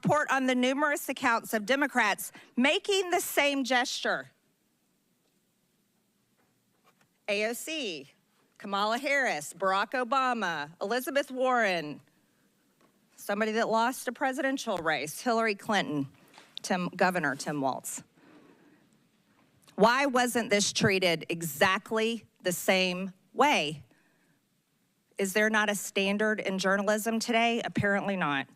report on the numerous accounts of Democrats making the same gesture. AOC, Kamala Harris, Barack Obama, Elizabeth Warren, somebody that lost a presidential race, Hillary Clinton, Governor Tim Waltz. Why wasn't this treated exactly the same way? Is there not a standard in journalism today? Apparently not.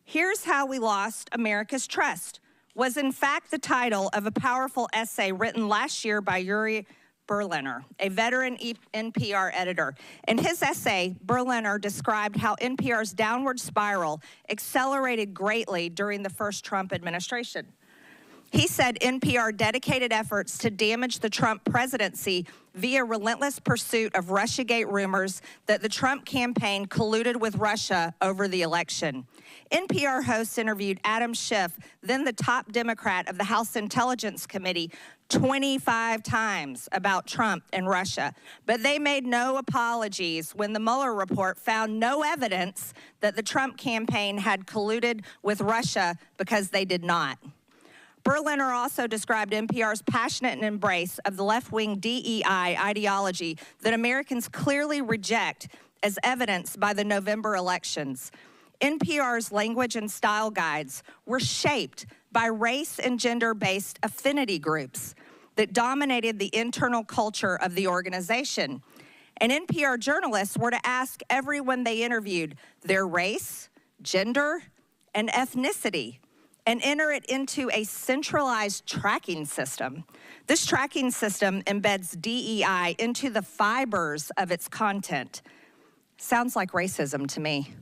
Here's How We Lost America's Trust was in fact the title of a powerful essay written last year by Yuri Berliner, a veteran NPR editor. In his essay, Berliner described how NPR's downward spiral accelerated greatly during the first Trump administration. He said NPR dedicated efforts to damage the Trump presidency via relentless pursuit of Russiagate rumors that the Trump campaign colluded with Russia over the election. NPR hosts interviewed Adam Schiff, then the top Democrat of the House Intelligence Committee, 25 times about Trump and Russia. But they made no apologies when the Mueller report found no evidence that the Trump campaign had colluded with Russia, because they did not. Berliner also described NPR's passionate embrace of the left-wing DEI ideology that Americans clearly reject, as evidenced by the November elections. NPR's language and style guides were shaped by race and gender-based affinity groups that dominated the internal culture of the organization. And NPR journalists were to ask everyone they interviewed their race, gender, and ethnicity, and enter it into a centralized tracking system. This tracking system embeds DEI into the fibers of its content. Sounds like racism to me.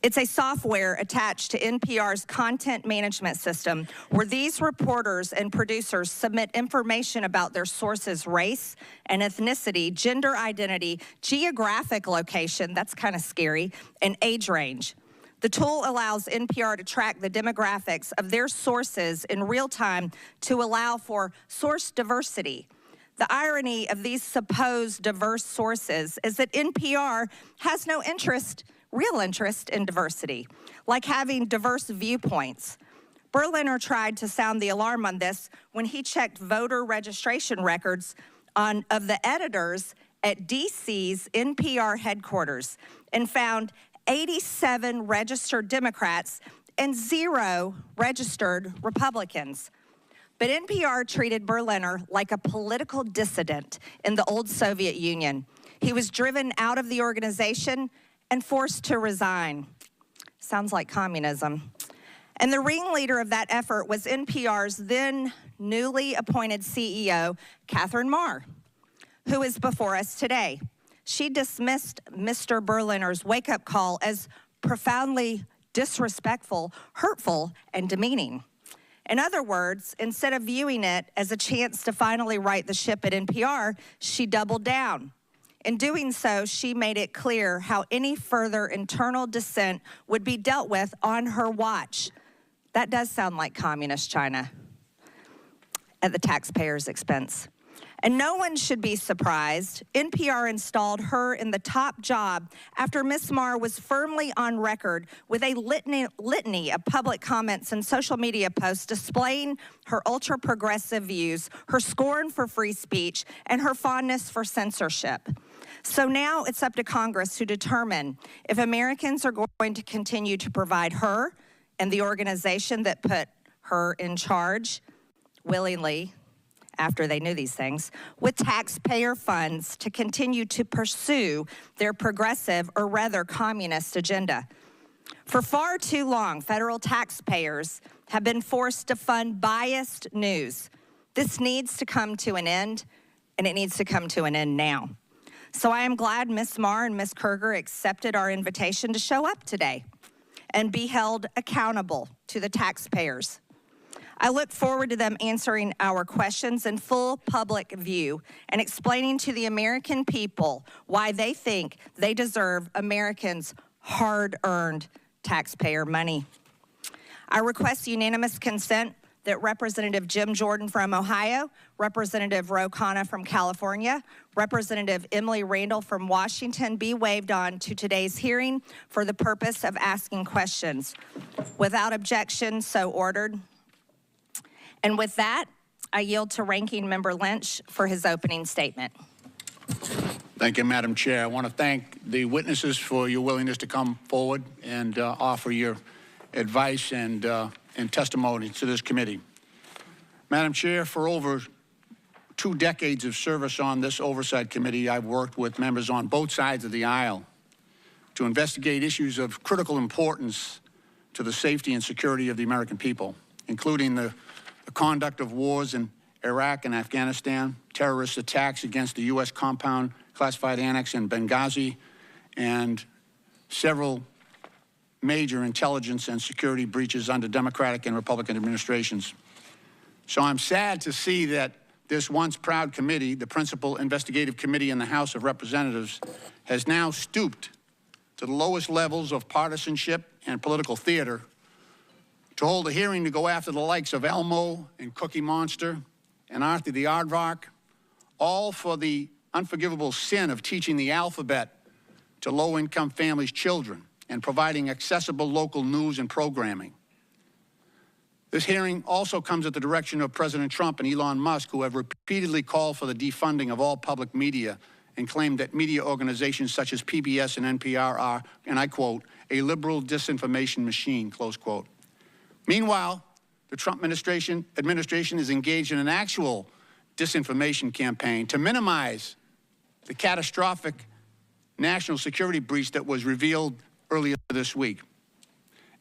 It's a software attached to NPR's content management system where these reporters and producers submit information about their sources' race and ethnicity, gender identity, geographic location, that's kind of scary, and age range. The tool allows NPR to track the demographics of their sources in real time to allow for source diversity. The irony of these supposed diverse sources is that NPR has no real interest in diversity, like having diverse viewpoints. Berliner tried to sound the alarm on this when he checked voter registration records of the editors at DC's NPR headquarters and found 87 registered Democrats and 0 registered Republicans. But NPR treated Berliner like a political dissident in the old Soviet Union. He was driven out of the organization and forced to resign. Sounds like communism. And the ringleader of that effort was NPR's then newly appointed CEO, Catherine Marr, who is before us today. She dismissed Mr. Berliner's wake-up call as profoundly disrespectful, hurtful, and demeaning. In other words, instead of viewing it as a chance to finally right the ship at NPR, she doubled down. In doing so, she made it clear how any further internal dissent would be dealt with on her watch. That does sound like communist China at the taxpayers' expense. And no one should be surprised. NPR installed her in the top job after Ms. Marr was firmly on record with a litany of public comments and social media posts displaying her ultra-progressive views, her scorn for free speech, and her fondness for censorship. So now it's up to Congress to determine if Americans are going to continue to provide her and the organization that put her in charge willingly, after they knew these things, with taxpayer funds to continue to pursue their progressive, or rather communist, agenda. For far too long, federal taxpayers have been forced to fund biased news. This needs to come to an end, and it needs to come to an end now. So I am glad Ms. Marr and Ms. Kerger accepted our invitation to show up today and be held accountable to the taxpayers. I look forward to them answering our questions in full public view and explaining to the American people why they think they deserve Americans' hard-earned taxpayer money. I request unanimous consent that Representative Jim Jordan from Ohio, Representative Ro Khanna from California, Representative Emily Randall from Washington be waived on to today's hearing for the purpose of asking questions. Without objection, so ordered. And with that, I yield to Ranking Member Lynch for his opening statement. Thank you, Madam Chair. I want to thank the witnesses for your willingness to come forward and offer your advice and testimony to this committee. Madam Chair, for over 2 decades of service on this Oversight Committee, I've worked with members on both sides of the aisle to investigate issues of critical importance to the safety and security of the American people, including the conduct of wars in Iraq and Afghanistan, terrorist attacks against the U.S. compound classified annex in Benghazi, and several major intelligence and security breaches under Democratic and Republican administrations. So I'm sad to see that this once proud committee, the principal investigative committee in the House of Representatives, has now stooped to the lowest levels of partisanship and political theater to hold a hearing to go after the likes of Elmo and Cookie Monster and Arthur the Aardvark, all for the unforgivable sin of teaching the alphabet to low-income families' children and providing accessible local news and programming. This hearing also comes at the direction of President Trump and Elon Musk, who have repeatedly called for the defunding of all public media and claimed that media organizations such as PBS and NPR are, and I quote, a liberal disinformation machine, close quote. Meanwhile, the Trump administration is engaged in an actual disinformation campaign to minimize the catastrophic national security breach that was revealed earlier this week.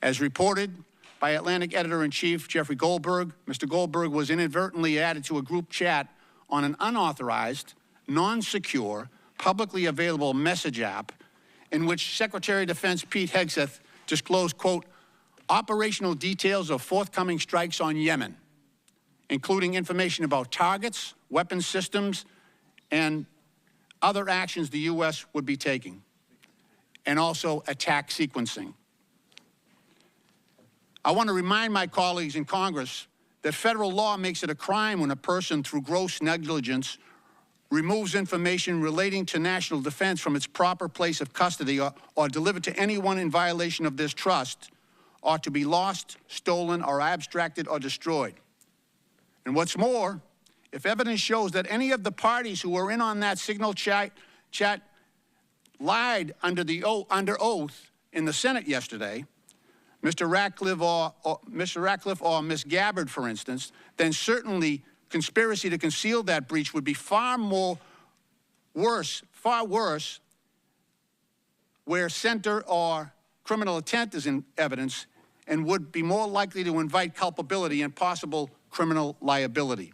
As reported by Atlantic Editor-in-Chief Jeffrey Goldberg, Mr. Goldberg was inadvertently added to a group chat on an unauthorized, non-secure, publicly available message app in which Secretary of Defense Pete Hegseth disclosed, quote, operational details of forthcoming strikes on Yemen, including information about targets, weapons systems, and other actions the U.S. would be taking, and also attack sequencing. I want to remind my colleagues in Congress that federal law makes it a crime when a person, through gross negligence, removes information relating to national defense from its proper place of custody or delivered to anyone in violation of this trust, ought to be lost, stolen, or abstracted or destroyed. And what's more, if evidence shows that any of the parties who were in on that signal chat lied under oath in the Senate yesterday, Mr. Ratcliffe or Ms. Gabbard, for instance, then certainly conspiracy to conceal that breach would be far worse, where center or criminal intent is in evidence, and would be more likely to invite culpability and possible criminal liability.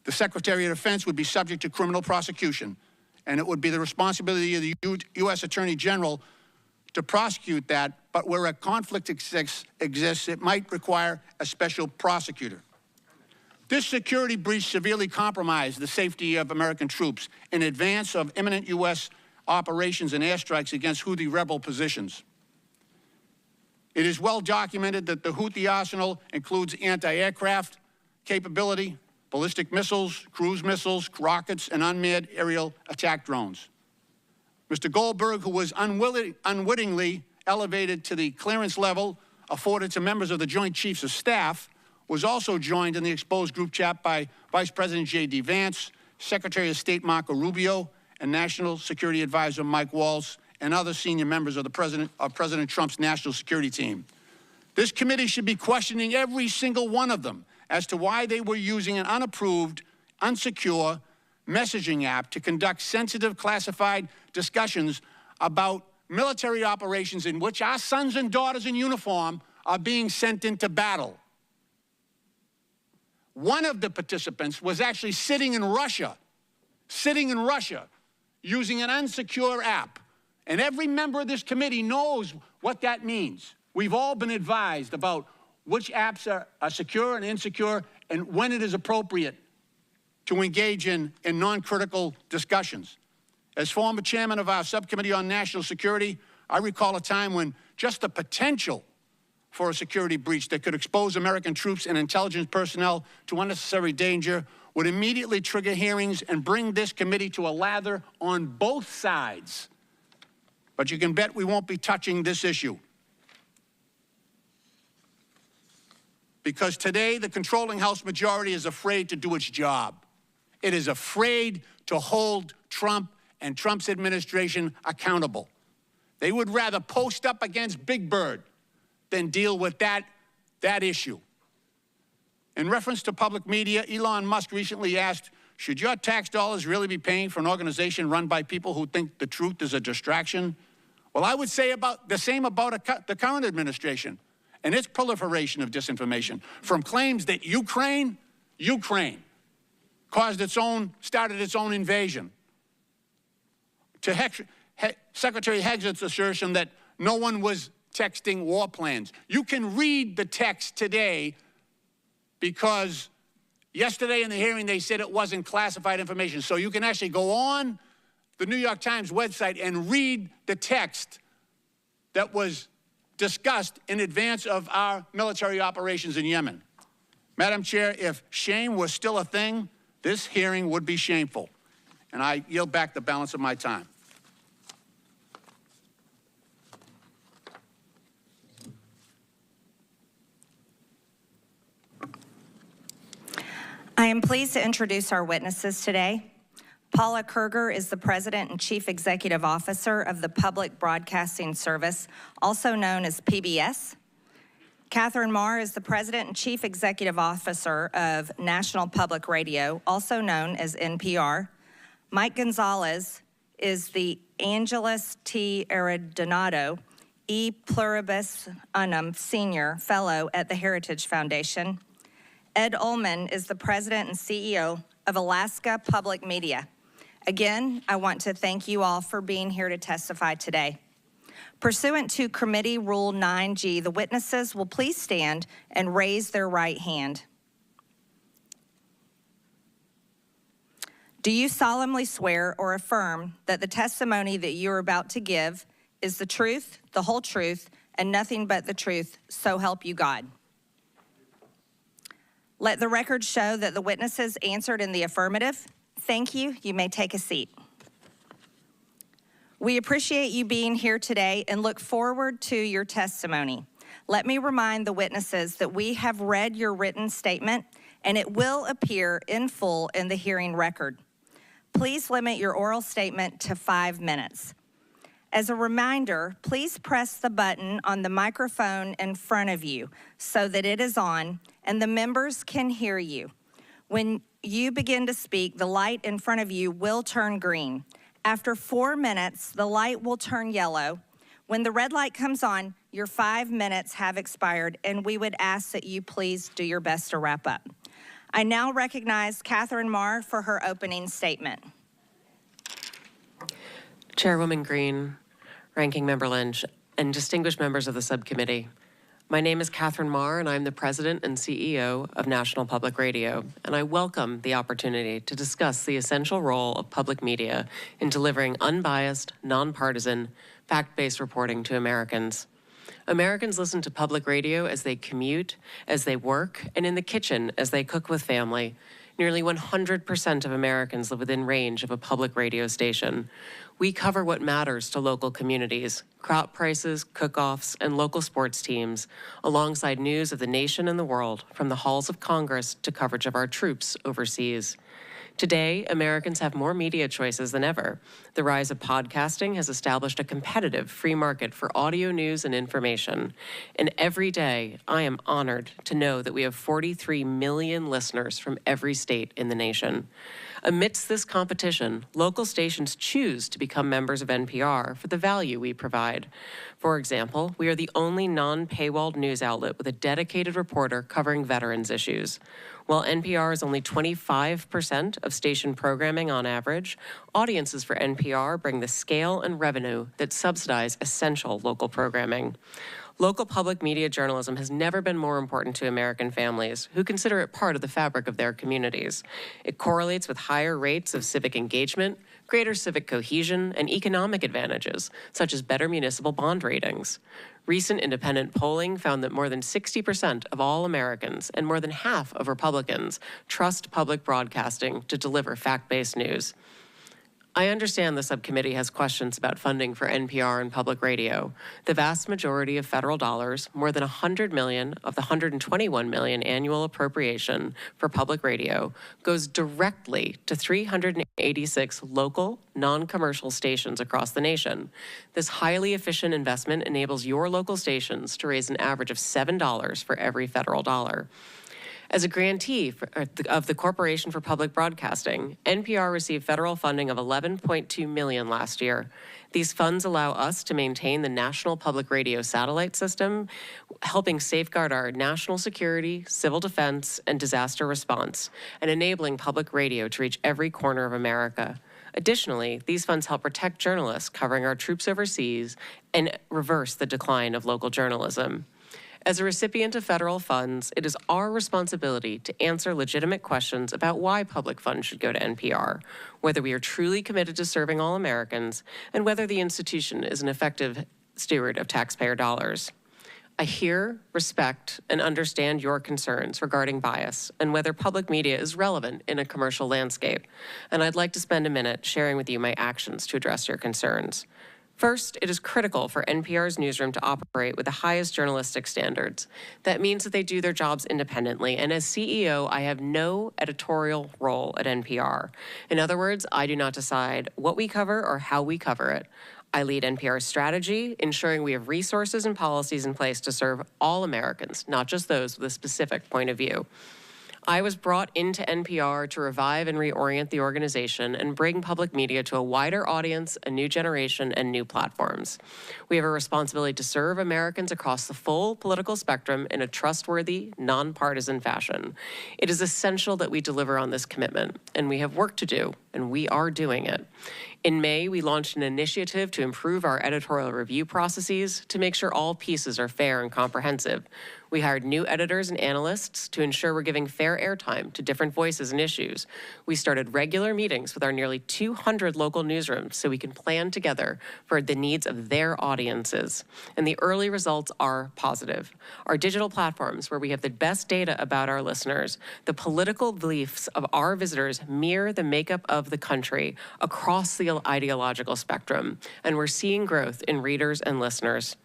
The Secretary of Defense would be subject to criminal prosecution, and it would be the responsibility of the U.S. Attorney General to prosecute that, but where a conflict exists, it might require a special prosecutor. This security breach severely compromised the safety of American troops in advance of imminent U.S. operations and airstrikes against Houthi rebel positions. It is well documented that the Houthi arsenal includes anti-aircraft capability, ballistic missiles, cruise missiles, rockets, and unmanned aerial attack drones. Mr. Goldberg, who was unwittingly elevated to the clearance level afforded to members of the Joint Chiefs of Staff, was also joined in the exposed group chat by Vice President JD Vance, Secretary of State Marco Rubio, and National Security Advisor Mike Waltz, and other senior members of President Trump's national security team. This committee should be questioning every single one of them as to why they were using an unapproved, unsecure messaging app to conduct sensitive, classified discussions about military operations in which our sons and daughters in uniform are being sent into battle. One of the participants was actually sitting in Russia, using an unsecure app. And every member of this committee knows what that means. We've all been advised about which apps are secure and insecure and when it is appropriate to engage in non-critical discussions. As former chairman of our subcommittee on national security, I recall a time when just the potential for a security breach that could expose American troops and intelligence personnel to unnecessary danger would immediately trigger hearings and bring this committee to a lather on both sides. But you can bet we won't be touching this issue. Because today, the controlling House majority is afraid to do its job. It is afraid to hold Trump and Trump's administration accountable. They would rather post up against Big Bird than deal with that issue. In reference to public media, Elon Musk recently asked, should your tax dollars really be paying for an organization run by people who think the truth is a distraction? Well, I would say the same about the current administration and its proliferation of disinformation, from claims that Ukraine started its own invasion, to Secretary Hegseth's assertion that no one was texting war plans. You can read the text today because yesterday in the hearing they said it wasn't classified information. So you can actually go on the New York Times website and read the text that was discussed in advance of our military operations in Yemen. Madam Chair, if shame was still a thing, this hearing would be shameful. And I yield back the balance of my time. I am pleased to introduce our witnesses today. Paula Kerger is the President and Chief Executive Officer of the Public Broadcasting Service, also known as PBS. Catherine Marr is the President and Chief Executive Officer of National Public Radio, also known as NPR. Mike Gonzalez is the Angelus T. Arredondo E. Pluribus Unum Senior Fellow at the Heritage Foundation. Ed Ullman is the President and CEO of Alaska Public Media. Again, I want to thank you all for being here to testify today. Pursuant to Committee Rule 9G, the witnesses will please stand and raise their right hand. Do you solemnly swear or affirm that the testimony that you are about to give is the truth, the whole truth, and nothing but the truth, so help you God? Let the record show that the witnesses answered in the affirmative. Thank you. You may take a seat. We appreciate you being here today and look forward to your testimony. Let me remind the witnesses that we have read your written statement and it will appear in full in the hearing record. Please limit your oral statement to 5 minutes. As a reminder, please press the button on the microphone in front of you so that it is on and the members can hear you. When you begin to speak, the light in front of you will turn green. After 4 minutes, the light will turn yellow. When the red light comes on, your 5 minutes have expired, and we would ask that you please do your best to wrap up. I now recognize Catherine Marr for her opening statement. Chairwoman Green, Ranking Member Lynch, and distinguished members of the subcommittee. My name is Catherine Marr, and I'm the President and CEO of National Public Radio, and I welcome the opportunity to discuss the essential role of public media in delivering unbiased, nonpartisan, fact-based reporting to Americans. Americans listen to public radio as they commute, as they work, and in the kitchen as they cook with family. Nearly 100% of Americans live within range of a public radio station. We cover what matters to local communities, crop prices, cook-offs, and local sports teams, alongside news of the nation and the world, from the halls of Congress to coverage of our troops overseas. Today, Americans have more media choices than ever. The rise of podcasting has established a competitive free market for audio news and information. And every day, I am honored to know that we have 43 million listeners from every state in the nation. Amidst this competition, local stations choose to become members of NPR for the value we provide. For example, we are the only non-paywalled news outlet with a dedicated reporter covering veterans issues. While NPR is only 25% of station programming on average, audiences for NPR bring the scale and revenue that subsidize essential local programming. Local public media journalism has never been more important to American families who consider it part of the fabric of their communities. It correlates with higher rates of civic engagement, greater civic cohesion, and economic advantages, such as better municipal bond ratings. Recent independent polling found that more than 60% of all Americans and more than half of Republicans trust public broadcasting to deliver fact-based news. I understand the subcommittee has questions about funding for NPR and public radio. The vast majority of federal dollars, more than $100 million of the $121 million annual appropriation for public radio, goes directly to 386 local, non-commercial stations across the nation. This highly efficient investment enables your local stations to raise an average of $7 for every federal dollar. As a grantee of the Corporation for Public Broadcasting, NPR received federal funding of $11.2 million last year. These funds allow us to maintain the national public radio satellite system, helping safeguard our national security, civil defense, and disaster response, and enabling public radio to reach every corner of America. Additionally, these funds help protect journalists covering our troops overseas and reverse the decline of local journalism. As a recipient of federal funds, it is our responsibility to answer legitimate questions about why public funds should go to NPR, whether we are truly committed to serving all Americans, and whether the institution is an effective steward of taxpayer dollars. I hear, respect, and understand your concerns regarding bias and whether public media is relevant in a commercial landscape, and I'd like to spend a minute sharing with you my actions to address your concerns. First, it is critical for NPR's newsroom to operate with the highest journalistic standards. That means that they do their jobs independently, and as CEO, I have no editorial role at NPR. In other words, I do not decide what we cover or how we cover it. I lead NPR's strategy, ensuring we have resources and policies in place to serve all Americans, not just those with a specific point of view. I was brought into NPR to revive and reorient the organization and bring public media to a wider audience, a new generation, and new platforms. We have a responsibility to serve Americans across the full political spectrum in a trustworthy, nonpartisan fashion. It is essential that we deliver on this commitment, and we have work to do, and we are doing it. In May, we launched an initiative to improve our editorial review processes to make sure all pieces are fair and comprehensive. We hired new editors and analysts to ensure we're giving fair airtime to different voices and issues. We started regular meetings with our nearly 200 local newsrooms so we can plan together for the needs of their audiences. And the early results are positive. Our digital platforms, where we have the best data about our listeners, the political beliefs of our visitors mirror the makeup of the country across the ideological spectrum, and we're seeing growth in readers and listeners.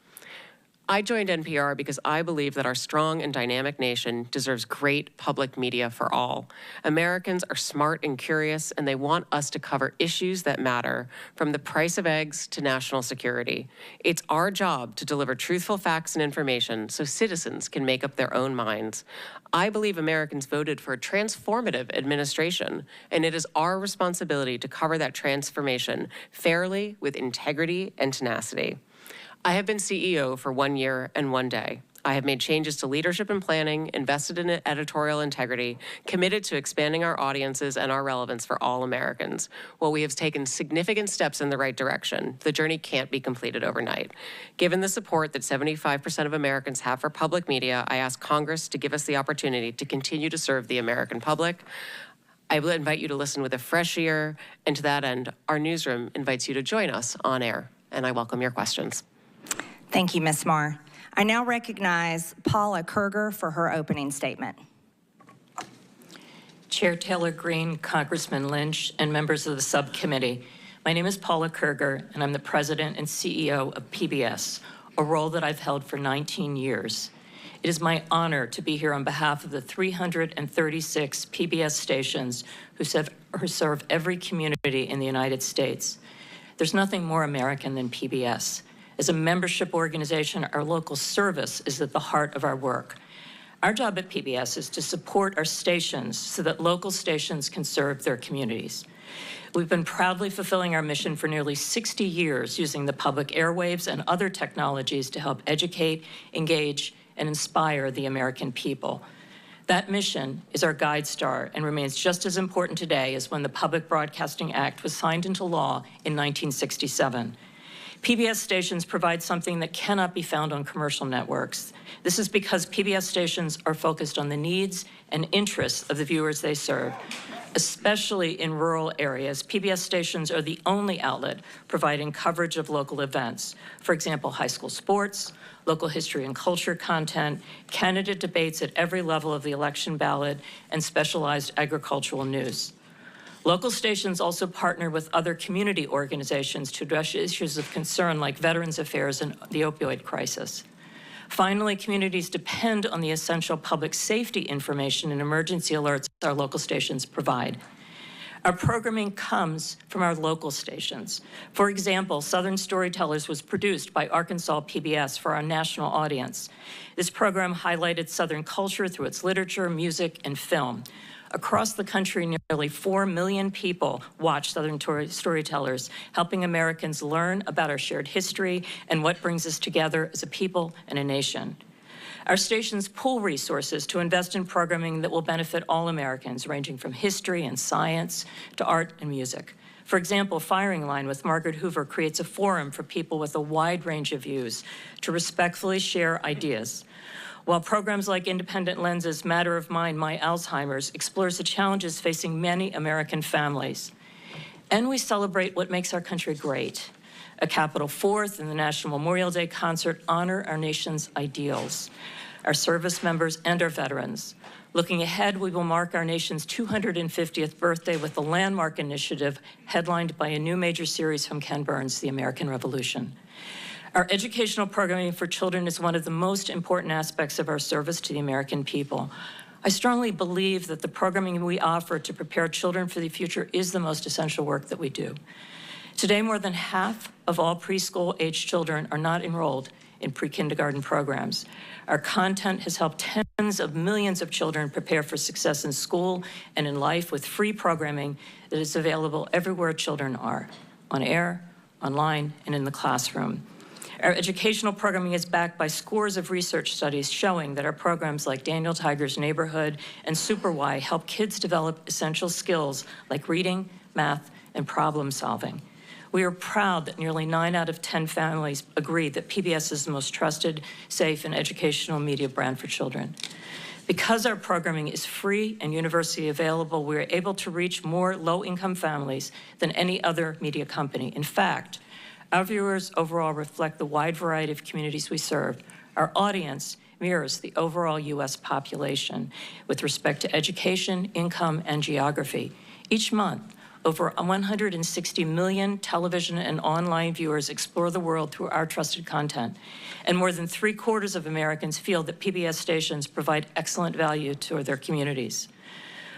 I joined NPR because I believe that our strong and dynamic nation deserves great public media for all. Americans are smart and curious, and they want us to cover issues that matter, from the price of eggs to national security. It's our job to deliver truthful facts and information so citizens can make up their own minds. I believe Americans voted for a transformative administration, and it is our responsibility to cover that transformation fairly, with integrity and tenacity. I have been CEO for 1 year and 1 day. I have made changes to leadership and planning, invested in editorial integrity, committed to expanding our audiences and our relevance for all Americans. While we have taken significant steps in the right direction, the journey can't be completed overnight. Given the support that 75% of Americans have for public media, I ask Congress to give us the opportunity to continue to serve the American public. I will invite you to listen with a fresh ear, and to that end, our newsroom invites you to join us on air, and I welcome your questions. Thank you, Ms. Marr. I now recognize Paula Kerger for her opening statement. Chair Taylor Greene, Congressman Lynch, and members of the subcommittee. My name is Paula Kerger, and I'm the president and CEO of PBS, a role that I've held for 19 years. It is my honor to be here on behalf of the 336 PBS stations who serve every community in the United States. There's nothing more American than PBS. As a membership organization, our local service is at the heart of our work. Our job at PBS is to support our stations so that local stations can serve their communities. We've been proudly fulfilling our mission for nearly 60 years, using the public airwaves and other technologies to help educate, engage, and inspire the American people. That mission is our guide star and remains just as important today as when the Public Broadcasting Act was signed into law in 1967. PBS stations provide something that cannot be found on commercial networks. This is because PBS stations are focused on the needs and interests of the viewers they serve, Especially in rural areas, PBS stations are the only outlet providing coverage of local events. For example, high school sports, local history and culture content, candidate debates at every level of the election ballot, and specialized agricultural news. Local stations also partner with other community organizations to address issues of concern like veterans affairs and the opioid crisis. Finally, communities depend on the essential public safety information and emergency alerts our local stations provide. Our programming comes from our local stations. For example, Southern Storytellers was produced by Arkansas PBS for our national audience. This program highlighted Southern culture through its literature, music, and film. Across the country, nearly 4 million people watch Southern Storytellers, helping Americans learn about our shared history and what brings us together as a people and a nation. Our stations pool resources to invest in programming that will benefit all Americans, ranging from history and science to art and music. For example, Firing Line with Margaret Hoover creates a forum for people with a wide range of views to respectfully share ideas. While programs like Independent Lenses, Matter of Mind, My Alzheimer's explores the challenges facing many American families. And we celebrate what makes our country great. A Capitol Fourth and the National Memorial Day concert honor our nation's ideals, our service members and our veterans. Looking ahead, we will mark our nation's 250th birthday with the Landmark Initiative, headlined by a new major series from Ken Burns, The American Revolution. Our educational programming for children is one of the most important aspects of our service to the American people. I strongly believe that the programming we offer to prepare children for the future is the most essential work that we do. Today, more than half of all preschool-age children are not enrolled in pre-kindergarten programs. Our content has helped tens of millions of children prepare for success in school and in life with free programming that is available everywhere children are, on air, online, and in the classroom. Our educational programming is backed by scores of research studies showing that our programs like Daniel Tiger's Neighborhood and Super Y help kids develop essential skills like reading, math, and problem solving. We are proud that nearly 9 out of 10 families agree that PBS is the most trusted, safe, and educational media brand for children. Because our programming is free and universally available, we are able to reach more low-income families than any other media company. In fact, our viewers overall reflect the wide variety of communities we serve. Our audience mirrors the overall U.S. population with respect to education, income, and geography. Each month, over 160 million television and online viewers explore the world through our trusted content. And more than 3/4 of Americans feel that PBS stations provide excellent value to their communities.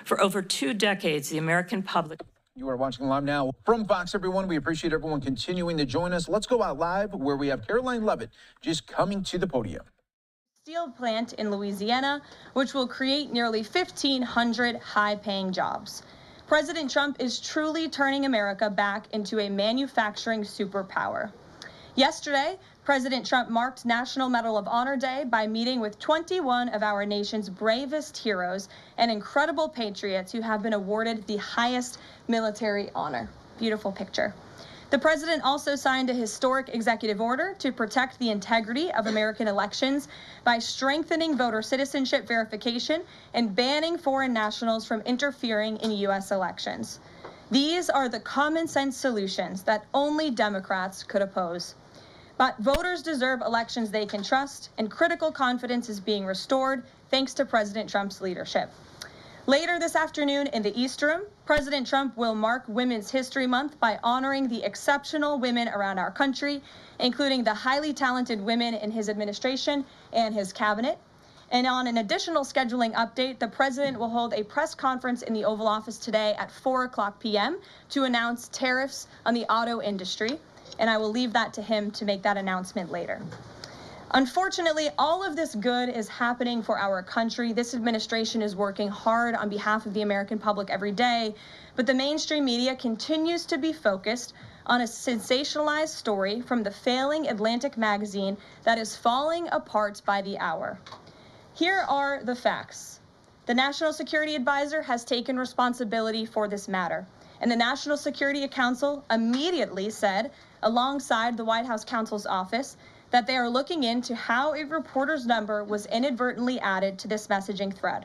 For over 2 decades, the American public... You are watching live now from Fox, everyone. We appreciate everyone continuing to join us. Let's go out live where we have Caroline Levitt just coming to the podium. Steel plant in Louisiana, which will create nearly 1,500 high-paying jobs. President Trump is truly turning America back into a manufacturing superpower. Yesterday, President Trump marked National Medal of Honor Day by meeting with 21 of our nation's bravest heroes and incredible patriots who have been awarded the highest military honor. Beautiful picture. The president also signed a historic executive order to protect the integrity of American elections by strengthening voter citizenship verification and banning foreign nationals from interfering in U.S. elections. These are the common sense solutions that only Democrats could oppose. But voters deserve elections they can trust, and critical confidence is being restored thanks to President Trump's leadership. Later this afternoon in the East Room, President Trump will mark Women's History Month by honoring the exceptional women around our country, including the highly talented women in his administration and his cabinet. And on an additional scheduling update, the president will hold a press conference in the Oval Office today at 4:00 p.m. to announce tariffs on the auto industry. And I will leave that to him to make that announcement later. Unfortunately, all of this good is happening for our country. This administration is working hard on behalf of the American public every day, but the mainstream media continues to be focused on a sensationalized story from the failing Atlantic magazine that is falling apart by the hour. Here are the facts. The National Security Advisor has taken responsibility for this matter, and the National Security Council immediately said, alongside the White House counsel's office, that they are looking into how a reporter's number was inadvertently added to this messaging thread.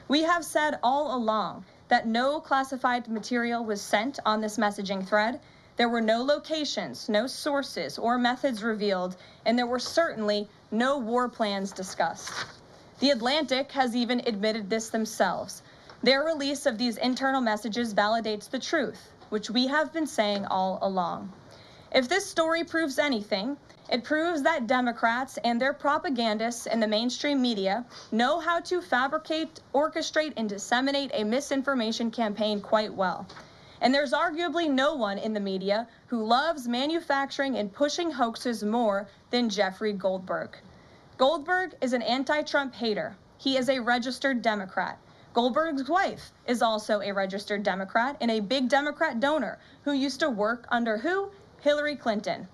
We have said all along that no classified material was sent on this messaging thread. There were no locations, no sources or methods revealed, and there were certainly no war plans discussed. The Atlantic has even admitted this themselves. Their release of these internal messages validates the truth, which we have been saying all along. If this story proves anything, it proves that Democrats and their propagandists in the mainstream media know how to fabricate, orchestrate, and disseminate a misinformation campaign quite well. And there's arguably no one in the media who loves manufacturing and pushing hoaxes more than Jeffrey Goldberg. Goldberg is an anti-Trump hater. He is a registered Democrat. Goldberg's wife is also a registered Democrat and a big Democrat donor who used to work under who? Hillary Clinton.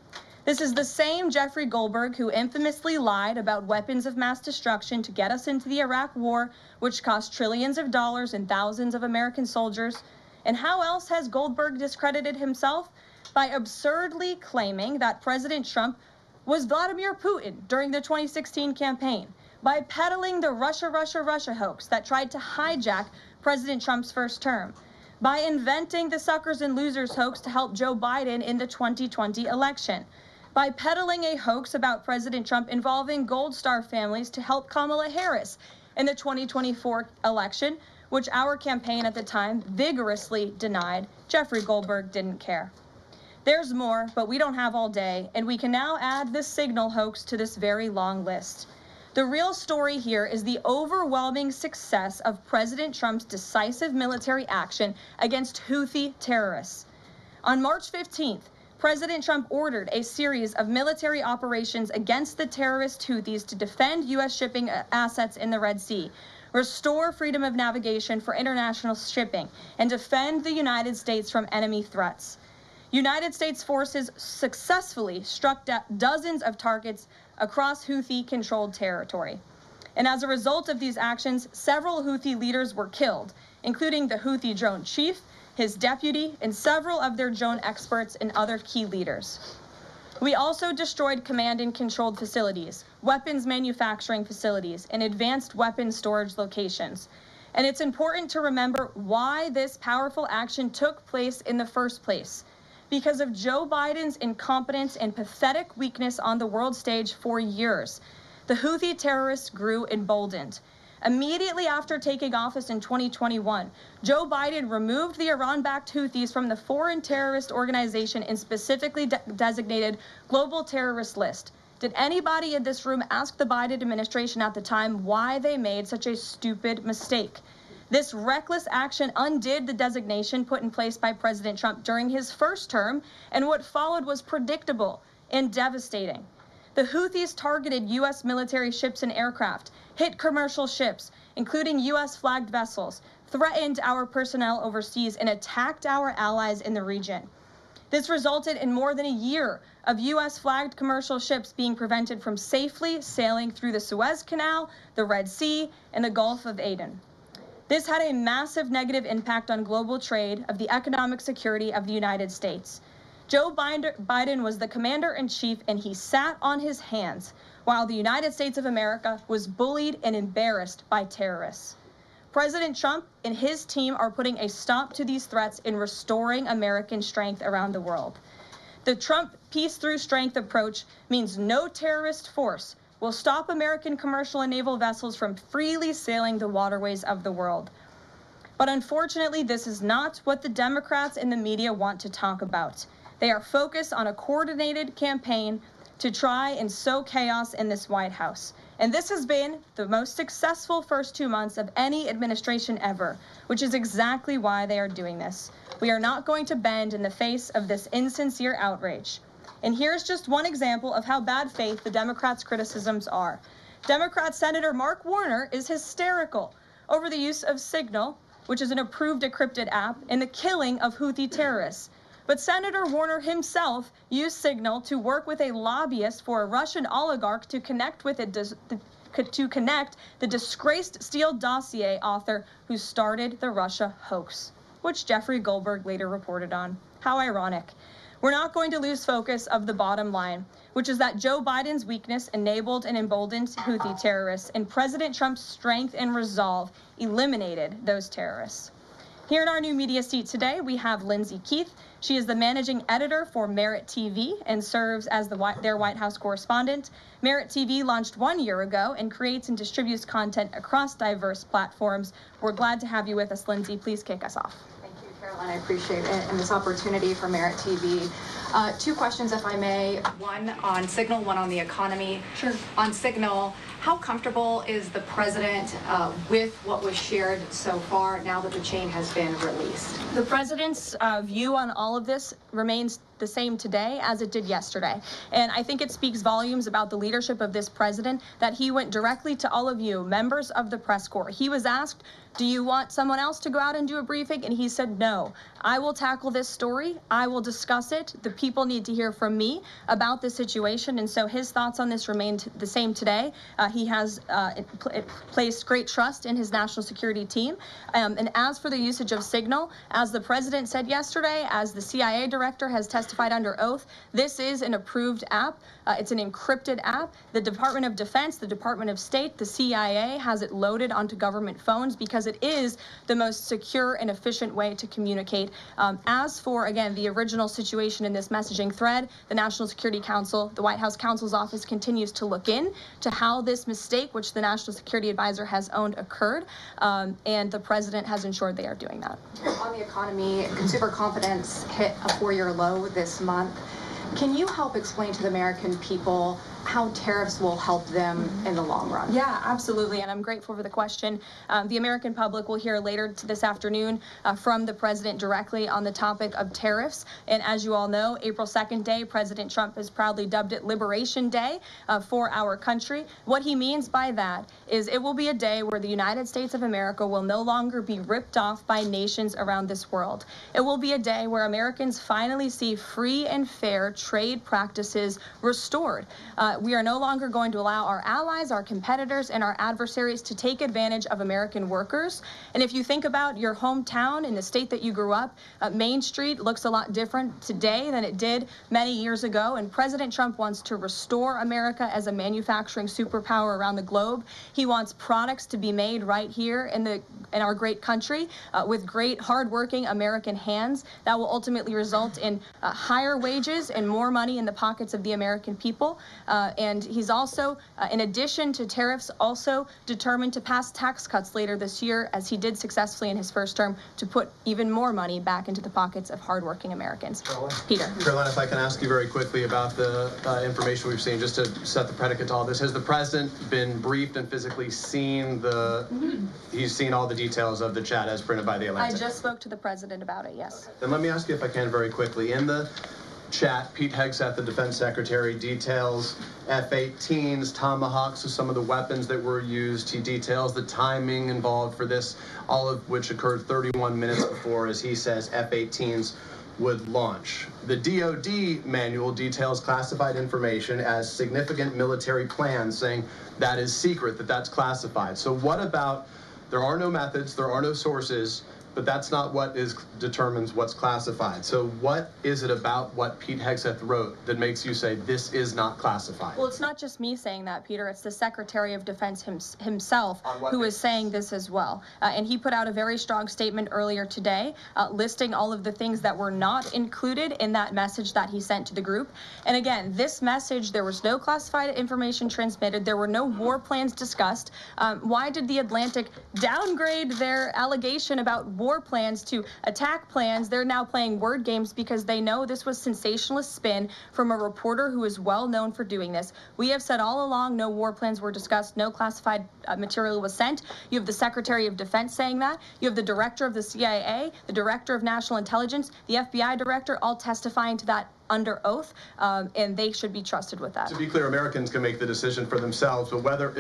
This is the same Jeffrey Goldberg who infamously lied about weapons of mass destruction to get us into the Iraq War, which cost trillions of dollars and thousands of American soldiers. And how else has Goldberg discredited himself? By absurdly claiming that President Trump was Vladimir Putin during the 2016 campaign, by peddling the Russia hoax that tried to hijack President Trump's first term, by inventing the suckers and losers hoax to help Joe Biden in the 2020 election, by peddling a hoax about President Trump involving Gold Star families to help Kamala Harris in the 2024 election, which our campaign at the time vigorously denied. Jeffrey Goldberg didn't care. There's more, but we don't have all day, and we can now add this signal hoax to this very long list. The real story here is the overwhelming success of President Trump's decisive military action against Houthi terrorists. On March 15th, President Trump ordered a series of military operations against the terrorist Houthis to defend U.S. shipping assets in the Red Sea, restore freedom of navigation for international shipping, and defend the United States from enemy threats. United States forces successfully struck dozens of targets across Houthi-controlled territory. And as a result of these actions, several Houthi leaders were killed, including the Houthi drone chief, his deputy, and several of their drone experts and other key leaders. We also destroyed command and controlled facilities, weapons manufacturing facilities, and advanced weapons storage locations. And it's important to remember why this powerful action took place in the first place. Because of Joe Biden's incompetence and pathetic weakness on the world stage for years, the Houthi terrorists grew emboldened. Immediately after taking office in 2021, Joe Biden removed the Iran-backed Houthis from the foreign terrorist organization and specifically designated global terrorist list. Did anybody in this room ask the Biden administration at the time why they made such a stupid mistake? This reckless action undid the designation put in place by President Trump during his first term, and what followed was predictable and devastating. The Houthis targeted U.S. military ships and aircraft, hit commercial ships, including U.S.-flagged vessels, threatened our personnel overseas, and attacked our allies in the region. This resulted in more than a year of U.S.-flagged commercial ships being prevented from safely sailing through the Suez Canal, the Red Sea, and the Gulf of Aden. This had a massive negative impact on global trade of the economic security of the United States. Joe Biden was the commander-in-chief, and he sat on his hands while the United States of America was bullied and embarrassed by terrorists. President Trump and his team are putting a stop to these threats and restoring American strength around the world. The Trump peace through strength approach means no terrorist force will stop American commercial and naval vessels from freely sailing the waterways of the world. But unfortunately, this is not what the Democrats and the media want to talk about. They are focused on a coordinated campaign to try and sow chaos in this White House. And this has been the most successful first 2 months of any administration ever, which is exactly why they are doing this. We are not going to bend in the face of this insincere outrage. And here's just one example of how bad faith the Democrats' criticisms are. Democrat Senator Mark Warner is hysterical over the use of Signal, which is an approved decrypted app, and the killing of Houthi terrorists. But Senator Warner himself used Signal to work with a lobbyist for a Russian oligarch to connect with the disgraced Steele dossier author who started the Russia hoax, which Jeffrey Goldberg later reported on. How ironic. We're not going to lose focus of the bottom line, which is that Joe Biden's weakness enabled and emboldened Houthi terrorists, and President Trump's strength and resolve eliminated those terrorists. Here in our new media seat today, we have Lindsay Keith. She is the managing editor for Merit TV and serves as their White House correspondent. Merit TV launched 1 year ago and creates and distributes content across diverse platforms. We're glad to have you with us, Lindsay. Please kick us off. Thank you, Caroline. I appreciate it and this opportunity for Merit TV. Two questions, if I may. One on Signal, one on the economy. Sure. On Signal, how comfortable is the president with what was shared so far now that the chain has been released? The president's view on all of this remains the same today as it did yesterday. And I think it speaks volumes about the leadership of this president that he went directly to all of you, members of the press corps. He was asked, do you want someone else to go out and do a briefing? And he said, no, I will tackle this story. I will discuss it. The people need to hear from me about the situation. And so his thoughts on this remained the same today. He has placed great trust in his national security team. And as for the usage of Signal, as the president said yesterday, as the CIA director has testified under oath, this is an approved app. It's an encrypted app. The Department of Defense, the Department of State, the CIA has it loaded onto government phones because it is the most secure and efficient way to communicate. As for, again, the original situation in this messaging thread, the National Security Council, the White House counsel's office continues to look in to how this mistake, which the National Security Advisor has owned, occurred, and the president has ensured they are doing that. On the economy, consumer confidence hit a 4-year low this month. Can you help explain to the American people how tariffs will help them in the long run? Yeah, absolutely, and I'm grateful for the question. The American public will hear later this afternoon from the president directly on the topic of tariffs. And as you all know, April 2nd day, President Trump has proudly dubbed it Liberation Day for our country. What he means by that is it will be a day where the United States of America will no longer be ripped off by nations around this world. It will be a day where Americans finally see free and fair trade practices restored. We are no longer going to allow our allies, our competitors, and our adversaries to take advantage of American workers. And if you think about your hometown in the state that you grew up, Main Street looks a lot different today than it did many years ago. And President Trump wants to restore America as a manufacturing superpower around the globe. He wants products to be made right here in our great country with great, hardworking American hands that will ultimately result in higher wages and more money in the pockets of the American people. And he's also, in addition to tariffs, also determined to pass tax cuts later this year, as he did successfully in his first term, to put even more money back into the pockets of hardworking Americans. Peter. Caroline, if I can ask you very quickly about the information we've seen, just to set the predicate to all this. Has the president been briefed and physically seen he's seen all the details of the chat as printed by the Atlantic? I just spoke to the president about it, yes. Okay. Then let me ask you, if I can, very quickly. In the chat, Pete Hegseth, the defense secretary, details F-18s, Tomahawks, so some of the weapons that were used. He details the timing involved for this, all of which occurred 31 minutes before, as he says, F-18s would launch. The DoD manual details classified information as significant military plans, saying that is secret, that's classified. So what about, there are no methods, there are no sources, but that's not what determines what's classified. So what is it about what Pete Hegseth wrote that makes you say this is not classified? Well, it's not just me saying that, Peter. It's the Secretary of Defense himself who is saying this as well. And he put out a very strong statement earlier today listing all of the things that were not included in that message that he sent to the group. And again, this message, there was no classified information transmitted. There were no war plans discussed. Why did the Atlantic downgrade their allegation about war plans to attack plans? They're now playing word games because they know this was sensationalist spin from a reporter who is well known for doing this. We have said all along no war plans were discussed, no classified material was sent. You have the Secretary of Defense saying that. You have the director of the CIA, the director of National Intelligence, the FBI director, all testifying to that under oath, and they should be trusted with that. To be clear, Americans can make the decision for themselves, but whether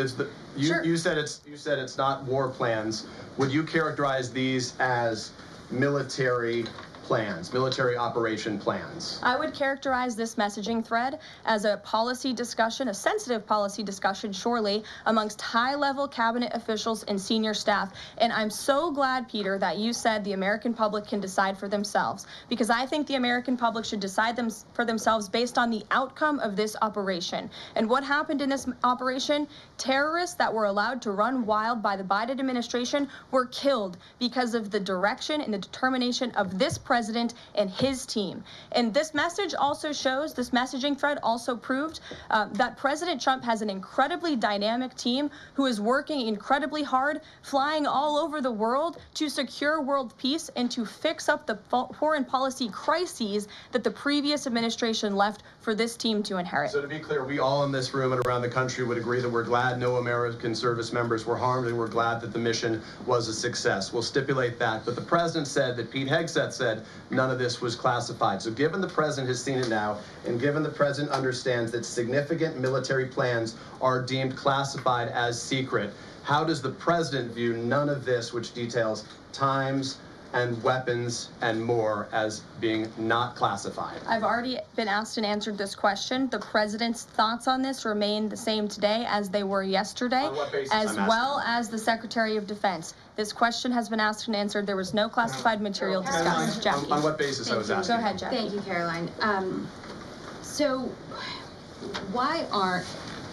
you said it's not war plans. Would you characterize these as military plans, military operation plans? I would characterize this messaging thread as a policy discussion, a sensitive policy discussion, surely, amongst high-level cabinet officials and senior staff. And I'm so glad, Peter, that you said the American public can decide for themselves, because I think the American public should decide for themselves based on the outcome of this operation. And what happened in this operation? Terrorists that were allowed to run wild by the Biden administration were killed because of the direction and the determination of this president and his team. And this message also shows, this messaging thread also proved that President Trump has an incredibly dynamic team who is working incredibly hard, flying all over the world to secure world peace and to fix up the foreign policy crises that the previous administration left for this team to inherit. So to be clear, we all in this room and around the country would agree that we're glad no American service members were harmed, and we're glad that the mission was a success. We'll stipulate that. But the president said that Pete Hegseth said none of this was classified. So given the president has seen it now, and given the president understands that significant military plans are deemed classified as secret, how does the president view none of this, which details times and weapons and more, as being not classified? I've already been asked and answered this question. The president's thoughts on this remain the same today as they were yesterday, On what basis, as well as the Secretary of Defense. This question has been asked and answered. There was no classified material discussed. Jackie. On what basis I was asking? Go ahead, Jackie. Thank you, Caroline. So why aren't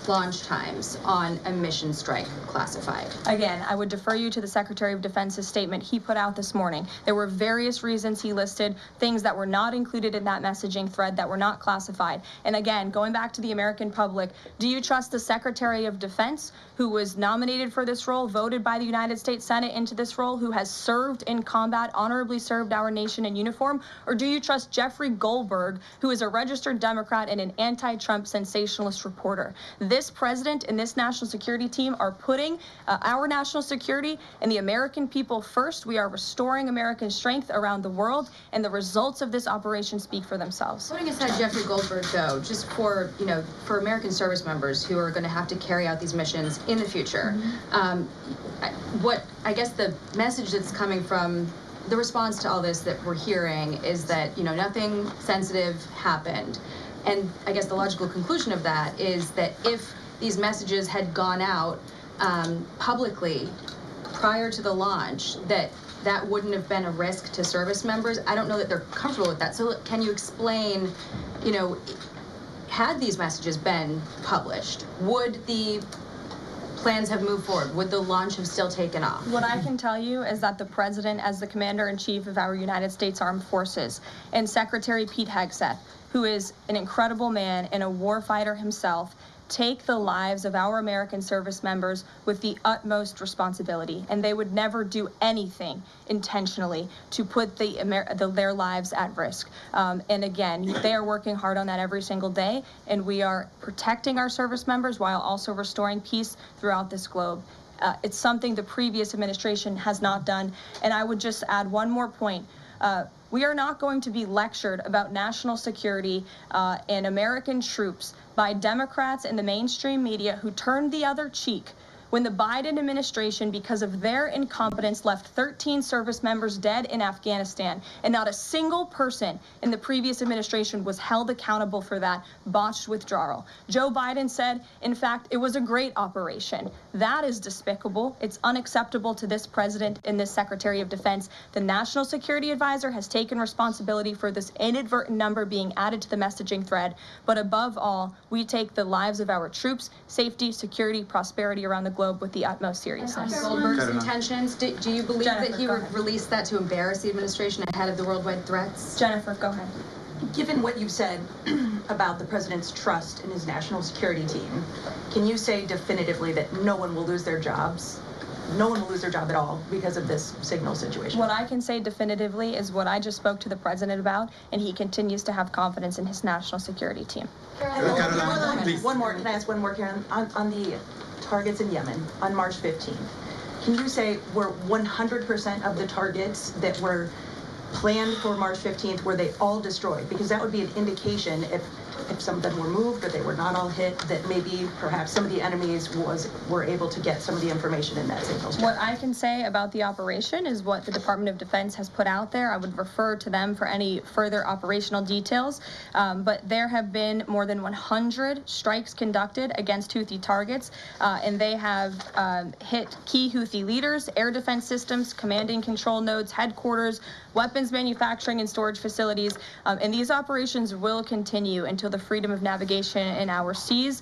launch times on a mission strike classified? Again, I would defer you to the Secretary of Defense's statement he put out this morning. There were various reasons he listed, things that were not included in that messaging thread that were not classified. And again, going back to the American public, do you trust the Secretary of Defense, who was nominated for this role, voted by the United States Senate into this role, who has served in combat, honorably served our nation in uniform? Or do you trust Jeffrey Goldberg, who is a registered Democrat and an anti-Trump sensationalist reporter? This president and this national security team are putting our national security and the American people first. We are restoring American strength around the world, and the results of this operation speak for themselves. Putting aside Jeffrey Goldberg, though, just for, for American service members who are going to have to carry out these missions in the future, what I guess the message that's coming from the response to all this that we're hearing is that, nothing sensitive happened. And I guess the logical conclusion of that is that if these messages had gone out publicly prior to the launch, that wouldn't have been a risk to service members. I don't know that they're comfortable with that. So can you explain, had these messages been published, would the plans have moved forward? Would the launch have still taken off? What I can tell you is that the president, as the commander-in-chief of our United States Armed Forces, and Secretary Pete Hegseth, who is an incredible man and a warfighter himself, take the lives of our American service members with the utmost responsibility, and they would never do anything intentionally to put their lives at risk. And again, they are working hard on that every single day, and we are protecting our service members while also restoring peace throughout this globe. It's something the previous administration has not done. And I would just add one more point. We are not going to be lectured about national security and American troops by Democrats in the mainstream media who turned the other cheek when the Biden administration, because of their incompetence, left 13 service members dead in Afghanistan, and not a single person in the previous administration was held accountable for that botched withdrawal. Joe Biden said, in fact, it was a great operation. That is despicable. It's unacceptable to this president and this Secretary of Defense. The National Security Advisor has taken responsibility for this inadvertent number being added to the messaging thread. But above all, we take the lives of our troops, safety, security, prosperity around the globe with the utmost seriousness. Goldberg's intentions, do you believe that he would release that to embarrass the administration ahead of the worldwide threats? Jennifer, go ahead. Given what you've said about the president's trust in his national security team, can you say definitively that no one will lose their jobs? No one will lose their job at all because of this signal situation? What I can say definitively is what I just spoke to the president about, and he continues to have confidence in his national security team. One more, can I ask one more, Karen? On the targets in Yemen on March 15th, can you say were 100% of the targets that were planned for March 15th, were they all destroyed? Because that would be an indication if if some of them were moved or they were not all hit, that maybe perhaps some of the enemies were able to get some of the information in that signals What I can say about the operation is what the Department of Defense has put out there. I would refer to them for any further operational details, but there have been more than 100 strikes conducted against Houthi targets, and they have hit key Houthi leaders, air defense systems, command and control nodes, headquarters, weapons manufacturing and storage facilities, and these operations will continue until the freedom of navigation in our seas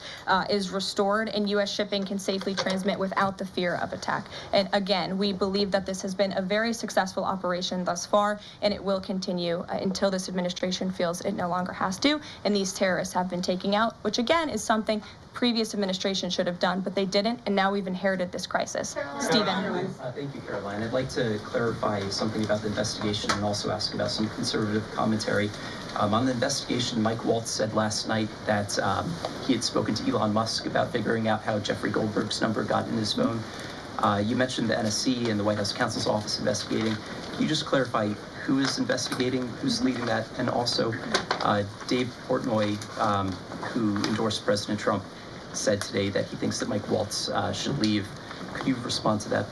is restored and U.S. shipping can safely transmit without the fear of attack. And again, we believe that this has been a very successful operation thus far, and it will continue until this administration feels it no longer has to, and these terrorists have been taken out, which again is something previous administration should have done, but they didn't, and now we've inherited this crisis. Stephen. Thank you, Caroline. I'd like to clarify something about the investigation and also ask about some conservative commentary. On the investigation, Mike Waltz said last night that he had spoken to Elon Musk about figuring out how Jeffrey Goldberg's number got in his phone. You mentioned the NSC and the White House counsel's office investigating. Can you just clarify who is investigating, who's leading that, and also Dave Portnoy, who endorsed President Trump, said today that he thinks that Mike Waltz should leave. Could you respond to that?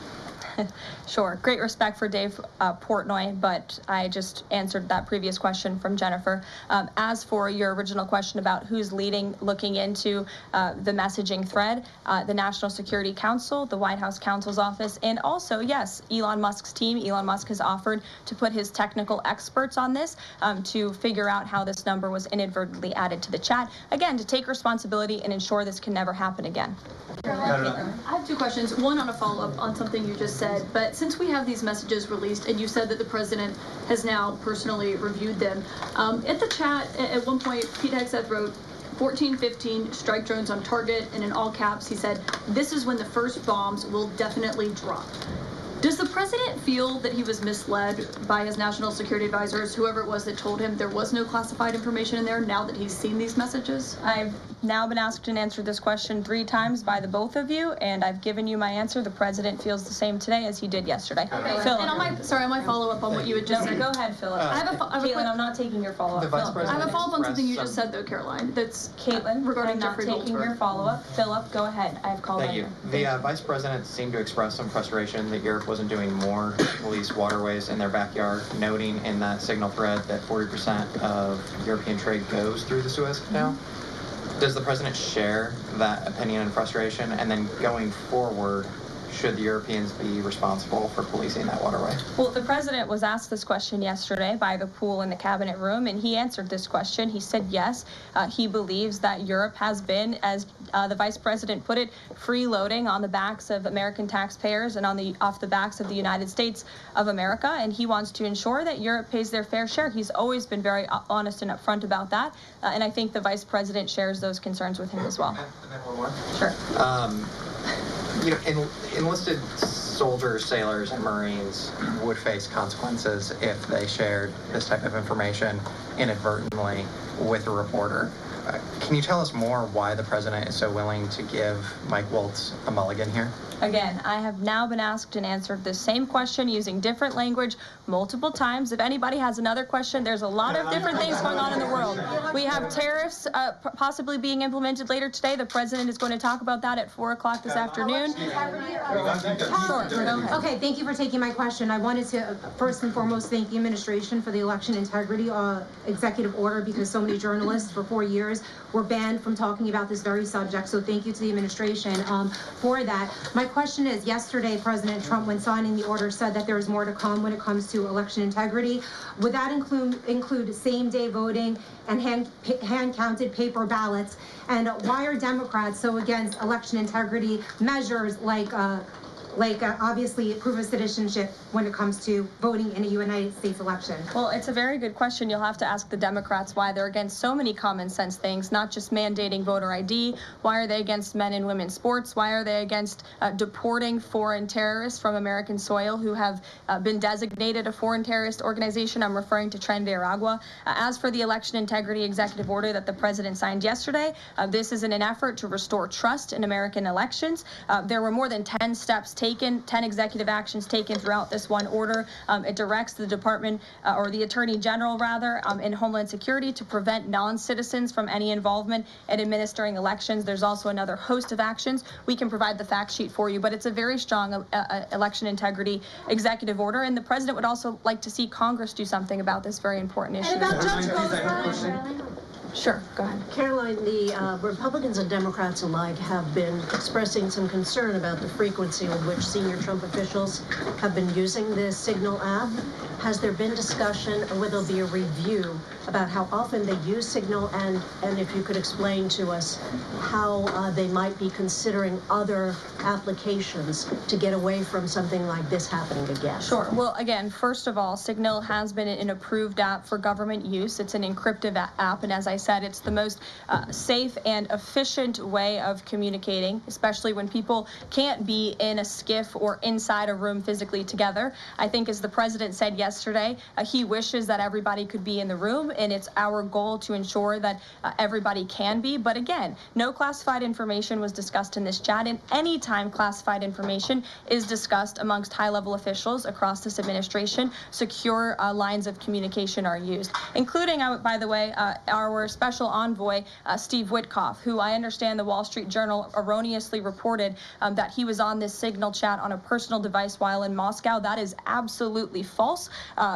Sure. Great respect for Dave Portnoy, but I just answered that previous question from Jennifer. As for your original question about who's looking into the messaging thread, the National Security Council, the White House counsel's office, and also, yes, Elon Musk's team. Elon Musk has offered to put his technical experts on this to figure out how this number was inadvertently added to the chat. Again, to take responsibility and ensure this can never happen again. I have two questions. One on a follow-up on something you just said, but since we have these messages released and you said that the president has now personally reviewed them, at the chat at one point Pete Hegseth wrote 14-15 strike drones on target, and in all caps he said, "This is when the first bombs will definitely drop." Does the president feel that he was misled by his national security advisors, whoever it was that told him there was no classified information in there, now that he's seen these messages? I've now been asked and answered this question 3 times by the both of you, and I've given you my answer. The president feels the same today as he did yesterday. Okay. Philip. And on my follow-up on what you had just said. Go ahead, Philip. Caitlin, I'm not taking your follow-up. I have a follow-up on something you just said, though, Caroline. That's Caitlin, regarding I'm not Jeffrey taking Goldberg. your follow-up. Philip, go ahead. I've called Thank you. The vice president seemed to express some frustration that Europe wasn't doing more to police waterways in their backyard, noting in that signal thread that 40% of European trade goes through the Suez Canal. Does the president share that opinion and frustration? And then going forward, should the Europeans be responsible for policing that waterway? Well, the president was asked this question yesterday by the pool in the cabinet room, and he answered this question. He said yes, he believes that Europe has been, as the vice president put it, freeloading on the backs of American taxpayers and off the backs of the United States of America, and he wants to ensure that Europe pays their fair share. He's always been very honest and upfront about that, and I think the vice president shares those concerns with him as well. And then one more. Sure. You know, enlisted soldiers, sailors, and Marines would face consequences if they shared this type of information inadvertently with a reporter. Can you tell us more why the president is so willing to give Mike Waltz a mulligan here? Again, I have now been asked and answered the same question using different language multiple times. If anybody has another question, there's a lot of different things going on in the world. We have tariffs possibly being implemented later today. The president is going to talk about that at 4 o'clock this afternoon. Sure, go ahead. Okay, thank you for taking my question. I wanted to first and foremost thank the administration for the election integrity executive order, because so many journalists for 4 years were banned from talking about this very subject. So thank you to the administration for that. My question is, yesterday President Trump, when signing the order, said that there is more to come when it comes to election integrity. Would that include same-day voting and hand-counted paper ballots? And why are Democrats so against election integrity measures like obviously proof of citizenship when it comes to voting in a United States election? Well, it's a very good question. You'll have to ask the Democrats why they're against so many common sense things, not just mandating voter ID. Why are they against men and women's sports? Why are they against deporting foreign terrorists from American soil who have been designated a foreign terrorist organization? I'm referring to Tren de Aragua. As for the election integrity executive order that the president signed yesterday, this is in an effort to restore trust in American elections. There were more than 10 steps taken, 10 executive actions taken throughout this one order. It directs the department, or the Attorney General rather, in Homeland Security to prevent non-citizens from any involvement in administering elections. There's also another host of actions. We can provide the fact sheet for you, but it's a very strong election integrity executive order, and the president would also like to see Congress do something about this very important issue. And about Judge Goldberg. Sure, go ahead. Caroline, the Republicans and Democrats alike have been expressing some concern about the frequency with which senior Trump officials have been using the Signal app. Has there been discussion, or will there be a review about how often they use Signal, and if you could explain to us how they might be considering other applications to get away from something like this happening again? Sure. Well, again, first of all, Signal has been an approved app for government use. It's an encrypted app, and as I said, it's the most safe and efficient way of communicating, especially when people can't be in a skiff or inside a room physically together. I think, as the president said yesterday, he wishes that everybody could be in the room, and it's our goal to ensure that everybody can be. But again, no classified information was discussed in this chat, and any time classified information is discussed amongst high-level officials across this administration, secure lines of communication are used, including, by the way, our special envoy, Steve Witkoff, who I understand the Wall Street Journal erroneously reported that he was on this Signal chat on a personal device while in Moscow. That is absolutely false.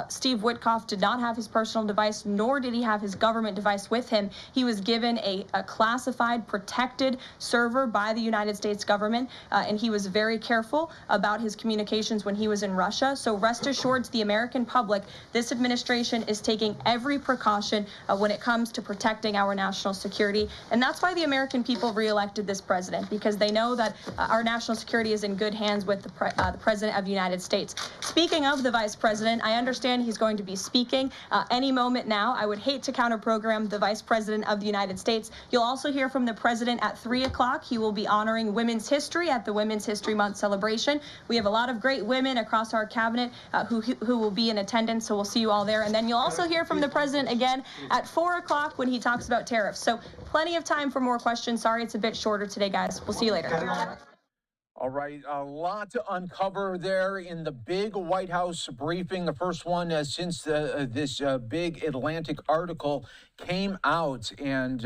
Steve Witkoff did not have his personal device, nor did he have his government device with him. He was given a classified, protected server by the United States government, and he was very careful about his communications when he was in Russia. So rest assured to the American public, this administration is taking every precaution when it comes to protecting our national security. And that's why the American people reelected this president, because they know that our national security is in good hands with the President of the United States. Speaking of the Vice President, I understand he's going to be speaking any moment now. I would hate to counter-program the Vice President of the United States. You'll also hear from the President at 3 o'clock. He will be honoring women's history at the Women's History Month celebration. We have a lot of great women across our cabinet who will be in attendance, so we'll see you all there. And then you'll also hear from the President again at 4 o'clock when he talks about tariffs. So plenty of time for more questions. Sorry it's a bit shorter today, guys. We'll see you later. All right, a lot to uncover there in the big White House briefing. The first one since this big Atlantic article came out, and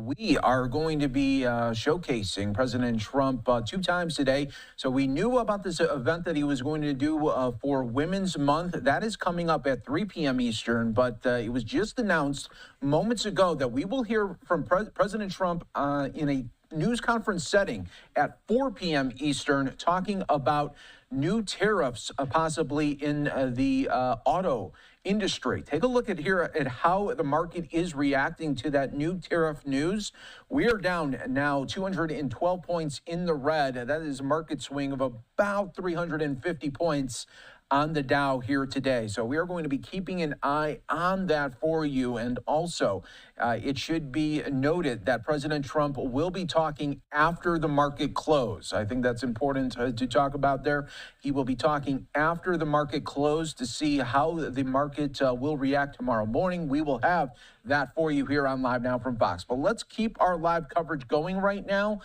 we are going to be showcasing President Trump 2 times today. So we knew about this event that he was going to do for Women's Month. That is coming up at 3 p.m. Eastern, but it was just announced moments ago that we will hear from President Trump in a news conference setting at 4 p.m. Eastern, talking about new tariffs possibly in the auto industry. Take a look at how the market is reacting to that new tariff news. We are down now 212 points in the red. That is a market swing of about 350 points on the Dow here today. So we are going to be keeping an eye on that for you. And also, it should be noted that President Trump will be talking after the market close. I think that's important to talk about there. He will be talking after the market close to see how the market will react tomorrow morning. We will have that for you here on Live Now from Fox. But let's keep our live coverage going right now.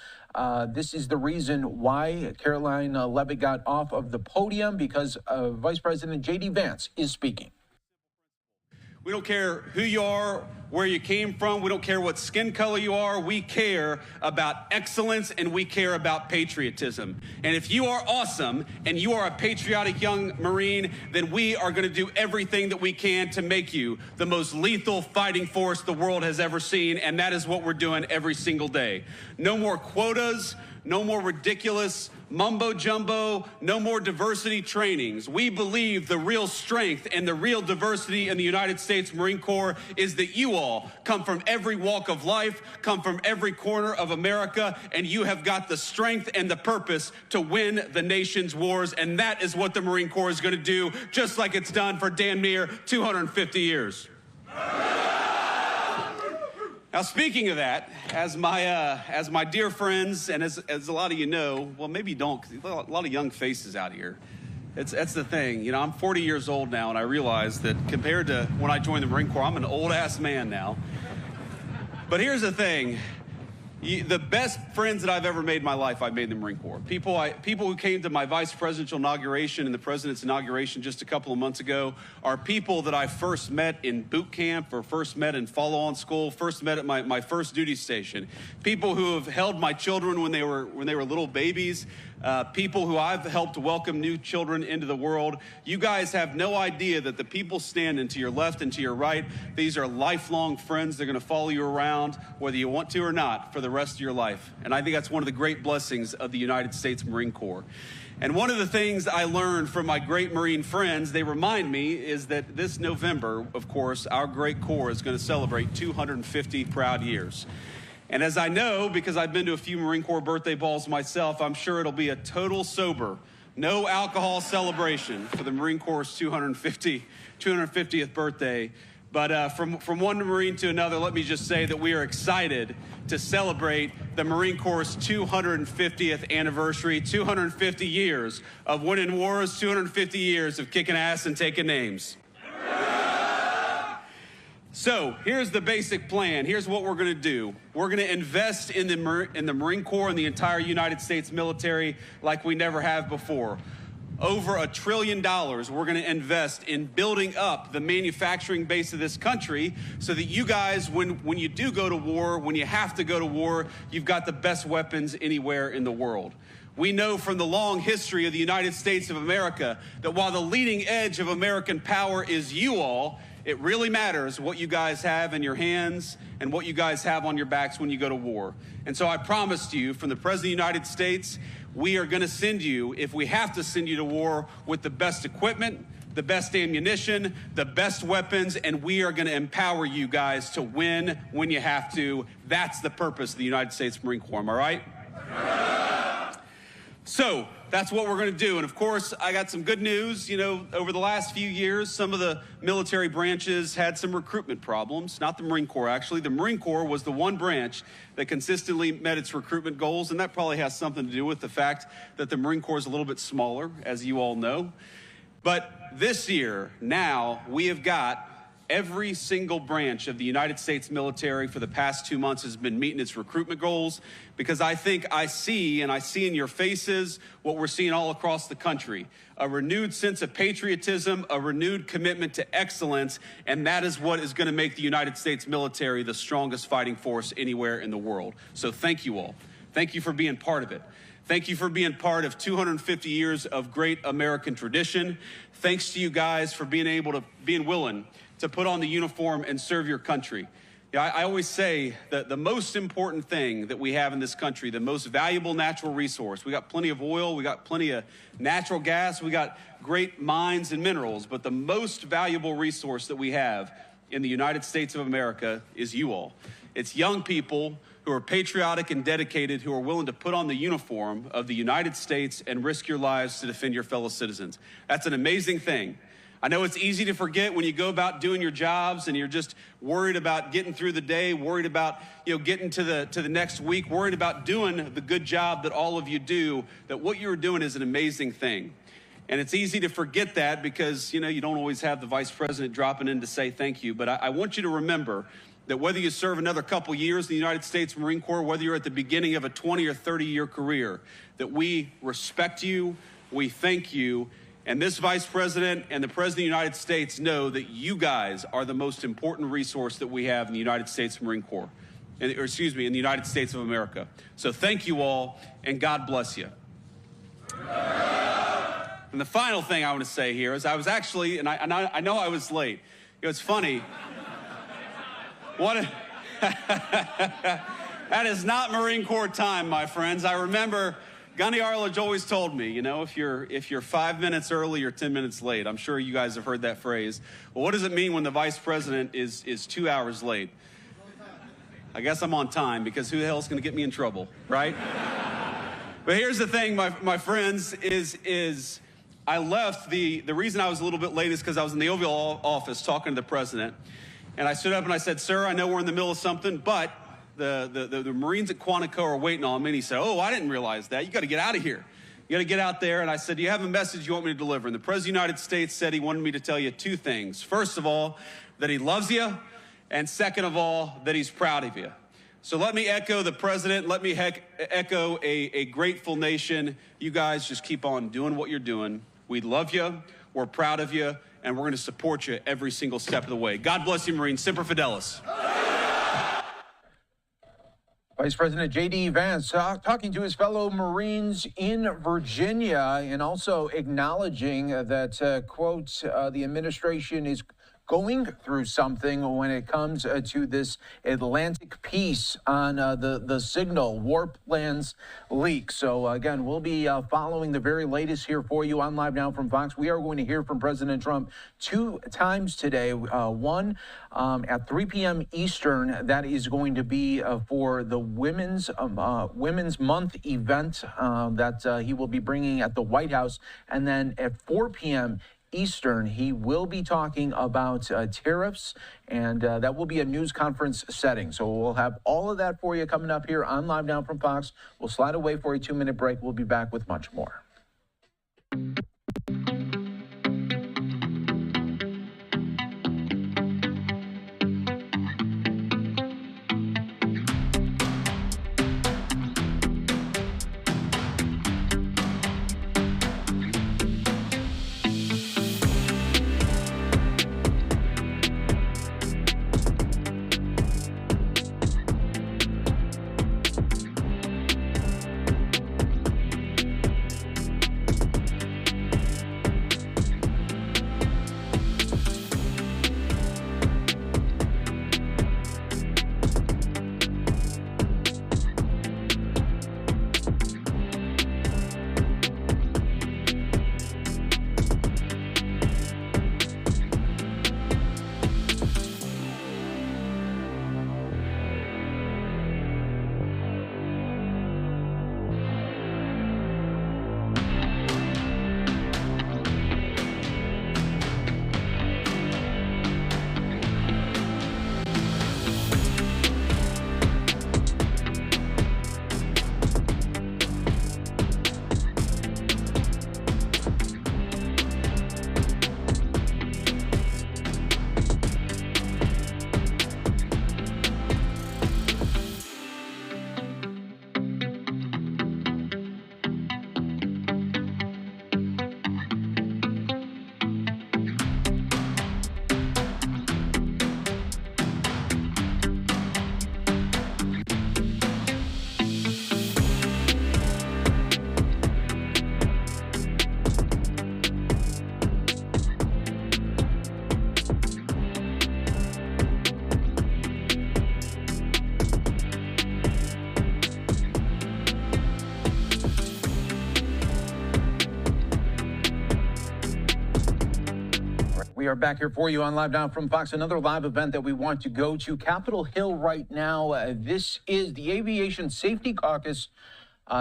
This is the reason why Caroline Levitt got off of the podium, because Vice President JD Vance is speaking. We don't care who you are, where you came from. We don't care what skin color you are. We care about excellence, and we care about patriotism. And if you are awesome and you are a patriotic young Marine, then we are going to do everything that we can to make you the most lethal fighting force the world has ever seen. And that is what we're doing every single day. No more quotas, no more ridiculous mumbo jumbo, no more diversity trainings. We believe the real strength and the real diversity in the United States Marine Corps is that you all come from every walk of life, come from every corner of America, and you have got the strength and the purpose to win the nation's wars. And that is what the Marine Corps is going to do, just like it's done for damn near 250 years. Now, speaking of that, as my dear friends, and as a lot of you know, well, maybe you don't, because a lot of young faces out here. That's the thing. You know, I'm 40 years old now, and I realize that compared to when I joined the Marine Corps, I'm an old-ass man now. But here's the thing. The best friends that I've ever made in my life, I made in the Marine Corps. People who came to my vice presidential inauguration and the president's inauguration just a couple of months ago are people that I first met in boot camp or first met in follow-on school, first met at my first duty station. People who have held my children when they were little babies. People who I've helped welcome new children into the world. You guys have no idea that the people standing to your left and to your right, these are lifelong friends. They're going to follow you around, whether you want to or not, for the rest of your life. And I think that's one of the great blessings of the United States Marine Corps. And one of the things I learned from my great Marine friends, they remind me, is that this November, of course, our great Corps is going to celebrate 250 proud years. And as I know, because I've been to a few Marine Corps birthday balls myself, I'm sure it'll be a total sober, no alcohol celebration for the Marine Corps' 250th birthday. But from one Marine to another, let me just say that we are excited to celebrate the Marine Corps' 250th anniversary, 250 years of winning wars, 250 years of kicking ass and taking names. So here's the basic plan. Here's what we're going to do. We're going to invest in the Marine Corps and the entire United States military like we never have before. Over $1 trillion we're going to invest in building up the manufacturing base of this country so that you guys, when you do go to war, when you have to go to war, you've got the best weapons anywhere in the world. We know from the long history of the United States of America that while the leading edge of American power is you all, it really matters what you guys have in your hands and what you guys have on your backs when you go to war. And so I promised you, from the President of the United States, we are going to send you, if we have to send you to war, with the best equipment, the best ammunition, the best weapons, and we are going to empower you guys to win when you have to. That's the purpose of the United States Marine Corps, am I right? So that's what we're going to do. And of course, I got some good news. You know, over the last few years, some of the military branches had some recruitment problems. Not the Marine Corps, actually. The Marine Corps was the one branch that consistently met its recruitment goals. And that probably has something to do with the fact that the Marine Corps is a little bit smaller, as you all know. But this year, now, we have got every single branch of the United States military for the past 2 months has been meeting its recruitment goals, because I think I see in your faces what we're seeing all across the country, a renewed sense of patriotism, a renewed commitment to excellence, and that is what is going to make the United States military the strongest fighting force anywhere in the world. So thank you all. Thank you for being part of it. Thank you for being part of 250 years of great American tradition. Thanks to you guys for being willing to put on the uniform and serve your country. I always say that the most important thing that we have in this country, the most valuable natural resource, we got plenty of oil, we got plenty of natural gas, we got great mines and minerals, but the most valuable resource that we have in the United States of America is you all. It's young people who are patriotic and dedicated, who are willing to put on the uniform of the United States and risk your lives to defend your fellow citizens. That's an amazing thing. I know it's easy to forget when you go about doing your jobs and you're just worried about getting through the day, worried about getting to the next week, worried about doing the good job that all of you do, that what you're doing is an amazing thing. And it's easy to forget that because you don't always have the vice president dropping in to say thank you. But I want you to remember that whether you serve another couple years in the United States Marine Corps, whether you're at the beginning of a 20 or 30-year career, that we respect you, we thank you. And this vice president and the president of the United States know that you guys are the most important resource that we have in the United States Marine Corps, in the United States of America. So thank you all, and God bless you. And the final thing I want to say here is I was actually, and I know I was late. It's funny. That is not Marine Corps time, my friends. I remember Gunny Arledge always told me, if you're 5 minutes early or 10 minutes late. I'm sure you guys have heard that phrase. Well, what does it mean when the vice president is 2 hours late? I guess I'm on time, because who the hell is going to get me in trouble, right? But here's the thing, my friends, is I left. The reason I was a little bit late is because I was in the Oval Office talking to the president. And I stood up and I said, sir, I know we're in the middle of something, but the Marines at Quantico are waiting on me. And he said, oh, I didn't realize that. You got to get out of here. You got to get out there. And I said, do you have a message you want me to deliver? And the President of the United States said he wanted me to tell you two things. First of all, that he loves you. And second of all, that he's proud of you. So let me echo the president. Let me echo a grateful nation. You guys just keep on doing what you're doing. We love you. We're proud of you. And we're going to support you every single step of the way. God bless you, Marines. Semper Fidelis. Vice President JD Vance talking to his fellow Marines in Virginia and also acknowledging that, quote, the administration is going through something when it comes to this Atlantic piece on the signal war plans leak. So again, we'll be following the very latest here for you on Live Now from Fox. We are going to hear from President Trump 2 times today. One at 3 p.m. Eastern. That is going to be for the Women's Month event that he will be bringing at the White House. And then at 4 p.m. Eastern, he will be talking about tariffs, and that will be a news conference setting. So we'll have all of that for you coming up here on Live Now from Fox. We'll slide away for a 2-minute break. We'll be back with much more. We are back here for you on Live Now from Fox. Another live event that we want to go to Capitol Hill right now. This is the Aviation Safety Caucus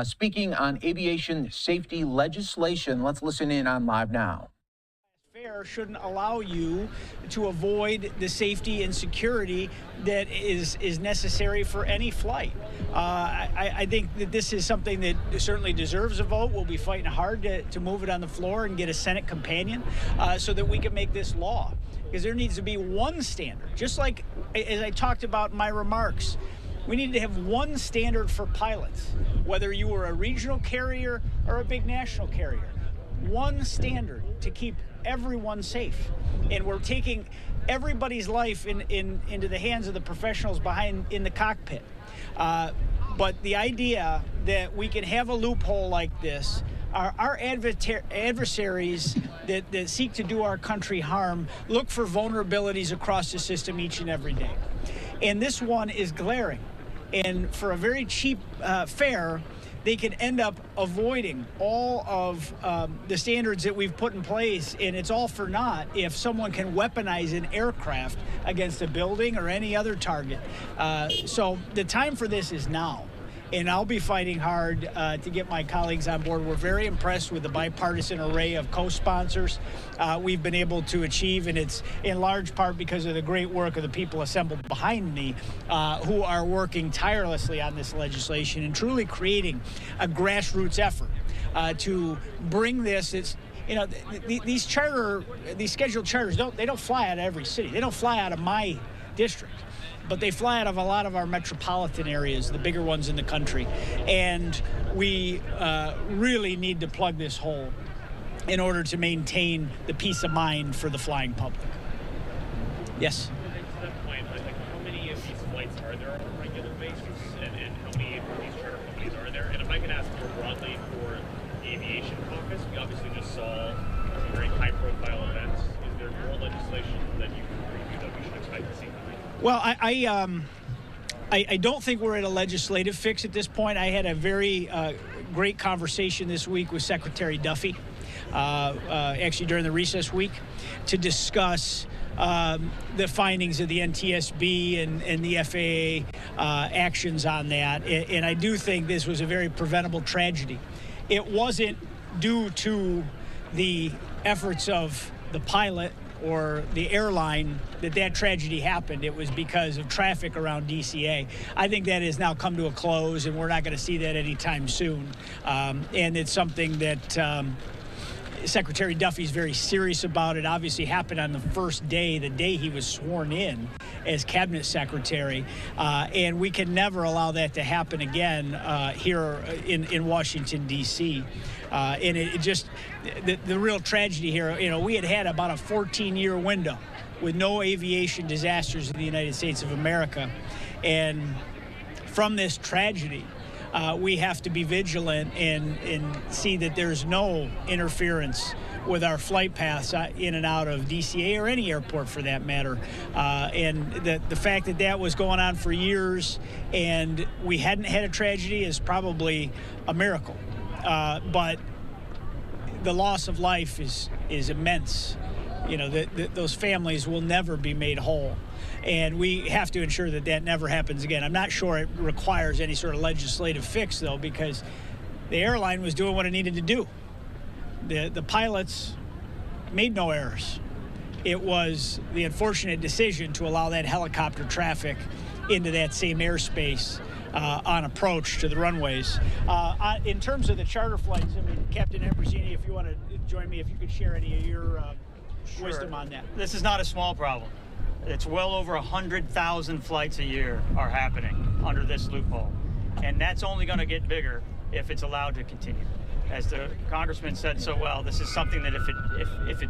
speaking on aviation safety legislation. Let's listen in on Live Now. Fair shouldn't allow you to avoid the safety and security that is necessary for any flight. I think that this is something that certainly deserves a vote. We'll be fighting hard to move it on the floor and get a Senate companion so that we can make this law. Because there needs to be one standard, just like as I talked about in my remarks. We need to have one standard for pilots, whether you were a regional carrier or a big national carrier. One standard to keep everyone safe. And we're taking everybody's life into the hands of the professionals in the cockpit. But the idea that we can have a loophole like this, our adversaries that seek to do our country harm look for vulnerabilities across the system each and every day. And this one is glaring. And for a very cheap fare, they can end up avoiding all of the standards that we've put in place, and it's all for naught if someone can weaponize an aircraft against a building or any other target. So the time for this is now. And I'll be fighting hard to get my colleagues on board. We're very impressed with the bipartisan array of co-sponsors we've been able to achieve, and it's in large part because of the great work of the people assembled behind me who are working tirelessly on this legislation and truly creating a grassroots effort to bring this. It's, you know, these scheduled charters, they don't fly out of every city. They don't fly out of my district. but they fly out of a lot of our metropolitan areas, the bigger ones in the country. And we really need to plug this hole in order to maintain the peace of mind for the flying public. Yes? To that point, how many of these flights are there on a regular basis, and how many of these charter companies are there? And if I can ask more broadly for the Aviation Caucus, we obviously just saw some very high-profile events. Is there more legislation that you can preview that we should expect to see? Well, I don't think we're at a legislative fix at this point. I had a very great conversation this week with Secretary Duffy, actually during the recess week, to discuss the findings of the NTSB and the FAA actions on that. And I do think this was a very preventable tragedy. It wasn't due to the efforts of the pilot or the airline that tragedy happened. It was because of traffic around DCA. I think that has now come to a close, and we're not going to see that anytime soon. And it's something that Secretary Duffy's very serious about. It obviously happened on the first day, the day he was sworn in as cabinet secretary, and we can never allow that to happen again here in Washington, D.C. And it just, the real tragedy here, we had about a 14-year window with no aviation disasters in the United States of America. And from this tragedy, we have to be vigilant and see that there's no interference with our flight paths in and out of DCA or any airport for that matter. And the fact that was going on for years and we hadn't had a tragedy is probably a miracle. But the loss of life is immense. Those families will never be made whole. And we have to ensure that never happens again. I'm not sure it requires any sort of legislative fix, though, because the airline was doing what it needed to do. The pilots made no errors. It was the unfortunate decision to allow that helicopter traffic into that same airspace on approach to the runways. In terms of the charter flights, Captain Ambrosini, if you want to join me, if you could share any of your wisdom on that. This is not a small problem. It's well over 100,000 flights a year are happening under this loophole. And that's only going to get bigger if it's allowed to continue. As the congressman said so well, this is something that if it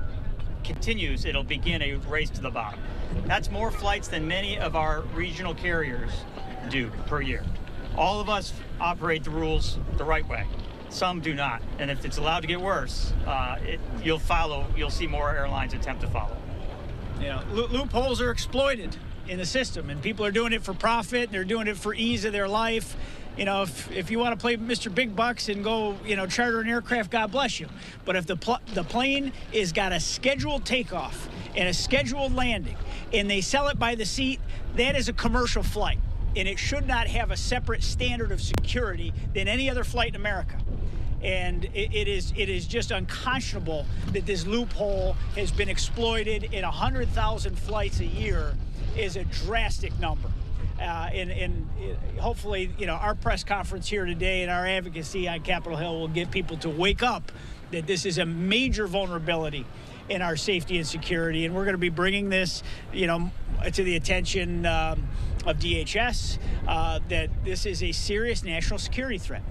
continues, it'll begin a race to the bottom. That's more flights than many of our regional carriers do per year. All of us operate the rules the right way. Some do not. And if it's allowed to get worse, you'll see more airlines attempt to follow. Loopholes are exploited in the system, and people are doing it for profit. They're doing it for ease of their life. If you want to play Mr. Big Bucks and go, charter an aircraft, God bless you. But if the plane is got a scheduled takeoff and a scheduled landing, and they sell it by the seat, that is a commercial flight, and it should not have a separate standard of security than any other flight in America. And it is just unconscionable that this loophole has been exploited. In 100,000 flights a year is a drastic number. And hopefully, our press conference here today and our advocacy on Capitol Hill will get people to wake up that this is a major vulnerability in our safety and security. And we're going to be bringing this, to the attention of DHS, that this is a serious national security threat.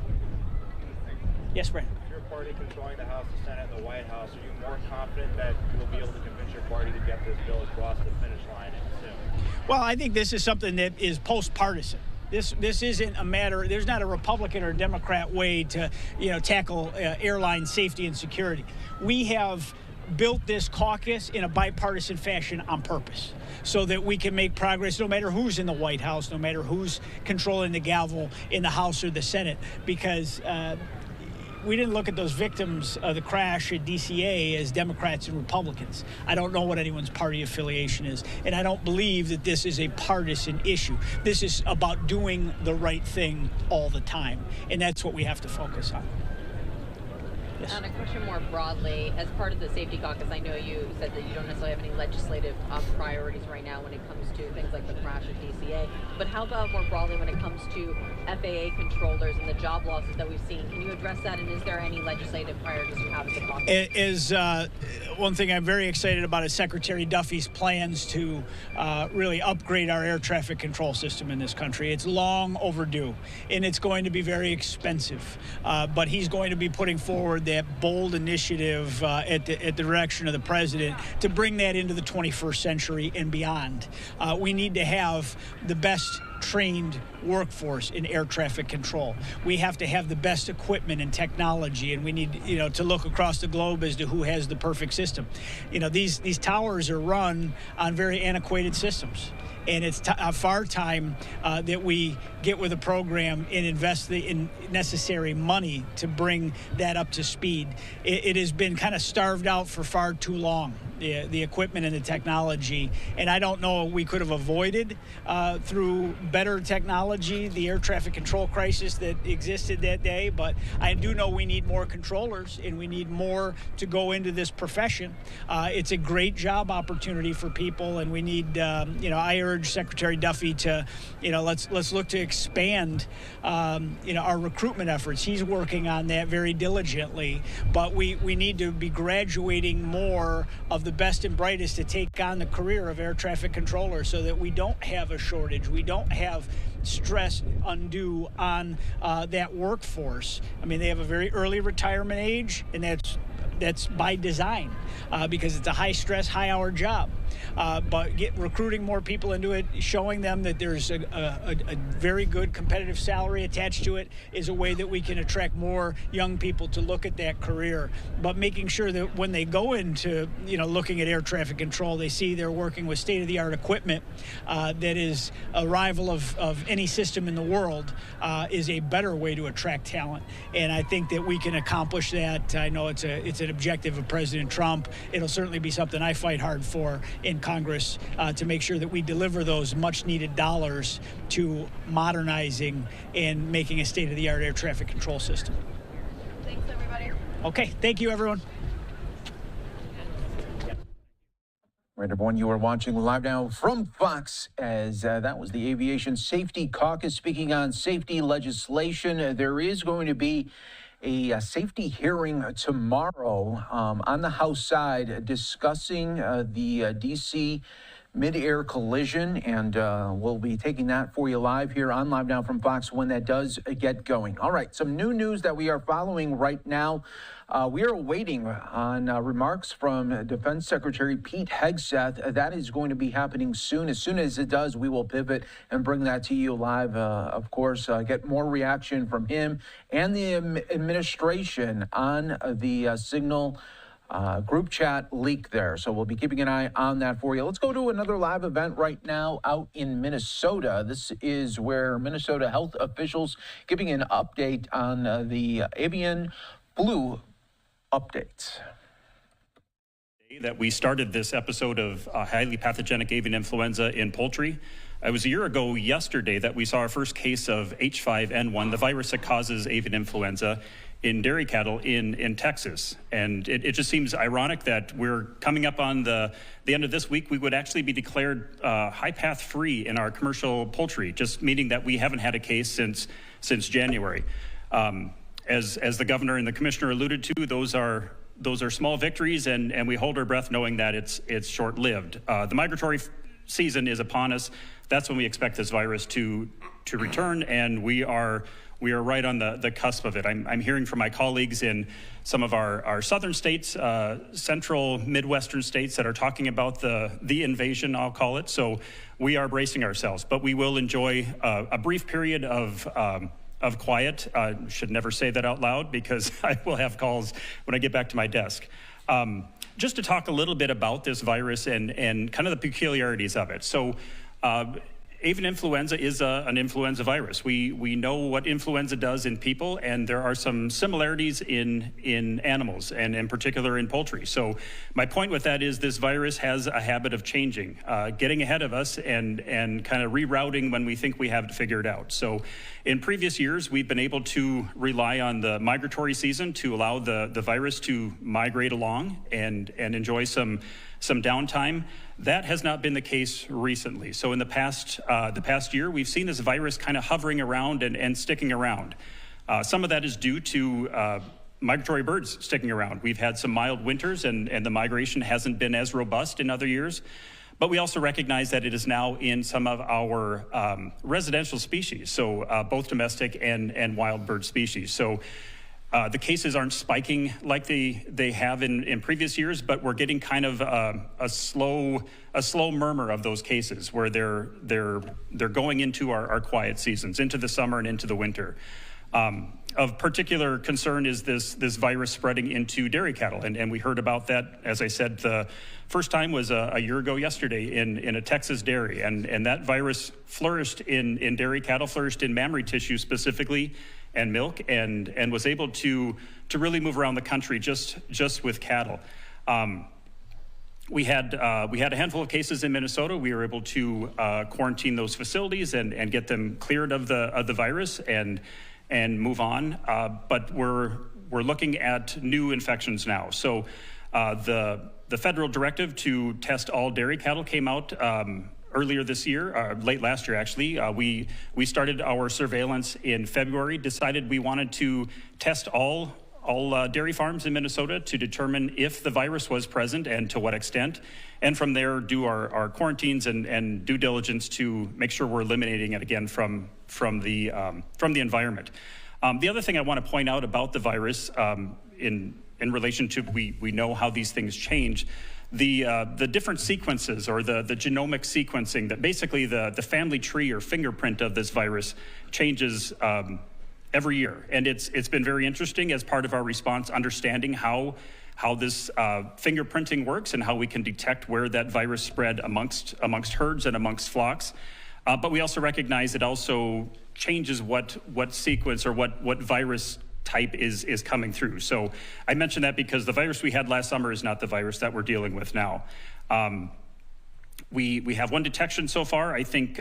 Yes, Brandon. Your party controlling the House, the Senate, and the White House, are you more confident that you'll be able to convince your party to get this bill across the finish line soon? Well, I think this is something that is post-partisan. This isn't a matter, there's not a Republican or Democrat way to, tackle airline safety and security. We have built this caucus in a bipartisan fashion on purpose so that we can make progress no matter who's in the White House, no matter who's controlling the gavel in the House or the Senate, because we didn't look at those victims of the crash at DCA as Democrats and Republicans. I don't know what anyone's party affiliation is, and I don't believe that this is a partisan issue. This is about doing the right thing all the time, and that's what we have to focus on. Yes. On a question more broadly, as part of the Safety Caucus, I know you said that you don't necessarily have any legislative priorities right now when it comes to things like the crash at DCA, but how about more broadly when it comes to FAA controllers and the job losses that we've seen? Can you address that, and is there any legislative priorities you have as a caucus? one thing I'm very excited about is Secretary Duffy's plans to really upgrade our air traffic control system in this country. It's long overdue, and it's going to be very expensive. But he's going to be putting forward that bold initiative at the direction of the president to bring that into the 21st century and beyond. We need to have the best trained workforce in air traffic control. We have to have the best equipment and technology, and we need, to look across the globe as to who has the perfect system. These towers are run on very antiquated systems. And it's far time that we get with a program and invest the necessary money to bring that up to speed. It has been kind of starved out for far too long, the equipment and the technology. And I don't know we could have avoided through better technology the air traffic control crisis that existed that day. But I do know we need more controllers, and we need more to go into this profession. It's a great job opportunity for people, and we need, I urge Secretary Duffy to, let's look to expand, our recruitment efforts. He's working on that very diligently, but we need to be graduating more of the best and brightest to take on the career of air traffic controller, so that we don't have a shortage. We don't have stress undue on that workforce. I mean, they have a very early retirement age, and that's by design because it's a high-stress, high-hour job. But recruiting more people into it, showing them that there's a very good competitive salary attached to it, is a way that we can attract more young people to look at that career. But making sure that when they go into, looking at air traffic control, they see they're working with state-of-the-art equipment that is a rival of any system in the world, is a better way to attract talent. And I think that we can accomplish that. I know it's an objective of President Trump. It'll certainly be something I fight hard for in Congress to make sure that we deliver those much needed dollars to modernizing and making a state-of-the-art air traffic control system. Thanks, everybody. Okay, thank you, everyone. Right, everyone, you are watching live now from Fox, as that was the Aviation Safety Caucus speaking on safety legislation. There is going to be a safety hearing tomorrow on the House side discussing the D.C. mid-air collision, and we'll be taking that for you live here on Live Now from Fox when that does get going. All right, some new news that we are following right now. We are waiting on remarks from Defense Secretary Pete Hegseth. That is going to be happening soon. As soon as it does, we will pivot and bring that to you live. Of course, get more reaction from him and the administration on the signal group chat leak there. So we'll be keeping an eye on that for you. Let's go to another live event right now out in Minnesota. This is where Minnesota health officials giving an update on the avian flu updates. That we started this episode of highly pathogenic avian influenza in poultry. It was a year ago yesterday that we saw our first case of H5N1, the virus that causes avian influenza, in dairy cattle in Texas. And it just seems ironic that we're coming up on the end of this week. We would actually be declared high path free in our commercial poultry, just meaning that we haven't had a case since January. As the governor and the commissioner alluded to, those are small victories, and we hold our breath knowing that it's short-lived. The migratory season is upon us. That's when we expect this virus to return, and we are right on the cusp of it. I'm hearing from my colleagues in some of our southern states, central Midwestern states that are talking about the invasion, I'll call it. So we are bracing ourselves, but we will enjoy a brief period of quiet. Should never say that out loud because I will have calls when I get back to my desk. Just to talk a little bit about this virus and kind of the peculiarities of it. So avian influenza is an influenza virus. We know what influenza does in people, and there are some similarities in animals, and in particular in poultry. So my point with that is this virus has a habit of changing, getting ahead of us and kind of rerouting when we think we have it figured out. So in previous years, we've been able to rely on the migratory season to allow the virus to migrate along and enjoy some downtime. That has not been the case recently. So in the past year, we've seen this virus kind of hovering around and sticking around. Some of that is due to migratory birds sticking around. We've had some mild winters, and the migration hasn't been as robust in other years. But we also recognize that it is now in some of our residential species, so both domestic and wild bird species. So the cases aren't spiking like they have in previous years, but we're getting kind of a slow murmur of those cases where they're going into our quiet seasons, into the summer and into the winter. Of particular concern is this virus spreading into dairy cattle, and we heard about that, as I said, the first time was a year ago yesterday in a Texas dairy, and that virus flourished in dairy cattle, flourished in mammary tissue specifically, and milk, and was able to really move around the country just with cattle. We had a handful of cases in Minnesota. We were able to quarantine those facilities and get them cleared of the virus and move on. But we're looking at new infections now. So the federal directive to test all dairy cattle came out earlier this year, late last year actually. We started our surveillance in February, decided we wanted to test all dairy farms in Minnesota to determine if the virus was present and to what extent, and from there do our quarantines and due diligence to make sure we're eliminating it again from the environment. The other thing I want to point out about the virus in relation to we know how these things change. The different sequences or the genomic sequencing, that basically the family tree or fingerprint of this virus changes every year. And it's been very interesting as part of our response, understanding how this fingerprinting works and how we can detect where that virus spread amongst herds and amongst flocks. But we also recognize it also changes what sequence or what virus type is coming through. So I mentioned that because the virus we had last summer is not the virus that we're dealing with now. We have one detection so far. I think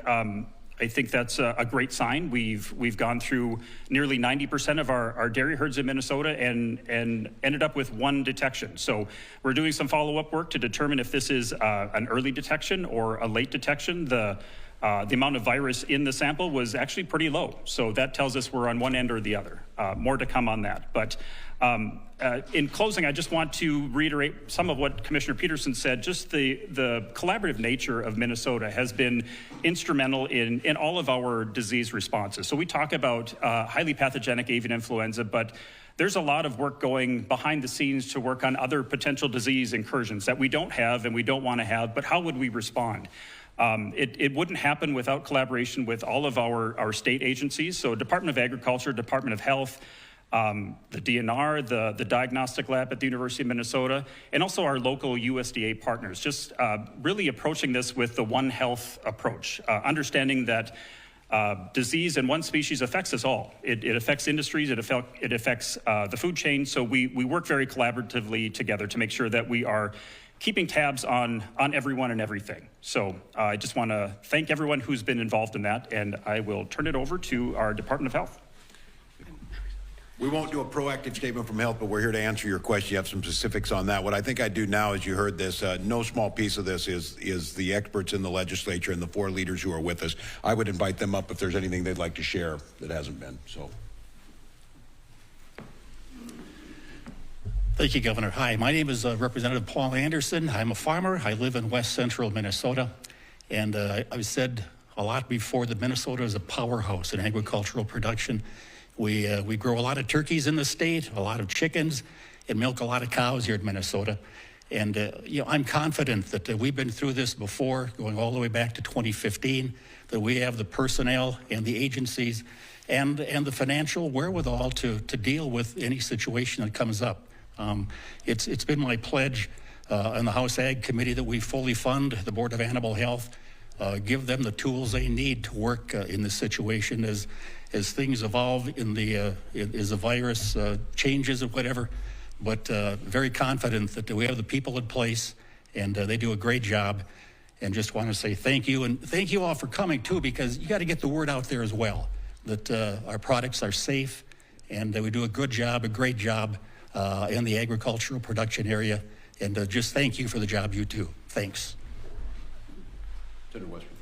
that's a great sign. We've gone through nearly 90% of our dairy herds in Minnesota and ended up with one detection. So we're doing some follow-up work to determine if this is an early detection or a late detection. The amount of virus in the sample was actually pretty low. So that tells us we're on one end or the other. More to come on that. But in closing, I just want to reiterate some of what Commissioner Peterson said. Just the collaborative nature of Minnesota has been instrumental in all of our disease responses. So we talk about highly pathogenic avian influenza, but there's a lot of work going behind the scenes to work on other potential disease incursions that we don't have and we don't want to have, but how would we respond? It wouldn't happen without collaboration with all of our state agencies. So Department of Agriculture, Department of Health, the DNR, the diagnostic lab at the University of Minnesota, and also our local USDA partners, just really approaching this with the One Health approach, understanding that disease in one species affects us all. It affects industries, it affects the food chain, so we work very collaboratively together to make sure that we are keeping tabs on everyone and everything. So I just want to thank everyone who's been involved in that, and I will turn it over to our Department of Health. We won't do a proactive statement from health, but we're here to answer your question. You have some specifics on that. What I think I do now, as you heard this, no small piece of this is the experts in the legislature and the 4 leaders who are with us. I would invite them up if there's anything they'd like to share that hasn't been. So. Thank you, Governor. Hi, my name is Representative Paul Anderson. I'm a farmer. I live in West Central Minnesota. And I've said a lot before that Minnesota is a powerhouse in agricultural production. We grow a lot of turkeys in the state, a lot of chickens, and milk a lot of cows here in Minnesota. And I'm confident that we've been through this before, going all the way back to 2015, that we have the personnel and the agencies and the financial wherewithal to deal with any situation that comes up. It's been my pledge on the House Ag Committee that we fully fund the Board of Animal Health, give them the tools they need to work in this situation as things evolve as the virus changes or whatever. But very confident that we have the people in place and they do a great job. And just want to say thank you, and thank you all for coming too, because you got to get the word out there as well that our products are safe and that we do a good job, a great job in the agricultural production area. And just thank you for the job you do. Thanks. Senator Westbrook.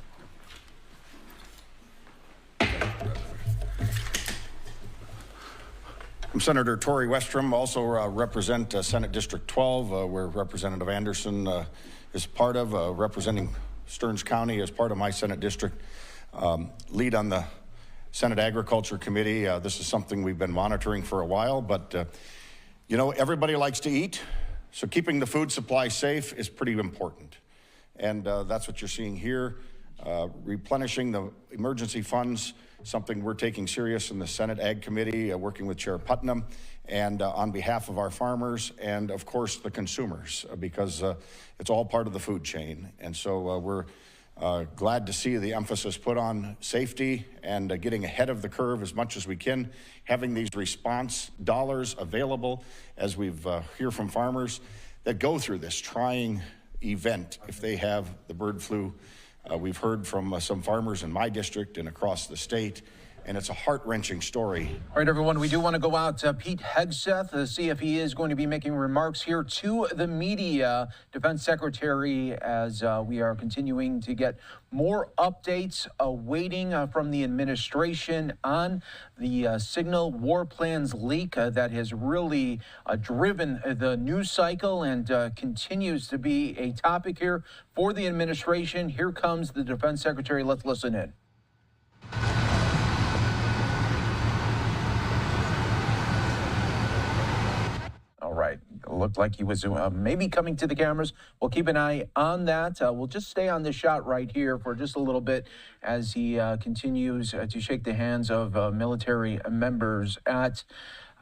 I'm Senator Tory Westrom, also represent Senate District 12, where Representative Anderson is part of, representing Stearns County as part of my Senate district, lead on the Senate Agriculture Committee. This is something we've been monitoring for a while, but you know, everybody likes to eat, so keeping the food supply safe is pretty important. And that's what you're seeing here. Replenishing the emergency funds, something we're taking serious in the Senate Ag Committee, working with Chair Putnam, and on behalf of our farmers and, of course, the consumers, because it's all part of the food chain. And so we're glad to see the emphasis put on safety and getting ahead of the curve as much as we can, having these response dollars available as we've hear from farmers that go through this trying event if they have the bird flu. We've heard from some farmers in my district and across the state, and it's a heart-wrenching story. All right, everyone, we do want to go out to Pete Hegseth, see if he is going to be making remarks here to the media, Defense Secretary, as we are continuing to get more updates awaiting from the administration on the signal war plans leak that has really driven the news cycle and continues to be a topic here for the administration. Here comes the Defense Secretary. Let's listen in. All right. It looked like he was maybe coming to the cameras. We'll keep an eye on that. We'll just stay on this shot right here for just a little bit as he continues to shake the hands of military members at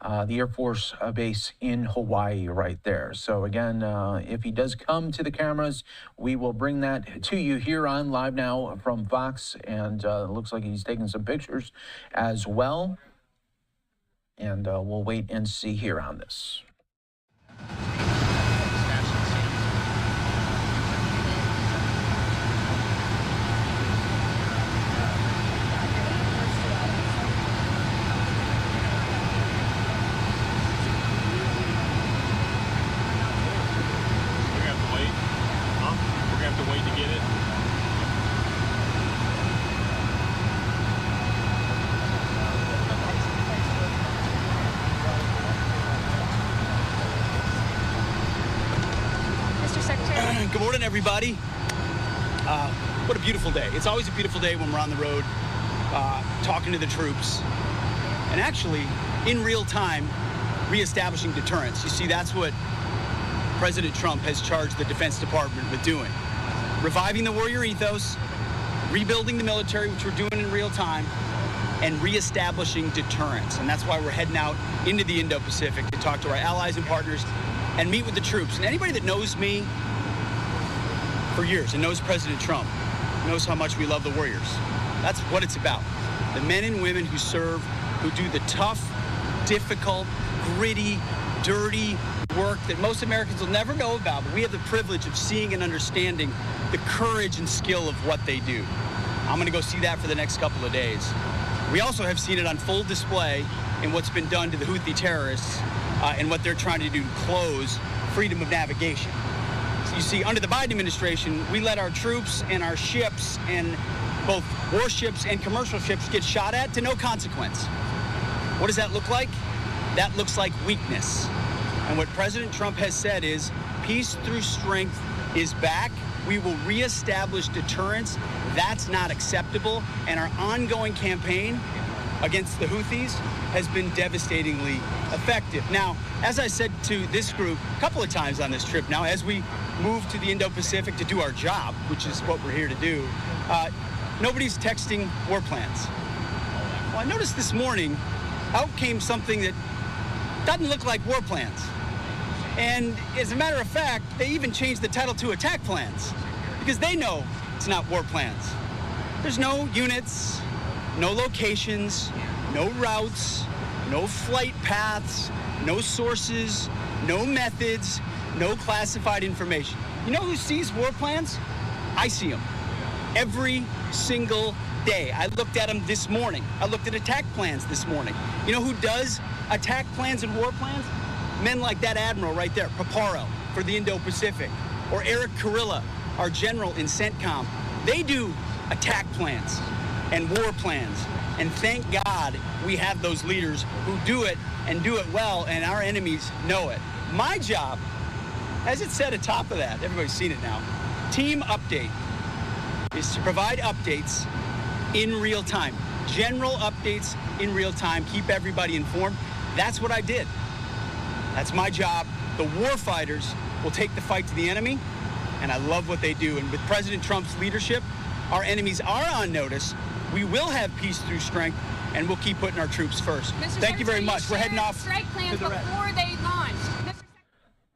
the Air Force Base in Hawaii right there. So again, if he does come to the cameras, we will bring that to you here on Live Now from Fox. And it looks like he's taking some pictures as well. And we'll wait and see here on this. Good morning, everybody. What a beautiful day. It's always a beautiful day when we're on the road talking to the troops and actually, in real time, reestablishing deterrence. You see, that's what President Trump has charged the Defense Department with doing. Reviving the warrior ethos, rebuilding the military, which we're doing in real time, and reestablishing deterrence. And that's why we're heading out into the Indo-Pacific to talk to our allies and partners and meet with the troops. And anybody that knows me for years and knows President Trump knows how much we love the warriors. That's what it's about. The men and women who serve, who do the tough, difficult, gritty, dirty work that most Americans will never know about, but we have the privilege of seeing and understanding the courage and skill of what they do. I'm gonna go see that for the next couple of days. We also have seen it on full display in what's been done to the Houthi terrorists and what they're trying to do to close freedom of navigation. You see, under the Biden administration, we let our troops and our ships and both warships and commercial ships get shot at to no consequence. What does that look like? That looks like weakness. And what President Trump has said is peace through strength is back. We will reestablish deterrence. That's not acceptable. And our ongoing campaign against the Houthis has been devastatingly effective. Now, as I said to this group a couple of times on this trip now, as we move to the Indo-Pacific to do our job, which is what we're here to do, nobody's texting war plans. Well, I noticed this morning, out came something that doesn't look like war plans. And as a matter of fact, they even changed the title to attack plans because they know it's not war plans. There's no units, no locations, no routes, no flight paths, no sources, no methods, no classified information. You know who sees war plans? I see them every single day. I looked at them this morning. I looked at attack plans this morning. You know who does attack plans and war plans? Men like that admiral right there, Paparo, for the Indo-Pacific, or Eric Kurilla, our general in CENTCOM. They do attack plans and war plans And thank God we have those leaders who do it and do it well, and our enemies know it. My job, as it said atop of that, everybody's seen it now, team update is to provide updates in real time. General updates in real time, keep everybody informed. That's what I did. That's my job. The warfighters will take the fight to the enemy, and I love what they do. And with President Trump's leadership, our enemies are on notice. We will have peace through strength, and we'll keep putting our troops first. Thank you very much. We're heading off strike plans to the before they launched.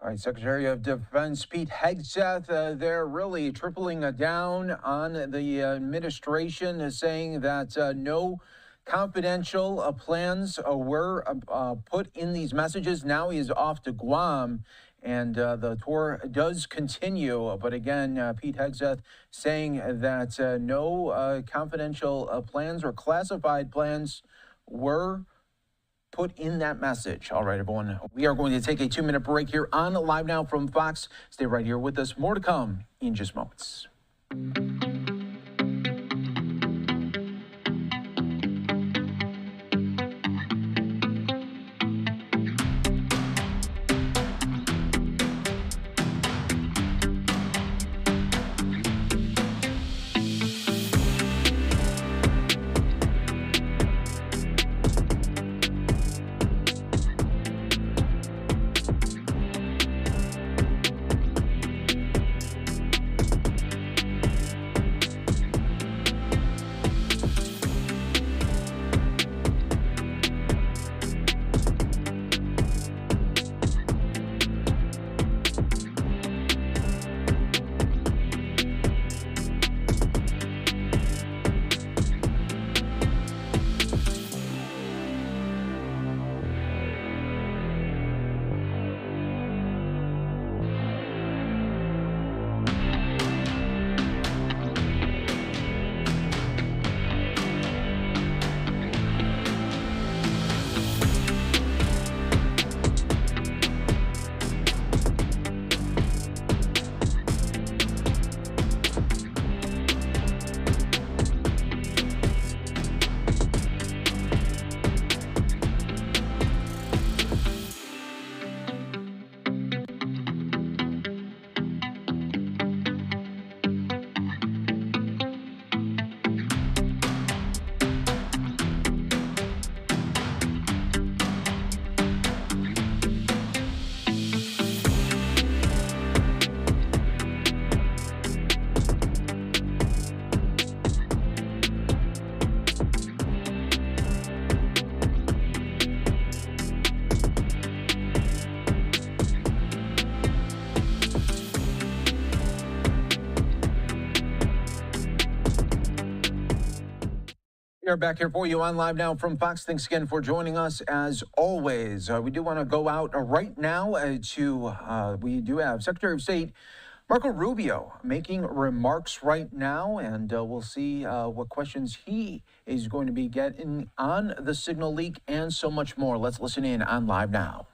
All right, Secretary of Defense Pete Hegseth, they're really tripling down on the administration, saying that no confidential plans were put in these messages. Now he is off to Guam, and the tour does continue. But again, Pete Hegseth saying that no confidential plans or classified plans were put in that message. All right, everyone, we are going to take a 2-minute break here on Live Now from Fox. Stay right here with us. More to come in just moments. We're back here for you on Live Now from Fox. Thanks again for joining us as always. We do want to go out right now we do have Secretary of State Marco Rubio making remarks right now, and we'll see what questions he is going to be getting on the signal leak and so much more. Let's listen in on Live Now.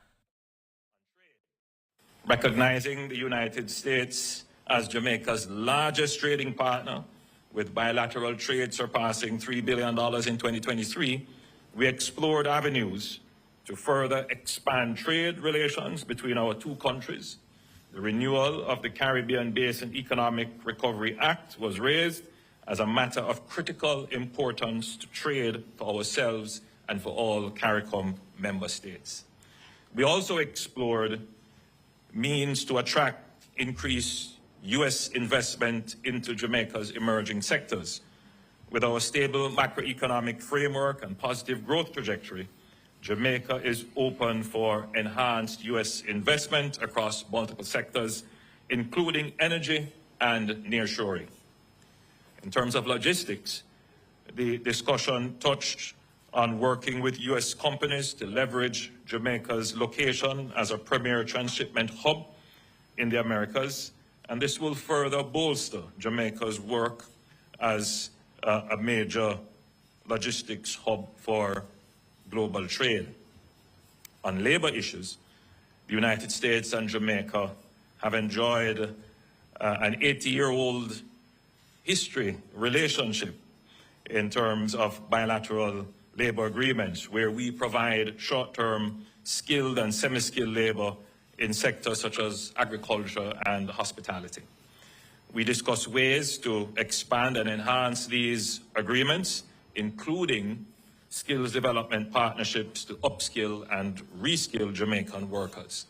Recognizing the United States as Jamaica's largest trading partner, with bilateral trade surpassing $3 billion in 2023, we explored avenues to further expand trade relations between our two countries. The renewal of the Caribbean Basin Economic Recovery Act was raised as a matter of critical importance to trade for ourselves and for all CARICOM member states. We also explored means to attract increased U.S. investment into Jamaica's emerging sectors. With our stable macroeconomic framework and positive growth trajectory, Jamaica is open for enhanced U.S. investment across multiple sectors, including energy and nearshoring. In terms of logistics, the discussion touched on working with U.S. companies to leverage Jamaica's location as a premier transshipment hub in the Americas, and this will further bolster Jamaica's work as a major logistics hub for global trade. On labor issues, the United States and Jamaica have enjoyed an 80-year-old relationship in terms of bilateral labor agreements, where we provide short-term skilled and semi-skilled labor in sectors such as agriculture and hospitality. We discuss ways to expand and enhance these agreements, including skills development partnerships to upskill and reskill Jamaican workers.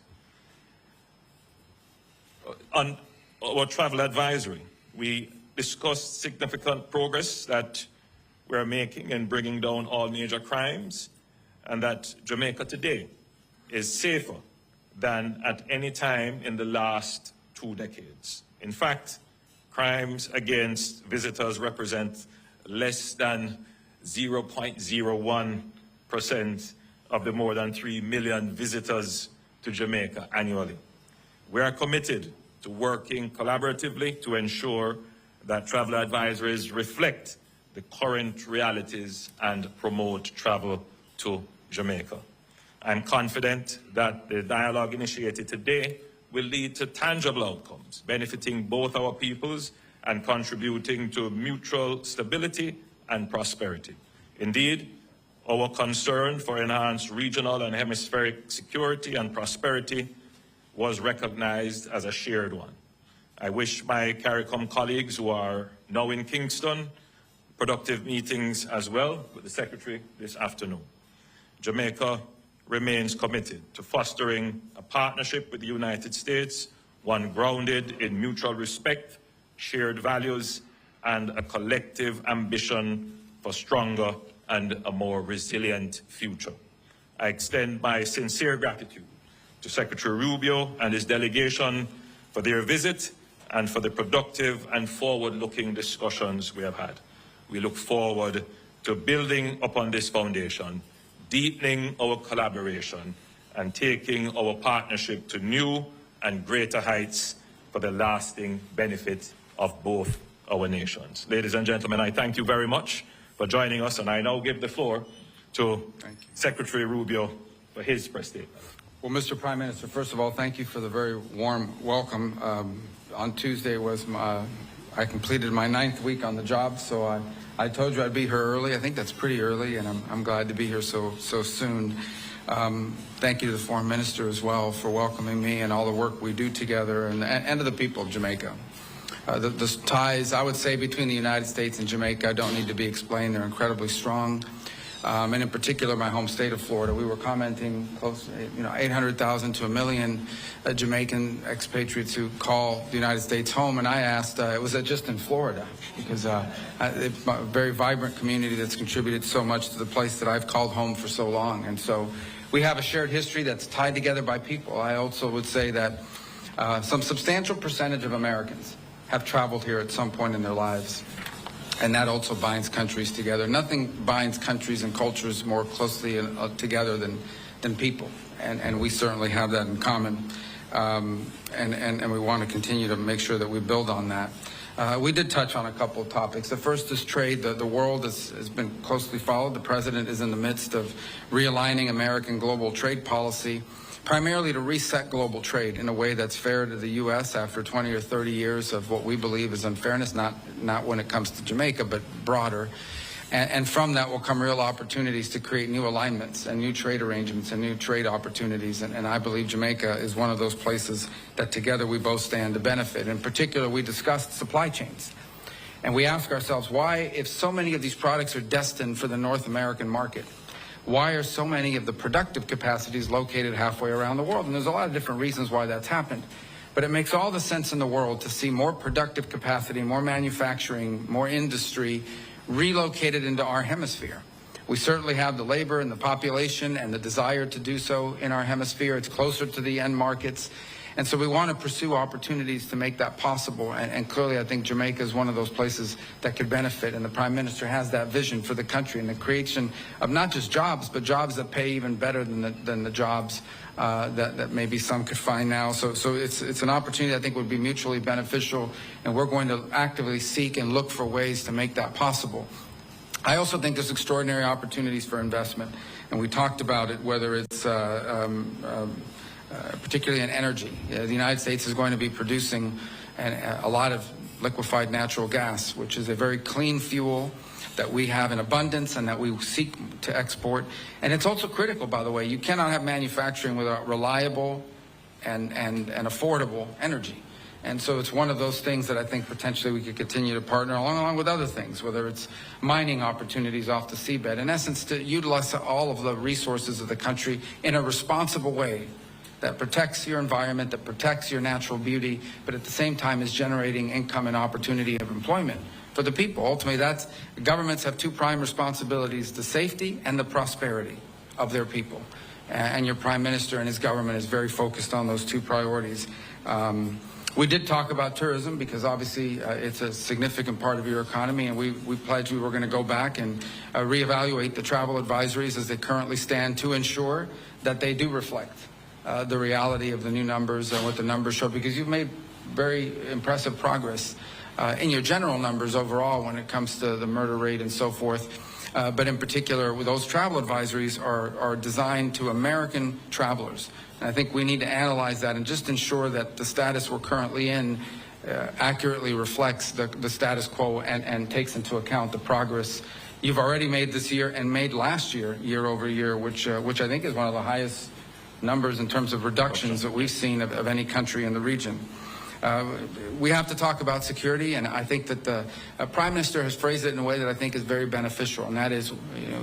On our travel advisory, we discussed significant progress that we're making in bringing down all major crimes, and that Jamaica today is safer than at any time in the last 2 decades. In fact, crimes against visitors represent less than 0.01% of the more than 3 million visitors to Jamaica annually. We are committed to working collaboratively to ensure that travel advisories reflect the current realities and promote travel to Jamaica. I'm confident that the dialogue initiated today will lead to tangible outcomes, benefiting both our peoples and contributing to mutual stability and prosperity. Indeed, our concern for enhanced regional and hemispheric security and prosperity was recognized as a shared one. I wish my CARICOM colleagues who are now in Kingston productive meetings as well with the Secretary this afternoon. Jamaica remains committed to fostering a partnership with the United States, one grounded in mutual respect, shared values, and a collective ambition for stronger and a more resilient future. I extend my sincere gratitude to Secretary Rubio and his delegation for their visit and for the productive and forward-looking discussions we have had. We look forward to building upon this foundation, deepening our collaboration, and taking our partnership to new and greater heights for the lasting benefit of both our nations. Ladies and gentlemen, I thank you very much for joining us, and I now give the floor to Secretary Rubio for his press statement. Well, Mr. Prime Minister, first of all, thank you for the very warm welcome. On Tuesday I completed my 9th week on the job, so I told you I'd be here early. I think that's pretty early, and I'm glad to be here so soon. Thank you to the Foreign Minister as well for welcoming me and all the work we do together, and to the people of Jamaica. The ties, I would say, between the United States and Jamaica don't need to be explained. They're incredibly strong. And in particular, my home state of Florida, we were commenting close to 800,000 to 1 million Jamaican expatriates who call the United States home. And I asked, was that just in Florida? Because it's a very vibrant community that's contributed so much to the place that I've called home for so long. And so we have a shared history that's tied together by people. I also would say that some substantial percentage of Americans have traveled here at some point in their lives. And that also binds countries together. Nothing binds countries and cultures more closely together than people. And we certainly have that in common. And we want to continue to make sure that we build on that. We did touch on a couple of topics. The first is trade. The world has been closely followed. The President is in the midst of realigning American global trade policy, primarily to reset global trade in a way that's fair to the U.S. after 20 or 30 years of what we believe is unfairness, not when it comes to Jamaica, but broader. And from that will come real opportunities to create new alignments and new trade arrangements and new trade opportunities. And I believe Jamaica is one of those places that together we both stand to benefit. In particular, we discussed supply chains. And we ask ourselves, why, if so many of these products are destined for the North American market, why are so many of the productive capacities located halfway around the world? And there's a lot of different reasons why that's happened. But it makes all the sense in the world to see more productive capacity, more manufacturing, more industry relocated into our hemisphere. We certainly have the labor and the population and the desire to do so in our hemisphere. It's closer to the end markets. And so we want to pursue opportunities to make that possible. And clearly, I think Jamaica is one of those places that could benefit. And the Prime Minister has that vision for the country and the creation of not just jobs, but jobs that pay even better than the jobs that maybe some could find now. So it's an opportunity I think would be mutually beneficial. And we're going to actively seek and look for ways to make that possible. I also think there's extraordinary opportunities for investment. And we talked about it, whether it's particularly in energy. The United States is going to be producing a lot of liquefied natural gas, which is a very clean fuel that we have in abundance and that we seek to export. And it's also critical, by the way. You cannot have manufacturing without reliable and affordable energy. And so it's one of those things that I think potentially we could continue to partner along with other things, whether it's mining opportunities off the seabed. In essence, to utilize all of the resources of the country in a responsible way that protects your environment, that protects your natural beauty, but at the same time is generating income and opportunity of employment for the people. Ultimately, governments have two prime responsibilities: the safety and the prosperity of their people. And your Prime Minister and his government is very focused on those two priorities. We did talk about tourism because obviously it's a significant part of your economy, and we pledged we were going to go back and reevaluate the travel advisories as they currently stand to ensure that they do reflect the reality of the new numbers and what the numbers show, because you've made very impressive progress in your general numbers overall when it comes to the murder rate and so forth. But in particular, with those travel advisories are designed to American travelers. And I think we need to analyze that and just ensure that the status we're currently in accurately reflects the status quo and takes into account the progress you've already made this year and made last year, year over year, which I think is one of the highest numbers in terms of reductions that we've seen of any country in the region. We have to talk about security, and I think that the Prime Minister has phrased it in a way that I think is very beneficial, and that is,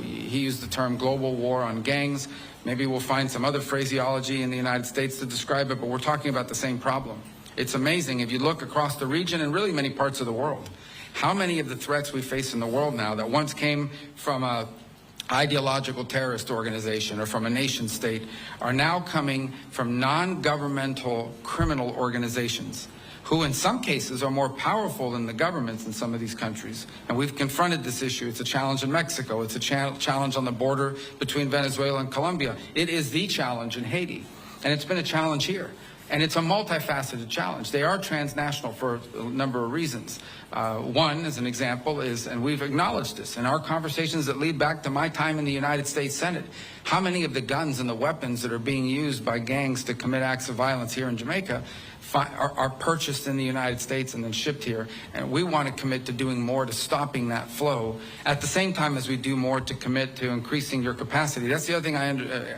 he used the term global war on gangs. Maybe we'll find some other phraseology in the United States to describe it, but we're talking about the same problem. It's amazing if you look across the region and really many parts of the world, how many of the threats we face in the world now that once came from a ideological terrorist organization or from a nation state are now coming from non-governmental criminal organizations who in some cases are more powerful than the governments in some of these countries. And we've confronted this issue. It's a challenge in Mexico. It's a challenge on the border between Venezuela and Colombia. It is the challenge in Haiti. And it's been a challenge here. And it's a multifaceted challenge. They are transnational for a number of reasons. One, as an example, is, and we've acknowledged this in our conversations that lead back to my time in the United States Senate, how many of the guns and the weapons that are being used by gangs to commit acts of violence here in Jamaica are purchased in the United States and then shipped here. And we want to commit to doing more to stopping that flow at the same time as we do more to commit to increasing your capacity. That's the other thing I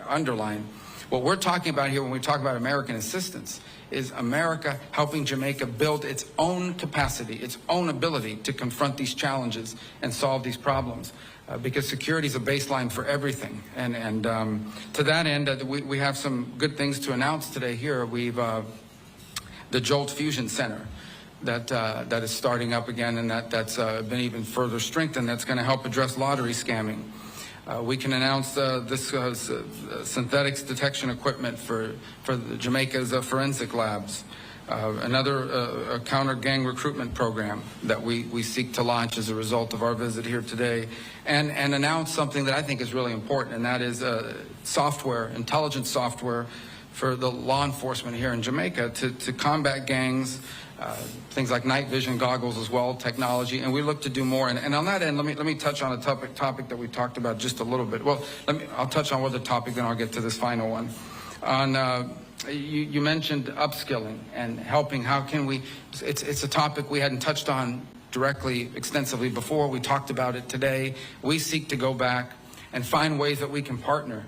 underline. What we're talking about here when we talk about American assistance is America helping Jamaica build its own capacity, its own ability to confront these challenges and solve these problems. Because security is a baseline for everything. And to that end, we have some good things to announce today here. We've the Jolt Fusion Center that is starting up again, and that's been even further strengthened. That's going to help address lottery scamming. We can announce this synthetics detection equipment for Jamaica's forensic labs. Another counter-gang recruitment program that we seek to launch as a result of our visit here today. And announce something that I think is really important, and that is software, intelligence software for the law enforcement here in Jamaica to combat gangs, things like night vision goggles as well, technology, and we look to do more. And on that end, let me touch on a topic that we talked about just a little bit. Well, I'll touch on one topic, then I'll get to this final one. On you mentioned upskilling and helping. How can we? It's a topic we hadn't touched on directly, extensively before. We talked about it today. We seek to go back and find ways that we can partner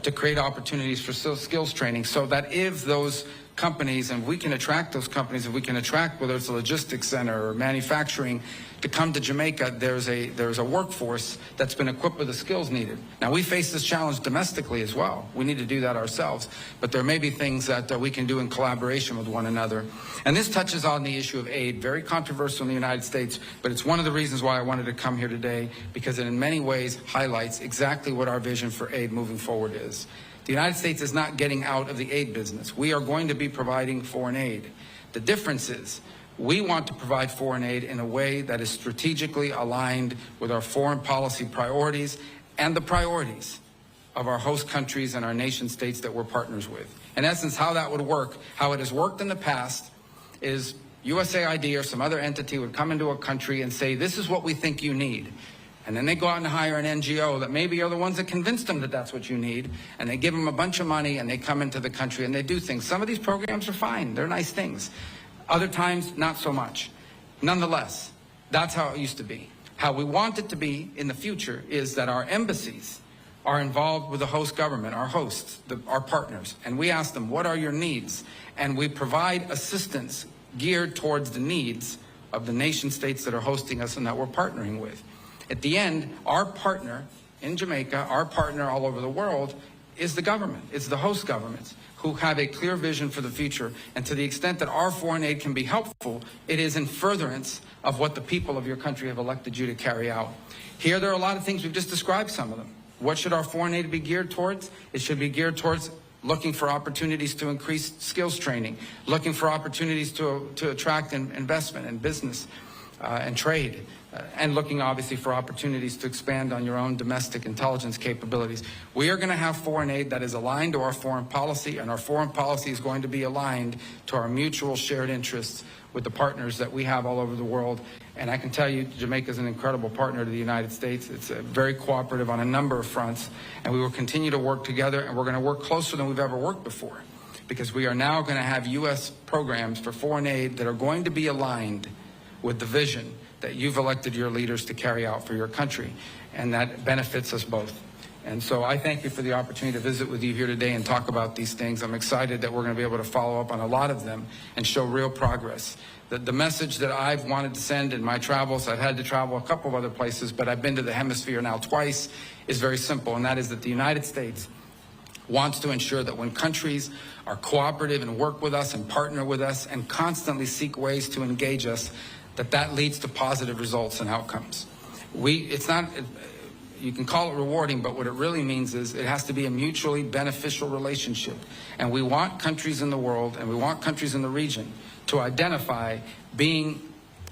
to create opportunities for skills training, so that if those companies, and we can attract those companies, if we can attract, whether it's a logistics center or manufacturing, to come to Jamaica, there's a workforce that's been equipped with the skills needed. Now, we face this challenge domestically as well. We need to do that ourselves, but there may be things that we can do in collaboration with one another. And this touches on the issue of aid, very controversial in the United States, but it's one of the reasons why I wanted to come here today, because it in many ways highlights exactly what our vision for aid moving forward is. The United States is not getting out of the aid business. We are going to be providing foreign aid. The difference is we want to provide foreign aid in a way that is strategically aligned with our foreign policy priorities and the priorities of our host countries and our nation states that we're partners with. In essence, how that would work, how it has worked in the past, is USAID or some other entity would come into a country and say, this is what we think you need. And then they go out and hire an NGO that maybe are the ones that convinced them that that's what you need, and they give them a bunch of money and they come into the country and they do things. Some of these programs are fine. They're nice things. Other times, not so much. Nonetheless, that's how it used to be. How we want it to be in the future is that our embassies are involved with the host government, our hosts, our partners, and we ask them, what are your needs? And we provide assistance geared towards the needs of the nation states that are hosting us and that we're partnering with. At the end, our partner in Jamaica, our partner all over the world, is the government. It's the host governments who have a clear vision for the future. And to the extent that our foreign aid can be helpful, it is in furtherance of what the people of your country have elected you to carry out. Here, there are a lot of things. We've just described some of them. What should our foreign aid be geared towards? It should be geared towards looking for opportunities to increase skills training, looking for opportunities to attract investment and business and trade, and looking obviously for opportunities to expand on your own domestic intelligence capabilities. We are going to have foreign aid that is aligned to our foreign policy, and our foreign policy is going to be aligned to our mutual shared interests with the partners that we have all over the world. And I can tell you, Jamaica is an incredible partner to the United States. It's very cooperative on a number of fronts, and we will continue to work together, and we're going to work closer than we've ever worked before, because we are now going to have U.S. programs for foreign aid that are going to be aligned with the vision that you've elected your leaders to carry out for your country, and that benefits us both. And so I thank you for the opportunity to visit with you here today and talk about these things. I'm excited that we're going to be able to follow up on a lot of them and show real progress. The message that I've wanted to send in my travels, I've had to travel a couple of other places, but I've been to the hemisphere now twice, is very simple, and that is that the United States wants to ensure that when countries are cooperative and work with us and partner with us and constantly seek ways to engage us, that leads to positive results and outcomes. It's not, you can call it rewarding, but what it really means is it has to be a mutually beneficial relationship. And we want countries in the world, and we want countries in the region to identify being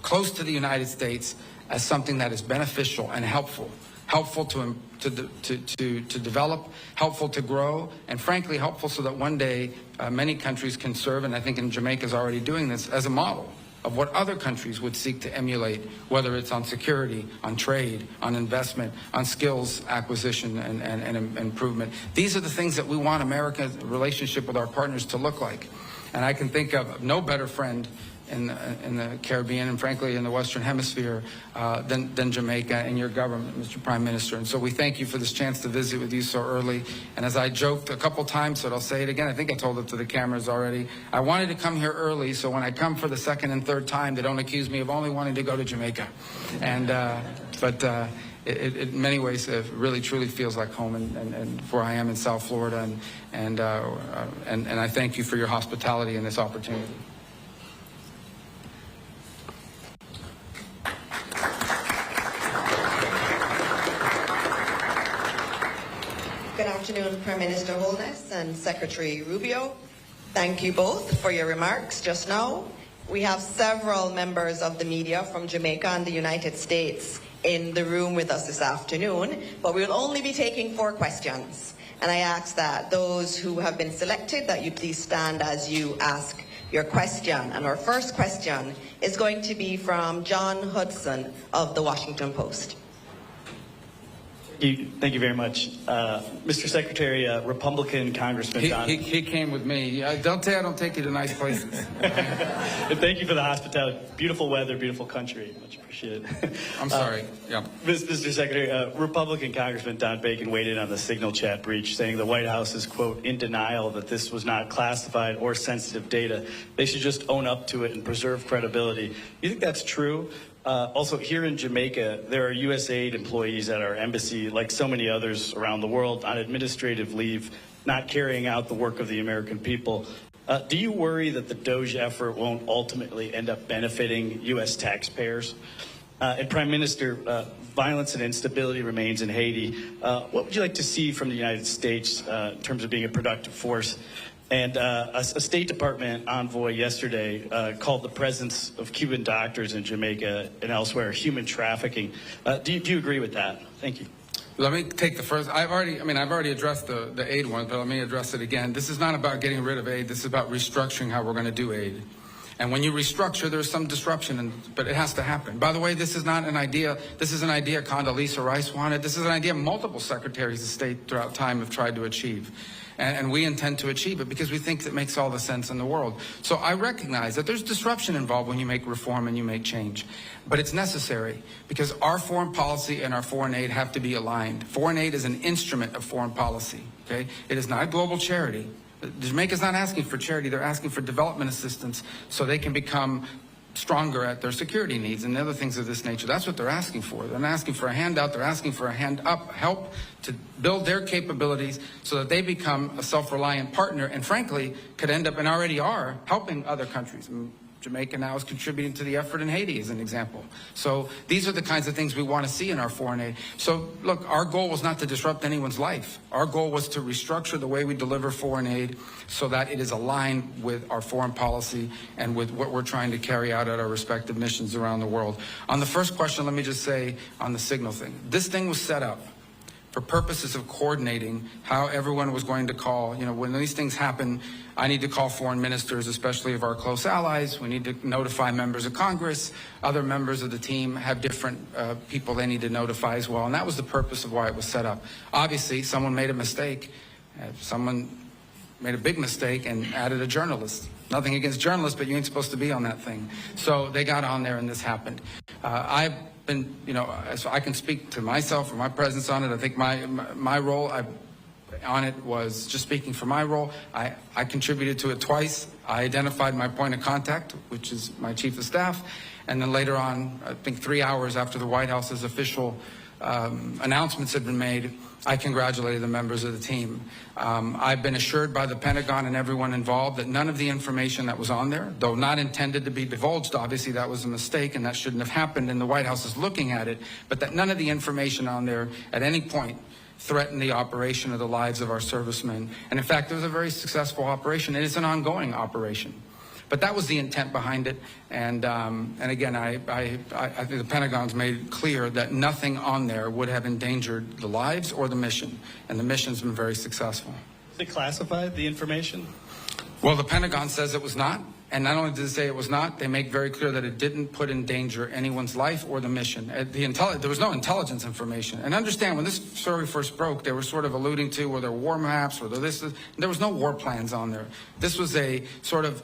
close to the United States as something that is beneficial and helpful to develop, helpful to grow, and frankly helpful so that one day many countries can serve, and I think Jamaica is already doing this, as a model of what other countries would seek to emulate, whether it's on security, on trade, on investment, on skills acquisition and improvement. These are the things that we want America's relationship with our partners to look like. And I can think of no better friend in the Caribbean and frankly in the Western Hemisphere than Jamaica and your government, Mr. Prime Minister. And so we thank you for this chance to visit with you so early. And as I joked a couple times, but I'll say it again, I think I told it to the cameras already, I wanted to come here early so when I come for the second and third time, they don't accuse me of only wanting to go to Jamaica. And it in many ways it really truly feels like home, and where I am in South Florida, and I thank you for your hospitality and this opportunity. Good afternoon, Prime Minister Holness and Secretary Rubio. Thank you both for your remarks just now. We have several members of the media from Jamaica and the United States in the room with us this afternoon, but we will only be taking 4 questions. And I ask that those who have been selected, that you please stand as you ask your question. And our first question is going to be from John Hudson of the Washington Post. Thank you very much. Mr. Secretary, Republican Congressman Don... He came with me. Don't say I don't take you to nice places. Thank you for the hospitality. Beautiful weather, beautiful country. Much appreciated. I'm sorry. Yeah. Mr. Secretary, Republican Congressman Don Bacon weighed in on the Signal chat breach, saying the White House is, quote, in denial that this was not classified or sensitive data. They should just own up to it and preserve credibility. You think that's true? Also, here in Jamaica, there are USAID employees at our embassy, like so many others around the world, on administrative leave, not carrying out the work of the American people. Do you worry that the DOGE effort won't ultimately end up benefiting U.S. taxpayers? And Prime Minister, violence and instability remains in Haiti. What would you like to see from the United States in terms of being a productive force? And a State Department envoy yesterday called the presence of Cuban doctors in Jamaica and elsewhere human trafficking. Do you agree with that? Thank you. Let me take the first. I've already addressed the aid one, but let me address it again. This is not about getting rid of aid. This is about restructuring how we're going to do aid. And when you restructure, there's some disruption, but it has to happen. By the way, this is not an idea. This is an idea Condoleezza Rice wanted. This is an idea multiple secretaries of state throughout time have tried to achieve. and we intend to achieve it because we think it makes all the sense in the world. So I recognize that there's disruption involved when you make reform and you make change. But it's necessary because our foreign policy and our foreign aid have to be aligned. Foreign aid is an instrument of foreign policy, okay? It is not a global charity. Jamaica's not asking for charity, they're asking for development assistance so they can become stronger at their security needs and other things of this nature. That's what they're asking for. They're not asking for a handout, they're asking for a hand up, help to build their capabilities so that they become a self-reliant partner and frankly could end up and already are helping other countries. Jamaica now is contributing to the effort in Haiti as an example. So these are the kinds of things we want to see in our foreign aid. So look, our goal was not to disrupt anyone's life. Our goal was to restructure the way we deliver foreign aid so that it is aligned with our foreign policy and with what we're trying to carry out at our respective missions around the world. On the first question, let me just say on the signal thing. This thing was set up for purposes of coordinating how everyone was going to call. You know, when these things happen, I need to call foreign ministers, especially of our close allies. We need to notify members of Congress. Other members of the team have different people they need to notify as well. And that was the purpose of why it was set up. Obviously, someone made a mistake. Someone made a big mistake and added a journalist. Nothing against journalists, but you ain't supposed to be on that thing. So they got on there and this happened. I've been, you know, so I can speak to myself or my presence on it. I think my role on it was just speaking for my role. I contributed to it twice. I identified my point of contact, which is my chief of staff. And then later on, I think 3 hours after the White House's official announcements had been made, I congratulated the members of the team. I've been assured by the Pentagon and everyone involved that none of the information that was on there, though not intended to be divulged, obviously that was a mistake and that shouldn't have happened and the White House is looking at it, but that none of the information on there at any point threatened the operation or the lives of our servicemen. And in fact, it was a very successful operation and it's an ongoing operation. But that was the intent behind it, and again, I think the Pentagon's made clear that nothing on there would have endangered the lives or the mission, and the mission's been very successful. Is it classified, the information? Well, the Pentagon says it was not, and not only did it say it was not, they make very clear that it didn't put in danger anyone's life or the mission. There was no intelligence information. And understand, when this story first broke, they were sort of alluding to were there war maps, there was no war plans on there. This was a sort of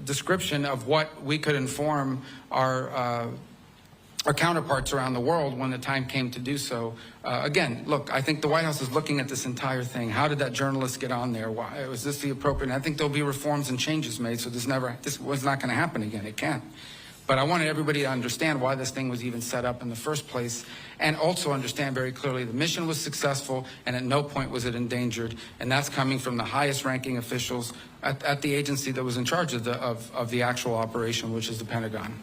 description of what we could inform our counterparts around the world when the time came to do so. Again, look, I think the White House is looking at this entire thing. How did that journalist get on there? Why was this the appropriate? I think there'll be reforms and changes made, so this was not going to happen again. It can't. But I wanted everybody to understand why this thing was even set up in the first place, and also understand very clearly the mission was successful, and at no point was it endangered. And that's coming from the highest-ranking officials at the agency that was in charge of the actual operation, which is the Pentagon.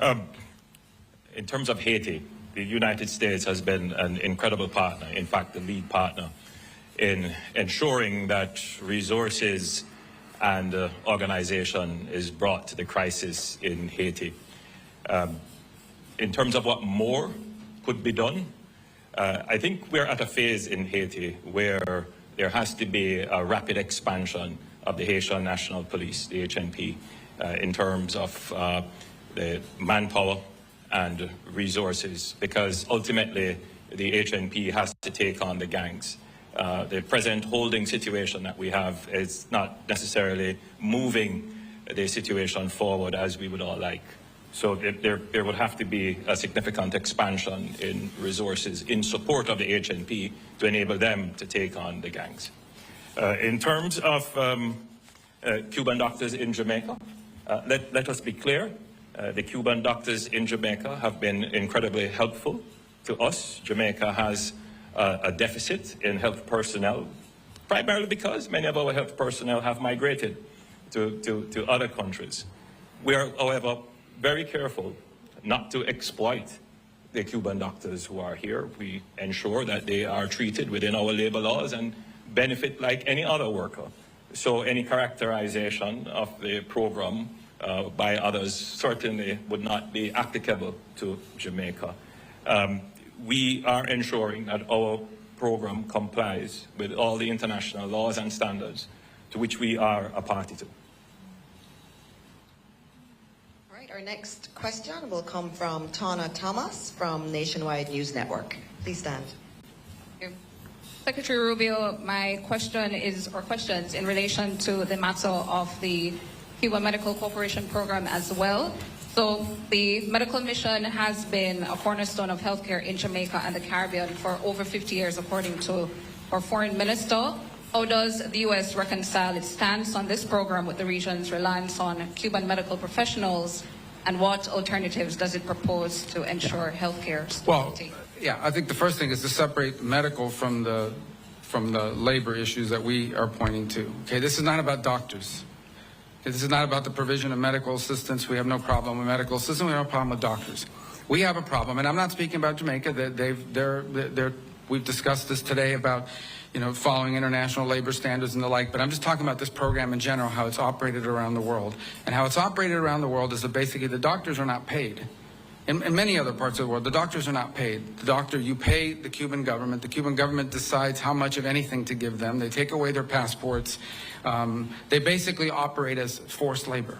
In terms of Haiti, the United States has been an incredible partner, in fact, the lead partner, in ensuring that resources and organization is brought to the crisis in Haiti. In terms of what more could be done, I think we're at a phase in Haiti where there has to be a rapid expansion of the Haitian National Police, the HNP, in terms of the manpower and resources, because ultimately the HNP has to take on the gangs. The present holding situation that we have is not necessarily moving the situation forward as we would all like. So there would have to be a significant expansion in resources in support of the HNP to enable them to take on the gangs. In terms of Cuban doctors in Jamaica, let us be clear. The Cuban doctors in Jamaica have been incredibly helpful to us. Jamaica has a deficit in health personnel, primarily because many of our health personnel have migrated to other countries. We are, however, very careful not to exploit the Cuban doctors who are here. We ensure that they are treated within our labor laws and benefit like any other worker. So any characterization of the program by others certainly would not be applicable to Jamaica. We are ensuring that our program complies with all the international laws and standards to which we are a party to. All right, our next question will come from Tana Thomas from Nationwide News Network. Please stand. Secretary Rubio, my question is, or questions in relation to the matter of the Cuba Medical Corporation program as well. So the medical mission has been a cornerstone of healthcare in Jamaica and the Caribbean for over 50 years, according to our foreign minister. How does the U.S. reconcile its stance on this program with the region's reliance on Cuban medical professionals, and what alternatives does it propose to ensure healthcare stability? Well, yeah, I think the first thing is to separate medical from the labor issues that we are pointing to. Okay, this is not about doctors. Okay, this is not about the provision of medical assistance. We have no problem with medical assistance. We have no problem with doctors. We have a problem, and I'm not speaking about Jamaica. We've discussed this today about, following international labor standards and the like, but I'm just talking about this program in general, how it's operated around the world. And how it's operated around the world is that basically the doctors are not paid. In many other parts of the world, the doctors are not paid. You pay the Cuban government. The Cuban government decides how much of anything to give them. They take away their passports. They basically operate as forced labor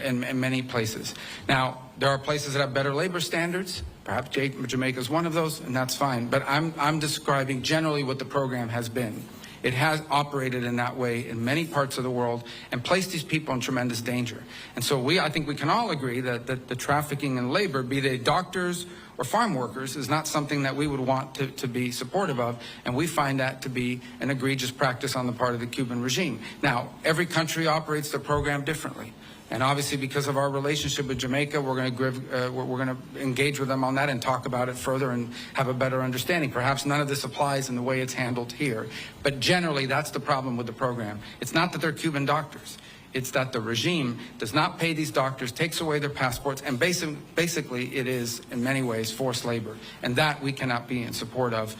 in many places. Now, there are places that have better labor standards. Perhaps Jamaica is one of those, and that's fine. But I'm describing generally what the program has been. It has operated in that way in many parts of the world and placed these people in tremendous danger. And so I think we can all agree that the trafficking in labor, be they doctors or farm workers, is not something that we would want to be supportive of, and we find that to be an egregious practice on the part of the Cuban regime. Now, every country operates their program differently. And obviously, because of our relationship with Jamaica, we're going to engage with them on that and talk about it further and have a better understanding. Perhaps none of this applies in the way it's handled here. But generally, that's the problem with the program. It's not that they're Cuban doctors. It's that the regime does not pay these doctors, takes away their passports, and basically it is, in many ways, forced labor. And that we cannot be in support of.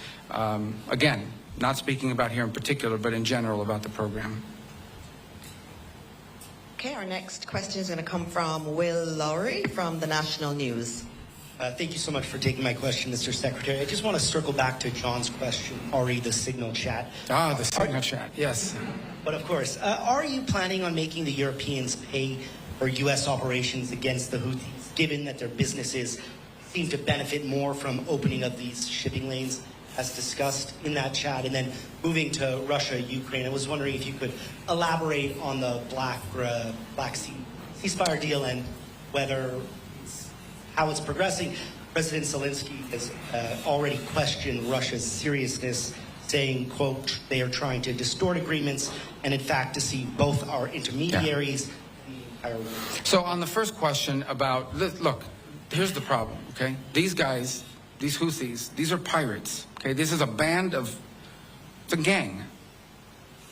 Again, not speaking about here in particular, but in general about the program. Okay, our next question is going to come from Will Lowry from the National News. Thank you so much for taking my question, Mr. Secretary. I just want to circle back to John's question, the signal chat. The signal chat, yes. But of course, are you planning on making the Europeans pay for U.S. operations against the Houthis, given that their businesses seem to benefit more from opening up these shipping lanes, as discussed in that chat? And then moving to Russia, Ukraine, I was wondering if you could elaborate on the Black Sea ceasefire deal and how it's progressing. President Zelensky has already questioned Russia's seriousness, saying, quote, they are trying to distort agreements and, in fact, to see both our intermediaries and the entire world. So on the first question about, look, here's the problem, okay? These guys, these Houthis, these are pirates, okay? This is a it's a gang,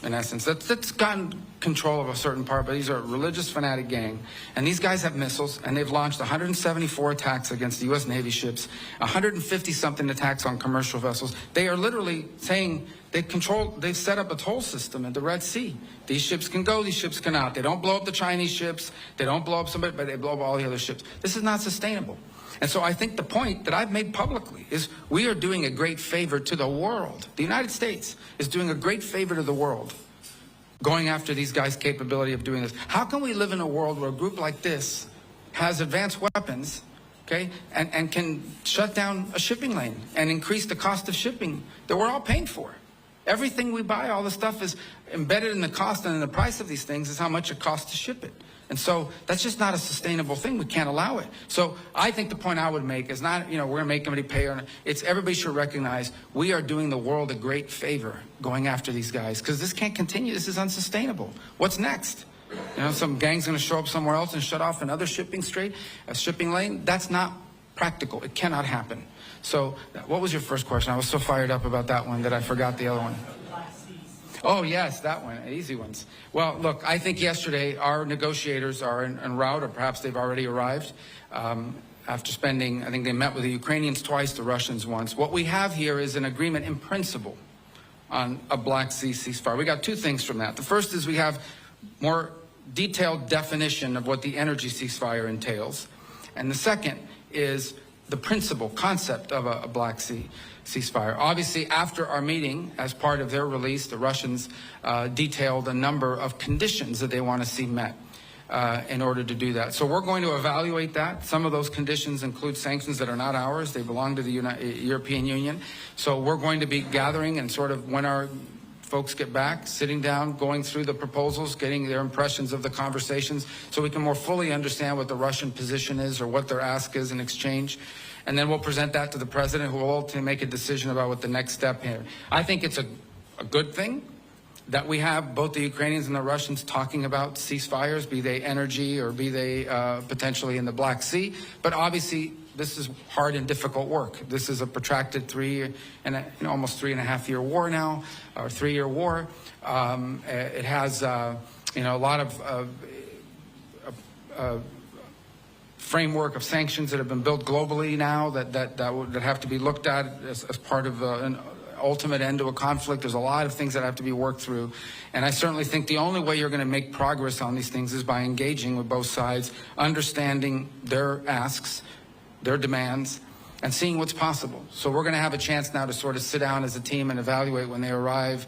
in essence, that's gotten control of a certain part, but these are a religious fanatic gang. And these guys have missiles, and they've launched 174 attacks against the U.S. Navy ships, 150-something attacks on commercial vessels. They are literally saying they've set up a toll system in the Red Sea. These ships can go, these ships cannot. They don't blow up the Chinese ships, they don't blow up somebody, but they blow up all the other ships. This is not sustainable. And so I think the point that I've made publicly is we are doing a great favor to the world. The United States is doing a great favor to the world, going after these guys' capability of doing this. How can we live in a world where a group like this has advanced weapons, okay, and can shut down a shipping lane and increase the cost of shipping that we're all paying for? Everything we buy, all the stuff is embedded in the cost and in the price of these things is how much it costs to ship it. And so that's just not a sustainable thing. We can't allow it. So I think the point I would make is not, we're going to make everybody pay. It's everybody should recognize we are doing the world a great favor going after these guys, because this can't continue. This is unsustainable. What's next? Some gang's going to show up somewhere else and shut off another shipping lane. That's not practical. It cannot happen. So what was your first question? I was so fired up about that one that I forgot the other one. Oh, yes, that one. Easy ones. Well, look, I think yesterday our negotiators are en route, or perhaps they've already arrived. After spending, I think they met with the Ukrainians twice, the Russians once. What we have here is an agreement in principle on a Black Sea ceasefire. We got two things from that. The first is we have more detailed definition of what the energy ceasefire entails. And the second is the concept of a Black Sea ceasefire. Obviously, after our meeting, as part of their release, the Russians detailed a number of conditions that they want to see met. in order to do that. So we're going to evaluate that. Some of those conditions include sanctions that are not ours. They belong to the European Union. So we're going to be gathering and sort of, when our folks get back, sitting down, going through the proposals, getting their impressions of the conversations so we can more fully understand what the Russian position is or what their ask is in exchange. And then we'll present that to the president, who will ultimately make a decision about what the next step here. I think it's a good thing that we have both the Ukrainians and the Russians talking about ceasefires, be they energy or be they potentially in the Black Sea. But obviously, this is hard and difficult work. This is a protracted almost 3.5-year war now, or 3-year war. It has, a lot of framework of sanctions that have been built globally now that have to be looked at as part of an ultimate end to a conflict. There's a lot of things that have to be worked through. And I certainly think the only way you're going to make progress on these things is by engaging with both sides, understanding their asks, their demands, and seeing what's possible. So we're going to have a chance now to sort of sit down as a team and evaluate when they arrive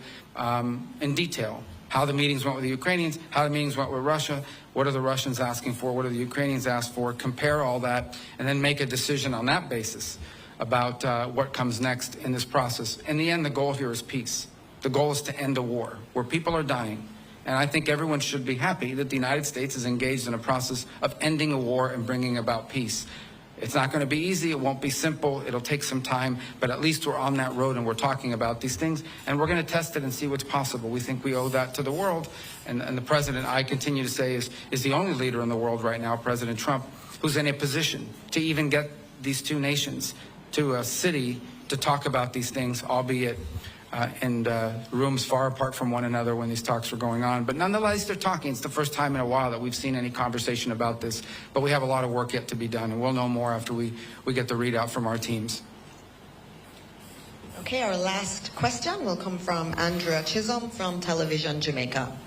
in detail how the meetings went with the Ukrainians, how the meetings went with Russia, what are the Russians asking for, what are the Ukrainians asked for, compare all that, and then make a decision on that basis about what comes next in this process. In the end, the goal here is peace. The goal is to end a war where people are dying. And I think everyone should be happy that the United States is engaged in a process of ending a war and bringing about peace. It's not going to be easy. It won't be simple. It'll take some time. But at least we're on that road and we're talking about these things. And we're going to test it and see what's possible. We think we owe that to the world. And the president, I continue to say, is the only leader in the world right now, President Trump, who's in a position to even get these two nations to a city to talk about these things, albeit in rooms far apart from one another when these talks are going on. But nonetheless, they're talking. It's the first time in a while that we've seen any conversation about this. But we have a lot of work yet to be done, and we'll know more after we get the readout from our teams. Okay, our last question will come from Andrea Chisholm from Television Jamaica.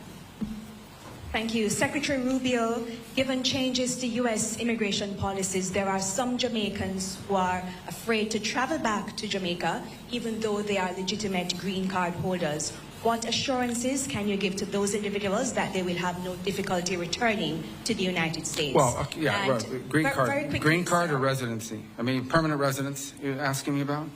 Thank you. Secretary Rubio, given changes to U.S. immigration policies, there are some Jamaicans who are afraid to travel back to Jamaica, even though they are legitimate green card holders. What assurances can you give to those individuals that they will have no difficulty returning to the United States? Well, yeah, And green card. very quickly, Green card or residency? I mean, permanent residence you're asking me about?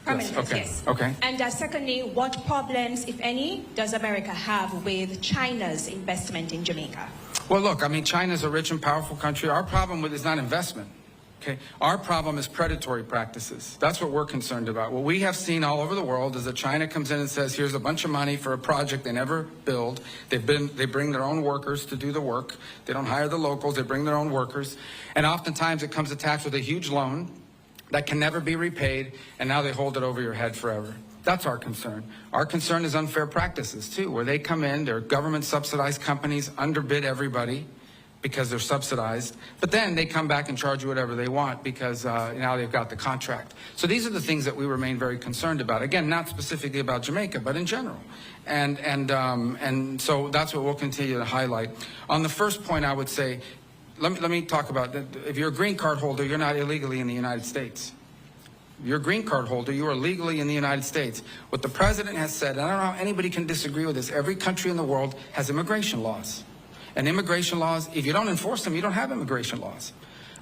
permanent, okay. yes. Okay. And secondly, what problems, if any, does America have with China's investment in Jamaica? Well, look, I mean, China's a rich and powerful country. Our problem with it is not investment. Okay. Our problem is predatory practices. That's what we're concerned about. What we have seen all over the world is that China comes in and says, here's a bunch of money for a project they never build. They bring their own workers to do the work. They don't hire the locals. They bring their own workers. And oftentimes it comes attached with a huge loan that can never be repaid, and now they hold it over your head forever. That's our concern. Our concern is unfair practices, too, where they come in, they're government-subsidized companies, underbid everybody because they're subsidized, but then they come back and charge you whatever they want because now they've got the contract. So these are the things that we remain very concerned about. Again, not specifically about Jamaica, but in general. And so that's what we'll continue to highlight. On the first point, I would say, let me talk about that. If you're a green card holder, you're not illegally in the United States. If you're a green card holder, you are legally in the United States. What the president has said, and I don't know how anybody can disagree with this, every country in the world has immigration laws. And immigration laws, if you don't enforce them, you don't have immigration laws.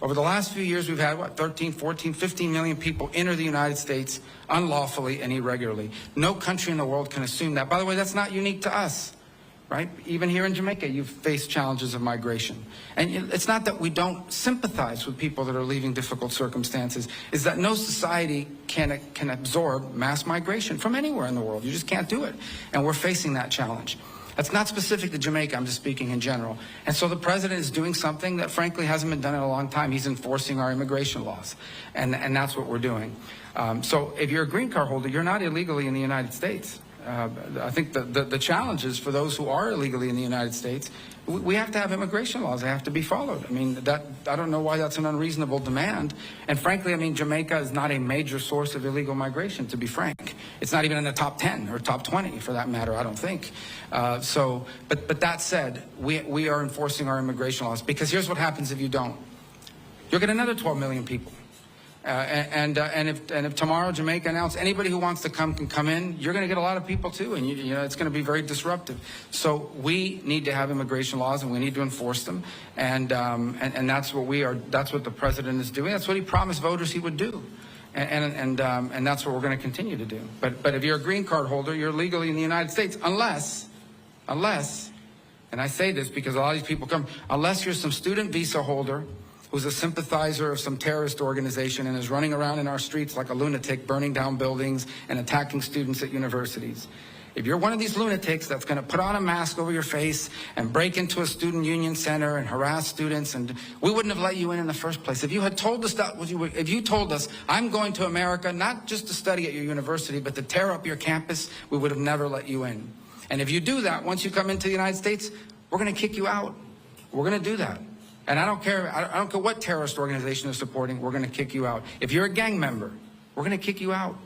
Over the last few years, we've had, 13, 14, 15 million people enter the United States unlawfully and irregularly. No country in the world can assume that. By the way, that's not unique to us. Right? Even here in Jamaica, you've faced challenges of migration. And it's not that we don't sympathize with people that are leaving difficult circumstances. It's that no society can absorb mass migration from anywhere in the world. You just can't do it. And we're facing that challenge. That's not specific to Jamaica. I'm just speaking in general. And so the president is doing something that, frankly, hasn't been done in a long time. He's enforcing our immigration laws. And that's what we're doing. So if you're a green card holder, you're not illegally in the United States. I think the challenge is for those who are illegally in the United States, we have to have immigration laws. They have to be followed. I mean, I don't know why that's an unreasonable demand. And frankly, I mean, Jamaica is not a major source of illegal migration, to be frank. It's not even in the top 10 or top 20, for that matter, I don't think. But that said, we are enforcing our immigration laws, because here's what happens if you don't. You'll get another 12 million people. And if tomorrow Jamaica announced anybody who wants to come can come in, you're going to get a lot of people too, and you know it's going to be very disruptive. So we need to have immigration laws, and we need to enforce them, and that's what we are. That's what the president is doing. That's what he promised voters he would do, and that's what we're going to continue to do. But if you're a green card holder, you're legally in the United States, unless, and I say this because a lot of these people come, unless you're some student visa holder who's a sympathizer of some terrorist organization and is running around in our streets like a lunatic, burning down buildings and attacking students at universities. If you're one of these lunatics that's going to put on a mask over your face and break into a student union center and harass students, and we wouldn't have let you in the first place. If you had told us that, if you told us, I'm going to America not just to study at your university, but to tear up your campus, we would have never let you in. And if you do that, once you come into the United States, we're going to kick you out. We're going to do that. And I don't care what terrorist organization is supporting, we're going to kick you out. If you're a gang member, we're going to kick you out,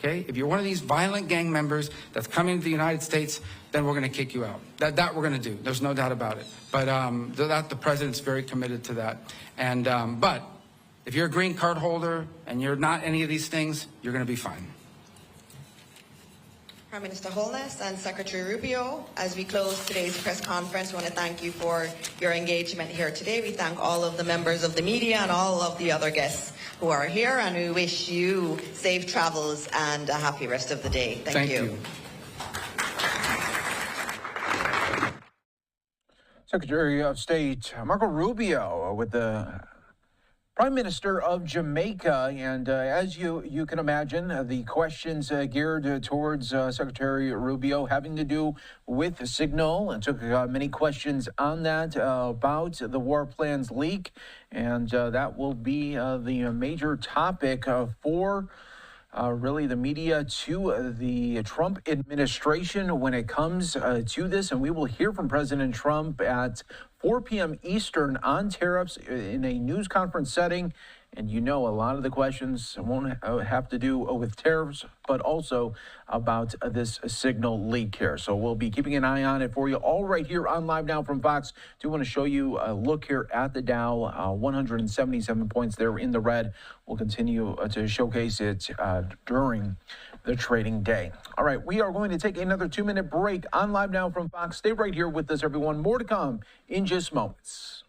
okay? If you're one of these violent gang members that's coming to the United States, then we're going to kick you out. That we're going to do. There's no doubt about it. But the president's very committed to that. And but if you're a green card holder and you're not any of these things, you're going to be fine. Prime Minister Holness and Secretary Rubio, as we close today's press conference, we want to thank you for your engagement here today. We thank all of the members of the media and all of the other guests who are here, and we wish you safe travels and a happy rest of the day. Thank you. Secretary of State Marco Rubio with the Prime Minister of Jamaica, and as you can imagine, the questions geared towards Secretary Rubio having to do with Signal, and took many questions on that about the war plans leak, and that will be the major topic for really the media to the Trump administration when it comes to this. And we will hear from President Trump at 4 p.m. Eastern on tariffs in a news conference setting. And you know, a lot of the questions won't have to do with tariffs, but also about this Signal leak here. So we'll be keeping an eye on it for you all right here on Live Now from Fox. Do want to show you a look here at the Dow, 177 points there in the red. We'll continue to showcase it during the trading day. All right, we are going to take another 2-minute break on Live Now from Fox. Stay right here with us, everyone. More to come in just moments.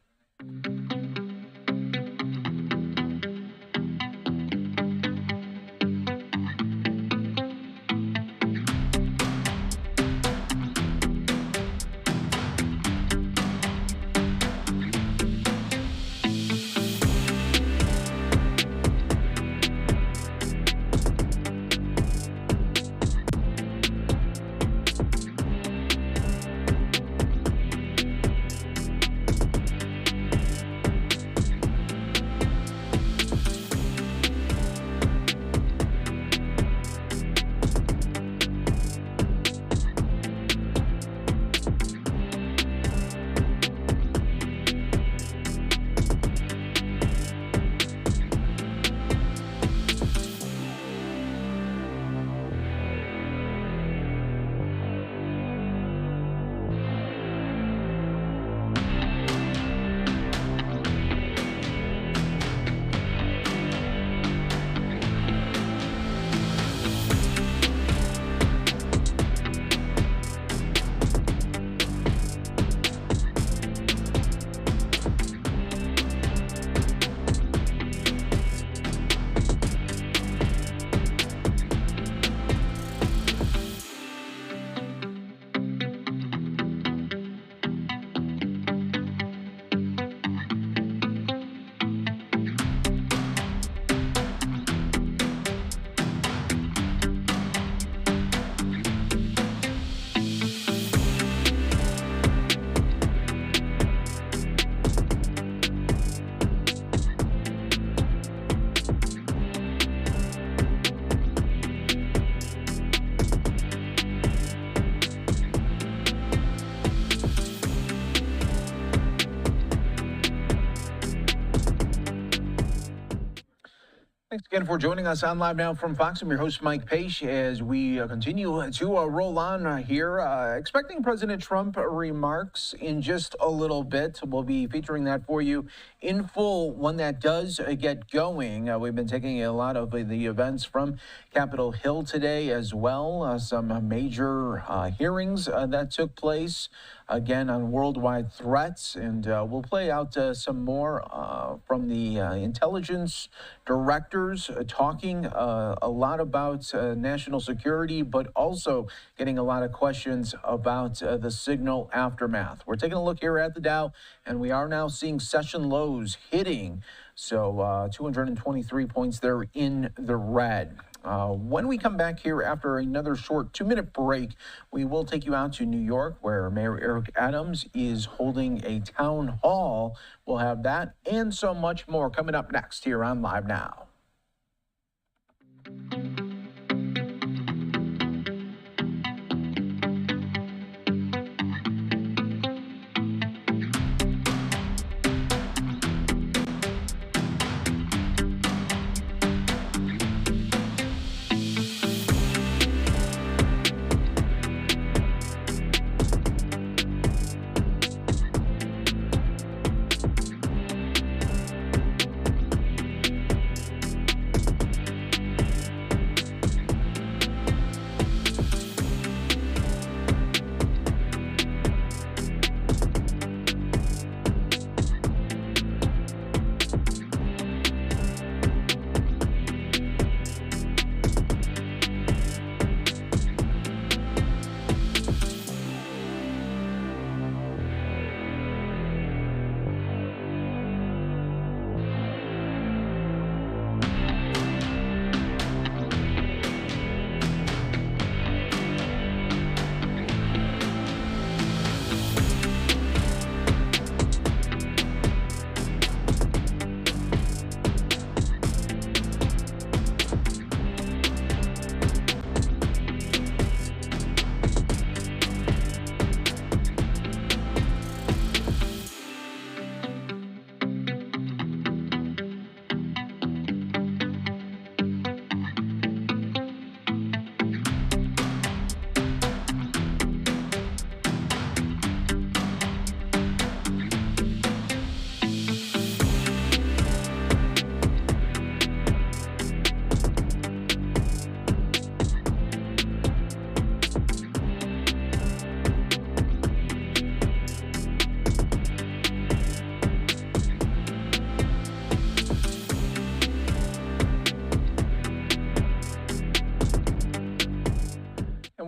Thanks again for joining us on Live Now from Fox. I'm your host, Mike Page, as we continue to roll on here. Expecting President Trump remarks in just a little bit. We'll be featuring that for you in full when that does get going. We've been taking a lot of the events from Capitol Hill today as well. Some major hearings that took place, again, on worldwide threats. And we'll play out some more from the intelligence directors talking a lot about national security, but also getting a lot of questions about the signal aftermath. We're taking a look here at the Dow, and we are now seeing session lows hitting. So 223 points there in the red. When we come back here after another short 2-minute break, we will take you out to New York, where Mayor Eric Adams is holding a town hall. We'll have that and so much more coming up next here on Live Now.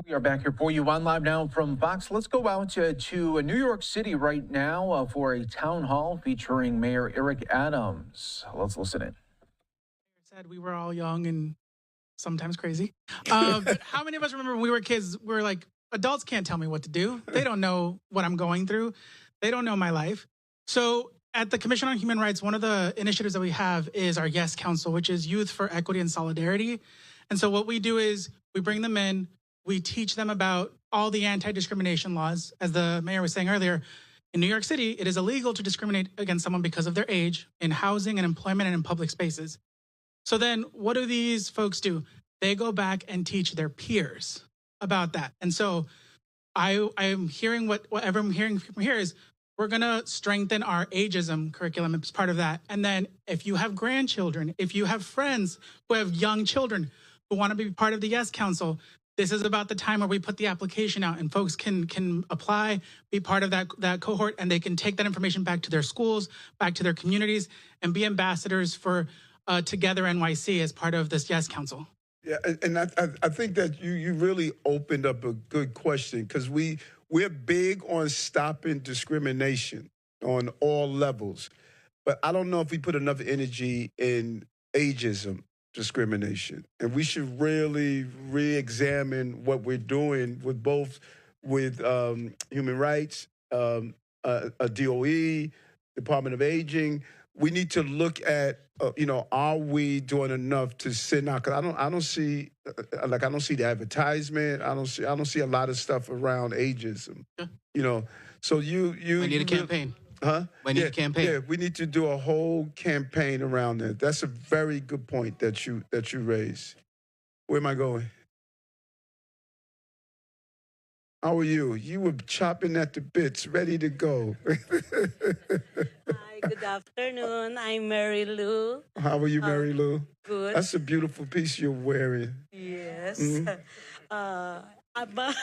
We are back here for you on Live Now from Fox. Let's go out to New York City right now for a town hall featuring Mayor Eric Adams. Let's listen in. Said we were all young and sometimes crazy. But how many of us remember when we were kids, we were like, adults can't tell me what to do. They don't know what I'm going through. They don't know my life. So at the Commission on Human Rights, one of the initiatives that we have is our YES Council, which is Youth for Equity and Solidarity. And so what we do is we bring them in, we teach them about all the anti-discrimination laws. As the mayor was saying earlier, in New York City, it is illegal to discriminate against someone because of their age in housing and employment and in public spaces. So then what do these folks do? They go back and teach their peers about that. And so I'm hearing whatever I'm hearing from here is we're going to strengthen our ageism curriculum as part of that. And then if you have grandchildren, if you have friends who have young children who want to be part of the YES Council, this is about the time where we put the application out and folks can apply, be part of that cohort, and they can take that information back to their schools, back to their communities, and be ambassadors for Together NYC as part of this YES Council. Yeah, and I think that you really opened up a good question, because we're big on stopping discrimination on all levels. But I don't know if we put enough energy in ageism discrimination. And we should really re-examine what we're doing with both human rights, DOE, Department of Aging. We need to look at, are we doing enough to send out? Because I don't see the advertisement. I don't see a lot of stuff around ageism. Yeah. So you I need a campaign. Huh? When you campaign? Yeah, we need to do a whole campaign around that. That's a very good point that you raised. Where am I going? How are you? You were chopping at the bits, ready to go. Hi, good afternoon. I'm Mary Lou. How are you, Mary Lou? Good. That's a beautiful piece you're wearing. Yes. Mhm.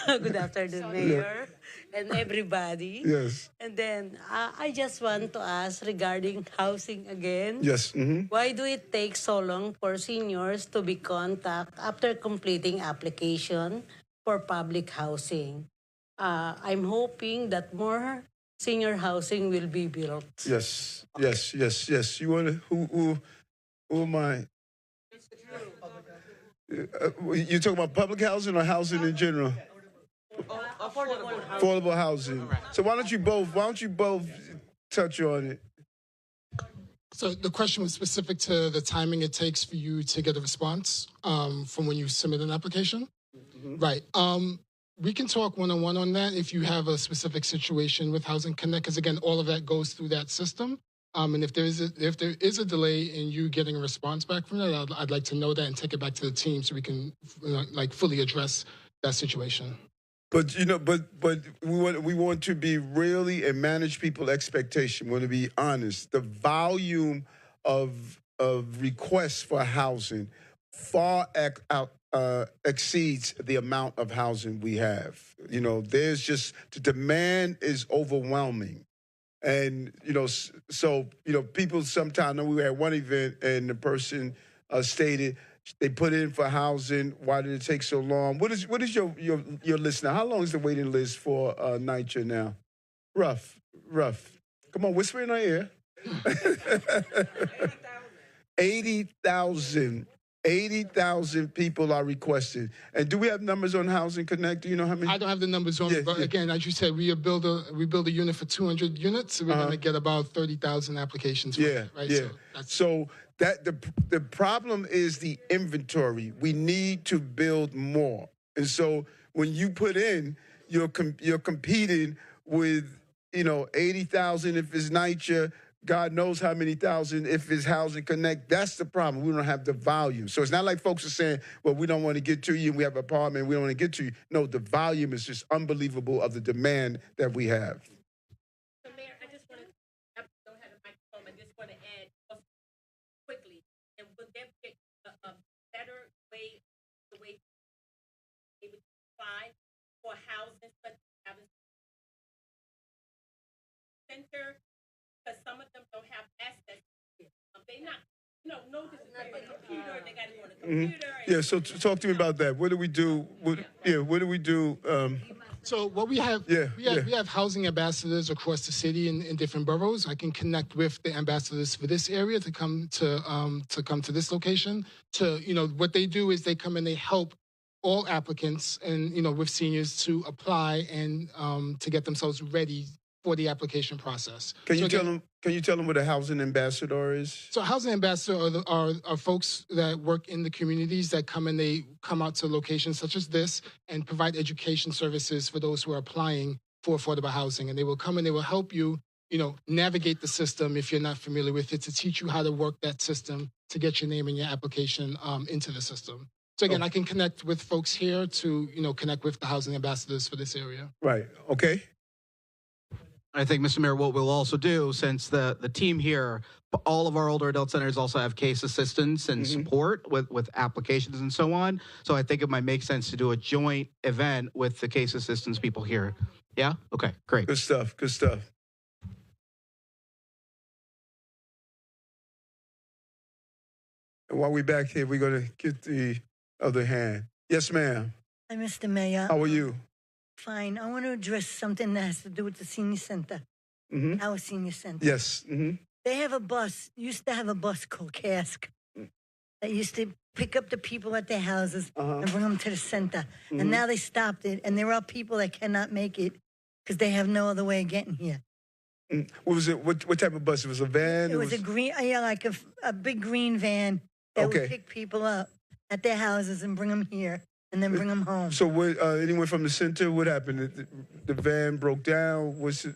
Good afternoon, Mayor, and everybody. Yes. And then I just want to ask regarding housing again. Yes. Why do it take so long for seniors to be contacted after completing application for public housing? I'm hoping that more senior housing will be built. Yes. Yes. You want to? Who am I? You talking about public housing or housing in general? Affordable housing. So why don't you both touch on it? So the question was specific to the timing it takes for you to get a response from when you submit an application? Right. We can talk one-on-one on that if you have a specific situation with Housing Connect, because again, all of that goes through that system. And if there is a delay in you getting a response back from that, I'd like to know that and take it back to the team so we can fully address that situation. But we want to be really and manage people's expectation. We want to be honest. The volume of requests for housing far exceeds the amount of housing we have. There's just the demand is overwhelming. And, so people sometimes, we were at one event and the person stated they put in for housing. Why did it take so long? What is your list now? How long is the waiting list for NYCHA now? Rough. Come on, whisper in our ear. 80,000 people are requested. And do we have numbers on Housing Connect? Do you know how many? I don't have the numbers on it, but again, as you said, we build a unit for 200 units. So we're going to get about 30,000 applications. Right? So the problem is the inventory. We need to build more. And so when you put in, you're competing with 80,000 if it's NYCHA. God knows how many thousand if it's Housing Connect. That's the problem. We don't have the volume. So it's not like folks are saying, well, we don't want to get to you and we have an apartment, we don't want to get to you. No, the volume is just unbelievable of the demand that we have. So, Mayor, I don't have a microphone. I just want to add quickly, and would there be a better way to apply for housing such as center? Because some of them don't have access to it. They not, no computer, they got to go on a computer. Yeah, so talk to me about that. What do we do? What do we do? So what we have, we have housing ambassadors across the city in different boroughs. I can connect with the ambassadors for this area to come to this location. What they do is they come and they help all applicants and with seniors to apply and to get themselves ready for the application process. Can you tell them what a housing ambassador is? So housing ambassador are folks that work in the communities that come and they come out to locations such as this and provide education services for those who are applying for affordable housing. And they will come and they will help you, navigate the system if you're not familiar with it, to teach you how to work that system to get your name and your application into the system. So again, I can connect with folks here to, connect with the housing ambassadors for this area. Right. Okay. I think, Mr. Mayor, what we'll also do, since the team here, all of our older adult centers also have case assistance and support with applications and so on. So I think it might make sense to do a joint event with the case assistance people here. Yeah? Okay, great. Good stuff. And while we're back here, we're going to get the other hand. Yes, ma'am. Hi, Mr. Mayor. How are you? Fine. I want to address something that has to do with the senior center, our senior center. Yes. They have a bus, used to have a bus called Cask that used to pick up the people at their houses and bring them to the center. And now they stopped it, and there are people that cannot make it because they have no other way of getting here. What was it? What type of bus? It was a van? It was a green, like a big green van that would pick people up at their houses and bring them here. And then bring them home. So, anyone from the center? What happened? The van broke down. Was it?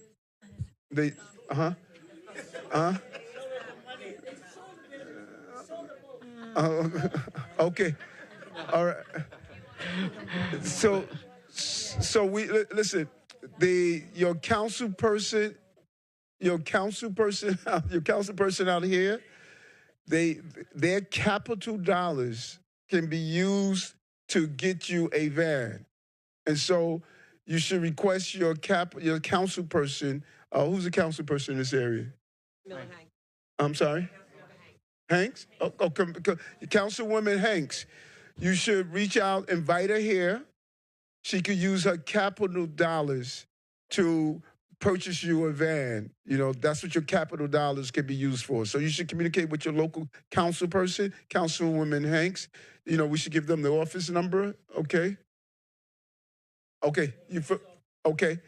Okay. All right. So we listen. Your council person out here, their capital dollars can be used to get you a van, and so you should request your council person. Who's the council person in this area? I'm sorry. Hanks? Councilwoman Hanks. You should reach out, invite her here. She could use her capital dollars to purchase you a van. You know, that's what your capital dollars can be used for. So you should communicate with your local council person, Councilwoman Hanks. You know, we should give them the office number, okay? Okay, okay.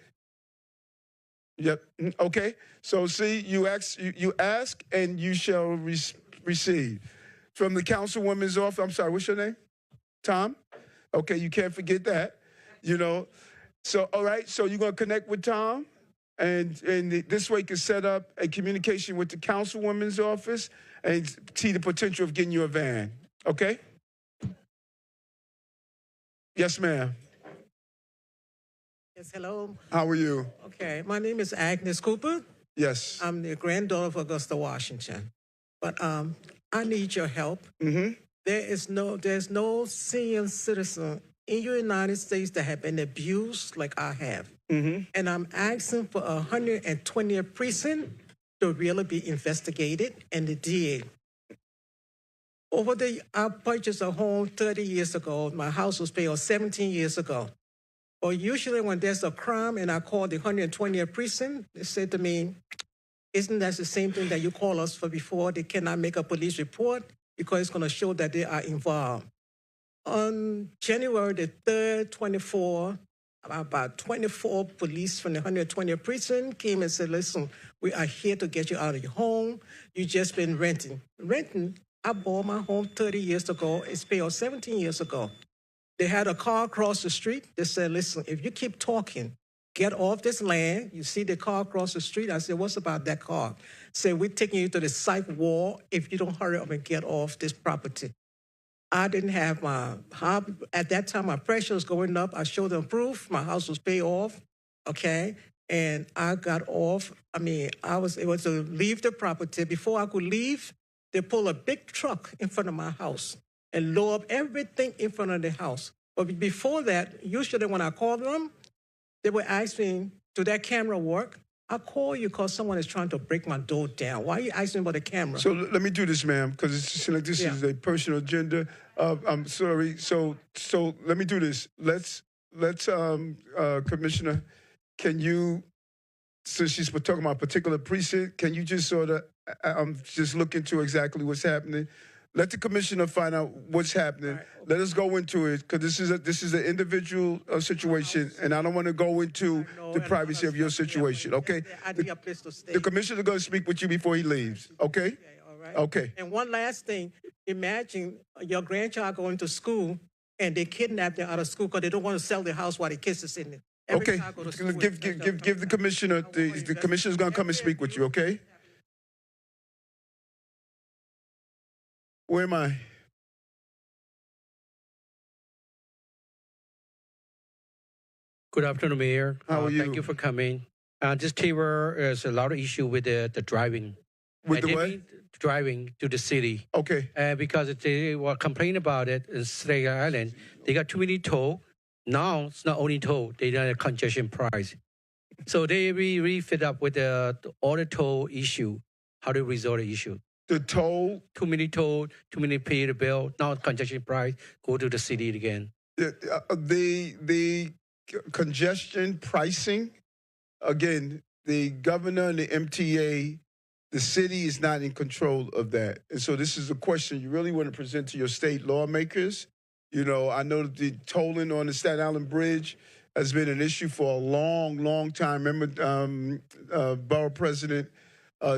Yep, okay. So see, you ask and you shall receive. From the councilwoman's office, I'm sorry, what's your name? Tom? Okay, you can't forget that, you know. So, all right, so you're going to connect with Tom, and this way you can set up a communication with the councilwoman's office and see the potential of getting you a van, okay? Yes, ma'am. Yes, hello. How are you? Okay, my name is Agnes Cooper. Yes. I'm the granddaughter of Augusta Washington. But I need your help. Mm-hmm. There's no senior citizen in the United States that have been abused like I have. Mm-hmm. And I'm asking for 120th precinct to really be investigated, and the DA. I purchased a home 30 years ago. My house was paid off 17 years ago. Well, usually when there's a crime and I call the 120th precinct, they say to me, isn't that the same thing that you call us for before? They cannot make a police report because it's going to show that they are involved. On January the 3rd, 24, about 24 police from the 120th precinct came and said, listen, we are here to get you out of your home. You've just been renting. I bought my home 30 years ago. It's paid off 17 years ago. They had a car across the street. They said, listen, if you keep talking, get off this land. You see the car across the street? I said, what's about that car? Said, we're taking you to the psych ward if you don't hurry up and get off this property. I didn't have at that time, my pressure was going up. I showed them proof. My house was paid off, okay? And I got off. I was able to leave the property. Before I could leave, they pulled a big truck in front of my house and load up everything in front of the house. But before that, usually when I called them, they would ask me, do that camera work? I call you because someone is trying to break my door down. Why are you asking about the camera? So let me do this, ma'am, because it's just like this is a personal agenda. I'm sorry. So let me do this. Let's Commissioner, can you, since she's talking about a particular precinct, can you just sort of just look into exactly what's happening? Let the commissioner find out what's happening. Right, okay. Let us go into it, because this is an individual situation, and I don't want to go into the privacy of your situation, okay? I need a place to stay. The commissioner is going to speak with you before he leaves, okay? Okay, all right. Okay. And one last thing. Imagine your grandchild going to school, and they kidnap them out of school because they don't want to sell their house while the kids is in it. Okay, give the commissioner, the commissioner's going to come and speak with you, okay? Where am I? Good afternoon, Mayor. How are you? Thank you for coming. This chamber is a lot of issue with the driving. With the what? Driving to the city. Okay. Because they were complaining about it in Staten Island. They got too many toll. Now it's not only toll, they got a congestion price. So they really fed up with all the toll issue. How to resolve the issue? The toll? Too many toll, too many pay the bill. Now congestion price, go to the city again. The congestion pricing, again, the governor and the MTA, the city is not in control of that. And so this is a question you really want to present to your state lawmakers. You know, I know that the tolling on the Staten Island Bridge has been an issue for a long, long time. Remember, Borough President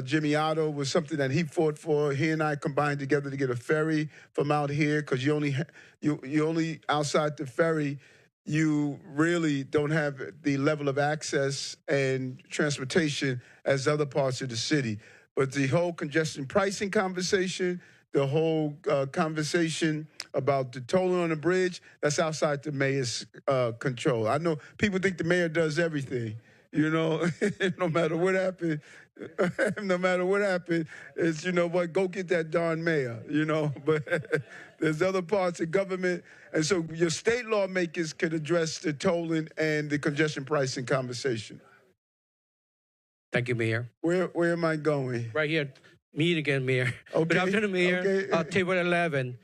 Jimmy Otto was something that he fought for. He and I combined together to get a ferry from out here, because you only outside the ferry, you really don't have the level of access and transportation as other parts of the city. But the whole congestion pricing conversation, the whole conversation about the tolling on the bridge, that's outside the mayor's control. I know people think the mayor does everything, you know, no matter what happened. No matter what happened, it's, you know what, go get that darn mayor, you know. But there's other parts of government. And so your state lawmakers could address the tolling and the congestion pricing conversation. Thank you, Mayor. Where am I going? Right here. Me again, Mayor. Okay. Good afternoon, Mayor. Okay. Table 11.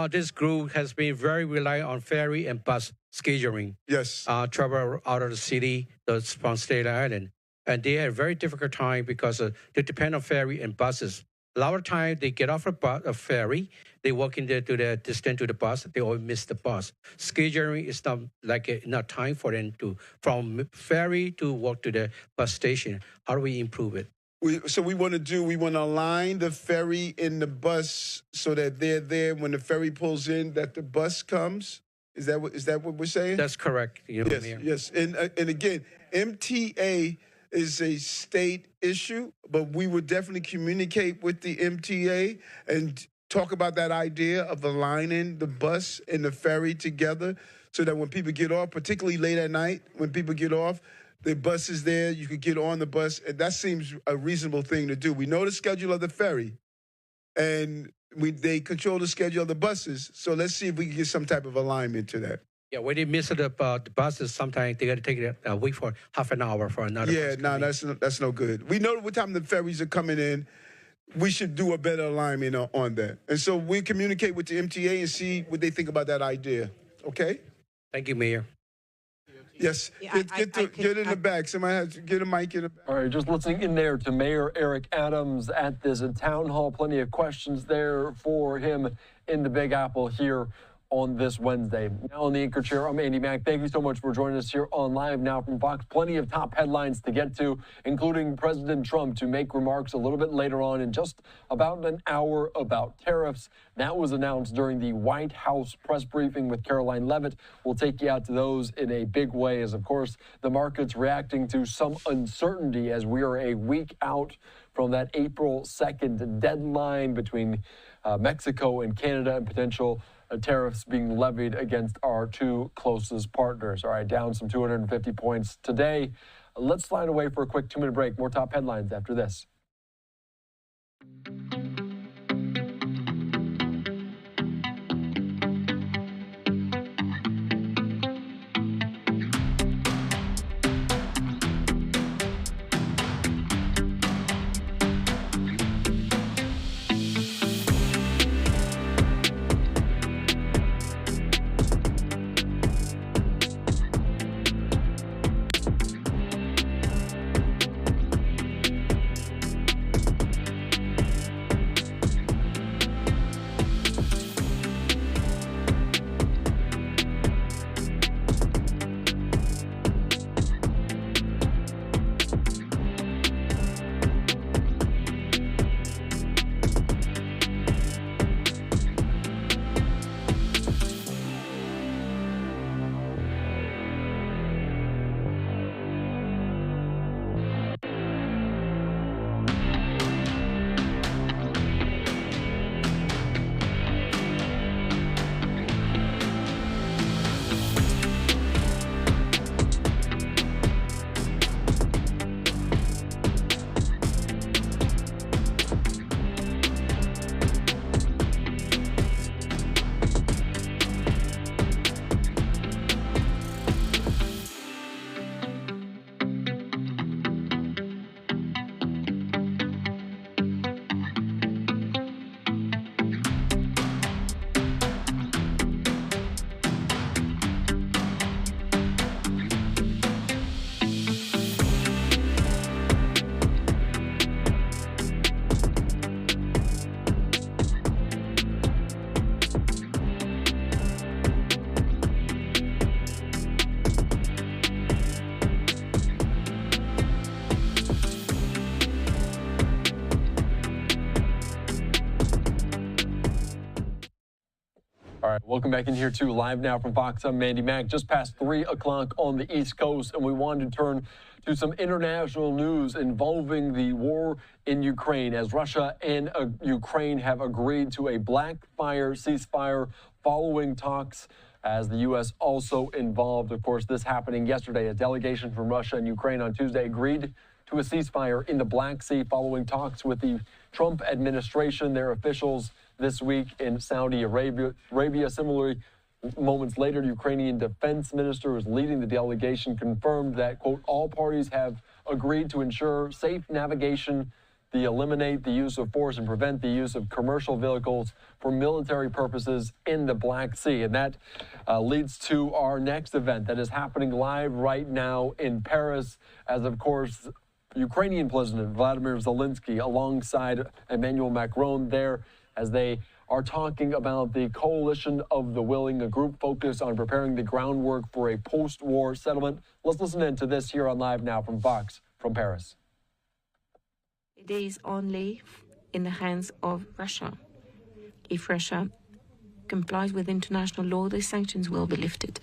This group has been very reliant on ferry and bus scheduling. Yes. Travel out of the city, from State Island. And they had a very difficult time because they depend on ferry and buses. A lot of time they get off a ferry, they walk into the distance to the bus, they always miss the bus. Scheduling is not like enough time for them to, from ferry to walk to the bus station. How do we improve it? We want to align the ferry and the bus so that they're there when the ferry pulls in, that the bus comes. Is that what we're saying? That's correct. You know, yes, Mayor. yes. And again, MTA is a state issue, but we would definitely communicate with the MTA and talk about that idea of aligning the bus and the ferry together so that when people get off, particularly late at night, when people get off, the bus is there, you could get on the bus, and that seems a reasonable thing to do. We know the schedule of the ferry, and they control the schedule of the buses, so let's see if we can get some type of alignment to that. Yeah, when they miss the buses, sometimes they got to take a wait for half an hour for another. Yeah, no, that's no good. We know what time the ferries are coming in. We should do a better alignment on that. And so we communicate with the MTA and see what they think about that idea. Okay? Thank you, Mayor. Yes. Yeah, get in the back. Somebody has to get a mic in the back. All right, just listening in there to Mayor Eric Adams at this town hall. Plenty of questions there for him in the Big Apple here on this Wednesday. Now on the anchor chair, I'm Andy Mack. Thank you so much for joining us here on Live Now from Fox. Plenty of top headlines to get to, including President Trump to make remarks a little bit later on in just about an hour about tariffs. That was announced during the White House press briefing with Caroline Leavitt. We'll take you out to those in a big way as, of course, the market's reacting to some uncertainty as we are a week out from that April 2nd deadline between Mexico and Canada and potential tariffs being levied against our two closest partners. All right, down some 250 points today. Let's slide away for a quick 2-minute break. More top headlines after this. All right, welcome back in here too, live now from Fox. I'm Mandy Mack. Just past 3 o'clock on the East Coast, and we wanted to turn to some international news involving the war in Ukraine, as Russia and Ukraine have agreed to a black fire ceasefire following talks, as the U.S. also involved. Of course, this happening yesterday. A delegation from Russia and Ukraine on Tuesday agreed to a ceasefire in the Black Sea following talks with the Trump administration. Their officials this week in Saudi Arabia. Similarly, moments later, the Ukrainian defense minister who is leading the delegation confirmed that, quote, all parties have agreed to ensure safe navigation, eliminate the use of force and prevent the use of commercial vehicles for military purposes in the Black Sea. And that leads to our next event that is happening live right now in Paris, as, of course, Ukrainian President Vladimir Zelensky alongside Emmanuel Macron there, as they are talking about the Coalition of the Willing, a group focused on preparing the groundwork for a post-war settlement. Let's listen in to this here on Live Now from Fox from Paris. It is only in the hands of Russia. If Russia complies with international law, the sanctions will be lifted.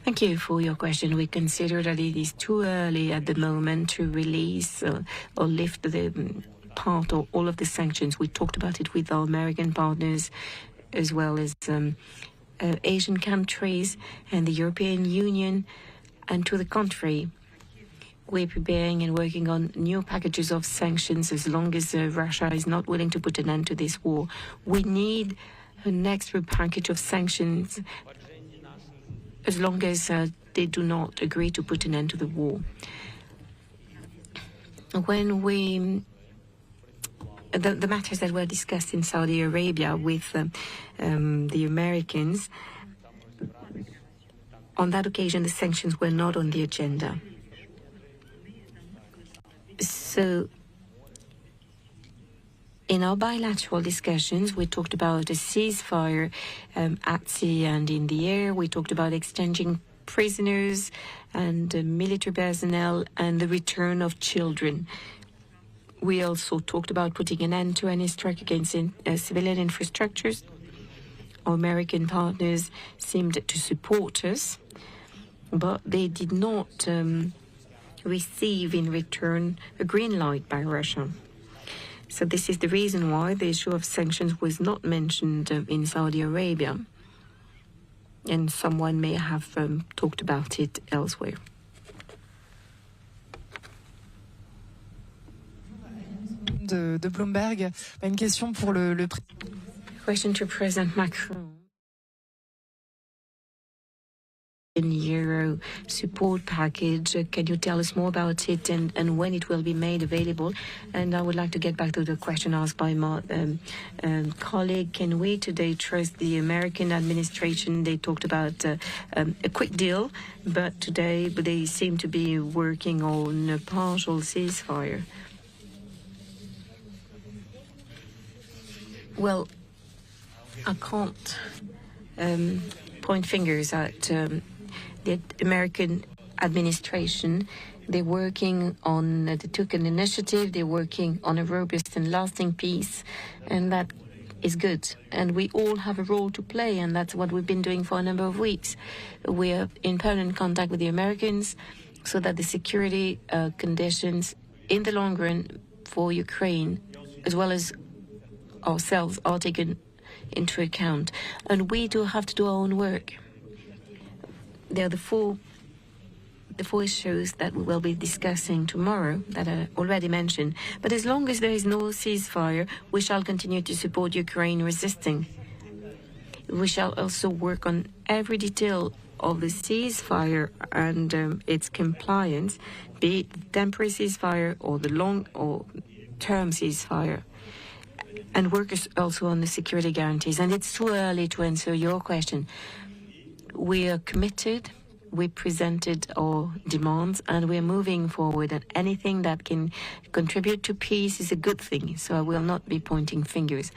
Thank you for your question. We consider that it is too early at the moment to release or lift the part or all of the sanctions. We talked about it with our American partners as well as Asian countries and the European Union, and to the contrary, we're preparing and working on new packages of sanctions as long as Russia is not willing to put an end to this war. We need a next package of sanctions as long as they do not agree to put an end to the war. When the matters that were discussed in Saudi Arabia with the Americans, on that occasion the sanctions were not on the agenda. So in our bilateral discussions, we talked about a ceasefire at sea and in the air. We talked about exchanging prisoners and military personnel and the return of children. We also talked about putting an end to any strike against civilian infrastructures. Our American partners seemed to support us, but they did not receive in return a green light by Russia. So this is the reason why the issue of sanctions was not mentioned in Saudi Arabia. And someone may have talked about it elsewhere. De Bloomberg, une question pour le Question to President Macron. Euro support package. Can you tell us more about it and when it will be made available? And I would like to get back to the question asked by my colleague. Can we today trust the American administration? They talked about a quick deal, but today they seem to be working on a partial ceasefire. Well, I can't point fingers at the American administration. They're working on, they took an initiative, they're working on a robust and lasting peace, and that is good. And we all have a role to play, and that's what we've been doing for a number of weeks. We're in permanent contact with the Americans so that the security conditions in the long run for Ukraine, as well as ourselves, are taken into account. And we do have to do our own work. There are the four issues that we will be discussing tomorrow that I already mentioned. But as long as there is no ceasefire, we shall continue to support Ukraine resisting. We shall also work on every detail of the ceasefire and its compliance, be it the temporary ceasefire or the long or term ceasefire, and work also on the security guarantees. And it's too early to answer your question. We are committed, we presented our demands, and we're moving forward, and anything that can contribute to peace is a good thing, so I will not be pointing fingers.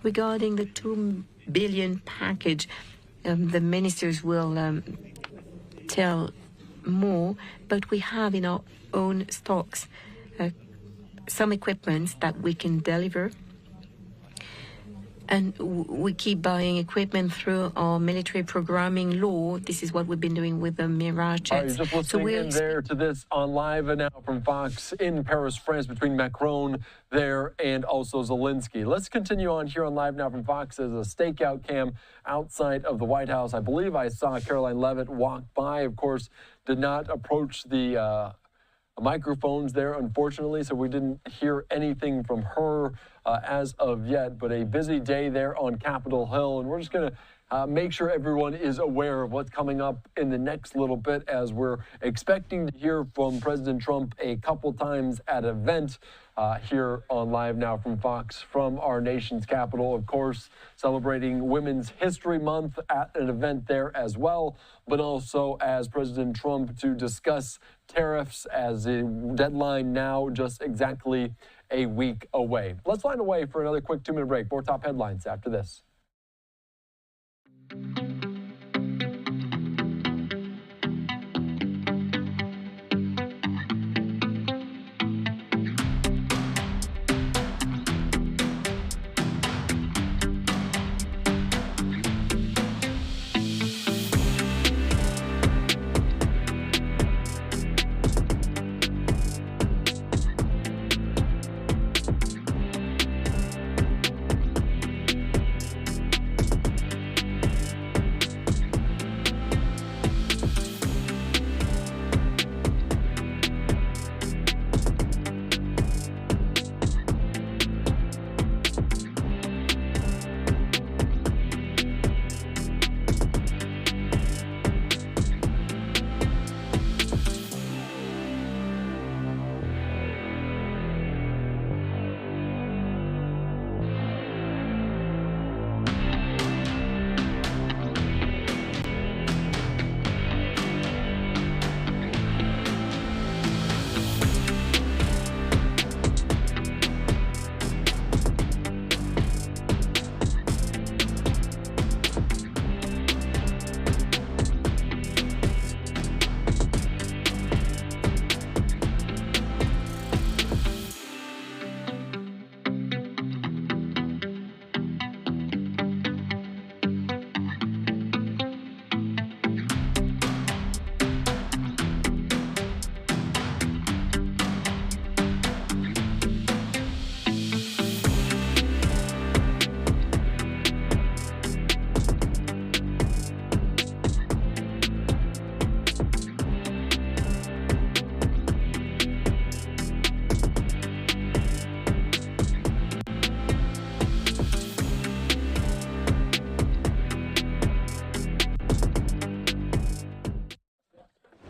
Regarding the $2 billion package, the ministers will tell more, but we have in our own stocks some equipment that we can deliver. And we keep buying equipment through our military programming law. This is what we've been doing with the Mirage jets. All right, you're just listening in there to this on Live and Now from Fox in Paris, France, between Macron there and also Zelensky. Let's continue on here on Live Now from Fox. There's a stakeout cam outside of the White House. I believe I saw Caroline Leavitt walk by. Of course, did not approach the microphones there, unfortunately, so we didn't hear anything from her as of yet, but a busy day there on Capitol Hill, and we're just going to make sure everyone is aware of what's coming up in the next little bit, as we're expecting to hear from President Trump a couple times at an event here on Live Now from Fox from our nation's capital, of course, celebrating Women's History Month at an event there as well, but also as President Trump to discuss tariffs as a deadline now just exactly a week away. Let's line away for another quick 2-minute break. More top headlines after this.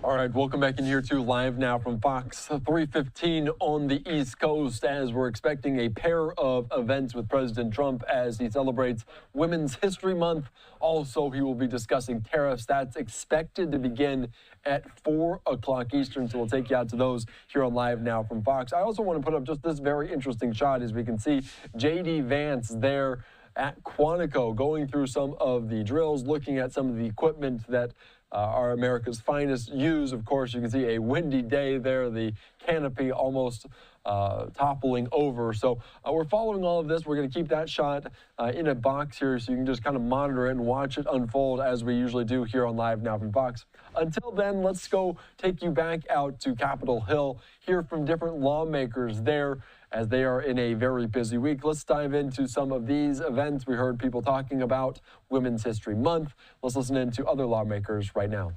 All right, welcome back in here to Live Now from Fox. 3:15 on the East Coast, as we're expecting a pair of events with President Trump as he celebrates Women's History Month. Also, he will be discussing tariffs. That's expected to begin at 4 o'clock Eastern, so we'll take you out to those here on Live Now from Fox. I also want to put up just this very interesting shot, as we can see JD Vance there at Quantico going through some of the drills, looking at some of the equipment that our America's finest use. Of course, you can see a windy day there, the canopy almost toppling over. So we're following all of this. We're going to keep that shot in a box here so you can just kind of monitor it and watch it unfold as we usually do here on Live Now from Fox. Until then, let's go take you back out to Capitol Hill, hear from different lawmakers there as they are in a very busy week. Let's dive into some of these events. We heard people talking about Women's History Month. Let's listen in to other lawmakers right now.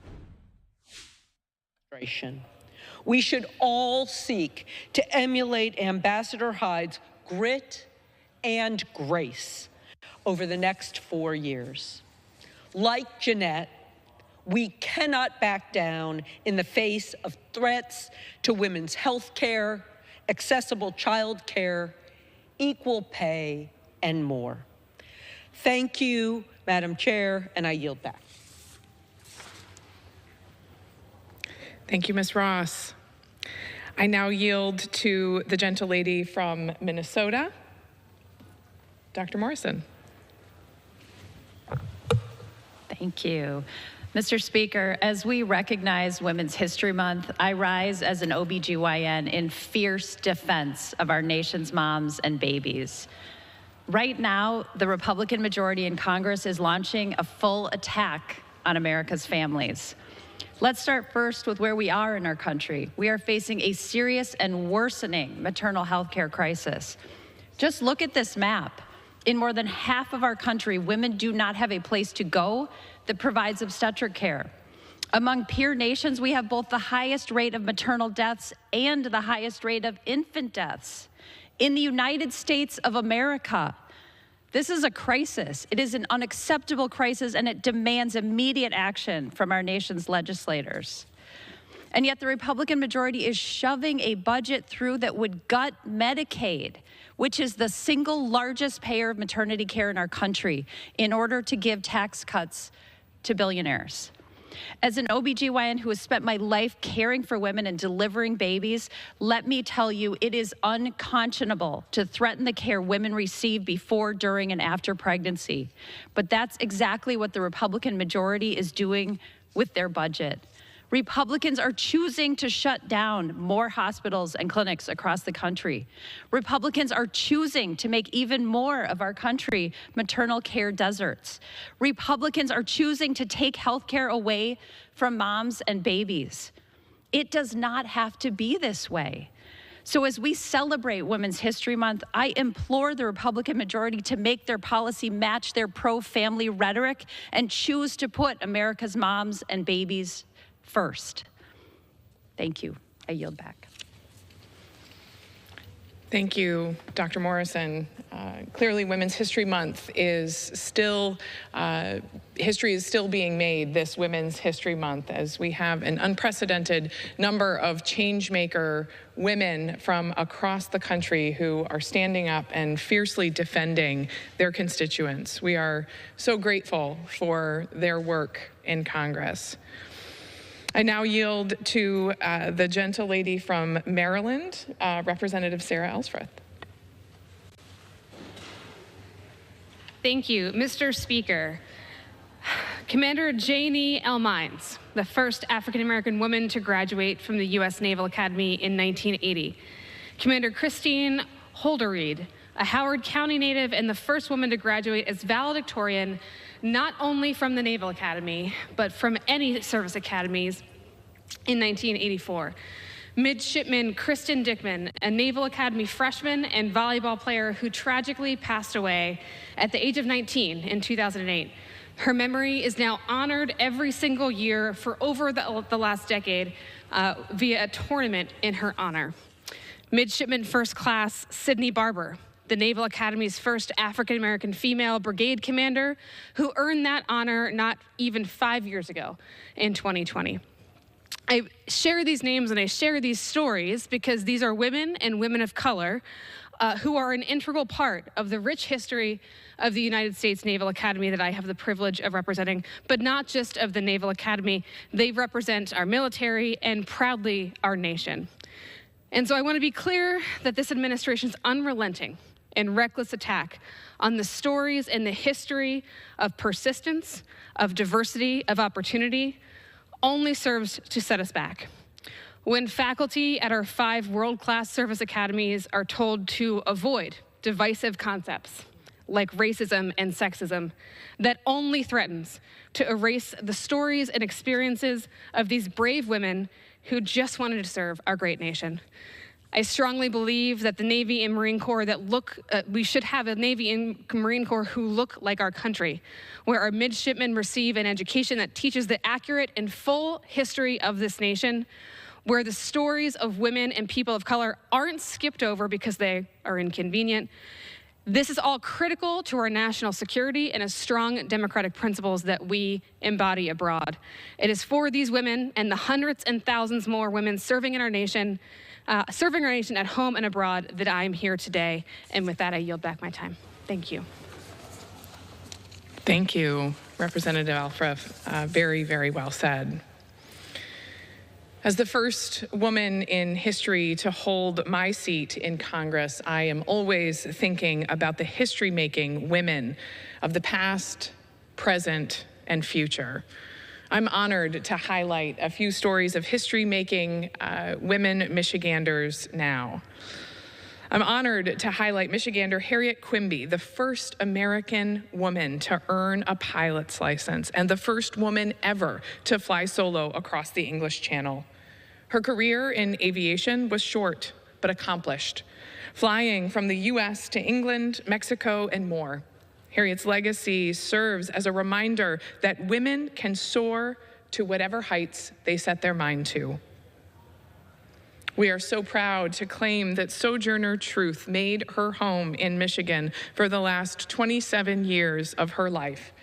We should all seek to emulate Ambassador Hyde's grit and grace over the next 4 years. Like Jeanette, we cannot back down in the face of threats to women's health care, accessible child care, equal pay, and more. Thank you, Madam Chair, and I yield back. Thank you, Ms. Ross. I now yield to the gentlelady from Minnesota, Dr. Morrison. Thank you. Mr. Speaker, as we recognize Women's History Month, I rise as an OBGYN in fierce defense of our nation's moms and babies. Right now, the Republican majority in Congress is launching a full attack on America's families. Let's start first with where we are in our country. We are facing a serious and worsening maternal health care crisis. Just look at this map. In more than half of our country, women do not have a place to go that provides obstetric care. Among peer nations, we have both the highest rate of maternal deaths and the highest rate of infant deaths. In the United States of America, this is a crisis. It is an unacceptable crisis, and it demands immediate action from our nation's legislators. And yet the Republican majority is shoving a budget through that would gut Medicaid, which is the single largest payer of maternity care in our country, in order to give tax cuts to billionaires. As an OBGYN who has spent my life caring for women and delivering babies, let me tell you, it is unconscionable to threaten the care women receive before, during, and after pregnancy. But that's exactly what the Republican majority is doing with their budget. Republicans are choosing to shut down more hospitals and clinics across the country. Republicans are choosing to make even more of our country maternal care deserts. Republicans are choosing to take health care away from moms and babies. It does not have to be this way. So as we celebrate Women's History Month, I implore the Republican majority to make their policy match their pro-family rhetoric and choose to put America's moms and babies first. Thank you. I yield back. Thank you, Dr. Morrison. Clearly, Women's History Month is still, history is still being made this Women's History Month, as we have an unprecedented number of changemaker women from across the country who are standing up and fiercely defending their constituents. We are so grateful for their work in Congress. I now yield to the gentle lady from Maryland, Representative Sarah Ellsworth. Thank you, Mr. Speaker. Commander Janie L. Mines, the first African-American woman to graduate from the U.S. Naval Academy in 1980. Commander Christine Holderreed, a Howard County native and the first woman to graduate as valedictorian not only from the Naval Academy, but from any service academies in 1984. Midshipman Kristen Dickman, a Naval Academy freshman and volleyball player who tragically passed away at the age of 19 in 2008. Her memory is now honored every single year for over the last decade via a tournament in her honor. Midshipman First Class Sydney Barber, the Naval Academy's first African-American female brigade commander, who earned that honor not even 5 years ago in 2020. I share these names and I share these stories because these are women and women of color who are an integral part of the rich history of the United States Naval Academy that I have the privilege of representing, but not just of the Naval Academy. They represent our military and proudly our nation. And so I want to be clear that this administration's unrelenting and reckless attack on the stories and the history of persistence, of diversity, of opportunity, only serves to set us back. When faculty at our 5 world-class service academies are told to avoid divisive concepts like racism and sexism, that only threatens to erase the stories and experiences of these brave women who just wanted to serve our great nation. I strongly believe that the Navy and Marine Corps we should have a Navy and Marine Corps who look like our country, where our midshipmen receive an education that teaches the accurate and full history of this nation, where the stories of women and people of color aren't skipped over because they are inconvenient. This is all critical to our national security and a strong democratic principles that we embody abroad. It is for these women and the hundreds and thousands more women serving our nation at home and abroad that I am here today. And with that, I yield back my time. Thank you. Thank you, Representative Ellsworth. Very, very well said. As the first woman in history to hold my seat in Congress, I am always thinking about the history-making women of the past, present, and future. I'm honored to highlight a few stories of history-making women Michiganders now. I'm honored to highlight Michigander Harriet Quimby, the first American woman to earn a pilot's license and the first woman ever to fly solo across the English Channel. Her career in aviation was short but accomplished, flying from the US to England, Mexico, and more. Harriet's legacy serves as a reminder that women can soar to whatever heights they set their mind to. We are so proud to claim that Sojourner Truth made her home in Michigan for the last 27 years of her life,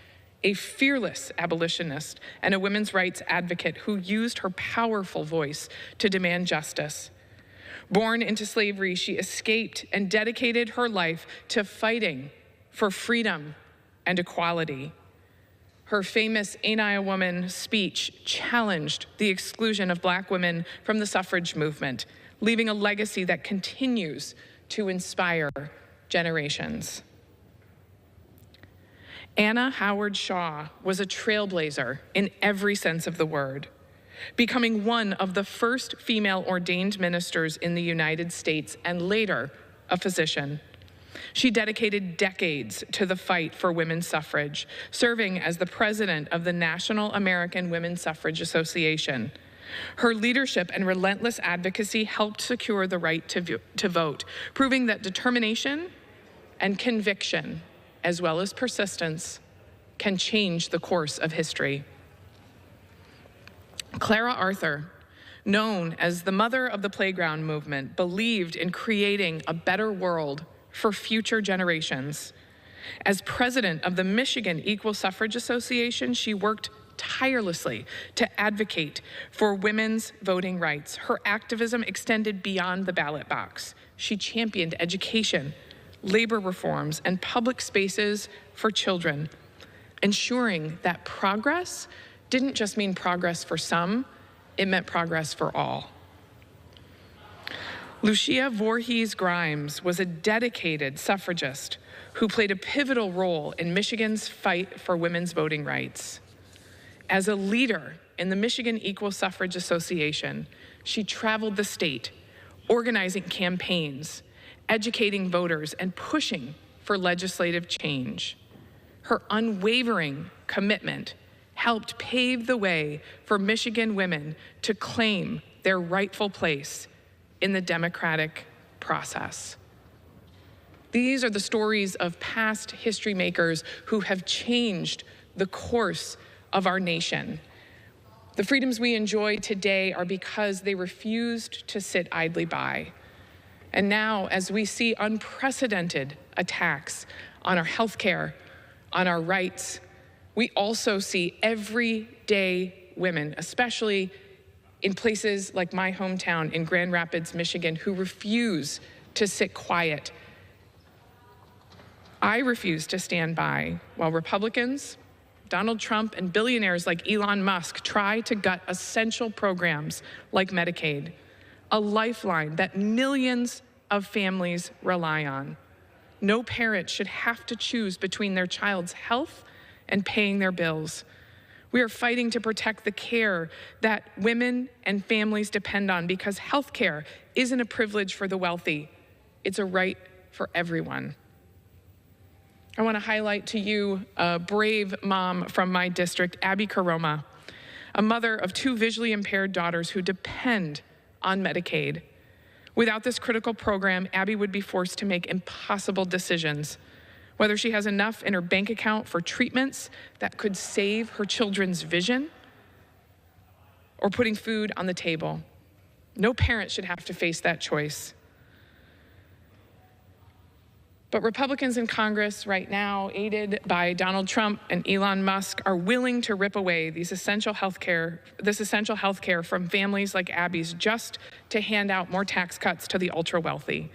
a fearless abolitionist and a women's rights advocate who used her powerful voice to demand justice. Born into slavery, she escaped and dedicated her life to fighting for freedom and equality. Her famous Ain't I a Woman speech challenged the exclusion of Black women from the suffrage movement, leaving a legacy that continues to inspire generations. Anna Howard Shaw was a trailblazer in every sense of the word, becoming one of the first female ordained ministers in the United States and later a physician. She dedicated decades to the fight for women's suffrage, serving as the president of the National American Women's Suffrage Association. Her leadership and relentless advocacy helped secure the right to vote, proving that determination and conviction, as well as persistence, can change the course of history. Clara Arthur, known as the mother of the playground movement, believed in creating a better world for future generations. As president of the Michigan Equal Suffrage Association, she worked tirelessly to advocate for women's voting rights. Her activism extended beyond the ballot box. She championed education, labor reforms, and public spaces for children, ensuring that progress didn't just mean progress for some, it meant progress for all. Lucia Voorhees Grimes was a dedicated suffragist who played a pivotal role in Michigan's fight for women's voting rights. As a leader in the Michigan Equal Suffrage Association, she traveled the state, organizing campaigns, educating voters, and pushing for legislative change. Her unwavering commitment helped pave the way for Michigan women to claim their rightful place in the democratic process. These are the stories of past history makers who have changed the course of our nation. The freedoms we enjoy today are because they refused to sit idly by. And now, as we see unprecedented attacks on our healthcare, on our rights, we also see everyday women, especially in places like my hometown in Grand Rapids, Michigan, who refuse to sit quiet. I refuse to stand by while Republicans, Donald Trump, and billionaires like Elon Musk try to gut essential programs like Medicaid, a lifeline that millions of families rely on. No parent should have to choose between their child's health and paying their bills. We are fighting to protect the care that women and families depend on because health care isn't a privilege for the wealthy. It's a right for everyone. I want to highlight to you a brave mom from my district, Abby Karoma, a mother of two visually impaired daughters who depend on Medicaid. Without this critical program, Abby would be forced to make impossible decisions, whether she has enough in her bank account for treatments that could save her children's vision or putting food on the table. No parent should have to face that choice. But Republicans in Congress right now, aided by Donald Trump and Elon Musk, are willing to rip away this essential health care from families like Abby's just to hand out more tax cuts to the ultra-wealthy.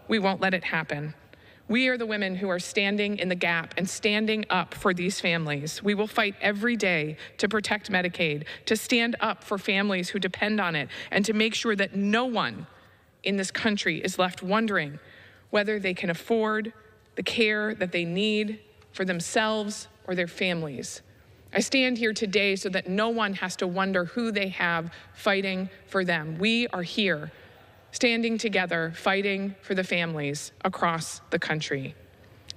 We won't let it happen. We are the women who are standing in the gap and standing up for these families. We will fight every day to protect Medicaid, to stand up for families who depend on it, and to make sure that no one in this country is left wondering whether they can afford the care that they need for themselves or their families. I stand here today so that no one has to wonder who they have fighting for them. We are here, standing together, fighting for the families across the country.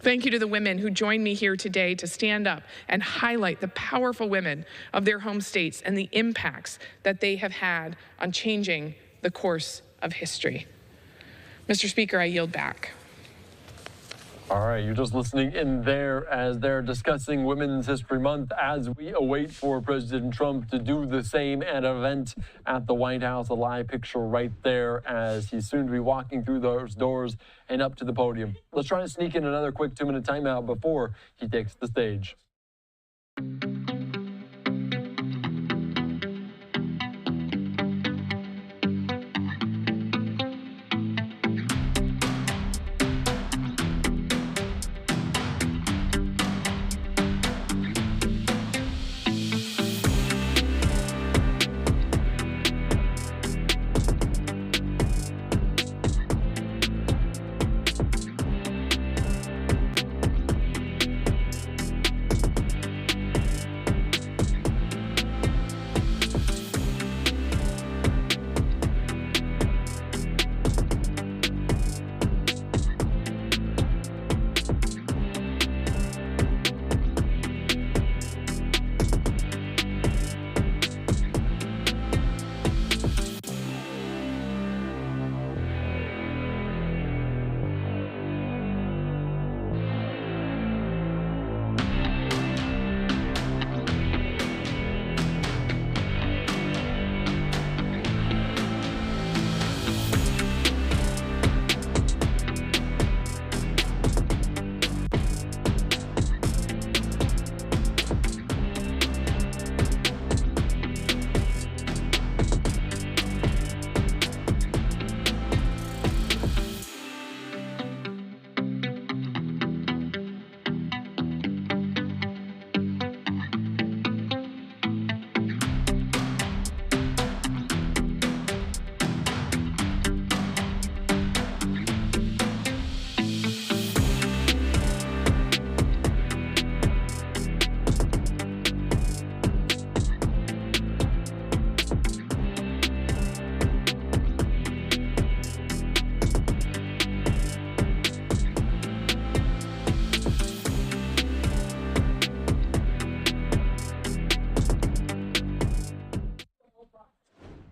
Thank you to the women who joined me here today to stand up and highlight the powerful women of their home states and the impacts that they have had on changing the course of history. Mr. Speaker, I yield back. All right, you're just listening in there as they're discussing Women's History Month as we await for President Trump to do the same at an event at the White House. A live picture right there as he's soon to be walking through those doors and up to the podium. Let's try to sneak in another quick 2-minute timeout before he takes the stage.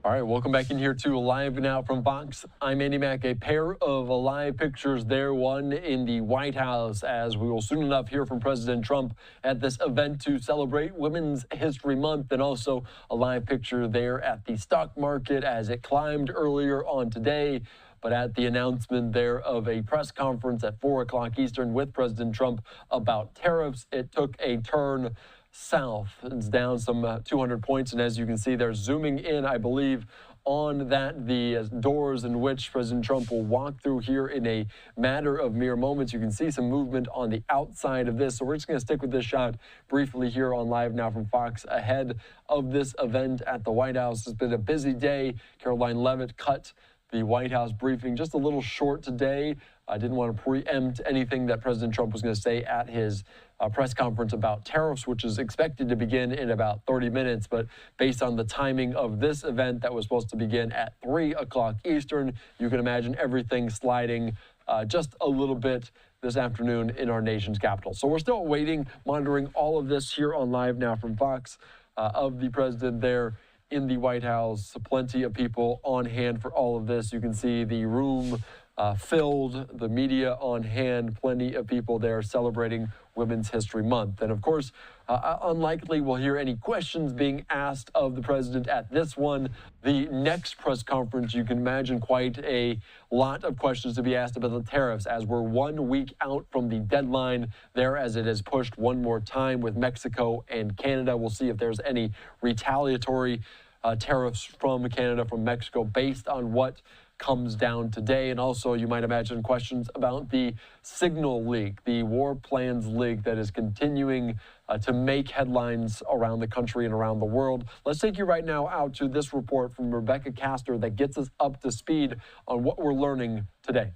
All right, welcome back in here to Live Now from Fox. I'm Andy Mack. A pair of live pictures there, one in the White House, as we will soon enough hear from President Trump at this event to celebrate Women's History Month, and also a live picture there at the stock market as it climbed earlier on today. But at the announcement there of a press conference at 4 o'clock Eastern with President Trump about tariffs, it took a turn south. It's down some 200 points, and as you can see, they're zooming in, I believe, on that the doors in which President Trump will walk through here in a matter of mere moments. You can see some movement on the outside of this, so we're just going to stick with this shot briefly here on Live Now from Fox ahead of this event at the White House. It's been a busy day. Caroline Leavitt cut the White House briefing just a little short today. I didn't want to preempt anything that President Trump was going to say at his press conference about tariffs, which is expected to begin in about 30 minutes. But based on the timing of this event that was supposed to begin at 3 o'clock Eastern, you can imagine everything sliding just a little bit this afternoon in our nation's capital. So we're still waiting, monitoring all of this here on Live Now from Fox of the president there in the White House. Plenty of people on hand for all of this. You can see the room filled, the media on hand, plenty of people there celebrating Women's History Month. And of course, unlikely we'll hear any questions being asked of the president at this one. The next press conference, you can imagine quite a lot of questions to be asked about the tariffs, as we're 1 week out from the deadline there, as it is pushed one more time with Mexico and Canada. We'll see if there's any retaliatory tariffs from Canada, from Mexico, based on what comes down today. And also, you might imagine questions about the signal leak, the war plans leak that is continuing to make headlines around the country and around the world. Let's take you right now out to this report from Rebecca Castor that gets us up to speed on what we're learning today.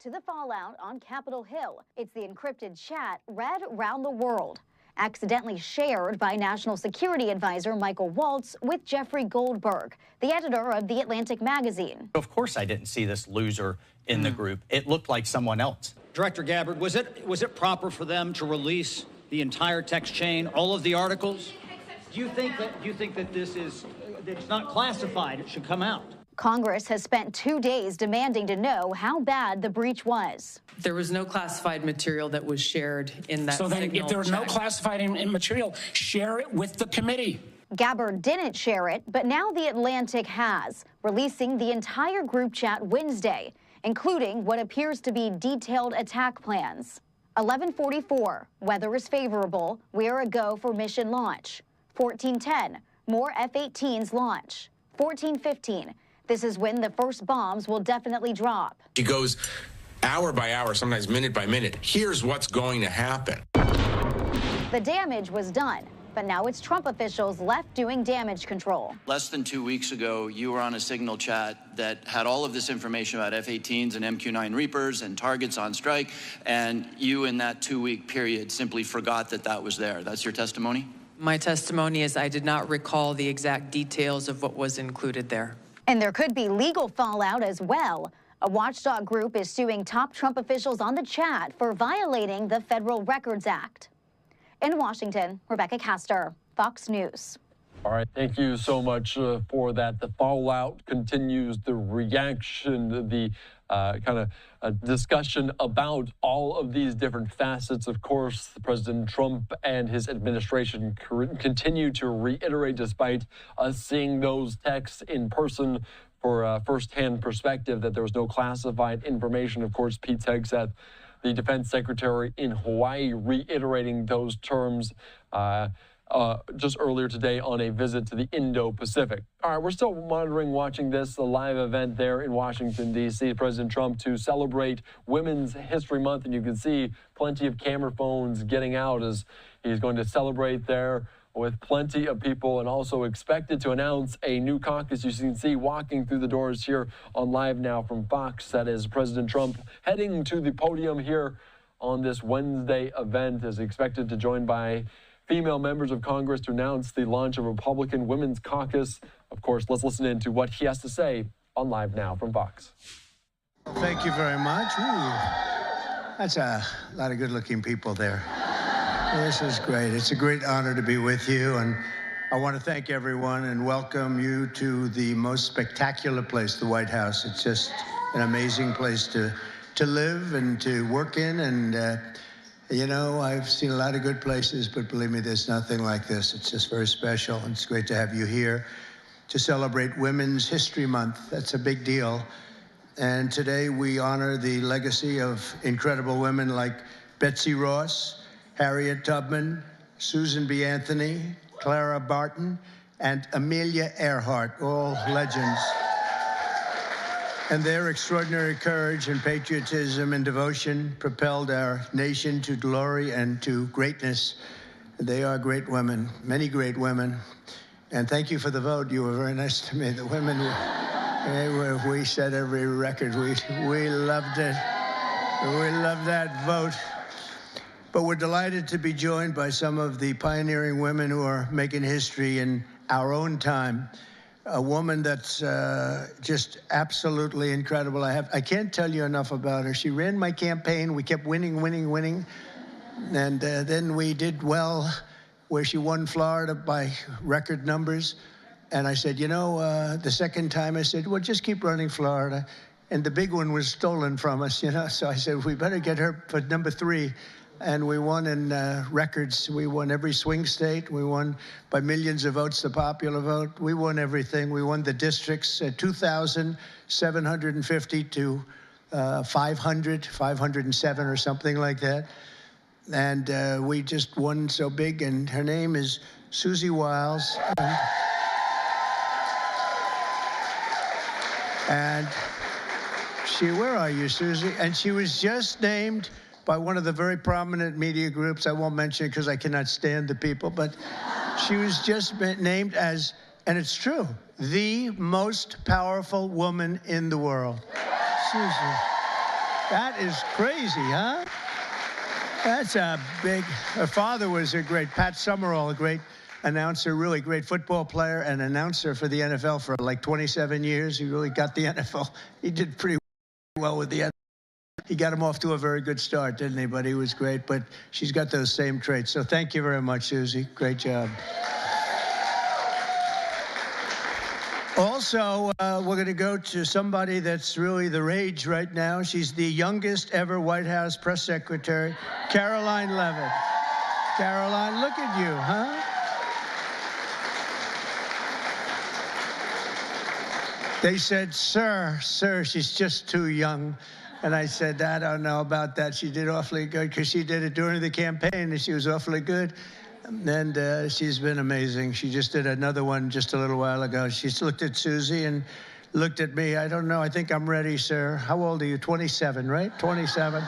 To the fallout on Capitol Hill, it's the encrypted chat read around the world, accidentally shared by National Security Advisor Michael Waltz with Jeffrey Goldberg, the editor of The Atlantic magazine. Of course I didn't see this loser in the group. It looked like someone else. Director Gabbard, was it proper for them to release the entire text chain, all of the articles? Do you think that this is, it's not classified, it should come out? Congress has spent 2 days demanding to know how bad the breach was. There was no classified material that was shared in that So then if there was no check. classified material, share it with the committee. Gabbard didn't share it, but now The Atlantic has, releasing the entire group chat Wednesday, including what appears to be detailed attack plans. 11:44, weather is favorable, we're a go for mission launch. 14:10, more F-18s launch. 14:15, this is when the first bombs will definitely drop. He goes hour by hour, sometimes minute by minute. Here's what's going to happen. The damage was done, but now it's Trump officials left doing damage control. Less than 2 weeks ago, you were on a signal chat that had all of this information about F-18s and MQ-9 Reapers and targets on strike, and you in that 2-week period simply forgot that that was there. That's your testimony? My testimony is I did not recall the exact details of what was included there. And there could be legal fallout as well. A watchdog group is suing top Trump officials on the chat for violating the Federal Records Act. In Washington, Rebecca Castor, Fox News. All right, thank you so much for that. The fallout continues, the reaction, the kind of discussion about all of these different facets. Of course, President Trump and his administration continue to reiterate, despite us seeing those texts in person for a firsthand perspective, that there was no classified information. Of course, Pete Hegseth, the defense secretary in Hawaii, reiterating those terms just earlier today on a visit to the Indo-Pacific. All right, we're still monitoring, watching this, the live event there in Washington, D.C. President Trump to celebrate Women's History Month, and you can see plenty of camera phones getting out as he's going to celebrate there with plenty of people, and also expected to announce a new caucus. You can see walking through the doors here on Live Now from Fox. That is President Trump heading to the podium here on this Wednesday event, is expected to join by female members of Congress to announce the launch of Republican Women's Caucus. Of course, let's listen in to what he has to say on Live Now from Fox. Thank you very much. Ooh, that's a lot of good-looking people there. This is great. It's a great honor to be with you, and I want to thank everyone and welcome you to the most spectacular place, the White House. It's just an amazing place to live and to work in, and you know, I've seen a lot of good places, but believe me, there's nothing like this. It's just very special, and it's great to have you here to celebrate Women's History Month. That's a big deal. And today we honor the legacy of incredible women like Betsy Ross, Harriet Tubman, Susan B. Anthony, Clara Barton, and Amelia Earhart, all legends. And their extraordinary courage and patriotism and devotion propelled our nation to glory and to greatness. They are great women, many great women. And thank you for the vote. You were very nice to me. The women, we set every record. We loved it. We loved that vote. But we're delighted to be joined by some of the pioneering women who are making history in our own time. A woman that's just absolutely incredible. I can't tell you enough about her. She ran my campaign. We kept winning. And then we did well, where she won Florida by record numbers. And I said, you know, the second time I said, well, just keep running Florida. And the big one was stolen from us, you know. So I said, we better get her for number 3. And we won in records. We won every swing state. We won by millions of votes, the popular vote. We won everything. We won the districts, 2,750 to 507 or something like that. And we just won so big. And her name is Susie Wiles. And she, where are you, Susie? And she was just named by one of the very prominent media groups. I won't mention it because I cannot stand the people, but she was just named as, and it's true, the most powerful woman in the world. Susie. That is crazy, huh? That's a big... Her father was a great, Pat Summerall, a great announcer, really great football player and announcer for the NFL for like 27 years. He really got the NFL. He did pretty well with the NFL. He got him off to a very good start, didn't he? But he was great. But she's got those same traits. So thank you very much, Susie. Great job. Also, we're going to go to somebody that's really the rage right now. She's the youngest ever White House press secretary, Caroline Leavitt. Caroline, look at you, huh? They said, sir, she's just too young. And I said, I don't know about that. She did awfully good because she did it during the campaign, and she was awfully good. And she's been amazing. She just did another one just a little while ago. She looked at Susie and looked at me. I don't know. I think I'm ready, sir. How old are you? 27, right? 27.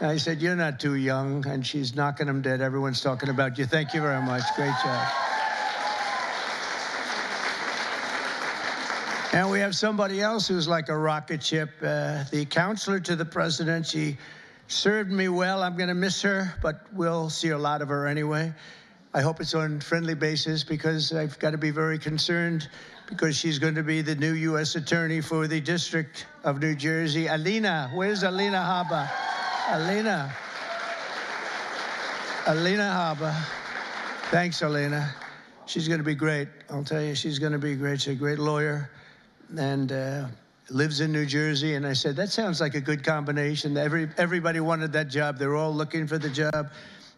And I said, you're not too young. And she's knocking them dead. Everyone's talking about you. Thank you very much. Great job. And we have somebody else who's like a rocket ship, the counselor to the president. She served me well. I'm going to miss her, but we'll see a lot of her anyway. I hope it's on friendly basis because I've got to be very concerned because she's going to be the new U.S. Attorney for the District of New Jersey. Alina, where's Alina Habba? Alina Habba. Thanks, Alina. She's going to be great. I'll tell you, she's going to be great. She's a great lawyer and lives in New Jersey. And I said, that sounds like a good combination. Everybody wanted that job. They're all looking for the job.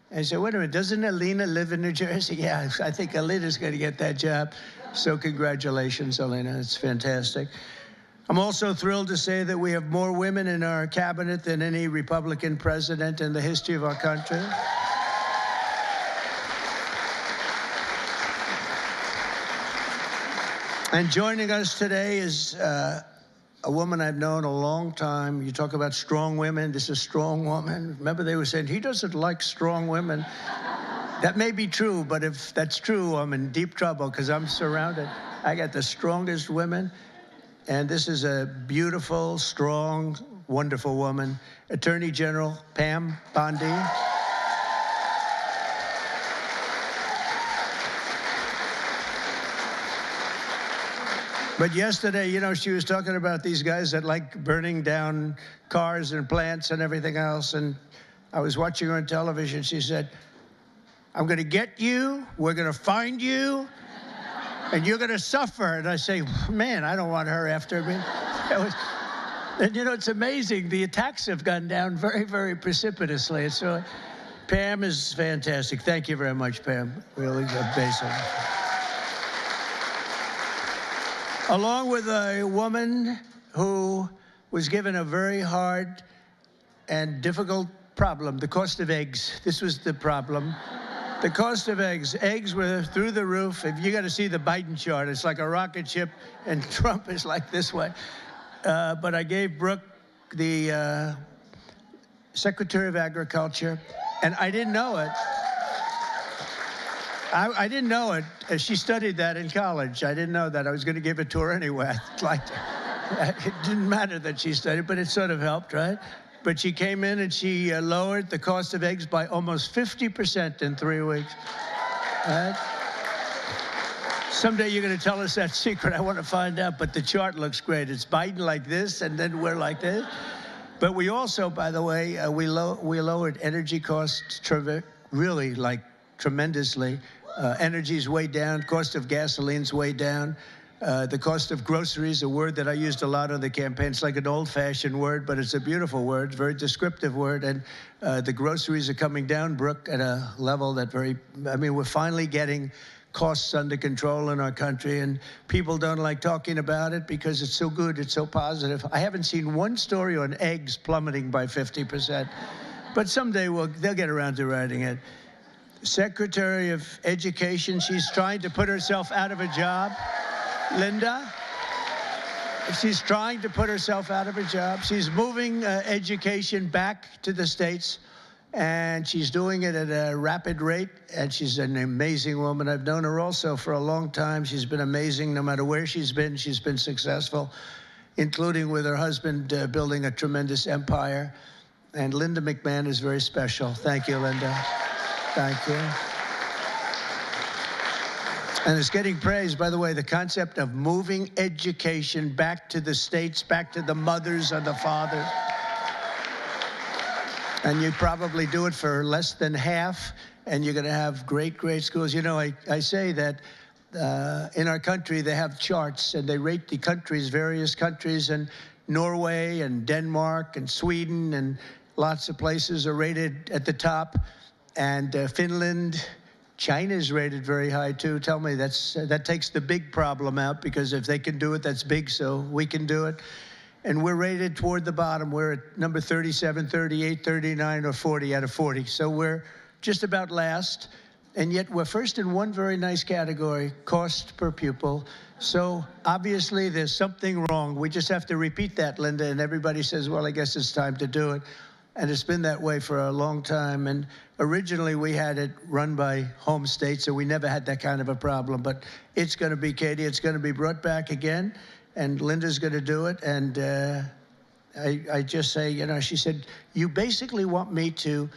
I said, wait a minute, doesn't Alina live in New Jersey? Yeah, I think Alina's going to get that job. So congratulations, Alina. It's fantastic. I'm also thrilled to say that we have more women in our cabinet than any Republican president in the history of our country. And joining us today is a woman I've known a long time. You talk about strong women. This is a strong woman. Remember, they were saying, he doesn't like strong women. That may be true, but if that's true, I'm in deep trouble because I'm surrounded. I got the strongest women. And this is a beautiful, strong, wonderful woman. Attorney General Pam Bondi. But yesterday, you know, she was talking about these guys that like burning down cars and plants and everything else. And I was watching her on television. She said, I'm going to get you. We're going to find you. And you're going to suffer. And I say, man, I don't want her after me. And, you know, it's amazing. The attacks have gone down very, very precipitously. It's really, Pam is fantastic. Thank you very much, Pam. Really amazing. Along with a woman who was given a very hard and difficult problem, the cost of eggs. This was the problem. The cost of eggs. Eggs were through the roof. If you got to see the Biden chart, it's like a rocket ship, and Trump is like this way. But I gave Brooke the Secretary of Agriculture, and I didn't know it. I didn't know it. She studied that in college. I didn't know that. I was going to give it to her anyway. It didn't matter that she studied, but it sort of helped, right? But she came in and she lowered the cost of eggs by almost 50% in 3 weeks. Someday you're going to tell us that secret. I want to find out. But the chart looks great. It's Biden like this, and then we're like this. But we also, by the way, we lowered energy costs really like tremendously. Energy's way down. Cost of gasoline's way down. The cost of groceries, a word that I used a lot on the campaign. It's like an old-fashioned word, but it's a beautiful word, very descriptive word. And the groceries are coming down, Brooke, at a level that we're finally getting costs under control in our country. And people don't like talking about it because it's so good, it's so positive. I haven't seen one story on eggs plummeting by 50%. But someday they'll get around to writing it. Secretary of Education, she's trying to put herself out of a job. Linda, she's trying to put herself out of a job. She's moving education back to the states, and she's doing it at a rapid rate, and she's an amazing woman. I've known her also for a long time. She's been amazing. No matter where she's been successful. including with her husband building a tremendous empire. And Linda McMahon is very special. Thank you, Linda. Thank you. And it's getting praised, by the way, the concept of moving education back to the states, back to the mothers and the fathers. And you probably do it for less than half, and you're going to have great, great schools. You know, I say that in our country, they have charts, and they rate the countries, various countries, and Norway and Denmark and Sweden and lots of places are rated at the top. And Finland, China's rated very high, too. Tell me, that takes the big problem out, because if they can do it, that's big, so we can do it. And we're rated toward the bottom. We're at number 37, 38, 39, or 40 out of 40. So we're just about last. And yet we're first in one very nice category, cost per pupil. So obviously there's something wrong. We just have to repeat that, Linda, and everybody says, well, I guess it's time to do it. And it's been that way for a long time. And originally we had it run by home states, so we never had that kind of a problem. But it's going to be, Katie, it's going to be brought back again, and Linda's going to do it. And I just say, you know, she said, you basically want me to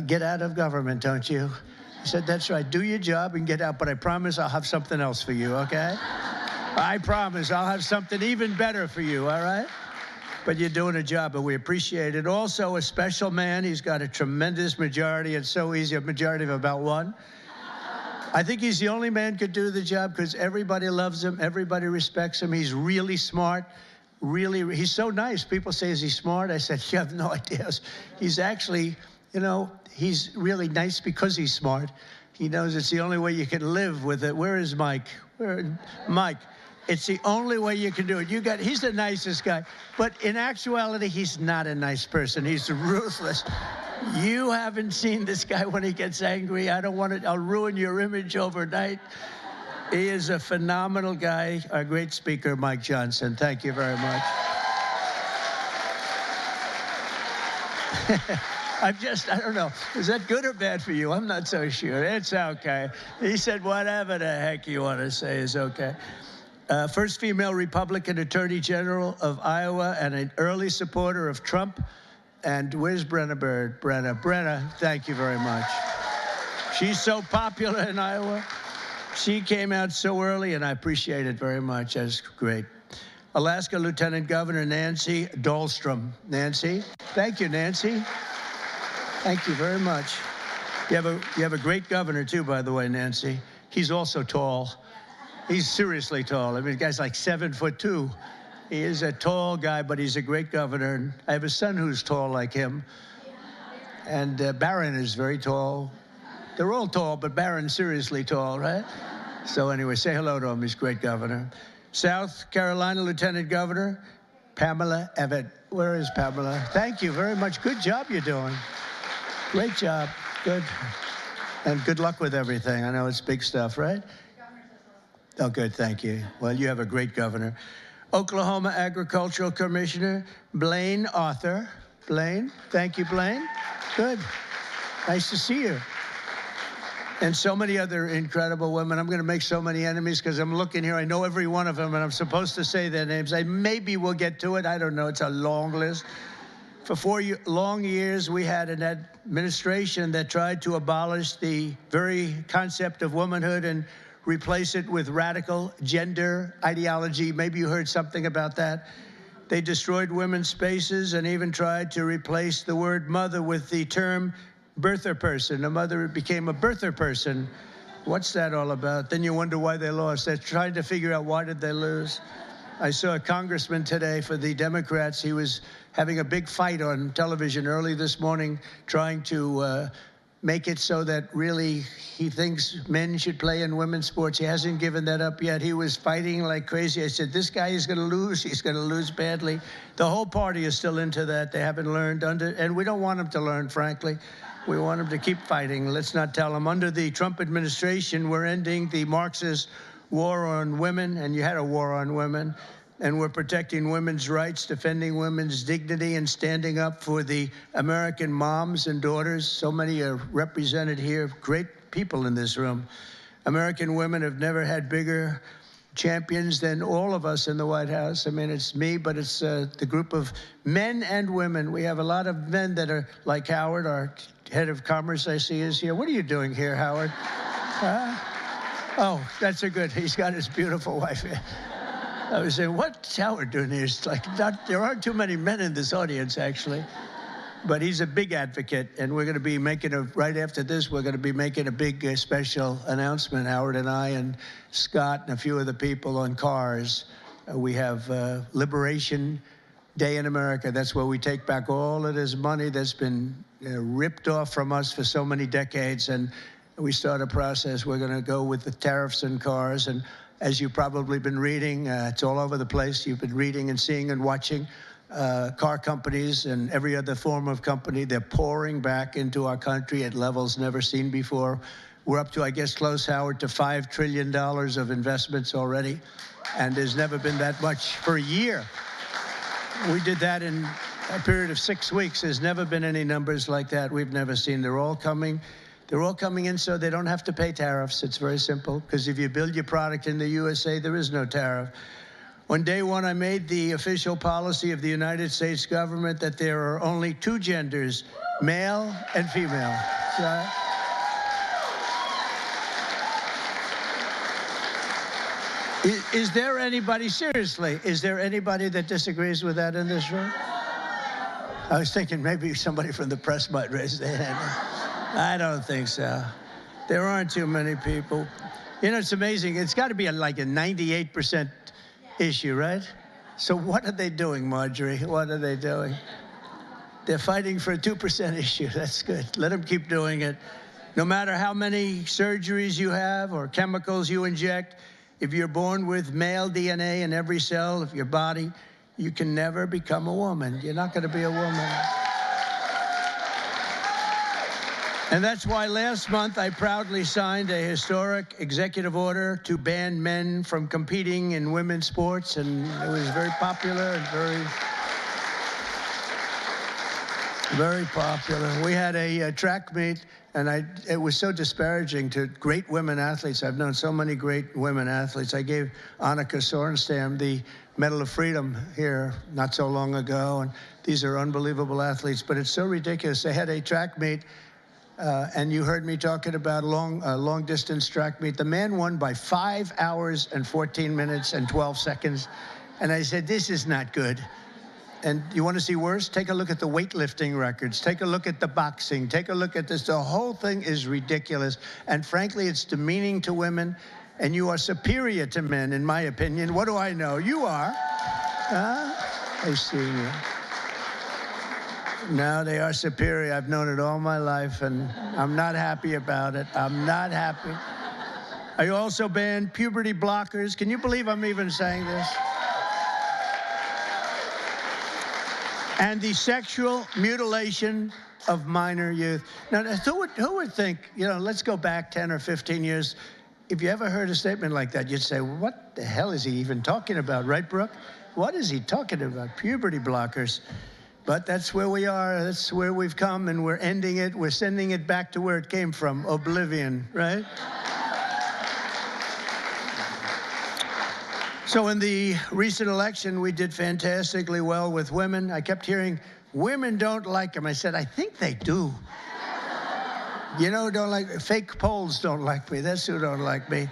get out of government, don't you? I said, that's right. Do your job and get out, but I promise I'll have something else for you, okay? I promise I'll have something even better for you, all right? But you're doing a job, and we appreciate it. Also, a special man. He's got a tremendous majority. It's so easy, a majority of about one. I think he's the only man could do the job because everybody loves him. Everybody respects him. He's really smart. Really, he's so nice. People say, is he smart? I said, you have no idea. He's actually, you know, he's really nice because he's smart. He knows it's the only way you can live with it. Where is Mike? Mike. It's the only way you can do it. He's the nicest guy. But in actuality, he's not a nice person. He's ruthless. You haven't seen this guy when he gets angry. I don't want it. I'll ruin your image overnight. He is a phenomenal guy. Our great speaker, Mike Johnson. Thank you very much. I don't know, is that good or bad for you? I'm not so sure. It's okay. He said whatever the heck you want to say is okay. First female Republican Attorney General of Iowa and an early supporter of Trump. And where's Brenna Bird? Brenna, thank you very much. She's so popular in Iowa. She came out so early, and I appreciate it very much. That's great. Alaska Lieutenant Governor Nancy Dahlstrom. Nancy, thank you, Nancy. Thank you very much. You have a great governor, too, by the way, Nancy. He's also tall. He's seriously tall. I mean, the guy's like 7'2". He is a tall guy, but he's a great governor. And I have a son who's tall like him. And Barron is very tall. They're all tall, but Barron's seriously tall, right? So anyway, say hello to him. He's a great governor. South Carolina Lieutenant Governor Pamela Evett. Where is Pamela? Thank you very much. Good job you're doing. Great job. Good. And good luck with everything. I know it's big stuff, right? Oh, good, thank you. Well, you have a great governor. Oklahoma Agricultural Commissioner Blaine Arthur. Blaine, thank you, Blaine. Good. Nice to see you. And so many other incredible women. I'm going to make so many enemies because I'm looking here. I know every one of them, and I'm supposed to say their names. Maybe we'll get to it. I don't know. It's a long list. For 4 long years, we had an administration that tried to abolish the very concept of womanhood and replace it with radical gender ideology. Maybe you heard something about that. They destroyed women's spaces and even tried to replace the word mother with the term birther person. A mother became a birther person. What's that all about? Then you wonder why they lost. They're trying to figure out why did they lose. I saw a congressman today for the Democrats. He was having a big fight on television early this morning, trying to make it so that really he thinks men should play in women's sports. He hasn't given that up yet. He was fighting like crazy. I said, this guy is going to lose. He's going to lose badly. The whole party is still into that. They haven't learned and we don't want them to learn, frankly. We want them to keep fighting. Let's not tell them. Under the Trump administration, we're ending the Marxist war on women, and you had a war on women. And we're protecting women's rights, defending women's dignity, and standing up for the American moms and daughters. So many are represented here, great people in this room. American women have never had bigger champions than all of us in the White House. I mean, it's me, but it's the group of men and women. We have a lot of men that are like Howard, our head of commerce, I see is here. What are you doing here, Howard? Oh, that's a good, he's got his beautiful wife here. I was saying, what's Howard doing here? It's like, there aren't too many men in this audience, actually. But he's a big advocate, and we're going to be making right after this, we're going to be making a big special announcement, Howard and I and Scott and a few other people on cars. We have Liberation Day in America. That's where we take back all of this money that's been ripped off from us for so many decades, and we start a process. We're going to go with the tariffs on cars, and as you've probably been reading, it's all over the place. You've been reading and seeing and watching. Car companies and every other form of company, they're pouring back into our country at levels never seen before. We're up to, I guess, close, Howard, to $5 trillion of investments already, and there's never been that much for a year. We did that in a period of 6 weeks. There's never been any numbers like that. We've never seen. They're all coming in so they don't have to pay tariffs. It's very simple, because if you build your product in the USA, there is no tariff. On day one, I made the official policy of the United States government that there are only 2 genders, male and female. So, is there anybody, seriously, is there anybody that disagrees with that in this room? I was thinking maybe somebody from the press might raise their hand. I don't think so. There aren't too many people. You know, it's amazing. It's got to be like a 98% issue, right? So what are they doing, Marjorie? What are they doing? They're fighting for a 2% issue. That's good. Let them keep doing it. No matter how many surgeries you have or chemicals you inject, if you're born with male DNA in every cell of your body, you can never become a woman. You're not going to be a woman. And that's why last month I proudly signed a historic executive order to ban men from competing in women's sports, and it was very popular and very popular. We had a track meet, and it was so disparaging to great women athletes. I've known so many great women athletes. I gave Annika Sorenstam the Medal of Freedom here not so long ago, and these are unbelievable athletes, but it's so ridiculous. They had a track meet, and you heard me talking about long-distance track meet. The man won by 5 hours and 14 minutes and 12 seconds. And I said, this is not good. And you want to see worse? Take a look at the weightlifting records. Take a look at the boxing. Take a look at this. The whole thing is ridiculous. And frankly, it's demeaning to women. And you are superior to men, in my opinion. What do I know? You are. I see you. No, they are superior. I've known it all my life, and I'm not happy about it. I'm not happy. I also banned puberty blockers. Can you believe I'm even saying this? And the sexual mutilation of minor youth. Now, who would think, you know, let's go back 10 or 15 years. If you ever heard a statement like that, you'd say, what the hell is he even talking about, right, Brooke? What is he talking about? Puberty blockers. But that's where we are. That's where we've come, and we're ending it. We're sending it back to where it came from, oblivion, right? So in the recent election, we did fantastically well with women. I kept hearing, women don't like them. I said, I think they do. You know, don't like, fake polls don't like me. That's who don't like me.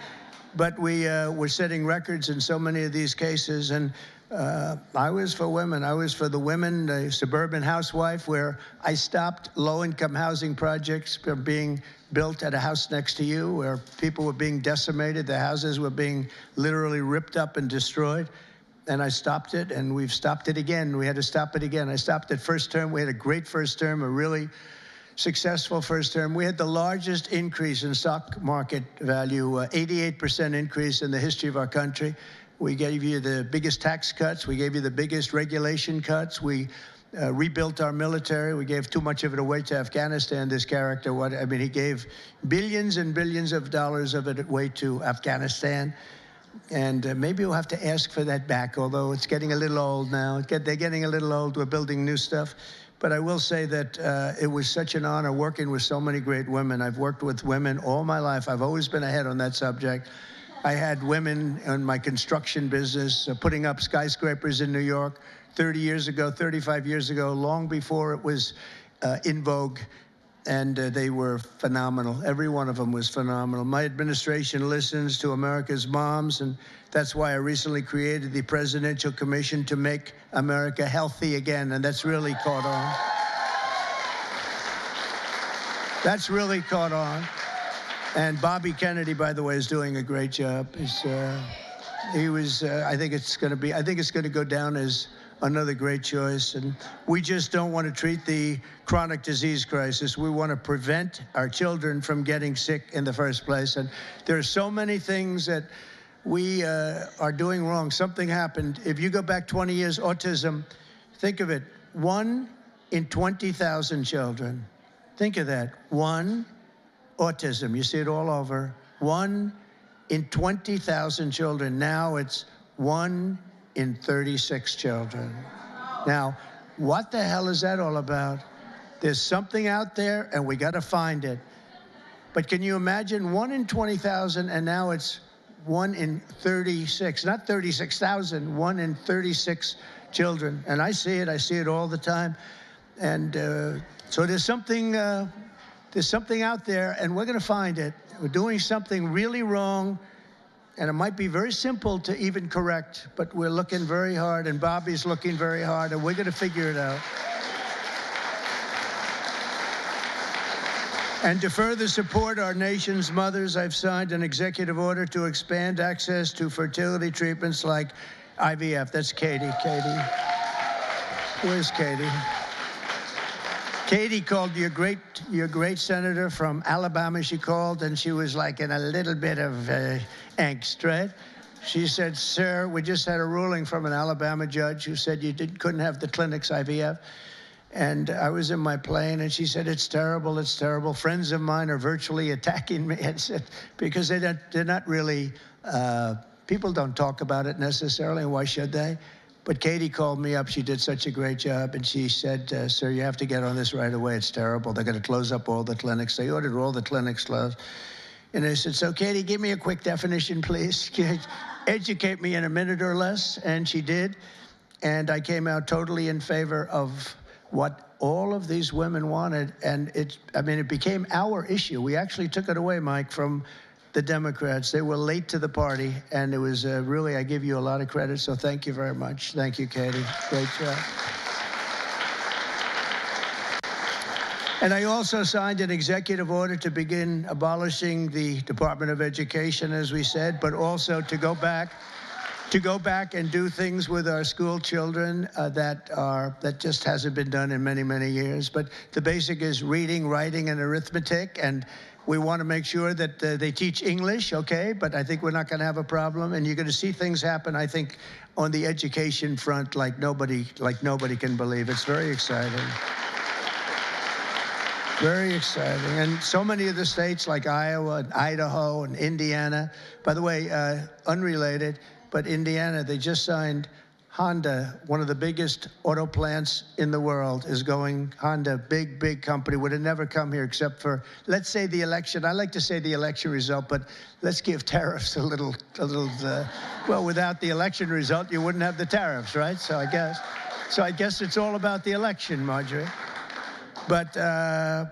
But we're setting records in so many of these cases, and I was for women. I was for the women, the suburban housewife, where I stopped low-income housing projects from being built at a house next to you, where people were being decimated. The houses were being literally ripped up and destroyed. And I stopped it, and we've stopped it again. We had to stop it again. I stopped it first term. We had a great first term, a really successful first term. We had the largest increase in stock market value, 88% increase in the history of our country. We gave you the biggest tax cuts. We gave you the biggest regulation cuts. We rebuilt our military. We gave too much of it away to Afghanistan, this character. I mean, he gave billions and billions of dollars of it away to Afghanistan. And maybe we'll have to ask for that back, although it's getting a little old now. They're getting a little old. We're building new stuff. But I will say that it was such an honor working with so many great women. I've worked with women all my life. I've always been ahead on that subject. I had women in my construction business putting up skyscrapers in New York 30 years ago, 35 years ago, long before it was in vogue. And they were phenomenal. Every one of them was phenomenal. My administration listens to America's moms, and that's why I recently created the Presidential Commission to make America healthy again, and that's really caught on. That's really caught on. And Bobby Kennedy, by the way, is doing a great job. He was, I think it's going to go down as another great choice. And we just don't want to treat the chronic disease crisis. We want to prevent our children from getting sick in the first place. And there are so many things that we are doing wrong. Something happened. If you go back 20 years, autism, think of it, 1 in 20,000 children. Think of that, 1 autism. You see it all over. 1 in 20,000 children. Now it's 1 in 36 children. Now, what the hell is that all about? There's something out there, and we got to find it. But can you imagine 1 in 20,000, and now it's 1 in 36, not 36,000, 1 in 36 children. And I see it all the time. And so there's something out there, and we're going to find it. We're doing something really wrong, and it might be very simple to even correct, but we're looking very hard, and Bobby's looking very hard, and we're going to figure it out. And to further support our nation's mothers, I've signed an executive order to expand access to fertility treatments like IVF. That's Katie. Katie. Where's Katie? Katie called your great senator from Alabama. She called, and she was like in a little bit of angst, right? She said, "Sir, we just had a ruling from an Alabama judge who said you couldn't have the clinics IVF." And I was in my plane, and she said, "It's terrible, it's terrible. Friends of mine are virtually attacking me," and said, because they're not really, people don't talk about it necessarily, and why should they? But Katie called me up. She did such a great job, and she said, "Sir, you have to get on this right away. It's terrible. They're going to close up all the clinics." They ordered all the clinics closed. And I said, "So, Katie, give me a quick definition, please. Educate me in a minute or less." And she did. And I came out totally in favor of what all of these women wanted. And it became our issue. We actually took it away, Mike, from the Democrats. They were late to the party, and it was really, I give you a lot of credit, so thank you very much. Thank you, Katie. Great job. And I also signed an executive order to begin abolishing the Department of Education, as we said, but also to go back and do things with our school children that just hasn't been done in many, many years. But the basic is reading, writing, and arithmetic, and we want to make sure that they teach English, okay? But I think we're not going to have a problem. And you're going to see things happen, I think, on the education front like nobody can believe. It's very exciting. Very exciting. And so many of the states like Iowa and Idaho and Indiana, by the way, unrelated, but Indiana, they just signed Honda, one of the biggest auto plants in the world, is going. Honda, big company, would have never come here except for, let's say, the election. I like to say the election result, but let's give tariffs a little. Well, without the election result, you wouldn't have the tariffs, right? So I guess it's all about the election, Marjorie. But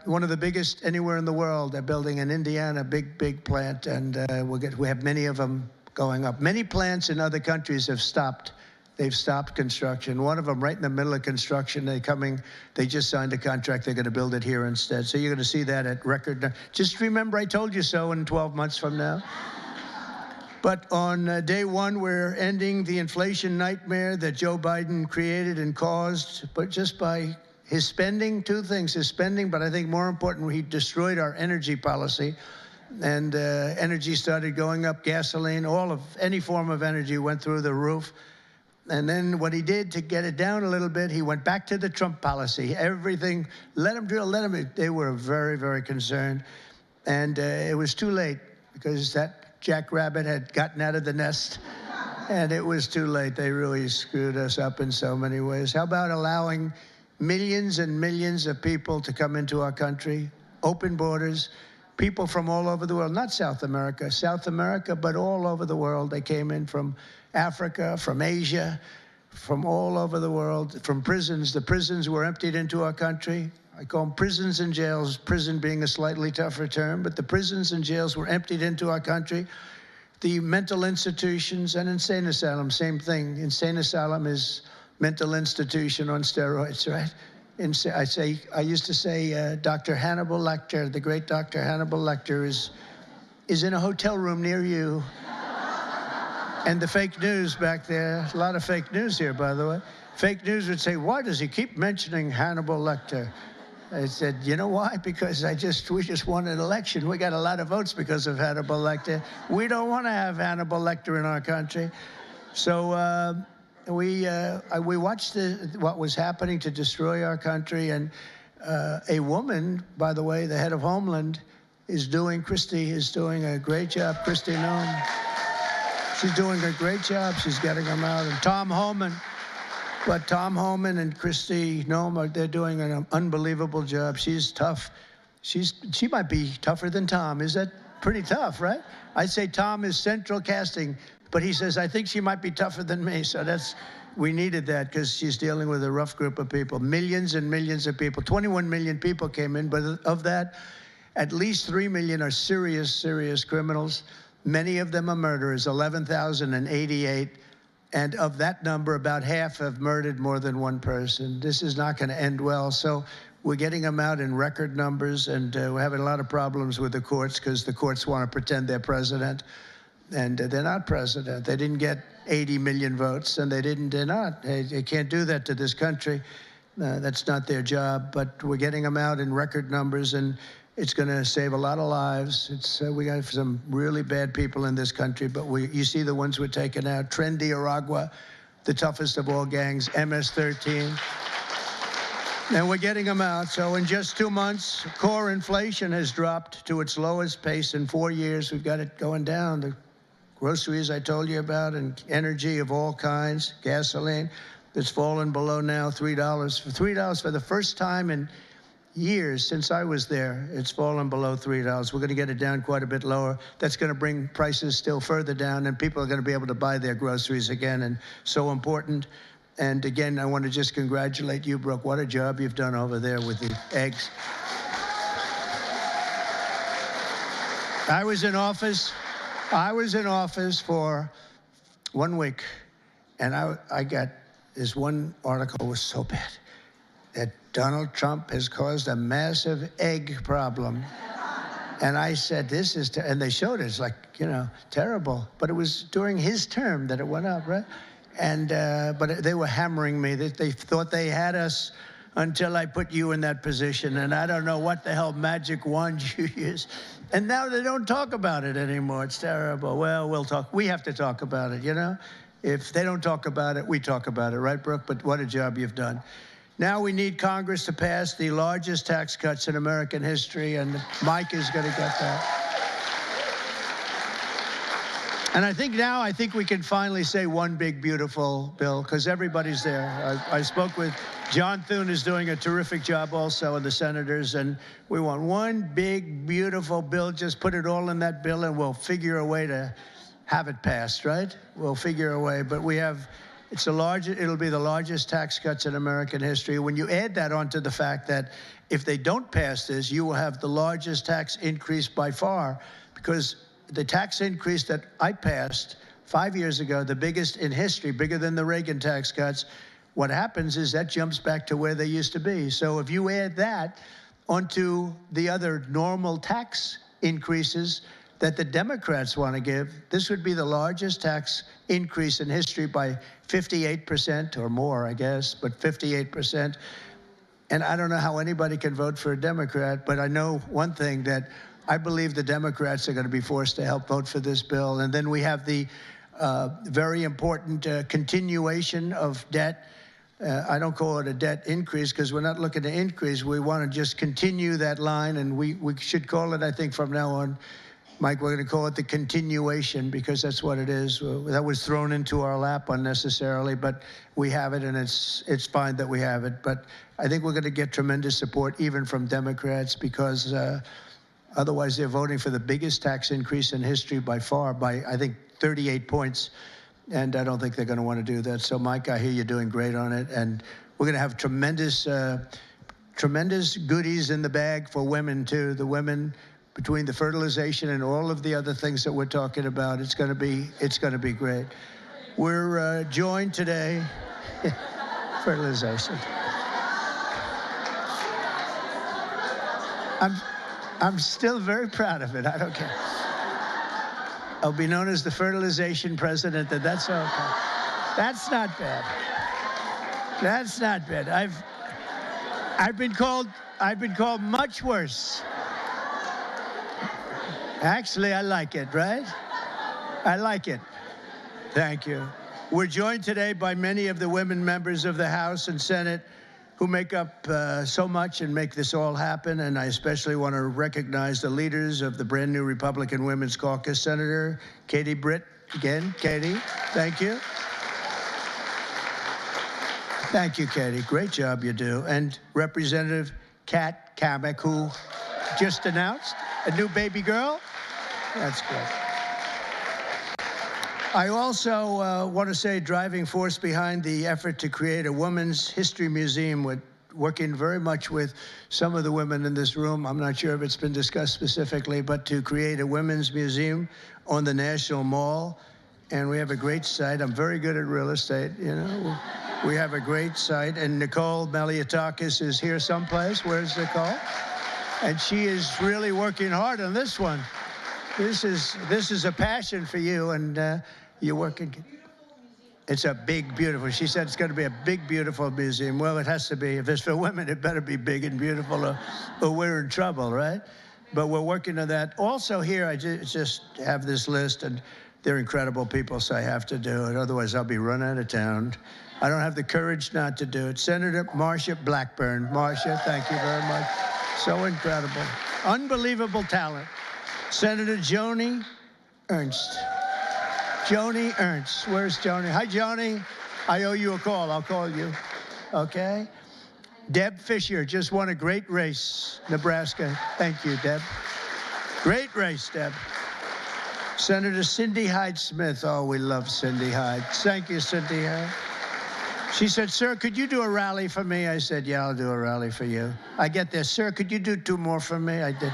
one of the biggest anywhere in the world. They're building in Indiana, big plant, and we have many of them going up. Many plants in other countries have stopped. They've stopped construction. One of them right in the middle of construction, they just signed a contract. They're going to build it here instead. So you're going to see that at record. Just remember I told you so in 12 months from now. But on day one, we're ending the inflation nightmare that Joe Biden created and caused, but just by his spending, two things, his spending, but I think more important, he destroyed our energy policy. And energy started going up, gasoline, any form of energy went through the roof. And then what he did to get it down a little bit, he went back to the Trump policy. Everything, let him drill, let him. They were very, very concerned. And it was too late because that jackrabbit had gotten out of the nest. And it was too late. They really screwed us up in so many ways. How about allowing millions and millions of people to come into our country, open borders, people from all over the world, not South America, but all over the world. They came in from Africa, from Asia, from all over the world, from prisons. The prisons were emptied into our country. I call them prisons and jails, prison being a slightly tougher term, but the prisons and jails were emptied into our country. The mental institutions and insane asylum, same thing. Insane asylum is mental institution on steroids, right? I used to say Dr. Hannibal Lecter, the great Dr. Hannibal Lecter is in a hotel room near you. And the fake news back there, a lot of fake news here, by the way. Fake news would say, why does he keep mentioning Hannibal Lecter? I said, you know why? Because we just won an election. We got a lot of votes because of Hannibal Lecter. We don't want to have Hannibal Lecter in our country. So we watched what was happening to destroy our country. And a woman, by the way, the head of Homeland, Christie is doing a great job. Kristi Noem. She's doing a great job. She's getting them out. And Tom Homan. But Tom Homan and Kristi Noem, they're doing an unbelievable job. She's tough. She might be tougher than Tom. Is that pretty tough, right? I'd say Tom is central casting, but he says, I think she might be tougher than me. So we needed that because she's dealing with a rough group of people. Millions and millions of people. 21 million people came in, but of that, at least 3 million are serious, serious criminals. Many of them are murderers, 11,088. And of that number, about half have murdered more than one person. This is not going to end well. So we're getting them out in record numbers, and we're having a lot of problems with the courts because the courts want to pretend they're president. And they're not president. They didn't get 80 million votes, and they're not. They can't do that to this country. That's not their job. But we're getting them out in record numbers, and it's going to save a lot of lives. We got some really bad people in this country, but you see the ones we're taking out. Trendy Aragua, the toughest of all gangs, MS-13. And we're getting them out. So in just 2 months, core inflation has dropped to its lowest pace in 4 years. We've got it going down. The groceries I told you about, and energy of all kinds, gasoline, that's fallen below now $3. $3 for the first time in years since I was there, it's fallen below $3. We're going to get it down quite a bit lower. That's going to bring prices still further down, and people are going to be able to buy their groceries again, and so important. And again, I want to just congratulate you, Brooke. What a job you've done over there with the eggs. I was in office for 1 week, and I got this one article was so bad that Donald Trump has caused a massive egg problem. And I said, this is, and they showed it, it's like, terrible. But it was during his term that it went up, right? And, but they were hammering me. They thought they had us until I put you in that position. And I don't know what the hell magic wand you use. And now they don't talk about it anymore. It's terrible. Well, we'll talk. We have to talk about it, If they don't talk about it, we talk about it, right, Brooke? But what a job you've done. Now we need Congress to pass the largest tax cuts in American history, and Mike is going to get that. And I think we can finally say one big, beautiful bill, because everybody's there. I spoke with John Thune, is doing a terrific job also, and the senators, and we want one big, beautiful bill. Just put it all in that bill, and we'll figure a way to have it passed, right? We'll figure a way, but we have... it'll be the largest tax cuts in American history. When you add that onto the fact that if they don't pass this, you will have the largest tax increase by far, because the tax increase that I passed 5 years ago, the biggest in history, bigger than the Reagan tax cuts, what happens is that jumps back to where they used to be. So if you add that onto the other normal tax increases that the Democrats want to give, this would be the largest tax increase in history by 58% or more, I guess, but 58%. And I don't know how anybody can vote for a Democrat, but I know one thing, that I believe the Democrats are going to be forced to help vote for this bill. And then we have the very important continuation of debt. I don't call it a debt increase because we're not looking to increase. We want to just continue that line, and we should call it, I think, from now on, Mike, we're going to call it the continuation, because that's what it is. That was thrown into our lap unnecessarily, but we have it, and it's fine that we have it. But I think we're going to get tremendous support even from Democrats, because Otherwise, they're voting for the biggest tax increase in history by far, by, I think, 38 points. And I don't think they're going to want to do that. So, Mike, I hear you're doing great on it. And we're going to have tremendous goodies in the bag for women, too. The women, between the fertilization and all of the other things that we're talking about, it's going to be great. We're joined today, fertilization. I'm still very proud of it. I don't care. I'll be known as the fertilization president, and that's okay. That's not bad. That's not bad. I've been called much worse. Actually, I like it, right? I like it. Thank you. We're joined today by many of the women members of the House and Senate who make up so much and make this all happen. And I especially want to recognize the leaders of the brand new Republican Women's Caucus, Senator Katie Britt. Again, Katie, thank you. Thank you, Katie. Great job you do. And Representative Kat Kamek, who just announced a new baby girl. That's good. I also want to say driving force behind the effort to create a Women's History Museum, working very much with some of the women in this room. I'm not sure if it's been discussed specifically, but to create a women's museum on the National Mall. And we have a great site. I'm very good at real estate, you know. We have a great site. And Nicole Meliatakis is here someplace. Where's Nicole? And she is really working hard on this one. This is a passion for you, and you're working. It's a big, beautiful. She said it's going to be a big, beautiful museum. Well, it has to be. If it's for women, it better be big and beautiful, or we're in trouble, right? But we're working on that. Also here, I just have this list, and they're incredible people, so I have to do it. Otherwise, I'll be run out of town. I don't have the courage not to do it. Senator Marsha Blackburn. Marsha, thank you very much. So incredible. Unbelievable talent. Senator Joni Ernst. Joni Ernst. Where's Joni? Hi, Joni. I owe you a call. I'll call you. Okay? Deb Fisher just won a great race, Nebraska. Thank you, Deb. Great race, Deb. Senator Cindy Hyde-Smith. Oh, we love Cindy Hyde. Thank you, Cindy Hyde. She said, sir, could you do a rally for me? I said, yeah, I'll do a rally for you. I get this. Sir, could you do 2 more for me? I did.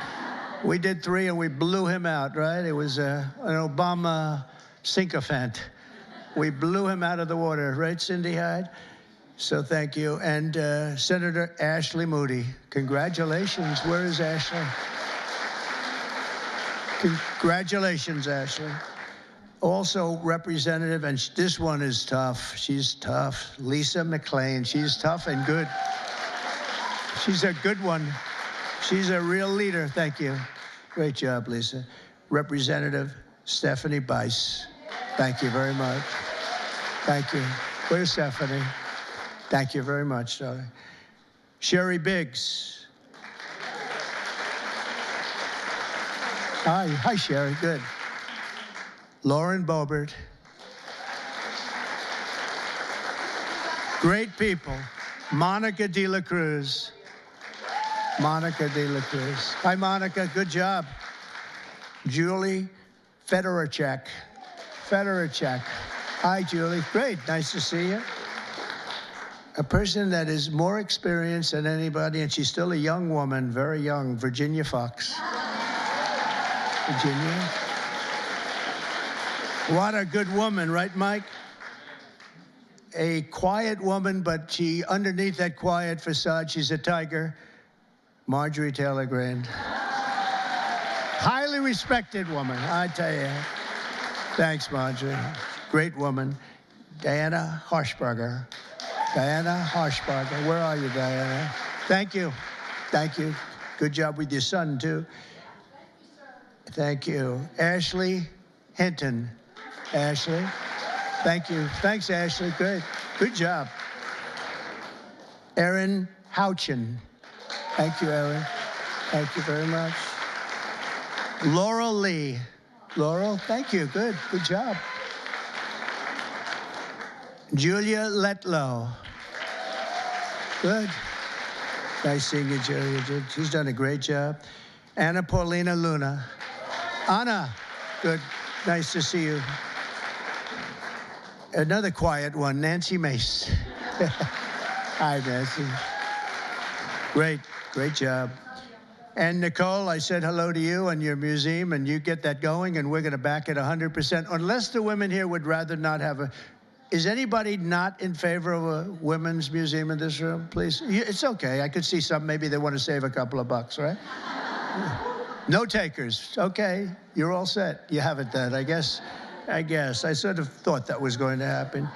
We did 3, and we blew him out, right? It was an Obama sycophant. We blew him out of the water, right, Cindy Hyde? So thank you. And Senator Ashley Moody. Congratulations. Where is Ashley? Congratulations, Ashley. Also, Representative, and this one is tough. She's tough. Lisa McClain. She's tough and good. She's a good one. She's a real leader. Thank you. Great job, Lisa. Representative Stephanie Bice. Thank you very much. Thank you. Where's Stephanie? Thank you very much, darling. Sherry Biggs. Hi, Sherry. Good. Lauren Boebert. Great people. Monica De La Cruz. Monica De La Cruz. Hi, Monica. Good job. Julie Fedorchak. Hi, Julie. Great. Nice to see you. A person that is more experienced than anybody, and she's still a young woman, very young, Virginia Fox. Virginia. What a good woman, right, Mike? A quiet woman, but underneath that quiet facade, she's a tiger. Marjorie Taylor Greene. Highly respected woman, I tell you. Thanks, Marjorie. Great woman. Diana Harshbarger. Diana Harshbarger. Where are you, Diana? Thank you. Thank you. Good job with your son, too. Thank you. Ashley Hinton. Ashley. Thank you. Thanks, Ashley. Great. Good job. Erin Houchin. Thank you, Erin. Thank you very much. Laurel Lee. Laurel, thank you. Good. Good job. Julia Letlow. Good. Nice seeing you, Julia. She's done a great job. Anna Paulina Luna. Anna, good, nice to see you. Another quiet one, Nancy Mace. Hi, Nancy. Great job. And Nicole, I said hello to you and your museum, and you get that going, and we're going to back it 100%, unless the women here would rather not have a... Is anybody not in favor of a women's museum in this room, please? It's okay. I could see some, maybe they want to save a couple of bucks, right? No takers. Okay, you're all set. You have it then, I guess. I sort of thought that was going to happen.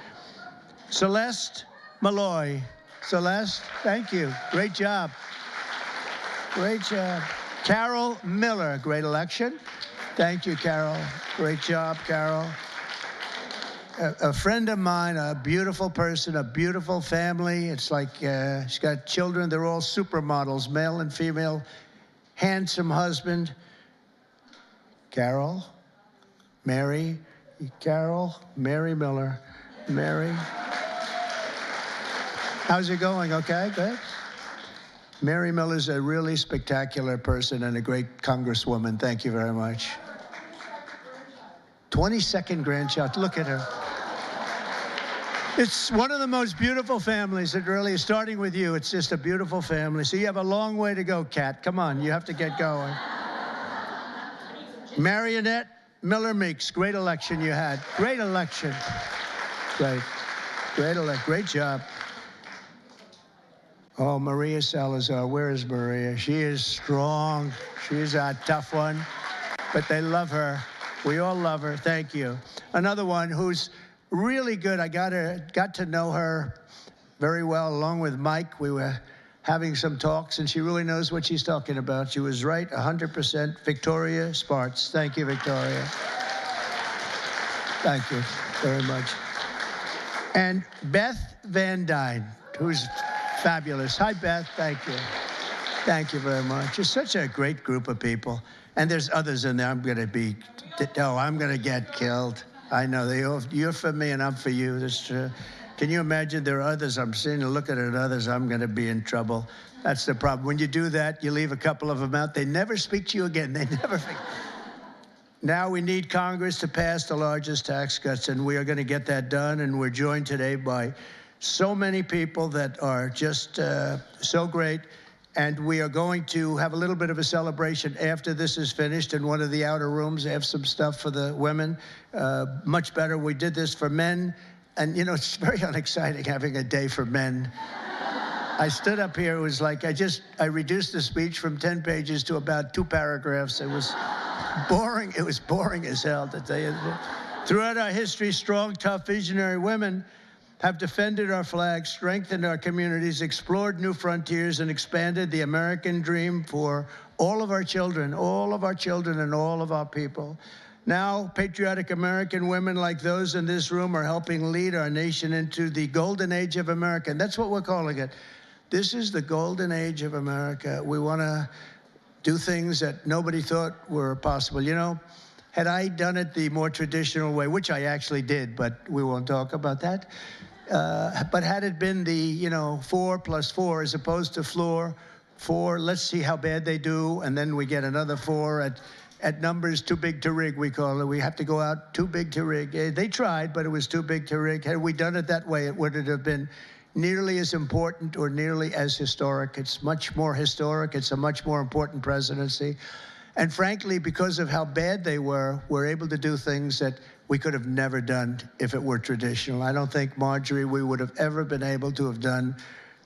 Celeste Malloy. Celeste, thank you. Great job. Great job. Carol Miller, great election. Thank you, Carol. Great job, Carol. A friend of mine, a beautiful person, a beautiful family. It's like she's got children. They're all supermodels, male and female. Handsome husband. Carol, Mary Miller. Mary. How's it going? Okay, good. Mary Miller's a really spectacular person and a great congresswoman. Thank you very much. 22nd grandchild. Look at her. It's one of the most beautiful families. It really is, starting with you. It's just a beautiful family. So you have a long way to go, Kat. Come on, you have to get going. Marionette Miller Meeks, great election you had. Great election. Great job. Oh, Maria Salazar, where is Maria? She is strong. She's a tough one, but they love her. We all love her. Thank you. Another one who's really good. I got to know her very well, along with Mike. We were having some talks, and she really knows what she's talking about. She was right 100%. Victoria Spartz. Thank you, Victoria. Thank you very much. And Beth Van Dyne, who's fabulous. Hi, Beth. Thank you. Thank you very much. It's such a great group of people. And there's others in there. I'm going to get killed. I know. You're for me and I'm for you. That's true. Can you imagine there are others? I'm sitting and looking at others. I'm going to be in trouble. That's the problem. When you do that, you leave a couple of them out. They never speak to you again. They never. Now we need Congress to pass the largest tax cuts, and we are going to get that done. And we're joined today by so many people that are just so great. And we are going to have a little bit of a celebration after this is finished in one of the outer rooms. They have some stuff for the women. Much better. We did this for men. And, you know, it's very unexciting having a day for men. I stood up here. It was like I reduced the speech from 10 pages to about 2 paragraphs. It was boring. It was boring as hell to tell you. Throughout our history, strong, tough, visionary women have defended our flag, strengthened our communities, explored new frontiers, and expanded the American dream for all of our children and all of our people. Now, patriotic American women like those in this room are helping lead our nation into the golden age of America. And that's what we're calling it. This is the golden age of America. We want to do things that nobody thought were possible. You know, had I done it the more traditional way, which I actually did, but we won't talk about that. But had it been the, 4 + 4 as opposed to floor 4, let's see how bad they do, and then we get another 4 at numbers too big to rig, we call it. We have to go out too big to rig. They tried, but it was too big to rig. Had we done it that way, it wouldn't have been nearly as important or nearly as historic. It's much more historic. It's a much more important presidency. And frankly, because of how bad they were, we're able to do things that we could have never done if it were traditional. I don't think, Marjorie, we would have ever been able to have done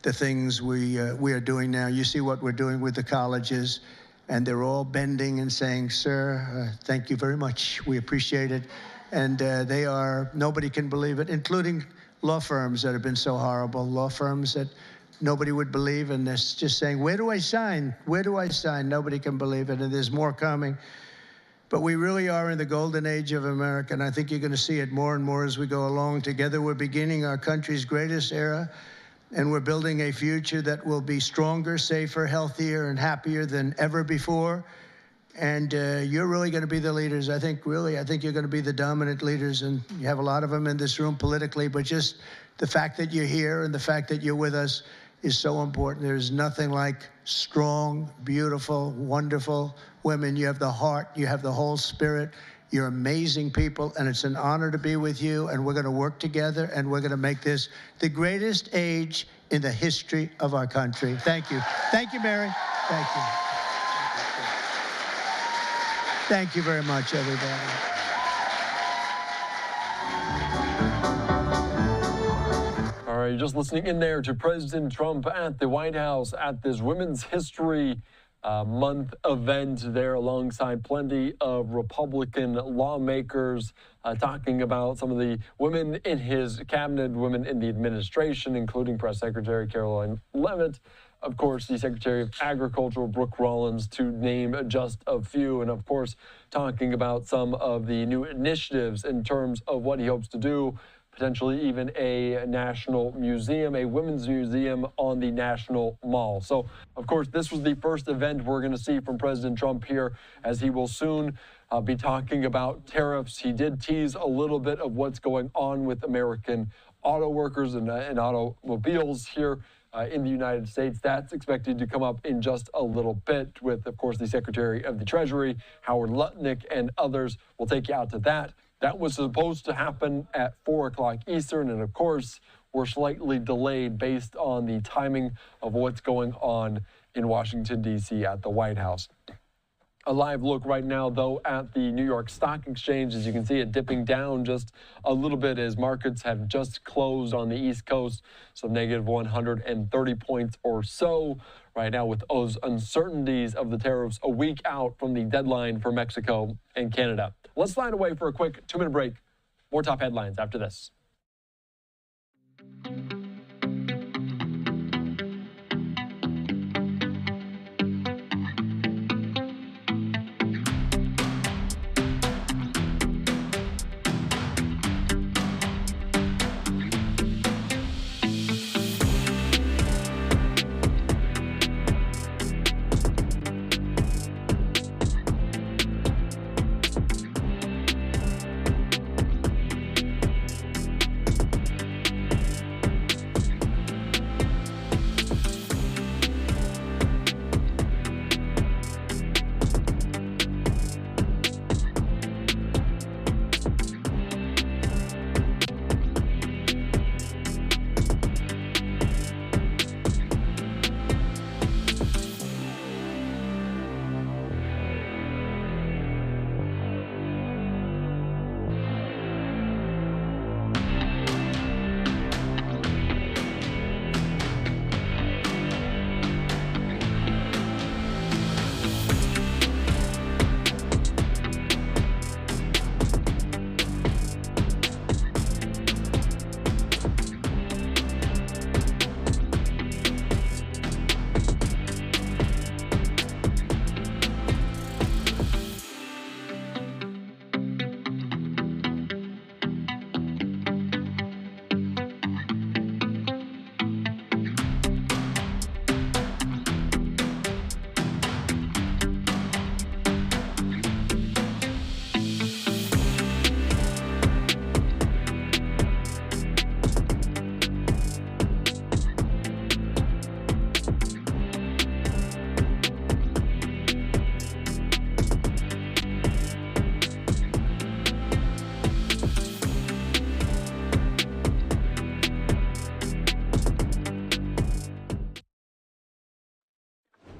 the things we are doing now. You see what we're doing with the colleges, and they're all bending and saying, sir, thank you very much. We appreciate it. And they are, nobody can believe it, including law firms that have been so horrible, law firms that nobody would believe, and they're just saying, where do I sign? Where do I sign? Nobody can believe it, and there's more coming. But we really are in the golden age of America, and I think you're going to see it more and more as we go along. Together, we're beginning our country's greatest era, and we're building a future that will be stronger, safer, healthier, and happier than ever before. And you're really going to be the leaders. I think you're going to be the dominant leaders, and you have a lot of them in this room politically, but just the fact that you're here and the fact that you're with us is so important. There's nothing like strong, beautiful, wonderful women. You have the heart, you have the whole spirit. You're amazing people, and it's an honor to be with you, and we're going to work together, and we're going to make this the greatest age in the history of our country. Thank you. Thank you, Mary. Thank you. Thank you very much, everybody. All right, you're just listening in there to President Trump at the White House at this Women's History Month event there, alongside plenty of Republican lawmakers talking about some of the women in his cabinet, women in the administration, including Press Secretary Caroline Leavitt, of course, the Secretary of Agriculture, Brooke Rollins, to name just a few, and of course, talking about some of the new initiatives in terms of what he hopes to do, potentially even a national museum, a women's museum on the National Mall. So, of course, this was the first event we're going to see from President Trump here, as he will soon be talking about tariffs. He did tease a little bit of what's going on with American auto workers and automobiles here in the United States. That's expected to come up in just a little bit with, of course, the Secretary of the Treasury, Howard Lutnick, and others. We'll take you out to that. That was supposed to happen at 4 o'clock Eastern, and of course, we're slightly delayed based on the timing of what's going on in Washington, D.C. at the White House. A live look right now, though, at the New York Stock Exchange. As you can see it dipping down just a little bit as markets have just closed on the East Coast, so negative 130 points or so right now, with those uncertainties of the tariffs a week out from the deadline for Mexico and Canada. Let's line away for a quick 2-minute break. More top headlines after this.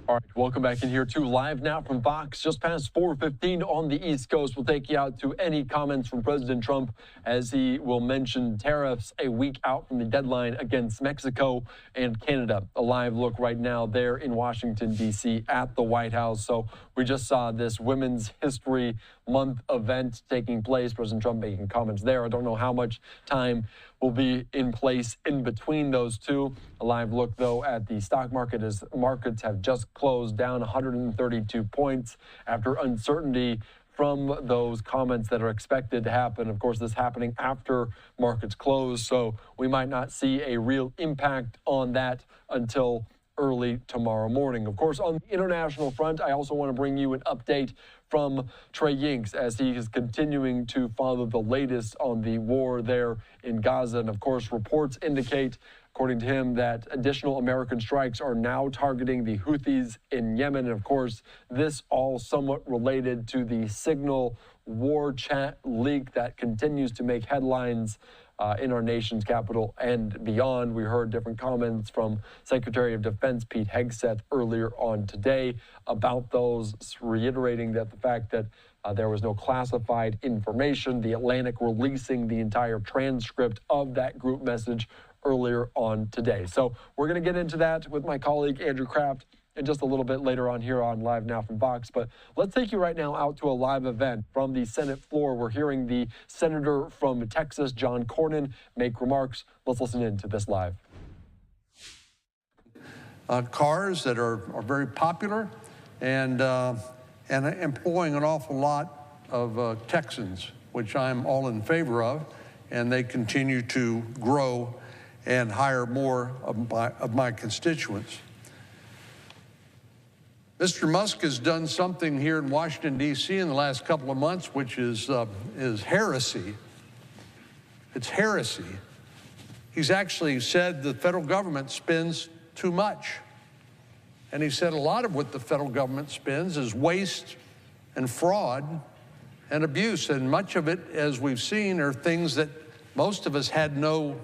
All right, welcome back in here too. Live now from Fox, just past 4:15 on the East Coast. We'll take you out to any comments from President Trump as he will mention tariffs a week out from the deadline against Mexico and Canada. A live look right now there in Washington, D.C. at the White House. So we just saw this Women's History Month event taking place. President Trump making comments there. I don't know how much time will be in place in between those two. A live look, though, at the stock market as markets have just closed down 132 points after uncertainty from those comments that are expected to happen. Of course, this happening after markets close, so we might not see a real impact on that until early tomorrow morning. Of course, on the international front, I also want to bring you an update from Trey Yingst as he is continuing to follow the latest on the war there in Gaza. And of course, reports indicate, according to him, that additional American strikes are now targeting the Houthis in Yemen. And of course, this all somewhat related to the Signal war chat leak that continues to make headlines in our nation's capital and beyond. We heard different comments from Secretary of Defense Pete Hegseth earlier on today about those, reiterating that the fact that there was no classified information, the Atlantic releasing the entire transcript of that group message earlier on today. So we're going to get into that with my colleague Andrew Kraft in just a little bit later on here on Live Now from Vox. But let's take you right now out to a live event from the Senate floor. We're hearing the senator from Texas, John Cornyn, make remarks. Let's listen in to this live. Cars that are very popular and employing an awful lot of Texans, which I'm all in favor of, and they continue to grow and hire more of my constituents. Mr. Musk has done something here in Washington, D.C. in the last couple of months, which is heresy. It's heresy. He's actually said the federal government spends too much. And he said a lot of what the federal government spends is waste and fraud and abuse. And much of it, as we've seen, are things that most of us had no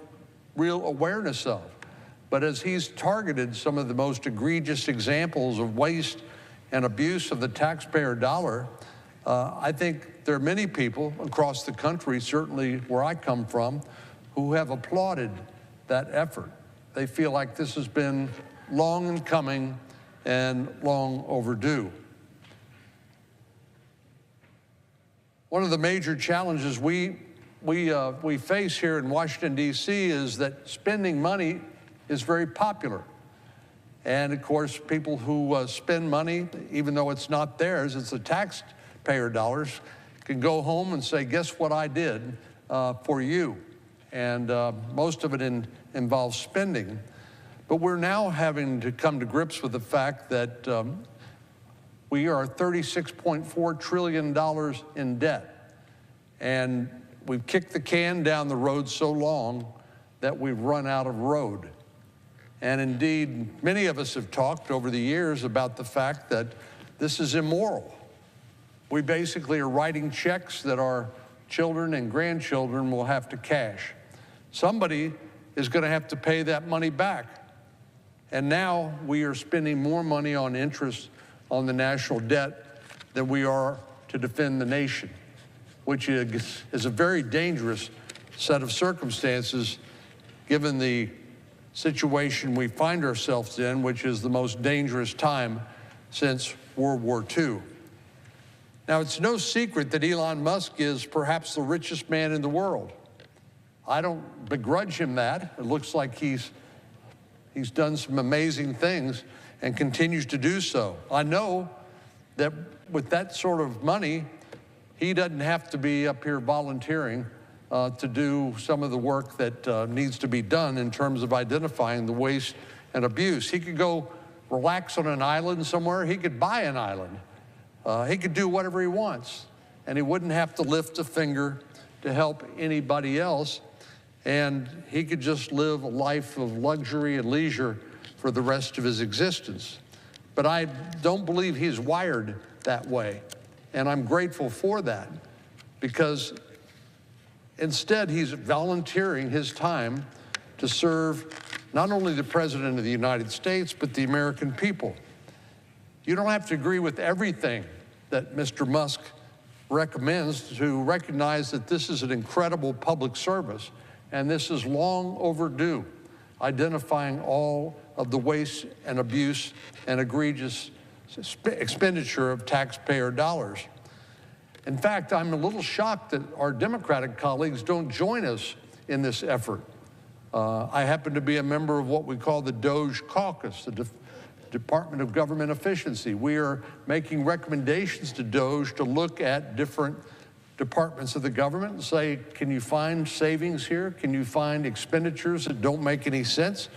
real awareness of. But as he's targeted some of the most egregious examples of waste and abuse of the taxpayer dollar, I think there are many people across the country, certainly where I come from, who have applauded that effort. They feel like this has been long in coming and long overdue. One of the major challenges we face here in Washington, D.C. is that spending money is very popular. And of course, people who spend money, even though it's not theirs, it's the taxpayer dollars, can go home and say, guess what I did for you? And most of it involves spending. But we're now having to come to grips with the fact that we are $36.4 trillion in debt. And we've kicked the can down the road so long that we've run out of road. And indeed, many of us have talked over the years about the fact that this is immoral. We basically are writing checks that our children and grandchildren will have to cash. Somebody is going to have to pay that money back. And now we are spending more money on interest on the national debt than we are to defend the nation, which is a very dangerous set of circumstances given the situation we find ourselves in, which is the most dangerous time since World War II. Now, it's no secret that Elon Musk is perhaps the richest man in the world. I don't begrudge him that. It looks like he's done some amazing things and continues to do so. I know that with that sort of money, he doesn't have to be up here volunteering to do some of the work that needs to be done in terms of identifying the waste and abuse. He could go relax on an island somewhere. He could buy an island. He could do whatever he wants, and he wouldn't have to lift a finger to help anybody else, and he could just live a life of luxury and leisure for the rest of his existence. But I don't believe he's wired that way, and I'm grateful for that, because instead, he's volunteering his time to serve not only the President of the United States, but the American people. You don't have to agree with everything that Mr. Musk recommends to recognize that this is an incredible public service, and this is long overdue, identifying all of the waste and abuse and egregious expenditure of taxpayer dollars. In fact, I'm a little shocked that our Democratic colleagues don't join us in this effort. I happen to be a member of what we call the DOGE caucus, the Department of Government Efficiency. We are making recommendations to DOGE to look at different departments of the government and say, can you find savings here? Can you find expenditures that don't make any sense?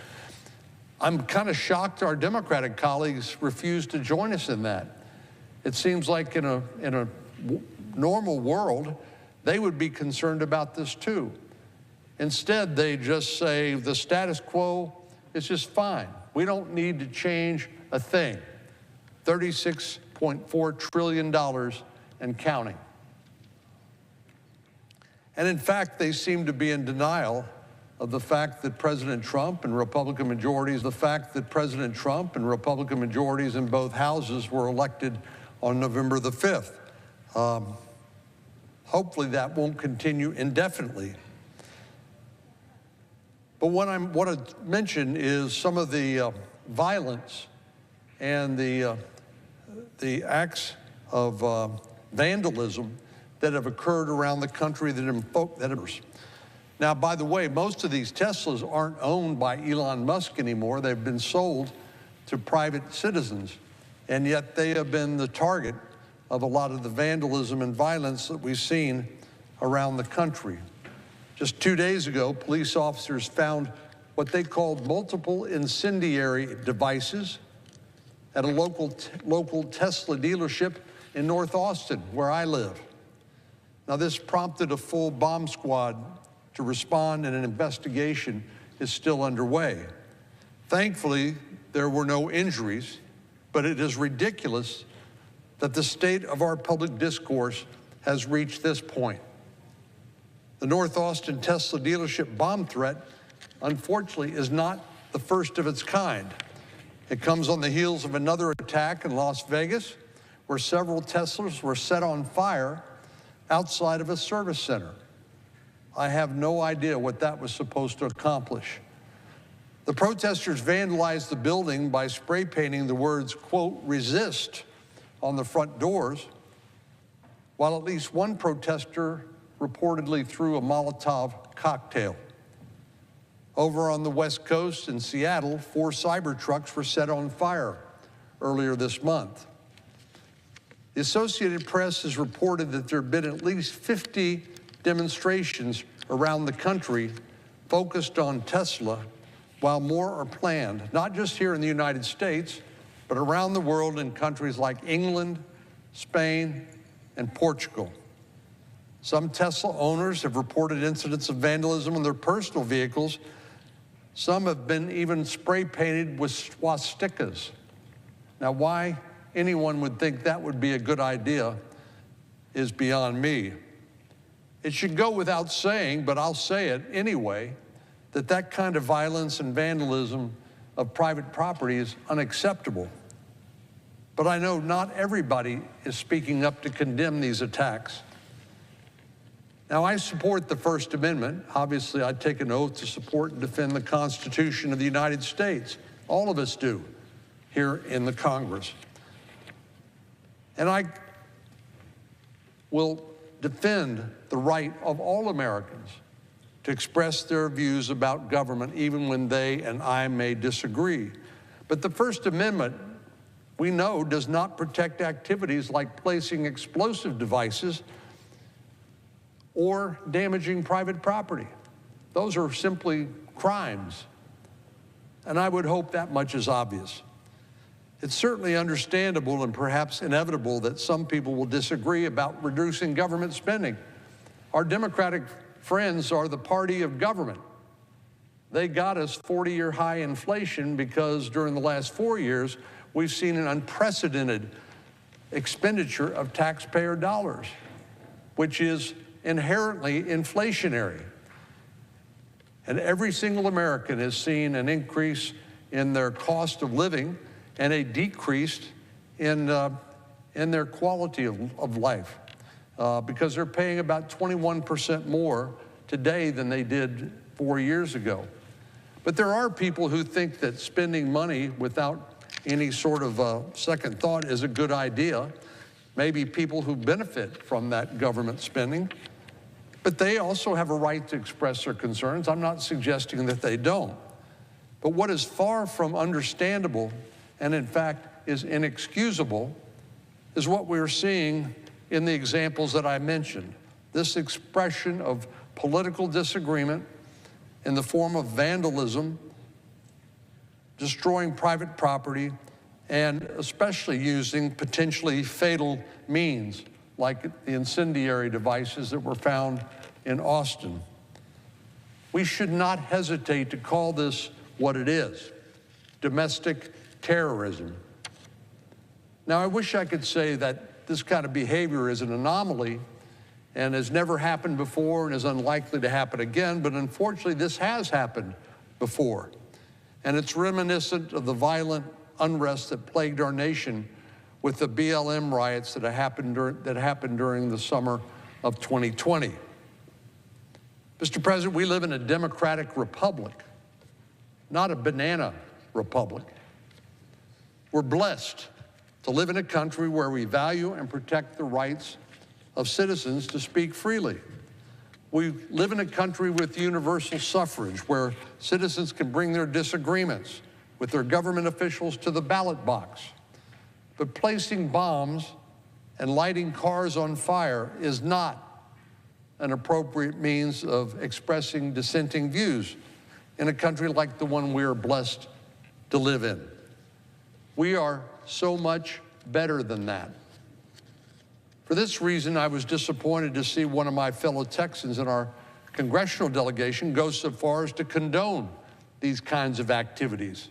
I'm kind of shocked our Democratic colleagues refused to join us in that. It seems like in a normal world, they would be concerned about this too. Instead, they just say the status quo is just fine. We don't need to change a thing. $36.4 trillion and counting. And in fact, they seem to be in denial of the fact that President Trump and Republican majorities, in both houses were elected on November the 5th. Hopefully that won't continue indefinitely. But what I want to mention is some of the violence and the acts of vandalism that have occurred around the country Now, by the way, most of these Teslas aren't owned by Elon Musk anymore. They've been sold to private citizens, and yet they have been the target of a lot of the vandalism and violence that we've seen around the country. Just 2 days ago, police officers found what they called multiple incendiary devices at a local Tesla dealership in North Austin, where I live. Now, this prompted a full bomb squad to respond, and an investigation is still underway. Thankfully, there were no injuries, but it is ridiculous that the state of our public discourse has reached this point. The North Austin Tesla dealership bomb threat, unfortunately, is not the first of its kind. It comes on the heels of another attack in Las Vegas, where several Teslas were set on fire outside of a service center. I have no idea what that was supposed to accomplish. The protesters vandalized the building by spray painting the words, quote, "resist," on the front doors, while at least one protester reportedly threw a Molotov cocktail. Over on the West Coast in Seattle, 4 Cybertrucks were set on fire earlier this month. The Associated Press has reported that there have been at least 50 demonstrations around the country focused on Tesla, while more are planned, not just here in the United States, but around the world in countries like England, Spain, and Portugal. Some Tesla owners have reported incidents of vandalism on their personal vehicles. Some have been even spray painted with swastikas. Now, why anyone would think that would be a good idea is beyond me. It should go without saying, but I'll say it anyway, that that kind of violence and vandalism of private property is unacceptable. But I know not everybody is speaking up to condemn these attacks. Now, I support the First Amendment. Obviously, I take an oath to support and defend the Constitution of the United States. All of us do here in the Congress. And I will defend the right of all Americans to express their views about government, even when they and I may disagree. But the First Amendment, we know, does not protect activities like placing explosive devices or damaging private property. Those are simply crimes. And I would hope that much is obvious. It's certainly understandable and perhaps inevitable that some people will disagree about reducing government spending. Our Democratic friends are the party of government. They got us 40-year high inflation because during the last 4 years, we've seen an unprecedented expenditure of taxpayer dollars, which is inherently inflationary. And every single American has seen an increase in their cost of living and a decrease in their quality of life because they're paying about 21% more today than they did 4 years ago. But there are people who think that spending money without any sort of second thought is a good idea. Maybe people who benefit from that government spending, but they also have a right to express their concerns. I'm not suggesting that they don't. But what is far from understandable, and in fact is inexcusable, is what we're seeing in the examples that I mentioned. This expression of political disagreement in the form of vandalism destroying private property, and especially using potentially fatal means like the incendiary devices that were found in Austin. We should not hesitate to call this what it is: domestic terrorism. Now, I wish I could say that this kind of behavior is an anomaly and has never happened before and is unlikely to happen again, but unfortunately this has happened before. And it's reminiscent of the violent unrest that plagued our nation with the BLM riots that happened during the summer of 2020. Mr. President, we live in a democratic republic, not a banana republic. We're blessed to live in a country where we value and protect the rights of citizens to speak freely. We live in a country with universal suffrage, where citizens can bring their disagreements with their government officials to the ballot box. But placing bombs and lighting cars on fire is not an appropriate means of expressing dissenting views in a country like the one we are blessed to live in. We are so much better than that. For this reason, I was disappointed to see one of my fellow Texans in our congressional delegation go so far as to condone these kinds of activities.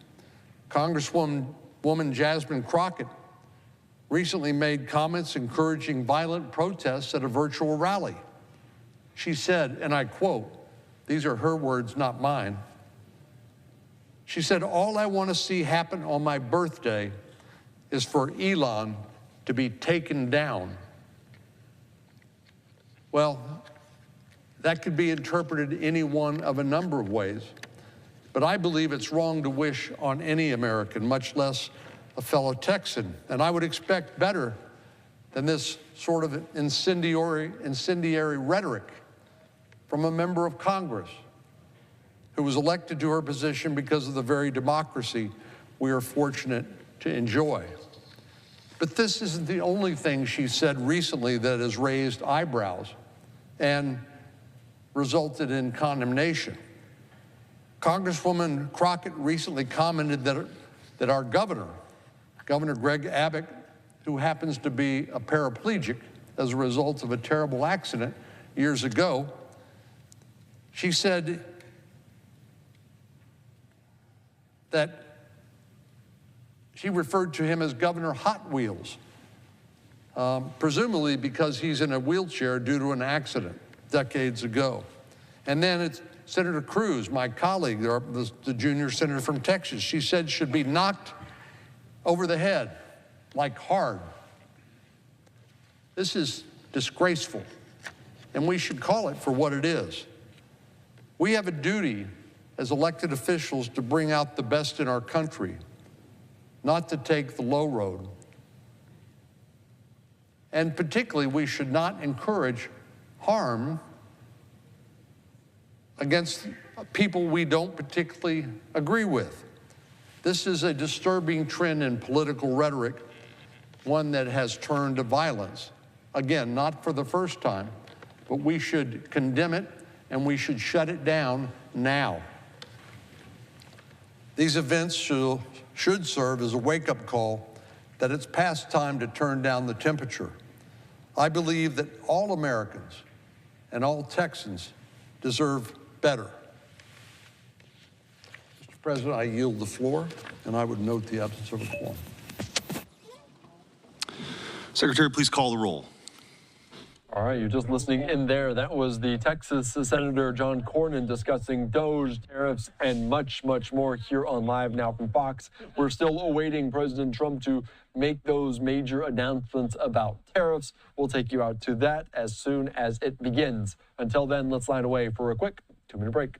Congresswoman Jasmine Crockett recently made comments encouraging violent protests at a virtual rally. She said, and I quote, these are her words, not mine. She said, "All I want to see happen on my birthday is for Elon to be taken down." Well, that could be interpreted any one of a number of ways, but I believe it's wrong to wish on any American, much less a fellow Texan. And I would expect better than this sort of incendiary rhetoric from a member of Congress who was elected to her position because of the very democracy we are fortunate to enjoy. But this isn't the only thing she said recently that has raised eyebrows and resulted in condemnation. Congresswoman Crockett recently commented that our Governor Greg Abbott, who happens to be a paraplegic as a result of a terrible accident years ago, she said that she referred to him as Governor Hot Wheels, presumably because he's in a wheelchair due to an accident decades ago. And then it's Senator Cruz, my colleague, the junior senator from Texas, she said should be knocked over the head, like hard. This is disgraceful, and we should call it for what it is. We have a duty as elected officials to bring out the best in our country, not to take the low road. And particularly, we should not encourage harm against people we don't particularly agree with. This is a disturbing trend in political rhetoric, one that has turned to violence. Again, not for the first time, but we should condemn it and we should shut it down now. These events should serve as a wake-up call that it's past time to turn down the temperature. I believe that all Americans and all Texans deserve better. Mr. President, I yield the floor, and I would note the absence of a quorum. Secretary, please call the roll. All right, you're just listening in there. That was the Texas Senator John Cornyn discussing DOGE, tariffs, and much, much more here on Live Now from Fox. We're still awaiting President Trump to make those major announcements about tariffs. We'll take you out to that as soon as it begins. Until then, let's line away for a quick 2-minute break.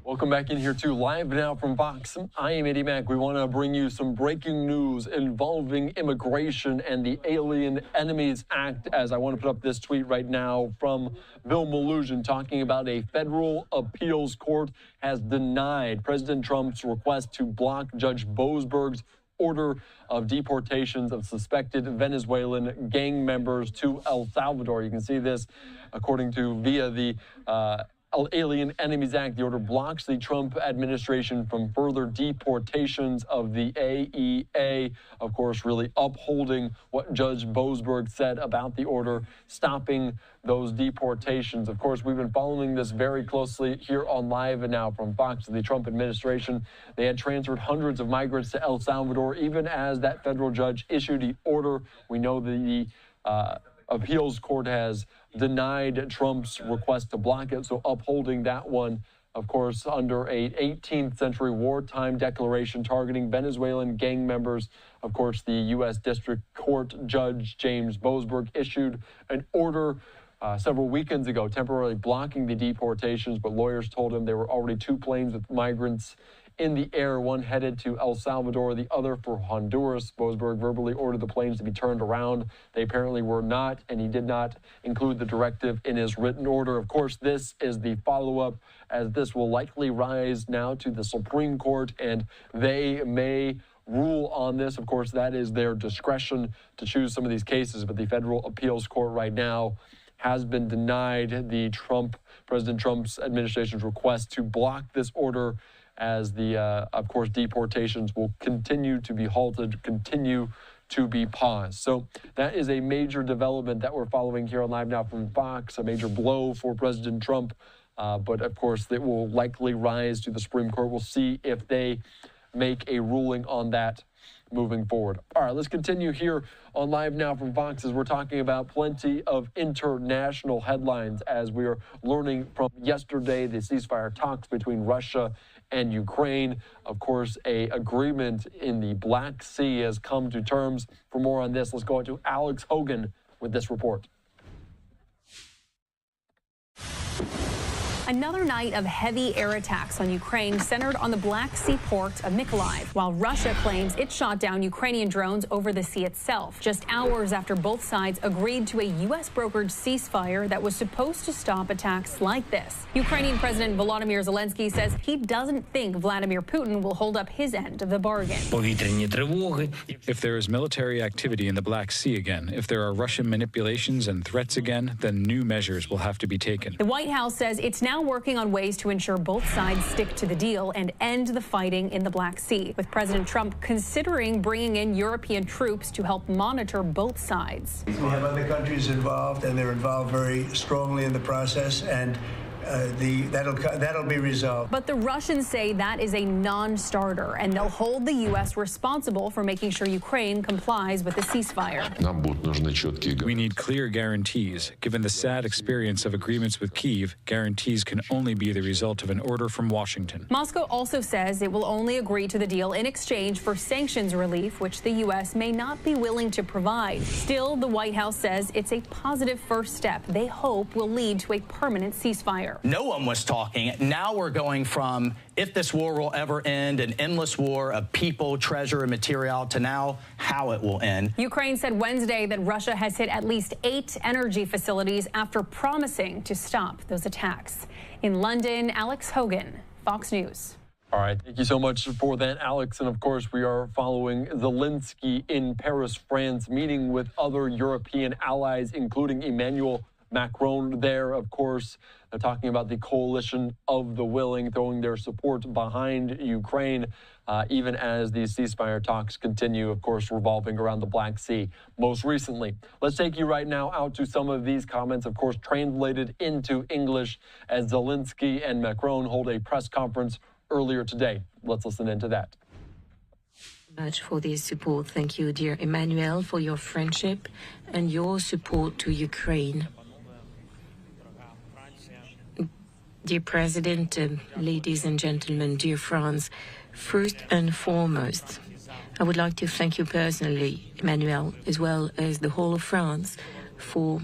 Welcome back in here too, live now from Fox. I am Eddie Mack. We want to bring you some breaking news involving immigration and the Alien Enemies Act, as I want to put up this tweet right now from Bill Maluzhin talking about a federal appeals court has denied President Trump's request to block Judge Boasberg's order of deportations of suspected Venezuelan gang members to El Salvador. You can see this according to via the Alien Enemies Act. The order blocks the Trump administration from further deportations of the AEA, of course, really upholding what Judge Boasberg said about the order, stopping those deportations. Of course, we've been following this very closely here on Live and Now from Fox. The Trump administration, they had transferred hundreds of migrants to El Salvador, even as that federal judge issued the order. We know the appeals court has denied Trump's request to block it, so upholding that one, of course, under a 18th century wartime declaration targeting Venezuelan gang members. Of course, the U.S. District Court Judge James Boasberg issued an order several weekends ago temporarily blocking the deportations, but lawyers told him there were already 2 planes with migrants in the air, one headed to El Salvador, the other for Honduras. Boasberg verbally ordered the planes to be turned around. They apparently were not, and he did not include the directive in his written order. Of course, this is the follow-up, as this will likely rise now to the Supreme Court, and they may rule on this. Of course, that is their discretion to choose some of these cases, but the federal appeals court right now has been denied the President Trump's administration's request to block this order, as the, of course, deportations will continue to be halted, continue to be paused. So that is a major development that we're following here on Live Now from Fox, a major blow for President Trump. But, of course, it will likely rise to the Supreme Court. We'll see if they make a ruling on that moving forward. All right, let's continue here on Live Now from Fox as we're talking about plenty of international headlines as we are learning from yesterday the ceasefire talks between Russia and Ukraine. Of course, an agreement in the Black Sea has come to terms. For more on this, let's go to Alex Hogan with this report. Another night of heavy air attacks on Ukraine centered on the Black Sea port of Mykolaiv, while Russia claims it shot down Ukrainian drones over the sea itself, just hours after both sides agreed to a U.S.-brokered ceasefire that was supposed to stop attacks like this. Ukrainian President Volodymyr Zelensky says he doesn't think Vladimir Putin will hold up his end of the bargain. If there is military activity in the Black Sea again, if there are Russian manipulations and threats again, then new measures will have to be taken. The White House says it's now working on ways to ensure both sides stick to the deal and end the fighting in the Black Sea, with President Trump considering bringing in European troops to help monitor both sides. We have other countries involved, and they're involved very strongly in the process, and that'll be resolved. But the Russians say that is a non-starter, and they'll hold the U.S. responsible for making sure Ukraine complies with the ceasefire. We need clear guarantees. Given the sad experience of agreements with Kyiv, guarantees can only be the result of an order from Washington. Moscow also says it will only agree to the deal in exchange for sanctions relief, which the U.S. may not be willing to provide. Still, the White House says it's a positive first step they hope will lead to a permanent ceasefire. No one was talking. Now we're going from, if this war will ever end, an endless war of people, treasure, and material, to now how it will end. Ukraine said Wednesday that Russia has hit at least 8 energy facilities after promising to stop those attacks. In London, Alex Hogan, Fox News. All right, thank you so much for that, Alex. And of course, we are following Zelensky in Paris, France, meeting with other European allies, including Emmanuel Macron there, of course. They're talking about the coalition of the willing, throwing their support behind Ukraine, even as these ceasefire talks continue, of course, revolving around the Black Sea. Most recently, let's take you right now out to some of these comments, of course, translated into English as Zelensky and Macron hold a press conference earlier today. Let's listen into that. Much for this support. Thank you, dear Emmanuel, for your friendship and your support to Ukraine. Dear President, ladies and gentlemen, dear France, first and foremost, I would like to thank you personally, Emmanuel, as well as the whole of France, for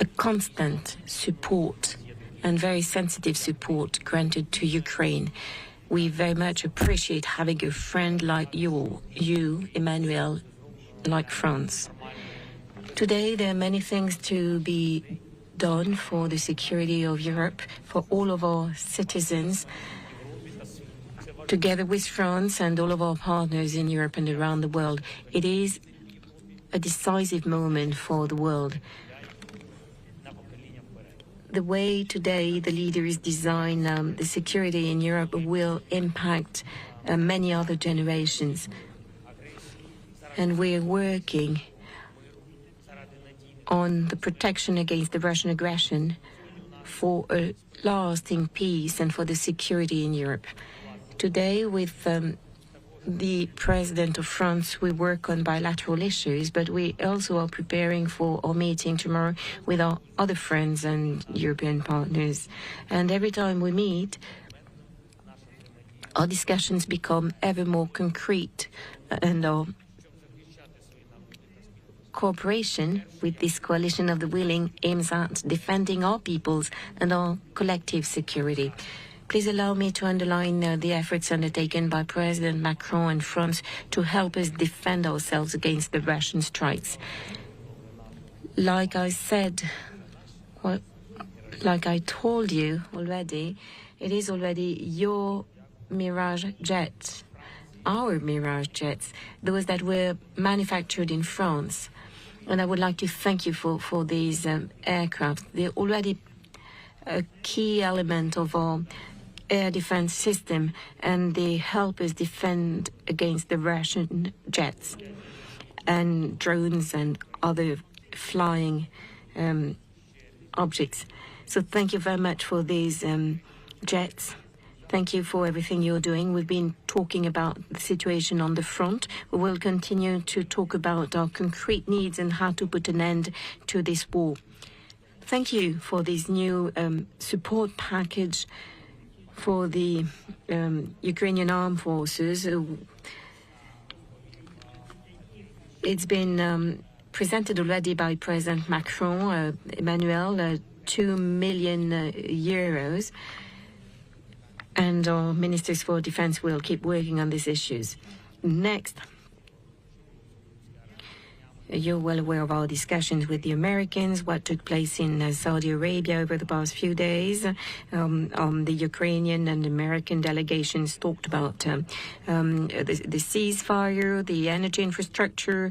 a constant support and very sensitive support granted to Ukraine. We very much appreciate having a friend like you, Emmanuel, like France. Today, there are many things to be done for the security of Europe, for all of our citizens, together with France and all of our partners in Europe and around the world. It is a decisive moment for the world. The way today the leaders design the security in Europe will impact many other generations. And we're working on the protection against the Russian aggression for a lasting peace and for the security in Europe. Today, with the President of France, we work on bilateral issues, but we also are preparing for our meeting tomorrow with our other friends and European partners. And every time we meet, our discussions become ever more concrete, and our cooperation with this coalition of the willing aims at defending our peoples and our collective security. Please allow me to underline the efforts undertaken by President Macron and France to help us defend ourselves against the Russian strikes. Like I said, like I told you already, it is already your Mirage jets, our Mirage jets, those that were manufactured in France. And I would like to thank you for these aircraft. They're already a key element of our air defense system, and they help us defend against the Russian jets and drones and other flying objects. So thank you very much for these jets. Thank you for everything you're doing. We've been talking about the situation on the front. We will continue to talk about our concrete needs and how to put an end to this war. Thank you for this new support package for the Ukrainian armed forces. It's been presented already by President Macron, Emmanuel, 2 million euros. And our ministers for defense will keep working on these issues. Next, you're well aware of our discussions with the Americans, what took place in Saudi Arabia over the past few days. The Ukrainian and American delegations talked about the ceasefire, the energy infrastructure,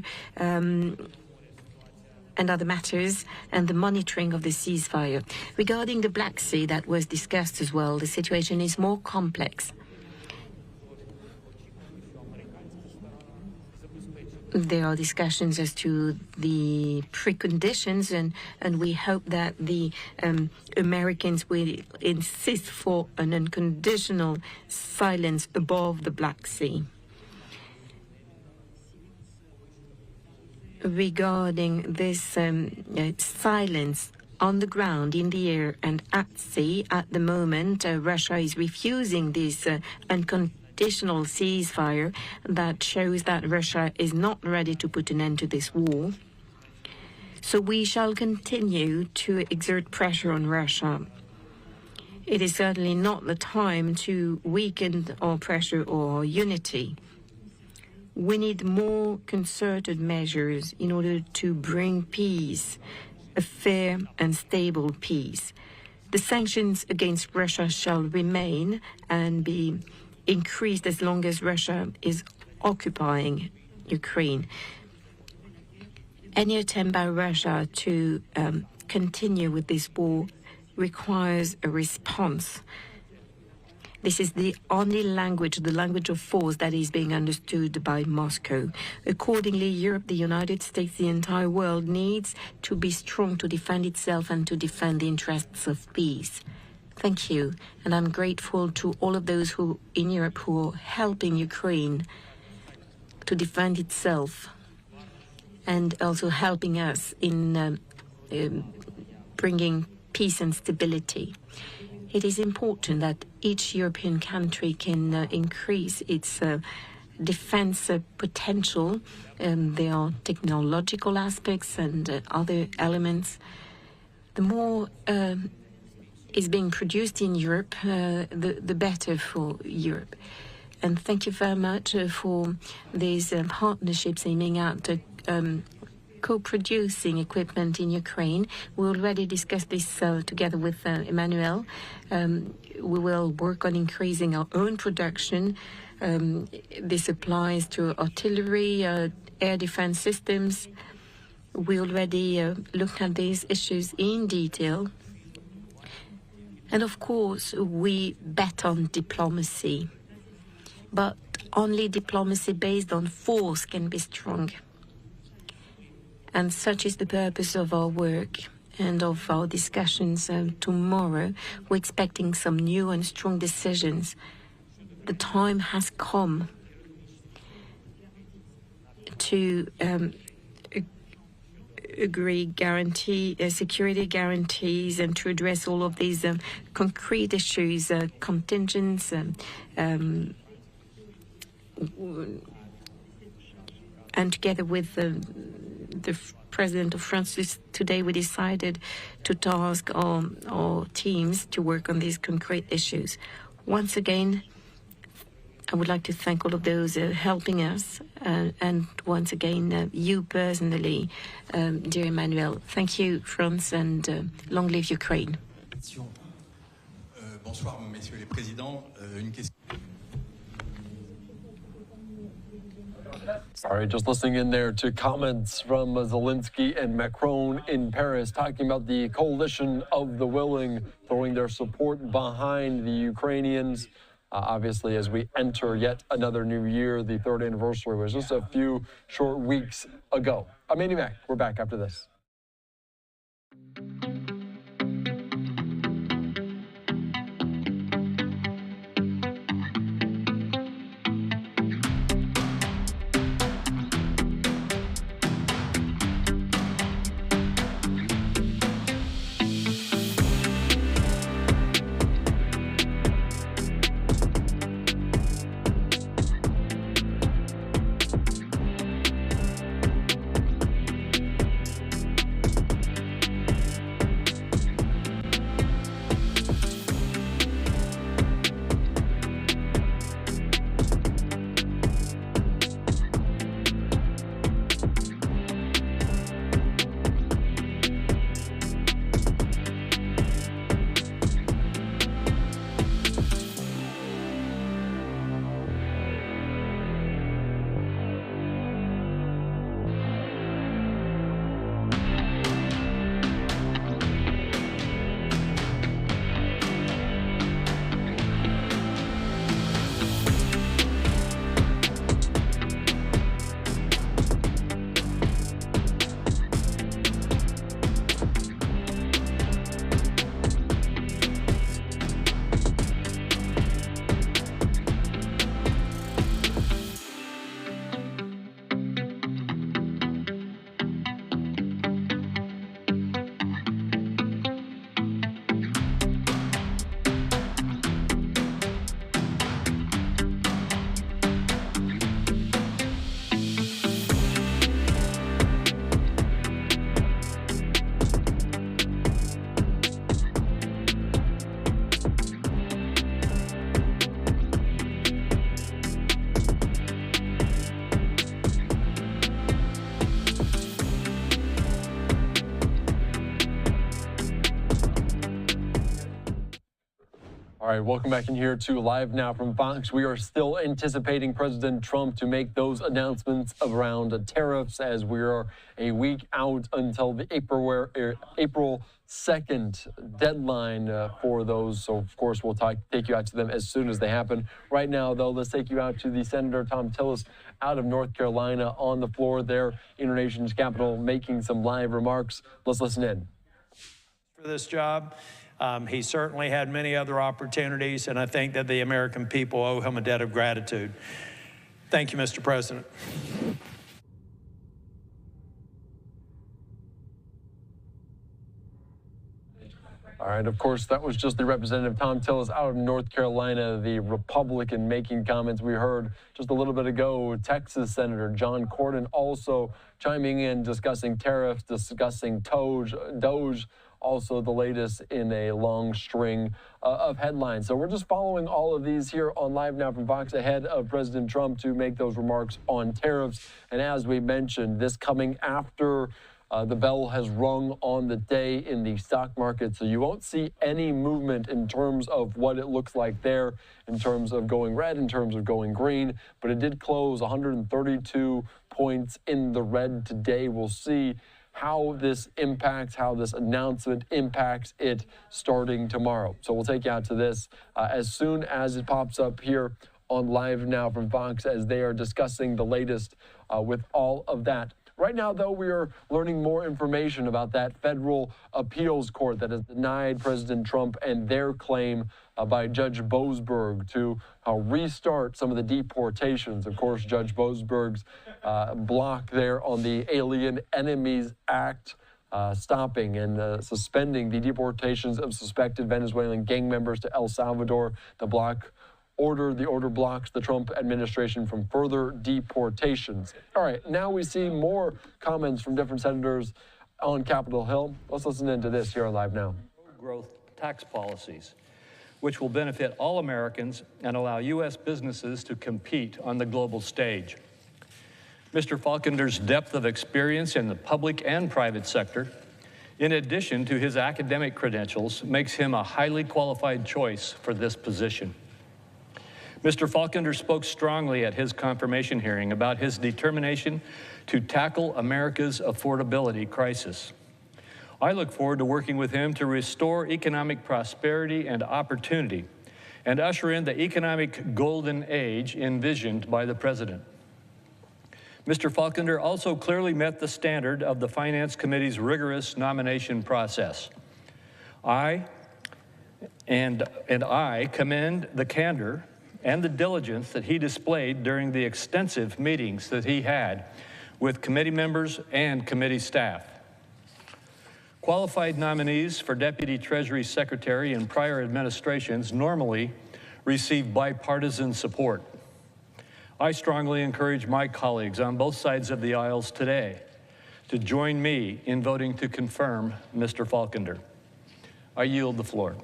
and other matters, and the monitoring of the ceasefire. Regarding the Black Sea, that was discussed as well, the situation is more complex. There are discussions as to the preconditions, and we hope that the Americans will insist for an unconditional silence above the Black Sea. Regarding this silence on the ground, in the air, and at sea, at the moment, Russia is refusing this unconditional ceasefire that shows that Russia is not ready to put an end to this war. So we shall continue to exert pressure on Russia. It is certainly not the time to weaken our pressure or our unity. We need more concerted measures in order to bring peace, a fair and stable peace. The sanctions against Russia shall remain and be increased as long as Russia is occupying Ukraine. Any attempt by Russia to continue with this war requires a response. This is the only language, the language of force, that is being understood by Moscow. Accordingly, Europe, the United States, the entire world needs to be strong to defend itself and to defend the interests of peace. Thank you. And I'm grateful to all of those who in Europe who are helping Ukraine to defend itself and also helping us in bringing peace and stability. It is important that each European country can increase its defense potential. There are technological aspects and other elements. The more is being produced in Europe, the better for Europe. And thank you very much for these partnerships aiming at co-producing equipment in Ukraine. We already discussed this together with Emmanuel. We will work on increasing our own production. This applies to artillery, air defense systems. We already looked at these issues in detail. And of course, we bet on diplomacy. But only diplomacy based on force can be strong. And such is the purpose of our work and of our discussions tomorrow. We're expecting some new and strong decisions. The time has come to agree security guarantees and to address all of these concrete issues, contingents, and together with the President of France today, we decided to task our teams to work on these concrete issues. Once again, I would like to thank all of those helping us, and once again, you personally, dear Emmanuel. Thank you, France, and long live Ukraine. Bonsoir, messieurs les présidents. Une question. Sorry, just listening in there to comments from Zelensky and Macron in Paris, talking about the coalition of the willing, throwing their support behind the Ukrainians. Obviously, as we enter yet another new year, the third anniversary was just a few short weeks ago. I'm Andy Mack. We're back after this. All right, welcome back in here to Live Now from Fox. We are still anticipating President Trump to make those announcements around tariffs as we are a week out until the April 2nd deadline for those. So, of course, we'll take you out to them as soon as they happen. Right now, though, let's take you out to the Senator Thom Tillis out of North Carolina on the floor there in our nation's capital, making some live remarks. Let's listen in. For this job. He certainly had many other opportunities, and I think that the American people owe him a debt of gratitude. Thank you, Mr. President. All right, of course, that was just the Representative Thom Tillis out of North Carolina, the Republican, making comments. We heard just a little bit ago, Texas Senator John Cornyn also chiming in, discussing tariffs, discussing DOGE, also the latest in a long string of headlines. So we're just following all of these here on Live Now from Fox ahead of President Trump to make those remarks on tariffs. And as we mentioned, this coming after the bell has rung on the day in the stock market, so you won't see any movement in terms of what it looks like there, in terms of going red, in terms of going green, but it did close 132 points in the red today. We'll see how this impacts, how this announcement impacts it starting tomorrow. So we'll take you out to this as soon as it pops up here on Live Now from Fox as they are discussing the latest with all of that. Right now, though, we are learning more information about that federal appeals court that has denied President Trump and their claim by Judge Boasberg to restart some of the deportations. Of course, Judge Boasberg's block there on the Alien Enemies Act, stopping and suspending the deportations of suspected Venezuelan gang members to El Salvador. The order blocks the Trump administration from further deportations. All right, now we see more comments from different senators on Capitol Hill. Let's listen into this here on Live Now. Growth tax policies, which will benefit all Americans and allow U.S. businesses to compete on the global stage. Mr. Falconder's depth of experience in the public and private sector, in addition to his academic credentials, makes him a highly qualified choice for this position. Mr. Falconer spoke strongly at his confirmation hearing about his determination to tackle America's affordability crisis. I look forward to working with him to restore economic prosperity and opportunity and usher in the economic golden age envisioned by the President. Mr. Falconer also clearly met the standard of the Finance Committee's rigorous nomination process. I commend the candor and the diligence that he displayed during the extensive meetings that he had with committee members and committee staff. Qualified nominees for Deputy Treasury Secretary in prior administrations normally receive bipartisan support. I strongly encourage my colleagues on both sides of the aisles today to join me in voting to confirm Mr. Falconer. I yield the floor.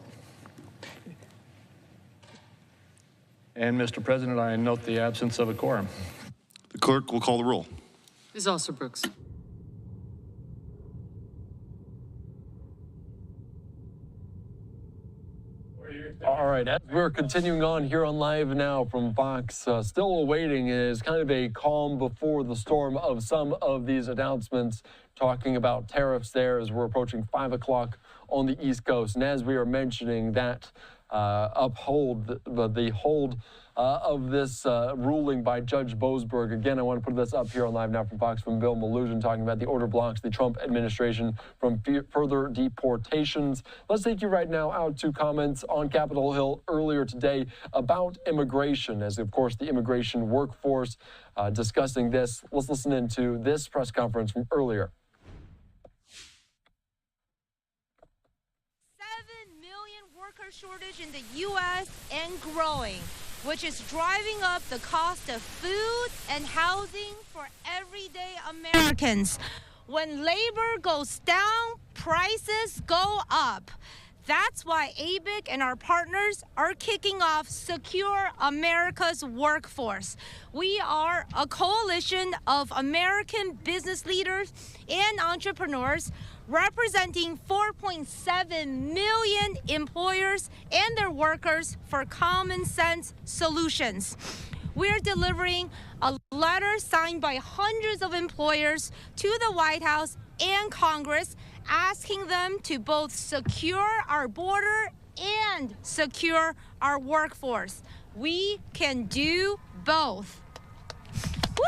And, Mr. President, I note the absence of a quorum. The clerk will call the roll. Ms. Alston-Brooks. All right, as we're continuing on here on Live Now from Fox, still awaiting is kind of a calm before the storm of some of these announcements, talking about tariffs there as we're approaching 5 o'clock on the East Coast. And as we are mentioning that, the hold of this ruling by Judge Boasberg. Again, I want to put this up here on Live Now from Fox from Bill Malugin, talking about the order blocks the Trump administration from further deportations. Let's take you right now out to comments on Capitol Hill earlier today about immigration, as of course the immigration workforce discussing this. Let's listen into this press conference from earlier. Shortage in the U.S. and growing, which is driving up the cost of food and housing for everyday Americans. When labor goes down, prices go up. That's why ABIC and our partners are kicking off Secure America's Workforce. We are a coalition of American business leaders and entrepreneurs representing 4.7 million employers and their workers for common sense solutions. We're delivering a letter signed by hundreds of employers to the White House and Congress, asking them to both secure our border and secure our workforce. We can do both. Woo!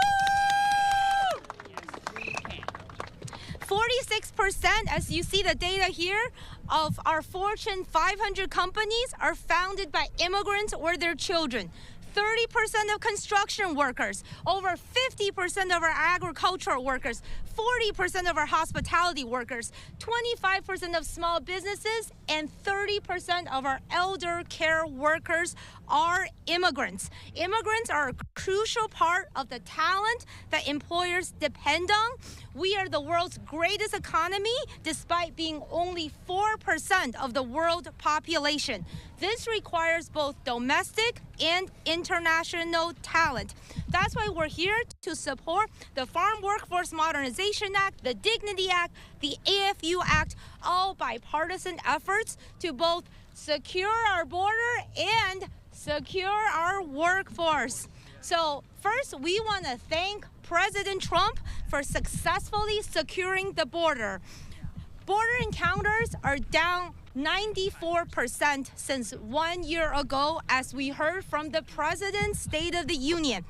46%, as you see the data here, of our Fortune 500 companies are founded by immigrants or their children. 30% of construction workers, over 50% of our agricultural workers, 40% of our hospitality workers, 25% of small businesses, and 30% of our elder care workers are immigrants. Immigrants are a crucial part of the talent that employers depend on. We are the world's greatest economy, despite being only 4% of the world population. This requires both domestic and international talent. That's why we're here to support the Farm Workforce Modernization Act, the Dignity Act, the AFU Act, all bipartisan efforts to both secure our border and secure our workforce. So first, we want to thank President Trump for successfully securing the border. Border encounters are down 94% since 1 year ago, as we heard from the President's State of the Union.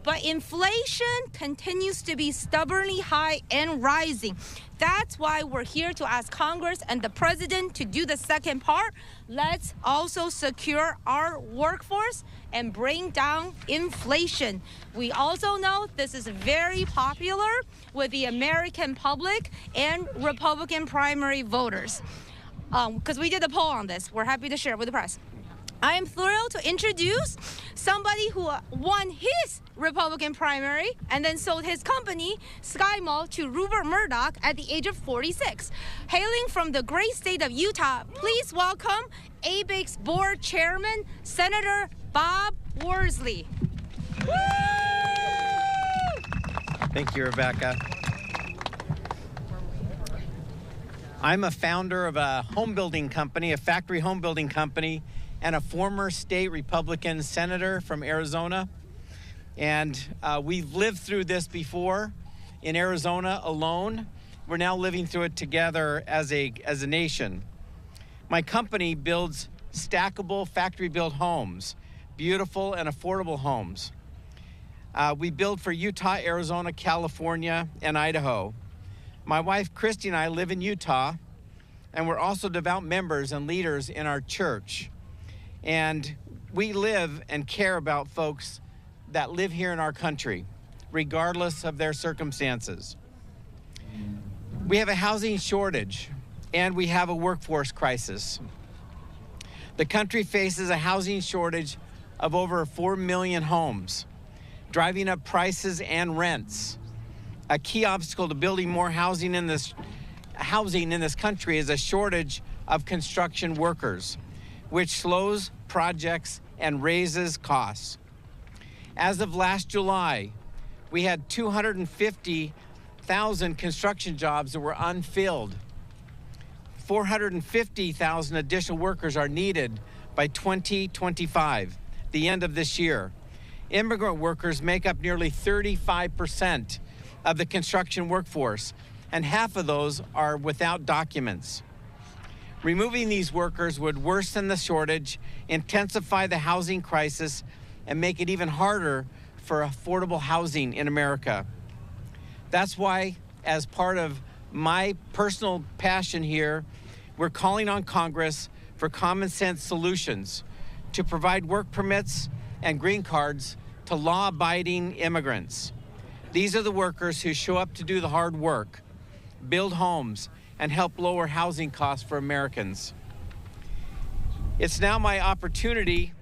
But inflation continues to be stubbornly high and rising. That's why we're here to ask Congress and the President to do the second part. Let's also secure our workforce and bring down inflation. We also know this is very popular with the American public and Republican primary voters. Because we did a poll on this. We're happy to share it with the press. I am thrilled to introduce somebody who won his Republican primary and then sold his company, Sky Mall, to Rupert Murdoch at the age of 46. Hailing from the great state of Utah, please welcome ABIC's board chairman, Senator Bob Worsley. Thank you, Rebecca. I'm a founder of a home building company, a factory home building company, and a former state Republican senator from Arizona. And we've lived through this before in Arizona alone. We're now living through it together as a nation. My company builds stackable factory-built homes, beautiful and affordable homes. We build for Utah, Arizona, California, and Idaho. My wife, Christy, and I live in Utah, and we're also devout members and leaders in our church. And we live and care about folks that live here in our country, regardless of their circumstances. We have a housing shortage, and we have a workforce crisis. The country faces a housing shortage of over 4 million homes, driving up prices and rents. A key obstacle to building more housing in this country is a shortage of construction workers, which slows projects and raises costs. As of last July, we had 250,000 construction jobs that were unfilled. 450,000 additional workers are needed by 2025, the end of this year. Immigrant workers make up nearly 35% of the construction workforce, and half of those are without documents. Removing these workers would worsen the shortage, intensify the housing crisis, and make it even harder for affordable housing in America. That's why, as part of my personal passion here, we're calling on Congress for common sense solutions to provide work permits and green cards to law-abiding immigrants. These are the workers who show up to do the hard work, build homes, and help lower housing costs for Americans. It's now my opportunity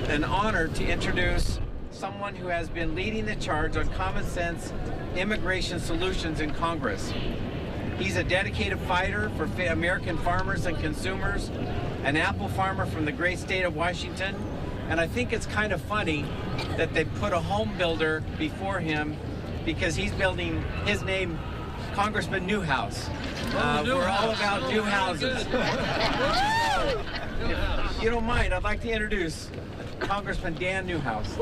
an honor to introduce someone who has been leading the charge on common sense immigration solutions in Congress. He's a dedicated fighter for American farmers and consumers, an apple farmer from the great state of Washington, and I think it's kind of funny that they put a home builder before him because he's building his name, Congressman Newhouse. We're all about new houses. If you don't mind, I'd like to introduce Congressman Dan Newhouse.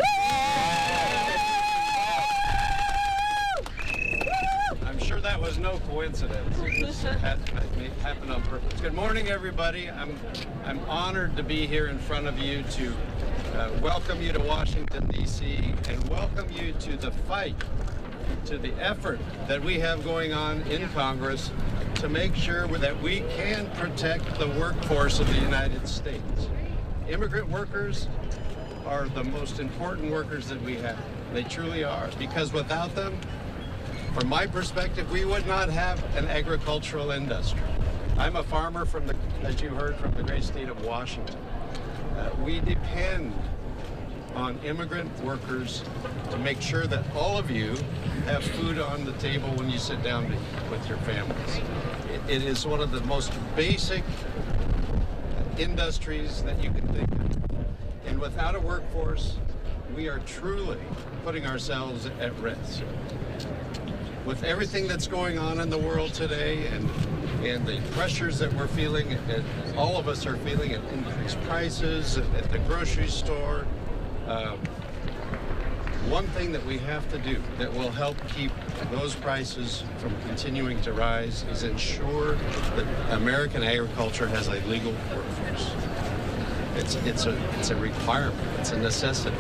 I'm sure that was no coincidence. It happened on purpose. Good morning, everybody. I'm honored to be here in front of you to welcome you to Washington, D.C., and welcome you to the fight, to the effort that we have going on in Congress to make sure that we can protect the workforce of the United States. Immigrant workers are the most important workers that we have. They truly are, because without them, from my perspective, we would not have an agricultural industry. I'm a farmer from the, as you heard, from the great state of Washington. We depend on immigrant workers to make sure that all of you have food on the table when you sit down with your families. It is one of the most basic industries that you can think of. And without a workforce, we are truly putting ourselves at risk. With everything that's going on in the world today and the pressures that we're feeling, and all of us are feeling, at increased prices at the grocery store, one thing that we have to do that will help keep those prices from continuing to rise is ensure that American agriculture has a legal workforce. It's a requirement. It's a necessity.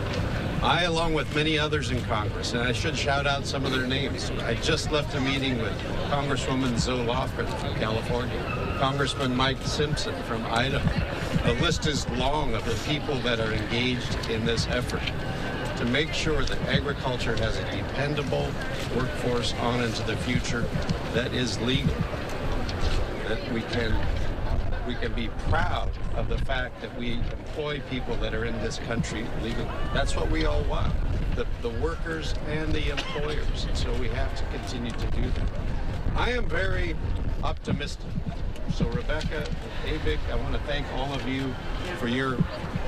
I, along with many others in Congress, and I should shout out some of their names. I just left a meeting with Congresswoman Zoe Lofgren from California, Congressman Mike Simpson from Idaho. The list is long of the people that are engaged in this effort to make sure that agriculture has a dependable workforce on into the future that is legal, that we can be proud of the fact that we employ people that are in this country legally. That's what we all want, the workers and the employers. And so we have to continue to do that. I am very optimistic. So Rebecca, Abig, I want to thank all of you for your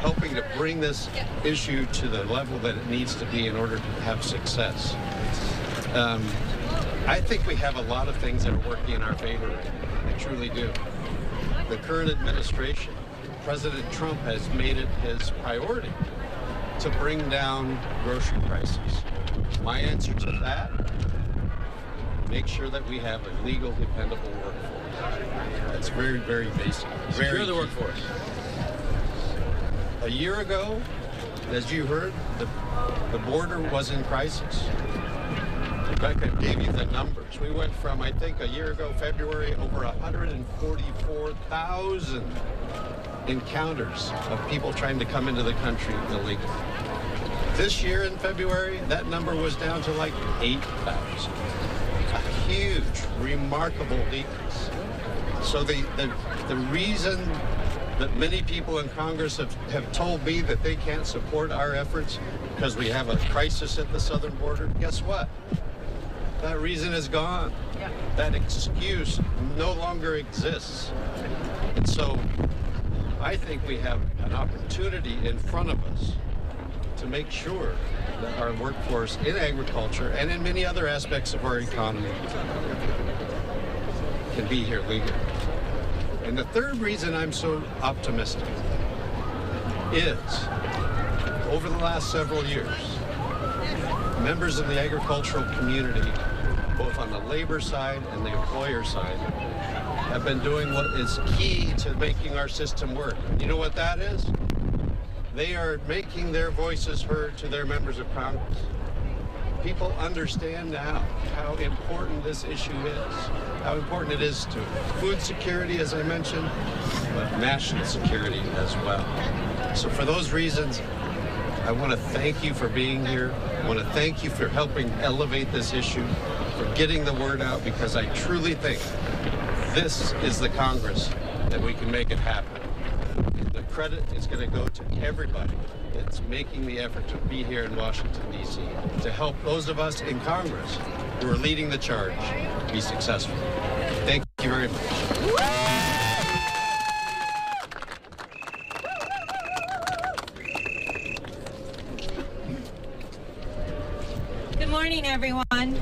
helping to bring this issue to the level that it needs to be in order to have success. I think we have a lot of things that are working in our favor right now. I truly do. The current administration, President Trump has made it his priority to bring down grocery prices. My answer to that, make sure that we have a legal, dependable workforce. That's very, very basic. Secure the workforce. A year ago, as you heard, the border was in crisis. Rebecca gave you the numbers. We went from, I think, a year ago, February, over 144,000 encounters of people trying to come into the country illegally. This year in February, that number was down to like 8,000. A huge, remarkable decrease. So the reason that many people in Congress have told me that they can't support our efforts because we have a crisis at the southern border, guess what? That reason is gone. Yeah. That excuse no longer exists. And so I think we have an opportunity in front of us to make sure that our workforce in agriculture and in many other aspects of our economy can be here legally. And the third reason I'm so optimistic is over the last several years, members of the agricultural community, both on the labor side and the employer side, have been doing what is key to making our system work. You know what that is? They are making their voices heard to their members of Congress. People understand now how important this issue is, how important it is to food security, as I mentioned, but national security as well. So for those reasons, I want to thank you for being here. I want to thank you for helping elevate this issue, for getting the word out, because I truly think this is the Congress that we can make it happen. The credit is going to go to everybody that's making the effort to be here in Washington, D.C., to help those of us in Congress who are leading the charge be successful. Thank you very much. Good morning, everyone.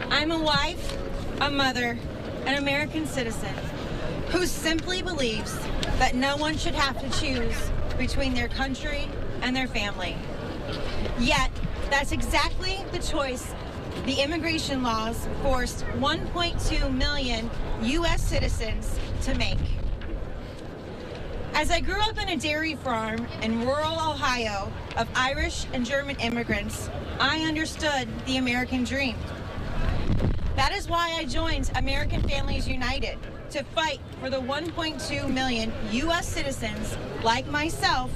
I'm a wife, a mother, an American citizen who simply believes that no one should have to choose between their country and their family. Yet, that's exactly the choice the immigration laws forced 1.2 million U.S. citizens to make. As I grew up in a dairy farm in rural Ohio of Irish and German immigrants, I understood the American dream. That is why I joined American Families United to fight for the 1.2 million U.S. citizens like myself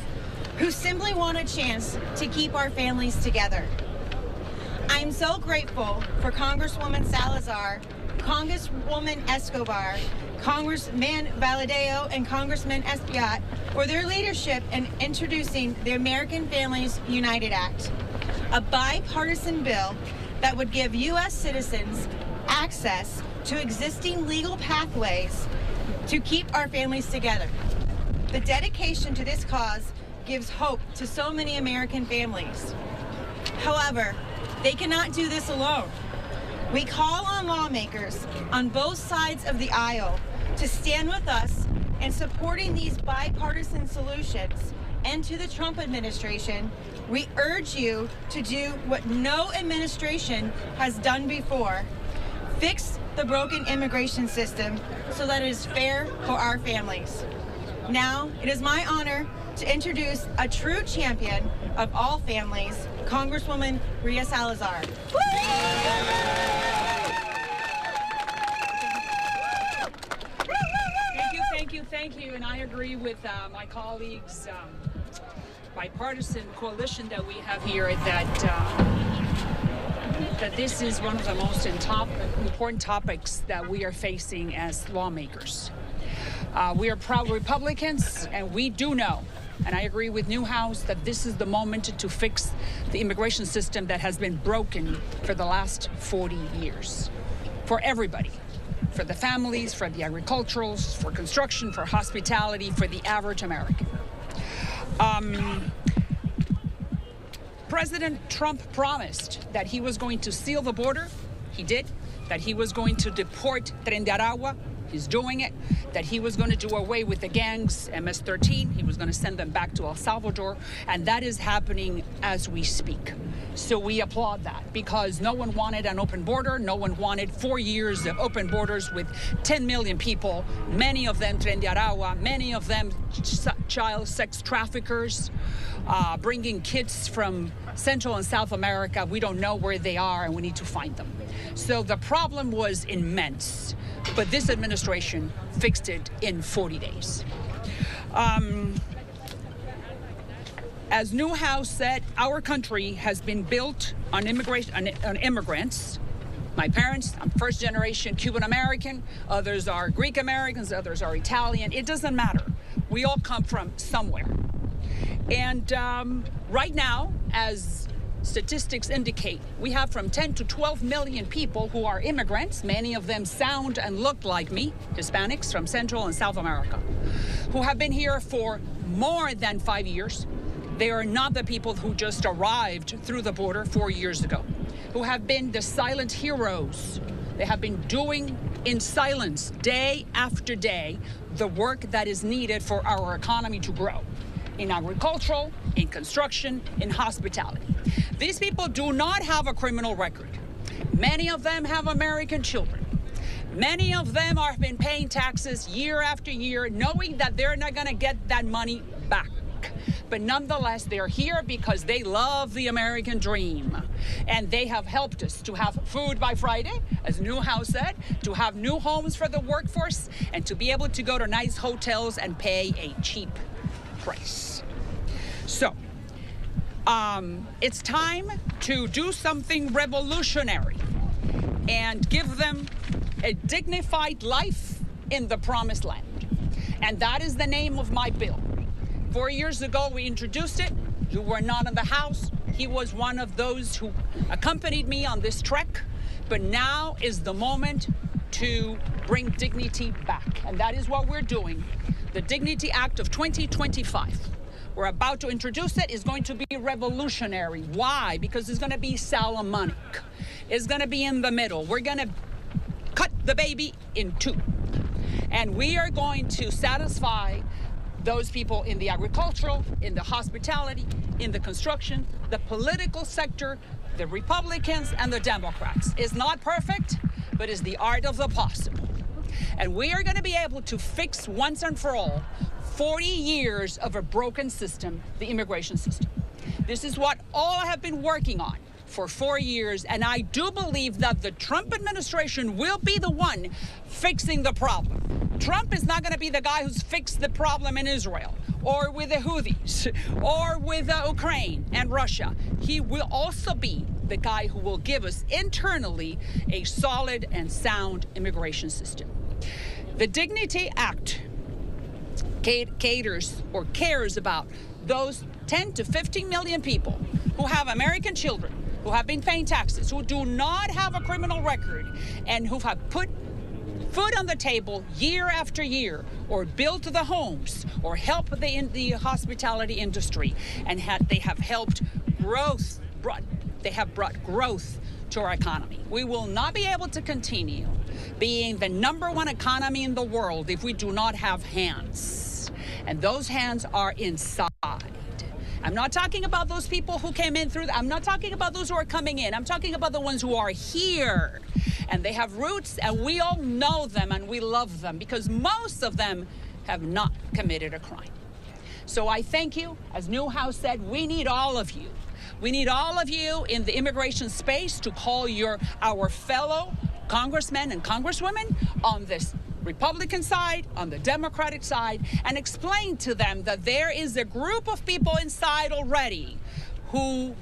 who simply want a chance to keep our families together. I'm so grateful for Congresswoman Salazar, Congresswoman Escobar, Congressman Valadeo, and Congressman Espiat for their leadership in introducing the American Families United Act, a bipartisan bill that would give U.S. citizens access to existing legal pathways to keep our families together. The dedication to this cause gives hope to so many American families. However, they cannot do this alone. We call on lawmakers on both sides of the aisle to stand with us in supporting these bipartisan solutions. And to the Trump administration, we urge you to do what no administration has done before: fix the broken immigration system so that it is fair for our families. Now, it is my honor to introduce a true champion of all families, Congresswoman Ria Salazar. Thank you, and I agree with my colleagues' bipartisan coalition that we have here that this is one of the most important topics that we are facing as lawmakers. We are proud Republicans, and we do know, and I agree with Newhouse, that this is the moment to fix the immigration system that has been broken for the last 40 years, for everybody. For the families, for the agriculturals, for construction, for hospitality, for the average American. President Trump promised that he was going to seal the border. He did. That he was going to deport Tren de Aragua. He's doing it. That he was going to do away with the gangs, MS-13. He was going to send them back to El Salvador. And that is happening as we speak. So we applaud that, because no one wanted an open border. No one wanted 4 years of open borders with 10 million people, many of them Tren de Aragua, many of them child sex traffickers, bringing kids from Central and South America. We don't know where they are, and we need to find them. So the problem was immense, but this administration fixed it in 40 days. As Newhouse said, our country has been built on immigrants. My parents, I'm first generation Cuban American, others are Greek Americans, others are Italian. It doesn't matter. We all come from somewhere. And right now, as statistics indicate, we have from 10 to 12 million people who are immigrants. Many of them sound and look like me, Hispanics from Central and South America, who have been here for more than 5 years. They are not the people who just arrived through the border 4 years ago, who have been the silent heroes. They have been doing in silence, day after day, the work that is needed for our economy to grow, in agricultural, in construction, in hospitality. These people do not have a criminal record. Many of them have American children. Many of them have been paying taxes year after year, knowing that they're not going to get that money back. But nonetheless, they're here because they love the American dream. And they have helped us to have food by Friday, as Newhouse said, to have new homes for the workforce, and to be able to go to nice hotels and pay a cheap price. So, it's time to do something revolutionary and give them a dignified life in the promised land. And that is the name of my bill. 4 years ago, we introduced it. You were not in the House. He was one of those who accompanied me on this trek. But now is the moment to bring dignity back. And that is what we're doing. The Dignity Act of 2025. We're about to introduce it. It's going to be revolutionary. Why? Because it's going to be Solomonic. It's going to be in the middle. We're going to cut the baby in two. And we are going to satisfy those people in the agricultural, in the hospitality, in the construction, the political sector, the Republicans and the Democrats. It's not perfect, but it's the art of the possible. And we are going to be able to fix once and for all 40 years of a broken system, the immigration system. This is what all I have been working on for 4 years, and I do believe that the Trump administration will be the one fixing the problem. Trump is not going to be the guy who's fixed the problem in Israel or with the Houthis, or with Ukraine and Russia. He will also be the guy who will give us internally a solid and sound immigration system. The Dignity Act caters or cares about those 10 to 15 million people who have American children, who have been paying taxes, who do not have a criminal record, and who have put food on the table year after year, or built the homes, or helped in the hospitality industry, and they have helped growth. They have brought growth to our economy. We will not be able to continue being the #1 economy in the world if we do not have hands, and those hands are inside. I'm not talking about those people who came in I'm not talking about those who are coming in. I'm talking about the ones who are here. And they have roots, and we all know them, and we love them, because most of them have not committed a crime. So I thank you. As Newhouse said, we need all of you. We need all of you in the immigration space to call our fellow congressmen and congresswomen on this Republican side, on the Democratic side, and explain to them that there is a group of people inside already who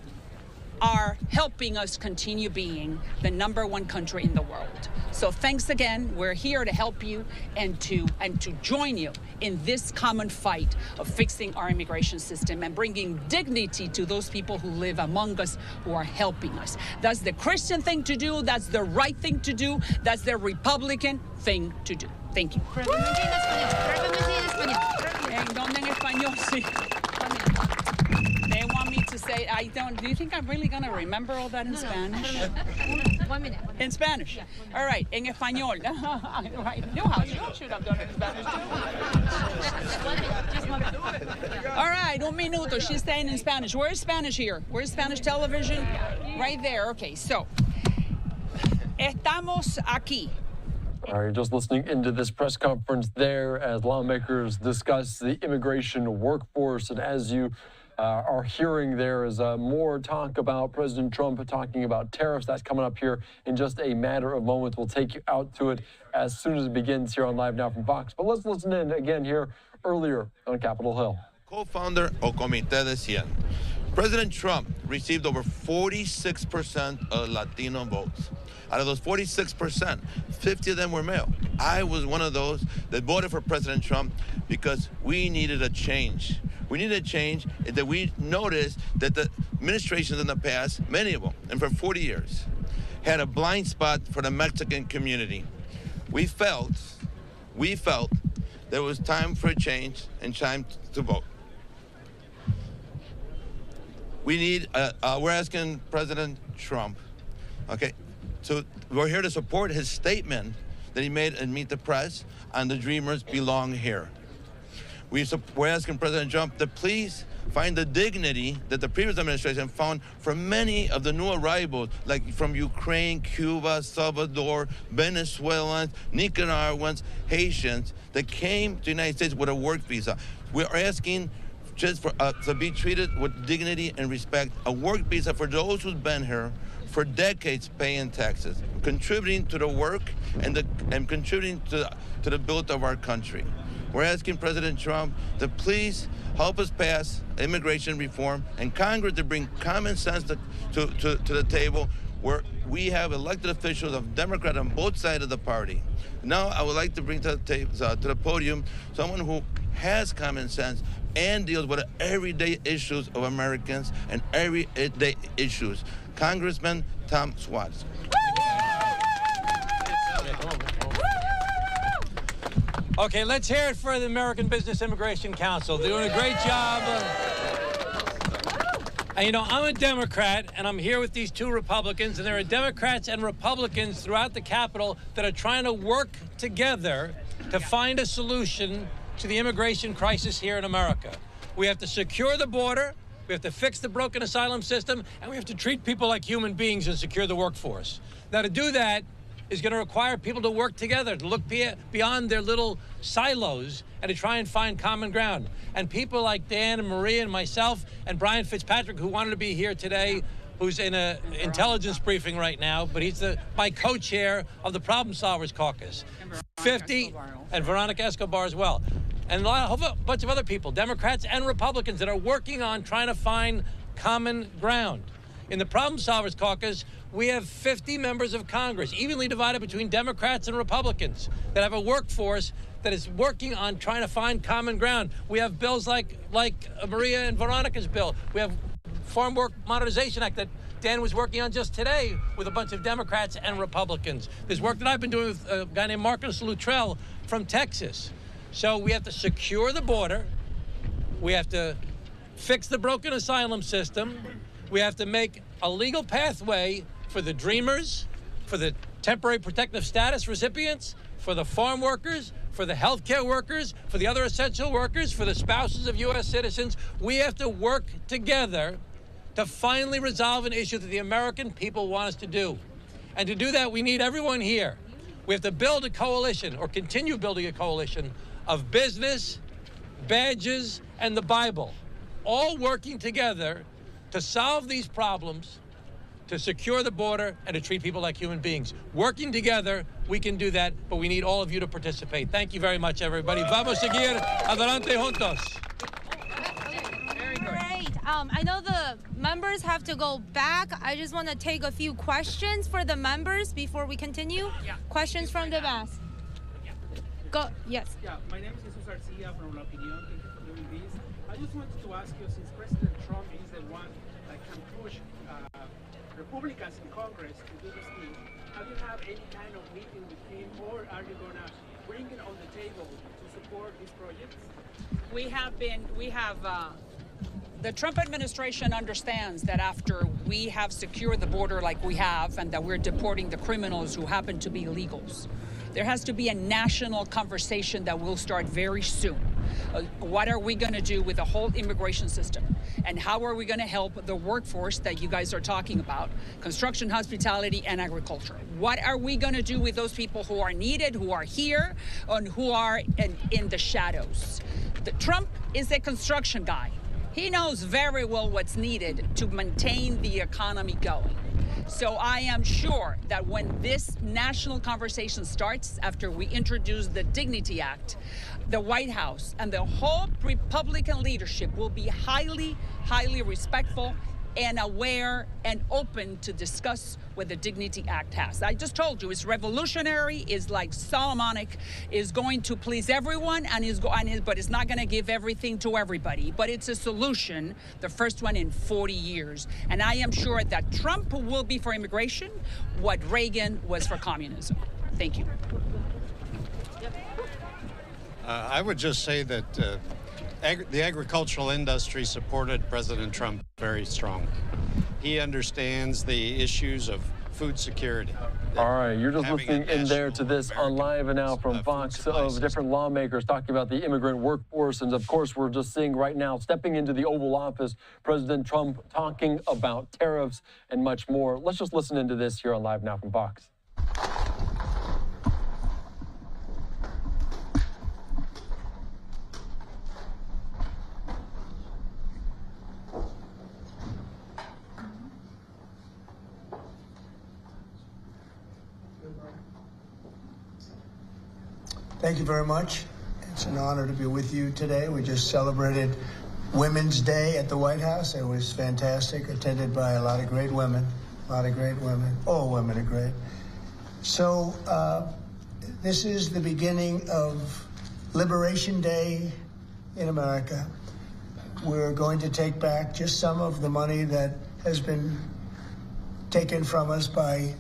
are helping us continue being the #1 country in the world. So thanks again. We're here to help you and to join you in this common fight of fixing our immigration system and bringing dignity to those people who live among us, who are helping us. That's the Christian thing to do. That's the right thing to do. That's the Republican thing to do. Thank you. ¿Dónde en español? Sí. They want me to say, do you think I'm really going to remember all that in Spanish? 1 minute. In Spanish? All right, en español. Right. Newhouse, you should have done it in Spanish too. All right, un minuto. She's saying in Spanish. Where is Spanish here? Where's Spanish television? Right there. Okay, so. Estamos aquí. All right, just listening into this press conference there as lawmakers discuss the immigration workforce. And as you are hearing, there is more talk about President Trump talking about tariffs. That's coming up here in just a matter of moments. We'll take you out to it as soon as it begins here on Live Now from Fox. But let's listen in again here earlier on Capitol Hill. Co-founder of Comité de 100. President Trump received over 46% of Latino votes. Out of those 46%, 50 of them were male. I was one of those that voted for President Trump because we needed a change. We needed a change that we noticed that the administrations in the past, many of them, and for 40 years, had a blind spot for the Mexican community. We felt there was time for a change and time to vote. We're asking President Trump, okay, so we're here to support his statement that he made in Meet the Press on the Dreamers Belong Here. We're asking President Trump to please find the dignity that the previous administration found for many of the new arrivals, like from Ukraine, Cuba, Salvador, Venezuelans, Nicaraguans, Haitians, that came to the United States with a work visa. We're asking just for to be treated with dignity and respect, a work visa for those who've been here for decades paying taxes, contributing to the work and contributing to the build of our country. We're asking President Trump to please help us pass immigration reform and Congress to bring common sense to the table, where we have elected officials of Democrat on both sides of the party. Now I would like to bring to the podium someone who has common sense and deals with the everyday issues of Americans and everyday issues. Congressman Tom Swartz. Okay, let's hear it for the American Business Immigration Council. They're doing a great job. And you know, I'm a Democrat, and I'm here with these two Republicans, and there are Democrats and Republicans throughout the Capitol that are trying to work together to find a solution to the immigration crisis here in America. We have to secure the border, we have to fix the broken asylum system, and we have to treat people like human beings and secure the workforce. Now, to do that is going to require people to work together, to look beyond their little silos and to try and find common ground. And people like Dan and Maria and myself and Brian Fitzpatrick, who wanted to be here today, who's in an intelligence briefing right now, but he's my co-chair of the Problem Solvers Caucus. 50, and Veronica Escobar as well. and a whole bunch of other people, Democrats and Republicans, that are working on trying to find common ground. In the Problem Solvers Caucus, we have 50 members of Congress, evenly divided between Democrats and Republicans, that have a workforce that is working on trying to find common ground. We have bills like Maria and Veronica's bill. We have Farm Work Modernization Act that Dan was working on just today with a bunch of Democrats and Republicans. There's work that I've been doing with a guy named Marcus Luttrell from Texas. So we have to secure the border. We have to fix the broken asylum system. We have to make a legal pathway for the Dreamers, for the temporary protective status recipients, for the farm workers, for the healthcare workers, for the other essential workers, for the spouses of U.S. citizens. We have to work together to finally resolve an issue that the American people want us to do. And to do that, we need everyone here. We have to build a coalition, or continue building a coalition, of business, badges, and the Bible, all working together to solve these problems, to secure the border, and to treat people like human beings. Working together, we can do that, but we need all of you to participate. Thank you very much, everybody. Vamos a seguir adelante juntos. Great. I know the members have to go back. I just want to take a few questions for the members before we continue. Yeah. Questions from the back. Yeah. Go. Yes. Yeah. My name is Jesus Garcia from La Opinión. Thank you for doing this. I just wanted to ask you, since President Trump is the one that can push Republicans in Congress to do this thing, have you had any kind of meeting with him, or are you going to bring it on the table to support these projects? The Trump administration understands that after we have secured the border like we have, and that we're deporting the criminals who happen to be illegals, there has to be a national conversation that will start very soon. What are we going to do with the whole immigration system? And how are we going to help the workforce that you guys are talking about, construction, hospitality, and agriculture? What are we going to do with those people who are needed, who are here, and who are in the shadows? Trump is a construction guy. He knows very well what's needed to maintain the economy going. So I am sure that when this national conversation starts, after we introduce the Dignity Act, the White House and the whole Republican leadership will be highly, highly respectful and aware and open to discuss what the Dignity Act has. I just told you, it's revolutionary, is like Solomonic, is going to please everyone, but it's not going to give everything to everybody. But it's a solution, the first one in 40 years. And I am sure that Trump will be for immigration what Reagan was for communism. Thank you. I would just say that the agricultural industry supported President Trump very strong. He understands the issues of food security. All right, you're just listening in there to this on Live and Now from Fox of different lawmakers talking about the immigrant workforce. And of course, we're just seeing right now, stepping into the Oval Office, President Trump talking about tariffs and much more. Let's just listen into this here on Live Now from Fox. Thank you very much. It's an honor to be with you today. We just celebrated Women's Day at the White House. It was fantastic, attended by a lot of great women, All women are great. So this is the beginning of Liberation Day in America. We're going to take back just some of the money that has been taken from us by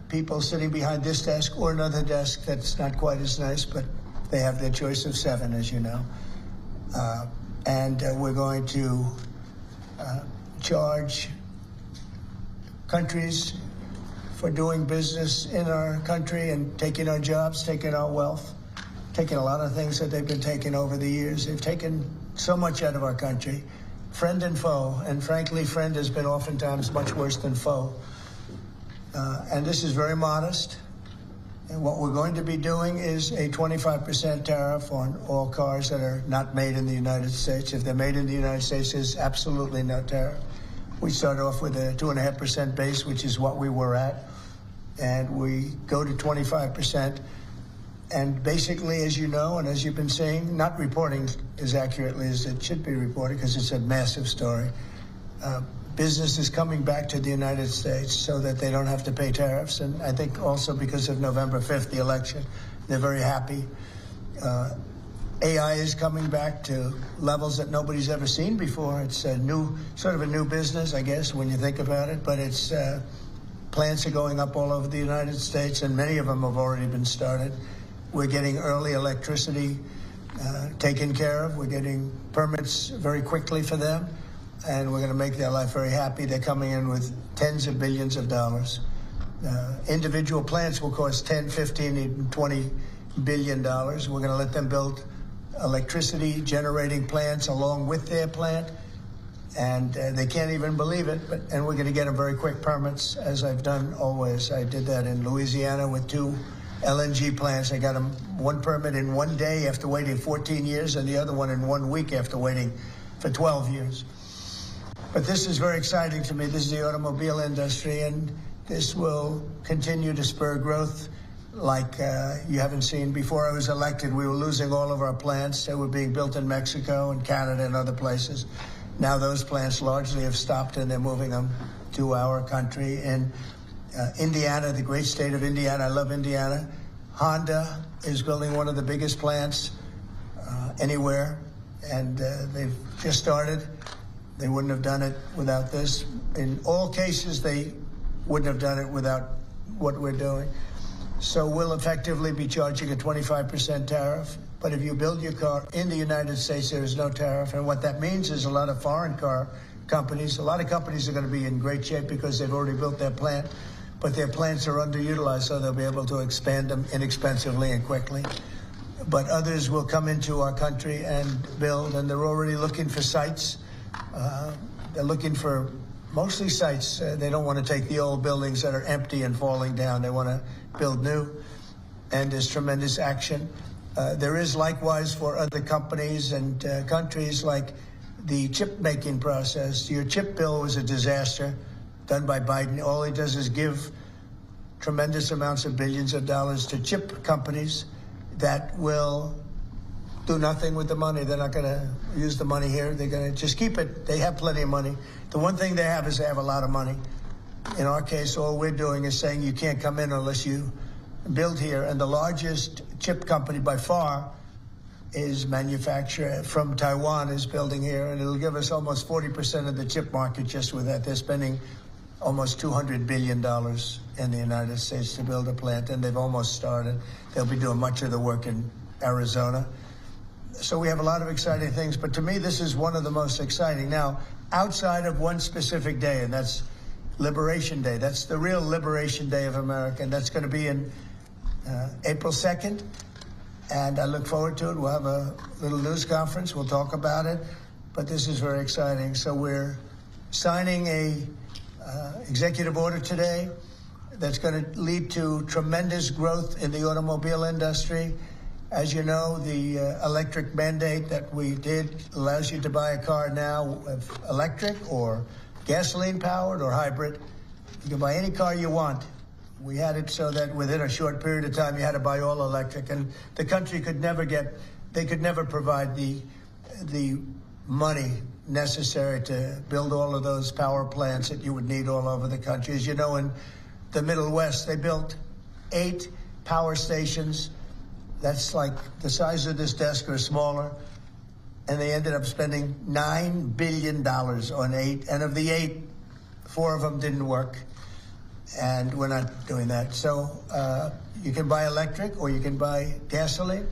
people sitting behind this desk or another desk that's not quite as nice, but they have their choice of 7, as you know. And we're going to charge countries for doing business in our country and taking our jobs, taking our wealth, taking a lot of things that they've been taking over the years. They've taken so much out of our country, friend and foe, and frankly, friend has been oftentimes much worse than foe. And this is very modest. And what we're going to be doing is a 25% tariff on all cars that are not made in the United States. If they're made in the United States, there's absolutely no tariff. We start off with a 2.5% base, which is what we were at. And we go to 25% And basically, as you know, and as you've been saying, not reporting as accurately as it should be reported because it's a massive story. Business is coming back to the United States so that they don't have to pay tariffs. And I think also because of November 5th, the election, they're very happy. AI is coming back to levels that nobody's ever seen before. It's a new, sort of a new business, I guess, when you think about it. But it's plants are going up all over the United States, and many of them have already been started. We're getting early electricity taken care of. We're getting permits very quickly for them, and we're going to make their life very happy. They're coming in with tens of billions of dollars. Individual plants will cost 10, 15, even $20 billion. We're going to let them build electricity generating plants along with their plant, and they can't even believe it. And we're going to get them very quick permits, as I've done always. I did that in Louisiana with 2 LNG plants. I got them one permit in 1 day after waiting 14 years, and the other one in 1 week after waiting for 12 years. But this is very exciting to me. This is the automobile industry, and this will continue to spur growth like you haven't seen. Before I was elected, we were losing all of our plants. They were being built in Mexico and Canada and other places. Now those plants largely have stopped, and they're moving them to our country. In Indiana, the great state of Indiana, I love Indiana. Honda is building one of the biggest plants anywhere, and they've just started. They wouldn't have done it without this. In all cases, they wouldn't have done it without what we're doing. So we'll effectively be charging a 25% tariff. But if you build your car in the United States, there is no tariff. And what that means is a lot of foreign car companies, a lot of companies are going to be in great shape because they've already built their plant, but their plants are underutilized, so they'll be able to expand them inexpensively and quickly. But others will come into our country and build, and they're already looking for sites. They're looking for mostly sites. They don't want to take the old buildings that are empty and falling down. They want to build new, and there's tremendous action. There is likewise for other companies and countries, like the chip making process. Your chip bill was a disaster done by Biden. All he does is give tremendous amounts of billions of dollars to chip companies that will do nothing with the money. They're not going to use the money here. They're going to just keep it. They have plenty of money. The one thing they have is they have a lot of money. In our case, all we're doing is saying you can't come in unless you build here. And the largest chip company by far is manufacturer from Taiwan is building here, and it'll give us almost 40% of the chip market just with that. They're spending almost $200 billion in the United States to build a plant, and they've almost started. They'll be doing much of the work in Arizona. So we have a lot of exciting things, but to me, this is one of the most exciting. Now, outside of one specific day, and that's Liberation Day. That's the real Liberation Day of America, and that's going to be in April 2nd, and I look forward to it. We'll have a little news conference. We'll talk about it, but this is very exciting. So we're signing a executive order today that's going to lead to tremendous growth in the automobile industry. As you know, the electric mandate that we did allows you to buy a car now, electric or gasoline powered or hybrid. You can buy any car you want. We had it so that within a short period of time you had to buy all electric, and the country could never provide the money necessary to build all of those power plants that you would need all over the country. As you know, in the Middle West, they built 8 power stations. That's like the size of this desk or smaller. And they ended up spending $9 billion on 8. And of the 8, 4 of them didn't work. And we're not doing that. So you can buy electric, or you can buy gasoline,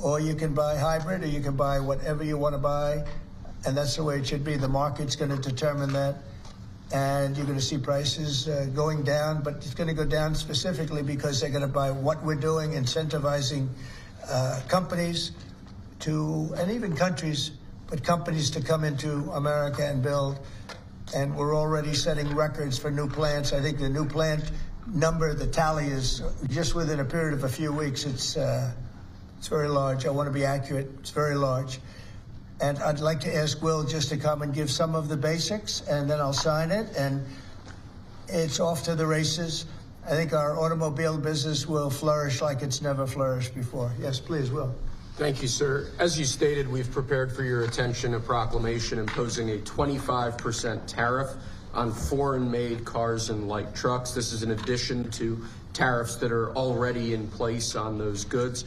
or you can buy hybrid, or you can buy whatever you want to buy. And that's the way it should be. The market's going to determine that. And you're going to see prices going down, but it's going to go down specifically because they're going to buy what we're doing, incentivizing companies to, and even countries, but companies to come into America and build. And we're already setting records for new plants. I think the new plant number, the tally is just within a period of a few weeks. It's very large. I want to be accurate. It's very large. And I'd like to ask Will just to come and give some of the basics, and then I'll sign it, and it's off to the races. I think our automobile business will flourish like it's never flourished before. Yes, please, Will. Thank you, sir. As you stated, we've prepared for your attention a proclamation imposing a 25% tariff on foreign-made cars and light trucks. This is in addition to tariffs that are already in place on those goods.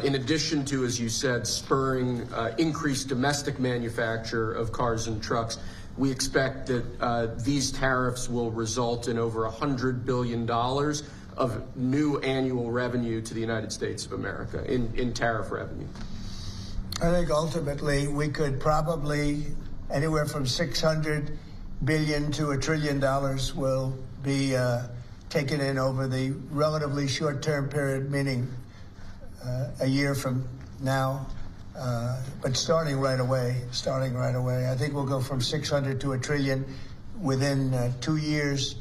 In addition to, as you said, spurring increased domestic manufacture of cars and trucks, we expect that these tariffs will result in over $100 billion of new annual revenue to the United States of America in tariff revenue. I think ultimately we could probably anywhere from $600 billion to $1 trillion will be taken in over the relatively short-term period, meaning a year from now. But starting right away. I think we'll go from 600 to $1 trillion within 2 years.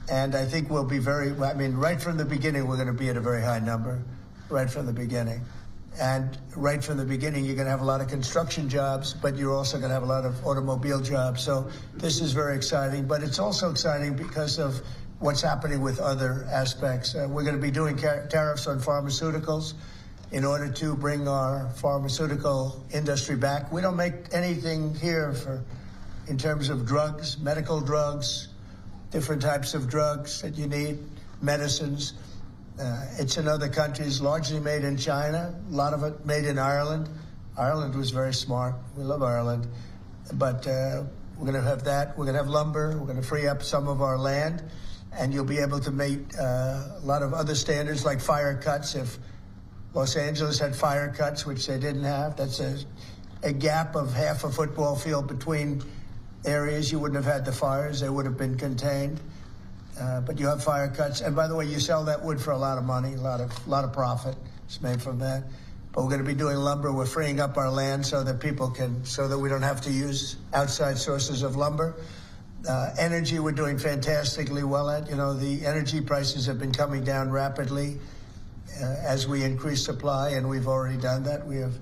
And I think we'll be right from the beginning, we're going to be at a very high number, right from the beginning. And right from the beginning, you're going to have a lot of construction jobs, but you're also going to have a lot of automobile jobs. So this is very exciting, but it's also exciting because of what's happening with other aspects. We're going to be doing tariffs on pharmaceuticals in order to bring our pharmaceutical industry back. We don't make anything here in terms of drugs, medical drugs, different types of drugs that you need, medicines. It's in other countries, largely made in China, a lot of it made in Ireland. Ireland was very smart. We love Ireland. But we're going to have that. We're going to have lumber. We're going to free up some of our land. And you'll be able to meet a lot of other standards like fire cuts. If Los Angeles had fire cuts, which they didn't have, that's a gap of half a football field between areas. You wouldn't have had the fires. They would have been contained. But you have fire cuts. And by the way, you sell that wood for a lot of money, a lot of profit is made from that. But we're going to be doing lumber. We're freeing up our land so that we don't have to use outside sources of lumber. Energy, we're doing fantastically well at. You know, the energy prices have been coming down rapidly as we increase supply, and we've already done that. We have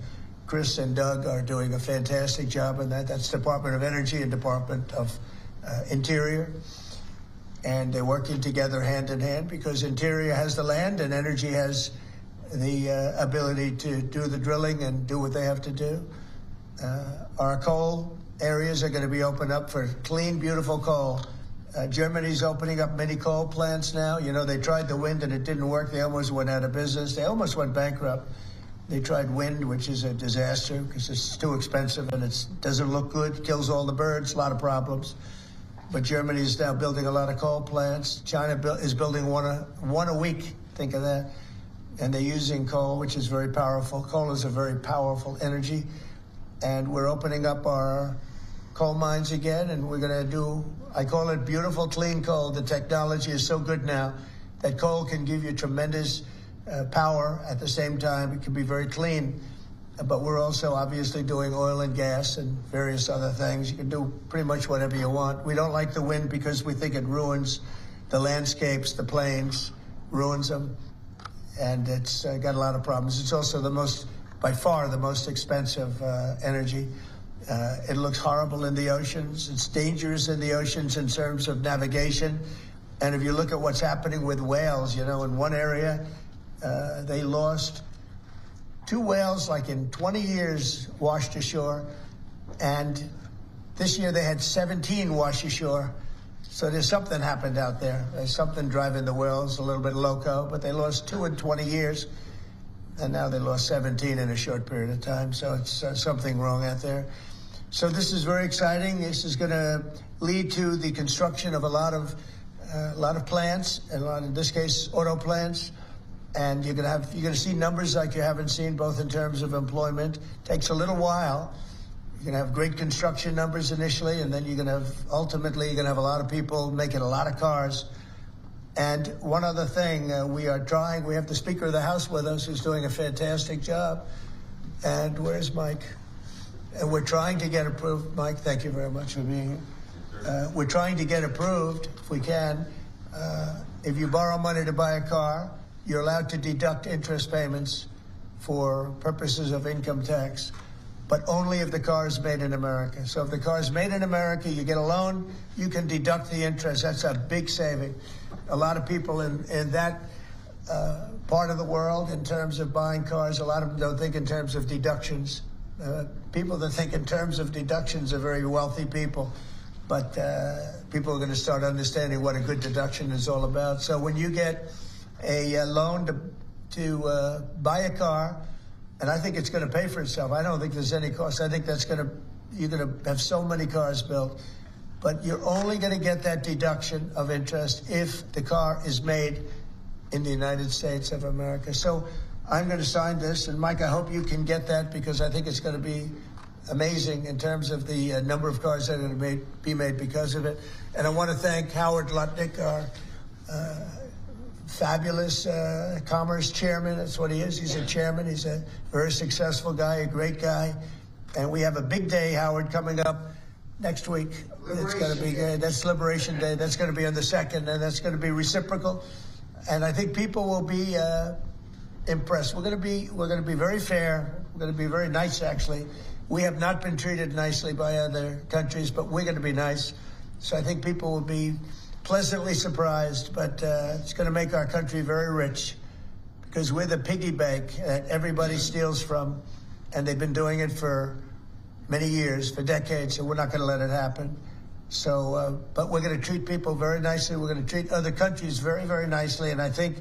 Chris and Doug are doing a fantastic job in that. That's Department of Energy and Department of Interior. And they're working together hand in hand because Interior has the land and Energy has the ability to do the drilling and do what they have to do. Our coal areas are going to be opened up for clean, beautiful coal. Germany's opening up many coal plants now. You know, they tried the wind and it didn't work. They almost went out of business. They almost went bankrupt. They tried wind, which is a disaster because it's too expensive and it doesn't look good, kills all the birds, a lot of problems. But Germany is now building a lot of coal plants. China is building one a week. Think of that. And they're using coal, which is very powerful. Coal is a very powerful energy. And we're opening up our coal mines again, and we're going to do, I call it beautiful, clean coal. The technology is so good now that coal can give you tremendous power at the same time. It can be very clean. But we're also obviously doing oil and gas and various other things. You can do pretty much whatever you want. We don't like the wind because we think it ruins the landscapes, the plains, ruins them. And it's got a lot of problems. It's also by far the most expensive energy. It looks horrible in the oceans. It's dangerous in the oceans in terms of navigation. And if you look at what's happening with whales, you know, in one area, they lost 2 whales, like in 20 years, washed ashore. And this year they had 17 wash ashore. So there's something happened out there. There's something driving the whales a little bit loco, but they lost 2 in 20 years. And now they lost 17 in a short period of time. So it's something wrong out there. So this is very exciting. This is going to lead to the construction of a lot of plants, and in this case, auto plants. And you're going to see numbers like you haven't seen, both in terms of employment. Takes a little while. You're going to have great construction numbers initially, and then ultimately you're going to have a lot of people making a lot of cars. And one other thing, we have the Speaker of the House with us who's doing a fantastic job. And where's Mike? And we're trying to get approved. Mike, thank you very much for being here. We're trying to get approved, if we can. If you borrow money to buy a car, you're allowed to deduct interest payments for purposes of income tax, but only if the car is made in America. So if the car is made in America, you get a loan, you can deduct the interest. That's a big saving. a lot of people in that part of the world in terms of buying cars. A lot of them don't think in terms of deductions. People that think in terms of deductions are very wealthy people. But people are going to start understanding what a good deduction is all about. So when you get a loan to buy a car, and I think it's going to pay for itself. I don't think there's any cost. I think you're going to have so many cars built. But you're only going to get that deduction of interest if the car is made in the United States of America. So I'm going to sign this. And Mike, I hope you can get that, because I think it's going to be amazing in terms of the number of cars that are going to be made because of it. And I want to thank Howard Lutnick, our fabulous commerce chairman. That's what he is. He's a chairman. He's a very successful guy, a great guy. And we have a big day, Howard, coming up next week. It's going to be good. That's Liberation Day. That's going to be on the 2nd, and that's going to be reciprocal. And I think people will be impressed. We're going to be very fair. We're going to be very nice, actually. We have not been treated nicely by other countries, but we're going to be nice. So I think people will be pleasantly surprised, but it's going to make our country very rich, because we're the piggy bank that everybody steals from, and they've been doing it for many years, for decades, so we're not going to let it happen. So, but we're going to treat people very nicely. We're going to treat other countries very, very nicely, and I think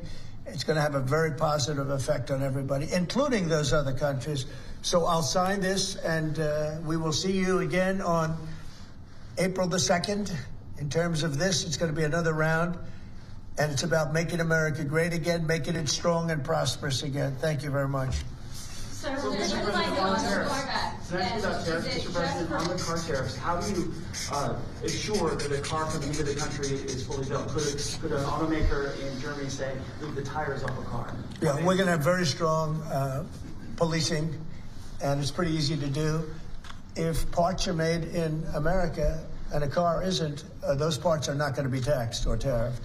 it's going to have a very positive effect on everybody, including those other countries. So I'll sign this, and we will see you again on April the 2nd. In terms of this, it's going to be another round, and it's about making America great again, making it strong and prosperous again. Thank you very much. So Mr. President, on the car tariffs, how do you ensure that a car coming into the country is fully built? Could an automaker in Germany say, leave the tires off a car? Yeah, we're going to have very strong policing, and it's pretty easy to do. If parts are made in America and a car isn't, those parts are not going to be taxed or tariffed.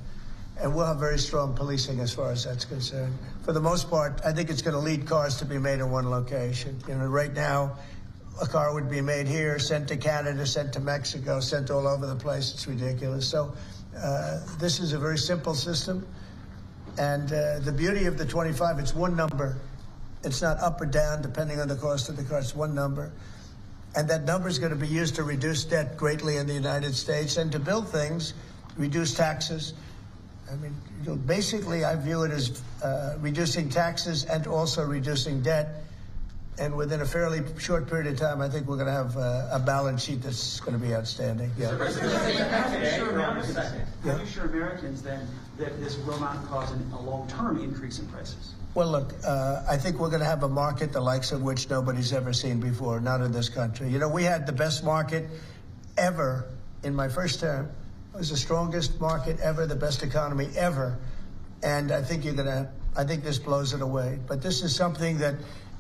And we'll have very strong policing as far as that's concerned. For the most part, I think it's going to lead cars to be made in one location. You know, right now, a car would be made here, sent to Canada, sent to Mexico, sent all over the place. It's ridiculous. So this is a very simple system. And the beauty of the 25, it's one number. It's not up or down depending on the cost of the car. It's one number. And that number is going to be used to reduce debt greatly in the United States and to build things, reduce taxes. I mean, basically, I view it as reducing taxes and also reducing debt. And within a fairly short period of time, I think we're going to have a balance sheet that's going to be outstanding. Yeah. How do you assure Americans then that this will not cause a long-term increase in prices? Well, look, I think we're going to have a market the likes of which nobody's ever seen before, not in this country. You know, we had the best market ever in my first term. It was the strongest market ever, the best economy ever. And I think I think this blows it away. But this is something that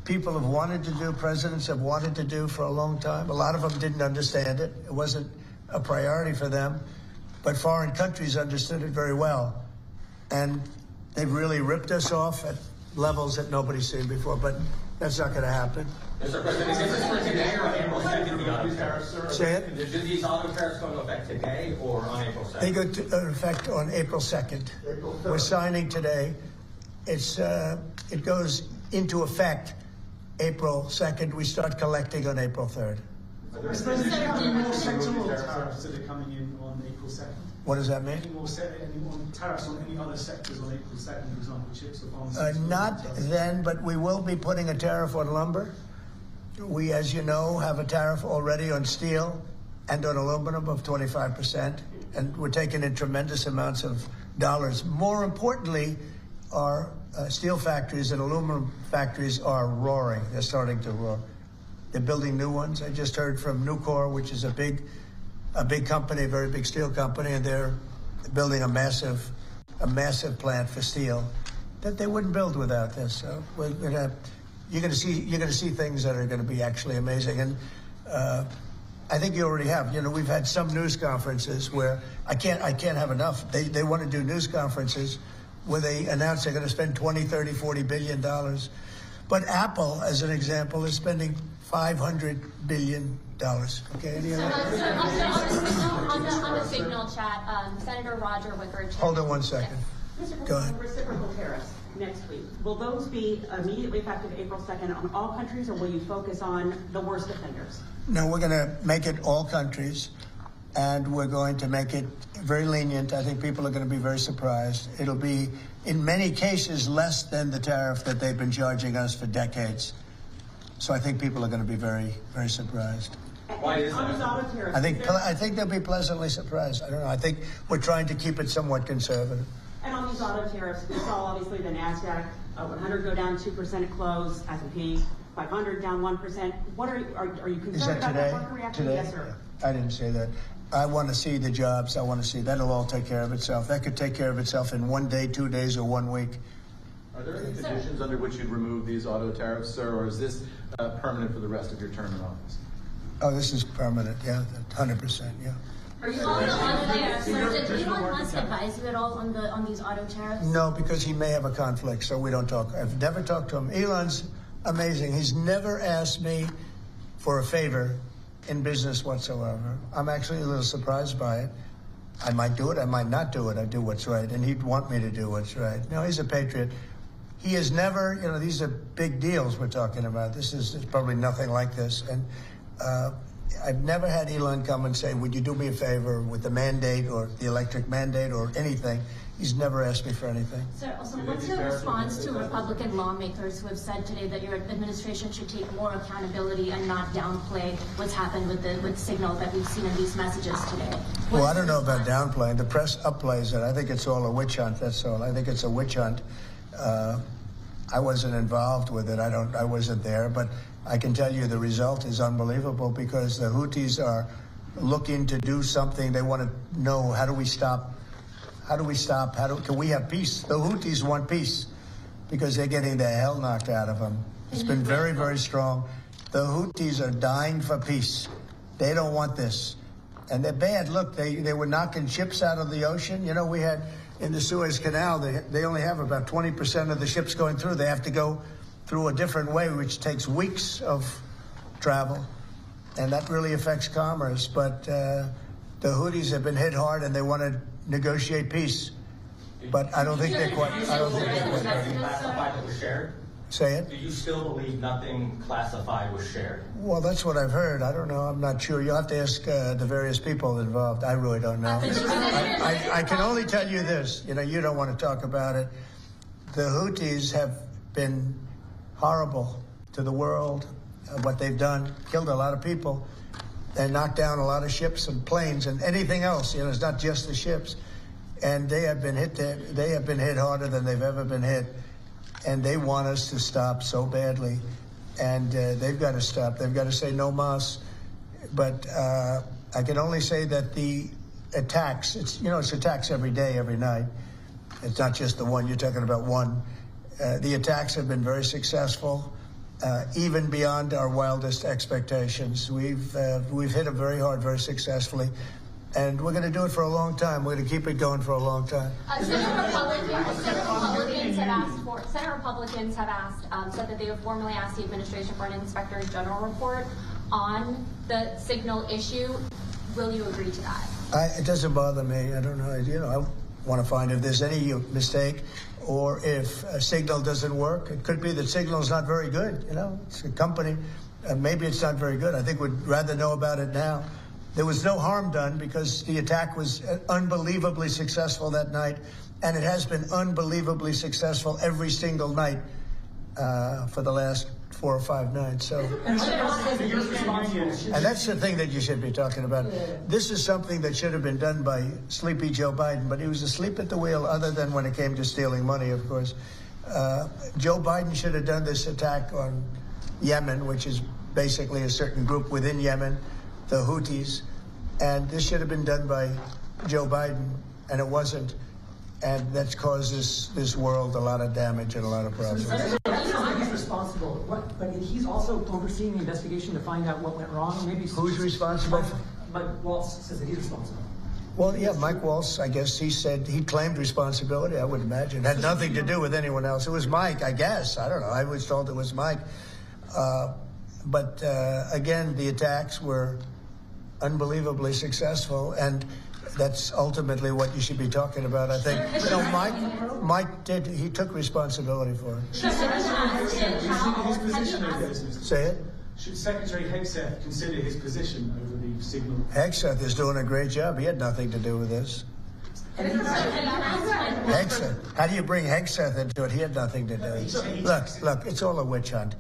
people have wanted to do, presidents have wanted to do for a long time. A lot of them didn't understand it. It wasn't a priority for them. But foreign countries understood it very well. And they've really ripped us off at levels that nobody's seen before. But that's not going to happen. Mr. President, is this for today or on April 2nd, the auto tariffs, sir? Say it? Do these auto tariffs go into effect today or on April 2nd? They go into effect on April 2nd. We're signing today. It goes into effect April 2nd. We start collecting on April 3rd. Mr. President, do you have any more sectoral tariffs that are coming in on April 2nd? What does that mean? Any more tariffs on any other sectors on April 2nd, for example, chips or pharmaceuticals? Not then, but we will be putting a tariff on lumber. We, as you know, have a tariff already on steel and on aluminum of 25%, and we're taking in tremendous amounts of dollars. More importantly, our steel factories and aluminum factories are roaring. They're starting to roar. They're building new ones. I just heard from Nucor, which is a big company, a very big steel company, and they're building a massive plant for steel that they wouldn't build without this. So you're going to see things that are going to be actually amazing. And I think you already have. You know, we've had some news conferences where I can't have enough. They want to do news conferences where they announce they're going to spend $20, $30, $40 billion. But Apple, as an example, is spending $500 billion. Okay, any other? On the signal email chat, Senator Roger Wicker. Hold on one second. Mr. Go ahead. President, reciprocal tariffs next week. Will those be immediately effective April 2nd on all countries, or will you focus on the worst offenders? No, we're going to make it all countries, and we're going to make it very lenient. I think people are going to be very surprised. It'll be, in many cases, less than the tariff that they've been charging us for decades. So I think people are going to be very, very surprised. Why is that? I think they'll be pleasantly surprised. I don't know. I think we're trying to keep it somewhat conservative. And on these auto tariffs, we saw obviously the NASDAQ 100 go down 2% at close, S&P 500 down 1%. What are you concerned Is that about today? that market reaction? Today? Yes, sir. I didn't say that. I want to see the jobs. I want to see that'll all take care of itself. That could take care of itself in 1 day, 2 days, or 1 week. Are there any conditions under which you'd remove these auto tariffs, sir, or is this permanent for the rest of your term in office? Oh, this is permanent. Yeah, 100%. Yeah. Are you on the auto tariffs? Did Elon Musk advise you at all on these auto tariffs? No, because he may have a conflict, so we don't talk. I've never talked to him. Elon's amazing. He's never asked me for a favor in business whatsoever. I'm actually a little surprised by it. I might do it, I might not do it. I do what's right, and he'd want me to do what's right. No, he's a patriot. He has never, you know, these are big deals we're talking about. This is probably nothing like this. And I've never had Elon come and say, would you do me a favor with the mandate or the electric mandate or anything. He's never asked me for anything. Sir, also, what's your response to Republican lawmakers who have said today that your administration should take more accountability and not downplay what's happened with the signal that we've seen in these messages today? Well, I don't know about downplaying. The press upplays it. I think it's all a witch hunt, that's all. I think it's a witch hunt. I wasn't involved with it. I wasn't there, but I can tell you the result is unbelievable because the Houthis are looking to do something. They want to know, how do we stop? Can we have peace? The Houthis want peace because they're getting the hell knocked out of them. It's been very, very strong. The Houthis are dying for peace. They don't want this. And they're bad. Look, they were knocking ships out of the ocean. You know, we had in the Suez Canal, they only have about 20% of the ships going through. They have to go through a different way, which takes weeks of travel. And that really affects commerce. But the Houthis have been hit hard and they want to negotiate peace. But I don't think they're quite ready. Classified was shared? Say it? Do you still believe nothing classified was shared? Well, that's what I've heard. I don't know. I'm not sure. You'll have to ask the various people involved. I really don't know. I can only tell you this. You know, you don't want to talk about it. The Houthis have been horrible to the world. What they've done, killed a lot of people. They knocked down a lot of ships and planes and anything else. You know, it's not just the ships. And they have been hit. They have been hit harder than they've ever been hit. And they want us to stop so badly. And they've got to stop. They've got to say no mas. But I can only say that the attacks, it's attacks every day, every night. It's not just the one. You're talking about one. The attacks have been very successful, even beyond our wildest expectations. We've hit them very hard, very successfully. And we're going to do it for a long time. We're going to keep it going for a long time. Senate Republicans have said that they have formally asked the administration for an Inspector General report on the signal issue. Will you agree to that? It doesn't bother me. I don't know. You know, I want to find if there's any mistake or if a signal doesn't work. It could be that signal's not very good. You know, it's a company. Maybe it's not very good. I think we'd rather know about it now. There was no harm done because the attack was unbelievably successful that night, and it has been unbelievably successful every single night for the last 4 or 5 nights. So, and that's the thing that you should be talking about. This is something that should have been done by sleepy Joe Biden, but he was asleep at the wheel, other than when it came to stealing money, of course. Joe Biden should have done this attack on Yemen, which is basically a certain group within Yemen, the Houthis, and this should have been done by Joe Biden, and it wasn't, and that's caused this world a lot of damage and a lot of problems. He's responsible, but he's also overseeing the investigation to find out what went wrong. Maybe who's responsible? Mike Waltz says that he's responsible. Well, yeah, Mike Waltz, I guess he claimed responsibility, I would imagine. It had nothing to do with anyone else. It was Mike, I guess. I don't know. I was told it was Mike. But again, the attacks were unbelievably successful. And That's ultimately what you should be talking about, I think. No, Mike did. He took responsibility for it. Should Secretary Hegseth consider his position over this? Say it. Should Secretary Hegseth consider his position over the signal? Hegseth is doing a great job. He had nothing to do with this. Hegseth. How do you bring Hegseth into it? He had nothing to do. Look, it's all a witch hunt.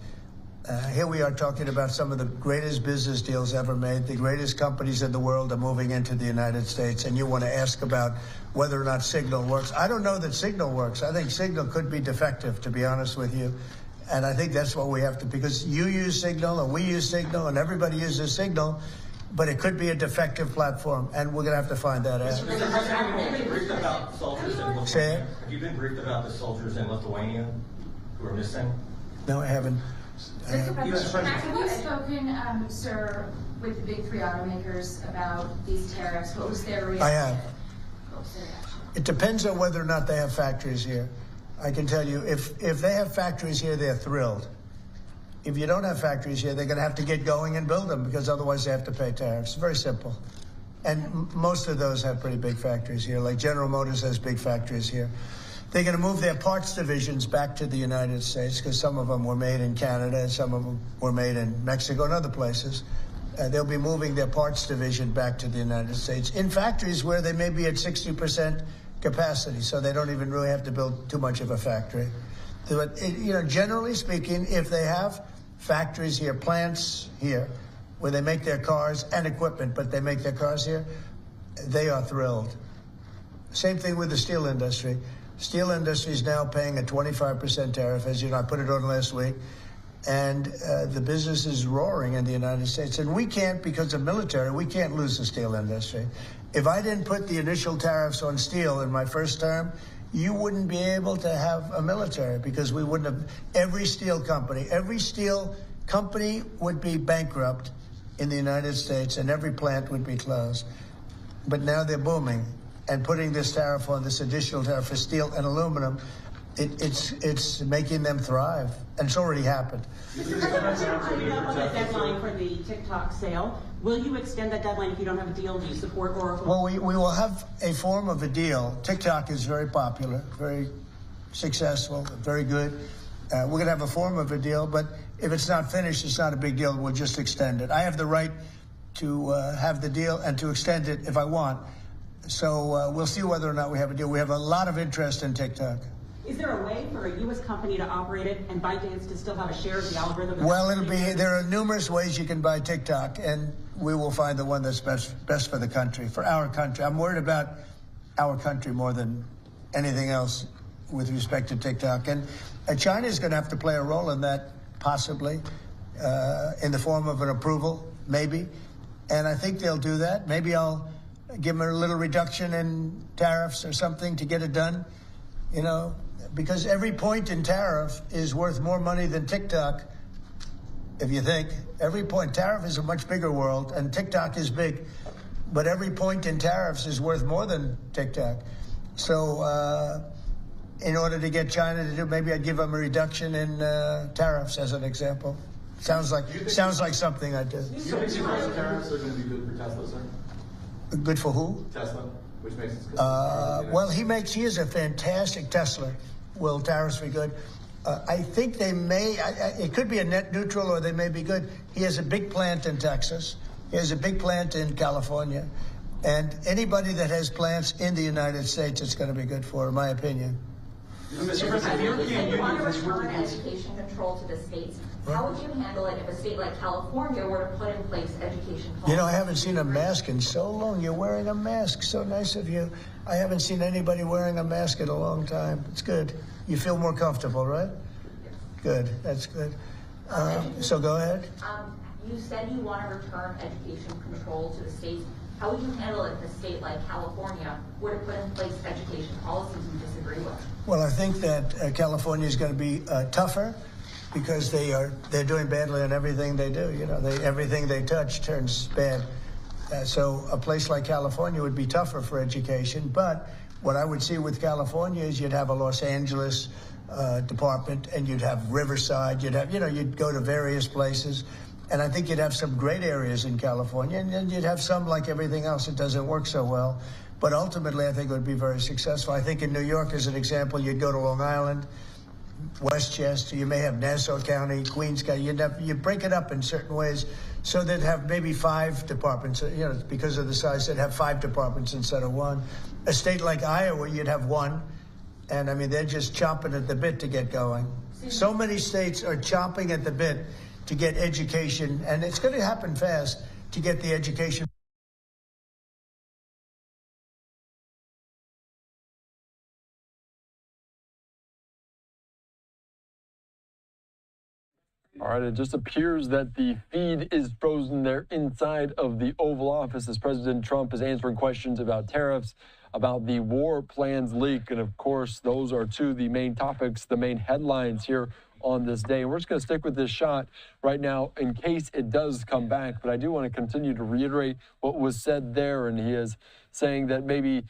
Here we are talking about some of the greatest business deals ever made. The greatest companies in the world are moving into the United States, and you want to ask about whether or not Signal works. I don't know that Signal works. I think Signal could be defective, to be honest with you. And I think that's what we have to, because you use Signal and we use Signal and everybody uses Signal, but it could be a defective platform, and we're going to have to find that out. Mr. President, have you been briefed about soldiers in Lithuania? Say it? Have you been briefed about the soldiers in Lithuania who are missing? No, I haven't. Mr. President, have you spoken, sir, with the big three automakers about these tariffs? What was their reaction? I have. What was their reaction? It depends on whether or not they have factories here. I can tell you, if they have factories here, they're thrilled. If you don't have factories here, they're going to have to get going and build them, because otherwise they have to pay tariffs. Very simple. And most of those have pretty big factories here, like General Motors has big factories here. They're going to move their parts divisions back to the United States, because some of them were made in Canada and some of them were made in Mexico and other places. They'll be moving their parts division back to the United States in factories where they may be at 60% capacity, so they don't even really have to build too much of a factory. But, generally speaking, if they have factories here, plants here, where they make their cars and equipment, but they make their cars here, they are thrilled. Same thing with the steel industry. Steel industry is now paying a 25% tariff, as you know, I put it on last week, and the business is roaring in the United States. And we can't, because of military, we can't lose the steel industry. If I didn't put the initial tariffs on steel in my first term, you wouldn't be able to have a military, because we wouldn't have. Every steel company would be bankrupt in the United States, and every plant would be closed. But now they're booming, and putting this tariff on, this additional tariff for steel and aluminum, it's making them thrive, and it's already happened. Mr. President, following up on the deadline for the TikTok sale, will you extend that deadline if you don't have a deal? Do you support Oracle? Well, we will have a form of a deal. TikTok is very popular, very successful, very good. We're going to have a form of a deal, but if it's not finished, it's not a big deal. We'll just extend it. I have the right to have the deal and to extend it if I want. So we'll see whether or not we have a deal. We have a lot of interest in TikTok. Is there a way for a U.S. company to operate it and ByteDance to still have a share of the algorithm? Well, there are numerous ways you can buy TikTok, and we will find the one that's best for the country, for our country. I'm worried about our country more than anything else with respect to TikTok. And China is going to have to play a role in that, possibly, in the form of an approval, maybe. And I think they'll do that. Maybe I'll give them a little reduction in tariffs or something to get it done, because every point in tariff is worth more money than TikTok, if you think. Every point. Tariff is a much bigger world, and TikTok is big. But every point in tariffs is worth more than TikTok. So in order to get China to do, maybe I'd give them a reduction in tariffs, as an example. Sounds like something I'd do. Do you think these tariffs are going to be good for Tesla, sir? Good for who? Tesla, which makes it good. Well, he is a fantastic Tesla. Will tariffs be good? I think they may. It could be a net neutral, or they may be good. He has a big plant in Texas. He has a big plant in California. And anybody that has plants in the United States, it's going to be good for, in my opinion. Mr. President, the European Union has return education control to the states. How would you handle it if a state like California were to put in place education policy? I haven't seen a mask in so long. You're wearing a mask. So nice of you. I haven't seen anybody wearing a mask in a long time. It's good. You feel more comfortable, right? Good. That's good. So go ahead. You said you want to return education control to the states. How would you handle it if a state like California were to put in place education policies you disagree with? Well, I think that California is going to be tougher, because they're doing badly on everything they do. Everything they touch turns bad. So a place like California would be tougher for education. But what I would see with California is you'd have a Los Angeles department, and you'd have Riverside. You'd go to various places, And I think you'd have some great areas in California, and then you'd have some, like everything else, it doesn't work so well. But ultimately, I think it would be very successful. I think in New York, as an example, you'd go to Long Island, Westchester, you may have Nassau County, Queens County, you break it up in certain ways so that have maybe 5 departments, because of the size, they'd have 5 departments instead of 1. A state like Iowa, you'd have 1. And I mean, they're just chomping at the bit to get going. So many states are chomping at the bit to get education, and it's going to happen fast, to get the education. All right, it just appears that the feed is frozen there inside of the Oval Office as President Trump is answering questions about tariffs, about the war plans leak. And of course, those are 2 of the main topics, the main headlines here on this day. We're just going to stick with this shot right now in case it does come back. But I do want to continue to reiterate what was said there. And he is saying that maybe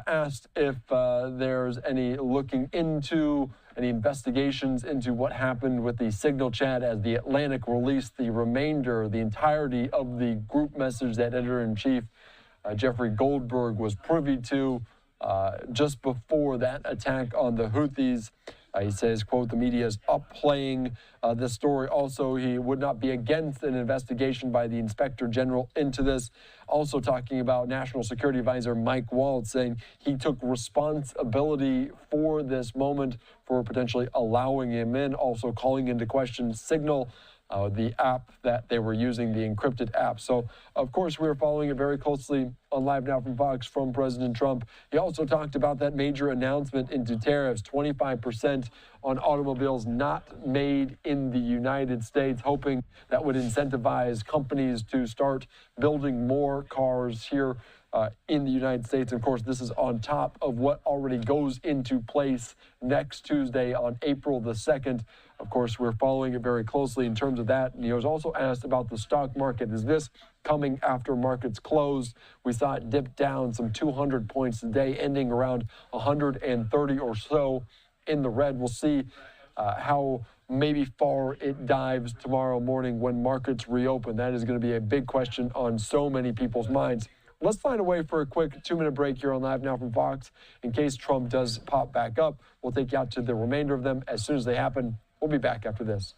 asked if there's any looking into any investigations into what happened with the signal chat as the Atlantic released the remainder, the entirety of the group message that editor-in-chief Jeffrey Goldberg was privy to just before that attack on the Houthis. He says, quote, the media is upplaying this story. Also, he would not be against an investigation by the Inspector General into this. Also talking about National Security Advisor Mike Waltz, saying he took responsibility for this moment, for potentially allowing him in. Also calling into question Signal, the app that they were using, the encrypted app. So, of course, we're following it very closely on Live Now from Fox from President Trump. He also talked about that major announcement into tariffs, 25% on automobiles not made in the United States, hoping that would incentivize companies to start building more cars here in the United States. Of course, this is on top of what already goes into place next Tuesday on April the 2nd. Of course, we're following it very closely in terms of that. And he was also asked about the stock market. Is this coming after markets closed? We saw it dip down some 200 points today, ending around 130 or so in the red. We'll see how maybe far it dives tomorrow morning when markets reopen. That is going to be a big question on so many people's minds. Let's find a way for a quick 2-minute break here on Live Now from Fox in case Trump does pop back up. We'll take you out to the remainder of them as soon as they happen. We'll be back after this.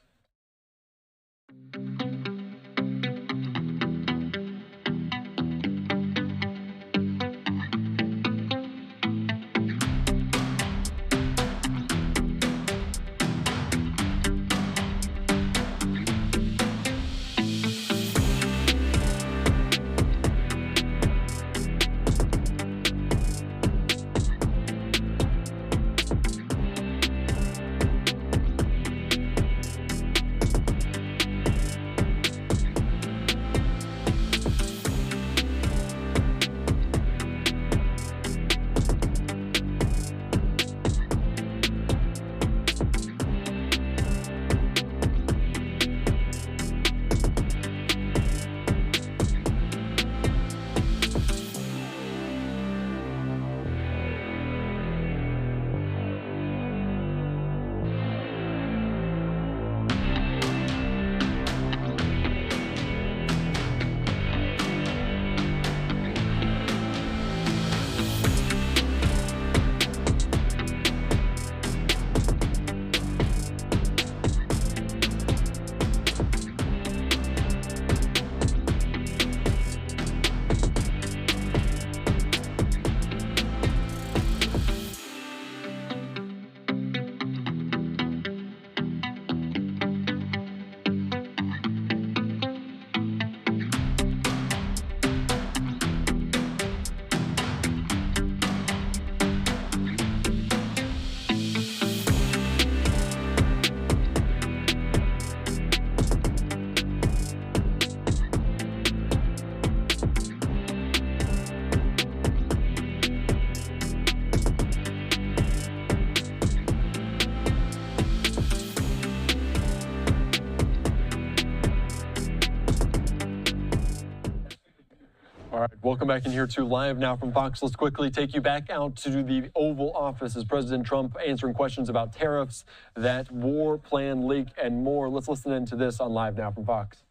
All right, welcome back in here to Live Now from Fox. Let's quickly take you back out to the Oval Office as President Trump answering questions about tariffs, that war plan leak, and more. Let's listen into this on Live Now from Fox.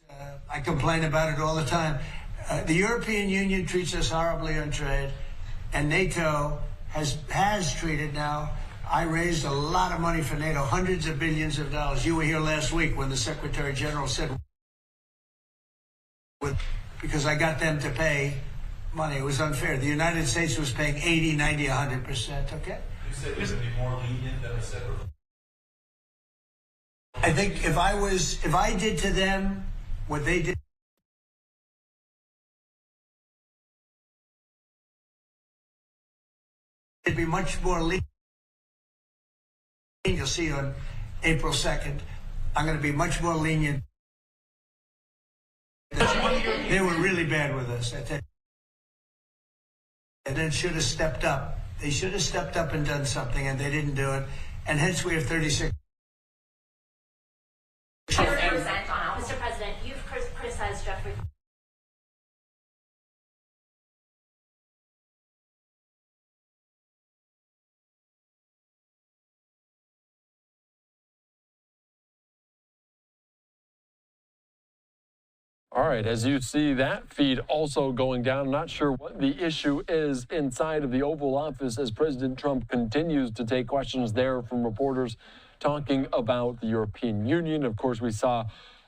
I complain about it all the time. The European Union treats us horribly on trade, and NATO has treated now. I raised a lot of money for NATO, hundreds of billions of dollars. You were here last week when the Secretary General said, because I got them to pay money. It was unfair. The United States was paying 80, 90, 100%, okay? You said it would be more lenient than a separate. I think if I did to them what they did, it'd be much more lenient. You'll see on April 2nd, I'm going to be much more lenient. They were really bad with us. And then should have stepped up. They should have stepped up and done something, and they didn't do it. And hence we have 36. Mr. President, you've criticized Jeffrey. All right, as you see that feed also going down, I'm not sure what the issue is inside of the Oval Office as President Trump continues to take questions there from reporters talking about the European Union. Of course, we saw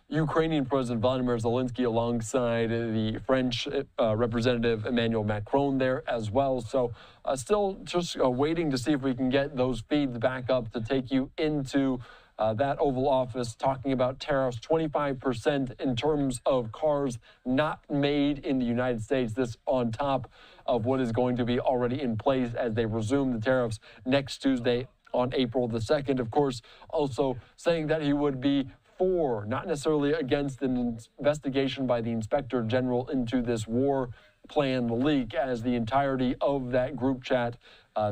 Ukrainian President Volodymyr Zelensky alongside the French Representative Emmanuel Macron there as well. So still just waiting to see if we can get those feeds back up to take you into that Oval Office, talking about tariffs, 25% in terms of cars not made in the United States. This on top of what is going to be already in place as they resume the tariffs next Tuesday on April the 2nd. Of course, also saying that he would be for, not necessarily against, an investigation by the Inspector General into this war plan leak, as the entirety of that group chat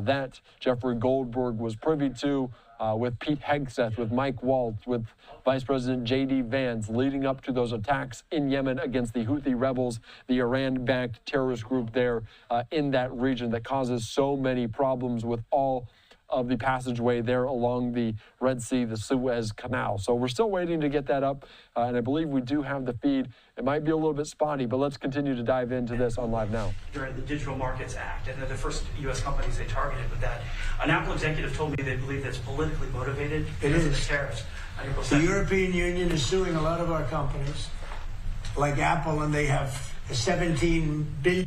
that Jeffrey Goldberg was privy to with Pete Hegseth, with Mike Waltz, with Vice President JD Vance, leading up to those attacks in Yemen against the Houthi rebels, the Iran-backed terrorist group there in that region that causes so many problems with all of the passageway there along the Red Sea, the Suez Canal. So we're still waiting to get that up, and I believe we do have the feed. It might be a little bit spotty, but let's continue to dive into this on Live Now. During the Digital Markets Act, and they're the first U.S. companies they targeted with that. An Apple executive told me they believe that's politically motivated because of the tariffs. The European Union is suing a lot of our companies, like Apple, and they have 17 billion.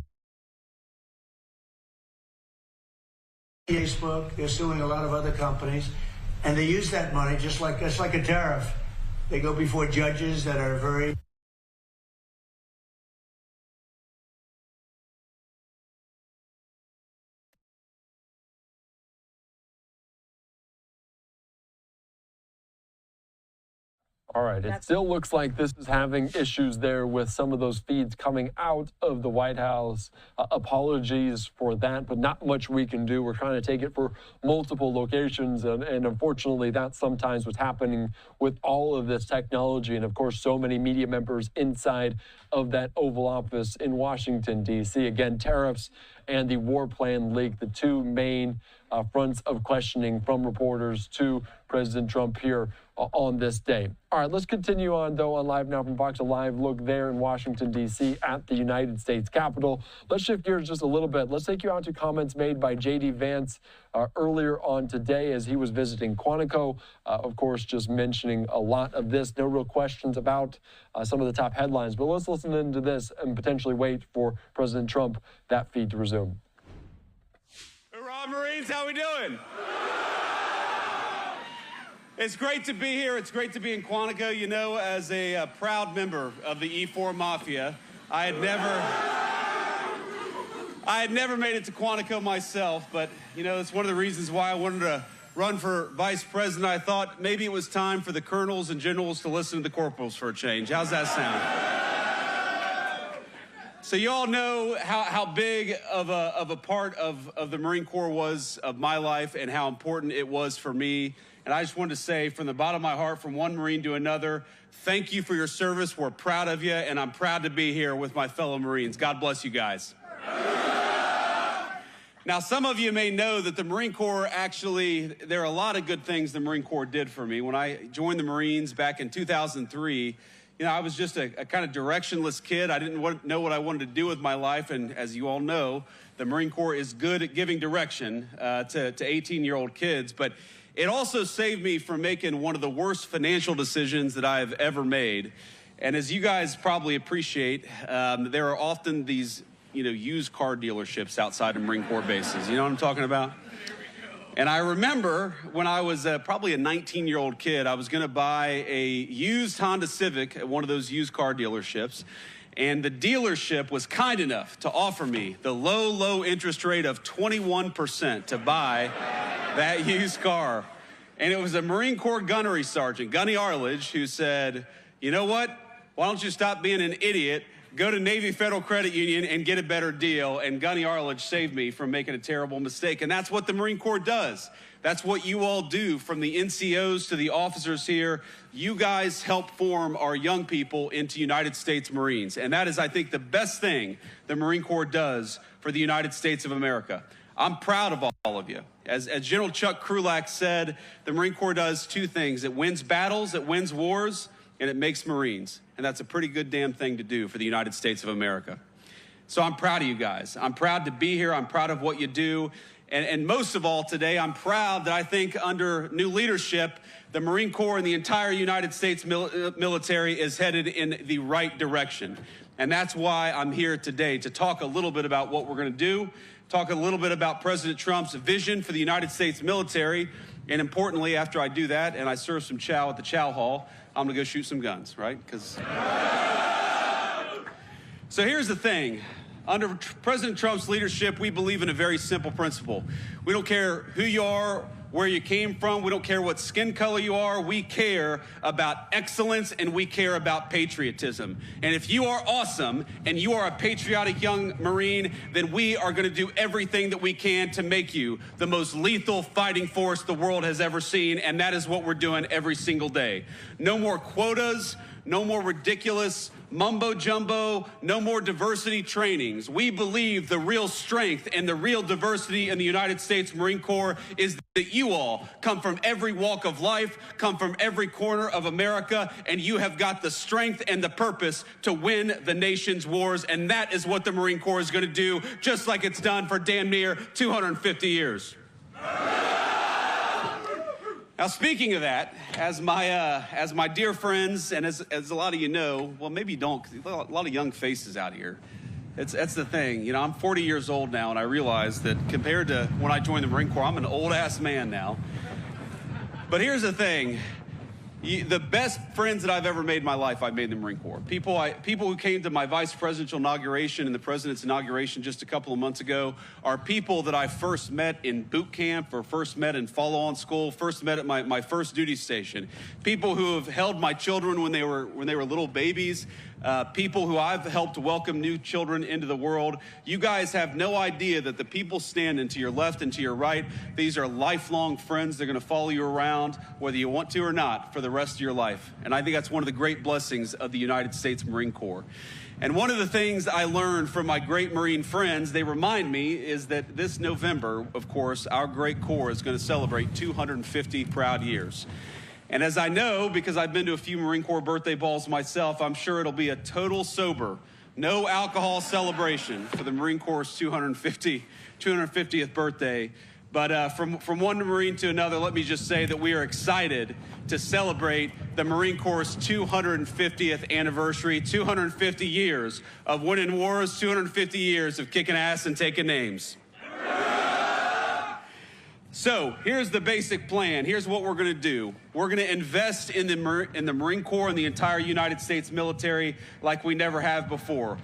Facebook, they're suing a lot of other companies, and they use that money just like a tariff. They go before judges that are very All right, it still looks like this is having issues there with some of those feeds coming out of the White House. Apologies for that, but not much we can do. We're trying to take it for multiple locations, and unfortunately, that's sometimes what's happening with all of this technology. And of course, so many media members inside of that Oval Office in Washington, D.C. Again, tariffs and the war plan leak, the two main fronts of questioning from reporters to President Trump here on this day. All right, let's continue on, though, on Live Now from Fox, a live look there in Washington, D.C. at the United States Capitol. Let's shift gears just a little bit. Let's take you out to comments made by JD Vance earlier on today as he was visiting Quantico. Of course, just mentioning a lot of this. No real questions about some of the top headlines, but let's listen into this and potentially wait for President Trump that feed to resume. Hurrah, Marines, how we doing? It's great to be here. It's great to be in Quantico. You know, as a proud member of the E4 Mafia, I had never made it to Quantico myself, but, you know, it's one of the reasons why I wanted to run for vice president. I thought maybe it was time for the colonels and generals to listen to the corporals for a change. How's that sound? So you all know how big of a part of the Marine Corps was of my life and how important it was for me. And I just wanted to say from the bottom of my heart, from one Marine to another, thank you for your service. We're proud of you, and I'm proud to be here with my fellow Marines. God bless you guys. Now, some of you may know that the Marine Corps actually, there are a lot of good things the Marine Corps did for me. When I joined the Marines back in 2003, you you know, I was just a kind of directionless kid. I didn't know what I wanted to do with my life. And as you all know, the Marine Corps is good at giving direction to 18-year-old kids. But it also saved me from making one of the worst financial decisions that I have ever made. And as you guys probably appreciate, there are often these, you know, used car dealerships outside of Marine Corps bases. You know what I'm talking about? And I remember when I was probably a 19-year-old kid, I was going to buy a used Honda Civic at one of those used car dealerships. And the dealership was kind enough to offer me the low interest rate of 21% to buy that used car. And it was a Marine Corps gunnery sergeant, Gunny Arledge, who said, you know what? Why don't you stop being an idiot? Go to Navy Federal Credit Union and get a better deal. And Gunny Arledge saved me from making a terrible mistake. And that's what the Marine Corps does. That's what you all do, from the NCOs to the officers here. You guys help form our young people into United States Marines. And that is, I think, the best thing the Marine Corps does for the United States of America. I'm proud of all of you. As General Chuck Krulak said, the Marine Corps does two things. It wins battles, it wins wars, and it makes Marines. And that's a pretty good damn thing to do for the United States of America. So I'm proud of you guys. I'm proud to be here. I'm proud of what you do. And most of all today, I'm proud that I think under new leadership, the Marine Corps and the entire United States military is headed in the right direction. And that's why I'm here today, to talk a little bit about what we're going to do, talk a little bit about President Trump's vision for the United States military. And importantly, after I do that and I serve some chow at the chow hall, I'm going to go shoot some guns, right? So here's the thing. Under President Trump's leadership, we believe in a very simple principle. We don't care who you are, where you came from. We don't care what skin color you are. We care about excellence, and we care about patriotism. And if you are awesome and you are a patriotic young Marine, then we are going to do everything that we can to make you the most lethal fighting force the world has ever seen. And that is what we're doing every single day. No more quotas. No more ridiculous mumbo jumbo, no more diversity trainings. We believe the real strength and the real diversity in the United States Marine Corps is that you all come from every walk of life, come from every corner of America, and you have got the strength and the purpose to win the nation's wars. And that is what the Marine Corps is going to do, just like it's done for damn near 250 years. Now, speaking of that, as my dear friends, and as a lot of you know, well, maybe you don't, because a lot of young faces out here. That's the thing. You know, I'm 40 years old now, and I realize that compared to when I joined the Marine Corps, I'm an old-ass man now. But here's the thing. The best friends that I've ever made in my life, I've made in the Marine Corps. People who came to my vice presidential inauguration and the president's inauguration just a couple of months ago are people that I first met in boot camp, or first met in follow-on school, first met at my first duty station. People who have held my children when they were little babies. People who I've helped welcome new children into the world. You guys have no idea that the people standing to your left and to your right, these are lifelong friends. They're going to follow you around, whether you want to or not, for the rest of your life. And I think that's one of the great blessings of the United States Marine Corps. And one of the things I learned from my great Marine friends, they remind me, is that this November, of course, our great Corps is going to celebrate 250 proud years. And as I know, because I've been to a few Marine Corps birthday balls myself, I'm sure it'll be a total sober, no alcohol celebration for the Marine Corps' 250th birthday. But from one Marine to another, let me just say that we are excited to celebrate the Marine Corps' 250th anniversary, 250 years of winning wars, 250 years of kicking ass and taking names. So here's the basic plan. Here's what we're going to do. We're going to invest in the Marine Corps and the entire United States military like we never have before.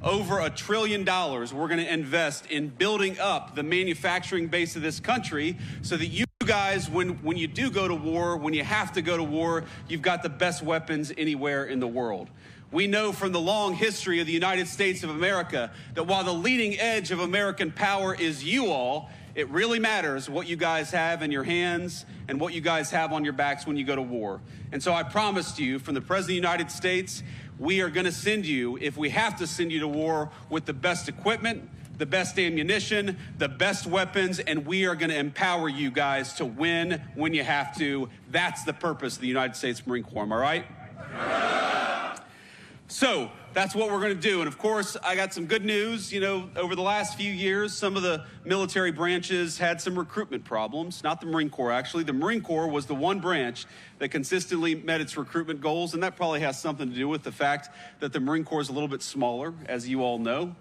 Over $1 trillion we're going to invest in building up the manufacturing base of this country so that you guys, when you do go to war, when you have to go to war, you've got the best weapons anywhere in the world. We know from the long history of the United States of America that while the leading edge of American power is you all, it really matters what you guys have in your hands and what you guys have on your backs when you go to war. And so I promised you, from the President of the United States, we are going to send you, if we have to send you to war, with the best equipment, the best ammunition, the best weapons, and we are going to empower you guys to win when you have to. That's the purpose of the United States Marine Corps. Am I right? So that's what we're going to do. And of course, I got some good news. You know, over the last few years, some of the military branches had some recruitment problems. Not the Marine Corps, actually. The Marine Corps was the one branch that consistently met its recruitment goals. And that probably has something to do with the fact that the Marine Corps is a little bit smaller, as you all know.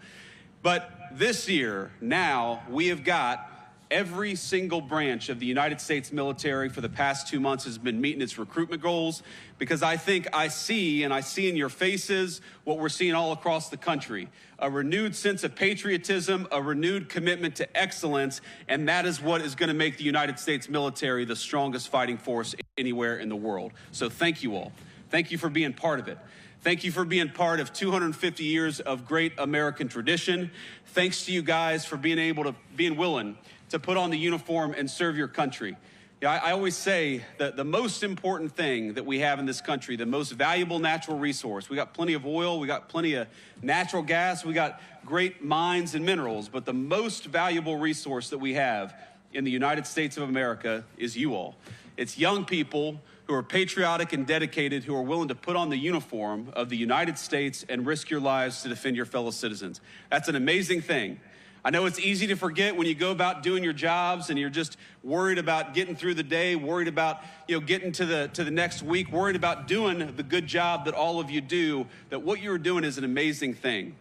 But this year, now, we have got every single branch of the United States military for the past 2 months has been meeting its recruitment goals, because I think I see in your faces what we're seeing all across the country, a renewed sense of patriotism, a renewed commitment to excellence, and that is what is going to make the United States military the strongest fighting force anywhere in the world. So thank you all. Thank you for being part of it. Thank you for being part of 250 years of great American tradition. Thanks to you guys for being willing to put on the uniform and serve your country. I always say that the most important thing that we have in this country, the most valuable natural resource, we got plenty of oil, we got plenty of natural gas, we got great mines and minerals, but the most valuable resource that we have in the United States of America is you all. It's young people who are patriotic and dedicated, who are willing to put on the uniform of the United States and risk your lives to defend your fellow citizens. That's an amazing thing. I know it's easy to forget when you go about doing your jobs and you're just worried about getting through the day, worried about, getting to the next week, worried about doing the good job that all of you do, that what you're doing is an amazing thing.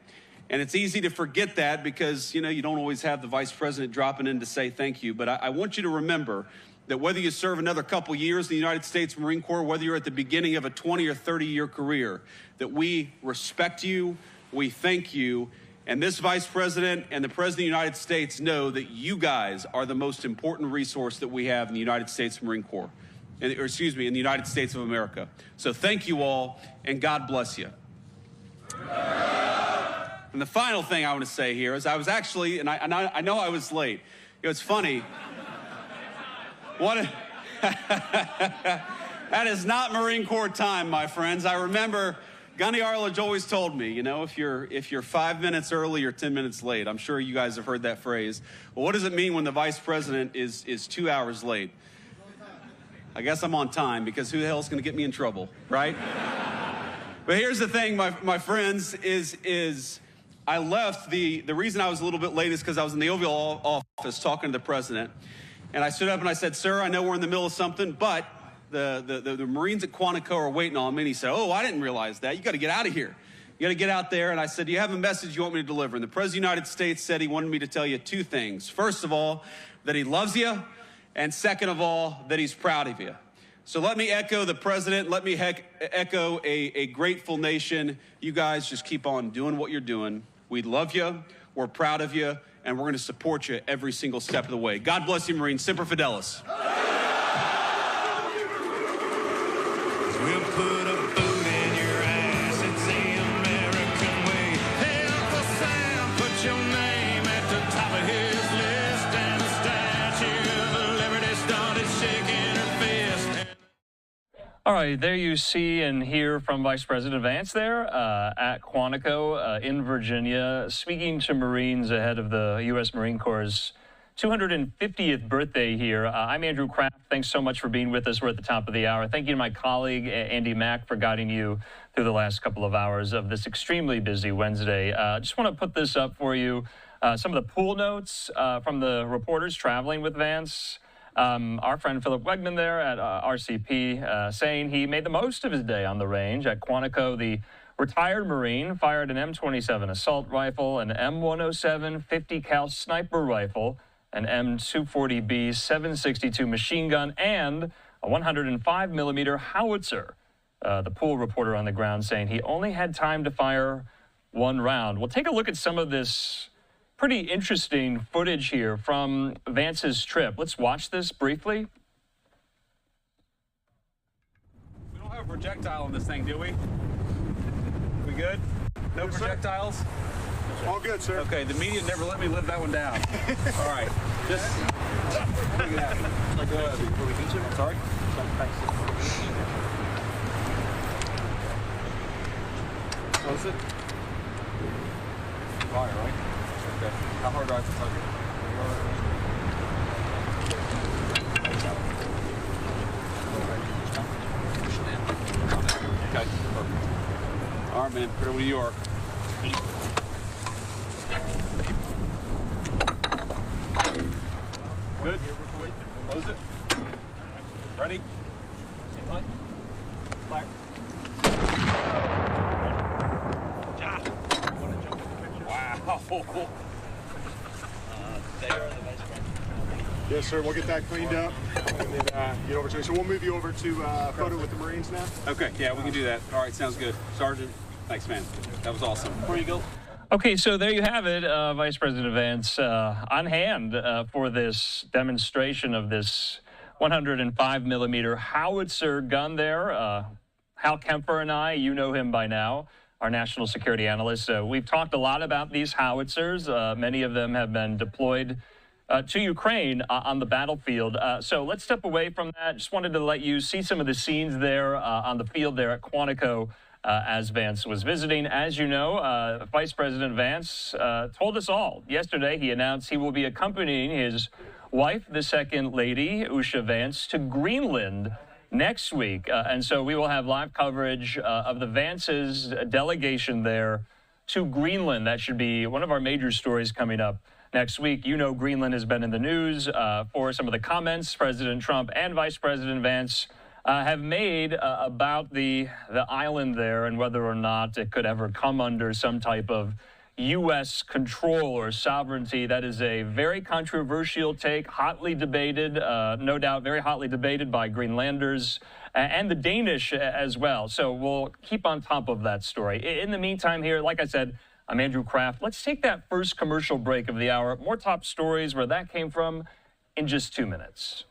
And it's easy to forget that because, you don't always have the vice president dropping in to say thank you. But I want you to remember that whether you serve another couple years in the United States Marine Corps, whether you're at the beginning of a 20 or 30-year career, that we respect you, we thank you, and this vice president and the president of the United States know that you guys are the most important resource that we have in the United States Marine Corps, in the United States of America. So thank you all, and God bless you. And the final thing I want to say here is I was actually, and I know I was late. It's funny. That is not Marine Corps time, my friends. I remember Gunny Arledge always told me, if you're 5 minutes early or 10 minutes late. I'm sure you guys have heard that phrase. Well, what does it mean when the vice president is 2 hours late? I guess I'm on time, because who the hell is going to get me in trouble, right? But here's the thing, my friends, is I left. The reason I was a little bit late is because I was in the Oval Office talking to the president. And I stood up and I said, sir, I know we're in the middle of something, but the Marines at Quantico are waiting on me. And he said, oh, I didn't realize that. You got to get out of here. You got to get out there. And I said, do you have a message you want me to deliver? And the President of the United States said he wanted me to tell you two things. First of all, that he loves you. And second of all, that he's proud of you. So let me echo the president. Let me echo a grateful nation. You guys just keep on doing what you're doing. We love you. We're proud of you. And we're going to support you every single step of the way. God bless you, Marines. Semper Fidelis. We'll put a boot in your ass. It's the American way. Hey, Uncle Sam, put your name at the top of his list. And the Statue of Liberty started shaking her fist. All right, there you see and hear from Vice President Vance there at Quantico in Virginia, speaking to Marines ahead of the U.S. Marine Corps' 250th birthday here. I'm Andrew Kraft. Thanks so much for being with us. We're at the top of the hour. Thank you to my colleague, Andy Mack, for guiding you through the last couple of hours of this extremely busy Wednesday. Just want to put this up for you. Some of the pool notes from the reporters traveling with Vance. Our friend Philip Wegman there at RCP saying he made the most of his day on the range at Quantico. The retired Marine fired an M27 assault rifle, an M107 50 cal sniper rifle, an M240B 7.62 machine gun, and a 105 millimeter howitzer. The pool reporter on the ground saying he only had time to fire one round. We'll take a look at some of this pretty interesting footage here from Vance's trip. Let's watch this briefly. We don't have a projectile on this thing, do we? We good? No projectiles? All good, sir. Okay, the media never let me live that one down. All right, just make it happen. Sorry? Close it. Fire, right? Okay. How hard do I have to target? Okay, perfect. All right, man. man. Put it where you are. Good. Close it. Ready? Fire. Wow. Yes, sir. We'll get that cleaned up and then get over to you. So we'll move you over to photo with the Marines now. Okay, yeah, we can do that. All right, sounds good. Sergeant, thanks, man. That was awesome. Before you go. Okay, so there you have it, Vice President Vance on hand for this demonstration of this 105 millimeter howitzer gun there. Hal Kemper and I, you know him by now, our national security analyst. We've talked a lot about these howitzers. Many of them have been deployed to Ukraine on the battlefield. So let's step away from that. Just wanted to let you see some of the scenes there on the field there at Quantico as Vance was visiting. As you know, Vice President Vance told us all yesterday. He announced he will be accompanying his wife, the Second Lady, Usha Vance, to Greenland next week. And so we will have live coverage of the Vance's delegation there to Greenland. That should be one of our major stories coming up next week. You know, Greenland has been in the news for some of the comments President Trump and Vice President Vance have made about the island there and whether or not it could ever come under some type of U.S. control or sovereignty. That is a very controversial take, hotly debated, no doubt very hotly debated by Greenlanders and the Danish as well. So we'll keep on top of that story. In the meantime here, like I said, I'm Andrew Kraft. Let's take that first commercial break of the hour. More top stories where that came from in just 2 minutes.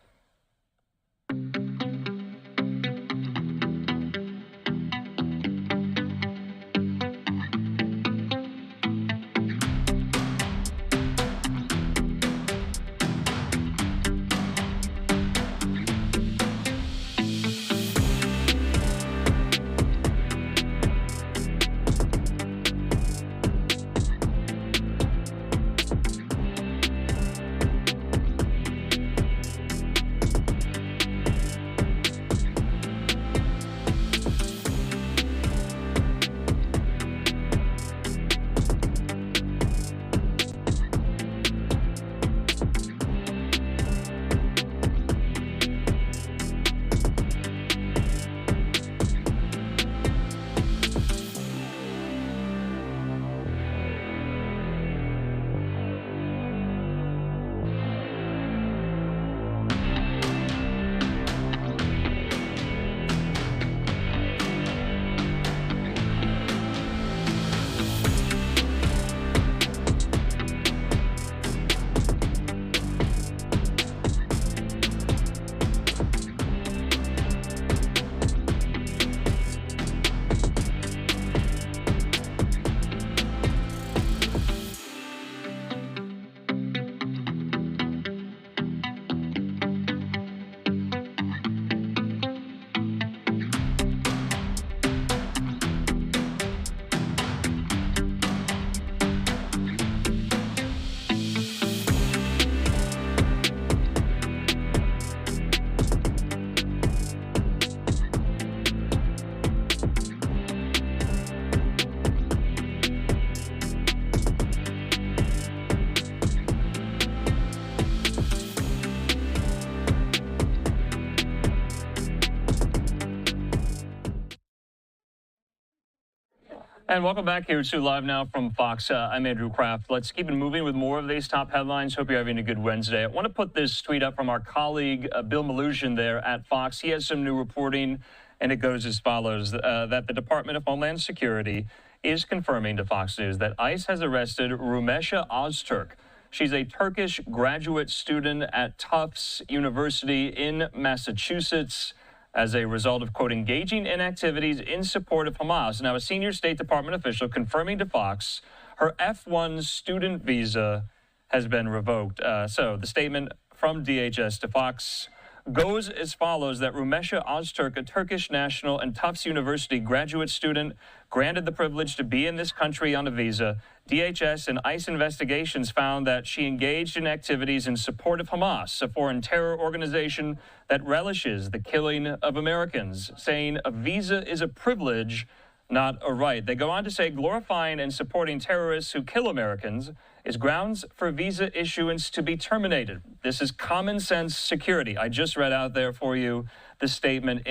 And welcome back here to Live Now from Fox. I'm Andrew Kraft. Let's keep it moving with more of these top headlines. Hope you're having a good Wednesday. I want to put this tweet up from our colleague, Bill Maluzhin there at Fox. He has some new reporting, and it goes as follows, that the Department of Homeland Security is confirming to Fox News that ICE has arrested Rumesha Öztürk. She's a Turkish graduate student at Tufts University in Massachusetts as a result of, quote, engaging in activities in support of Hamas. Now, a senior State Department official confirming to Fox her F-1 student visa has been revoked. So the statement from DHS to Fox goes as follows, that Rumesha Öztürk, a Turkish national and Tufts University graduate student, granted the privilege to be in this country on a visa. DHS and ICE investigations found that she engaged in activities in support of Hamas, a foreign terror organization that relishes the killing of Americans, saying a visa is a privilege, not a right. They go on to say glorifying and supporting terrorists who kill Americans is grounds for visa issuance to be terminated. This is common sense security. I just read out there for you the statement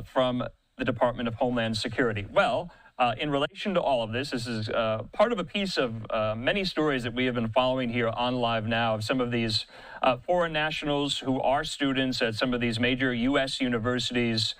from the Department of Homeland Security. Well, in relation to all of this is part of a piece of many stories that we have been following here on Live Now of some of these foreign nationals who are students at some of these major U.S. universities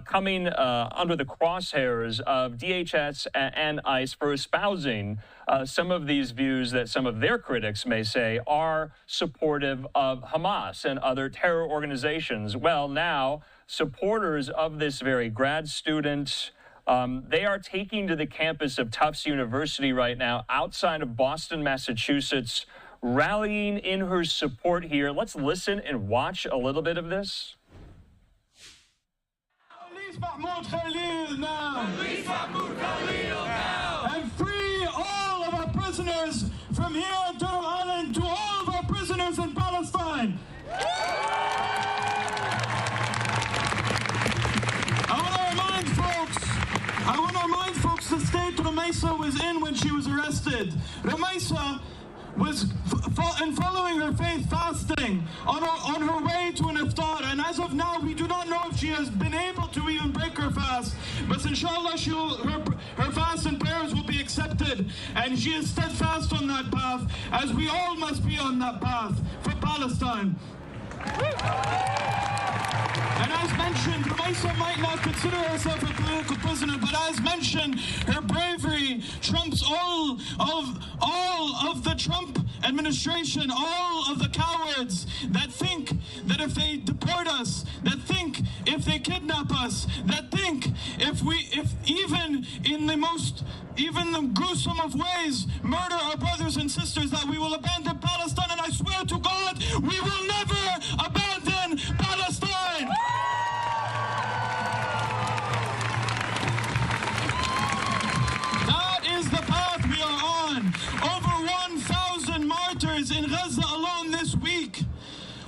coming under the crosshairs of DHS and ICE for espousing some of these views that some of their critics may say are supportive of Hamas and other terror organizations. Well, now supporters of this very grad student, they are taking to the campus of Tufts University right now outside of Boston, Massachusetts, rallying in her support here. Let's listen and watch a little bit of this. And free all of our prisoners from here on Turtle Island to all of our prisoners in Palestine. I want to remind folks the state Rumaisa was in when she was arrested. Rumaisa was following her faith fasting on her way to an iftar, and as of now we do not know if she has been able to even break her fast, but inshallah her fast and prayers will be accepted, and she is steadfast on that path, as we all must be on that path for Palestine. And as mentioned, Rumaisa might not consider herself a political prisoner, but as mentioned, her bravery trumps all of the Trump administration, all of the cowards that think that if they deport us, that think if they kidnap us, that think if even in the gruesome of ways murder our brothers and sisters, that we will abandon Palestine. And I swear to God, we will never abandon Palestine. That is the path we are on. Over 1,000 martyrs in Gaza alone this week.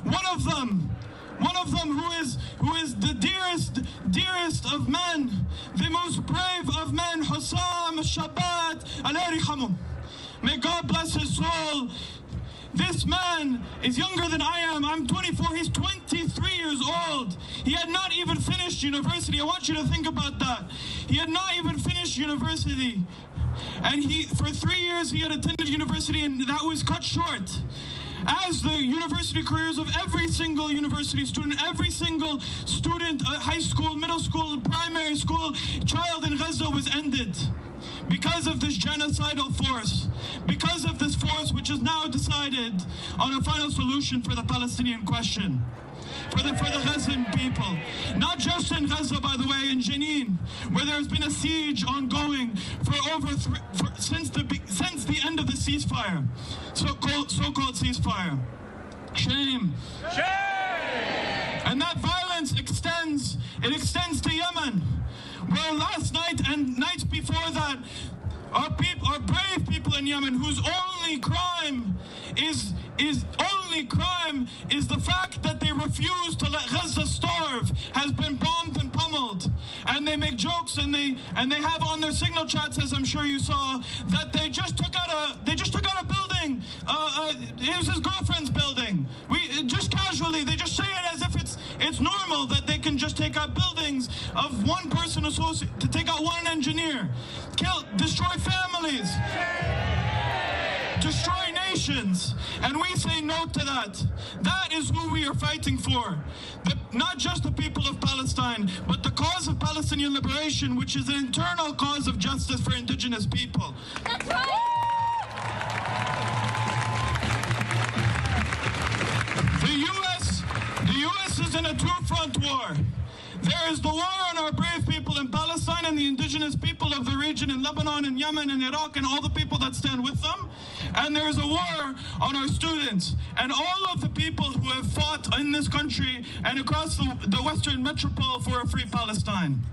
One of them who is the dearest of men, the most brave of men, Hussam Shabat, Allah yarhamu. May God bless his soul. This man is younger than I am. I'm 24. He's 23 years old. He had not even finished university. I want you to think about that. He had not even finished university. And for 3 years he had attended university, and that was cut short. As the university careers of every single university student, every single student, high school, middle school, primary school child in Gaza was ended. Because of this genocidal force, because of this force which has now decided on a final solution for the Palestinian question, for the Gazan people. Not just in Gaza, by the way, in Jenin, where there's been a siege ongoing since the end of the ceasefire, so-called ceasefire. Shame. Shame! And that violence extends to Yemen, where last night and nights before that, our brave people in Yemen, whose only crime is the fact that they refuse to let Gaza starve, has been bombed and pummeled. And they make jokes, and they have on their signal chats, as I'm sure you saw, that they just took out a building. It was his girlfriend's building. Just casually, they just say it as if it's normal that they can just take out buildings of one person to take out one engineer, destroy families, destroy nations. And we say no to that. That is who we are fighting for. Not just the people of Palestine, but the cause of Palestinian liberation, which is an internal cause of justice for indigenous people. That's right. The U.S. is in a two-front war. There is the war on our brave people in Palestine and the indigenous people of the region in Lebanon and Yemen and Iraq and all the people that stand with them. And there is a war on our students and all of the people who have fought in this country and across the Western metropole for a free Palestine.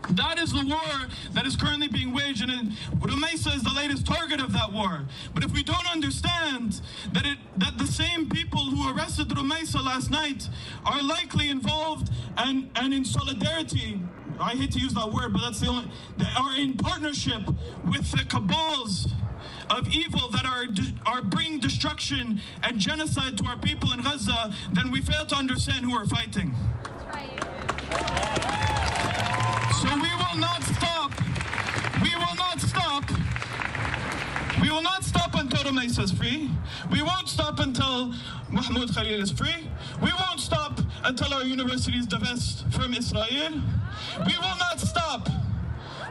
That is the war that is currently being waged, and Rumaisa is the latest target of that war. But if we don't understand that the same people who arrested Rumaisa last night are likely involved and in solidarity I hate to use that word, but that's the only, they are in partnership with the cabals of evil that are bringing destruction and genocide to our people in Gaza, then we fail to understand who we're fighting. So we will not stop. We will not stop. We will not stop until the Mesa is free. We won't stop until Mahmoud Khalil is free. We won't stop until our universities divest from Israel. We will not stop.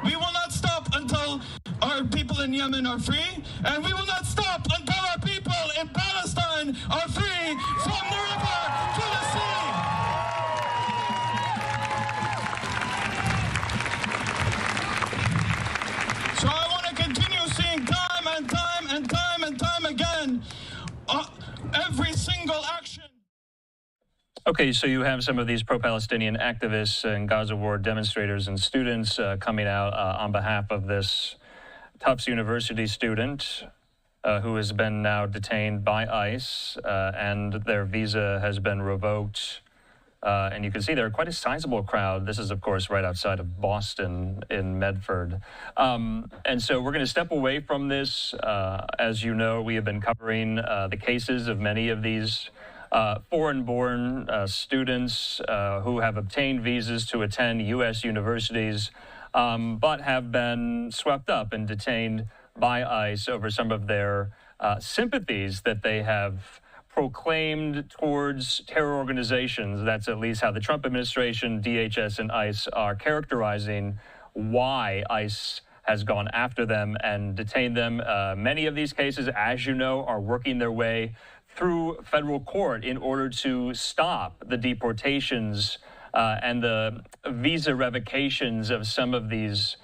We will not stop until our people in Yemen are free. And we will not stop until our people in Palestine are free from the river to the sea. So I want to continue seeing time and time and time and time again every single action. Okay, so you have some of these pro-Palestinian activists and Gaza war demonstrators and students coming out on behalf of this Tufts University student who has been now detained by ICE and their visa has been revoked. And you can see they're quite a sizable crowd. This is, of course, right outside of Boston in Medford. And so we're going to step away from this. As you know, we have been covering the cases of many of these foreign-born students who have obtained visas to attend U.S. universities, but have been swept up and detained by ICE over some of their sympathies that they have proclaimed towards terror organizations. That's at least how the Trump administration, DHS, and ICE are characterizing why ICE has gone after them and detained them. Many of these cases, as you know, are working their way through federal court in order to stop the deportations and the visa revocations of some of these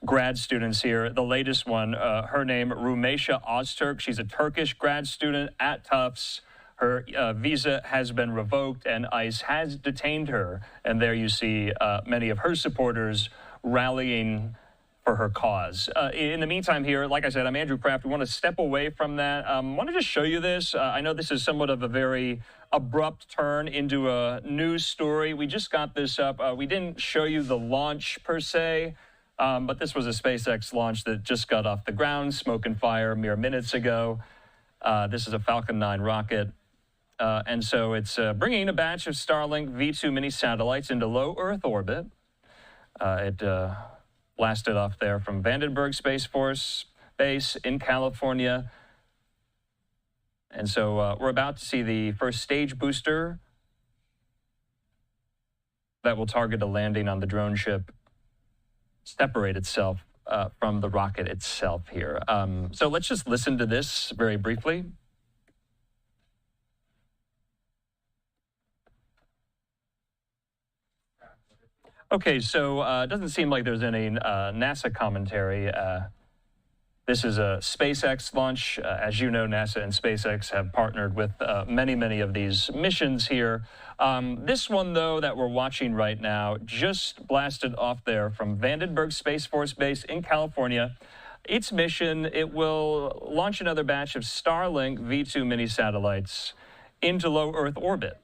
grad students here. The latest one, her name, Rumeysha Ozturk. She's a Turkish grad student at Tufts. Her visa has been revoked and ICE has detained her. And there you see many of her supporters rallying for her cause. In the meantime here, like I said, I'm Andrew Kraft. We want to step away from that. I want to just show you this. I know this is somewhat of a very abrupt turn into a news story. We just got this up. We didn't show you the launch per se, but this was a SpaceX launch that just got off the ground, smoke and fire mere minutes ago. This is a Falcon 9 rocket. And so it's bringing a batch of Starlink V2 mini satellites into low Earth orbit. It blasted off there from Vandenberg Space Force Base in California. And so we're about to see the first stage booster that will target a landing on the drone ship separate itself from the rocket itself here. So let's just listen to this very briefly. Okay, so it doesn't seem like there's any NASA commentary. This is a SpaceX launch. As you know, NASA and SpaceX have partnered with many of these missions here. This one, though, that we're watching right now just blasted off there from Vandenberg Space Force Base in California. Its mission, it will launch another batch of Starlink V2 mini satellites into low Earth orbit.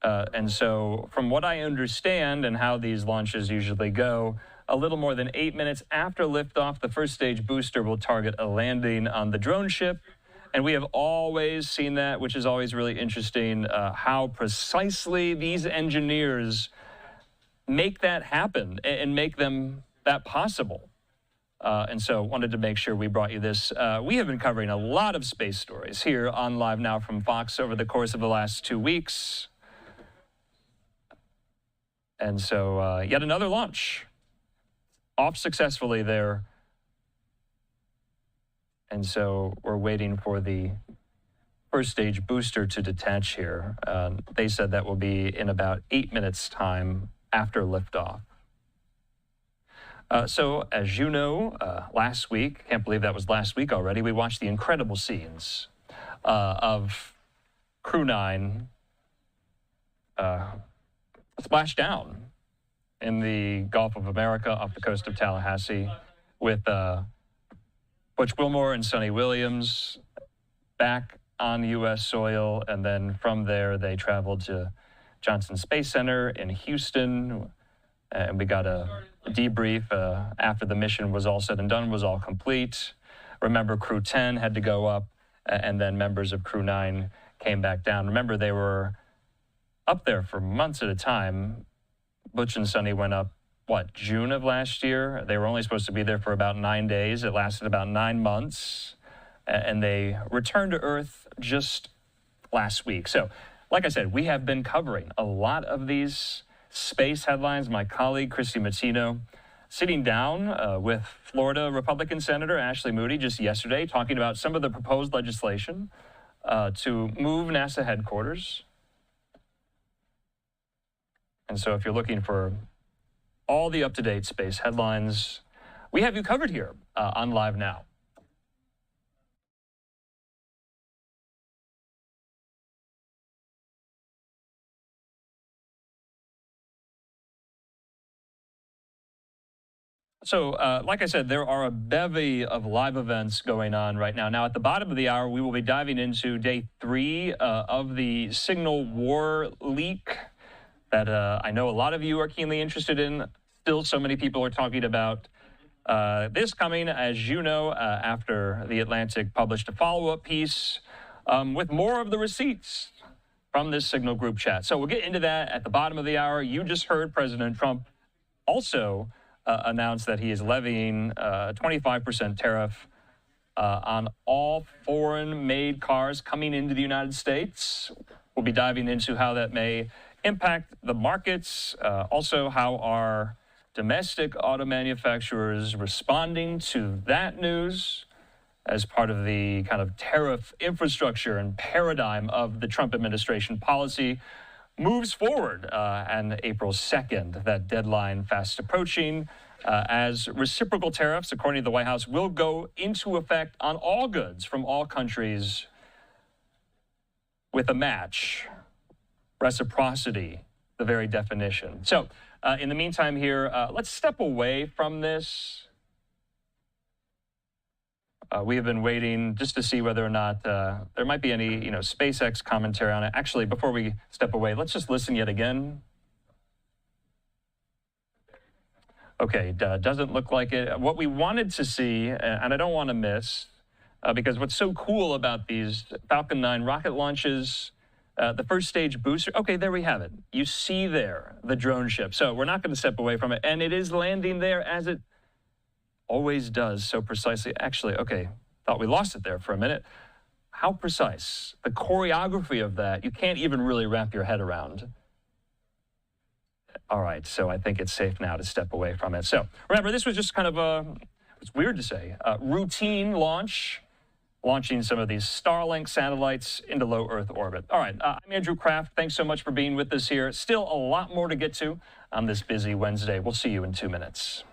And so from what I understand and how these launches usually go, a little more than 8 minutes after liftoff, the first stage booster will target a landing on the drone ship. And we have always seen that, which is always really interesting, how precisely these engineers make that happen and make them that possible. And so wanted to make sure we brought you this. We have been covering a lot of space stories here on Live Now from Fox over the course of the last 2 weeks. And so yet another launch off successfully there. And so we're waiting for the first stage booster to detach here. They said that will be in about 8 minutes time after liftoff. So as you know, last week, can't believe that was last week already, we watched the incredible scenes of Crew 9 splashed down in the Gulf of America off the coast of Tallahassee with Butch Wilmore and Sonny Williams back on U.S. soil. And then from there, they traveled to Johnson Space Center in Houston, and we got a debrief after the mission was all said and done, was all complete. Remember, Crew 10 had to go up, and then members of Crew 9 came back down. Remember, they were up there for months at a time. Butch and Sonny went up, what, June of last year? They were only supposed to be there for about 9 days. It lasted about 9 months, and they returned to Earth just last week. So, like I said, we have been covering a lot of these space headlines. My colleague, Christy Mattino, sitting down with Florida Republican Senator Ashley Moody just yesterday, talking about some of the proposed legislation to move NASA headquarters. And so if you're looking for all the up-to-date space headlines, we have you covered here on Live Now. So, like I said, there are a bevy of live events going on right now. Now, at the bottom of the hour, we will be diving into day 3 of the signal war leak that I know a lot of you are keenly interested in. Still, so many people are talking about this coming, as you know, after The Atlantic published a follow-up piece with more of the receipts from this Signal group chat. So we'll get into that at the bottom of the hour. You just heard President Trump also announced that he is levying a 25% tariff on all foreign-made cars coming into the United States. We'll be diving into how that may impact the markets, also how are domestic auto manufacturers responding to that news as part of the kind of tariff infrastructure and paradigm of the Trump administration policy moves forward, and April 2nd, that deadline fast approaching, as reciprocal tariffs, according to the White House, will go into effect on all goods from all countries with a match, reciprocity, the very definition. So, in the meantime here, let's step away from this. We have been waiting just to see whether or not there might be any, SpaceX commentary on it. Actually, before we step away, let's just listen yet again. Okay, doesn't look like it. What we wanted to see, and I don't want to miss, because what's so cool about these Falcon 9 rocket launches, the first stage booster, okay, there we have it. You see there the drone ship. So we're not going to step away from it, and it is landing there as it always does so precisely. Actually, okay, thought we lost it there for a minute. How precise? The choreography of that, you can't even really wrap your head around. All right, so I think it's safe now to step away from it. So remember, this was just kind of a, it's weird to say, routine launch, launching some of these Starlink satellites into low Earth orbit. All right, I'm Andrew Kraft. Thanks so much for being with us here. Still a lot more to get to on this busy Wednesday. We'll see you in 2 minutes.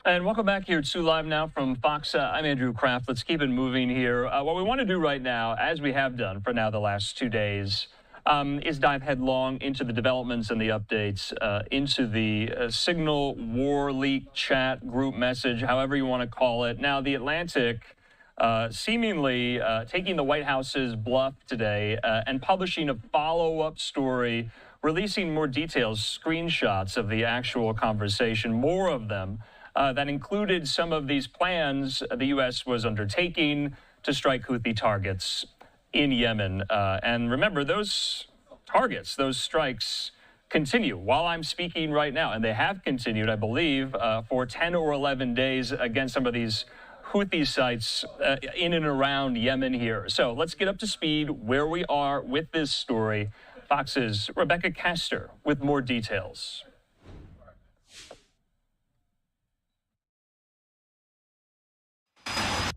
And welcome back here to Live Now from Fox. I'm Andrew Kraft. Let's keep it moving here. What we want to do right now, as we have done for now the last 2 days, is dive headlong into the developments and the updates, into the Signal War Leak chat group message, however you want to call it. Now, The Atlantic seemingly taking the White House's bluff today and publishing a follow-up story, releasing more details, screenshots of the actual conversation, more of them, that included some of these plans the U.S. was undertaking to strike Houthi targets in Yemen. And remember, those targets, those strikes continue while I'm speaking right now. And they have continued, I believe, for 10 or 11 days against some of these Houthi sites in and around Yemen here. So let's get up to speed where we are with this story. Fox's Rebecca Castor with more details.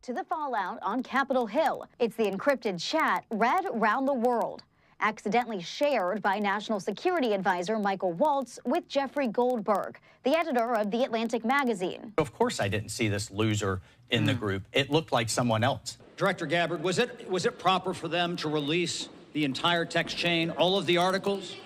To the fallout on Capitol Hill. It's the encrypted chat read around the world, accidentally shared by National Security Advisor Michael Waltz with Jeffrey Goldberg, the editor of The Atlantic magazine. Of course I didn't see this loser in the group. It looked like someone else. Director Gabbard, was it proper for them to release the entire text chain, all of the articles?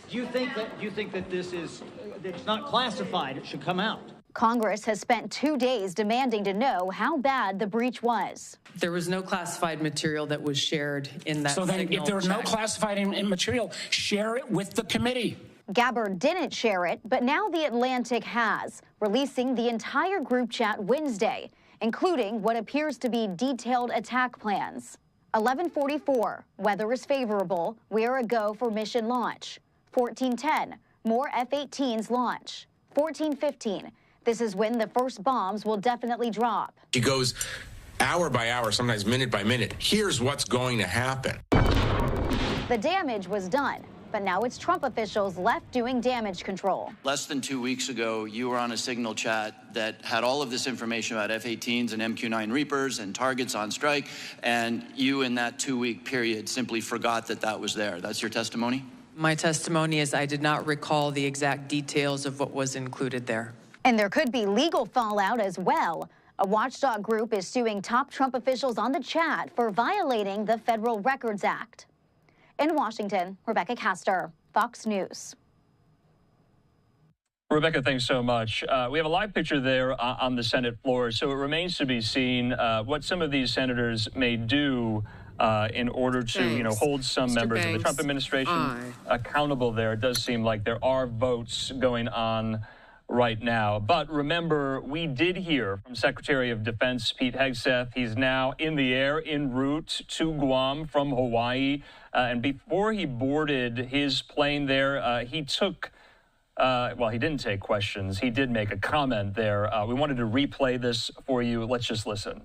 Do you think that this is it's not classified, it should come out? Congress has spent 2 days demanding to know how bad the breach was. There was no classified material that was shared in that So then Signal if there was no chat. classified material, share it with the committee. Gabbard didn't share it, but now The Atlantic has, releasing the entire group chat Wednesday, including what appears to be detailed attack plans. 11:44, weather is favorable, we're a go for mission launch. 14:10, more F-18s launch. 14:15, this is when the first bombs will definitely drop. She goes hour by hour, sometimes minute by minute. Here's what's going to happen. The damage was done, but now it's Trump officials left doing damage control. Less than 2 weeks ago, you were on a Signal chat that had all of this information about F-18s and MQ-9 Reapers and targets on strike, and you in that 2-week period simply forgot that that was there. That's your testimony? My testimony is I did not recall the exact details of what was included there. And there could be legal fallout as well. A watchdog group is suing top Trump officials on the chat for violating the Federal Records Act. In Washington, Rebecca Castor, Fox News. Rebecca, thanks so much. We have a live picture there on the Senate floor, so it remains to be seen what some of these senators may do in order to, hold some members of the Trump administration accountable there. It does seem like there are votes going on right now. But remember, we did hear from Secretary of Defense Pete Hegseth. He's now in the air en route to Guam from Hawaii. And before he boarded his plane there, he took, well, he didn't take questions. He did make a comment there. We wanted to replay this for you. Let's just listen.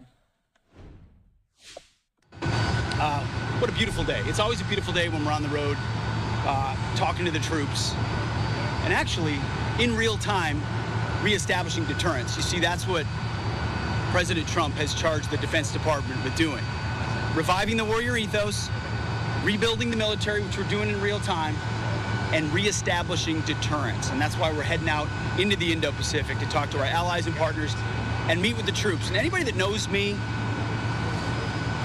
What a beautiful day. It's always a beautiful day when we're on the road talking to the troops. And actually, in real time, reestablishing deterrence. You see, that's what President Trump has charged the Defense Department with doing. Reviving the warrior ethos, rebuilding the military, which we're doing in real time, and reestablishing deterrence. And that's why we're heading out into the Indo-Pacific to talk to our allies and partners and meet with the troops. And anybody that knows me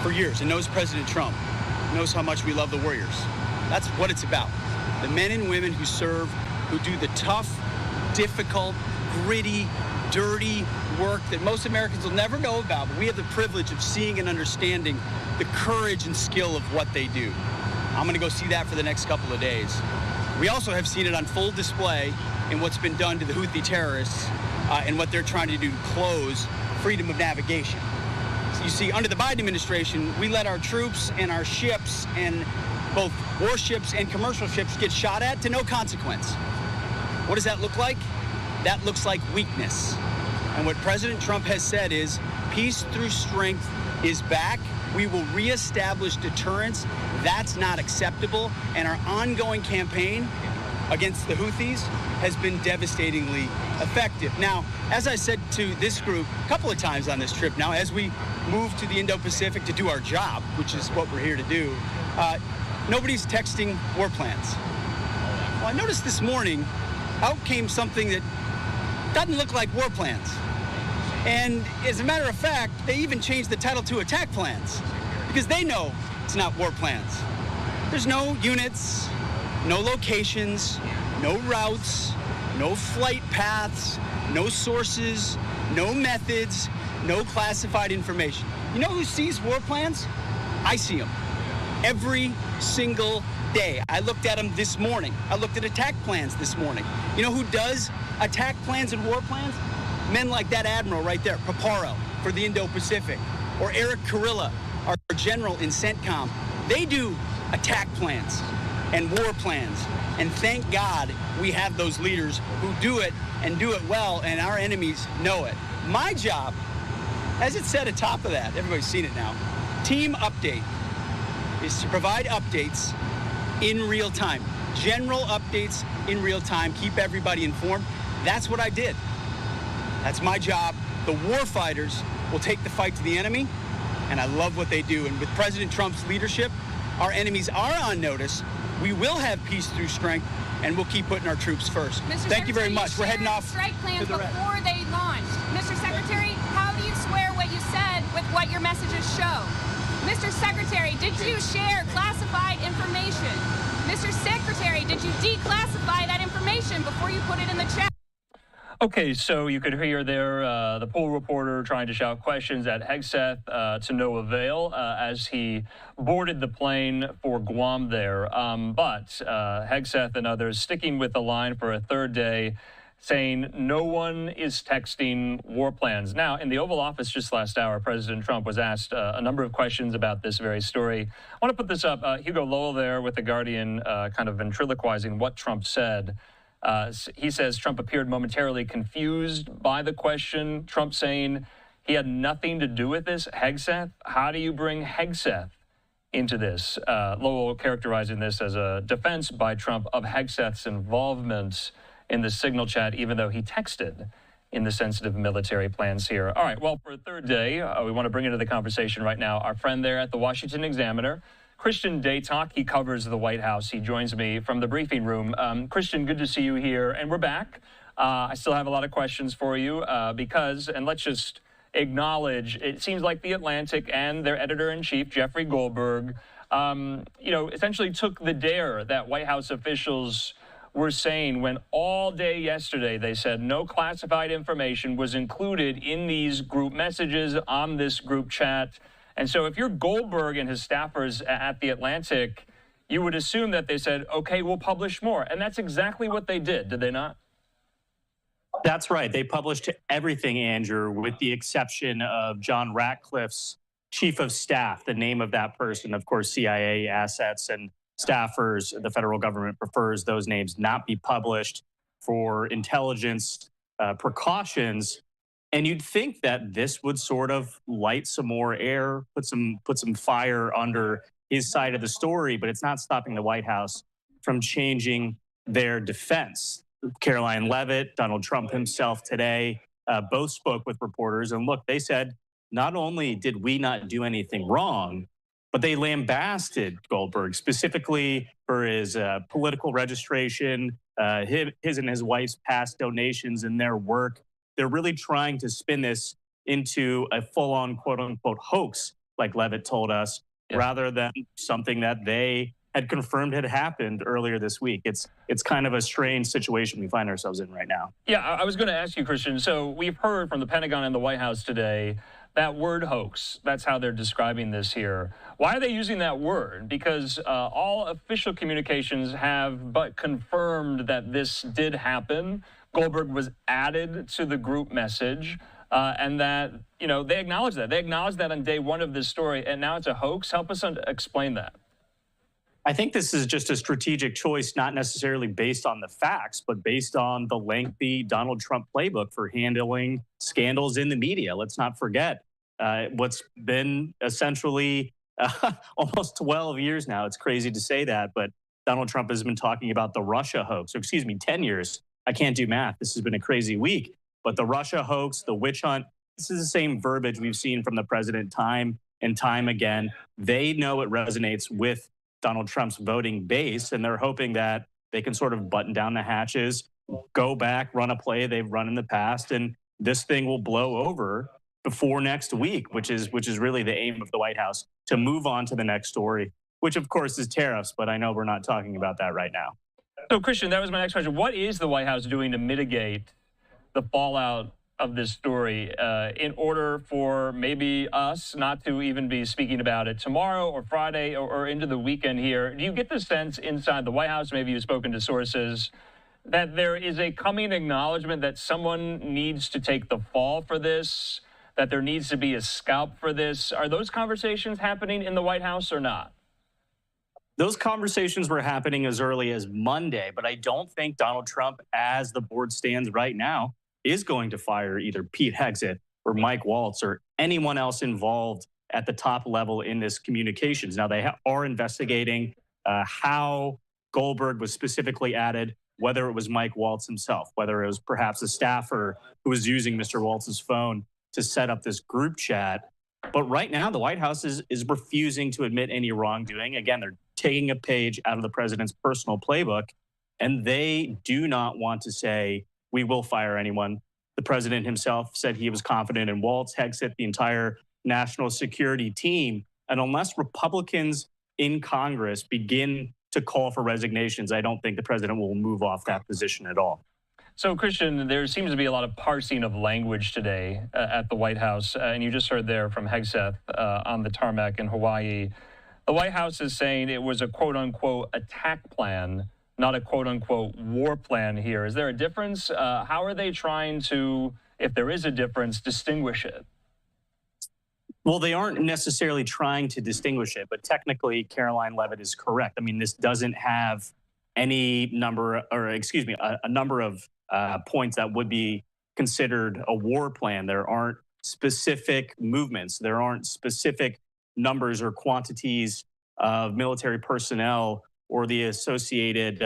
for years and knows President Trump knows how much we love the warriors. That's what it's about. The men and women who serve, who do the tough, difficult, gritty, dirty work that most Americans will never know about, but we have the privilege of seeing and understanding the courage and skill of what they do. I'm going to go see that for the next couple of days. We also have seen it on full display in what's been done to the Houthi terrorists and what they're trying to do to close freedom of navigation. So you see, under the Biden administration, we let our troops and our ships and both warships and commercial ships get shot at to no consequence. What does that look like? That looks like weakness. And what President Trump has said is peace through strength is back. We will reestablish deterrence. That's not acceptable. And our ongoing campaign against the Houthis has been devastatingly effective. Now, as I said to this group a couple of times on this trip now, as we move to the Indo-Pacific to do our job, which is what we're here to do, nobody's texting war plans. Well, I noticed this morning out came something that doesn't look like war plans. And as a matter of fact, they even changed the title to attack plans because they know it's not war plans. There's no units, no locations, no routes, no flight paths, no sources, no methods, no classified information. You know who sees war plans? I see them every single day. I looked at them this morning. I looked at attack plans this morning. You know who does attack plans and war plans? Men like that admiral right there, Paparo, for the Indo-Pacific, or Eric Kurilla, our general in CENTCOM. They do attack plans and war plans. And thank God we have those leaders who do it and do it well, and our enemies know it. My job, as it said atop of that, everybody's seen it now, team update, is to provide updates in real time. General updates in real time, keep everybody informed. That's what I did. That's my job. The war fighters will take the fight to the enemy, and I love what they do. And with President Trump's leadership, our enemies are on notice. We will have peace through strength, and we'll keep putting our troops first. Thank you very much. We're heading off strike plans to the before they launched. Mr. Secretary, how do you square what you said with what your messages show? Mr. Secretary, did you share classified information? Mr. Secretary, did you declassify that information before you put it in the chat? Okay, so you could hear there the pool reporter trying to shout questions at Hegseth to no avail as he boarded the plane for Guam there. But Hegseth and others sticking with the line for a third day, saying no one is texting war plans. Now, in the Oval Office just last hour, President Trump was asked a number of questions about this very story. I want to put this up. Hugo Lowell there with The Guardian kind of ventriloquizing what Trump said. He says Trump appeared momentarily confused by the question. Trump saying he had nothing to do with this. Hegseth, how do you bring Hegseth into this? Lowell characterizing this as a defense by Trump of Hegseth's involvement in the signal chat, even though he texted in the sensitive military plans here. All right, well, for a third day, we want to bring into the conversation right now our friend there at the Washington Examiner, Christian Daytalk. He covers the White House. He joins me from the briefing room. Christian, good to see you here. And we're back. I still have a lot of questions for you because, and let's just acknowledge, it seems like The Atlantic and their editor-in-chief, Jeffrey Goldberg, essentially took the dare that White House officials were saying when all day yesterday they said no classified information was included in these group messages on this group chat. And so if you're Goldberg and his staffers at The Atlantic, you would assume that they said, okay, we'll publish more. And that's exactly what they did they not? That's right. They published everything, Andrew, with the exception of John Ratcliffe's chief of staff, the name of that person. Of course, CIA assets and staffers, the federal government prefers those names not be published for intelligence precautions. And you'd think that this would sort of light some more air, put some fire under his side of the story, but it's not stopping the White House from changing their defense. Caroline Leavitt, Donald Trump himself today, both spoke with reporters. And look, they said, not only did we not do anything wrong, but they lambasted Goldberg specifically for his political registration, his and his wife's past donations and their work. They're really trying to spin this into a full-on quote-unquote hoax, like Leavitt told us, rather than something that they had confirmed had happened earlier this week. It's kind of a strange situation we find ourselves in right now. Yeah, I was going to ask you, Christian. So we've heard from the Pentagon and the White House today that word hoax. That's how they're describing this here. Why are they using that word? Because all official communications have but confirmed that this did happen. Goldberg was added to the group message, and that, they acknowledge that. They acknowledged that on day one of this story, and now it's a hoax. Help us explain that. I think this is just a strategic choice, not necessarily based on the facts, but based on the lengthy Donald Trump playbook for handling scandals in the media. Let's not forget what's been essentially almost 12 years now. It's crazy to say that, but Donald Trump has been talking about the Russia hoax, 10 years. I can't do math. This has been a crazy week. But the Russia hoax, the witch hunt, this is the same verbiage we've seen from the president time and time again. They know it resonates with Donald Trump's voting base, and they're hoping that they can sort of button down the hatches, go back, run a play they've run in the past, and this thing will blow over before next week, which is really the aim of the White House, to move on to the next story, which of course is tariffs, but I know we're not talking about that right now. So, Christian, that was my next question. What is the White House doing to mitigate the fallout of this story in order for maybe us not to even be speaking about it tomorrow or Friday or into the weekend here? Do you get the sense inside the White House, maybe you've spoken to sources, that there is a coming acknowledgement that someone needs to take the fall for this, that there needs to be a scalp for this? Are those conversations happening in the White House or not? Those conversations were happening as early as Monday, but I don't think Donald Trump, as the board stands right now, is going to fire either Pete Hegseth or Mike Waltz or anyone else involved at the top level in this communications. Now, they are investigating how Goldberg was specifically added, whether it was Mike Waltz himself, whether it was perhaps a staffer who was using Mr. Waltz's phone to set up this group chat. But right now, the White House is refusing to admit any wrongdoing. Again, they're taking a page out of the president's personal playbook, and they do not want to say, we will fire anyone. The president himself said he was confident in Waltz, Hegseth, the entire national security team. And unless Republicans in Congress begin to call for resignations, I don't think the president will move off that position at all. So, Christian, there seems to be a lot of parsing of language today at the White House. And you just heard there from Hegseth on the tarmac in Hawaii. The White House is saying it was a quote-unquote attack plan, not a quote-unquote war plan here. Is there a difference? How are they trying to, if there is a difference, distinguish it? Well, they aren't necessarily trying to distinguish it, but technically Caroline Leavitt is correct. I mean, this doesn't have any number, or excuse me, a number of points that would be considered a war plan. There aren't specific movements. There aren't specific numbers or quantities of military personnel or the associated,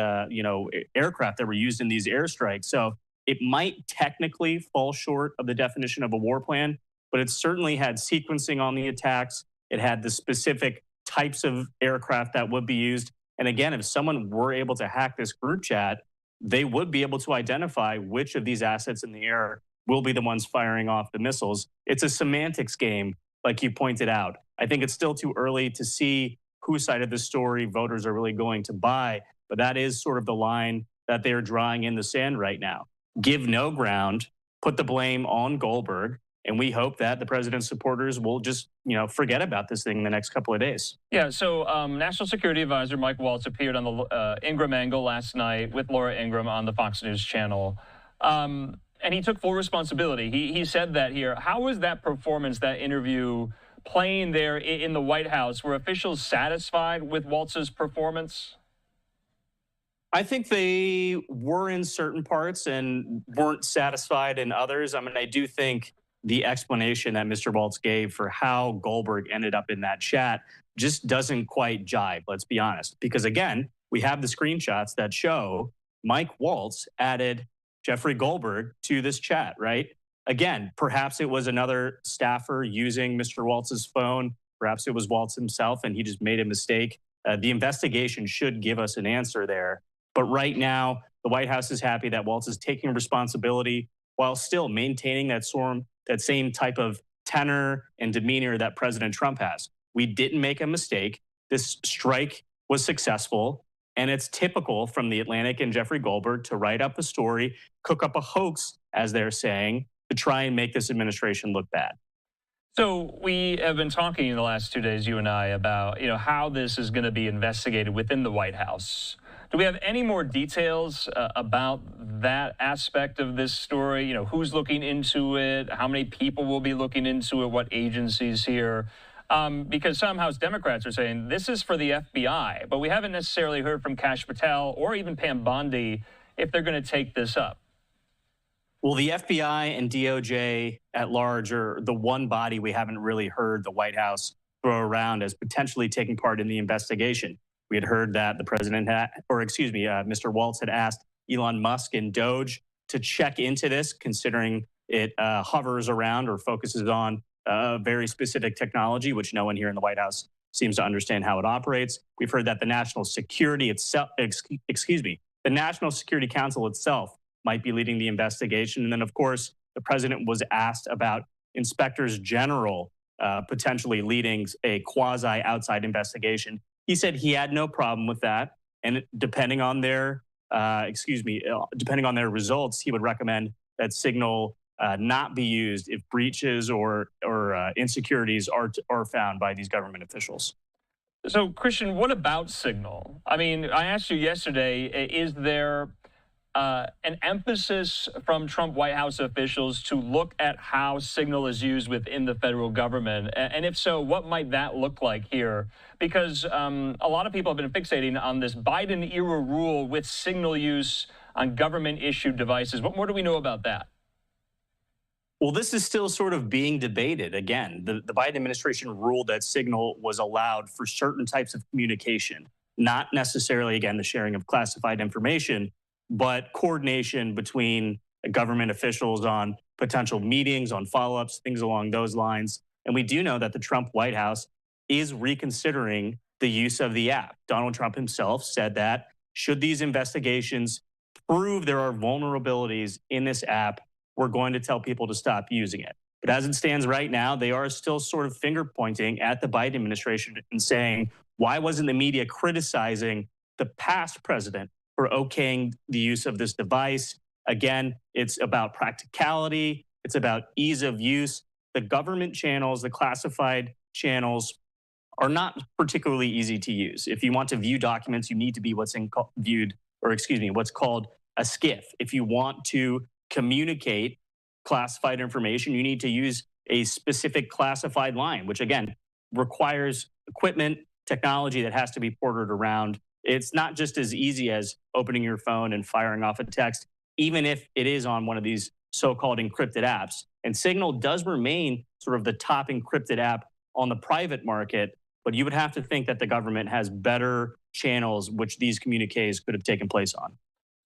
aircraft that were used in these airstrikes. So it might technically fall short of the definition of a war plan, but it certainly had sequencing on the attacks. It had the specific types of aircraft that would be used. And again, if someone were able to hack this group chat, they would be able to identify which of these assets in the air will be the ones firing off the missiles. It's a semantics game, like you pointed out. I think it's still too early to see whose side of the story voters are really going to buy, but that is sort of the line that they're drawing in the sand right now. Give no ground, put the blame on Goldberg, and we hope that the president's supporters will just, forget about this thing in the next couple of days. Yeah, so National Security Advisor Mike Waltz appeared on the Ingram Angle last night with Laura Ingram on the Fox News channel. And he took full responsibility. He said that here. How was that performance, that interview, playing there in the White House? Were officials satisfied with Waltz's performance? I think they were in certain parts and weren't satisfied in others. I mean, I do think the explanation that Mr. Waltz gave for how Goldberg ended up in that chat just doesn't quite jive, let's be honest. Because again, we have the screenshots that show Mike Waltz added Jeffrey Goldberg to this chat, right? Again, perhaps it was another staffer using Mr. Waltz's phone. Perhaps it was Waltz himself and he just made a mistake. The investigation should give us an answer there. But right now, the White House is happy that Waltz is taking responsibility while still maintaining that same type of tenor and demeanor that President Trump has. We didn't make a mistake. This strike was successful. And it's typical from the Atlantic and Jeffrey Goldberg to write up a story, cook up a hoax, as they're saying, to try and make this administration look bad. So we have been talking in the last 2 days, you and I, about how this is going to be investigated within the White House. Do we have any more details about that aspect of this story? Who's looking into it? How many people will be looking into it? What agencies here? Because some House Democrats are saying this is for the FBI, but we haven't necessarily heard from Kash Patel or even Pam Bondi if they're going to take this up. Well, the FBI and DOJ at large are the one body we haven't really heard the White House throw around as potentially taking part in the investigation. We had heard that the president Mr. Waltz had asked Elon Musk and Doge to check into this, considering it hovers around or focuses on very specific technology, which no one here in the White House seems to understand how it operates. We've heard that the National Security itself, the National Security Council itself might be leading the investigation. And then, of course, the president was asked about inspectors general potentially leading a quasi outside investigation. He said he had no problem with that. And depending on their, depending on their results, he would recommend that signal not be used if breaches or insecurities are found by these government officials. So, Christian, what about signal? I mean, I asked you yesterday, is there an emphasis from Trump White House officials to look at how signal is used within the federal government? And if so, what might that look like here? Because a lot of people have been fixating on this Biden-era rule with signal use on government-issued devices. What more do we know about that? Well, this is still sort of being debated. Again, the Biden administration ruled that signal was allowed for certain types of communication, not necessarily, again, the sharing of classified information, but coordination between government officials on potential meetings, on follow-ups, things along those lines. And we do know that the Trump White House is reconsidering the use of the app. Donald Trump himself said that should these investigations prove there are vulnerabilities in this app, we're going to tell people to stop using it. But as it stands right now, they are still sort of finger pointing at the Biden administration and saying, why wasn't the media criticizing the past president for okaying the use of this device? Again, it's about practicality. It's about ease of use. The government channels, the classified channels are not particularly easy to use. If you want to view documents, you need to be what's called a SCIF. If you want to communicate classified information, you need to use a specific classified line, which again requires equipment, technology that has to be ported around. It's not just as easy as opening your phone and firing off a text, even if it is on one of these so-called encrypted apps. And Signal does remain sort of the top encrypted app on the private market, but you would have to think that the government has better channels which these communiques could have taken place on.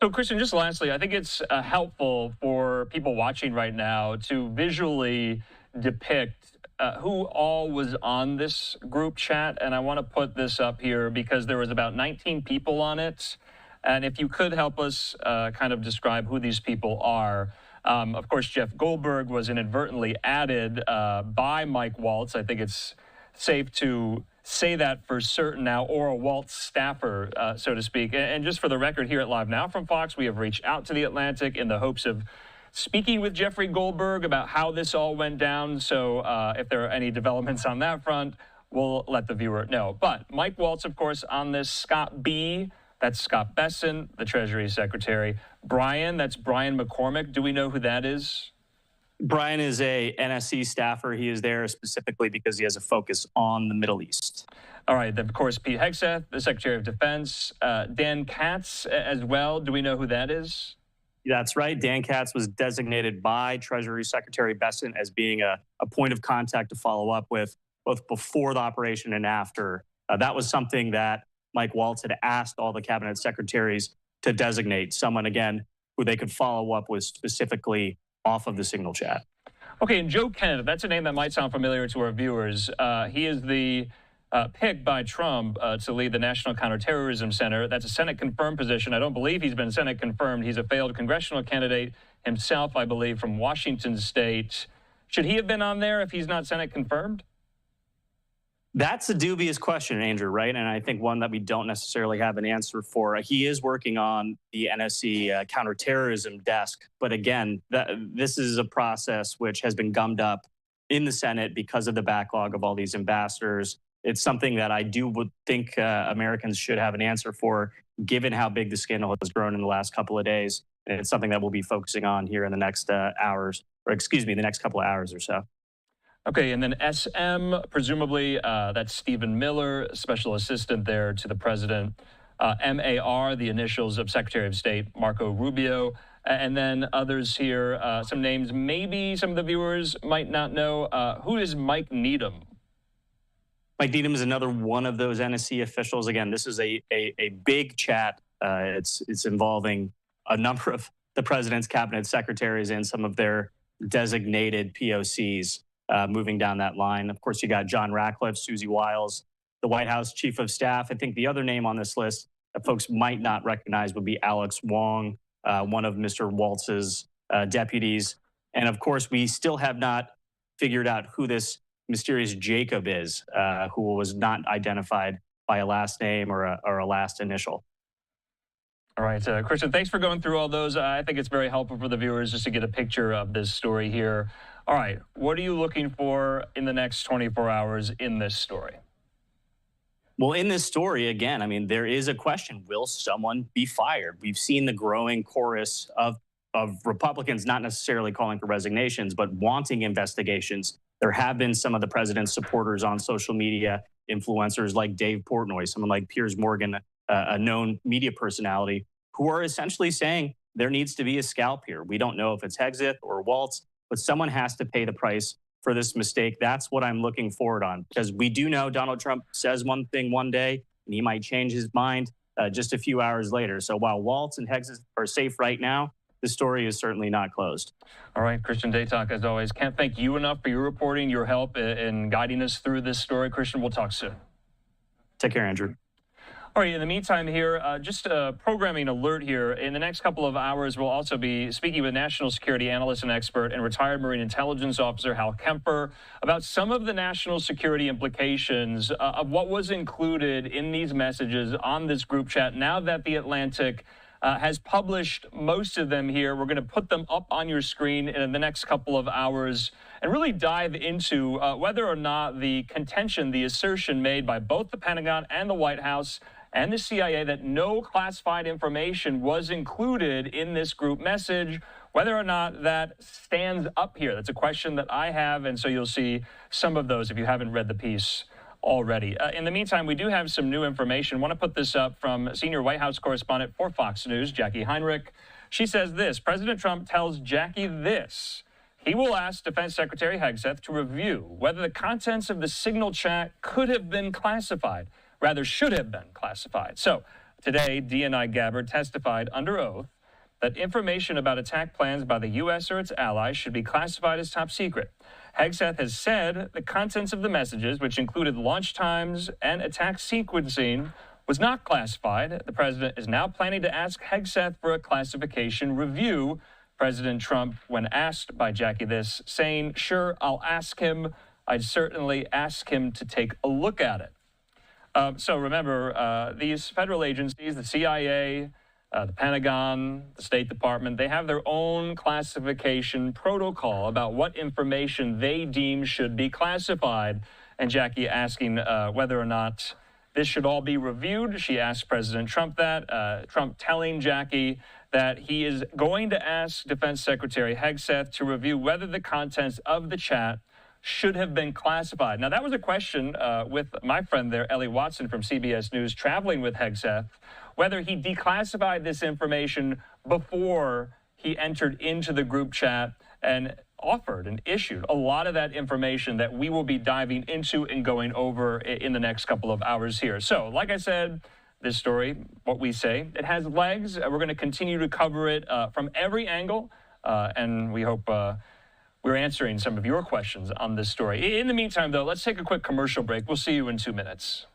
So, Christian, just lastly, I think it's helpful for people watching right now to visually depict who all was on this group chat. And I want to put this up here because there was about 19 people on it. And if you could help us kind of describe who these people are. Of course, Jeff Goldberg was inadvertently added by Mike Waltz. I think it's safe to say that for certain now, or a Waltz staffer, so to speak. And just for the record, here at Live Now from Fox, we have reached out to the Atlantic in the hopes of speaking with Jeffrey Goldberg about how this all went down. So if there are any developments on that front, we'll let the viewer know. But Mike Waltz, of course, on this. Scott B., that's Scott Besson, the Treasury Secretary. Brian, that's Brian McCormick. Do we know who that is? Brian is a NSC staffer. He is there specifically because he has a focus on the Middle East. All right. Then, of course, Pete Hegseth, the Secretary of Defense. Dan Katz as well. Do we know who that is? That's right. Dan Katz was designated by Treasury Secretary Besson as being a point of contact to follow up with both before the operation and after. That was something that Mike Waltz had asked all the cabinet secretaries to designate someone, again, who they could follow up with specifically off of the Signal chat. Okay, and Joe Kennedy, that's a name that might sound familiar to our viewers. He is the pick by Trump to lead the National Counterterrorism Center. That's a Senate-confirmed position. I don't believe he's been Senate-confirmed. He's a failed congressional candidate himself, I believe, from Washington State. Should he have been on there if he's not Senate-confirmed? That's a dubious question, Andrew, right? And I think one that we don't necessarily have an answer for. He is working on the NSC counterterrorism desk. But again, this is a process which has been gummed up in the Senate because of the backlog of all these ambassadors. It's something that I would think Americans should have an answer for, given how big the scandal has grown in the last couple of days. And it's something that we'll be focusing on here in the next the next couple of hours or so. Okay, and then SM, presumably that's Stephen Miller, special assistant there to the president. MAR, the initials of Secretary of State Marco Rubio. And then others here, some names maybe some of the viewers might not know. Who is Mike Needham? Mike Needham is another one of those NSC officials. Again, this is a big chat. It's involving a number of the president's cabinet secretaries and some of their designated POCs. Moving down that line. Of course, you got John Ratcliffe, Susie Wiles, the White House Chief of Staff. I think the other name on this list that folks might not recognize would be Alex Wong, one of Mr. Waltz's deputies. And of course, we still have not figured out who this mysterious Jacob is, who was not identified by a last name or a last initial. All right, Christian, thanks for going through all those. I think it's very helpful for the viewers just to get a picture of this story here. All right, what are you looking for in the next 24 hours in this story? Well, in this story, again, I mean, there is a question. Will someone be fired? We've seen the growing chorus of Republicans not necessarily calling for resignations, but wanting investigations. There have been some of the president's supporters on social media, influencers like Dave Portnoy, someone like Piers Morgan, a known media personality, who are essentially saying there needs to be a scalp here. We don't know if it's Hegseth or Waltz, but someone has to pay the price for this mistake. That's what I'm looking forward on, because we do know Donald Trump says one thing one day, and he might change his mind just a few hours later. So while Waltz and Hegseth are safe right now, the story is certainly not closed. All right, Christian Daytalk, as always, can't thank you enough for your reporting, your help in guiding us through this story. Christian, we'll talk soon. Take care, Andrew. All right, in the meantime here, just a programming alert here. In the next couple of hours, we'll also be speaking with national security analyst and expert and retired Marine intelligence officer Hal Kemper about some of the national security implications of what was included in these messages on this group chat. Now that The Atlantic has published most of them here, we're going to put them up on your screen in the next couple of hours and really dive into whether or not the contention, the assertion made by both the Pentagon and the White House and the CIA that no classified information was included in this group message, whether or not that stands up here. That's a question that I have, and so you'll see some of those if you haven't read the piece already. In the meantime, we do have some new information. I want to put this up from senior White House correspondent for Fox News, Jackie Heinrich. She says this: President Trump tells Jackie this. He will ask Defense Secretary Hegseth to review whether the contents of the signal chat could have been classified, rather should have been classified. So today, DNI Gabbard testified under oath that information about attack plans by the U.S. or its allies should be classified as top secret. Hegseth has said the contents of the messages, which included launch times and attack sequencing, was not classified. The president is now planning to ask Hegseth for a classification review. President Trump, when asked by Jackie this, saying, "Sure, I'll ask him. I'd certainly ask him to take a look at it." So remember, these federal agencies, the CIA, the Pentagon, the State Department, they have their own classification protocol about what information they deem should be classified. And Jackie asking whether or not this should all be reviewed. She asked President Trump that. Trump telling Jackie that he is going to ask Defense Secretary Hegseth to review whether the contents of the chat should have been classified. Now, that was a question with my friend there, Ellie Watson from CBS News, traveling with Hegseth, whether he declassified this information before he entered into the group chat and offered and issued a lot of that information that we will be diving into and going over in the next couple of hours here. So, like I said, this story, what we say, it has legs. We're going to continue to cover it from every angle, and we hope we're answering some of your questions on this story. In the meantime, though, let's take a quick commercial break. We'll see you in 2 minutes.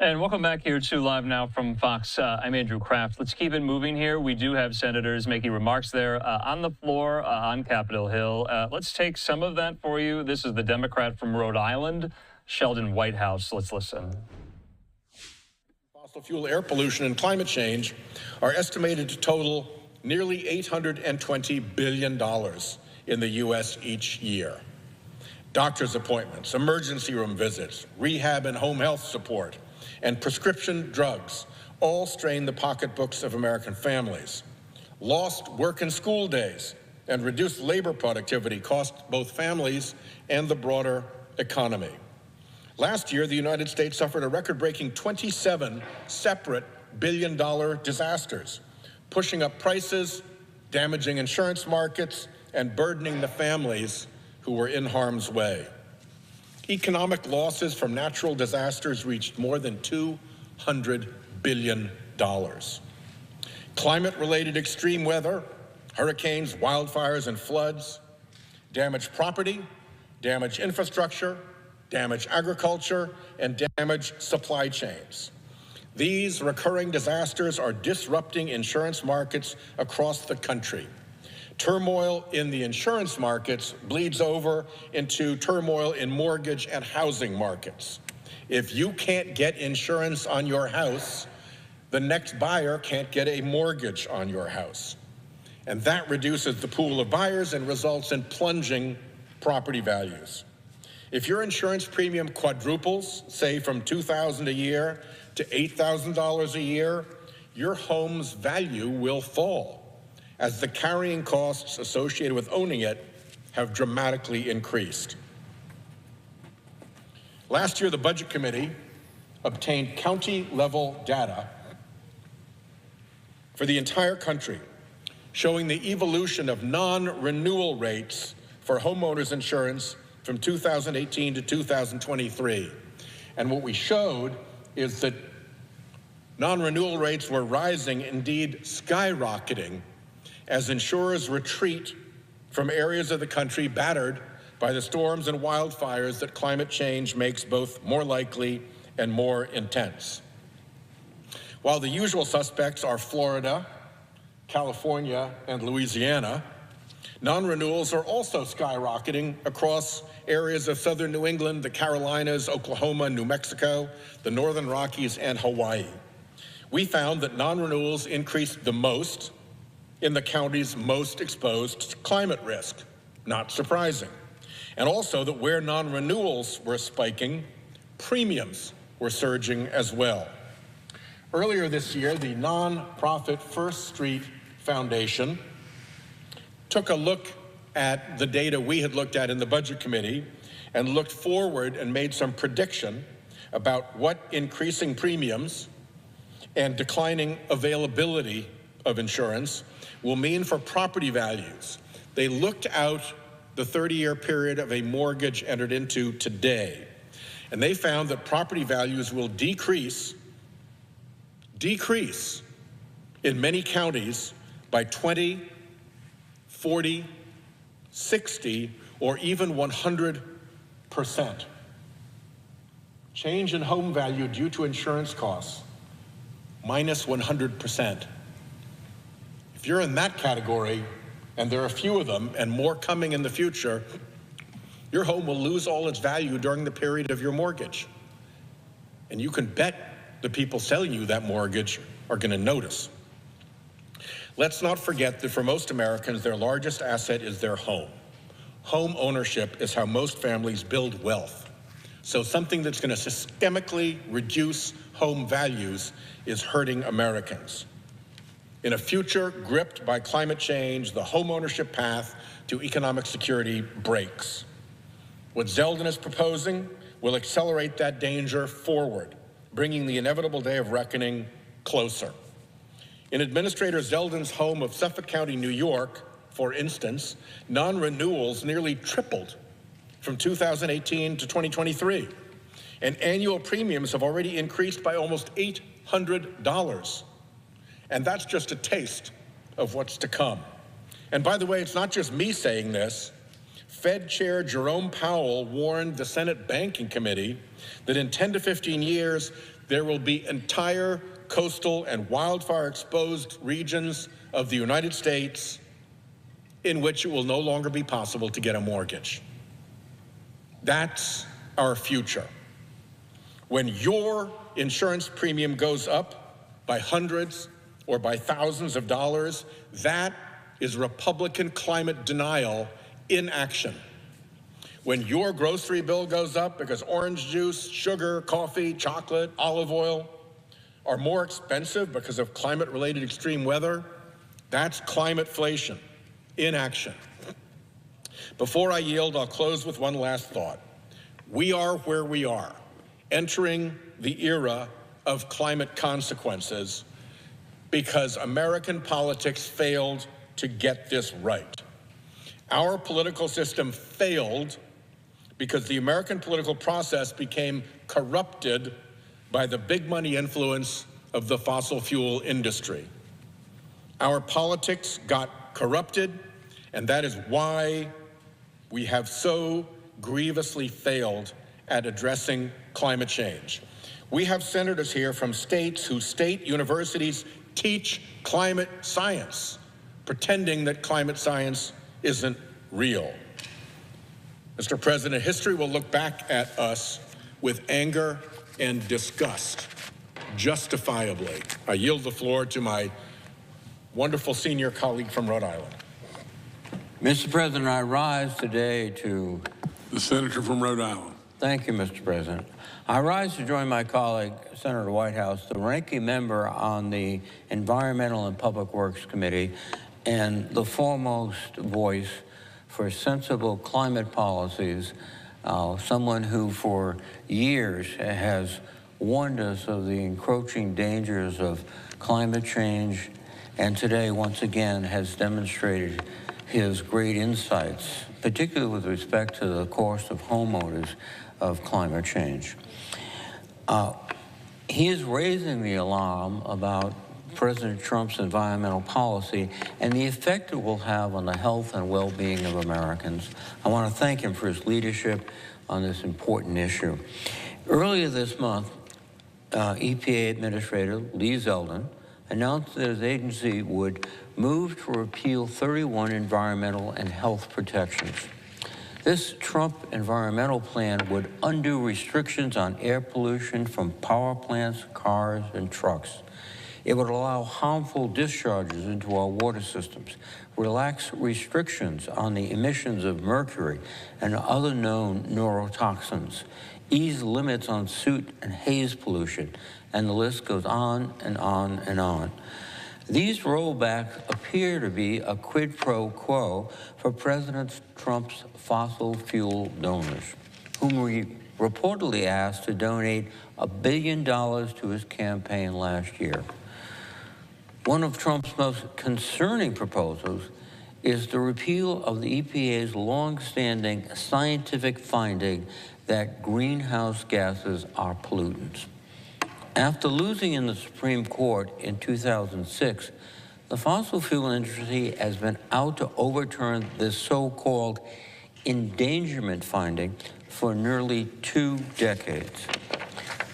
And welcome back here to Live Now from Fox. I'm Andrew Kraft. Let's keep it moving here. We do have senators making remarks there on the floor on Capitol Hill. Let's take some of that for you. This is the Democrat from Rhode Island, Sheldon Whitehouse. Let's listen. Fossil fuel air pollution and climate change are estimated to total nearly $820 billion in the U.S. each year. Doctor's appointments, emergency room visits, rehab and home health support, and prescription drugs all strain the pocketbooks of American families. Lost work and school days and reduced labor productivity cost both families and the broader economy. Last year, the United States suffered a record-breaking 27 separate billion-dollar disasters, pushing up prices, damaging insurance markets, and burdening the families who were in harm's way. Economic losses from natural disasters reached more than $200 billion. Climate-related extreme weather, hurricanes, wildfires, and floods damage property, damage infrastructure, damage agriculture, and damage supply chains. These recurring disasters are disrupting insurance markets across the country. Turmoil in the insurance markets bleeds over into turmoil in mortgage and housing markets. If you can't get insurance on your house, the next buyer can't get a mortgage on your house. And that reduces the pool of buyers and results in plunging property values. If your insurance premium quadruples, say from $2,000 a year to $8,000 a year, your home's value will fall, as the carrying costs associated with owning it have dramatically increased. Last year, the Budget Committee obtained county-level data for the entire country, showing the evolution of non-renewal rates for homeowners insurance from 2018 to 2023. And what we showed is that non-renewal rates were rising, indeed skyrocketing, as insurers retreat from areas of the country battered by the storms and wildfires that climate change makes both more likely and more intense. While the usual suspects are Florida, California, and Louisiana, non-renewals are also skyrocketing across areas of southern New England, the Carolinas, Oklahoma, New Mexico, the Northern Rockies, and Hawaii. We found that non-renewals increased the most in the counties most exposed to climate risk, not surprising. And also that where non-renewals were spiking, premiums were surging as well. Earlier this year, the nonprofit First Street Foundation took a look at the data we had looked at in the Budget Committee and looked forward and made some prediction about what increasing premiums and declining availability of insurance will mean for property values. They looked out the 30-year period of a mortgage entered into today, and they found that property values will decrease in many counties by 20, 40, 60, or even 100%. Change in home value due to insurance costs, minus 100%. If you're in that category, and there are a few of them, and more coming in the future, your home will lose all its value during the period of your mortgage. And you can bet the people selling you that mortgage are going to notice. Let's not forget that for most Americans, their largest asset is their home. Home ownership is how most families build wealth. So something that's going to systemically reduce home values is hurting Americans. In a future gripped by climate change, the homeownership path to economic security breaks. What Zeldin is proposing will accelerate that danger forward, bringing the inevitable day of reckoning closer. In Administrator Zeldin's home of Suffolk County, New York, for instance, non-renewals nearly tripled from 2018 to 2023, and annual premiums have already increased by almost $800. And that's just a taste of what's to come. And by the way, it's not just me saying this. Fed Chair Jerome Powell warned the Senate Banking Committee that in 10 to 15 years, there will be entire coastal and wildfire-exposed regions of the United States in which it will no longer be possible to get a mortgage. That's our future. When your insurance premium goes up by hundreds or by thousands of dollars, that is Republican climate denial in action. When your grocery bill goes up because orange juice, sugar, coffee, chocolate, olive oil are more expensive because of climate-related extreme weather, that's climateflation in action. Before I yield, I'll close with one last thought. We are where we are, entering the era of climate consequences because American politics failed to get this right. Our political system failed because the American political process became corrupted by the big money influence of the fossil fuel industry. Our politics got corrupted, and that is why we have so grievously failed at addressing climate change. We have senators here from states whose state universities teach climate science, pretending that climate science isn't real. Mr. President, history will look back at us with anger and disgust, justifiably. I yield the floor to my wonderful senior colleague from Rhode Island. Mr. President, I rise today to... The senator from Rhode Island. Thank you, Mr. President. I rise to join my colleague, Senator Whitehouse, the ranking member on the Environmental and Public Works Committee and the foremost voice for sensible climate policies, someone who for years has warned us of the encroaching dangers of climate change, and today once again has demonstrated his great insights, particularly with respect to the cost of homeowners of climate change. He is raising the alarm about President Trump's environmental policy and the effect it will have on the health and well-being of Americans. I want to thank him for his leadership on this important issue. Earlier this month, EPA Administrator Lee Zeldin announced that his agency would move to repeal 31 environmental and health protections. This Trump environmental plan would undo restrictions on air pollution from power plants, cars, and trucks. It would allow harmful discharges into our water systems, relax restrictions on the emissions of mercury and other known neurotoxins, ease limits on soot and haze pollution, and the list goes on and on and on. These rollbacks appear to be a quid pro quo for President Trump's fossil fuel donors, whom we reportedly asked to donate $1 billion to his campaign last year. One of Trump's most concerning proposals is the repeal of the EPA's long-standing scientific finding that greenhouse gases are pollutants. After losing in the Supreme Court in 2006, the fossil fuel industry has been out to overturn this so-called endangerment finding for nearly 2 decades.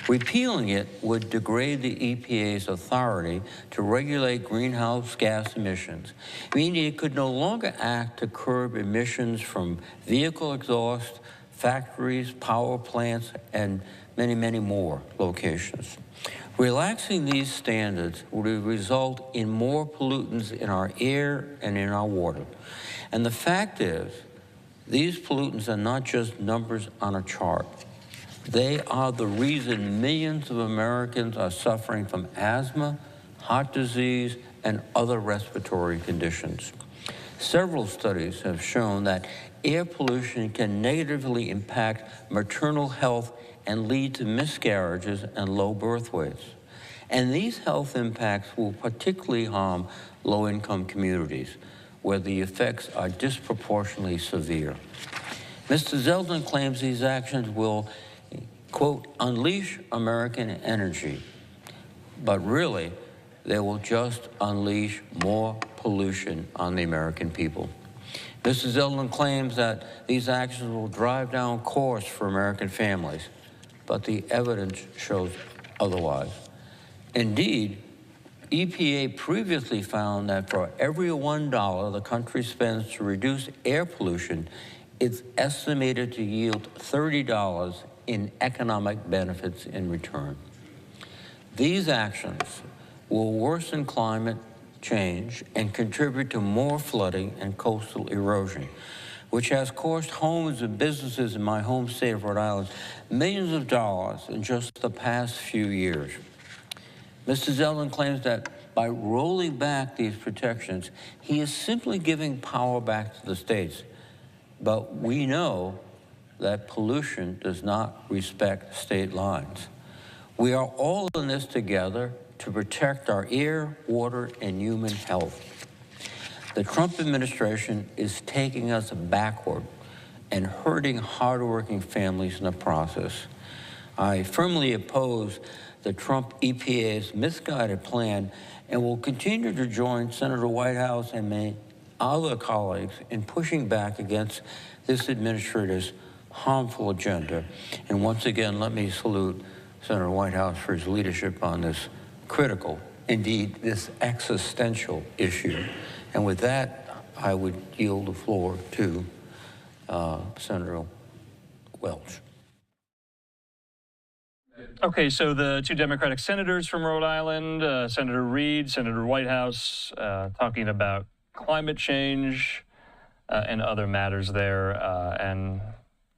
Repealing it would degrade the EPA's authority to regulate greenhouse gas emissions, meaning it could no longer act to curb emissions from vehicle exhaust, factories, power plants, and many, many more locations. Relaxing these standards would result in more pollutants in our air and in our water. And the fact is, these pollutants are not just numbers on a chart. They are the reason millions of Americans are suffering from asthma, heart disease, and other respiratory conditions. Several studies have shown that air pollution can negatively impact maternal health and lead to miscarriages and low birth weights. And these health impacts will particularly harm low-income communities, where the effects are disproportionately severe. Mr. Zeldin claims these actions will, quote, unleash American energy, but really, they will just unleash more pollution on the American people. Mr. Zeldin claims that these actions will drive down costs for American families, but the evidence shows otherwise. Indeed, EPA previously found that for every $1 the country spends to reduce air pollution, it's estimated to yield $30 in economic benefits in return. These actions will worsen climate change and contribute to more flooding and coastal erosion, which has cost homes and businesses in my home state of Rhode Island millions of dollars in just the past few years. Mr. Zeldin claims that by rolling back these protections, he is simply giving power back to the states. But we know that pollution does not respect state lines. We are all in this together to protect our air, water, and human health. The Trump administration is taking us backward and hurting hardworking families in the process. I firmly oppose the Trump EPA's misguided plan and will continue to join Senator Whitehouse and my other colleagues in pushing back against this administrator's harmful agenda. And once again, let me salute Senator Whitehouse for his leadership on this critical, indeed, this existential issue. And with that, I would yield the floor to Senator Welch. Okay, so the two Democratic senators from Rhode Island, Senator Reid, Senator Whitehouse, talking about climate change and other matters there, and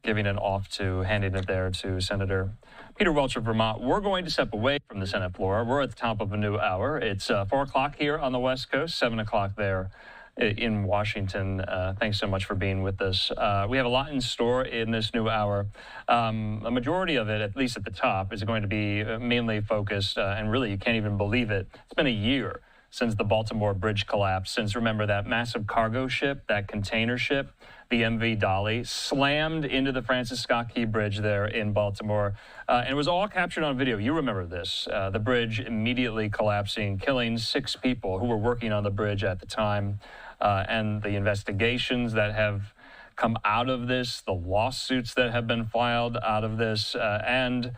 giving it off to, handing it there to Senator Peter Welch of Vermont. We're going to step away from the Senate floor. We're at the top of a new hour. It's 4 o'clock here on the West Coast, 7 o'clock there in Washington. Thanks so much for being with us. We have a lot in store in this new hour. A majority of it, at least at the top, is going to be mainly focused, and really you can't even believe it, it's been a year since the Baltimore bridge collapse, since, remember, that massive cargo ship, that container ship, the MV Dolly, slammed into the Francis Scott Key Bridge there in Baltimore. And it was all captured on video. You remember this. The bridge immediately collapsing, killing 6 people who were working on the bridge at the time. And the investigations that have come out of this, the lawsuits that have been filed out of this, and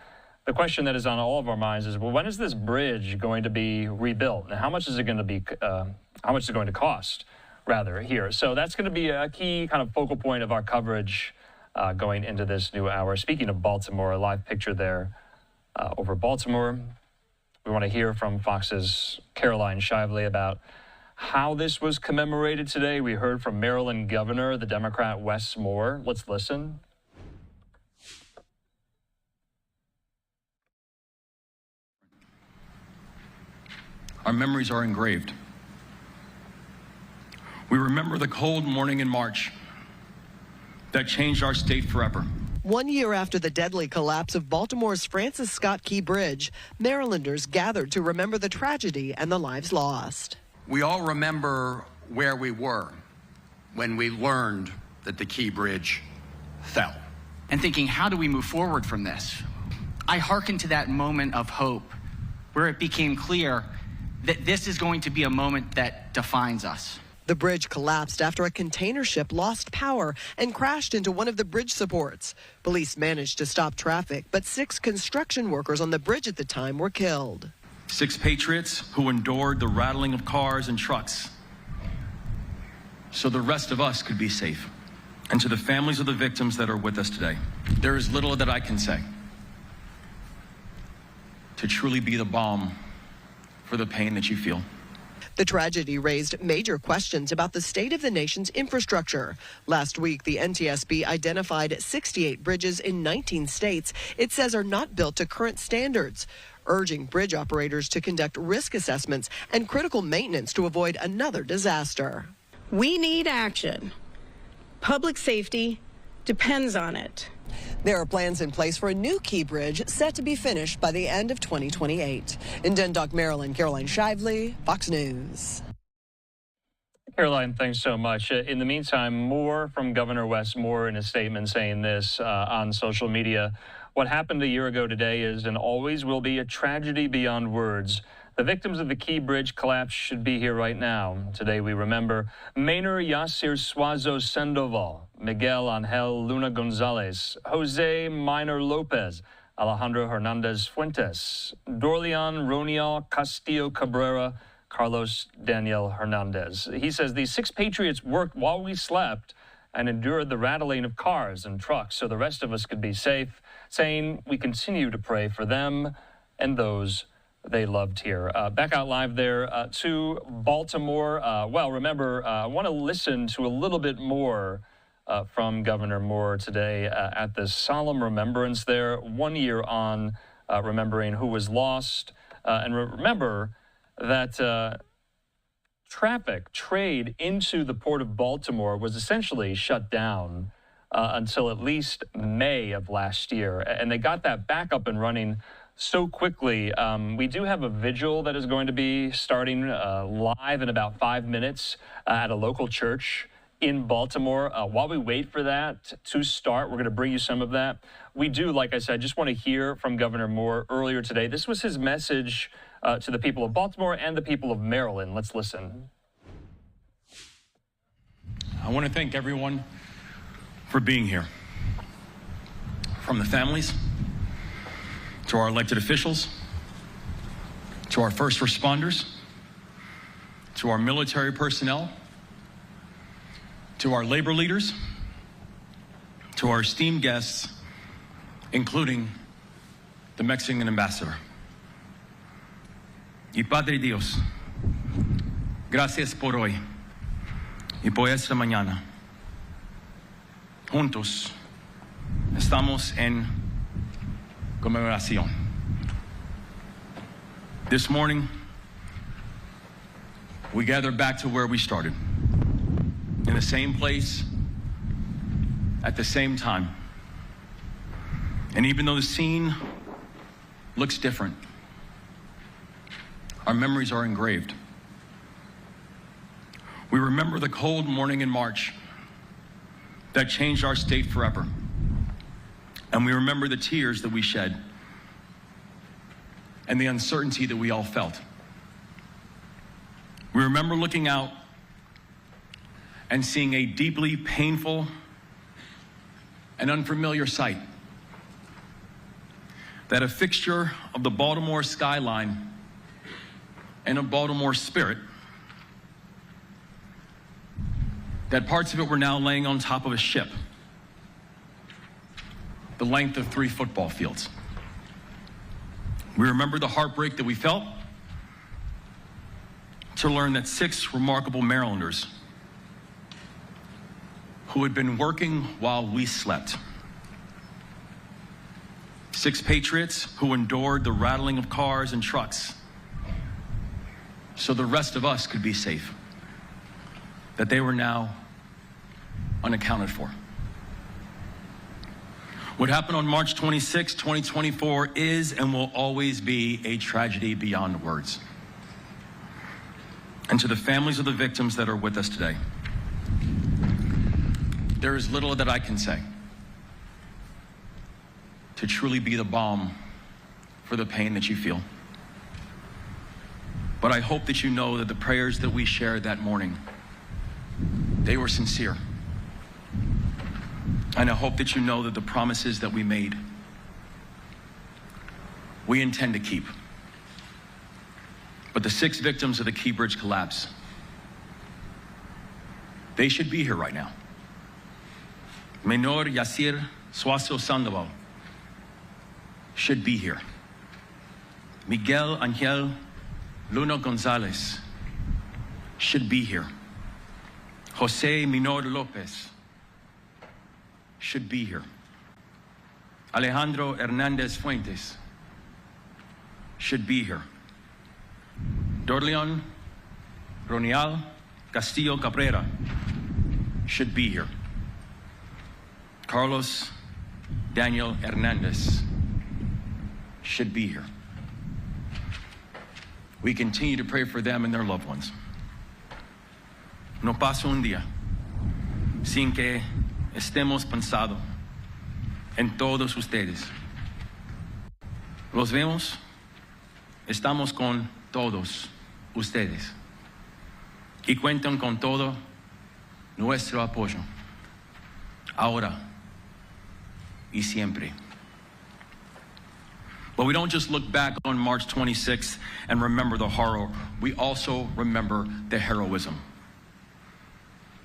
the question that is on all of our minds is, well, when is this bridge going to be rebuilt? And how much is it going to be, how much is it going to cost, rather, here? So that's going to be a key kind of focal point of our coverage going into this new hour. Speaking of Baltimore, a live picture there over Baltimore. We want to hear from Fox's Caroline Shively about how this was commemorated today. We heard from Maryland Governor, the Democrat Wes Moore. Let's listen. Our memories are engraved. We remember the cold morning in March that changed our state forever. 1 year after the deadly collapse of Baltimore's Francis Scott Key Bridge, Marylanders gathered to remember the tragedy and the lives lost. We all remember where we were when we learned that the Key Bridge fell. And thinking, how do we move forward from this? I hearkened to that moment of hope where it became clear that this is going to be a moment that defines us. The bridge collapsed after a container ship lost power and crashed into one of the bridge supports. Police managed to stop traffic, but 6 construction workers on the bridge at the time were killed. 6 patriots who endured the rattling of cars and trucks so the rest of us could be safe. And to the families of the victims that are with us today, there is little that I can say to truly be the balm for the pain that you feel. The tragedy raised major questions about the state of the nation's infrastructure. Last week, the NTSB identified 68 bridges in 19 states it says are not built to current standards, urging bridge operators to conduct risk assessments and critical maintenance to avoid another disaster. We need action. Public safety depends on it. There are plans in place for a new Key Bridge set to be finished by the end of 2028. In Dundalk, Maryland, Caroline Shively, Fox News. Caroline, thanks so much. In the meantime, more from Governor Wes Moore in a statement saying this on social media. What happened a year ago today is and always will be a tragedy beyond words. The victims of the Key Bridge collapse should be here right now. Today we remember Maynor Yasir Suazo Sandoval, Miguel Angel Luna Gonzalez, Jose Minor Lopez, Alejandro Hernandez Fuentes, Dorleon Ronial Castillo Cabrera, Carlos Daniel Hernandez. He says these 6 patriots worked while we slept and endured the rattling of cars and trucks so the rest of us could be safe, saying we continue to pray for them and those they loved here. Back out live there to Baltimore. Well, remember, I want to listen to a little bit more from Governor Moore today at this solemn remembrance there, 1 year on remembering who was lost. And remember that traffic, trade into the port of Baltimore was essentially shut down until at least May of last year. And they got that back up and running so quickly. We do have a vigil that is going to be starting live in about 5 minutes at a local church in Baltimore. While we wait for that to start, we're going to bring you some of that. We do, like I said, just want to hear from Governor Moore earlier today. This was his message to the people of Baltimore and the people of Maryland. Let's listen. I want to thank everyone for being here. From the families, to our elected officials, to our first responders, to our military personnel, to our labor leaders, to our esteemed guests, including the Mexican ambassador. Y Padre Dios, gracias por hoy y por esta mañana. Juntos estamos en conmemoración. This morning, we gather back to where we started, in the same place, at the same time. And even though the scene looks different, our memories are engraved. We remember the cold morning in March that changed our state forever. And we remember the tears that we shed and the uncertainty that we all felt. We remember looking out and seeing a deeply painful and unfamiliar sight, that a fixture of the Baltimore skyline and of Baltimore spirit, that parts of it were now laying on top of a ship, the length of 3 football fields. We remember the heartbreak that we felt to learn that 6 remarkable Marylanders who had been working while we slept, 6 patriots who endured the rattling of cars and trucks so the rest of us could be safe, that they were now unaccounted for. What happened on March 26, 2024 is and will always be a tragedy beyond words. And to the families of the victims that are with us today, there is little that I can say to truly be the balm for the pain that you feel. But I hope that you know that the prayers that we shared that morning, they were sincere. And I hope that you know that the promises that we made, we intend to keep. But the 6 victims of the Key Bridge collapse, they should be here right now. Menor Yasir Suazo Sandoval should be here. Miguel Angel Luna Gonzalez should be here. Jose Minor Lopez should be here. Alejandro Hernandez Fuentes should be here. Dorleon Ronial Castillo Cabrera should be here. Carlos Daniel Hernandez should be here. We continue to pray for them and their loved ones. No pasa un día sin que estemos pensando en todos ustedes. Los vemos, estamos con todos ustedes y cuentan con todo nuestro apoyo, ahora y siempre. But we don't just look back on March 26th and remember the horror. We also remember the heroism.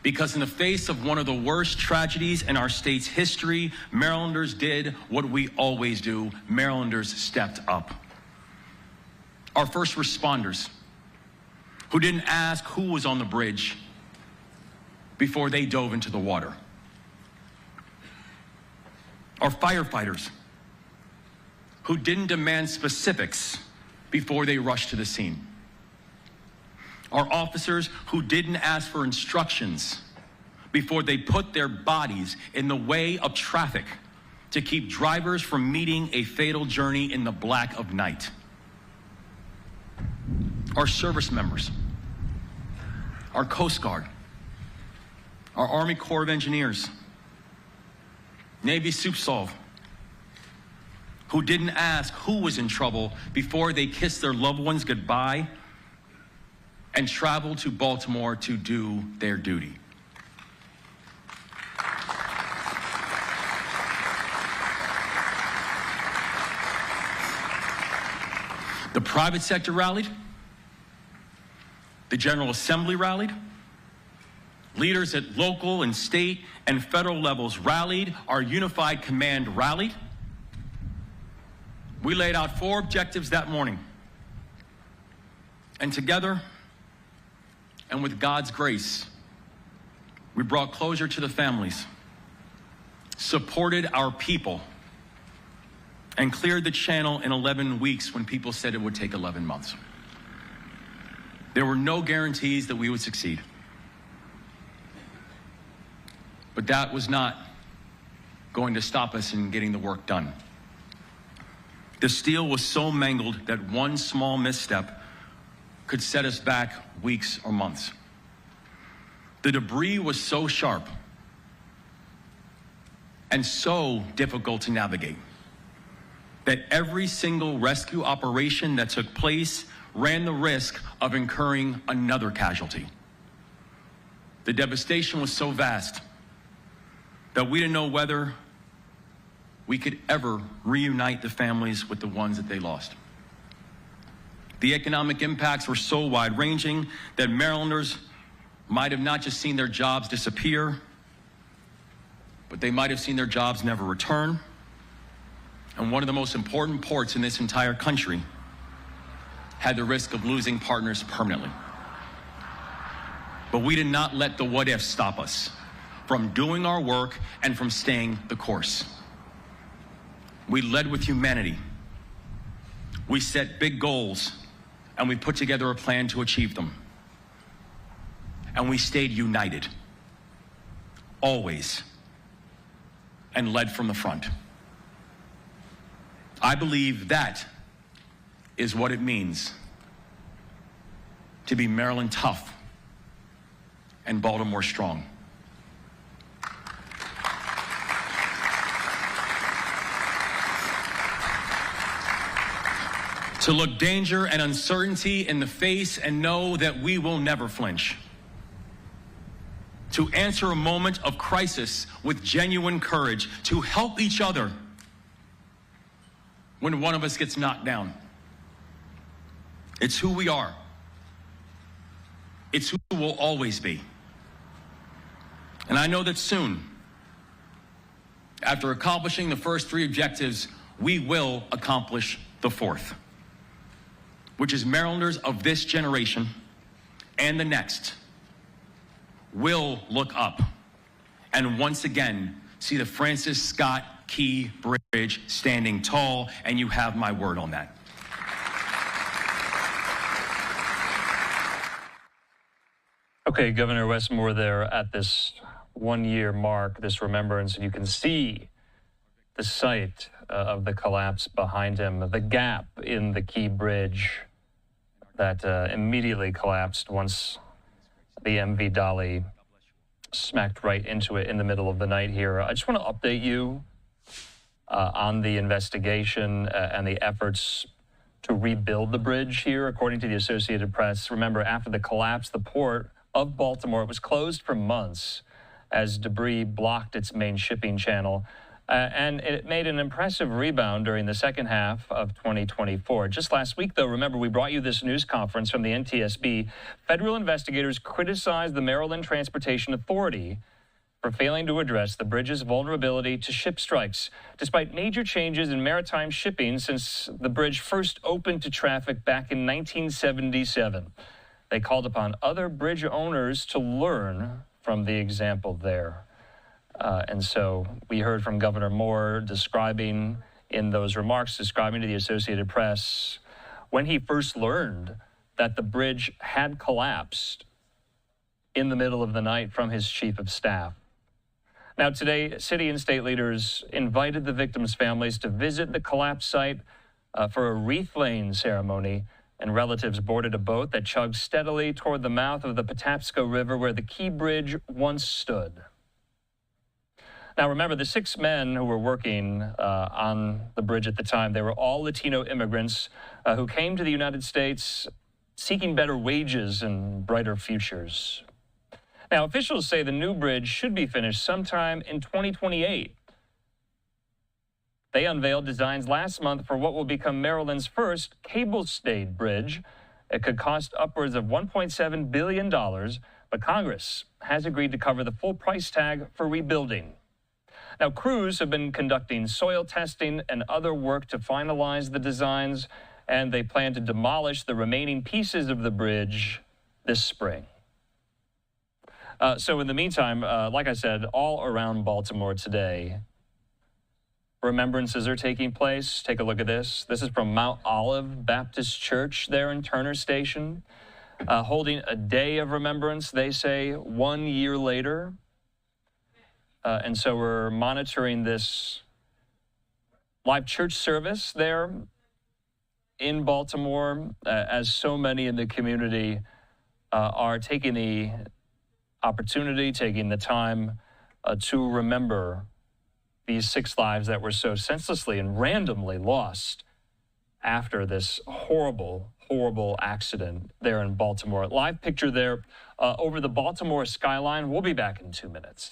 Because in the face of one of the worst tragedies in our state's history, Marylanders did what we always do. Marylanders stepped up. Our first responders, who didn't ask who was on the bridge before they dove into the water. Our firefighters, who didn't demand specifics before they rushed to the scene. Our officers who didn't ask for instructions before they put their bodies in the way of traffic to keep drivers from meeting a fatal journey in the black of night. Our service members, our Coast Guard, our Army Corps of Engineers, Navy SUPSOLV, who didn't ask who was in trouble before they kissed their loved ones goodbye and traveled to Baltimore to do their duty. The private sector rallied. The General Assembly rallied. Leaders at local and state and federal levels rallied. Our unified command rallied. We laid out 4 objectives that morning. And together, and with God's grace, we brought closure to the families, supported our people, and cleared the channel in 11 weeks when people said it would take 11 months. There were no guarantees that we would succeed. But that was not going to stop us in getting the work done. The steel was so mangled that one small misstep could set us back weeks or months. The debris was so sharp and so difficult to navigate that every single rescue operation that took place ran the risk of incurring another casualty. The devastation was so vast that we didn't know whether we could ever reunite the families with the ones that they lost. The economic impacts were so wide-ranging that Marylanders might have not just seen their jobs disappear, but they might have seen their jobs never return. And one of the most important ports in this entire country had the risk of losing partners permanently. But we did not let the what ifs stop us from doing our work and from staying the course. We led with humanity. We set big goals, and we put together a plan to achieve them. And we stayed united, always, and led from the front. I believe that is what it means to be Maryland tough and Baltimore strong. To look danger and uncertainty in the face and know that we will never flinch. To answer a moment of crisis with genuine courage, to help each other when one of us gets knocked down. It's who we are. It's who we'll always be. And I know that soon, after accomplishing the first 3 objectives, we will accomplish the 4th, which is Marylanders of this generation and the next will look up and once again see the Francis Scott Key Bridge standing tall, and you have my word on that. Okay, Governor Westmore there at this 1-year mark, this remembrance, and you can see the site of the collapse behind him, the gap in the Key Bridge that immediately collapsed once the MV Dolly smacked right into it in the middle of the night here. I just want to update you on the investigation and the efforts to rebuild the bridge here, according to the Associated Press. Remember, after the collapse, the port of Baltimore was closed for months as debris blocked its main shipping channel. and it made an impressive rebound during the second half of 2024. Just last week, though, remember, we brought you this news conference from the NTSB. Federal investigators criticized the Maryland Transportation Authority for failing to address the bridge's vulnerability to ship strikes, despite major changes in maritime shipping since the bridge first opened to traffic back in 1977. They called upon other bridge owners to learn from the example there. And so we heard from Governor Moore describing in those remarks, describing to the Associated Press when he first learned that the bridge had collapsed in the middle of the night from his chief of staff. Now today, city and state leaders invited the victims' families to visit the collapse site for a wreath-laying ceremony, and relatives boarded a boat that chugged steadily toward the mouth of the Patapsco River where the Key Bridge once stood. Now, remember, the 6 men who were working on the bridge at the time, they were all Latino immigrants who came to the United States seeking better wages and brighter futures. Now, officials say the new bridge should be finished sometime in 2028. They unveiled designs last month for what will become Maryland's first cable-stayed bridge. It could cost upwards of $1.7 billion, but Congress has agreed to cover the full price tag for rebuilding. Now, crews have been conducting soil testing and other work to finalize the designs, and they plan to demolish the remaining pieces of the bridge this spring. So in the meantime, like I said, all around Baltimore today, remembrances are taking place. Take a look at this. This is from Mount Olive Baptist Church there in Turner Station, holding a day of remembrance, they say, 1 year later. And so we're monitoring this live church service there in Baltimore as so many in the community are taking the opportunity, taking the time to remember these 6 lives that were so senselessly and randomly lost after this horrible, horrible accident there in Baltimore. Live picture there over the Baltimore skyline. We'll be back in 2 minutes.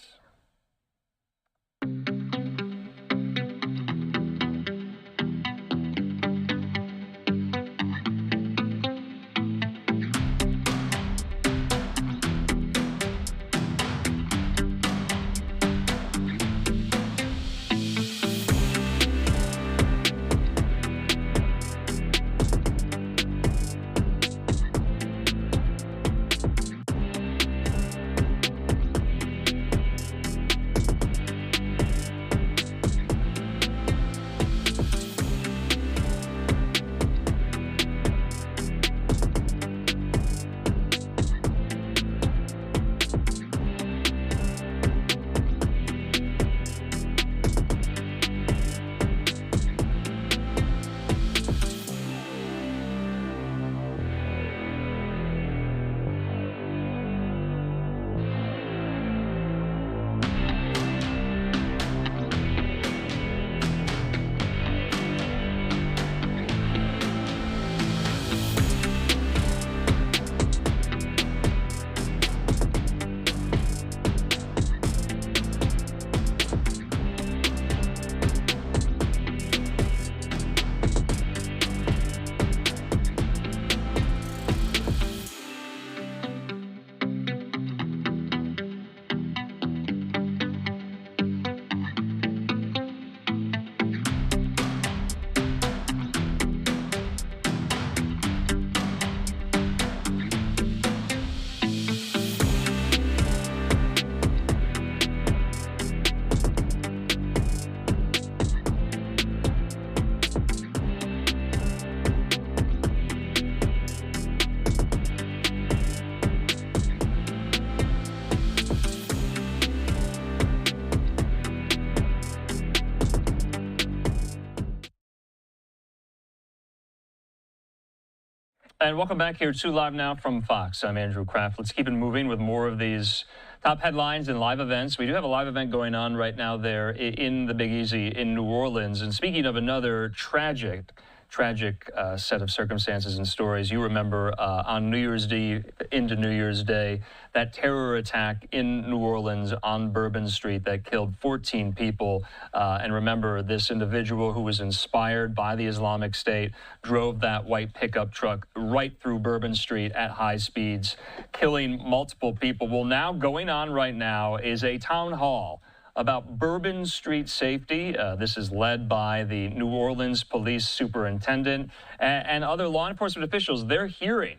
And welcome back here to Live Now from Fox. I'm Andrew Kraft. Let's keep it moving with more of these top headlines and live events. We do have a live event going on right now there in the Big Easy in New Orleans. And speaking of another tragic tragic set of circumstances and stories. You remember on New Year's Eve into New Year's Day, that terror attack in New Orleans on Bourbon Street that killed 14 people. And remember, this individual who was inspired by the Islamic State drove that white pickup truck right through Bourbon Street at high speeds, killing multiple people. Well, now going on right now is a town hall about Bourbon Street safety. This is led by the New Orleans Police Superintendent and other law enforcement officials. They're hearing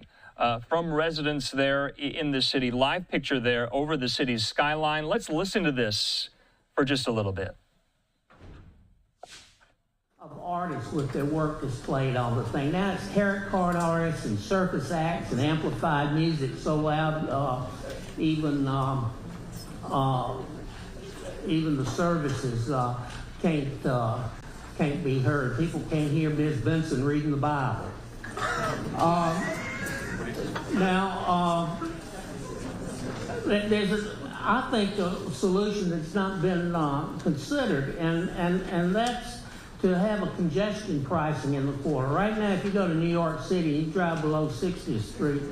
from residents there in the city. Live picture there over the city's skyline. Let's listen to this for just a little bit. Of artists with their work displayed on the thing. Now it's tarot card artists and circus acts and amplified music so loud, even the services can't be heard. People can't hear Ms. Benson reading the Bible. There's I think a solution that's not been considered, and that's to have a congestion pricing in the quarter. Right now, if you go to New York City, you drive below 60th Street,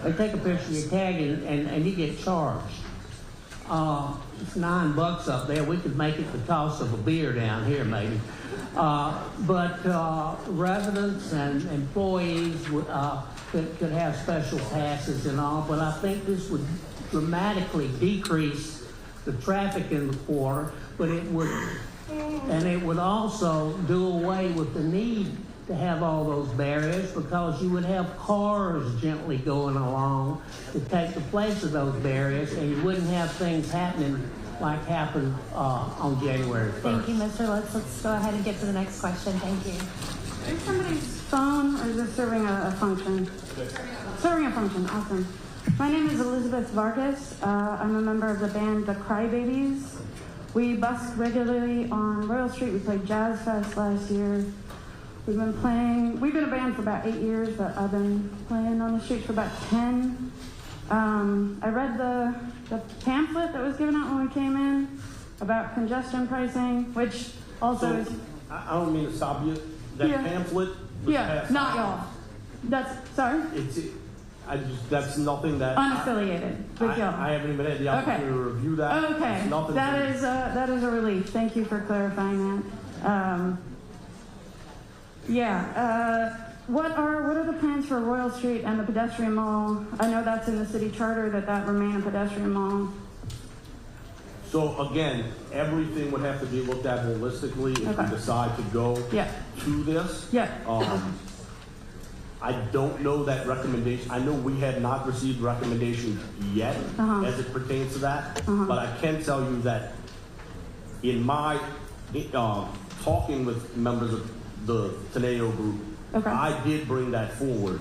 they take a picture of your tag and you get charged. It's $9 up there. We could make it the cost of a beer down here, maybe. But residents and employees could have special passes and all. But I think this would dramatically decrease the traffic in the quarter. But it would also do away with the need to have all those barriers, because you would have cars gently going along to take the place of those barriers, and you wouldn't have things happening like happened on January 1st. Thank you, Mr. Let's go ahead and get to the next question. Thank you. Is somebody's phone, or is this serving a function? Serving a function, awesome. My name is Elizabeth Vargas. I'm a member of the band The Crybabies. We busk regularly on Royal Street. We played Jazz Fest last year. We've been a band for about 8 years, but I've been playing on the streets for about 10. I read the pamphlet that was given out when we came in about congestion pricing, which also is... I don't mean to stop you. That pamphlet was passed not y'all. Sorry? That's nothing that... Unaffiliated with y'all. I haven't even had the opportunity to review that. Okay. That is a relief. Thank you for clarifying that. What are the plans for Royal Street and the pedestrian mall? I know that's in the city charter that remain a pedestrian mall. So again, everything would have to be looked at holistically if we decide to go to this. I don't know that recommendation. I know we have not received recommendations yet as it pertains to that, but I can tell you that in my talking with members of the Teneo group, I did bring that forward.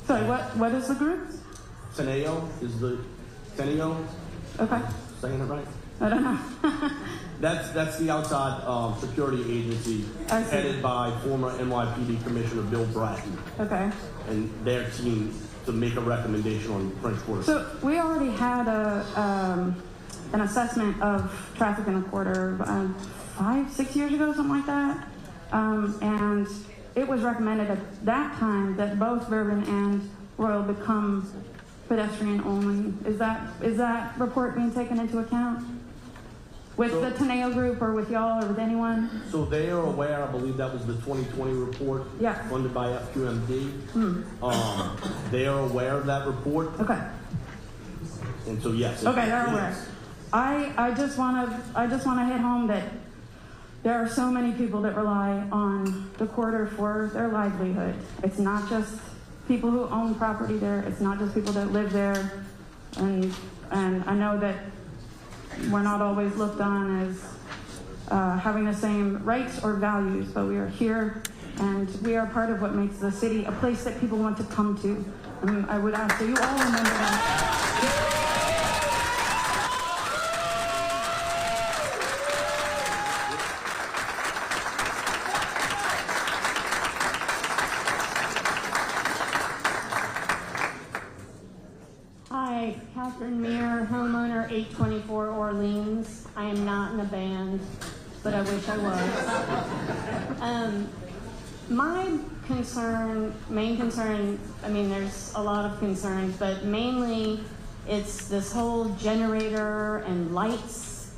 Sorry, what is the group? Teneo is the Teneo. Okay. Saying it right? I don't know. That's the outside security agency headed by former NYPD Commissioner Bill Bratton. Okay. And their team to make a recommendation on French Quarter. So we already had an assessment of traffic in the quarter 5-6 years ago, something like that. And it was recommended at that time that both Bourbon and Royal become pedestrian only. Is that report being taken into account? With the Teneo group or with y'all or with anyone? So they are aware, I believe that was the 2020 report funded by FQMD. They are aware of that report. Okay. And so yes. Okay, they're aware. I just want to hit home that there are so many people that rely on the quarter for their livelihood. It's not just people who own property there. It's not just people that live there. And I know that we're not always looked on as having the same rights or values, but we are here and we are part of what makes the city a place that people want to come to. And I would ask that you all remember that. Mayor, homeowner, 824 Orleans. I am not in a band, but I wish I was. My concern, main concern, I mean, there's a lot of concerns, but mainly it's this whole generator and lights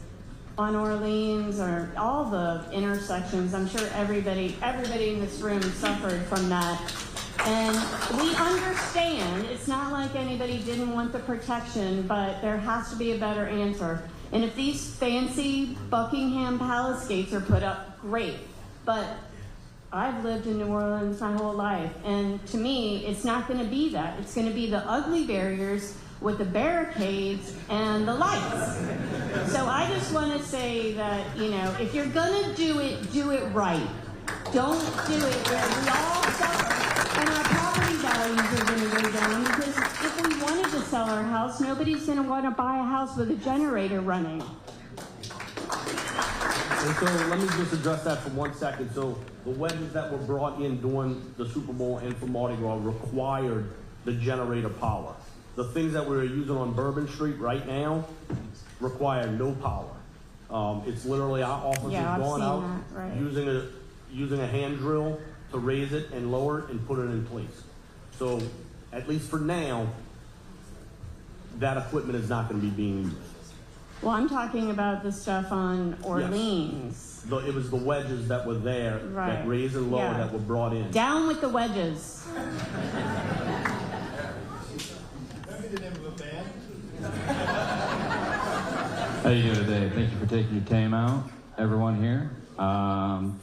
on Orleans, or all the intersections. I'm sure everybody in this room suffered from that. And we understand, it's not like anybody didn't want the protection, but there has to be a better answer. And if these fancy Buckingham Palace gates are put up, great. But I've lived in New Orleans my whole life, and to me, it's not going to be that. It's going to be the ugly barriers with the barricades and the lights. So I just want to say that, you know, if you're going to do it right. Don't do it where we all suffer and our property values are going to go down, because if we wanted to sell our house, nobody's going to want to buy a house with a generator running. And so let me just address that for 1 second. So the wedges that were brought in during the Super Bowl and for Mardi Gras required the generator power. The things that we're using on Bourbon Street right now require no power. It's literally our officers going out, using a hand drill to raise it and lower it and put it in place. So at least for now, that equipment is not going to be being used. Well, I'm talking about the stuff on Orleans. Yes. It was the wedges that were there, that raise and lower, that were brought in. Down with the wedges. How you doing today? Thank you for taking your time out, everyone here.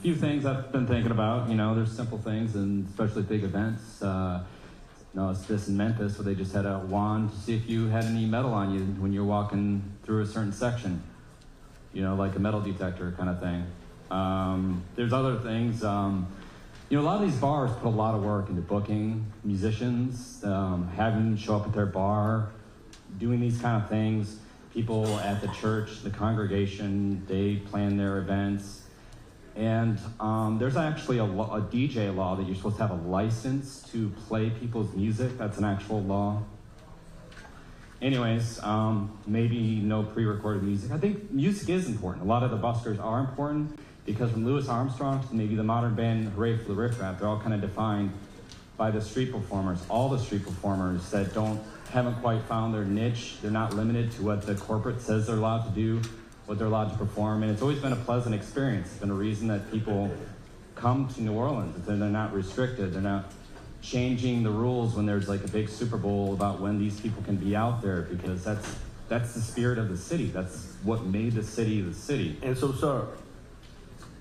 Few things I've been thinking about. You know, there's simple things, and especially big events. It's this in Memphis where they just had a wand to see if you had any metal on you when you're walking through a certain section. You know, like a metal detector kind of thing. There's other things. You know, a lot of these bars put a lot of work into booking musicians, having them show up at their bar, doing these kind of things. People at the church, the congregation, they plan their events. And there's actually a DJ law that you're supposed to have a license to play people's music. That's an actual law. Anyways, maybe no pre-recorded music. I think music is important. A lot of the buskers are important, because from Louis Armstrong to maybe the modern band Hooray for the Riff Raff, they're all kind of defined by the street performers. All the street performers that haven't quite found their niche. They're not limited to what the corporate says they're allowed to do, what they're allowed to perform, and it's always been a pleasant experience. It's been a reason that people come to New Orleans. They're not restricted. They're not changing the rules when there's like a big Super Bowl about when these people can be out there, because that's the spirit of the city. That's what made the city the city. And so, sir,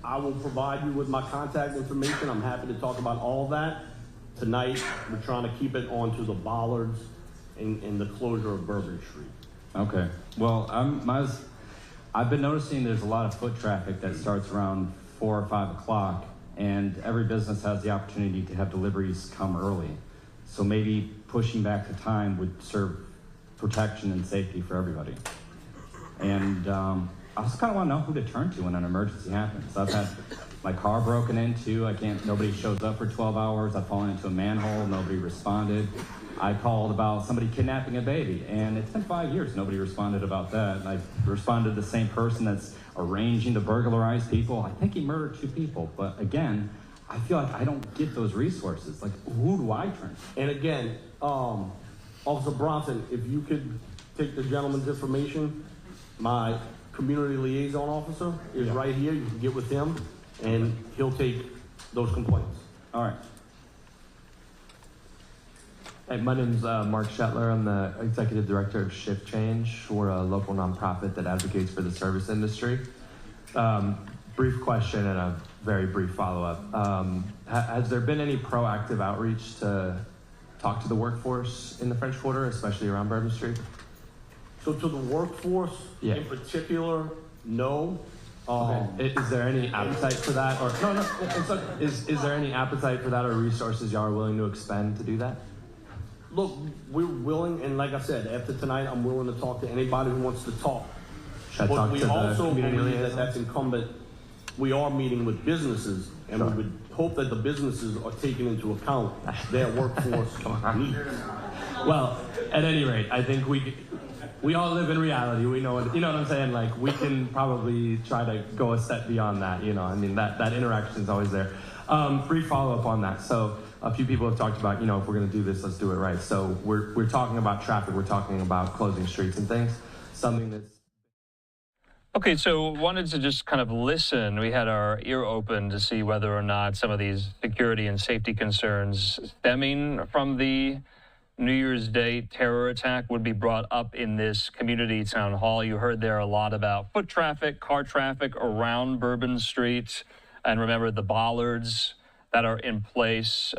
I will provide you with my contact information. I'm happy to talk about all that. Tonight, we're trying to keep it onto the bollards and the closure of Bourbon Street. Okay. Well, I've been noticing there's a lot of foot traffic that starts around 4 or 5 o'clock, and every business has the opportunity to have deliveries come early. So maybe pushing back the time would serve protection and safety for everybody. And I also kind of want to know who to turn to when an emergency happens. I've had my car broken into. Nobody shows up for 12 hours. I've fallen into a manhole. Nobody responded. I called about somebody kidnapping a baby, and it's been 5 years. Nobody responded about that. And I responded to the same person that's arranging to burglarize people. I think he murdered 2 people. But again, I feel like I don't get those resources. Like, who do I turn to? And again, Officer Bronson, if you could take the gentleman's information, my community liaison officer is right here. You can get with him, and he'll take those complaints. All right. Hey, my name's Mark Shetler. I'm the executive director of Shift Change. We're a local nonprofit that advocates for the service industry. Brief question and a very brief follow-up. Has there been any proactive outreach to talk to the workforce in the French Quarter, especially around Bourbon Street? So to the workforce in particular, no. Okay. Is there any appetite for that? Or is there any appetite for that or resources y'all are willing to expend to do that? Look, we're willing, and like I said, after tonight, I'm willing to talk to anybody who wants to talk. But we also believe that that's incumbent. We are meeting with businesses, and we would hope that the businesses are taking into account their workforce needs. Well, at any rate, I think we all live in reality. We know what, you know what I'm saying? Like, we can probably try to go a step beyond that, you know. I mean, that interaction is always there. Brief follow-up on that. So a few people have talked about, if we're going to do this, let's do it right. So we're talking about traffic. We're talking about closing streets and things. Something that's... Okay, so wanted to just kind of listen. We had our ear open to see whether or not some of these security and safety concerns stemming from the New Year's Day terror attack would be brought up in this community town hall. You heard there a lot about foot traffic, car traffic around Bourbon Street. And remember the bollards that are in place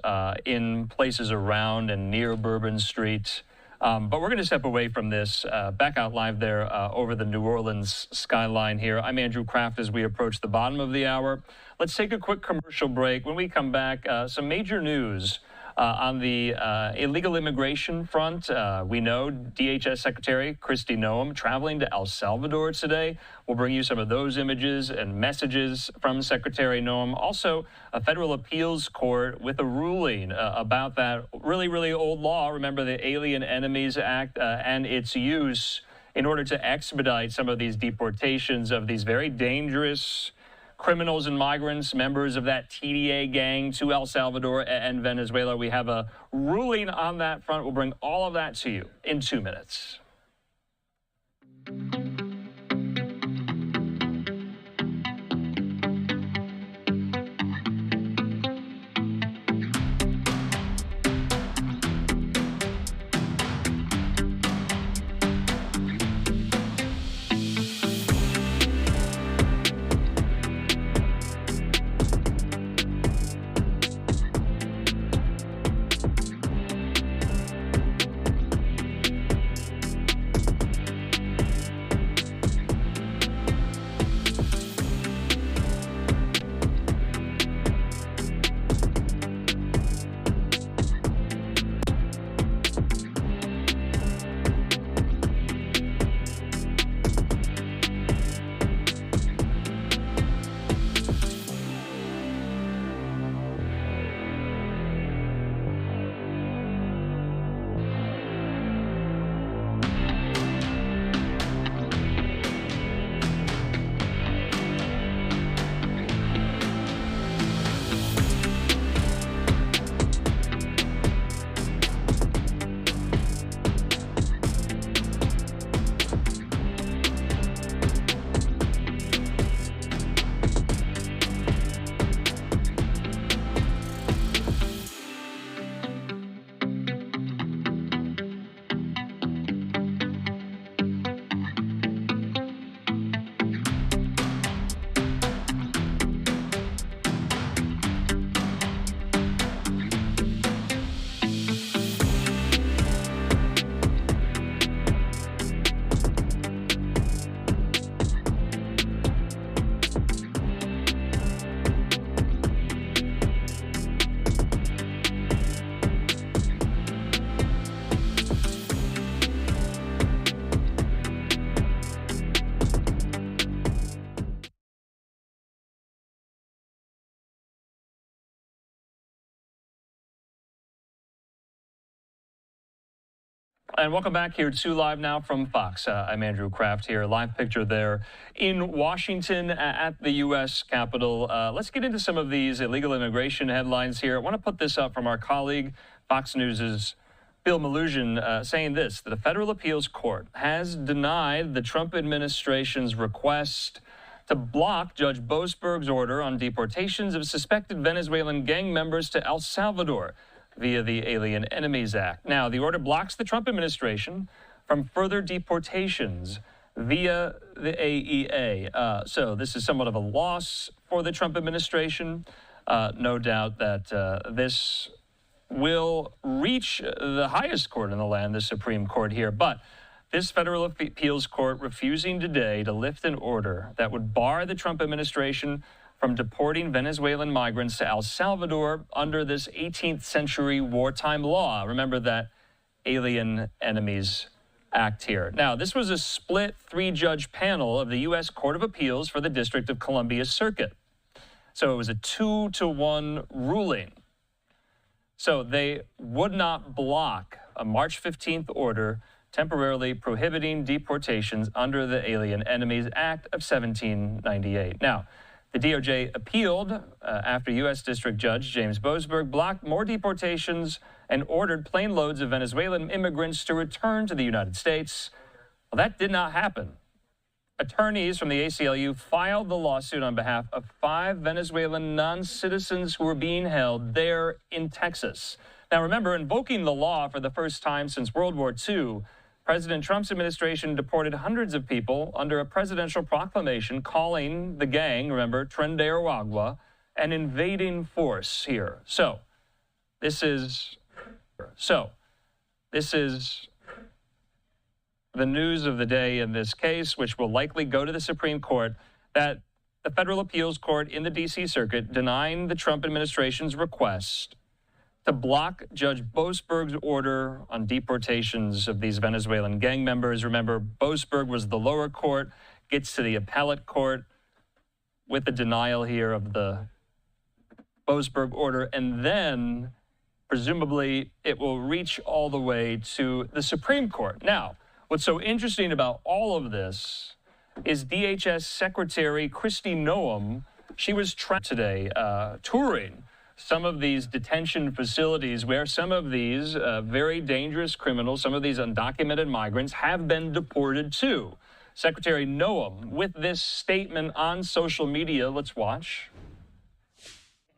in places around and near Bourbon Street. But we're going to step away from this, back out live there over the New Orleans skyline here. I'm Andrew Kraft as we approach the bottom of the hour. Let's take a quick commercial break. When we come back, some major news on the illegal immigration front. We know DHS Secretary Kristi Noem traveling to El Salvador today. We'll bring you some of those images and messages from Secretary Noem. Also, a federal appeals court with a ruling about that really, really old law. Remember the Alien Enemies Act and its use in order to expedite some of these deportations of these very dangerous criminals and migrants, members of that TDA gang to El Salvador and Venezuela. We have a ruling on that front. We'll bring all of that to you in 2 minutes. And welcome back here to Live Now from Fox. I'm Andrew Kraft here. Live picture there in Washington at the U.S. Capitol. Let's get into some of these illegal immigration headlines here. I want to put this up from our colleague, Fox News' Bill Malugin, saying this, that a federal appeals court has denied the Trump administration's request to block Judge Boasberg's order on deportations of suspected Venezuelan gang members to El Salvador via the Alien Enemies Act. Now, the order blocks the Trump administration from further deportations via the AEA. So this is somewhat of a loss for the Trump administration. No doubt that this will reach the highest court in the land, the Supreme Court here. But this federal appeals court refusing today to lift an order that would bar the Trump administration from deporting Venezuelan migrants to El Salvador under this 18th century wartime law. Remember that Alien Enemies Act here. Now, this was a split 3-judge panel of the U.S. Court of Appeals for the District of Columbia Circuit. So it was a 2-to-1 ruling. So they would not block a March 15th order temporarily prohibiting deportations under the Alien Enemies Act of 1798. Now, The DOJ appealed after U.S. District Judge James Boasberg blocked more deportations and ordered plane loads of Venezuelan immigrants to return to the United States. Well, that did not happen. Attorneys from the ACLU filed the lawsuit on behalf of 5 Venezuelan non-citizens who were being held there in Texas. Now, remember, invoking the law for the first time since World War II, President Trump's administration deported hundreds of people under a presidential proclamation calling the gang, remember, Tren de Aragua, an invading force here. So, this is the news of the day in this case, which will likely go to the Supreme Court, that the Federal Appeals Court in the D.C. Circuit denying the Trump administration's request to block Judge Boasberg's order on deportations of these Venezuelan gang members. Remember, Boasberg was the lower court, gets to the appellate court with the denial here of the Boasberg order, and then presumably it will reach all the way to the Supreme Court. Now, what's so interesting about all of this is DHS Secretary Kristi Noem. She was today touring some of these detention facilities where some of these very dangerous criminals, some of these undocumented migrants have been deported to. Secretary Noem with this statement on social media. Let's watch.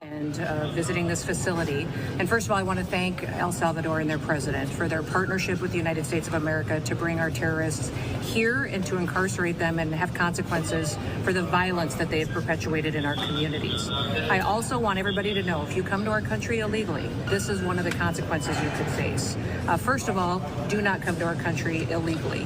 And visiting this facility. And first of all, I want to thank El Salvador and their president for their partnership with the United States of America to bring our terrorists here and to incarcerate them and have consequences for the violence that they have perpetuated in our communities. I also want everybody to know, if you come to our country illegally, this is one of the consequences you could face. First of all, do not come to our country illegally.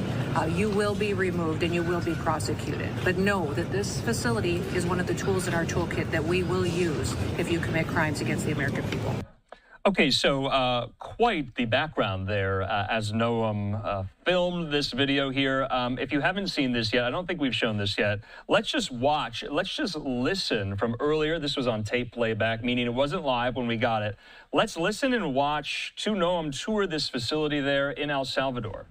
You will be removed and you will be prosecuted. But know that this facility is one of the tools in our toolkit that we will use if you commit crimes against the American people. Okay, so quite the background there as Noem filmed this video here. If you haven't seen this yet, I don't think we've shown this yet. Let's just watch, let's just listen from earlier. This was on tape playback, meaning it wasn't live when we got it. Let's listen and watch to Noem tour this facility there in El Salvador.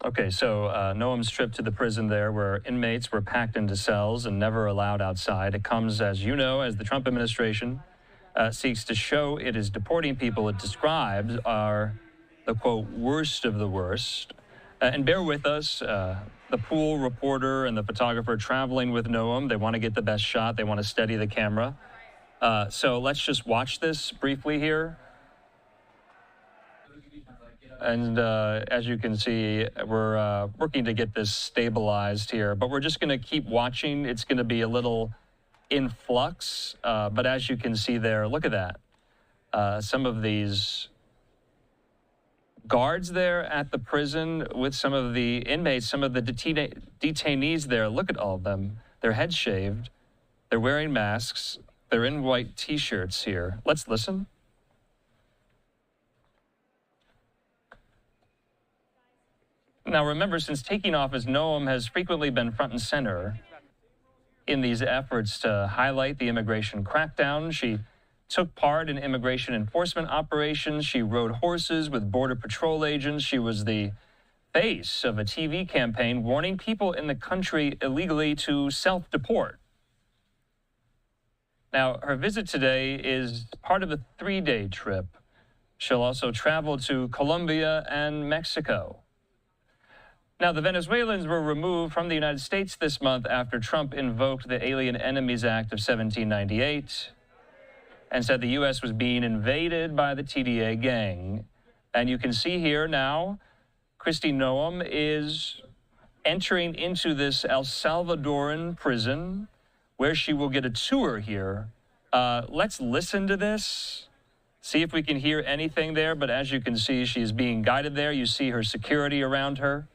Okay, so Noem's trip to the prison there where inmates were packed into cells and never allowed outside. It comes, as you know, as the Trump administration seeks to show it is deporting people it describes are the, quote, worst of the worst. And bear with us, the pool reporter and the photographer traveling with Noem. They want to get the best shot. They want to steady the camera. So let's just watch this briefly here. And as you can see, we're working to get this stabilized here, but we're just going to keep watching. It's going to be a little in flux, but as you can see there, look at that. Some of these guards there at the prison with some of the inmates, some of the detainees there. Look at all of them. Their heads shaved. They're wearing masks. They're in white T-shirts here. Let's listen. Now, remember, since taking office, Noem has frequently been front and center in these efforts to highlight the immigration crackdown. She took part in immigration enforcement operations. She rode horses with Border Patrol agents. She was the face of a TV campaign warning people in the country illegally to self-deport. Now, her visit today is part of a 3-day trip. She'll also travel to Colombia and Mexico. Now, the Venezuelans were removed from the United States this month after Trump invoked the Alien Enemies Act of 1798 and said the U.S. was being invaded by the TDA gang. And you can see here now, Kristi Noem is entering into this El Salvadoran prison where she will get a tour here. Let's listen to this, see if we can hear anything there. But as you can see, she's being guided there. You see her security around her.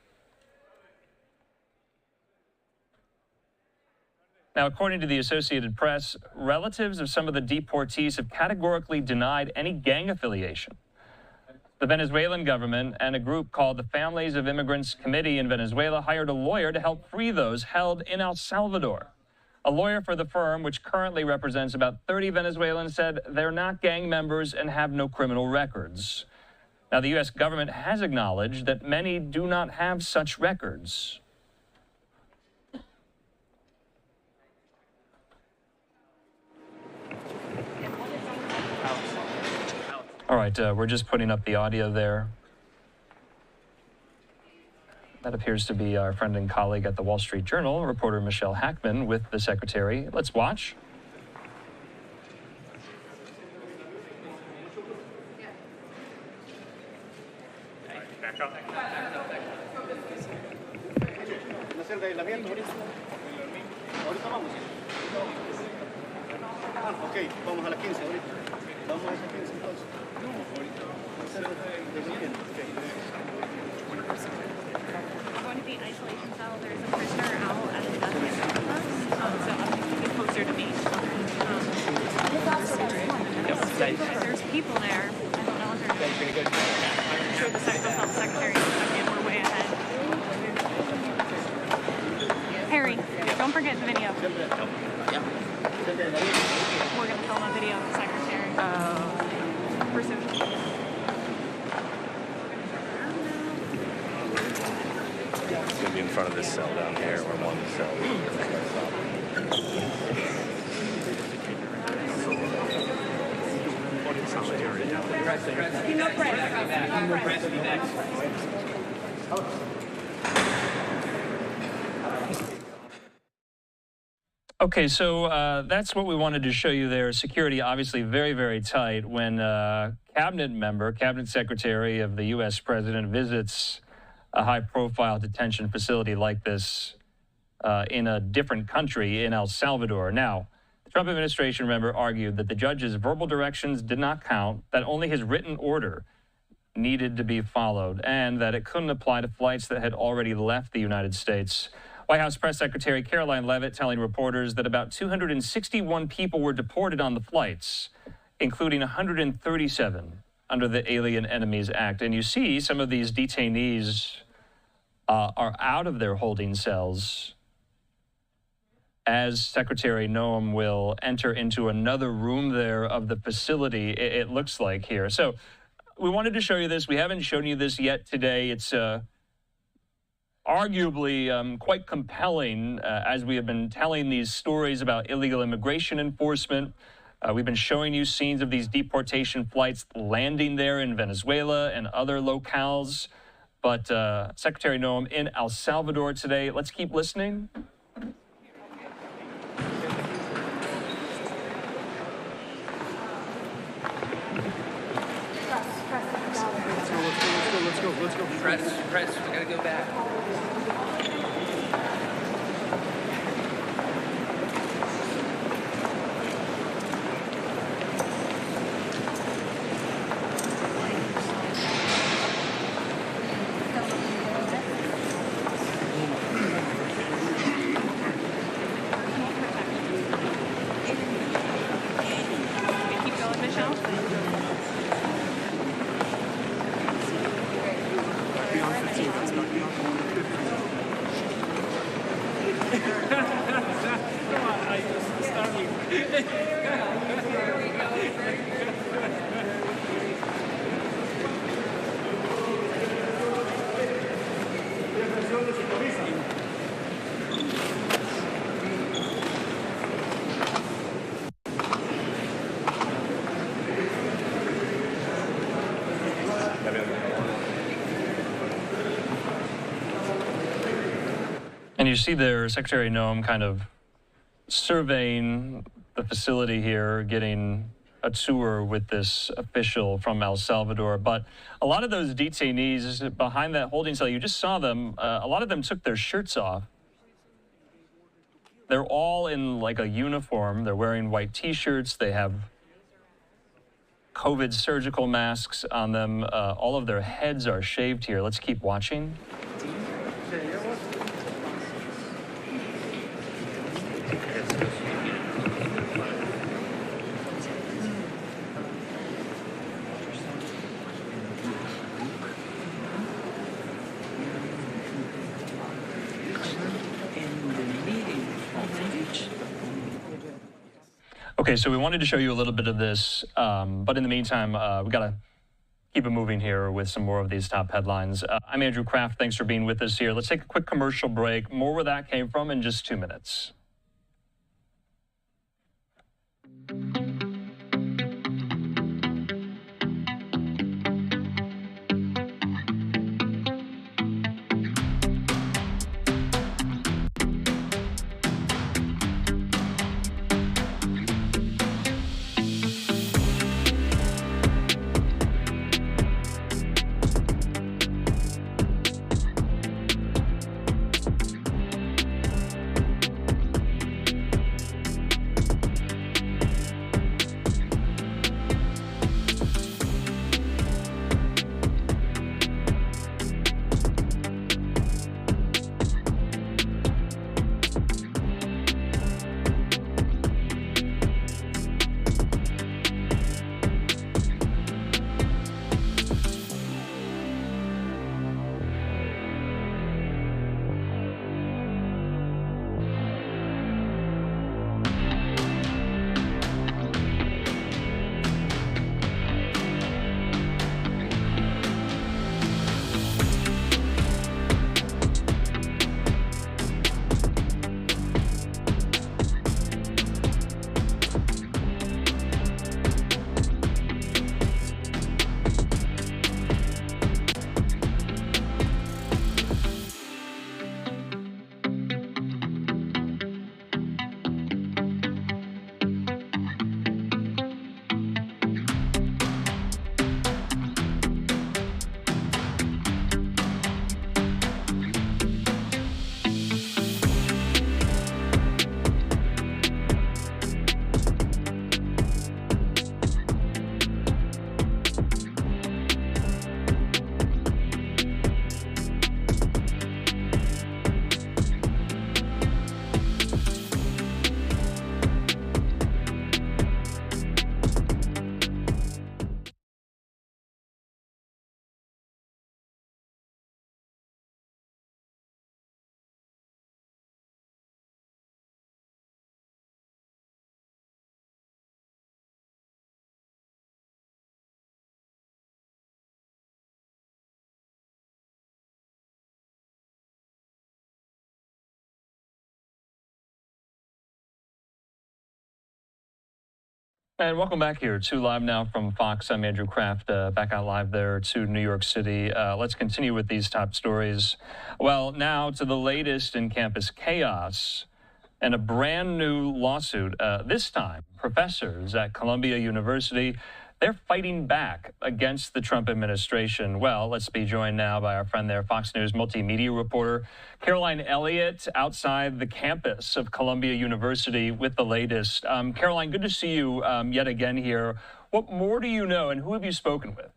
Now, according to the Associated Press, relatives of some of the deportees have categorically denied any gang affiliation. The Venezuelan government and a group called the Families of Immigrants Committee in Venezuela hired a lawyer to help free those held in El Salvador. A lawyer for the firm, which currently represents about 30 Venezuelans, said they're not gang members and have no criminal records. Now, the U.S. government has acknowledged that many do not have such records. All right, we're just putting up the audio there. That appears to be our friend and colleague at the Wall Street Journal, reporter Michelle Hackman, with the secretary. Let's watch. Ok, vamos a las 15 ahorita. Vamos a las 15 entonces. I'm going to the isolation cell. There's a prisoner out at the death camp, so I'm getting closer to me. There's people there. I don't know if they're I'm sure the health secretary and we're way ahead. Harry, don't forget the video. We're going to film a video of the secretary. For soon. It's going to be in front of this cell down here, or one cell. Okay, so that's what we wanted to show you there. Security obviously very, very tight when cabinet secretary of the U.S. president visits a high-profile detention facility like this in a different country, in El Salvador. Now, the Trump administration, remember, argued that the judge's verbal directions did not count, that only his written order needed to be followed, and that it couldn't apply to flights that had already left the United States. White House Press Secretary Caroline Leavitt telling reporters that about 261 people were deported on the flights, including 137 under the Alien Enemies Act. And you see some of these detainees are out of their holding cells as Secretary Noem will enter into another room there of the facility, it looks like here. So we wanted to show you this. We haven't shown you this yet today. It's arguably quite compelling as we have been telling these stories about illegal immigration enforcement. We've been showing you scenes of these deportation flights landing there in Venezuela and other locales. But Secretary Noem in El Salvador today. Let's keep listening. Let's go. Press, we gotta go back. Keep going, Michelle. And you see there Secretary Noem kind of surveying the facility here, getting a tour with this official from El Salvador. But a lot of those detainees behind that holding cell, you just saw them, a lot of them took their shirts off. They're all in like a uniform. They're wearing white T-shirts. They have COVID surgical masks on them. All of their heads are shaved here. Let's keep watching. Okay, so we wanted to show you a little bit of this, but in the meantime, we got to keep it moving here with some more of these top headlines. I'm Andrew Kraft. Thanks for being with us here. Let's take a quick commercial break. More where that came from in just 2 minutes. And welcome back here to Live Now from Fox. I'm Andrew Kraft, back out live there to New York City. Let's continue with these top stories. Well, now to the latest in campus chaos and a brand new lawsuit. This time, professors at Columbia University, they're fighting back against the Trump administration. Well, let's be joined now by our friend there, Fox News multimedia reporter Caroline Elliott, outside the campus of Columbia University with the latest. Caroline, good to see you yet again here. What more do you know, and who have you spoken with?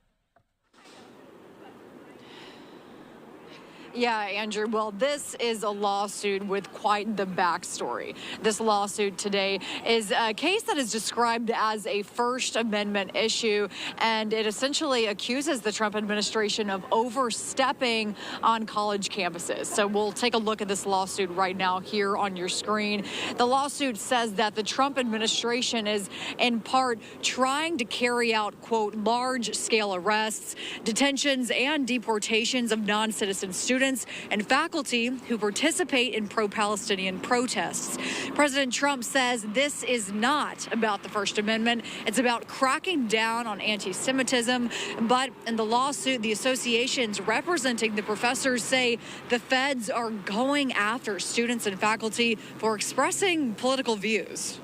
Yeah, Andrew. Well, this is a lawsuit with quite the backstory. This lawsuit today is a case that is described as a First Amendment issue, and it essentially accuses the Trump administration of overstepping on college campuses. So we'll take a look at this lawsuit right now here on your screen. The lawsuit says that the Trump administration is in part trying to carry out, quote, large-scale arrests, detentions, and deportations of non-citizen students and faculty who participate in pro-Palestinian protests. President Trump says this is not about the First Amendment. It's about cracking down on anti-Semitism. But in the lawsuit, the associations representing the professors say the feds are going after students and faculty for expressing political views.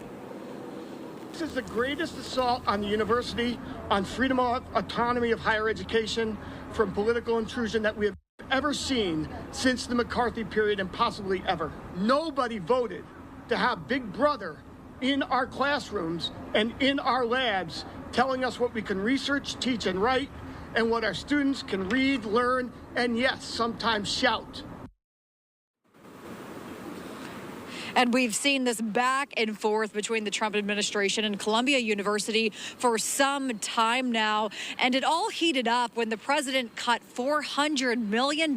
This is the greatest assault on the university, on freedom of autonomy of higher education, from political intrusion that we have ever seen since the McCarthy period, and possibly ever. Nobody voted to have Big Brother in our classrooms and in our labs telling us what we can research, teach, and write, and what our students can read, learn, and yes, sometimes shout. And we've seen this back and forth between the Trump administration and Columbia University for some time now. And it all heated up when the president cut $400 million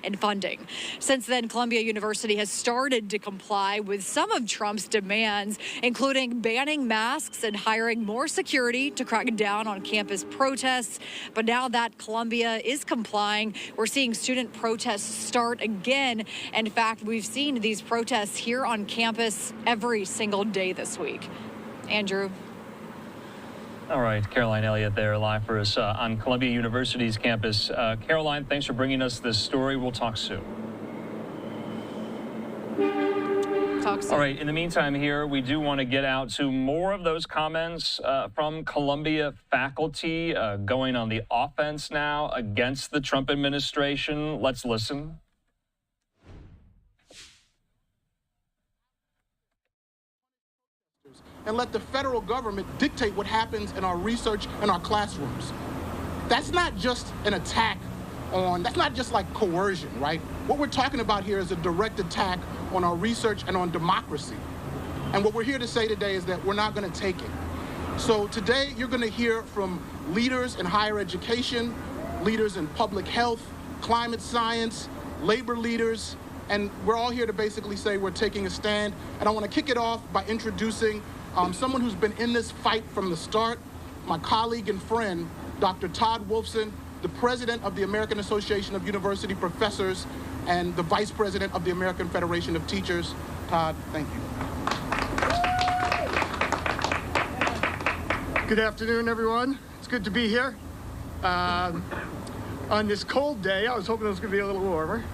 in funding. Since then, Columbia University has started to comply with some of Trump's demands, including banning masks and hiring more security to crack down on campus protests. But now that Columbia is complying, we're seeing student protests start again. In fact, we've seen these protests here on campus every single day this week. Andrew. All right, Caroline Elliott there live for us on Columbia University's campus. Caroline, thanks for bringing us this story. We'll talk soon. All right, in the meantime here, we do want to get out to more of those comments from Columbia faculty going on the offense now against the Trump administration. Let's listen. And let the federal government dictate what happens in our research and our classrooms. That's not just an attack on, that's not just like coercion, right? What we're talking about here is a direct attack on our research and on democracy. And what we're here to say today is that we're not going to take it. So today you're going to hear from leaders in higher education, leaders in public health, climate science, labor leaders, and we're all here to basically say we're taking a stand. And I want to kick it off by introducing someone who's been in this fight from the start, my colleague and friend, Dr. Todd Wolfson, the president of the American Association of University Professors and the vice president of the American Federation of Teachers. Todd, thank you. Good afternoon, everyone. It's good to be here. On this cold day, I was hoping it was going to be a little warmer.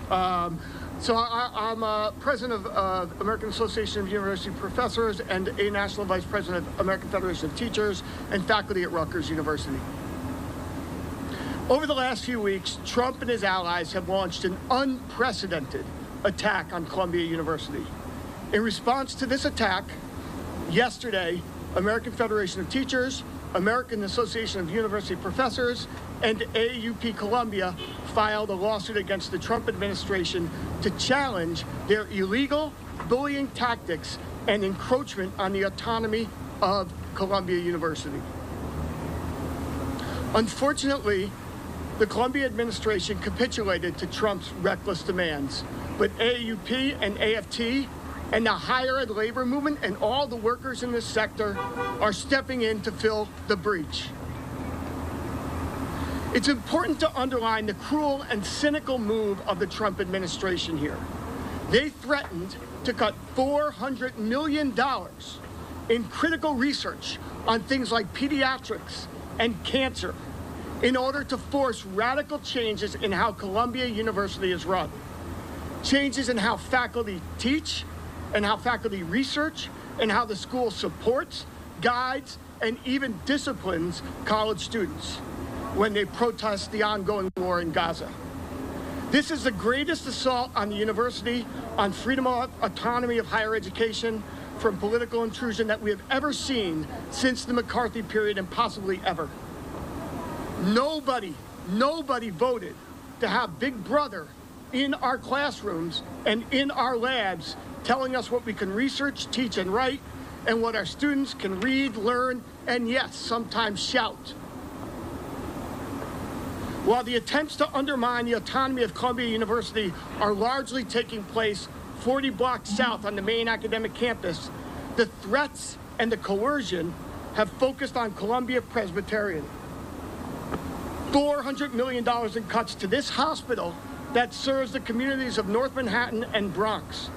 So I'm president of American Association of University Professors and a national vice president of American Federation of Teachers and faculty at Rutgers University. Over the last few weeks, Trump and his allies have launched an unprecedented attack on Columbia University. In response to this attack, yesterday, American Federation of Teachers, American Association of University Professors, and AUP Columbia filed a lawsuit against the Trump administration to challenge their illegal bullying tactics and encroachment on the autonomy of Columbia University. Unfortunately, the Columbia administration capitulated to Trump's reckless demands, but AUP and AFT and the higher ed labor movement and all the workers in this sector are stepping in to fill the breach. It's important to underline the cruel and cynical move of the Trump administration here. They threatened to cut $400 million in critical research on things like pediatrics and cancer in order to force radical changes in how Columbia University is run. Changes in how faculty teach and how faculty research and how the school supports, guides, and even disciplines college students when they protest the ongoing war in Gaza. This is the greatest assault on the university, on freedom of autonomy of higher education, from political intrusion that we have ever seen since the McCarthy period and possibly ever. Nobody voted to have Big Brother in our classrooms and in our labs telling us what we can research, teach, and write, and what our students can read, learn, and yes, sometimes shout. While the attempts to undermine the autonomy of Columbia University are largely taking place 40 blocks south on the main academic campus, the threats and the coercion have focused on Columbia Presbyterian. $400 million in cuts to this hospital that serves the communities of North Manhattan and Bronx.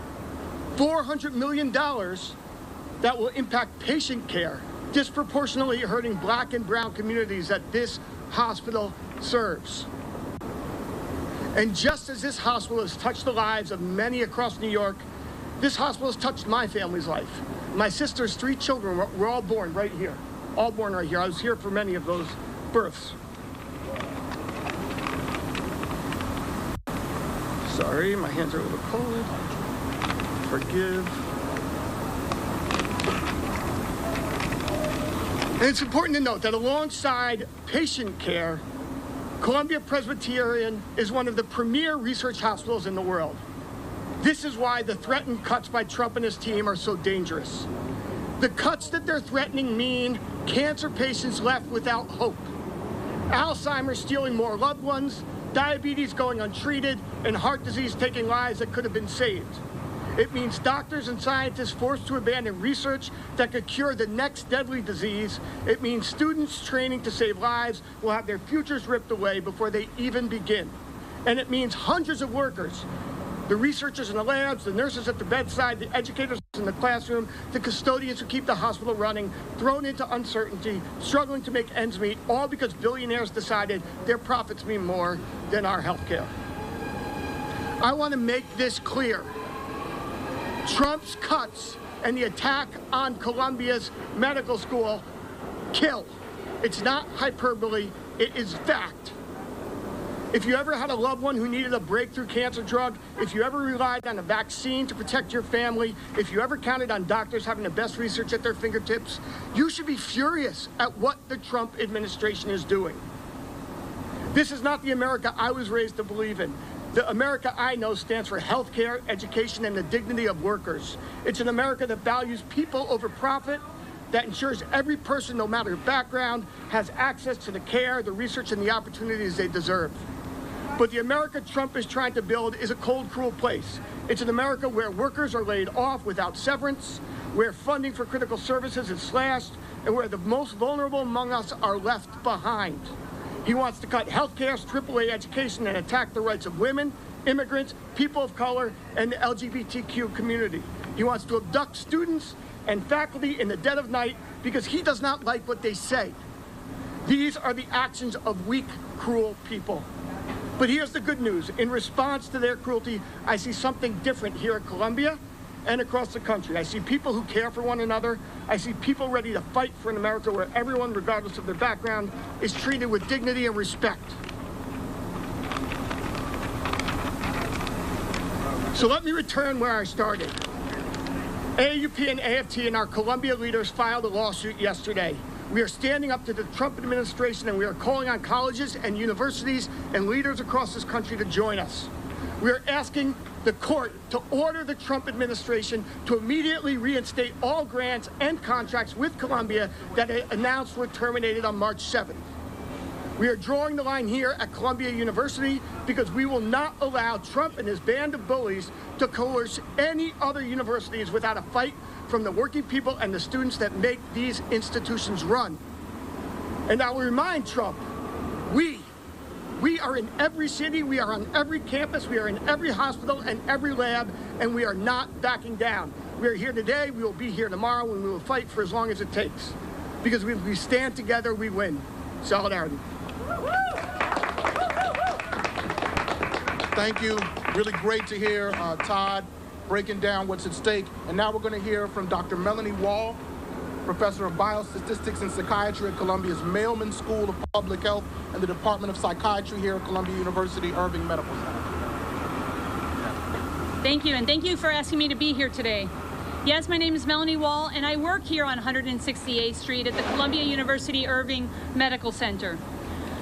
$400 million that will impact patient care, disproportionately hurting Black and brown communities that this hospital serves. And just as this hospital has touched the lives of many across New York, this hospital has touched my family's life. My sister's 3 children were all born right here. All born right here. I was here for many of those births. Sorry, my hands are a little cold. Forgive. And it's important to note that alongside patient care, Columbia Presbyterian is one of the premier research hospitals in the world. This is why the threatened cuts by Trump and his team are so dangerous. The cuts that they're threatening mean cancer patients left without hope, Alzheimer's stealing more loved ones, diabetes going untreated, and heart disease taking lives that could have been saved. It means doctors and scientists forced to abandon research that could cure the next deadly disease. It means students training to save lives will have their futures ripped away before they even begin. And it means hundreds of workers, the researchers in the labs, the nurses at the bedside, the educators in the classroom, the custodians who keep the hospital running, thrown into uncertainty, struggling to make ends meet, all because billionaires decided their profits mean more than our health care. I want to make this clear. Trump's cuts and the attack on Columbia's medical school kill. It's not hyperbole, it is fact. If you ever had a loved one who needed a breakthrough cancer drug, if you ever relied on a vaccine to protect your family, if you ever counted on doctors having the best research at their fingertips, you should be furious at what the Trump administration is doing. This is not the America I was raised to believe in. The America I know stands for health care, education, and the dignity of workers. It's an America that values people over profit, that ensures every person, no matter their background, has access to the care, the research, and the opportunities they deserve. But the America Trump is trying to build is a cold, cruel place. It's an America where workers are laid off without severance, where funding for critical services is slashed, and where the most vulnerable among us are left behind. He wants to cut health care, AAA education, and attack the rights of women, immigrants, people of color, and the LGBTQ community. He wants to abduct students and faculty in the dead of night because he does not like what they say. These are the actions of weak, cruel people. But here's the good news. In response to their cruelty, I see something different here at Columbia and across the country. I see people who care for one another. I see people ready to fight for an America where everyone, regardless of their background, is treated with dignity and respect. So let me return where I started. AAUP and AFT and our Columbia leaders filed a lawsuit yesterday. We are standing up to the Trump administration, and we are calling on colleges and universities and leaders across this country to join us. We are asking the court to order the Trump administration to immediately reinstate all grants and contracts with Columbia that it announced were terminated on March 7th. We are drawing the line here at Columbia University because we will not allow Trump and his band of bullies to coerce any other universities without a fight from the working people and the students that make these institutions run. And I will remind Trump, we are in every city, we are on every campus, we are in every hospital and every lab, and we are not backing down. We are here today, we will be here tomorrow, and we will fight for as long as it takes. Because when we stand together, we win. Solidarity. Thank you. Really great to hear Todd breaking down what's at stake. And now we're going to hear from Dr. Melanie Wall, Professor of Biostatistics and Psychiatry at Columbia's Mailman School of Public Health and the Department of Psychiatry here at Columbia University Irving Medical Center. Thank you, and thank you for asking me to be here today. Yes, my name is Melanie Wall, and I work here on 168th Street at the Columbia University Irving Medical Center.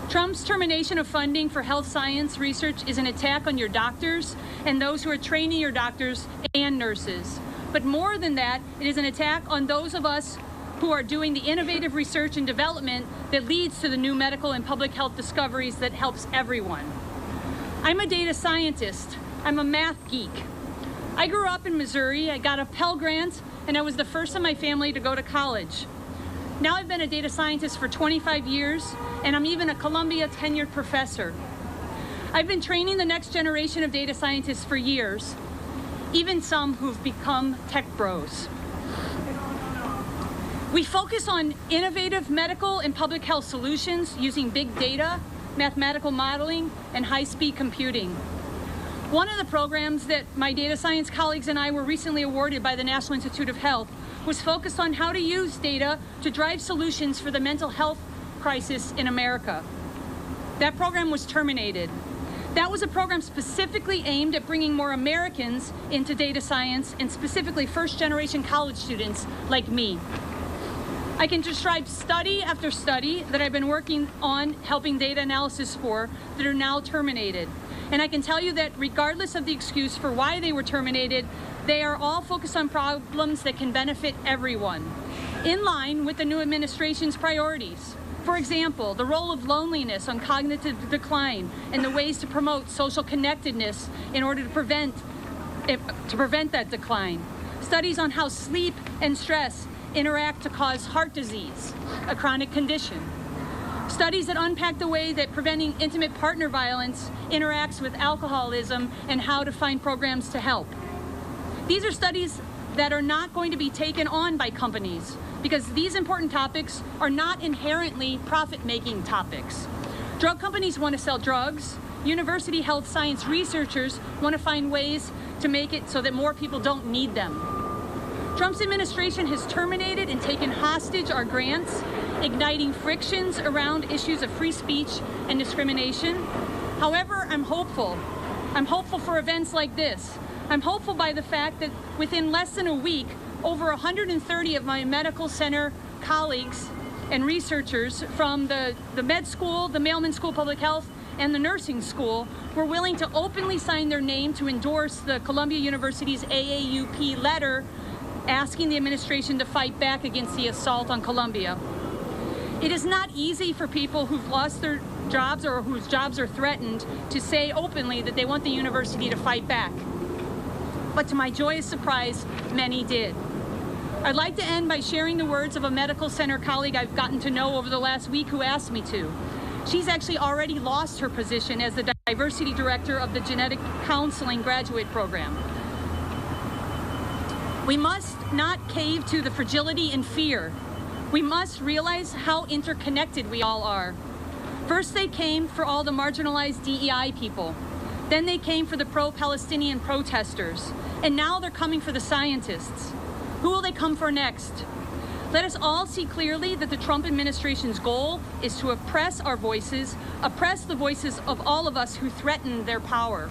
Trump's termination of funding for health science research is an attack on your doctors and those who are training your doctors and nurses. But more than that, it is an attack on those of us who are doing the innovative research and development that leads to the new medical and public health discoveries that helps everyone. I'm a data scientist. I'm a math geek. I grew up in Missouri. I got a Pell Grant, and I was the first in my family to go to college. Now I've been a data scientist for 25 years, and I'm even a Columbia tenured professor. I've been training the next generation of data scientists for years, even some who've become tech bros. We focus on innovative medical and public health solutions using big data, mathematical modeling, and high-speed computing. One of the programs that my data science colleagues and I were recently awarded by the National Institute of Health was focused on how to use data to drive solutions for the mental health crisis in America. That program was terminated. That was a program specifically aimed at bringing more Americans into data science, and specifically first-generation college students like me. I can describe study after study that I've been working on helping data analysis for that are now terminated. And I can tell you that regardless of the excuse for why they were terminated, they are all focused on problems that can benefit everyone, in line with the new administration's priorities. For example, the role of loneliness on cognitive decline and the ways to promote social connectedness in order to prevent that decline. Studies on how sleep and stress interact to cause heart disease, a chronic condition. Studies that unpack the way that preventing intimate partner violence interacts with alcoholism and how to find programs to help. These are studies that are not going to be taken on by companies because these important topics are not inherently profit-making topics. Drug companies want to sell drugs. University health science researchers want to find ways to make it so that more people don't need them. Trump's administration has terminated and taken hostage our grants, igniting frictions around issues of free speech and discrimination. However, I'm hopeful. I'm hopeful for events like this. I'm hopeful by the fact that within less than a week, over 130 of my medical center colleagues and researchers from the med school, the Mailman School of Public Health, and the nursing school were willing to openly sign their name to endorse the Columbia University's AAUP letter asking the administration to fight back against the assault on Columbia. It is not easy for people who've lost their jobs or whose jobs are threatened to say openly that they want the university to fight back. But to my joyous surprise, many did. I'd like to end by sharing the words of a medical center colleague I've gotten to know over the last week who asked me to. She's actually already lost her position as the diversity director of the genetic counseling graduate program. We must not cave to the fragility and fear. We must realize how interconnected we all are. First, they came for all the marginalized DEI people. Then they came for the pro-Palestinian protesters. And now they're coming for the scientists. Who will they come for next? Let us all see clearly that the Trump administration's goal is to oppress our voices, oppress the voices of all of us who threaten their power.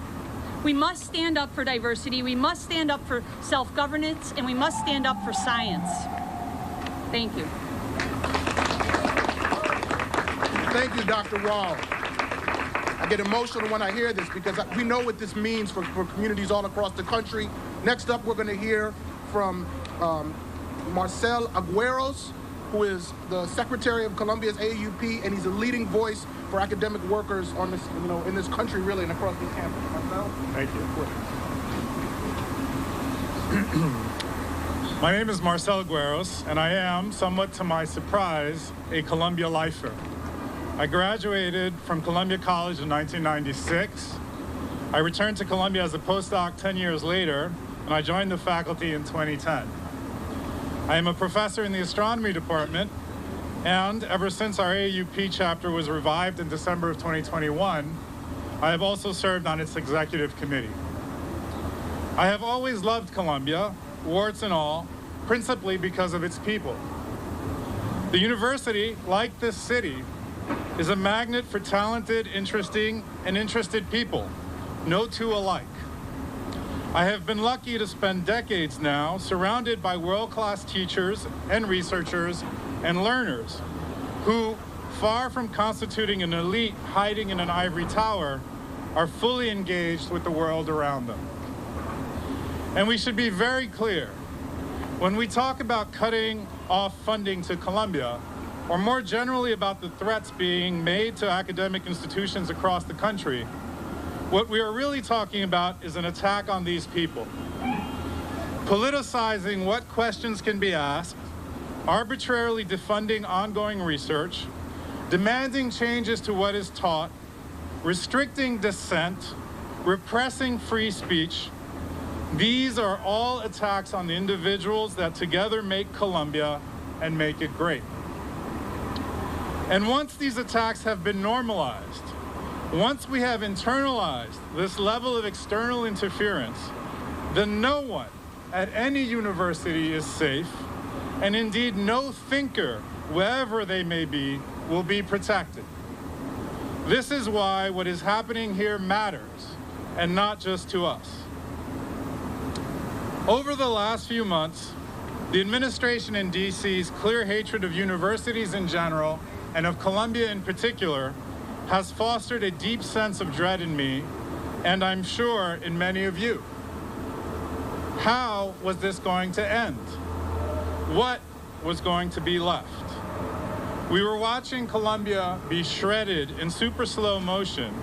We must stand up for diversity, we must stand up for self-governance, and we must stand up for science. Thank you. Thank you, Dr. Wall. I get emotional when I hear this because we know what this means for communities all across the country. Next up, we're going to hear from Marcel Agueros, who is the Secretary of Columbia's AAUP, and he's a leading voice for academic workers on this, in this country, really, and across this campus. Marcel? Thank you. My name is Marcel Agueros, and I am, somewhat to my surprise, a Columbia lifer. I graduated from Columbia College in 1996. I returned to Columbia as a postdoc 10 years later, and I joined the faculty in 2010. I am a professor in the astronomy department, and ever since our AAUP chapter was revived in December of 2021, I have also served on its executive committee. I have always loved Columbia, warts and all, principally because of its people. The university, like this city, is a magnet for talented, interesting, and interested people, no two alike. I have been lucky to spend decades now surrounded by world-class teachers and researchers and learners who, far from constituting an elite hiding in an ivory tower, are fully engaged with the world around them. And we should be very clear, when we talk about cutting off funding to Columbia, or more generally about the threats being made to academic institutions across the country, what we are really talking about is an attack on these people. Politicizing what questions can be asked, arbitrarily defunding ongoing research, demanding changes to what is taught, restricting dissent, repressing free speech. These are all attacks on the individuals that together make Columbia and make it great. And once these attacks have been normalized, once we have internalized this level of external interference, then no one at any university is safe, and indeed no thinker, wherever they may be, will be protected. This is why what is happening here matters, and not just to us. Over the last few months, the administration in DC's clear hatred of universities in general and of Columbia in particular has fostered a deep sense of dread in me and I'm sure in many of you. How was this going to end? What was going to be left? We were watching Colombia be shredded in super slow motion,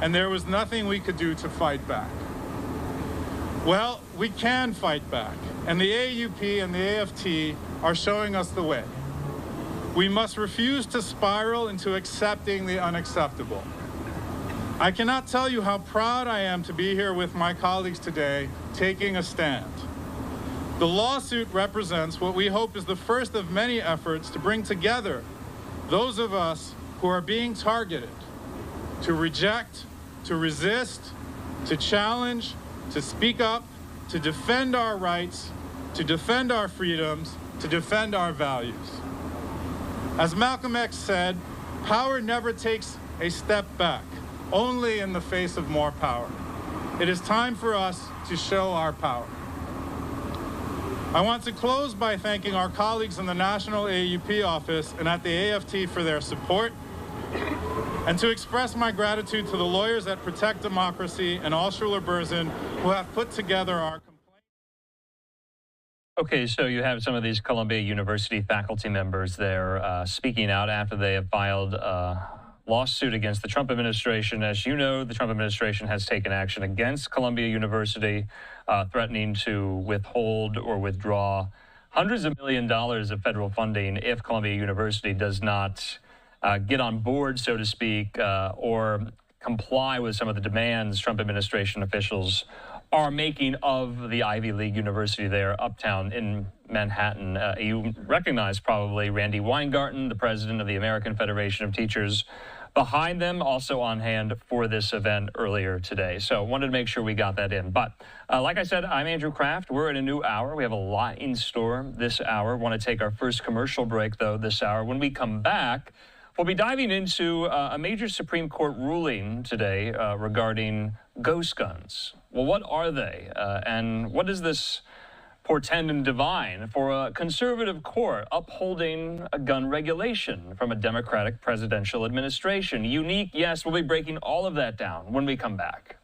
and there was nothing we could do to fight back. Well, we can fight back, and the AUP and the AFT are showing us the way. We must refuse to spiral into accepting the unacceptable. I cannot tell you how proud I am to be here with my colleagues today, taking a stand. The lawsuit represents what we hope is the first of many efforts to bring together those of us who are being targeted, to reject, to resist, to challenge, to speak up, to defend our rights, to defend our freedoms, to defend our values. As Malcolm X said, power never takes a step back, only in the face of more power. It is time for us to show our power. I want to close by thanking our colleagues in the National AUP office and at the AFT for their support, and to express my gratitude to the lawyers at Protect Democracy and Altshuler-Berzin who have put together our complaint. Okay, so you have some of these Columbia University faculty members there speaking out after they have filed a lawsuit against the Trump administration. As you know, the Trump administration has taken action against Columbia University, threatening to withhold or withdraw hundreds of millions of dollars of federal funding if Columbia University does not get on board, so to speak, or comply with some of the demands Trump administration officials are making of the Ivy League University there uptown in Manhattan. You recognize probably Randy Weingarten, the president of the American Federation of Teachers, behind them, also on hand for this event earlier today. So wanted to make sure we got that in. But like I said, I'm Andrew Kraft. We're in a new hour. We have a lot in store this hour. Want to take our first commercial break, though, this hour. When we come back, we'll be diving into a major Supreme Court ruling today regarding ghost guns. Well, what are they? And what does this portend and divine for a conservative court upholding a gun regulation from a Democratic presidential administration? Unique, yes, we'll be breaking all of that down when we come back.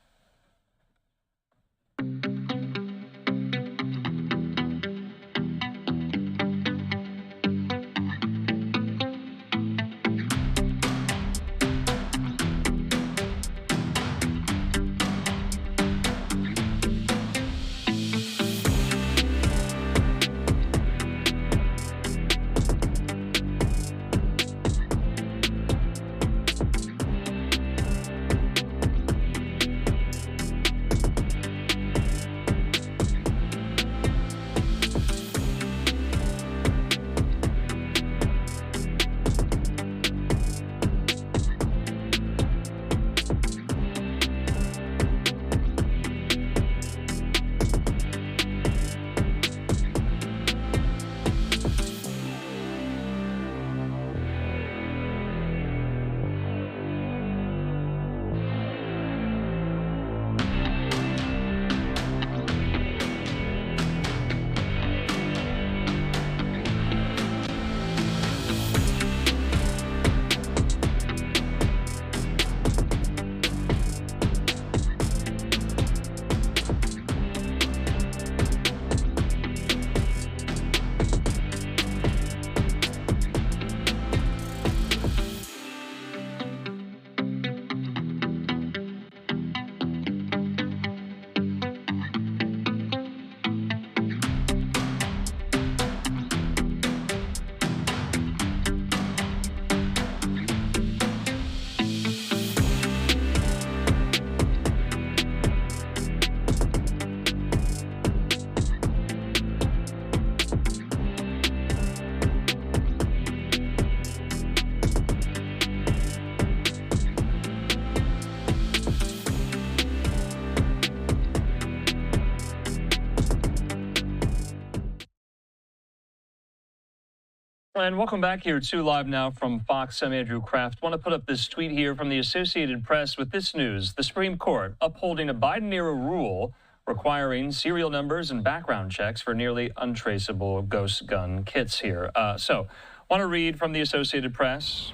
And welcome back here to Live Now from Fox. I'm Andrew Kraft. Want to put up this tweet here from the Associated Press with this news. The Supreme Court upholding a Biden-era rule requiring serial numbers and background checks for nearly untraceable ghost gun kits here. So want to read from the Associated Press.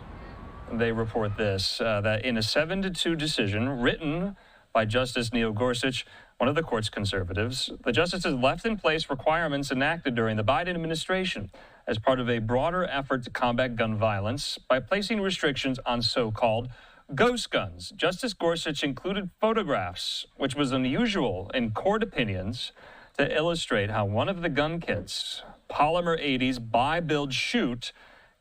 They report this, that in a 7-2 decision written by Justice Neil Gorsuch, one of the court's conservatives. The justices left in place requirements enacted during the Biden administration as part of a broader effort to combat gun violence by placing restrictions on so-called ghost guns. Justice Gorsuch included photographs, which was unusual in court opinions, to illustrate how one of the gun kits, Polymer 80's Buy, Build, Shoot,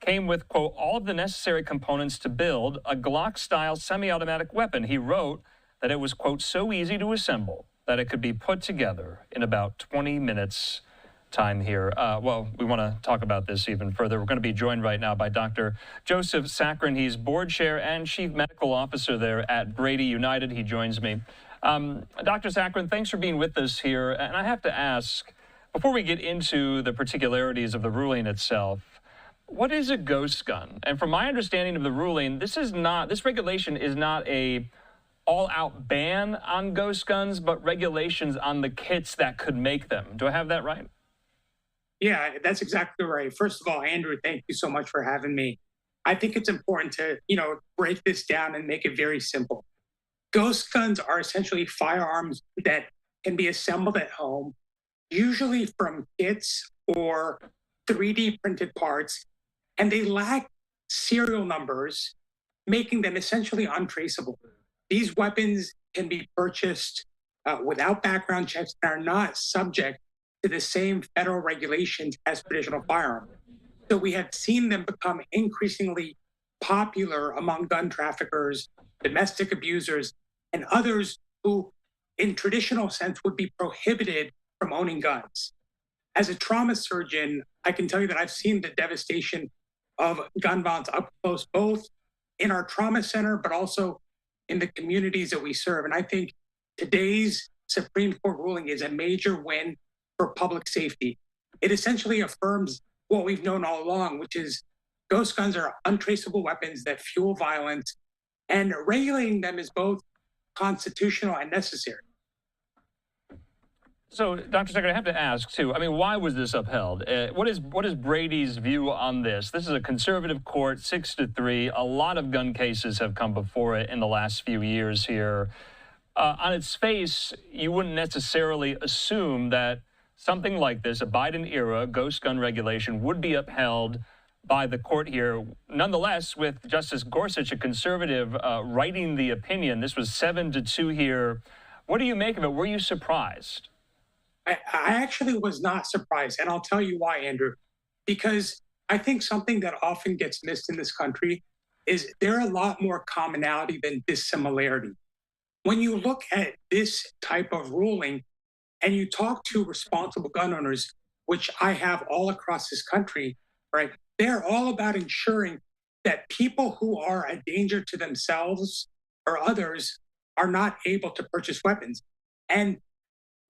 came with, quote, all of the necessary components to build a Glock-style semi-automatic weapon. He wrote that it was, quote, so easy to assemble that it could be put together in about 20 minutes time here. Well, we want to talk about this even further. We're going to be joined right now by Dr. Joseph Sakrin. He's board chair and chief medical officer there at Brady United. He joins me. Dr. Sakrin, thanks for being with us here. And I have to ask, before we get into the particularities of the ruling itself, what is a ghost gun? And from my understanding of the ruling, this regulation is not a all-out ban on ghost guns, but regulations on the kits that could make them. Do I have that right? Yeah, that's exactly right. First of all, Andrew, thank you so much for having me. I think it's important to, break this down and make it very simple. Ghost guns are essentially firearms that can be assembled at home, usually from kits or 3D printed parts, and they lack serial numbers, making them essentially untraceable. These weapons can be purchased without background checks and are not subject to the same federal regulations as traditional firearms. So we have seen them become increasingly popular among gun traffickers, domestic abusers, and others who, in traditional sense, would be prohibited from owning guns. As a trauma surgeon, I can tell you that I've seen the devastation of gun violence up close, both in our trauma center, but also in the communities that we serve. And I think today's Supreme Court ruling is a major win for public safety. It essentially affirms what we've known all along, which is ghost guns are untraceable weapons that fuel violence, and regulating them is both constitutional and necessary. So, Dr. Sakrin, I have to ask, too, why was this upheld? What is Brady's view on this? This is a conservative court, 6-3. A lot of gun cases have come before it in the last few years here. On its face, you wouldn't necessarily assume that something like this, a Biden-era ghost gun regulation, would be upheld by the court here. Nonetheless, with Justice Gorsuch, a conservative, writing the opinion, this was 7-2 here. What do you make of it? Were you surprised? I actually was not surprised, and I'll tell you why, Andrew. Because I think something that often gets missed in this country is there are a lot more commonality than dissimilarity. When you look at this type of ruling and you talk to responsible gun owners, which I have all across this country, right? They're all about ensuring that people who are a danger to themselves or others are not able to purchase weapons. And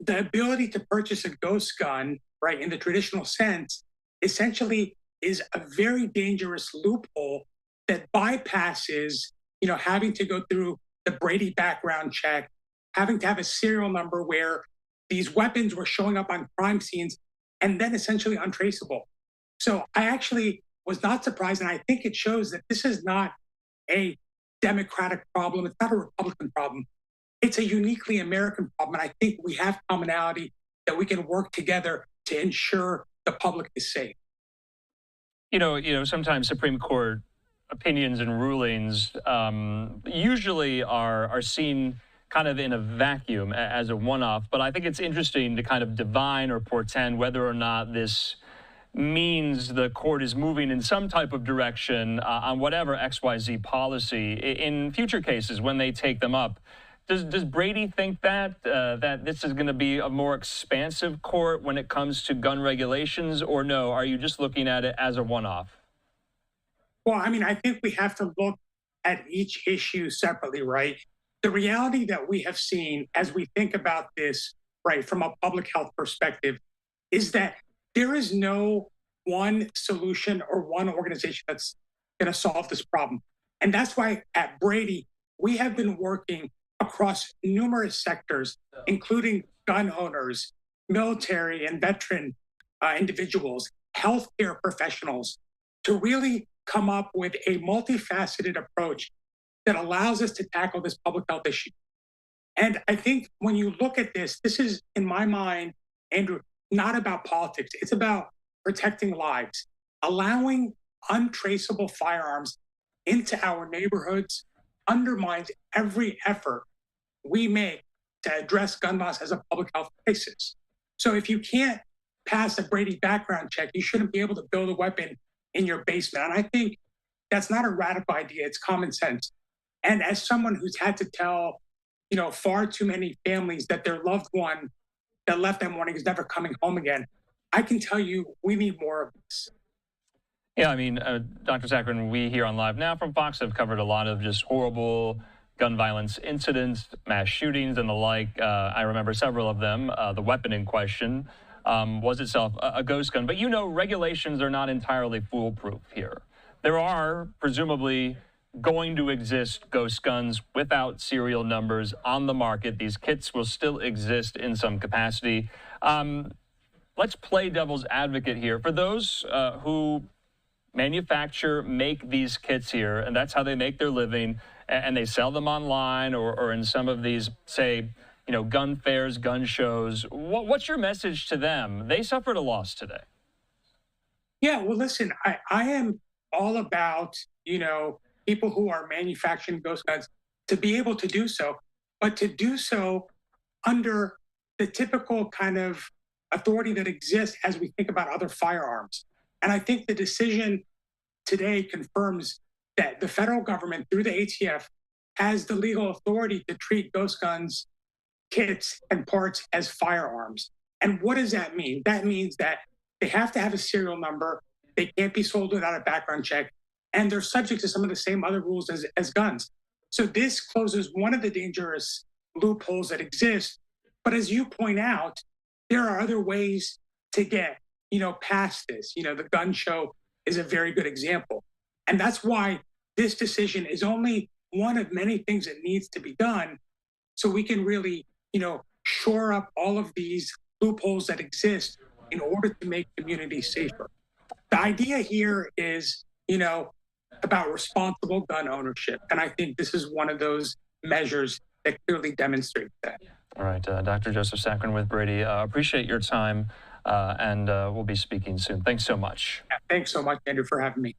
the ability to purchase a ghost gun, right, in the traditional sense, essentially is a very dangerous loophole that bypasses, having to go through the Brady background check, having to have a serial number where these weapons were showing up on crime scenes and then essentially untraceable. So I actually was not surprised, and I think it shows that this is not a Democratic problem. It's not a Republican problem. It's a uniquely American problem, and I think we have commonality that we can work together to ensure the public is safe. Sometimes Supreme Court opinions and rulings usually are seen kind of in a vacuum as a one-off, but I think it's interesting to kind of divine or portend whether or not this means the court is moving in some type of direction on whatever XYZ policy in future cases when they take them up. Does Brady think that this is going to be a more expansive court when it comes to gun regulations, or no? Are you just looking at it as a one-off? Well, I think we have to look at each issue separately, right? The reality that we have seen as we think about this, right, from a public health perspective, is that there is no one solution or one organization that's going to solve this problem. And that's why at Brady, we have been working across numerous sectors, including gun owners, military and veteran individuals, healthcare professionals, to really come up with a multifaceted approach that allows us to tackle this public health issue. And I think when you look at this is, in my mind, Andrew, not about politics. It's about protecting lives. Allowing untraceable firearms into our neighborhoods undermines every effort we make to address gun violence as a public health crisis. So if you can't pass a Brady background check, you shouldn't be able to build a weapon in your basement. And I think that's not a radical idea. It's common sense. And as someone who's had to tell, far too many families that their loved one that left that morning is never coming home again, I can tell you we need more of this. Yeah, I mean, Dr. Saccharin, we here on Live Now from Fox have covered a lot of just horrible gun violence incidents, mass shootings and the like. I remember several of them. The weapon in question was itself a ghost gun. But regulations are not entirely foolproof here. There are presumably going to exist ghost guns without serial numbers on the market. These kits will still exist in some capacity. Let's play devil's advocate here. For those who make these kits here, and that's how they make their living, and they sell them online or in some of these, say, gun fairs, gun shows. What's your message to them? They suffered a loss today. Yeah, well, listen, I am all about, people who are manufacturing ghost guns to be able to do so, but to do so under the typical kind of authority that exists as we think about other firearms. And I think the decision today confirms that the federal government, through the ATF, has the legal authority to treat ghost guns, kits, and parts as firearms. And what does that mean? That means that they have to have a serial number, they can't be sold without a background check, and they're subject to some of the same other rules as guns. So this closes one of the dangerous loopholes that exist. But as you point out, there are other ways to get, past this. The gun show is a very good example. And that's why this decision is only one of many things that needs to be done so we can really, shore up all of these loopholes that exist in order to make communities safer. The idea here is, about responsible gun ownership. And I think this is one of those measures that clearly demonstrates that. All right, Dr. Joseph Saccharin with Brady. Appreciate your time, and we'll be speaking soon. Thanks so much. Yeah, thanks so much, Andrew, for having me.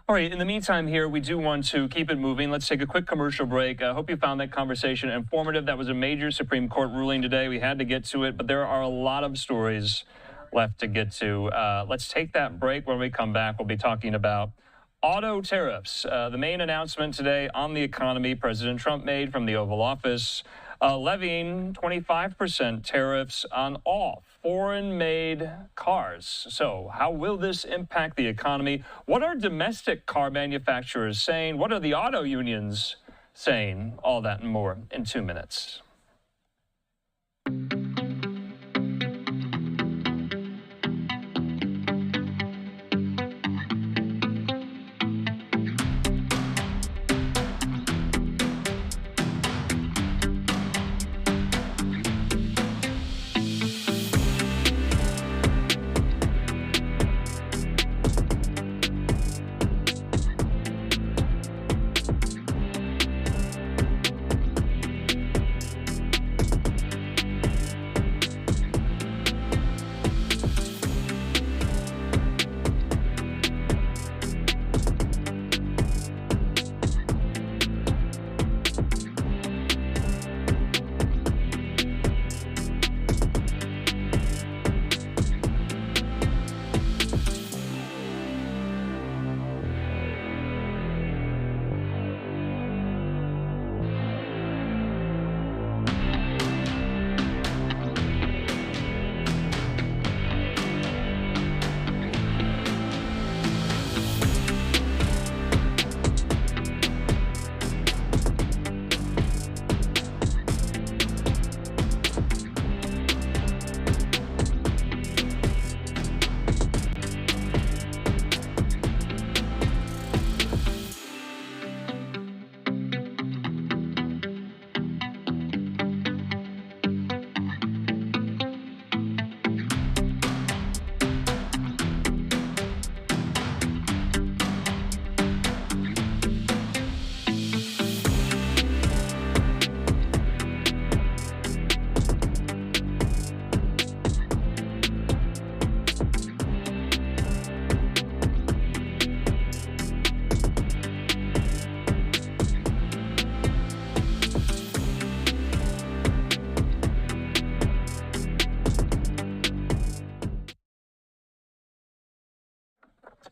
All right, in the meantime here, we do want to keep it moving. Let's take a quick commercial break. I hope you found that conversation informative. That was a major Supreme Court ruling today. We had to get to it, but there are a lot of stories left to get to. Let's take that break. When we come back, we'll be talking about auto tariffs. The main announcement today on the economy President Trump made from the Oval Office, levying 25% tariffs on all foreign-made cars. So how will this impact the economy? What are domestic car manufacturers saying? What are the auto unions saying? All that and more in 2 minutes.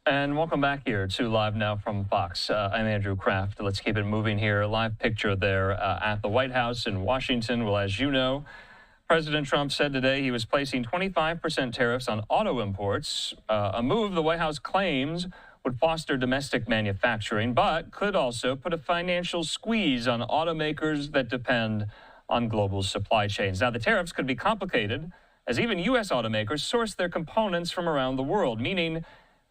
And welcome back here to Live Now from Fox. I'm Andrew Kraft. Let's keep it moving here. A live picture there at the White House in Washington. Well, as you know, President Trump said today he was placing 25% tariffs on auto imports, a move the White House claims would foster domestic manufacturing, but could also put a financial squeeze on automakers that depend on global supply chains. Now, the tariffs could be complicated as even U.S. automakers source their components from around the world, meaning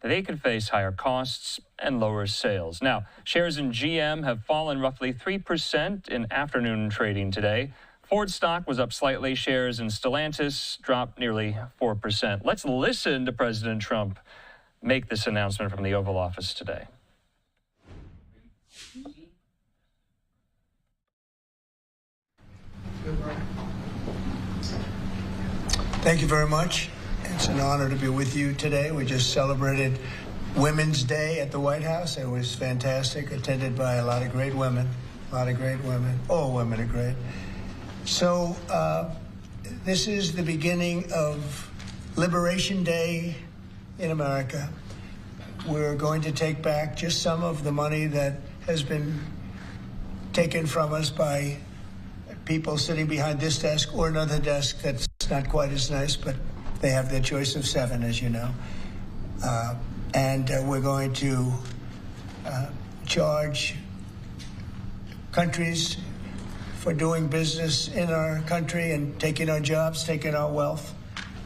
they could face higher costs and lower sales. Now, shares in GM have fallen roughly 3% in afternoon trading today. Ford stock was up slightly. Shares in Stellantis dropped nearly 4%. Let's listen to President Trump make this announcement from the Oval Office today. Thank you very much. It's an honor to be with you today. We just celebrated Women's Day at the White House. It was fantastic, attended by a lot of great women, All women are great. So this is the beginning of Liberation Day in America. We're going to take back just some of the money that has been taken from us by people sitting behind this desk or another desk that's not quite as nice, but they have their choice of 7, as you know. And we're going to charge countries for doing business in our country and taking our jobs, taking our wealth,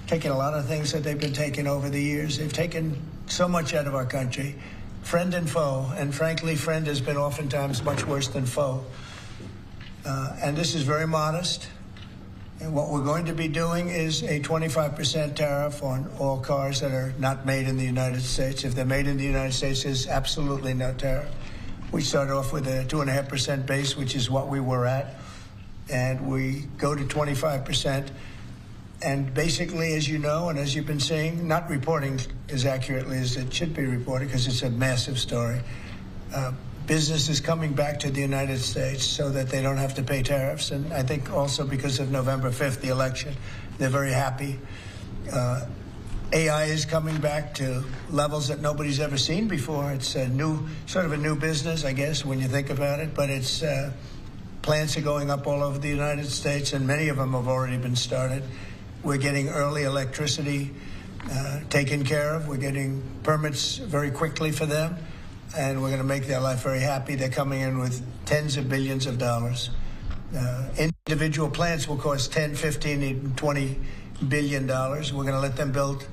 taking a lot of things that they've been taking over the years. They've taken so much out of our country, friend and foe. And frankly, friend has been oftentimes much worse than foe. And this is very modest. And what we're going to be doing is a 25% tariff on all cars that are not made in the United States. If they're made in the United States, there's absolutely no tariff. We start off with a 2.5% base, which is what we were at. And we go to 25%. And basically, as you know, and as you've been seeing, not reporting as accurately as it should be reported because it's a massive story. Business is coming back to the United States so that they don't have to pay tariffs. And I think also because of November 5th, the election, they're very happy. AI is coming back to levels that nobody's ever seen before. It's a new, sort of a new business, I guess, when you think about it. But it's plants are going up all over the United States, and many of them have already been started. We're getting early electricity taken care of. We're getting permits very quickly for them. And we're going to make their life very happy. They're coming in with tens of billions of dollars. Individual plants will cost 10, 15, even $20 billion. We're going to let them build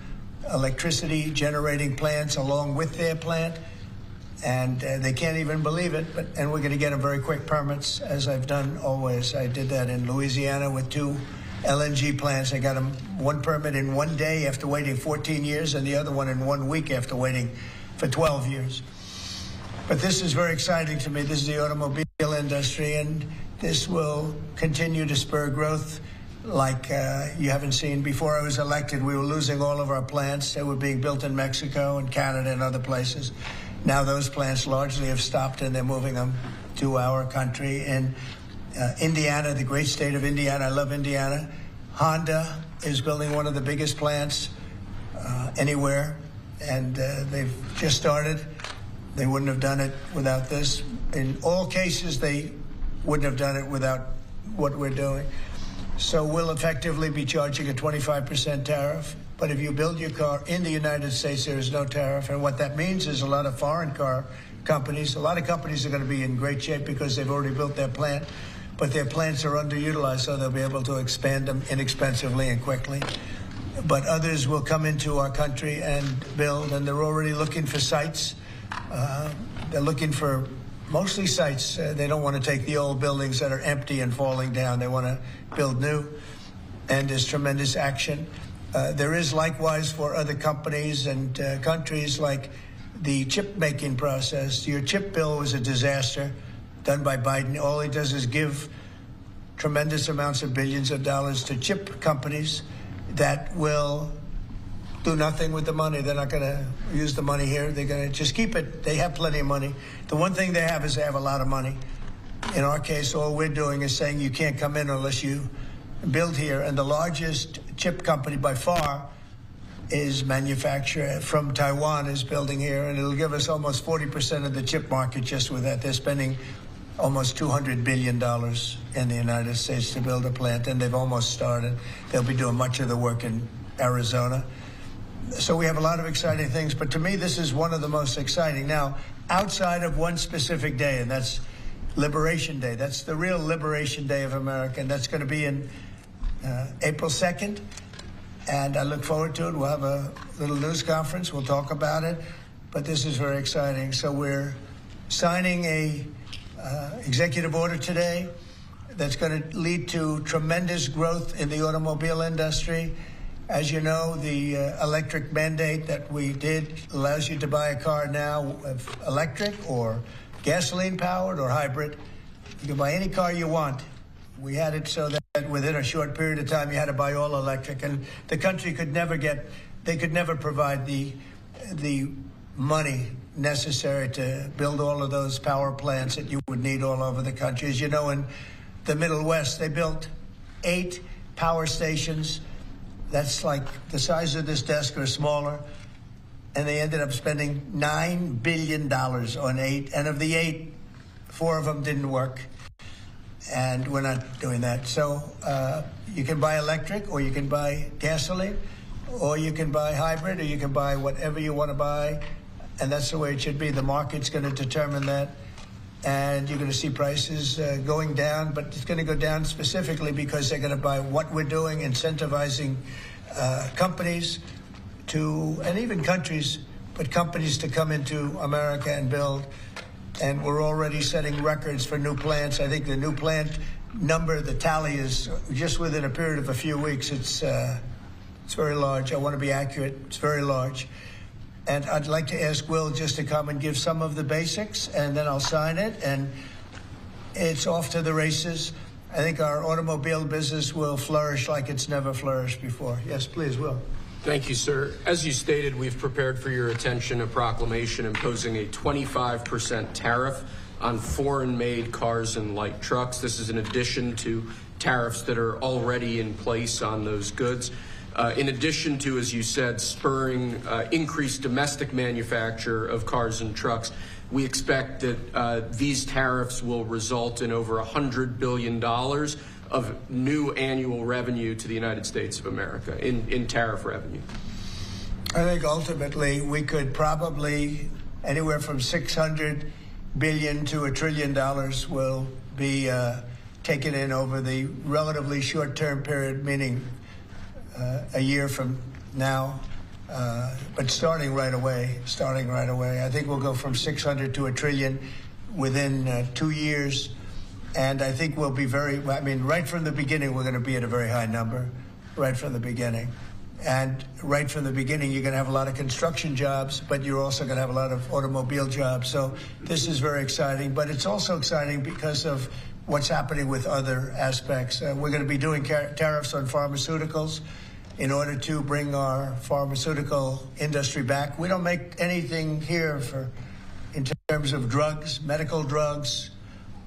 electricity generating plants along with their plant. And they can't even believe it. And we're going to get them very quick permits, as I've done always. I did that in Louisiana with 2 LNG plants. I got them one permit in 1 day after waiting 14 years and the other one in 1 week after waiting for 12 years. But this is very exciting to me. This is the automobile industry, and this will continue to spur growth like you haven't seen. Before I was elected, we were losing all of our plants. They were being built in Mexico and Canada and other places. Now those plants largely have stopped, and they're moving them to our country. In Indiana, the great state of Indiana, I love Indiana. Honda is building one of the biggest plants anywhere, and they've just started. They wouldn't have done it without this. In all cases, they wouldn't have done it without what we're doing. So we'll effectively be charging a 25% tariff. But if you build your car in the United States, there is no tariff. And what that means is a lot of foreign car companies, a lot of companies are going to be in great shape because they've already built their plant. But their plants are underutilized, so they'll be able to expand them inexpensively and quickly. But others will come into our country and build, and they're already looking for sites. They're looking for mostly sites. They don't want to take the old buildings that are empty and falling down. They want to build new, and there's tremendous action. There is likewise for other companies and countries like the chip making process. Your chip bill was a disaster done by Biden. All he does is give tremendous amounts of billions of dollars to chip companies that will do nothing with the money. They're not going to use the money here. They're going to just keep it. They have plenty of money. The one thing they have is they have a lot of money. In our case, all we're doing is saying you can't come in unless you build here. And the largest chip company by far is manufactured from Taiwan is building here, and it'll give us almost 40% of the chip market just with that. They're spending almost $200 billion in the United States to build a plant, and they've almost started. They'll be doing much of the work in Arizona. So we have a lot of exciting things, but to me, this is one of the most exciting. Now, outside of one specific day, and that's Liberation Day. That's the real Liberation Day of America, and that's going to be in April 2nd. And I look forward to it. We'll have a little news conference. We'll talk about it. But this is very exciting. So we're signing a executive order today that's going to lead to tremendous growth in the automobile industry. As you know, the electric mandate that we did allows you to buy a car now, electric or gasoline-powered or hybrid. You can buy any car you want. We had it so that within a short period of time, you had to buy all electric, and the country could never provide the money necessary to build all of those power plants that you would need all over the country. As you know, in the Middle West, they built 8 power stations. That's like the size of this desk or smaller. And they ended up spending $9 billion on 8. And of the 8, 4 of them didn't work. And we're not doing that. So you can buy electric, or you can buy gasoline, or you can buy hybrid, or you can buy whatever you want to buy. And that's the way it should be. The market's going to determine that. And you're going to see prices going down, but it's going to go down specifically because they're going to buy what we're doing, incentivizing companies to, and even countries, but companies to come into America and build. And we're already setting records for new plants. I think the new plant number, the tally is just within a period of a few weeks. It's very large. I want to be accurate. It's very large. And I'd like to ask Will just to come and give some of the basics, and then I'll sign it, and it's off to the races. I think our automobile business will flourish like it's never flourished before. Yes, please, Will. Thank you, sir. As you stated, we've prepared for your attention a proclamation imposing a 25% tariff on foreign-made cars and light trucks. This is in addition to tariffs that are already in place on those goods. In addition to, as you said, spurring increased domestic manufacture of cars and trucks, we expect that these tariffs will result in over $100 billion of new annual revenue to the United States of America in tariff revenue. I think ultimately we could probably anywhere from $600 billion to $1 trillion will be taken in over the relatively short-term period, meaning a year from now, but starting right away. I think we'll go from 600 to $1 trillion within 2 years. And I think we'll be right from the beginning, we're going to be at a very high number, right from the beginning. And right from the beginning, you're going to have a lot of construction jobs, but you're also going to have a lot of automobile jobs. So this is very exciting, but it's also exciting because of what's happening with other aspects. We're going to be doing tariffs on pharmaceuticals in order to bring our pharmaceutical industry back. We don't make anything here in terms of drugs, medical drugs,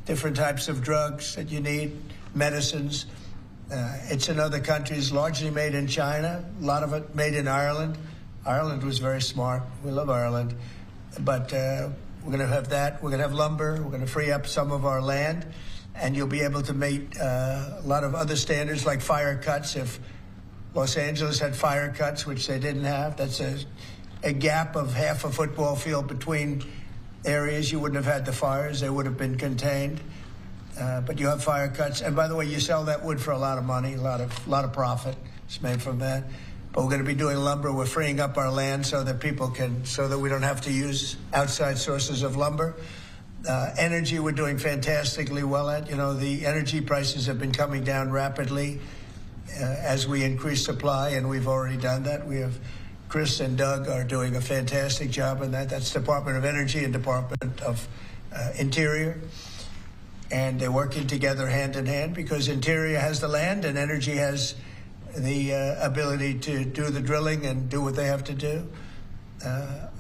different types of drugs that you need, medicines. It's in other countries, largely made in China, a lot of it made in Ireland. Ireland was very smart. We love Ireland. But we're going to have that. We're going to have lumber. We're going to free up some of our land. And you'll be able to meet a lot of other standards like fire cuts. If Los Angeles had fire cuts, which they didn't have, that's a gap of half a football field between areas. You wouldn't have had the fires. They would have been contained. But you have fire cuts. And by the way, you sell that wood for a lot of money, a lot of profit is made from that. But we're going to be doing lumber. We're freeing up our land so that we don't have to use outside sources of lumber. Energy, we're doing fantastically well at. The energy prices have been coming down rapidly as we increase supply, and we've already done that. We have Chris and Doug are doing a fantastic job in that. That's Department of Energy and Department of Interior. And they're working together hand in hand because Interior has the land and Energy has the ability to do the drilling and do what they have to do.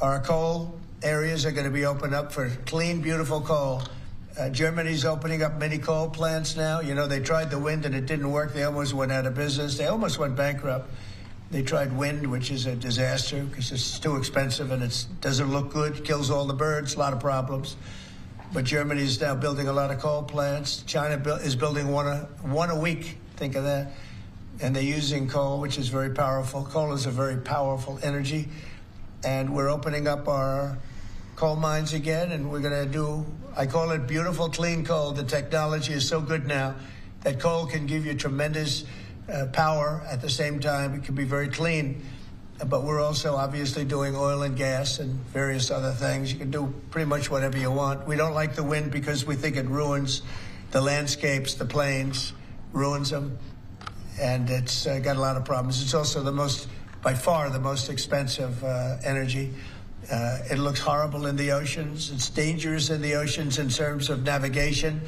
Our coal areas are going to be opened up for clean, beautiful coal. Germany's opening up many coal plants now. They tried the wind and it didn't work. They almost went out of business. They almost went bankrupt. They tried wind, which is a disaster because it's too expensive and it doesn't look good, kills all the birds, a lot of problems. But Germany is now building a lot of coal plants. China is building one a week, think of that. And they're using coal, which is very powerful. Coal is a very powerful energy. And we're opening up our coal mines again, and we're going to do, I call it beautiful, clean coal. The technology is so good now that coal can give you tremendous power at the same time. It can be very clean. But we're also obviously doing oil and gas and various other things. You can do pretty much whatever you want. We don't like the wind because we think it ruins the landscapes, the plains, ruins them. And it's got a lot of problems. It's also by far the most expensive energy. It looks horrible in the oceans. It's dangerous in the oceans in terms of navigation.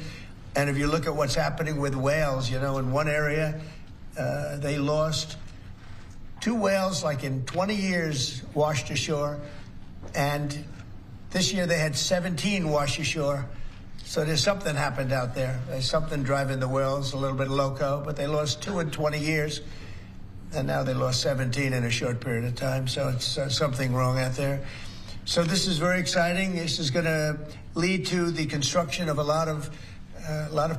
And if you look at what's happening with whales, in one area, they lost 2 whales, like in 20 years, washed ashore. And this year they had 17 wash ashore. So there's something happened out there. There's something driving the whales a little bit loco, but they lost 2 in 20 years. And now they lost 17 in a short period of time. So it's something wrong out there. So this is very exciting. This is going to lead to the construction of a lot of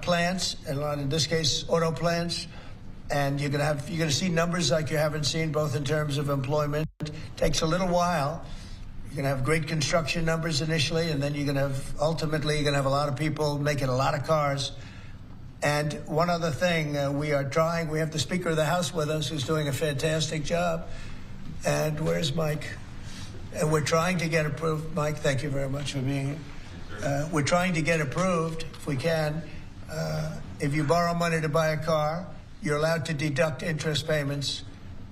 plants, and in this case, auto plants. And you're going to see numbers like you haven't seen, both in terms of employment. It takes a little while. You're going to have great construction numbers initially, and then ultimately you're going to have a lot of people making a lot of cars. And one other thing, we have the Speaker of the House with us who's doing a fantastic job. And where's Mike? And we're trying to get approved. Mike, thank you very much for being here. We're trying to get approved, if we can. If you borrow money to buy a car, you're allowed to deduct interest payments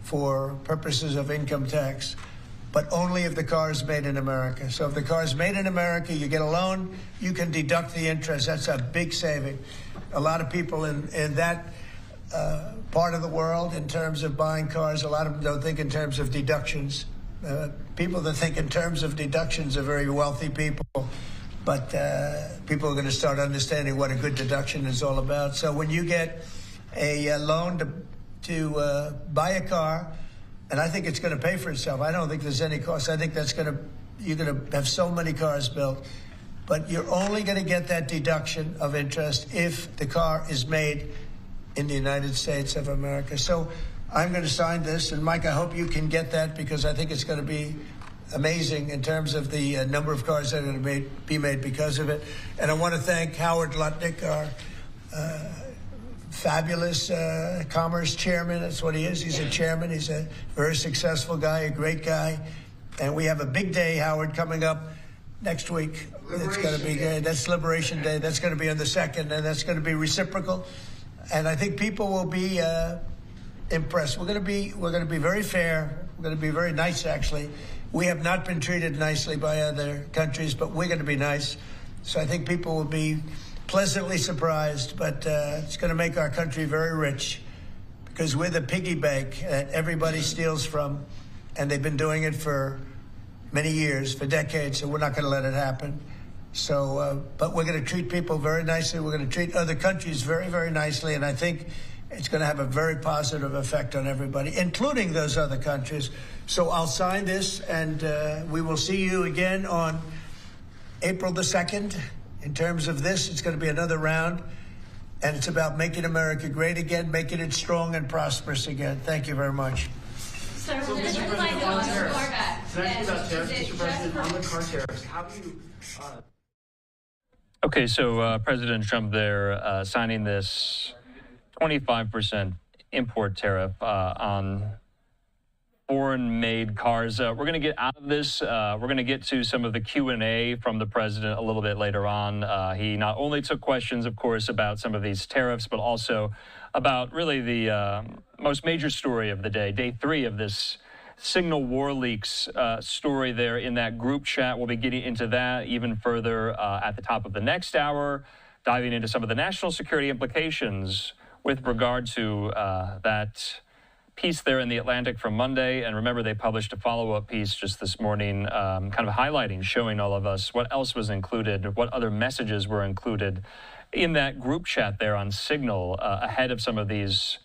for purposes of income tax, but only if the car is made in America. So if the car is made in America, you get a loan, you can deduct the interest. That's a big saving. A lot of people in that part of the world, in terms of buying cars, a lot of them don't think in terms of deductions. People that think in terms of deductions are very wealthy people. But people are going to start understanding what a good deduction is all about. So when you get a loan to buy a car, and I think it's going to pay for itself. I don't think there's any cost. I think you're going to have so many cars built. But you're only going to get that deduction of interest if the car is made in the United States of America. So I'm going to sign this. And Mike, I hope you can get that, because I think it's going to be amazing in terms of the number of cars that are going to be made because of it. And I want to thank Howard Lutnick, our fabulous commerce chairman. That's what he is. He's a chairman. He's a very successful guy, a great guy. And we have a big day, Howard, coming up next week. It's going to be good. That's Liberation Day. That's going to be on the 2nd, and that's going to be reciprocal. And I think people will be impressed. We're going to be very fair. We're going to be very nice, actually. We have not been treated nicely by other countries, but we're going to be nice. So I think people will be pleasantly surprised, but it's going to make our country very rich, because we're the piggy bank that everybody steals from, and they've been doing it for many years, for decades, so we're not going to let it happen. So, but we're going to treat people very nicely. We're going to treat other countries very, very nicely, and I think it's going to have a very positive effect on everybody, including those other countries. So I'll sign this, and we will see you again on April the 2nd. In terms of this, it's going to be another round, and it's about making America great again, making it strong and prosperous again. Thank you very much. So, Mr. President, on tariffs. Mr. President, on the car tariffs, how do you... Okay, so President Trump there signing this 25% import tariff on foreign-made cars. We're going to get out of this. We're going to get to some of the Q&A from the president a little bit later on. He not only took questions, of course, about some of these tariffs, but also about really the most major story of the day, day 3 of this Signal War Leaks story there in that group chat. We'll be getting into that even further at the top of the next hour, diving into some of the national security implications with regard to that piece there in The Atlantic from Monday. And remember, they published a follow-up piece just this morning, kind of highlighting, showing all of us what else was included, what other messages were included in that group chat there on Signal ahead of some of these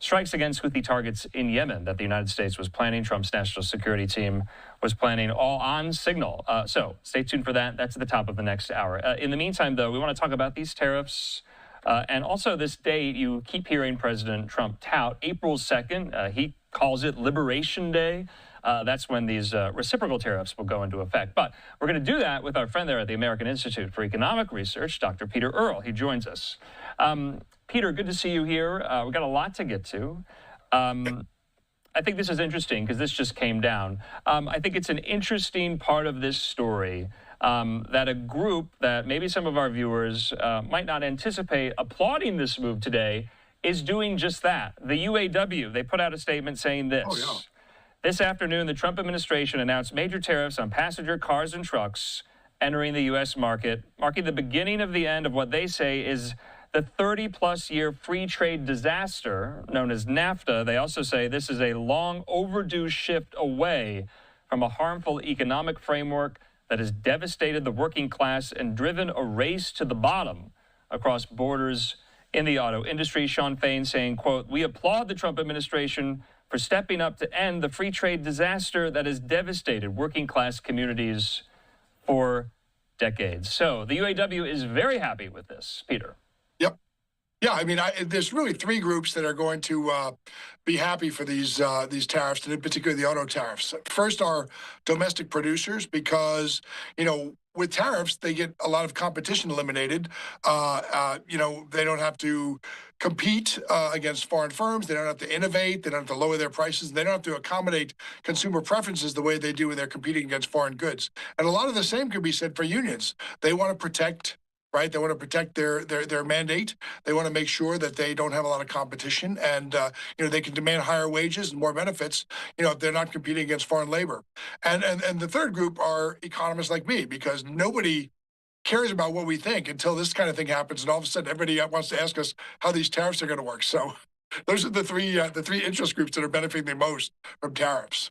strikes against Houthi targets in Yemen that the United States was planning. Trump's national security team was planning, all on signal. So stay tuned for that. That's at the top of the next hour. In the meantime, though, we want to talk about these tariffs and also this date you keep hearing President Trump tout, April 2nd. He calls it Liberation Day. That's when these reciprocal tariffs will go into effect. But we're going to do that with our friend there at the American Institute for Economic Research, Dr. Peter Earle. He joins us. Peter, good to see you here. We've got a lot to get to. I think this is interesting because this just came down. I think it's an interesting part of this story that a group that maybe some of our viewers might not anticipate applauding this move today is doing just that. The UAW, they put out a statement saying this. Oh, yeah. This afternoon, the Trump administration announced major tariffs on passenger cars and trucks entering the U.S. market, marking the beginning of the end of what they say is the 30-plus year free trade disaster known as NAFTA. They also say this is a long overdue shift away from a harmful economic framework that has devastated the working class and driven a race to the bottom across borders in the auto industry. Sean Fain saying, quote, "We applaud the Trump administration for stepping up to end the free trade disaster that has devastated working class communities for decades." So the UAW is very happy with this, Peter. Yep. Yeah, I mean, there's really three groups that are going to be happy for these tariffs, and in particular the auto tariffs. First are domestic producers, because, you know, with tariffs, they get a lot of competition eliminated. You know, they don't have to compete against foreign firms. They don't have to innovate. They don't have to lower their prices. They don't have to accommodate consumer preferences the way they do when they're competing against foreign goods. And a lot of the same can be said for unions. They want to protect, right? They want to protect their mandate. They want to make sure that they don't have a lot of competition, and you know, they can demand higher wages and more benefits, you know, if they're not competing against foreign labor. And the third group are economists like me, because nobody cares about what we think until this kind of thing happens, and all of a sudden everybody wants to ask us how these tariffs are going to work. So those are the three interest groups that are benefiting the most from tariffs.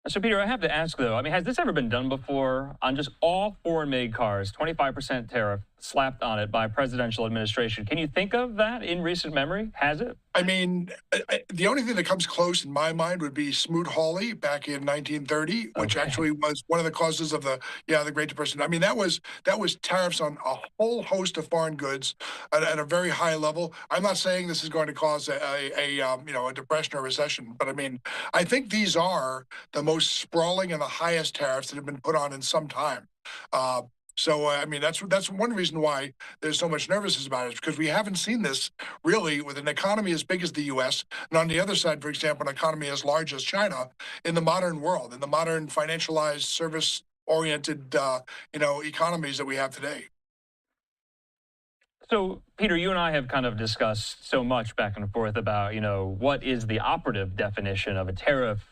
So, Peter, I have to ask, though, I mean, has this ever been done before on just all foreign-made cars, 25% tariff slapped on it by a presidential administration? Can you think of that in recent memory? Has it? I mean, the only thing that comes close in my mind would be Smoot-Hawley back in 1930, which actually was one of the causes of the Great Depression. I mean, that was tariffs on a whole host of foreign goods at a very high level. I'm not saying this is going to cause a depression or recession, but I mean, I think these are the most sprawling and the highest tariffs that have been put on in some time. So, I mean, that's one reason why there's so much nervousness about it, is because we haven't seen this really with an economy as big as the U.S. and on the other side, for example, an economy as large as China in the modern world, in the modern financialized, service-oriented, economies that we have today. So, Peter, you and I have kind of discussed so much back and forth about, you know, what is the operative definition of a tariff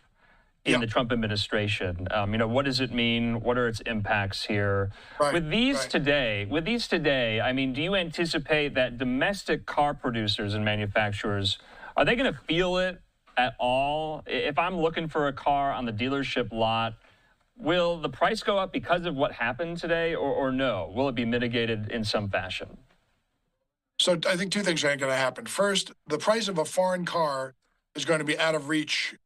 in the Trump administration. What does it mean? What are its impacts here? Right, with these today, I mean, do you anticipate that domestic car producers and manufacturers, are they going to feel it at all? If I'm looking for a car on the dealership lot, will the price go up because of what happened today, or no? Will it be mitigated in some fashion? So I think two things are going to happen. First, the price of a foreign car is going to be out of reach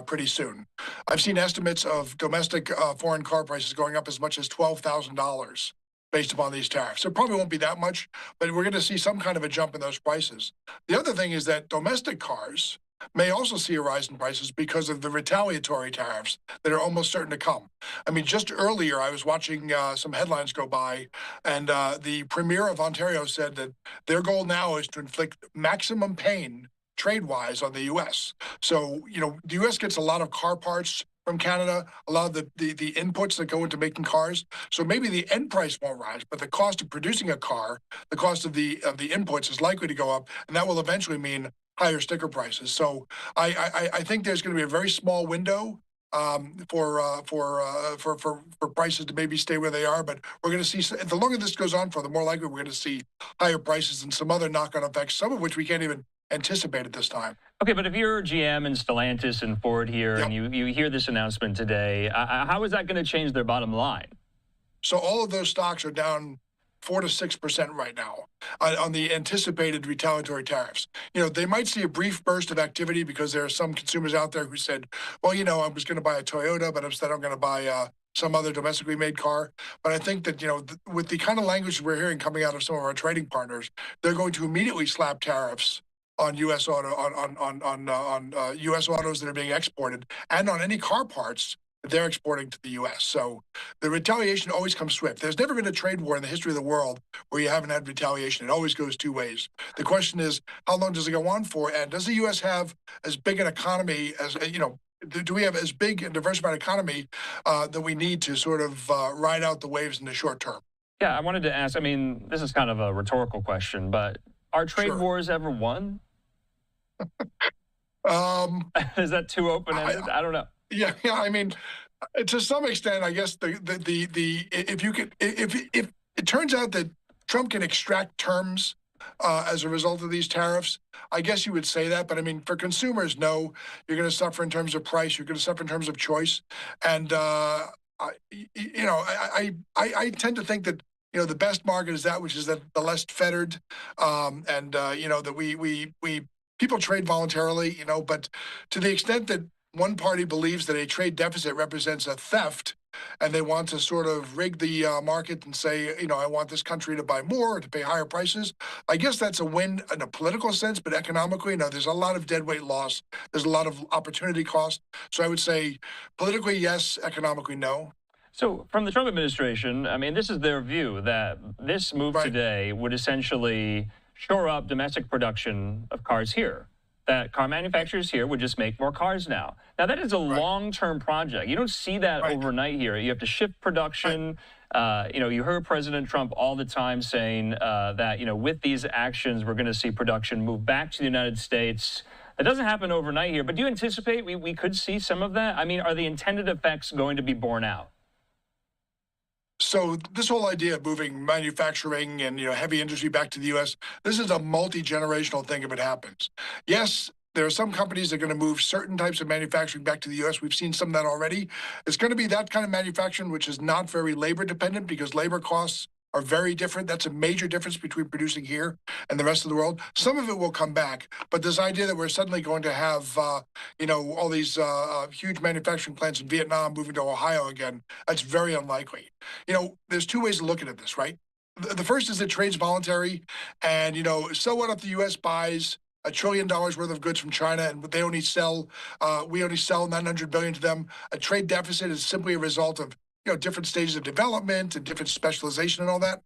pretty soon. I've seen estimates of domestic foreign car prices going up as much as $12,000 based upon these tariffs. It probably won't be that much, but we're going to see some kind of a jump in those prices. The other thing is that domestic cars may also see a rise in prices because of the retaliatory tariffs that are almost certain to come. I mean, just earlier I was watching some headlines go by, and the Premier of Ontario said that their goal now is to inflict maximum pain trade-wise on the U.S. So, you know, the U.S. gets a lot of car parts from Canada, a lot of the inputs that go into making cars. So maybe the end price won't rise, but the cost of producing a car, the cost of the inputs is likely to go up, and that will eventually mean higher sticker prices. So I think there's going to be a very small window for prices to maybe stay where they are, but we're going to see, the longer this goes on for, the more likely we're going to see higher prices and some other knock-on effects, some of which we can't even anticipate at this time. Okay, but if you're GM and Stellantis and Ford here, and you hear this announcement today, how is that going to change their bottom line? So all of those stocks are down 4 to 6% right now on the anticipated retaliatory tariffs. They might see a brief burst of activity because there are some consumers out there who said, well, I was going to buy a Toyota, but instead I'm going to buy some other domestically made car. But I think that, with the kind of language we're hearing coming out of some of our trading partners, they're going to immediately slap tariffs on U.S. U.S. autos that are being exported and on any car parts that they're exporting to the U.S. So the retaliation always comes swift. There's never been a trade war in the history of the world where you haven't had retaliation. It always goes two ways. The question is, how long does it go on for? And does the U.S. have as big an economy as, do we have as big and diversified economy that we need to sort of ride out the waves in the short term? Yeah, I wanted to ask, this is kind of a rhetorical question, but are trade wars ever won? Is that too open-ended? I don't know. Yeah, to some extent, I guess if it turns out that Trump can extract terms as a result of these tariffs, I guess you would say that. But for consumers, no, you're going to suffer in terms of price. You're going to suffer in terms of choice. And I tend to think that the best market is that which is the less fettered, that we people trade voluntarily, but to the extent that one party believes that a trade deficit represents a theft and they want to sort of rig the market and say, I want this country to buy more or to pay higher prices, I guess that's a win in a political sense, but economically, there's a lot of deadweight loss. There's a lot of opportunity cost. So I would say politically, yes, economically, no. So from the Trump administration, this is their view that this move today would essentially shore up domestic production of cars here, that car manufacturers here would just make more cars now. Now, that is a long-term project. You don't see that overnight here. You have to shift production. You heard President Trump all the time saying that, with these actions, we're going to see production move back to the United States. It doesn't happen overnight here, but do you anticipate we could see some of that? Are the intended effects going to be borne out? So this whole idea of moving manufacturing and heavy industry back to the U.S., this is a multi-generational thing if it happens. Yes, there are some companies that are going to move certain types of manufacturing back to the U.S. We've seen some of that already. It's going to be that kind of manufacturing which is not very labor dependent because labor costs are very different. That's a major difference between producing here and the rest of the world. Some of it will come back, but this idea that we're suddenly going to have, all these huge manufacturing plants in Vietnam moving to Ohio again, that's very unlikely. There's two ways of looking at this, right? The first is that trade's voluntary, and, so what if the U.S. buys $1 trillion worth of goods from China and we only sell $900 billion to them? A trade deficit is simply a result of different stages of development and different specialization and all that.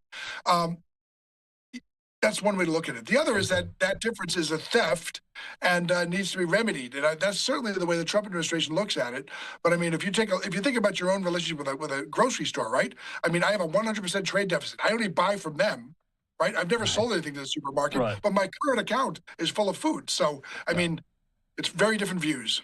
That's one way to look at it. The other is that difference is a theft and needs to be remedied. And that's certainly the way the Trump administration looks at it. But if you think about your own relationship with a grocery store, right? I have a 100% trade deficit. I only buy from them, right? I've never sold anything to the supermarket, but my current account is full of food. So, it's very different views.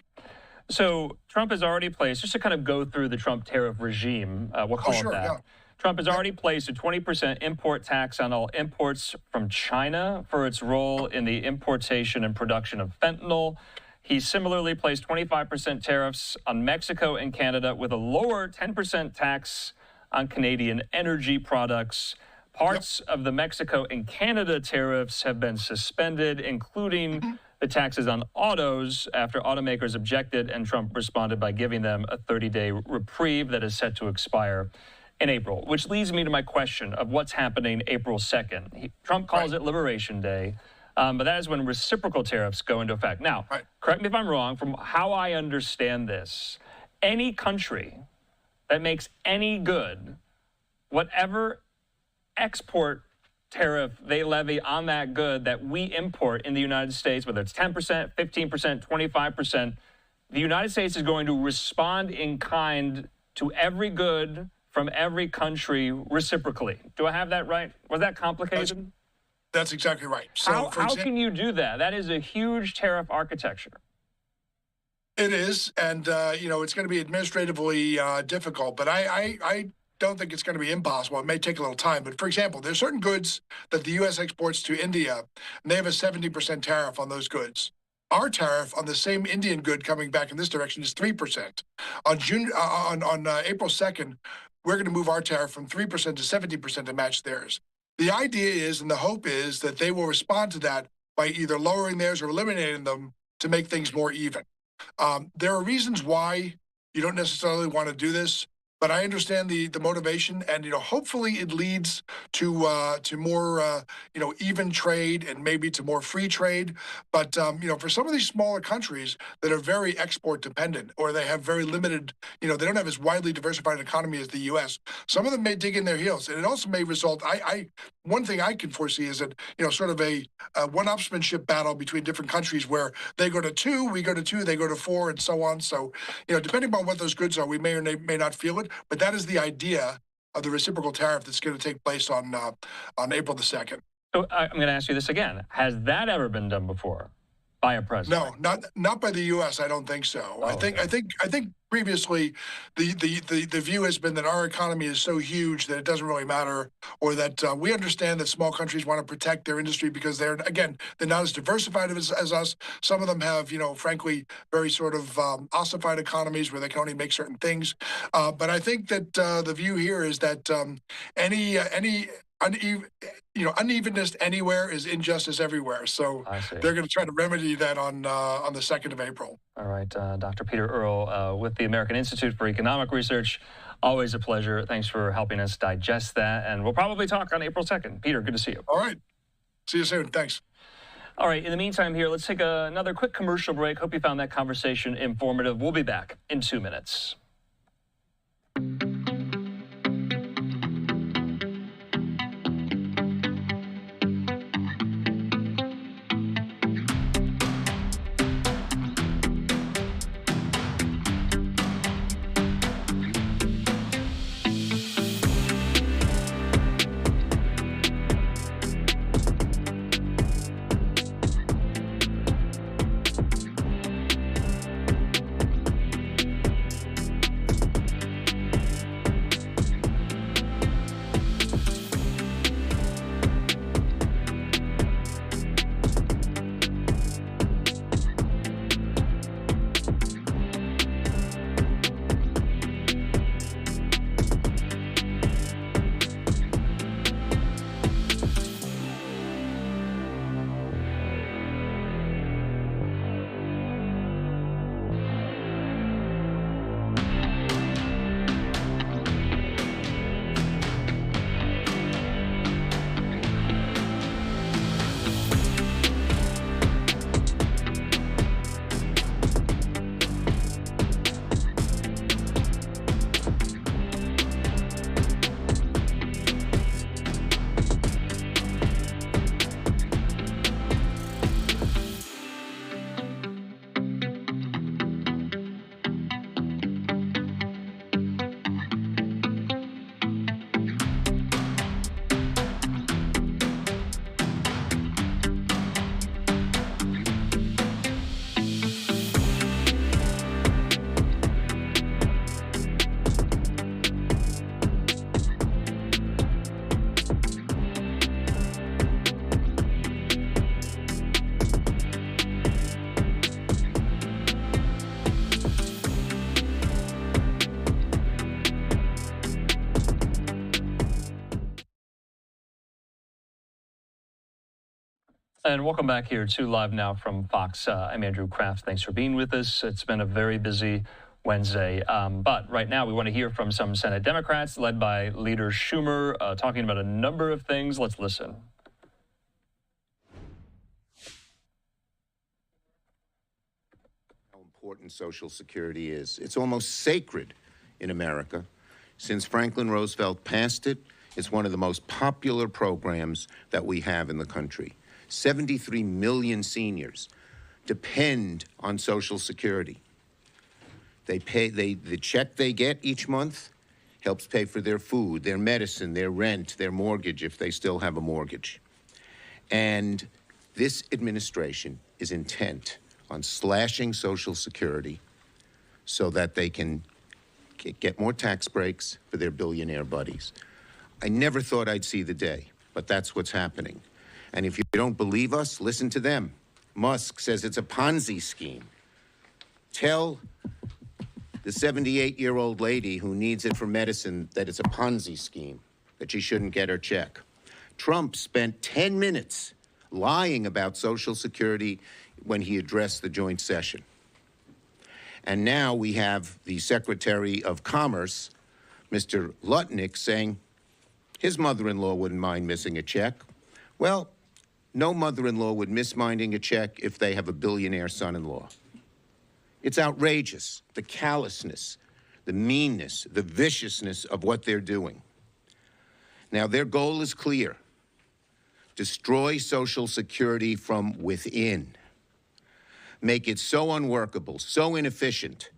So Trump has already placed, just to kind of go through the Trump tariff regime, we'll call it that. Yeah. Trump has already placed a 20% import tax on all imports from China for its role in the importation and production of fentanyl. He similarly placed 25% tariffs on Mexico and Canada with a lower 10% tax on Canadian energy products. Parts of the Mexico and Canada tariffs have been suspended, including the taxes on autos after automakers objected, and Trump responded by giving them a 30-day reprieve that is set to expire in April, which leads me to my question of what's happening April 2nd. Trump calls it Liberation Day, but that is when reciprocal tariffs go into effect. Now, correct me if I'm wrong, from how I understand this, any country that makes any good, whatever export tariff they levy on that good that we import in the United States, whether it's 10%, 15%, 25%, the United States is going to respond in kind to every good from every country reciprocally. Do I have that right? Was that complicated? That's exactly right. So how can you do that? That is a huge tariff architecture. It is, and it's going to be administratively difficult, but I don't think it's going to be impossible. It may take a little time, but for example, there's certain goods that the U.S. exports to India, and they have a 70% tariff on those goods. Our tariff on the same Indian good coming back in this direction is 3%. On April 2nd, we're going to move our tariff from 3% to 70% to match theirs. The idea is, and the hope is, that they will respond to that by either lowering theirs or eliminating them to make things more even. There are reasons why you don't necessarily want to do this, but I understand the motivation, and hopefully it leads to more even trade and maybe to more free trade. But for some of these smaller countries that are very export dependent, or they have very limited, they don't have as widely diversified economy as the U.S. Some of them may dig in their heels, and it also may result. One thing I can foresee is that sort of a one-upsmanship battle between different countries where they go to 2, we go to 2, they go to 4, and so on. So depending on what those goods are, we may or may not feel it. But that is the idea of the reciprocal tariff that's going to take place on April the 2nd. So I'm going to ask you this again. Has that ever been done before by a president? No, not by the U.S. I don't think so. Oh, I think previously the view has been that our economy is so huge that it doesn't really matter, or that we understand that small countries want to protect their industry because they're not as diversified as us. Some of them have, frankly, very sort of ossified economies where they can only make certain things. But I think that the view here is that any unevenness anywhere is injustice everywhere. So they're going to try to remedy that on the 2nd of April. All right, Dr. Peter Earle with the American Institute for Economic Research. Always a pleasure. Thanks for helping us digest that. And we'll probably talk on April 2nd. Peter, good to see you. All right. See you soon. Thanks. All right, in the meantime here, let's take another quick commercial break. Hope you found that conversation informative. We'll be back in 2 minutes. And welcome back here to Live Now from Fox. I'm Andrew Kraft. Thanks for being with us. It's been a very busy Wednesday. But right now we want to hear from some Senate Democrats led by Leader Schumer talking about a number of things. Let's listen. How important Social Security is. It's almost sacred in America. Since Franklin Roosevelt passed it, it's one of the most popular programs that we have in the country. 73 million seniors depend on Social Security. They pay, the check they get each month helps pay for their food, their medicine, their rent, their mortgage, if they still have a mortgage. And this administration is intent on slashing Social Security so that they can get more tax breaks for their billionaire buddies. I never thought I'd see the day, but that's what's happening. And if you don't believe us, listen to them. Musk says it's a Ponzi scheme. Tell the 78-year-old lady who needs it for medicine that it's a Ponzi scheme, that she shouldn't get her check. Trump spent 10 minutes lying about Social Security when he addressed the joint session. And now we have the Secretary of Commerce, Mr. Lutnick, saying his mother-in-law wouldn't mind missing a check. Well, no mother-in-law would miss minding a check if they have a billionaire son-in-law. It's outrageous, the callousness, the meanness, the viciousness of what they're doing. Now, their goal is clear. Destroy Social Security from within. Make it so unworkable, so inefficient,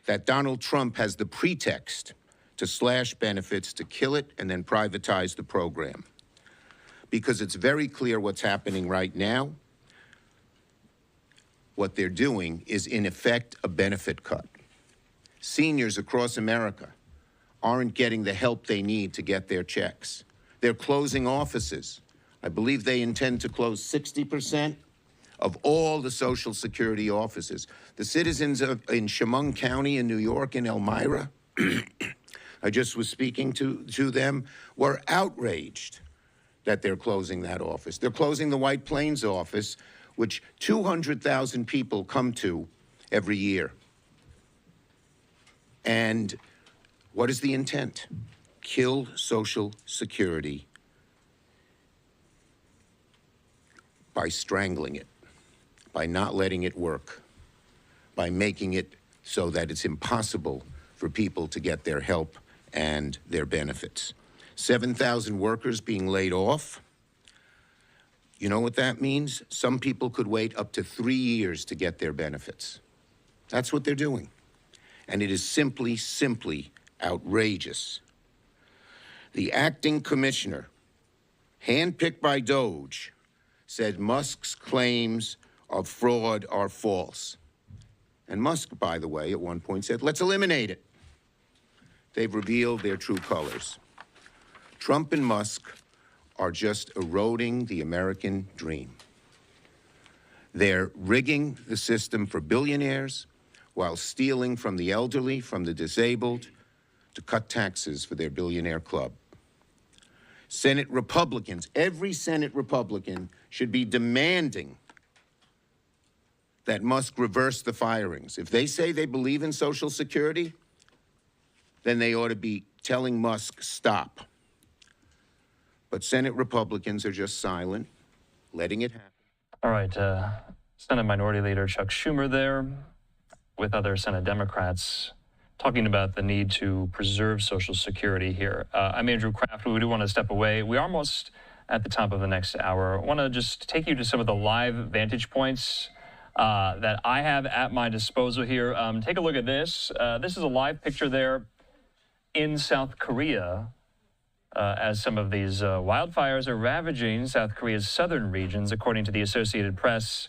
that Donald Trump has the pretext to slash benefits, to kill it, and then privatize the program. Because it's very clear what's happening right now. What they're doing is, in effect, a benefit cut. Seniors across America aren't getting the help they need to get their checks. They're closing offices. I believe they intend to close 60% of all the Social Security offices. The citizens in Chemung County in New York and Elmira, I just was speaking to them, were outraged that they're closing that office. They're closing the White Plains office, which 200,000 people come to every year. And what is the intent? Kill Social Security by strangling it, by not letting it work, by making it so that it's impossible for people to get their help and their benefits. 7,000 workers being laid off. You know what that means? Some people could wait up to 3 years to get their benefits. That's what they're doing. And it is simply, simply outrageous. The acting commissioner, handpicked by DOJ, said Musk's claims of fraud are false. And Musk, by the way, at one point said, let's eliminate it. They've revealed their true colors. Trump and Musk are just eroding the American dream. They're rigging the system for billionaires while stealing from the elderly, from the disabled, to cut taxes for their billionaire club. Senate Republicans, every Senate Republican should be demanding that Musk reverse the firings. If they say they believe in Social Security, then they ought to be telling Musk, stop. But Senate Republicans are just silent, letting it happen. All right, Senate Minority Leader Chuck Schumer there with other Senate Democrats talking about the need to preserve Social Security here. I'm Andrew Kraft. We do want to step away. We're almost at the top of the next hour. I want to just take you to some of the live vantage points that I have at my disposal here. Take a look at this. This is a live picture there in South Korea as some of these wildfires are ravaging South Korea's southern regions. According to the Associated Press,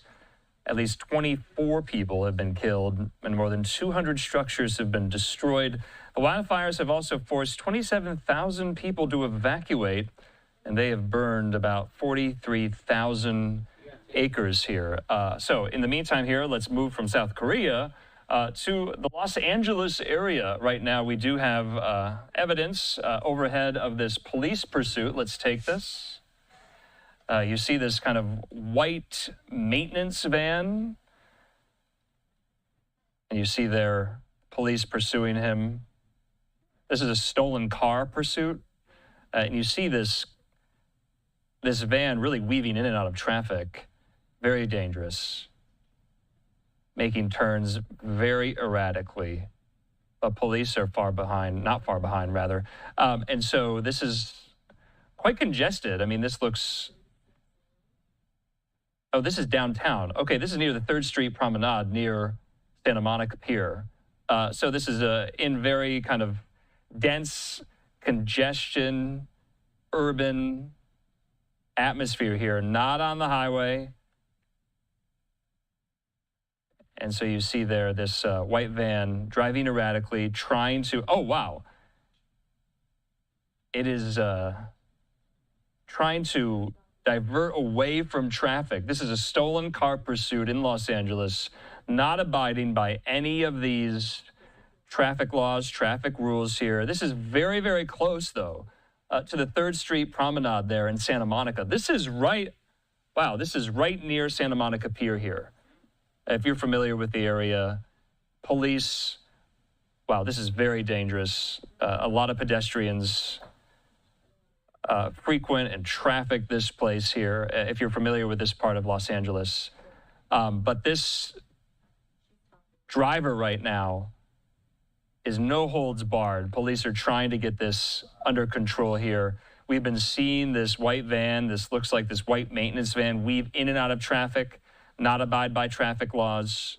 at least 24 people have been killed and more than 200 structures have been destroyed. The wildfires have also forced 27,000 people to evacuate, and they have burned about 43,000 acres here. So in the meantime here, let's move from South Korea to the Los Angeles area. Right now, we do have evidence overhead of this police pursuit. Let's take this. You see this kind of white maintenance van. And you see there police pursuing him. This is a stolen car pursuit. And you see this van really weaving in and out of traffic. Very dangerous. Making turns very erratically. But police are far behind, not far behind, rather. And so this is quite congested. I mean, this looks... Oh, this is downtown. Okay, this is near the 3rd Street Promenade near Santa Monica Pier. So this is in very kind of dense congestion, urban atmosphere here, not on the highway. And so you see there this white van driving erratically, trying to, oh, wow. It is trying to divert away from traffic. This is a stolen car pursuit in Los Angeles, not abiding by any of these traffic laws, traffic rules here. This is very, very close, though, to the 3rd Street Promenade there in Santa Monica. This is right near Santa Monica Pier here. If you're familiar with the area, police, wow, this is very dangerous. A lot of pedestrians frequent and traffic this place here, if you're familiar with this part of Los Angeles. But this driver right now is no holds barred. Police are trying to get this under control here. We've been seeing this white van, this looks like this white maintenance van, weave in and out of traffic, not abide by traffic laws,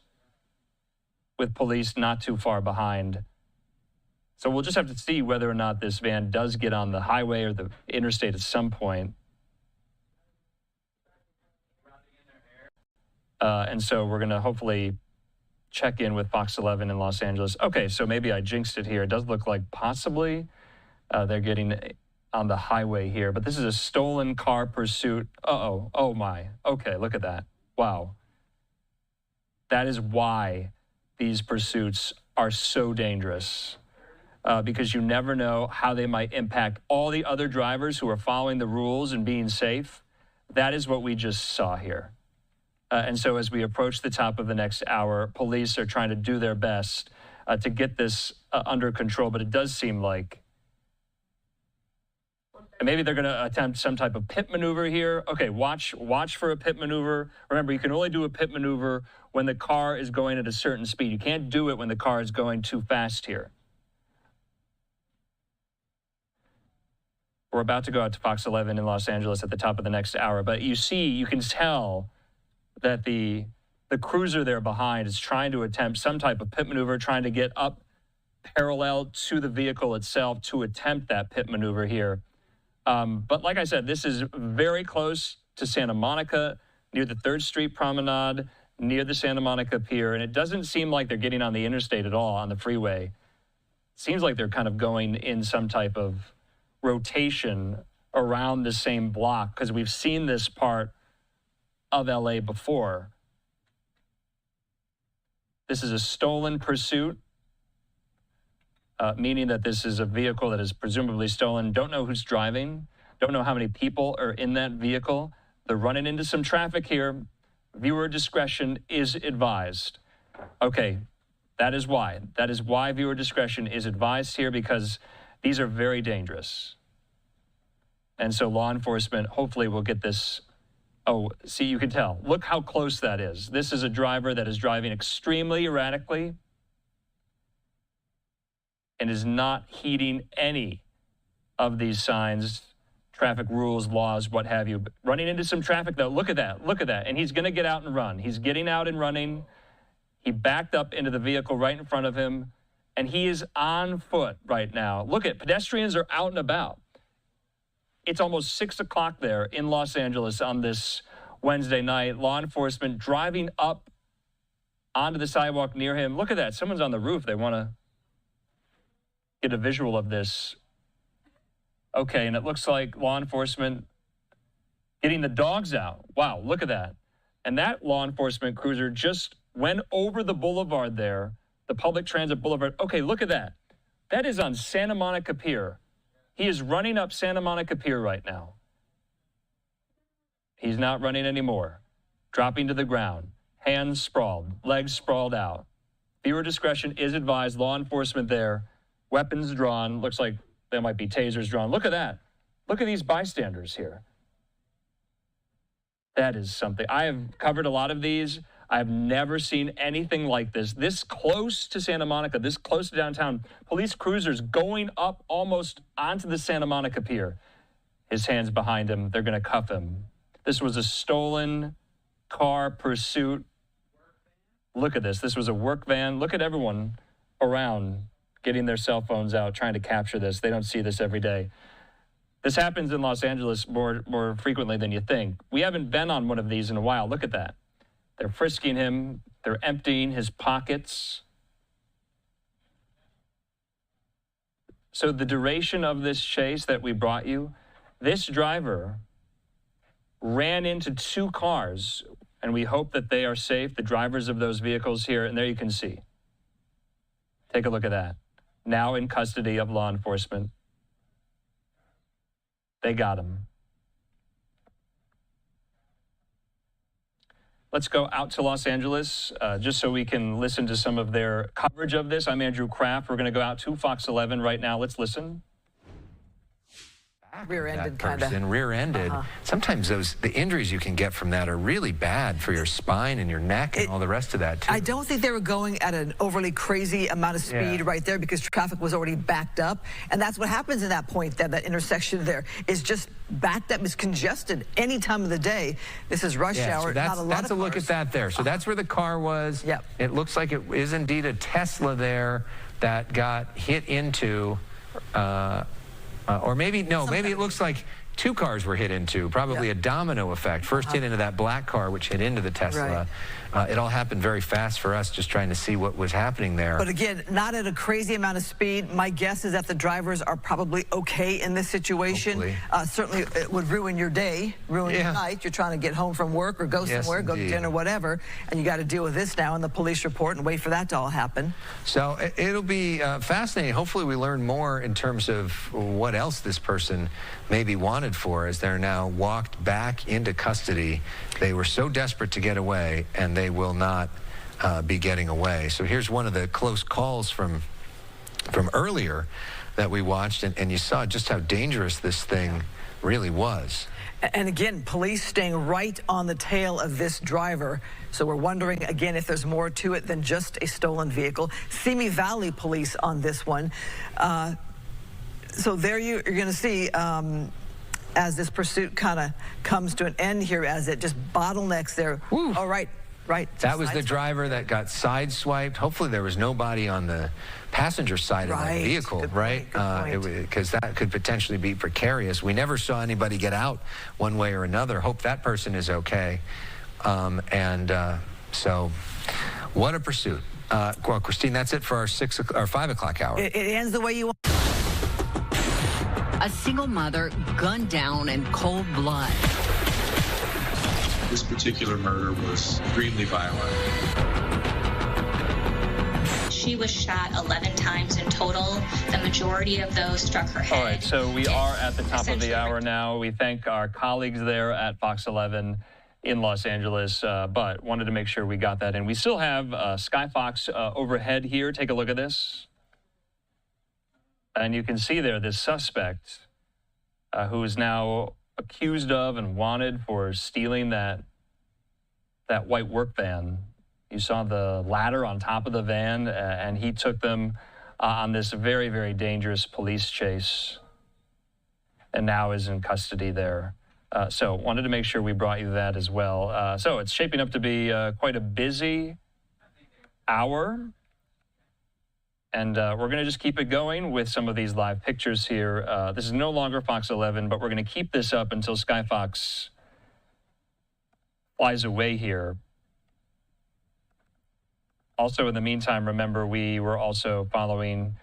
with police not too far behind. So we'll just have to see whether or not this van does get on the highway or the interstate at some point. And so we're going to hopefully check in with Fox 11 in Los Angeles. Okay, so maybe I jinxed it here. It does look like possibly they're getting on the highway here, but this is a stolen car pursuit. Uh-oh, oh my. Okay, look at that. Wow. That is why these pursuits are so dangerous, because you never know how they might impact all the other drivers who are following the rules and being safe. That is what we just saw here. And so as we approach the top of the next hour, police are trying to do their best to get this under control, but it does seem like maybe they're going to attempt some type of pit maneuver here. Okay, watch for a pit maneuver. Remember, you can only do a pit maneuver when the car is going at a certain speed. You can't do it when the car is going too fast here. We're about to go out to Fox 11 in Los Angeles at the top of the next hour, but you can tell that the cruiser there behind is trying to attempt some type of pit maneuver, trying to get up parallel to the vehicle itself to attempt that pit maneuver here. But like I said, this is very close to Santa Monica, near the 3rd Street Promenade, near the Santa Monica Pier, and it doesn't seem like they're getting on the interstate at all, on the freeway. It seems like they're kind of going in some type of rotation around the same block, because we've seen this part of LA before. This is a stolen pursuit, meaning that this is a vehicle that is presumably stolen. Don't know who's driving. Don't know how many people are in that vehicle. They're running into some traffic here. Viewer discretion is advised. Okay, that is why. That is why viewer discretion is advised here, because these are very dangerous. And so law enforcement hopefully will get this. Oh, see, you can tell. Look how close that is. This is a driver that is driving extremely erratically and is not heeding any of these signs, traffic rules, laws, what have you. Running into some traffic, though. Look at that. Look at that. And he's going to get out and run. He's getting out and running. He backed up into the vehicle right in front of him, and he is on foot right now. Look at pedestrians are out and about. It's almost 6 o'clock there in Los Angeles on this Wednesday night. Law enforcement driving up onto the sidewalk near him. Look at that. Someone's on the roof. They want to get a visual of this. Okay, and it looks like law enforcement getting the dogs out. Wow, look at that. And that law enforcement cruiser just went over the boulevard there, the public transit boulevard. Okay, look at that. That is on Santa Monica Pier. He is running up Santa Monica Pier right now. He's not running anymore. Dropping to the ground. Hands sprawled. Legs sprawled out. Viewer discretion is advised. Law enforcement there. Weapons drawn. Looks like there might be tasers drawn. Look at that. Look at these bystanders here. That is something. I have covered a lot of these. I've never seen anything like this. This close to Santa Monica, this close to downtown. Police cruisers going up almost onto the Santa Monica Pier. His hands behind him. They're going to cuff him. This was a stolen car pursuit. Look at this. This was a work van. Look at everyone around getting their cell phones out, trying to capture this. They don't see this every day. This happens in Los Angeles more frequently than you think. We haven't been on one of these in a while. Look at that. They're frisking him. They're emptying his pockets. So the duration of this chase that we brought you, this driver ran into 2 cars, and we hope that they are safe, the drivers of those vehicles here, and there you can see. Take a look at that. Now in custody of law enforcement. They got him. Let's go out to Los Angeles just so we can listen to some of their coverage of this. I'm Andrew Kraft. We're going to go out to Fox 11 right now. Let's listen. Rear-ended kind of. Rear-ended. Sometimes the injuries you can get from that are really bad for your spine and your neck and all the rest of that, too. I don't think they were going at an overly crazy amount of speed right there because traffic was already backed up. And that's what happens in that point, that intersection there is just backed up, is congested any time of the day. This is rush hour, so not a lot that's of a look at that there. So that's where the car was. Yep. It looks like it is indeed a Tesla there that got hit into... or maybe, no, maybe it looks like two cars were hit into, probably a domino effect. First hit into that black car, which hit into the Tesla. It all happened very fast for us, just trying to see what was happening there. But again, not at a crazy amount of speed. My guess is that the drivers are probably okay in this situation. Certainly, it would ruin your day, ruin your night. You're trying to get home from work or go somewhere, go to dinner, whatever, and you got to deal with this now in the police report and wait for that to all happen. So it'll be fascinating. Hopefully, we learn more in terms of what else this person maybe wanted for as they're now walked back into custody. They were so desperate to get away, and they will not be getting away. So here's one of the close calls from earlier that we watched, and you saw just how dangerous this thing really was. And again, police staying right on the tail of this driver. So we're wondering, again, if there's more to it than just a stolen vehicle. Simi Valley police on this one. So there you're going to see as this pursuit kind of comes to an end here, as it just bottlenecks there. All right. That was the driver that got sideswiped. Hopefully there was nobody on the passenger side of the vehicle, because that could potentially be precarious. We never saw anybody get out one way or another. Hope that person is okay. So what a pursuit. Well, Christine, that's it for our 5 o'clock hour. It ends the way you want. A single mother gunned down in cold blood. This particular murder was extremely violent. She was shot 11 times in total. The majority of those struck her head. All right, so we are at the top of the hour now. We thank our colleagues there at Fox 11 in Los Angeles, but wanted to make sure we got that in. We still have Sky Fox overhead here. Take a look at this. And you can see there this suspect who is now accused of and wanted for stealing that white work van. You saw the ladder on top of the van, and he took them on this very, very dangerous police chase, and now is in custody there. So wanted to make sure we brought you that as well. So it's shaping up to be quite a busy hour. And we're going to just keep it going with some of these live pictures here. This is no longer Fox 11, but we're going to keep this up until Sky Fox flies away here. Also, in the meantime, remember, we were also following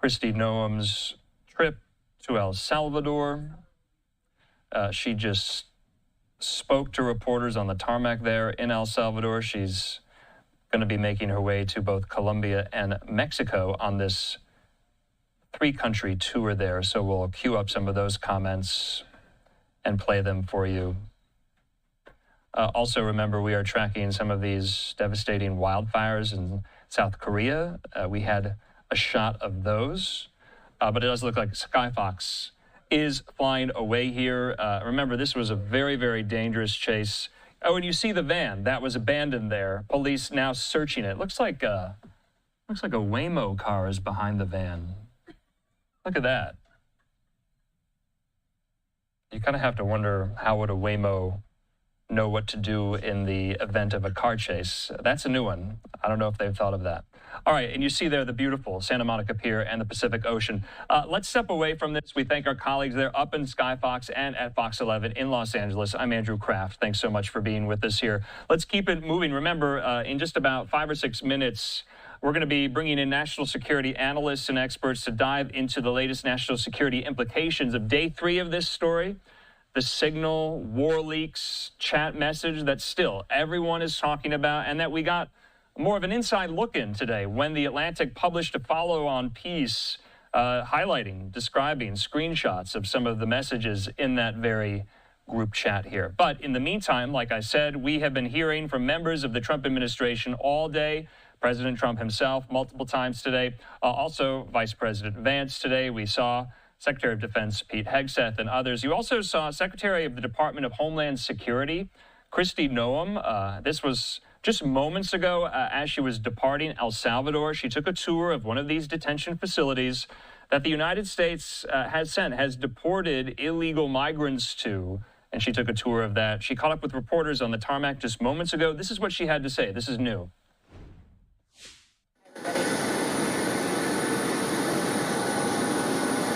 Kristi Noem's trip to El Salvador. She just spoke to reporters on the tarmac there in El Salvador. She's going to be making her way to both Colombia and Mexico on this 3-country tour there. So we'll queue up some of those comments and play them for you. Also, remember, we are tracking some of these devastating wildfires in South Korea. We had a shot of those, but it does look like Sky Fox is flying away here. Remember, this was a very, very dangerous chase. Oh, and you see the van that was abandoned there. Police now searching it. Looks like a Waymo car is behind the van. Look at that. You kind of have to wonder, how would a Waymo know what to do in the event of a car chase? That's a new one. I don't know if they've thought of that. All right, and you see there the beautiful Santa Monica Pier and the Pacific Ocean. Let's step away from this. We thank our colleagues there up in Sky Fox and at Fox 11 in Los Angeles. I'm Andrew Kraft. Thanks so much for being with us here. Let's keep it moving. Remember, in just about 5 or 6 minutes, we're going to be bringing in national security analysts and experts to dive into the latest national security implications of day 3 of this story. The Signal, war leaks, chat message that still everyone is talking about, and that we got more of an inside look in today when The Atlantic published a follow-on piece highlighting, describing screenshots of some of the messages in that very group chat here. But in the meantime, like I said, we have been hearing from members of the Trump administration all day. President Trump himself multiple times today. Also, Vice President Vance today. We saw Secretary of Defense Pete Hegseth and others. You also saw Secretary of the Department of Homeland Security, Kristi Noem. This was just moments ago as she was departing El Salvador. She took a tour of one of these detention facilities that the United States has deported illegal migrants to. And she took a tour of that. She caught up with reporters on the tarmac just moments ago. This is what she had to say. This is new.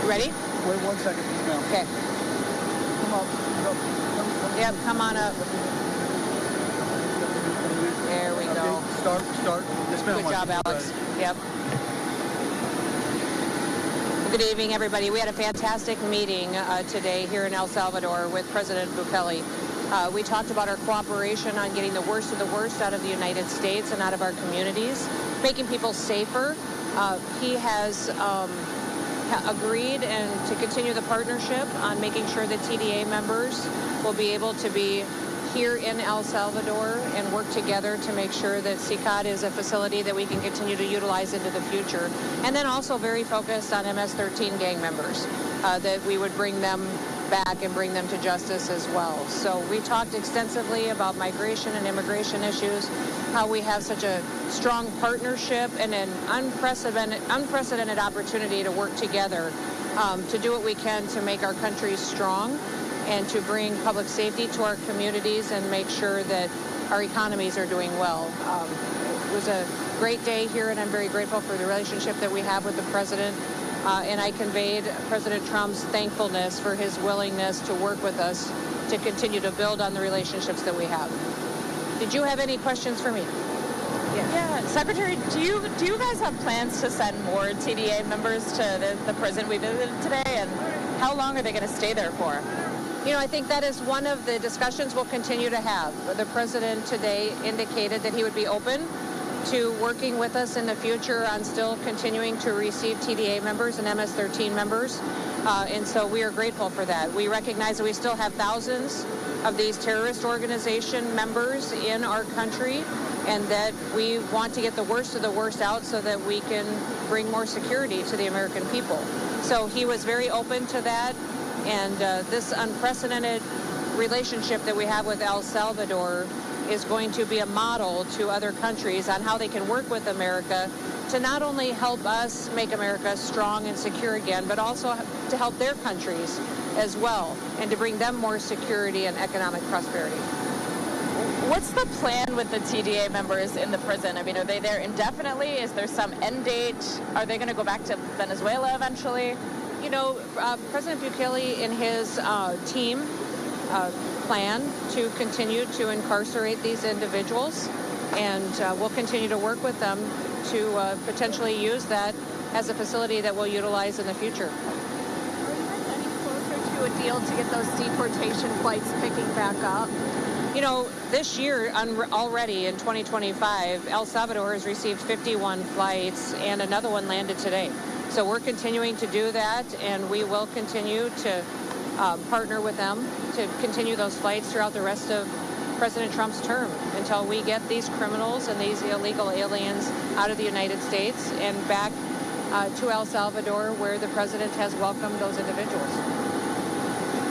Ready? Wait 1 second, please, ma'am. Okay. Come up. Yep, come on up. There we go. Start. Yes, ma'am. Good job, Alex. Yep. Good evening, everybody. We had a fantastic meeting today here in El Salvador with President Bukele. We talked about our cooperation on getting the worst of the worst out of the United States and out of our communities, making people safer. He has agreed and to continue the partnership on making sure that TDA members will be able to be here in El Salvador and work together to make sure that CECOT is a facility that we can continue to utilize into the future. And then also very focused on MS-13 gang members, that we would bring them back and bring them to justice as well. So we talked extensively about migration and immigration issues, how we have such a strong partnership and an unprecedented opportunity to work together to do what we can to make our country strong and to bring public safety to our communities and make sure that our economies are doing well. It was a great day here, and I'm very grateful for the relationship that we have with the President. And I conveyed President Trump's thankfulness for his willingness to work with us to continue to build on the relationships that we have. Did you have any questions for me? Yeah, Secretary, do you guys have plans to send more TDA members to the prison we visited today, and how long are they going to stay there for? You know, I think that is one of the discussions we'll continue to have. The President today indicated that he would be open to working with us in the future on still continuing to receive TDA members and MS-13 members. And so we are grateful for that. We recognize that we still have thousands of these terrorist organization members in our country, and that we want to get the worst of the worst out so that we can bring more security to the American people. So he was very open to that, and this unprecedented relationship that we have with El Salvador is going to be a model to other countries on how they can work with America to not only help us make America strong and secure again, but also to help their countries as well, and to bring them more security and economic prosperity. What's the plan with the TDA members in the prison? I mean, are they there indefinitely? Is there some end date? Are they going to go back to Venezuela eventually? You know, President Bukele and his team plan to continue to incarcerate these individuals, and we'll continue to work with them to potentially use that as a facility that we'll utilize in the future. Are you guys any closer to a deal to get those deportation flights picking back up? You know, this year already in 2025, El Salvador has received 51 flights, and another one landed today. So we're continuing to do that, and we will continue to partner with them to continue those flights throughout the rest of President Trump's term until we get these criminals and these illegal aliens out of the United States and back to El Salvador, where the President has welcomed those individuals.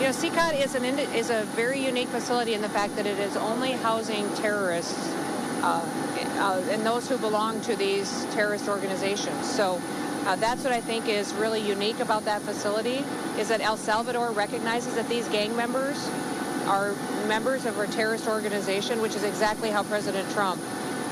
You know, CECOT is a very unique facility in the fact that it is only housing terrorists and those who belong to these terrorist organizations. So that's what I think is really unique about that facility, is that El Salvador recognizes that these gang members are members of a terrorist organization, which is exactly how President Trump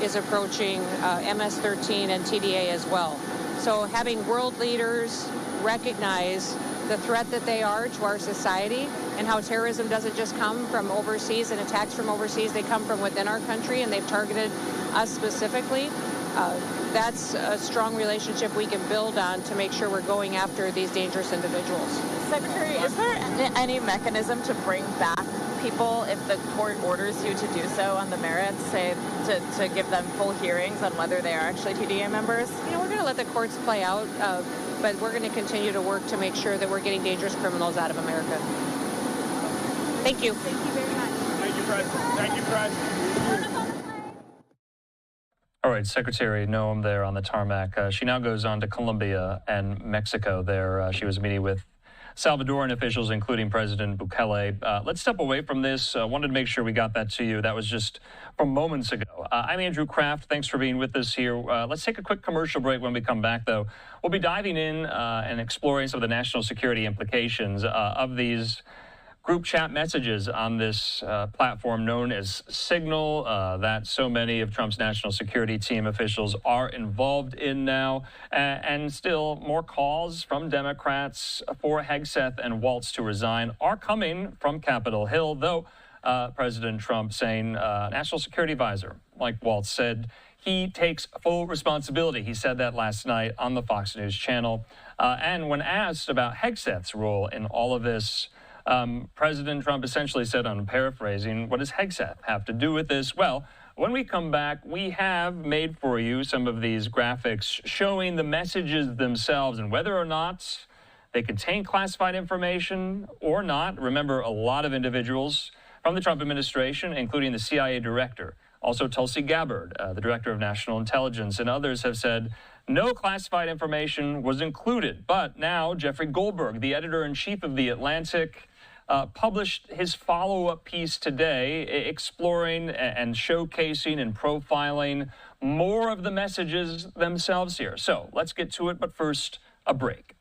is approaching MS-13 and TDA as well. So having world leaders recognize the threat that they are to our society, and how terrorism doesn't just come from overseas and attacks from overseas, they come from within our country, and they've targeted us specifically. That's a strong relationship we can build on to make sure we're going after these dangerous individuals. Secretary, is there any mechanism to bring back people if the court orders you to do so on the merits, say to give them full hearings on whether they are actually TDA members? You know, we're going to let the courts play out but we're going to continue to work to make sure that we're getting dangerous criminals out of America. Thank you. Thank you very much. Thank you, President. Thank you, President. All right, Secretary Noem there on the tarmac. She now goes on to Colombia and Mexico. There, she was meeting with Salvadoran officials, including President Bukele. Let's step away from this. Wanted to make sure we got that to you. That was just from moments ago. I'm Andrew Kraft. Thanks for being with us here. Let's take a quick commercial break. When we come back, though, we'll be diving in and exploring some of the national security implications of these group chat messages on this platform known as Signal that so many of Trump's national security team officials are involved in now. And still more calls from Democrats for Hegseth and Waltz to resign are coming from Capitol Hill, though President Trump saying National Security Advisor Mike Waltz said he takes full responsibility. He said that last night on the Fox News channel. And when asked about Hegseth's role in all of this, President Trump essentially said, I'm paraphrasing, what does Hegseth have to do with this? Well, when we come back, we have made for you some of these graphics showing the messages themselves and whether or not they contain classified information or not. Remember, a lot of individuals from the Trump administration, including the CIA director, also Tulsi Gabbard, the director of national intelligence, and others have said no classified information was included. But now Jeffrey Goldberg, the editor-in-chief of The Atlantic, published his follow-up piece today exploring and showcasing and profiling more of the messages themselves here. So let's get to it, but first, a break.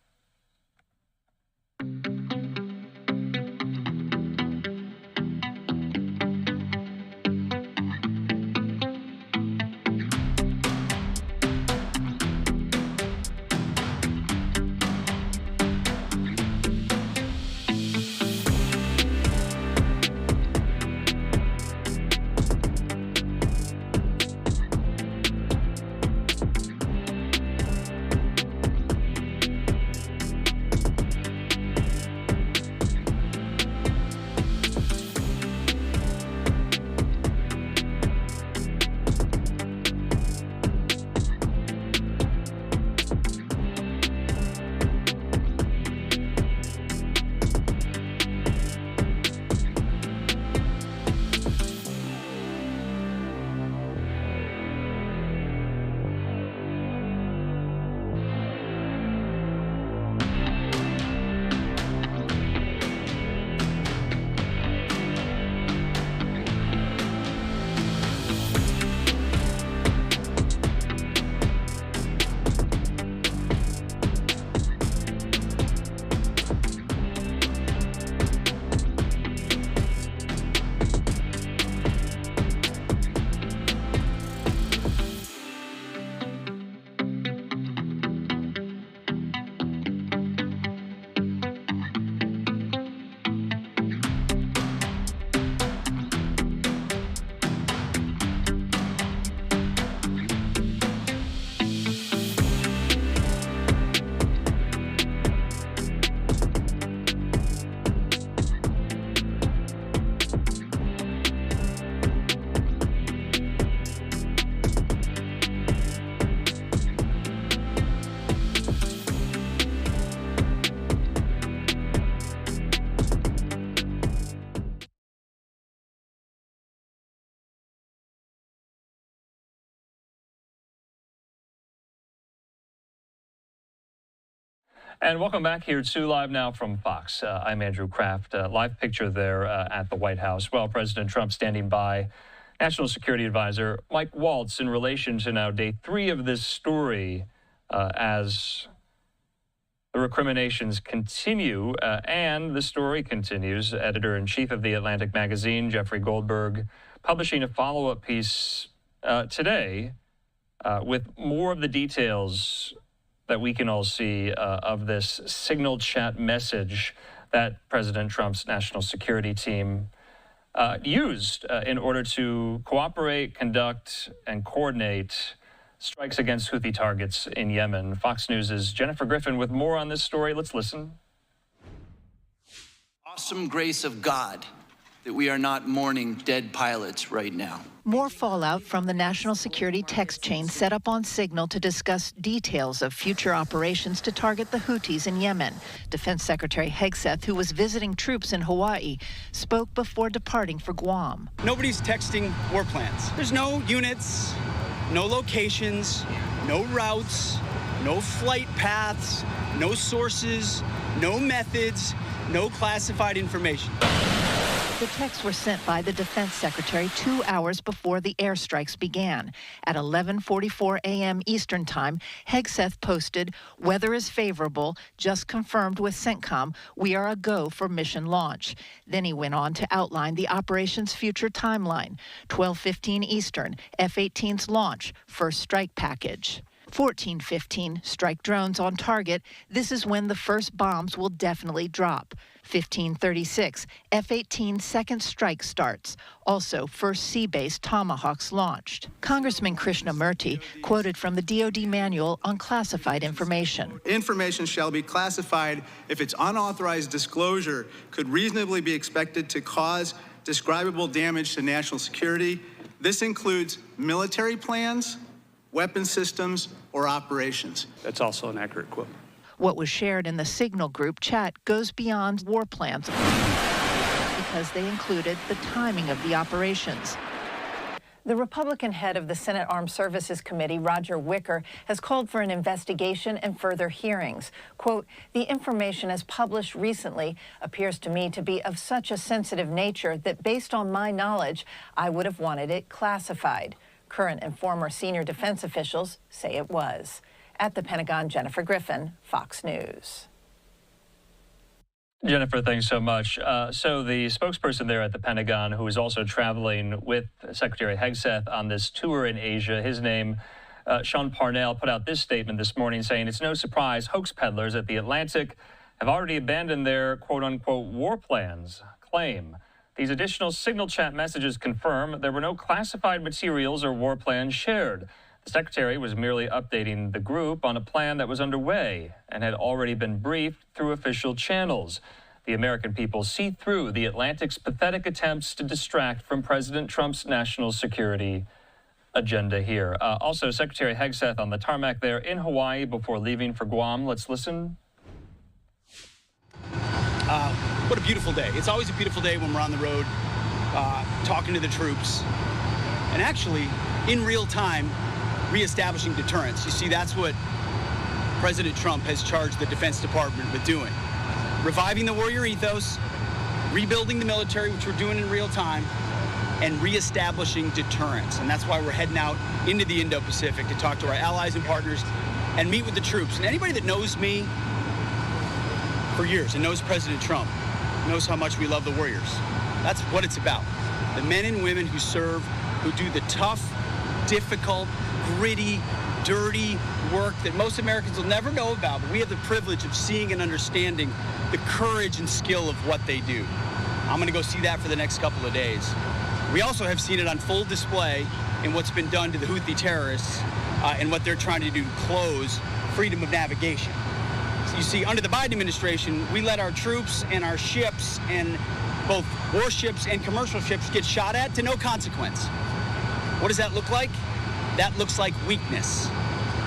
And welcome back here to Live Now from Fox. I'm Andrew Kraft. Live picture there at the White House. Well, President Trump standing by National Security Advisor Mike Waltz in relation to now day 3 of this story as the recriminations continue and the story continues. Editor-in-chief of The Atlantic magazine, Jeffrey Goldberg, publishing a follow-up piece today with more of the details that we can all see of this signal chat message that President Trump's national security team used in order to cooperate, conduct, and coordinate strikes against Houthi targets in Yemen. Fox News' Jennifer Griffin with more on this story. Let's listen. Awesome grace of God that we are not mourning dead pilots right now. More fallout from the national security text chain set up on Signal to discuss details of future operations to target the Houthis in Yemen. Defense Secretary Hegseth, who was visiting troops in Hawaii, spoke before departing for Guam. Nobody's texting war plans. There's no units, no locations, no routes, no flight paths, no sources, no methods, no classified information. The texts were sent by the Defense Secretary 2 hours before the airstrikes began. At 11:44 a.m. Eastern Time, Hegseth posted, "Weather is favorable, just confirmed with CENTCOM. We are a go for mission launch." Then he went on to outline the operation's future timeline. 12:15 Eastern, F-18s launch, first strike package. 14:15, strike drones on target. This is when the first bombs will definitely drop. 15:36, F-18 second strike starts. Also, first sea-based Tomahawks launched. Congressman Krishnamurti quoted from the DoD manual on classified information. Information shall be classified if its unauthorized disclosure could reasonably be expected to cause describable damage to national security. This includes military plans, weapon systems, or operations. That's also an accurate quote. What was shared in the Signal group chat goes beyond war plans because they included the timing of the operations. The Republican head of the Senate Armed Services Committee, Roger Wicker, has called for an investigation and further hearings. Quote, "The information as published recently appears to me to be of such a sensitive nature that based on my knowledge, I would have wanted it classified." Current and former senior defense officials say it was. At the Pentagon, Jennifer Griffin, Fox News. Jennifer, thanks so much. So the spokesperson there at the Pentagon, who is also traveling with Secretary Hegseth on this tour in Asia, his name, Sean Parnell, put out this statement this morning saying it's no surprise hoax peddlers at the Atlantic have already abandoned their quote-unquote war plans. Claim these additional Signal chat messages confirm there were no classified materials or war plans shared. The Secretary was merely updating the group on a plan that was underway and had already been briefed through official channels. The American people see through the Atlantic's pathetic attempts to distract from President Trump's national security agenda here. Also, Secretary Hegseth on the tarmac there in Hawaii before leaving for Guam. Let's listen. What a beautiful day. It's always a beautiful day when we're on the road talking to the troops and actually in real time reestablishing deterrence. You see, that's what President Trump has charged the Defense Department with doing. Reviving the warrior ethos, rebuilding the military, which we're doing in real time, and reestablishing deterrence. And that's why we're heading out into the Indo-Pacific to talk to our allies and partners and meet with the troops. And anybody that knows me for years and knows President Trump knows how much we love the warriors. That's what it's about. The men and women who serve, who do the tough, difficult, gritty, dirty work that most Americans will never know about, but we have the privilege of seeing and understanding the courage and skill of what they do. I'm going to go see that for the next couple of days. We also have seen it on full display in what's been done to the Houthi terrorists and what they're trying to do to close freedom of navigation. So you see, under the Biden administration, we let our troops and our ships and both warships and commercial ships get shot at to no consequence. What does that look like? That looks like weakness.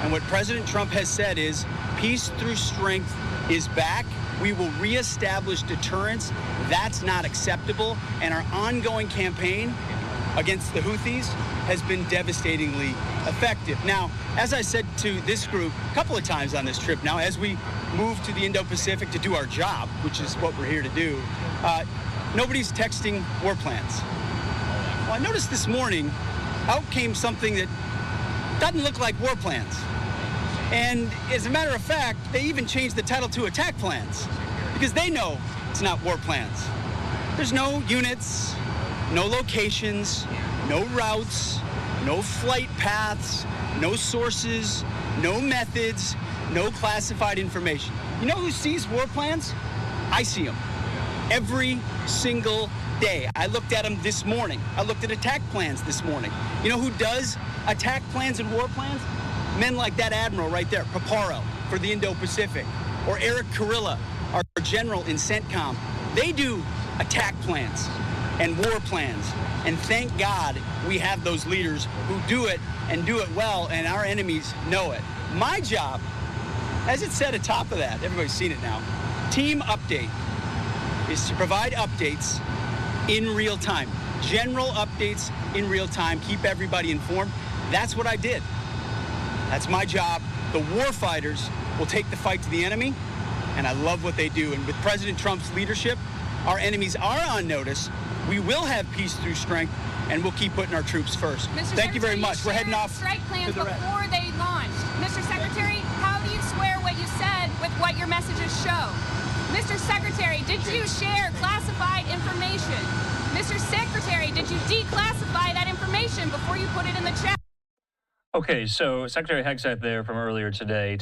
And what President Trump has said is peace through strength is back. We will reestablish deterrence. That's not acceptable. And our ongoing campaign against the Houthis has been devastatingly effective. Now, as I said to this group a couple of times on this trip now, as we move to the Indo-Pacific to do our job, which is what we're here to do, nobody's texting war plans. Well, I noticed this morning out came something that doesn't look like war plans. And as a matter of fact, they even changed the title to attack plans because they know it's not war plans. There's no units, no locations, no routes, no flight paths, no sources, no methods, no classified information. You know who sees war plans? I see them every single day. I looked at them this morning. I looked at attack plans this morning. You know who does attack plans and war plans? Men like that admiral right there, Paparo, for the Indo-Pacific, or Eric Kurilla, our general in CENTCOM. They do attack plans. and war plans. And thank God we have those leaders who do it and do it well, and our enemies know it. My job, as it said at top of that, everybody's seen it now, team update is to provide updates in real time. General updates in real time, keep everybody informed. That's what I did. That's my job. The warfighters will take the fight to the enemy, and I love what they do. And with President Trump's leadership, our enemies are on notice. We will have peace through strength, and we'll keep putting our troops first. Thank you very much. We're heading off strike plans to the before they launched. Mr. Secretary, how do you square what you said with what your messages show? Mr. Secretary, did you share classified information? Mr. Secretary, did you declassify that information before you put it in the chat? Okay, so Secretary Hegseth there from earlier today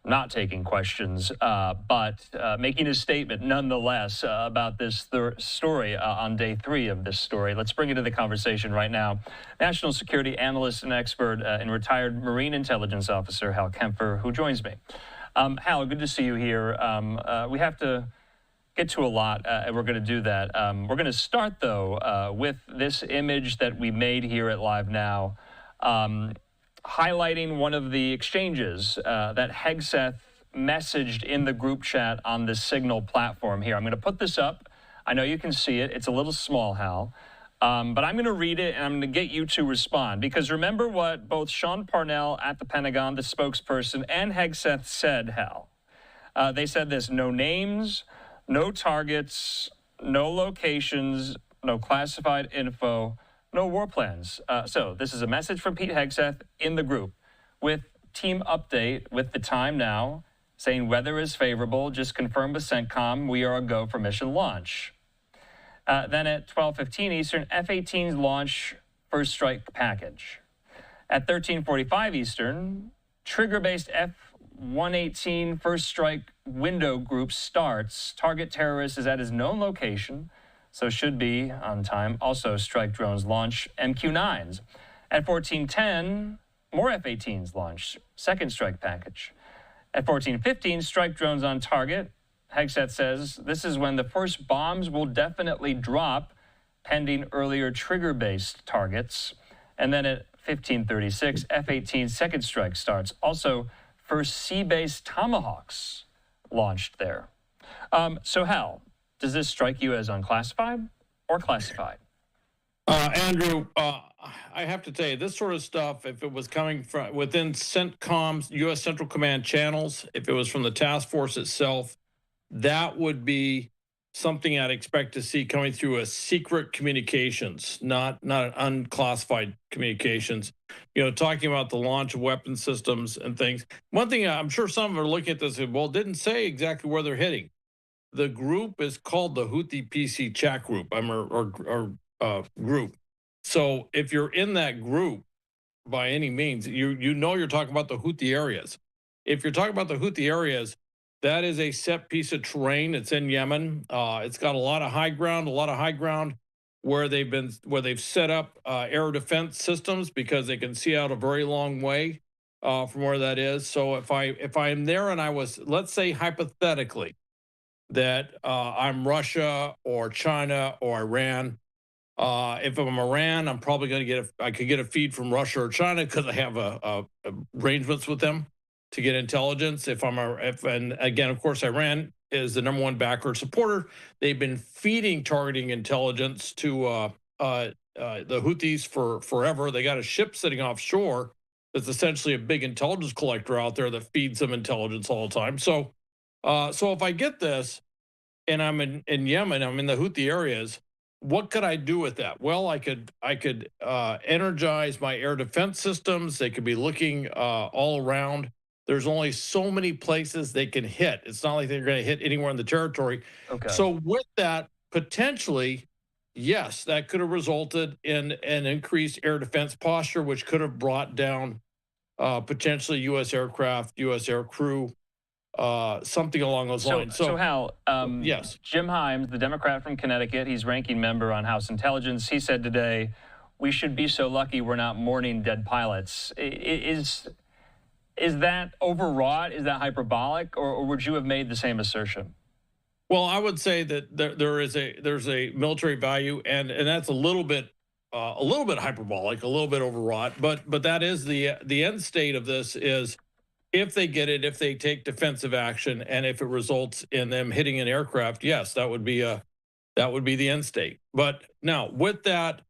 not taking questions, but making a statement nonetheless about this story on day 3 of this story. Let's bring it to the conversation right now. National security analyst and expert and retired Marine intelligence officer Hal Kempfer, who joins me. Hal, good to see you here. We have to get to a lot, and we're going to do that. We're going to start, though, with this image that we made here at Live Now, highlighting one of the exchanges that Hegseth messaged in the group chat on the Signal platform here. I'm going to put this up. I know you can see it. It's a little small, Hal. But I'm going to read it, and I'm going to get you to respond. Because remember what both Sean Parnell at the Pentagon, the spokesperson, and Hegseth said, Hal. They said this: no names, no targets, no locations, no classified info, no war plans. So this is a message from Pete Hegseth in the group with team update with the time now, saying weather is favorable, just confirmed with CENTCOM, we are a go for mission launch. Then at 12:15 Eastern, F-18s launch first strike package. At 13:45 Eastern, trigger-based F-118 first strike window group starts. Target terrorist is at his known location, so should be on time. Also, strike drones launch MQ-9s. At 14:10, more F-18s launch, second strike package. At 14:15, strike drones on target. Hegseth says this is when the first bombs will definitely drop, pending earlier trigger-based targets. And then at 15:36, F-18 second strike starts. Also, first sea-based Tomahawks launched there. So Hal, does this strike you as unclassified or classified? Andrew, I have to tell you, this sort of stuff, if it was coming from within CENTCOM's U.S. Central Command channels, if it was from the task force itself, that would be something I'd expect to see coming through a secret communications, not an unclassified communications. You know, talking about the launch of weapon systems and things. One thing I'm sure some of them are looking at this and, well, it didn't say exactly where they're hitting. The group is called the Houthi PC chat group, or group. So if you're in that group by any means, you know you're talking about the Houthi areas. If you're talking about the Houthi areas, that is a set piece of terrain. It's in Yemen. It's got a lot of high ground where they've set up air defense systems because they can see out a very long way from where that is. So if I am there and I was, let's say hypothetically, that I'm Russia or China or Iran. If I'm Iran, I'm probably going to I could get a feed from Russia or China because I have arrangements with them to get intelligence. And again, of course, Iran is the #1 backer and supporter. They've been feeding targeting intelligence to the Houthis for forever. They got a ship sitting offshore that's essentially a big intelligence collector out there that feeds them intelligence all the time. So if I get this and I'm in Yemen, I'm in the Houthi areas, what could I do with that? Well, I could energize my air defense systems. They could be looking all around. There's only so many places they can hit. It's not like they're going to hit anywhere in the territory. Okay. So with that, potentially, yes, that could have resulted in an increased air defense posture, which could have brought down potentially U.S. aircraft, U.S. air crew, something along those lines. So Hal, yes. Jim Himes, the Democrat from Connecticut, he's ranking member on House Intelligence. He said today, we should be so lucky we're not mourning dead pilots. Is that overwrought? Is that hyperbolic? Or would you have made the same assertion? Well, I would say that there's a military value, and that's a little bit hyperbolic, a little bit overwrought, but that is the end state of this is if they get it, if they take defensive action, and if it results in them hitting an aircraft, yes, that would be the end state. But now, with that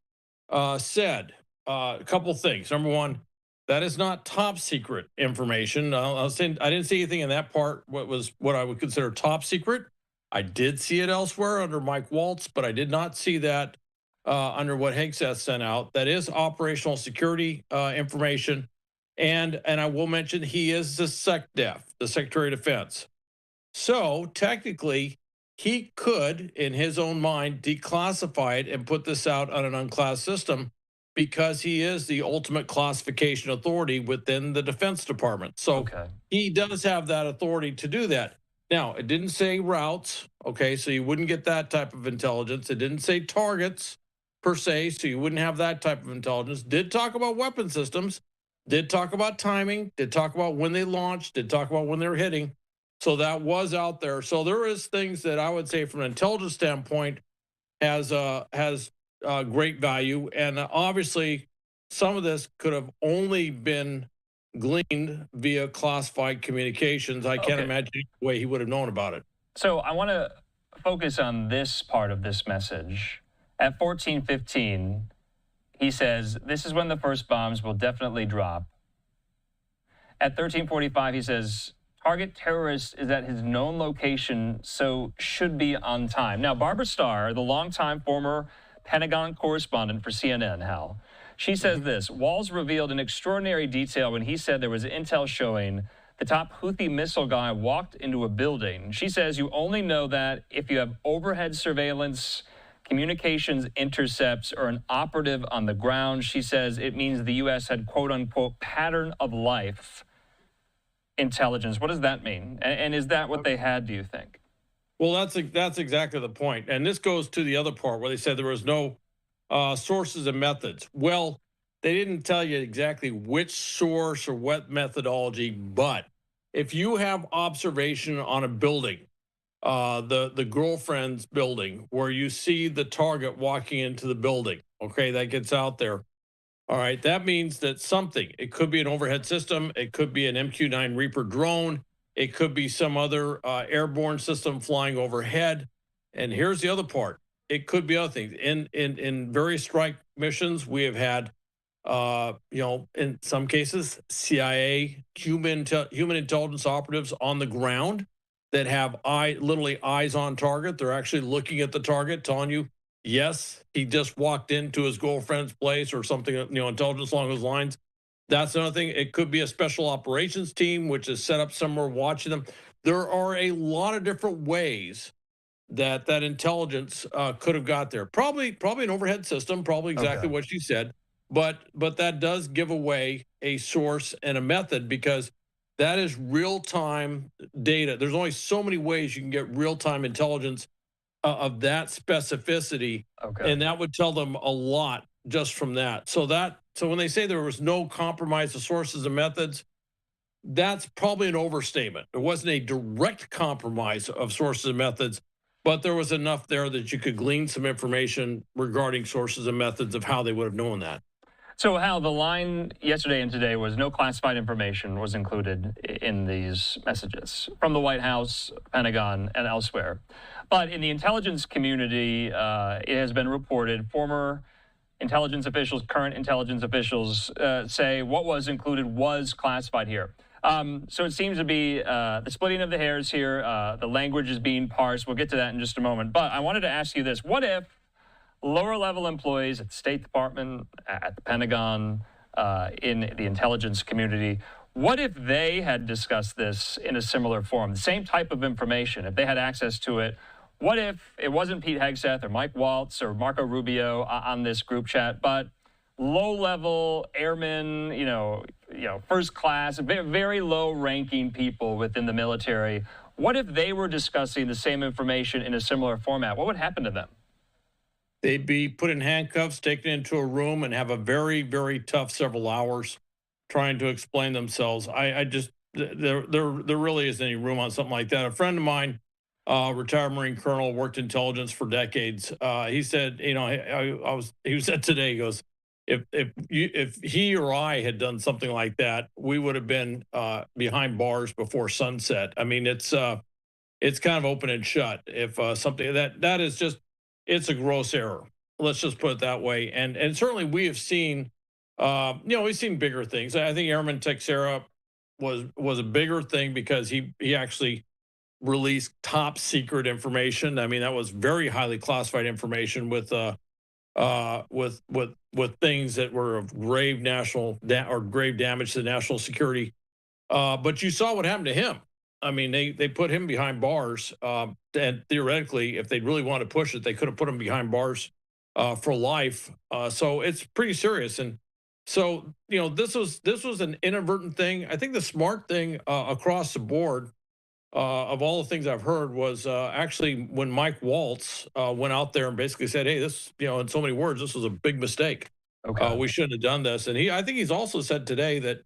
said, a couple things. Number one, that is not top secret information. I didn't see anything in that part what I would consider top secret. I did see it elsewhere under Mike Waltz, but I did not see that under what Hegseth sent out. That is operational security information. And I will mention he is the SecDef, the Secretary of Defense. So technically, he could, in his own mind, declassify it and put this out on an unclassed system because he is the ultimate classification authority within the Defense Department. So he does have that authority to do that. Now, it didn't say routes, okay, so you wouldn't get that type of intelligence. It didn't say targets per se, so you wouldn't have that type of intelligence. Did talk about weapon systems, did talk about timing, did talk about when they launched, did talk about when they're hitting. So that was out there. So there is things that I would say from an intelligence standpoint has great value. And obviously, some of this could have only been gleaned via classified communications. I can't imagine any way he would have known about it. So I want to focus on this part of this message. At 14:15, he says, this is when the first bombs will definitely drop. At 13:45, he says, target terrorist is at his known location, so should be on time. Now, Barbara Starr, the longtime former Pentagon correspondent for CNN, Hal, she says this: Walls revealed in extraordinary detail when he said there was intel showing the top Houthi missile guy walked into a building. She says you only know that if you have overhead surveillance, communications intercepts, or an operative on the ground. She says it means the U.S. had quote-unquote pattern of life intelligence. What does that mean? And is that what they had, do you think? Well, that's exactly the point. And this goes to the other part where they said there was no sources and methods. Well, they didn't tell you exactly which source or what methodology, but if you have observation on a building, the girlfriend's building, where you see the target walking into the building, okay, that gets out there. All right, that means that something, it could be an overhead system, it could be an MQ-9 Reaper drone, it could be some other airborne system flying overhead. And here's the other part. It could be other things. In various strike missions, we have had, in some cases, CIA, human intelligence operatives on the ground that have literally eyes on target. They're actually looking at the target, telling you, yes, he just walked into his girlfriend's place or something, intelligence along those lines. That's another thing. It could be a special operations team, which is set up somewhere watching them. There are a lot of different ways that intelligence could have got there. Probably an overhead system, probably exactly what she said. But that does give away a source and a method, because that is real-time data. There's only so many ways you can get real-time intelligence of that specificity, and that would tell them a lot just from that. So when they say there was no compromise of sources and methods, that's probably an overstatement. There wasn't a direct compromise of sources and methods, but there was enough there that you could glean some information regarding sources and methods of how they would have known that. So, Hal, the line yesterday and today was no classified information was included in these messages from the White House, Pentagon, and elsewhere. But in the intelligence community, it has been reported former intelligence officials, current intelligence officials say what was included was classified here. So it seems to be the splitting of the hairs here. The language is being parsed. We'll get to that in just a moment. But I wanted to ask you this. What if lower-level employees at the State Department, at the Pentagon, in the intelligence community, what if they had discussed this in a similar form, the same type of information, if they had access to it? What if it wasn't Pete Hegseth or Mike Waltz or Marco Rubio on this group chat, but low-level airmen, first class, very low-ranking people within the military? What if they were discussing the same information in a similar format? What would happen to them? They'd be put in handcuffs, taken into a room, and have a very, very tough several hours trying to explain themselves. There really isn't any room on something like that. A friend of mine retired Marine colonel, worked intelligence for decades. He said, you know, he said today, he goes, if he or I had done something like that, we would have been behind bars before sunset. I mean, it's kind of open and shut. If something that is just, it's a gross error. Let's just put it that way. And certainly we have seen, you know, we've seen bigger things. I think Airman Texera was a bigger thing because he actually released top secret information. I mean, that was very highly classified information with things that were of grave grave damage to national security. But you saw what happened to him. I mean, they put him behind bars, and theoretically, if they really wanted to push it, they could have put him behind bars for life. So it's pretty serious. And so, you know, this was an inadvertent thing. I think the smart thing across the board of all the things I've heard was actually when Mike Waltz went out there and basically said, hey, this, you know, in so many words, this was a big mistake. Okay. We shouldn't have done this. And I think he's also said today that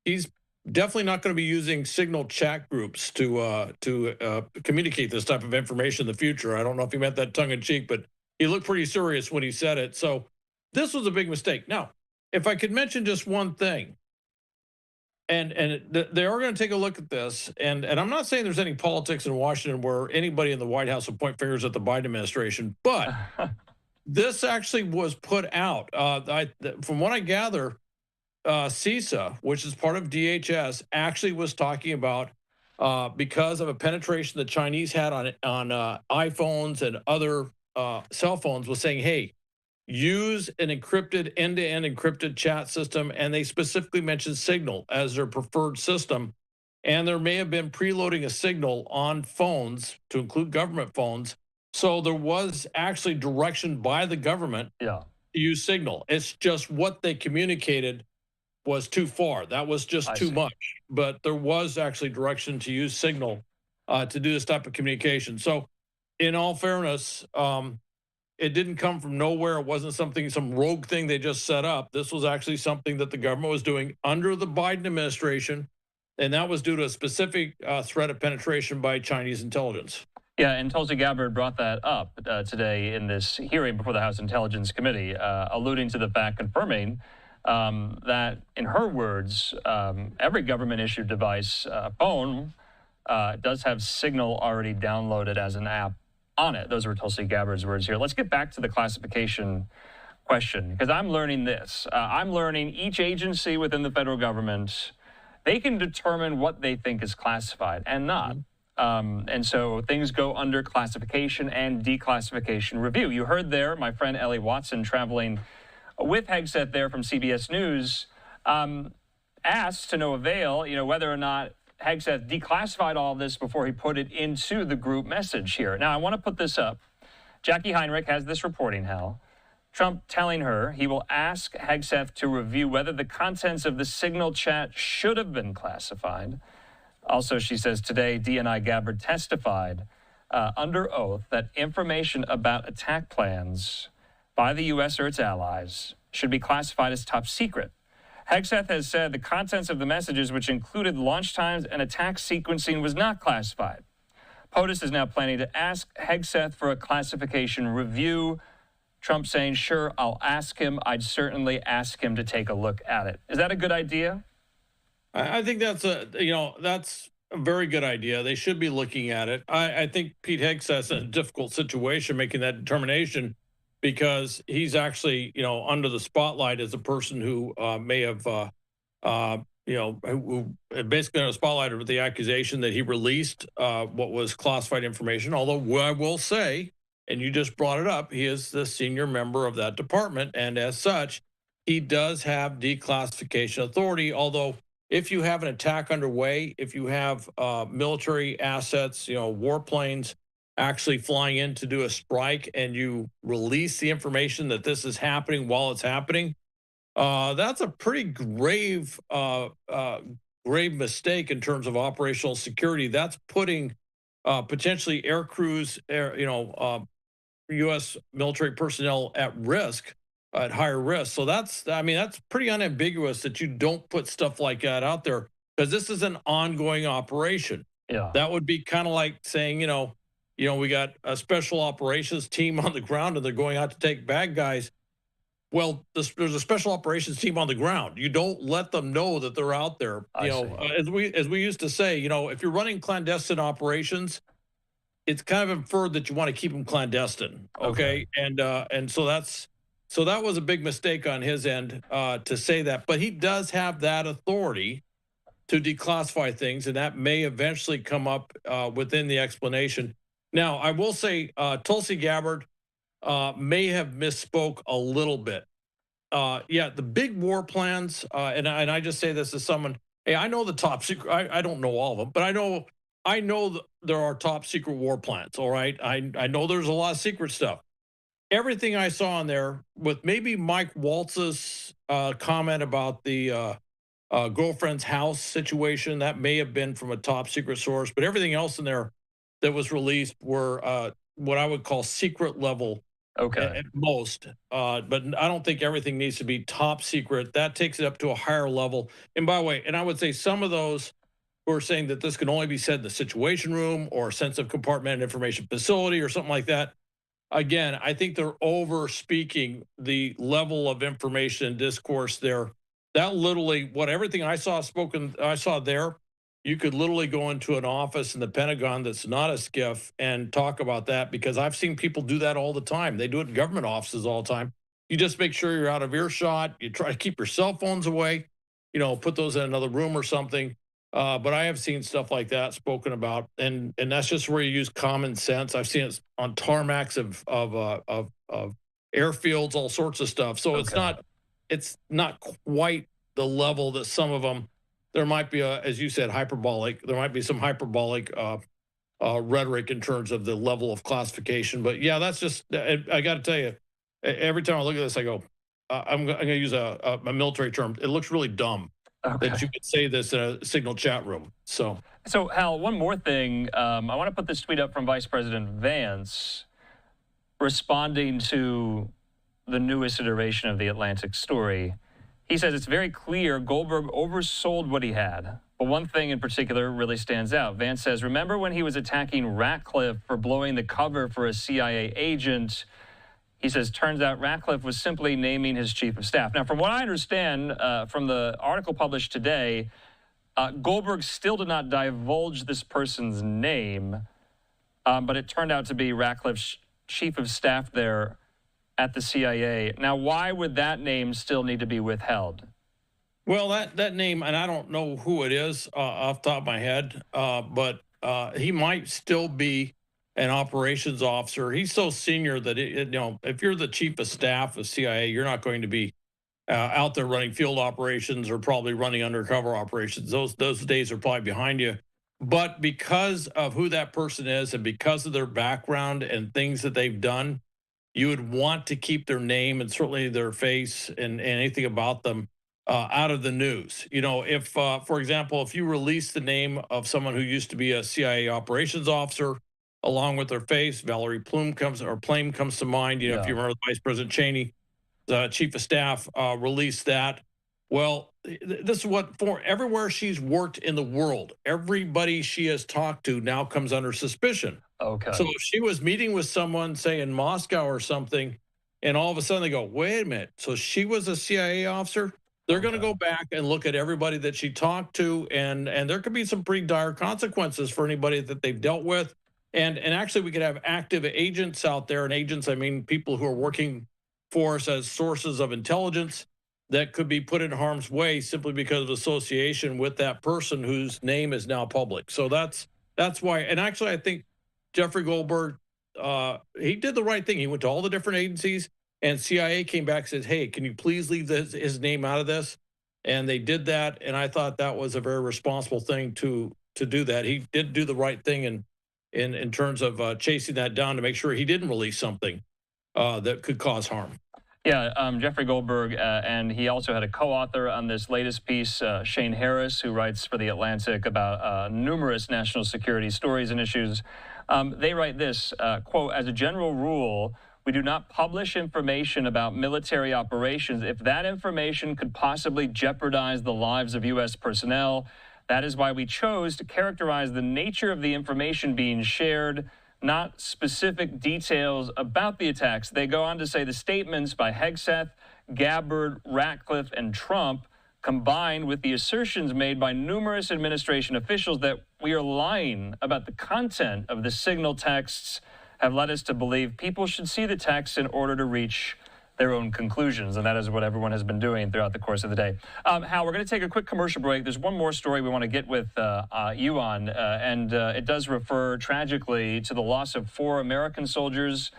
he's definitely not going to be using signal chat groups to communicate this type of information in the future. I don't know if he meant that tongue in cheek, but he looked pretty serious when he said it. So this was a big mistake. Now, if I could mention just one thing, and they are going to take a look at this, and I'm not saying there's any politics in Washington where anybody in the White House will point fingers at the Biden administration, but this actually was put out. From what I gather, CISA, which is part of DHS, actually was talking about because of a penetration the Chinese had on iPhones and other cell phones, was saying, hey, use an encrypted, end-to-end encrypted chat system, and they specifically mentioned Signal as their preferred system. And there may have been preloading a Signal on phones to include government phones. So there was actually direction by the government to use Signal. It's just what they communicated was too far. That was just too much. But there was actually direction to use Signal to do this type of communication. So in all fairness, it didn't come from nowhere. It wasn't some rogue thing they just set up. This was actually something that the government was doing under the Biden administration, and that was due to a specific threat of penetration by Chinese intelligence. Yeah, and Tulsi Gabbard brought that up today in this hearing before the House Intelligence Committee, alluding to the fact, confirming that, in her words, every government-issued device, phone, does have Signal already downloaded as an app on it. Those were Tulsi Gabbard's words here. Let's get back to the classification question, because I'm learning this. I'm learning each agency within the federal government, they can determine what they think is classified and not. And so things go under classification and declassification review. You heard there my friend Ellie Watson, traveling with Hegseth there from CBS News, asked to no avail, you know, whether or not Hegseth declassified all of this before he put it into the group message here. Now, I want to put this up. Jackie Heinrich has this reporting, Hal. Trump telling her he will ask Hegseth to review whether the contents of the Signal chat should have been classified. Also, she says today, DNI Gabbard testified under oath that information about attack plans by the U.S. or its allies should be classified as top secret. Hegseth has said the contents of the messages, which included launch times and attack sequencing, was not classified. POTUS is now planning to ask Hegseth for a classification review. Trump saying, sure, I'll ask him. I'd certainly ask him to take a look at it. Is that a good idea? I think that's a very good idea. They should be looking at it. I think Pete Hegseth's in a difficult situation making that determination, because he's actually, you know, under the spotlight as a person who may have, who basically under the spotlight with the accusation that he released what was classified information. Although I will say, and you just brought it up, he is the senior member of that department, and as such, he does have declassification authority. Although, if you have an attack underway, if you have military assets, you know, warplanes actually flying in to do a strike, and you release the information that this is happening while it's happening, that's a pretty grave mistake in terms of operational security. That's putting potentially air crews, U.S. military personnel at risk, at higher risk. So that's pretty unambiguous that you don't put stuff like that out there, because this is an ongoing operation. Yeah, that would be kind of like saying, you know, You know, we got a special operations team on the ground, and they're going out to take bad guys. Well, there's a special operations team on the ground. You don't let them know that they're out there. You know, as we used to say, you know, if you're running clandestine operations, it's kind of inferred that you want to keep them clandestine. Okay. And so that was a big mistake on his end to say that. But he does have that authority to declassify things, and that may eventually come up within the explanation. Now, I will say Tulsi Gabbard may have misspoke a little bit. Yeah, the big war plans, and I just say this as someone, hey, I know the top secret, I don't know all of them, but I know there are top secret war plans, all right? I know there's a lot of secret stuff. Everything I saw in there, with maybe Mike Waltz's comment about the girlfriend's house situation, that may have been from a top secret source, but everything else in there that was released were what I would call secret level at most. But I don't think everything needs to be top secret. That takes it up to a higher level. And by the way, and I would say some of those who are saying that this can only be said in the situation room or sensitive compartmented information facility or something like that, again, I think they're over speaking the level of information and discourse there. That literally, everything I saw there, you could literally go into an office in the Pentagon that's not a SCIF and talk about that, because I've seen people do that all the time. They do it in government offices all the time. You just make sure you're out of earshot. You try to keep your cell phones away, you know, put those in another room or something. But I have seen stuff like that spoken about, and that's just where you use common sense. I've seen it on tarmacs of airfields, all sorts of stuff. So it's not quite the level that some of them. There might be as you said, hyperbolic. There might be some hyperbolic rhetoric in terms of the level of classification. But yeah, that's just. I got to tell you, every time I look at this, I go, I'm going to use a military term. It looks really dumb. That you could say this in a Signal chat room. So Hal, one more thing. I want to put this tweet up from Vice President Vance responding to the newest iteration of the Atlantic story. He says it's very clear Goldberg oversold what he had. But one thing in particular really stands out. Vance says, remember when he was attacking Ratcliffe for blowing the cover for a CIA agent? He says, turns out Ratcliffe was simply naming his chief of staff. Now, from what I understand from the article published today, Goldberg still did not divulge this person's name, but it turned out to be Ratcliffe's chief of staff there at the CIA. Now, why would that name still need to be withheld? Well, that name, and I don't know who it is off the top of my head, but he might still be an operations officer. He's so senior that, you know, if you're the chief of staff of CIA, you're not going to be out there running field operations or probably running undercover operations. Those days are probably behind you. But because of who that person is and because of their background and things that they've done, you would want to keep their name and certainly their face and anything about them out of the news. You know, if, for example, if you release the name of someone who used to be a CIA operations officer, along with their face, Valerie Plame comes to mind. You know, if you remember Vice President Cheney, the chief of staff, released that. Well, this is what, for everywhere she's worked in the world, everybody she has talked to now comes under suspicion. Okay. So if she was meeting with someone, say in Moscow or something, and all of a sudden they go, wait a minute, so she was a CIA officer? They're going to go back and look at everybody that she talked to, and there could be some pretty dire consequences for anybody that they've dealt with. And actually, we could have active agents out there, and agents, I mean people who are working for us as sources of intelligence that could be put in harm's way simply because of association with that person whose name is now public. So that's why. And actually, I think Jeffrey Goldberg, he did the right thing. He went to all the different agencies, and CIA came back and said, hey, can you please leave his name out of this? And they did that, and I thought that was a very responsible thing to do that. He did do the right thing in terms of chasing that down to make sure he didn't release something that could cause harm. Yeah, Jeffrey Goldberg, and he also had a co-author on this latest piece, Shane Harris, who writes for The Atlantic about numerous national security stories and issues. They write this, quote, as a general rule, we do not publish information about military operations if that information could possibly jeopardize the lives of U.S. personnel. That is why we chose to characterize the nature of the information being shared not specific details about the attacks. They go on to say the statements by Hegseth, Gabbard, Ratcliffe, and Trump, combined with the assertions made by numerous administration officials that we are lying about the content of the signal texts, have led us to believe people should see the texts in order to reach their own conclusions, and that is what everyone has been doing throughout the course of the day. Hal, we're going to take a quick commercial break. There's one more story we want to get with you on, and it does refer tragically to the loss of 4 American soldiers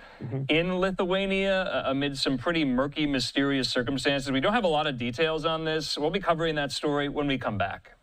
in Lithuania amid some pretty murky, mysterious circumstances. We don't have a lot of details on this. We'll be covering that story when we come back.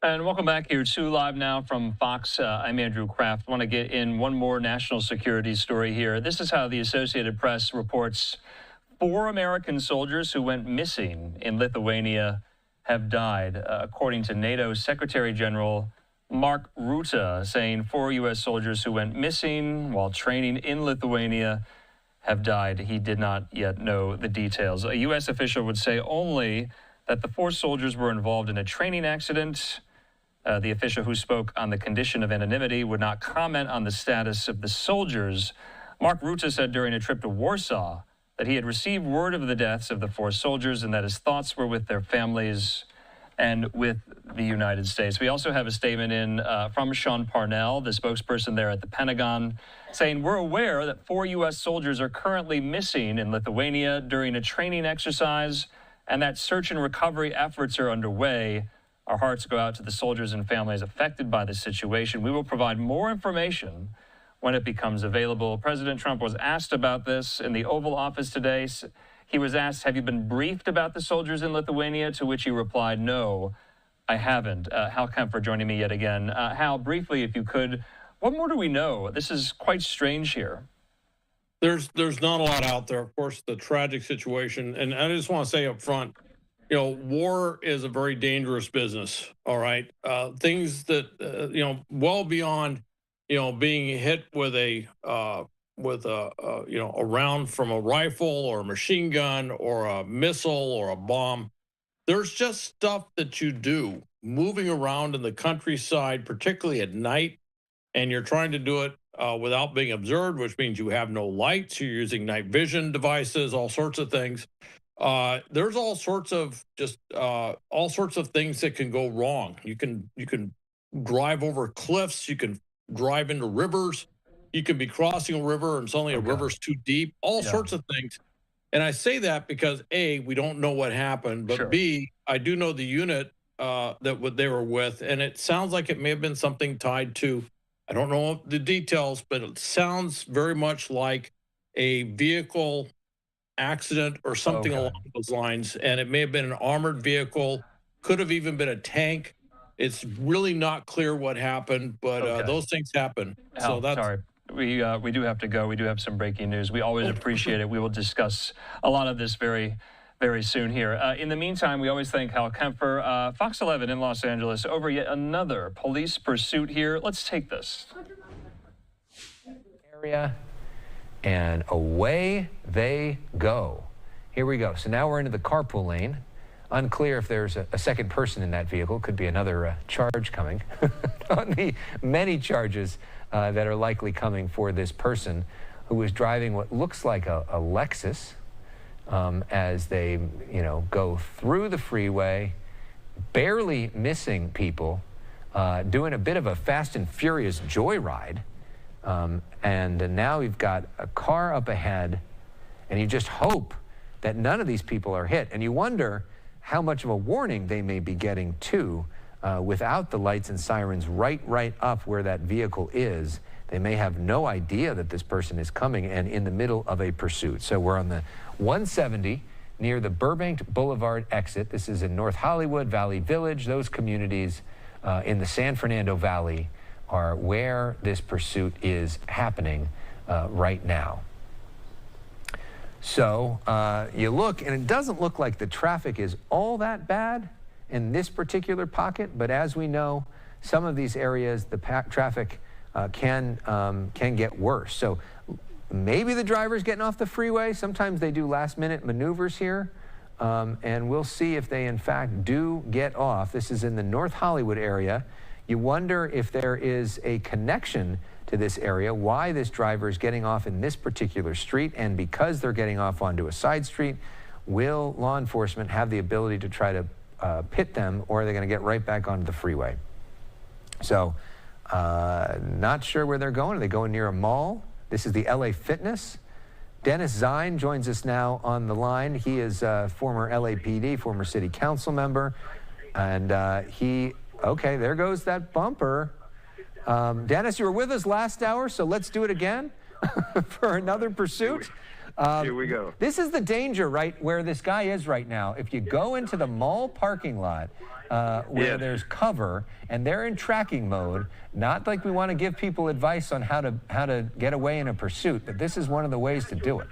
And welcome back here to Live Now from Fox. I'm Andrew Kraft. I want to get in one more national security story here. This is how the Associated Press reports 4 American soldiers who went missing in Lithuania have died, according to NATO Secretary General Mark Rutte, saying 4 U.S. soldiers who went missing while training in Lithuania have died. He did not yet know the details. A U.S. official would say only that the 4 soldiers were involved in a training accident. The official who spoke on the condition of anonymity would not comment on the status of the soldiers. Mark Rutte said during a trip to Warsaw that he had received word of the deaths of the 4 soldiers and that his thoughts were with their families and with the United States. We also have a statement in from Sean Parnell, the spokesperson there at the Pentagon, saying, "We're aware that 4 U.S. soldiers are currently missing in Lithuania during a training exercise and that search and recovery efforts are underway. Our hearts go out to the soldiers and families affected by this situation. We will provide more information when it becomes available." President Trump was asked about this in the Oval Office today. He was asked, "Have you been briefed about the soldiers in Lithuania?" To which he replied, "No, I haven't." Hal Kempfer joining me yet again. Hal, briefly, if you could, what more do we know? This is quite strange here. There's not a lot out there. Of course, the tragic situation, and I just want to say up front, you know, war is a very dangerous business. All right, things that you know, well beyond, you know, being hit with a you know, a round from a rifle or a machine gun or a missile or a bomb. There's just stuff that you do moving around in the countryside, particularly at night, and you're trying to do it without being observed, which means you have no lights. You're using night vision devices, all sorts of things. There's all sorts of things that can go wrong. You can drive over cliffs. You can drive into rivers. You can be crossing a river and suddenly a river's too deep. All sorts of things. And I say that because A, we don't know what happened, but B, I do know the unit that they were with, and it sounds like it may have been something tied to, I don't know the details, but it sounds very much like a vehicle accident or something along those lines, and it may have been an armored vehicle, could have even been a tank. It's really not clear what happened, but those things happen. So that's sorry. We do have to go. We do have some breaking news. We always appreciate it. We will discuss a lot of this very soon here. In the meantime, we always thank Hal Kempfer. Fox 11 in Los Angeles over yet another police pursuit here. Let's take this. Area, and away they go. Here we go. So now we're into the carpool lane. Unclear if there's a second person in that vehicle. Could be another charge coming on the many charges that are likely coming for this person who was driving what looks like a Lexus as they, go through the freeway, barely missing people, doing a bit of a Fast and Furious joyride. And now we've got a car up ahead, and you just hope that none of these people are hit. And you wonder how much of a warning they may be getting too, without the lights and sirens right up where that vehicle is. They may have no idea that this person is coming and in the middle of a pursuit. So we're on the 170 near the Burbank Boulevard exit. This is in North Hollywood, Valley Village. Those communities in the San Fernando Valley are where this pursuit is happening right now. So you look, and it doesn't look like the traffic is all that bad in this particular pocket, but as we know, some of these areas, the traffic can get worse. So maybe the driver's getting off the freeway. Sometimes they do last-minute maneuvers here, and we'll see if they, in fact, do get off. This is in the North Hollywood area. You wonder if there is a connection to this area, why this driver is getting off in this particular street, and because they're getting off onto a side street, will law enforcement have the ability to try to pit them, or are they going to get right back onto the freeway? So, not sure where they're going. Are they going near a mall? This is the LA Fitness. Dennis Zine joins us now on the line. He is a former LAPD, former city council member, and okay, there goes that bumper. Dennis, you were with us last hour, so let's do it again for another pursuit. Here we go. This is the danger, right, where this guy is right now. If you go into the mall parking lot where there's cover and they're in tracking mode, not like we want to give people advice on how to get away in a pursuit, but this is one of the ways to do it.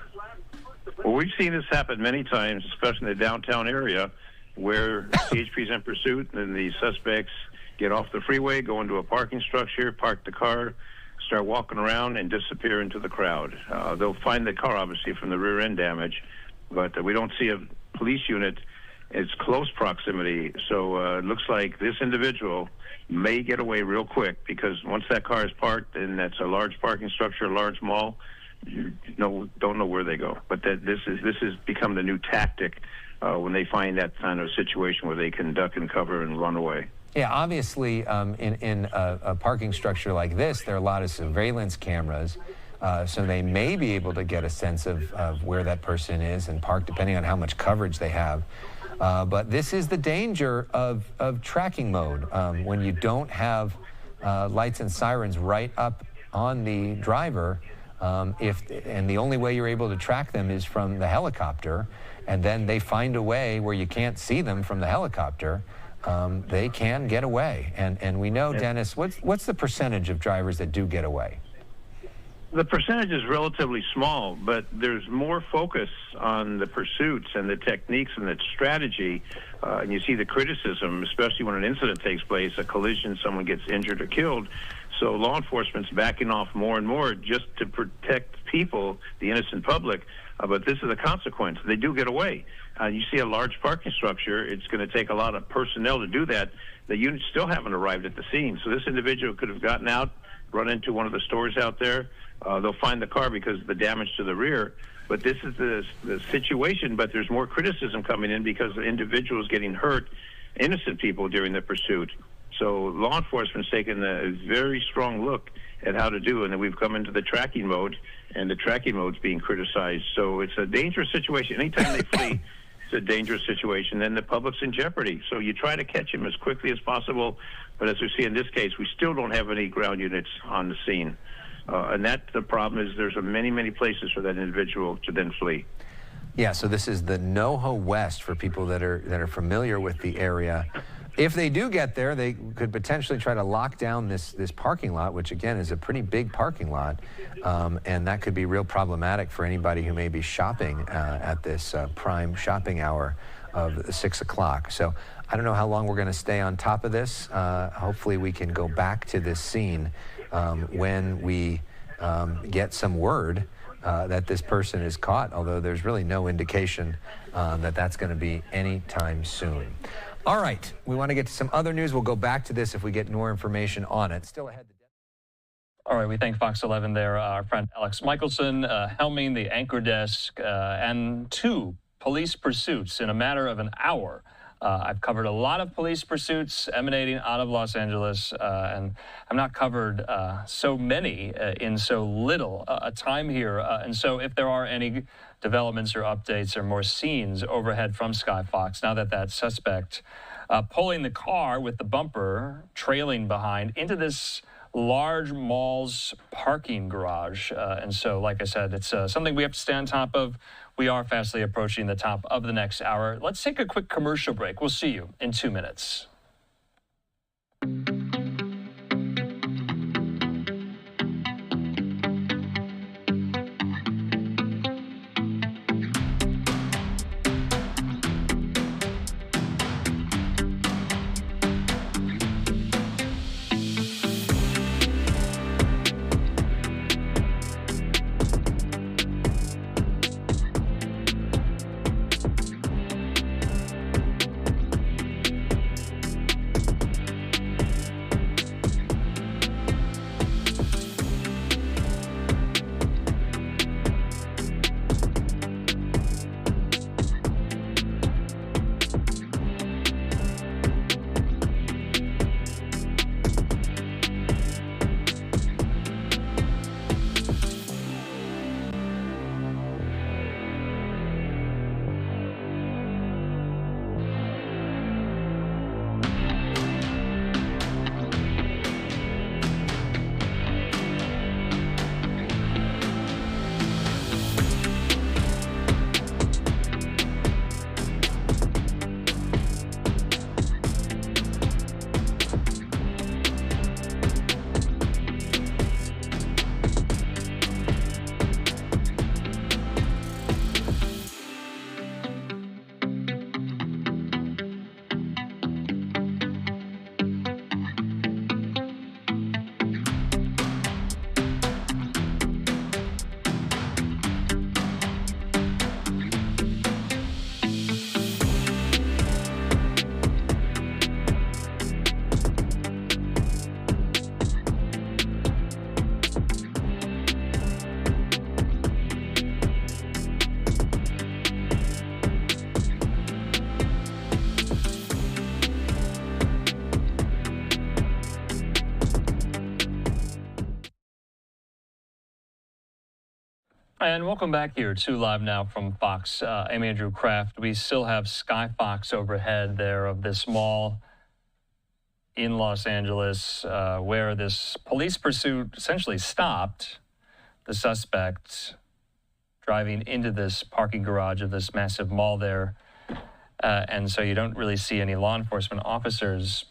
Well, we've seen this happen many times, especially in the downtown area, where CHP's in pursuit and the suspects get off the freeway, go into a parking structure, park the car, start walking around, and disappear into the crowd. They'll find the car, obviously, from the rear end damage, but we don't see a police unit. It's close proximity, so it looks like this individual may get away real quick, because once that car is parked and that's a large parking structure, a large mall, you don't know where they go. But this has become the new tactic when they find that kind of situation where they can duck and cover and run away. Yeah, obviously, in a parking structure like this, there are a lot of surveillance cameras, so they may be able to get a sense of where that person is and park, depending on how much coverage they have. But this is the danger of tracking mode, when you don't have lights and sirens right up on the driver, and the only way you're able to track them is from the helicopter, and then they find a way where you can't see them from the helicopter. They can get away, and we know, Dennis, what's the percentage of drivers that do get away? The percentage is relatively small, but there's more focus on the pursuits and the techniques and the strategy, and you see the criticism, especially when an incident takes place, a collision, someone gets injured or killed. So law enforcement's backing off more and more just to protect people, the innocent public, but this is a consequence. They do get away. You see a large parking structure, it's going to take a lot of personnel to do that. The units still haven't arrived at the scene. So this individual could have gotten out, run into one of the stores out there. They'll find the car because of the damage to the rear. But this is the situation, but there's more criticism coming in because the individuals getting hurt, innocent people during the pursuit. So law enforcement's taken a very strong look at how to do, and then we've come into the tracking mode, and the tracking mode's being criticized. So it's a dangerous situation. Anytime they flee, a dangerous situation, then the public's in jeopardy. So you try to catch him as quickly as possible. But as we see in this case, we still don't have any ground units on the scene. And that the problem is there's many, many places for that individual to then flee. Yeah, so this is the NoHo West for people that are familiar with the area. If they do get there, they could potentially try to lock down this parking lot, which again is a pretty big parking lot, and that could be real problematic for anybody who may be shopping at this prime shopping hour of 6 o'clock. So I don't know how long we're going to stay on top of this. Hopefully we can go back to this scene when we get some word that this person is caught, although there's really no indication that that's going to be anytime soon. All right, we want to get to some other news. We'll go back to this if we get more information on it. Still ahead. All right, we thank Fox 11 there, our friend Alex Michelson, helming the anchor desk, and 2 police pursuits in a matter of an hour. I've covered a lot of police pursuits emanating out of Los Angeles, and I've not covered so many in so little a time here. And so if there are any developments or updates or more scenes overhead from Sky Fox, now that that suspect pulling the car with the bumper trailing behind into this large mall's parking garage. And so, like I said, it's something we have to stay on top of. We are fastly approaching the top of the next hour. Let's take a quick commercial break. We'll see you in 2 minutes. And welcome back here to Live Now from Fox. I'm Andrew Kraft. We still have Sky Fox overhead there of this mall in Los Angeles where this police pursuit essentially stopped. The suspect driving into this parking garage of this massive mall there. And so you don't really see any law enforcement officers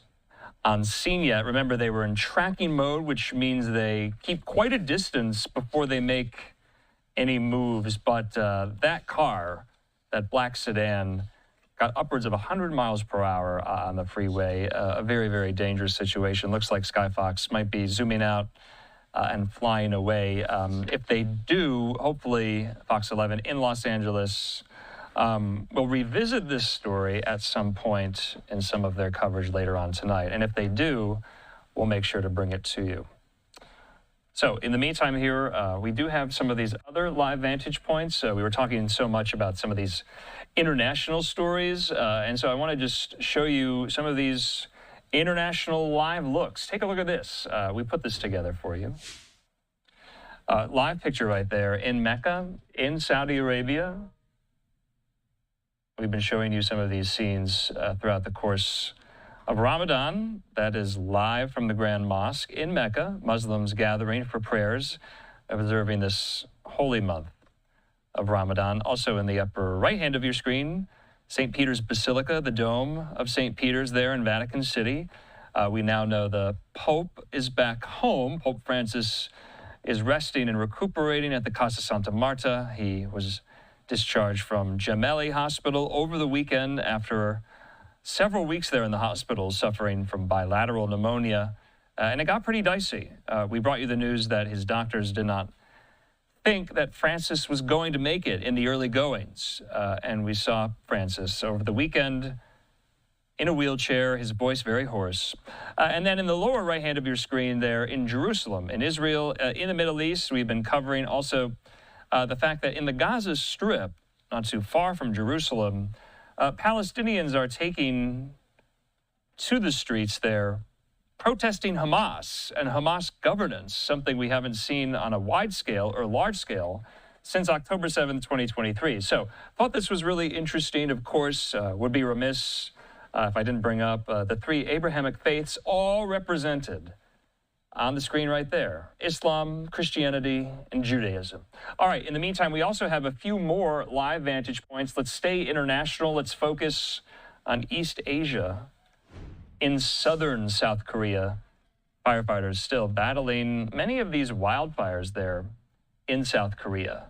on scene yet. Remember, they were in tracking mode, which means they keep quite a distance before they make any moves. But that car, that black sedan, got upwards of 100 miles per hour on the freeway. A very, very dangerous situation. Looks like Sky Fox might be zooming out and flying away. If they do, hopefully Fox 11 in Los Angeles will revisit this story at some point in some of their coverage later on tonight. And if they do, we'll make sure to bring it to you. So in the meantime here, we do have some of these other live vantage points. We were talking so much about some of these international stories. And so I want to just show you some of these international live looks. Take a look at this. We put this together for you. Live picture right there in Mecca, in Saudi Arabia, We've been showing you some of these scenes throughout the course of Ramadan. That is live from the Grand Mosque in Mecca. Muslims gathering for prayers, observing this holy month of Ramadan. Also in the upper right hand of your screen, St. Peter's Basilica, the dome of St. Peter's there in Vatican City. We now know the Pope is back home. Pope Francis is resting and recuperating at the Casa Santa Marta. He was discharged from Gemelli Hospital over the weekend after several weeks there in the hospital suffering from bilateral pneumonia. And it got pretty dicey. We brought you the news that his doctors did not think that Francis was going to make it in the early goings. And we saw Francis over the weekend in a wheelchair, his voice very hoarse. And then in the lower right hand of your screen there in Jerusalem, in Israel, in the Middle East, we've been covering also the fact that in the Gaza Strip, not too far from Jerusalem, Palestinians are taking to the streets there, protesting Hamas and Hamas governance, something we haven't seen on a wide scale or large scale since October 7th, 2023. So thought this was really interesting. Of course, would be remiss if I didn't bring up the three Abrahamic faiths, all represented on the screen right there: Islam, Christianity, and Judaism. All right, in the meantime, we also have a few more live vantage points. Let's stay international. Let's focus on East Asia. In southern South Korea, firefighters still battling many of these wildfires there in South Korea.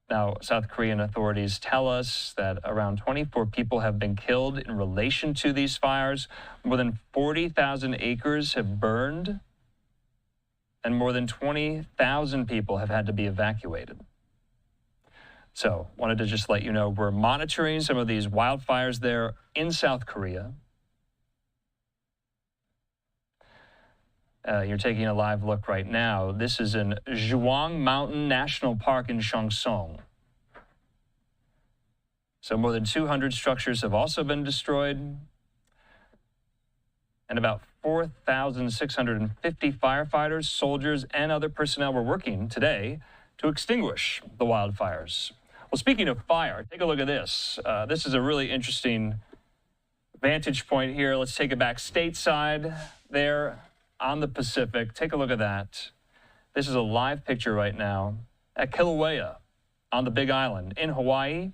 Now, South Korean authorities tell us that around 24 people have been killed in relation to these fires. More than 40,000 acres have burned, and more than 20,000 people have had to be evacuated. So, wanted to just let you know we're monitoring some of these wildfires there in South Korea. You're taking a live look right now. This is in Zhuang Mountain National Park in Changsong. So more than 200 structures have also been destroyed. And about 4,650 firefighters, soldiers, and other personnel were working today to extinguish the wildfires. Well, speaking of fire, take a look at this. This is a really interesting vantage point here. Let's take it back stateside there on the Pacific. Take a look at that. This is a live picture right now at Kilauea on the Big Island in Hawaii.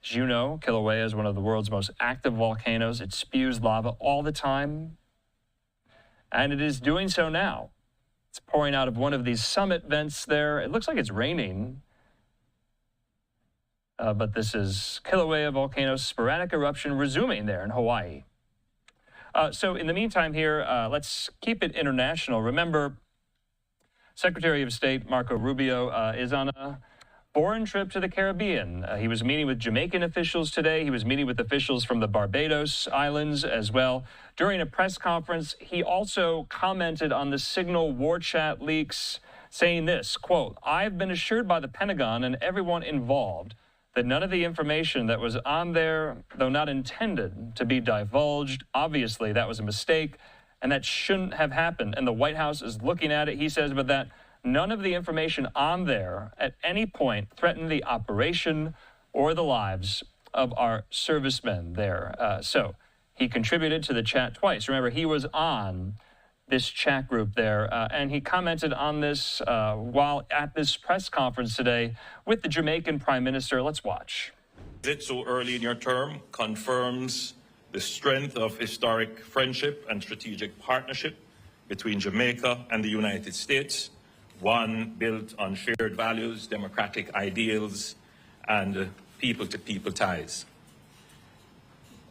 As you know, Kilauea is one of the world's most active volcanoes. It spews lava all the time, and it is doing so now. It's pouring out of one of these summit vents there. It looks like it's raining, but this is Kilauea volcano's sporadic eruption resuming there in Hawaii. So in the meantime here, let's keep it international. Remember, Secretary of State Marco Rubio is on a foreign trip to the Caribbean. He was meeting with Jamaican officials today. He was meeting with officials from the Barbados Islands as well. During a press conference, he also commented on the Signal war chat leaks, saying this, quote, "I've been assured by the Pentagon and everyone involved that none of the information that was on there, though not intended to be divulged, obviously that was a mistake and that shouldn't have happened. And the White House is looking at it," he says, "but that none of the information on there at any point threatened the operation or the lives of our servicemen there." So he contributed to the chat twice. Remember, he was on this chat group there, and he commented on this while at this press conference today with the Jamaican Prime Minister. Let's watch. Visit so early in your term confirms the strength of historic friendship and strategic partnership between Jamaica and the United States, one built on shared values, democratic ideals, and people-to-people ties.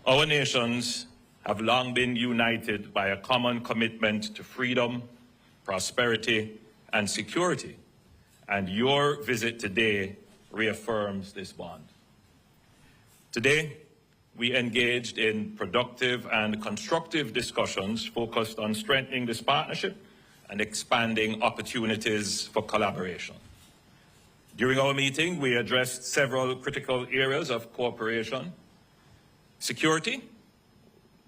Our nations have long been united by a common commitment to freedom, prosperity, and security. And your visit today reaffirms this bond. Today, we engaged in productive and constructive discussions focused on strengthening this partnership and expanding opportunities for collaboration. During our meeting, we addressed several critical areas of cooperation. Security,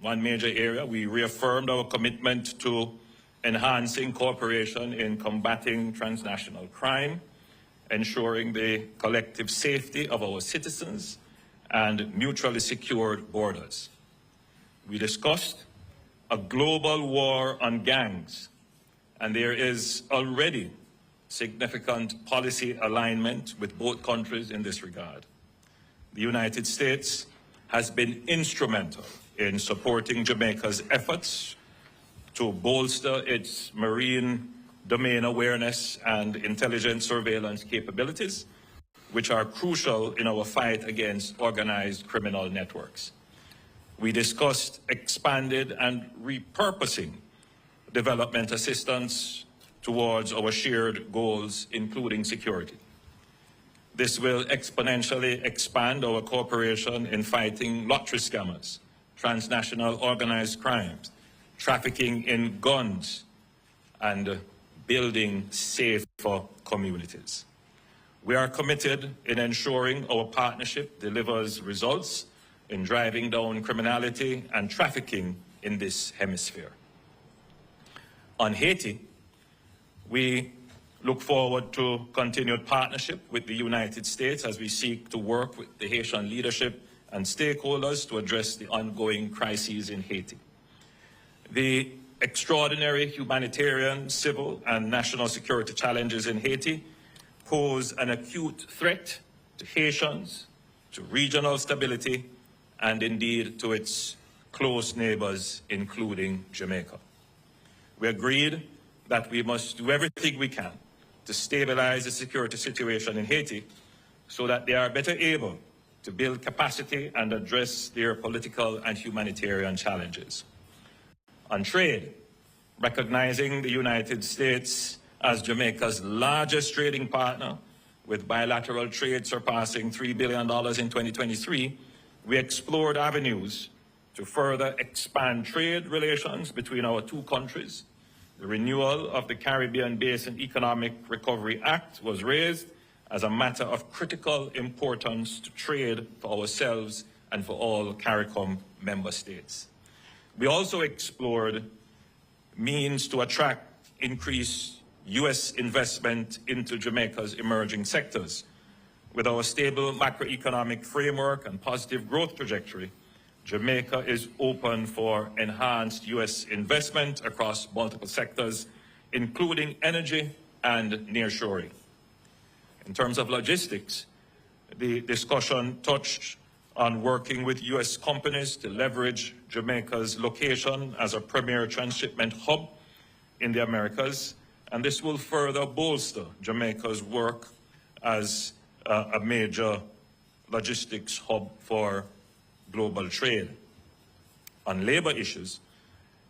one major area. We reaffirmed our commitment to enhancing cooperation in combating transnational crime, ensuring the collective safety of our citizens and mutually secured borders. We discussed a global war on gangs, and there is already significant policy alignment with both countries in this regard. The United States has been instrumental in supporting Jamaica's efforts to bolster its marine domain awareness and intelligence surveillance capabilities, which are crucial in our fight against organized criminal networks. We discussed expanded and repurposing development assistance towards our shared goals, including security. This will exponentially expand our cooperation in fighting lottery scammers, transnational organized crimes, trafficking in guns, and building safer communities. We are committed in ensuring our partnership delivers results in driving down criminality and trafficking in this hemisphere. On Haiti, we look forward to continued partnership with the United States as we seek to work with the Haitian leadership and stakeholders to address the ongoing crises in Haiti. The extraordinary humanitarian, civil, and national security challenges in Haiti pose an acute threat to Haitians, to regional stability, and indeed to its close neighbors, including Jamaica. We agreed that we must do everything we can to stabilize the security situation in Haiti so that they are better able to build capacity and address their political and humanitarian challenges. On trade, recognizing the United States as Jamaica's largest trading partner, with bilateral trade surpassing $3 billion in 2023, we explored avenues to further expand trade relations between our two countries. The renewal of the Caribbean Basin Economic Recovery Act was raised as a matter of critical importance to trade for ourselves and for all CARICOM member states. We also explored means to attract increased U.S. investment into Jamaica's emerging sectors. With our stable macroeconomic framework and positive growth trajectory, Jamaica is open for enhanced U.S. investment across multiple sectors, including energy and nearshoring. In terms of logistics, the discussion touched on working with U.S. companies to leverage Jamaica's location as a premier transshipment hub in the Americas, and this will further bolster Jamaica's work as a major logistics hub for global trade. On labor issues,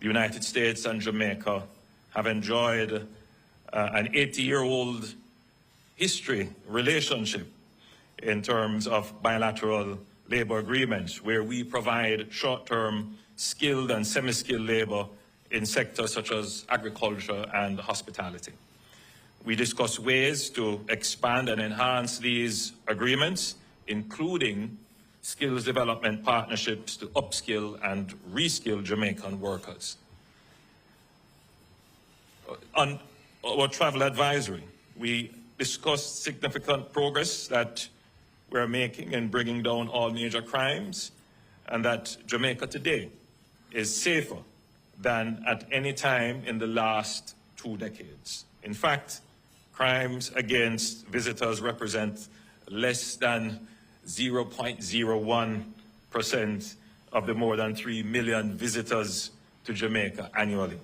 the United States and Jamaica have enjoyed an 80-year-old history relationship in terms of bilateral labor agreements, where we provide short-term skilled and semi-skilled labor in sectors such as agriculture and hospitality. We discuss ways to expand and enhance these agreements, including skills development partnerships to upskill and reskill Jamaican workers. On our travel advisory, we discussed significant progress that we're making in bringing down all major crimes, and that Jamaica today is safer than at any time in the last 2 decades. In fact, crimes against visitors represent less than 0.01% of the more than 3 million visitors to Jamaica annually.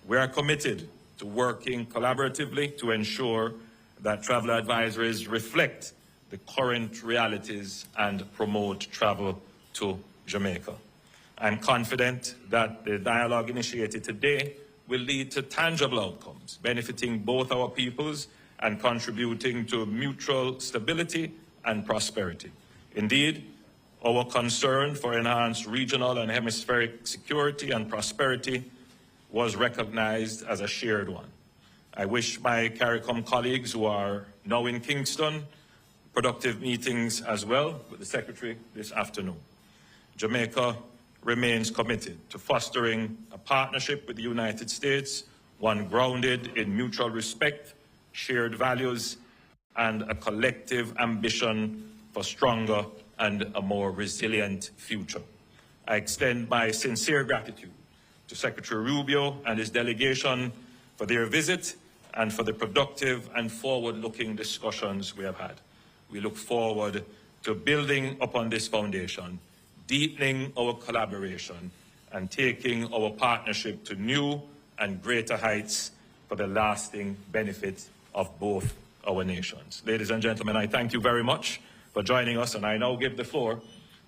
We are committed to working collaboratively to ensure that travel advisories reflect the current realities and promote travel to Jamaica. I'm confident that the dialogue initiated today will lead to tangible outcomes, benefiting both our peoples and contributing to mutual stability and prosperity. Indeed, our concern for enhanced regional and hemispheric security and prosperity was recognized as a shared one. I wish my CARICOM colleagues who are now in Kingston productive meetings as well with the Secretary this afternoon. Jamaica remains committed to fostering a partnership with the United States, one grounded in mutual respect, shared values, and a collective ambition for stronger and a more resilient future. I extend my sincere gratitude to Secretary Rubio and his delegation for their visit and for the productive and forward-looking discussions we have had. We look forward to building upon this foundation, deepening our collaboration, and taking our partnership to new and greater heights for the lasting benefit of both our nations. Ladies and gentlemen, I thank you very much for joining us, and I now give the floor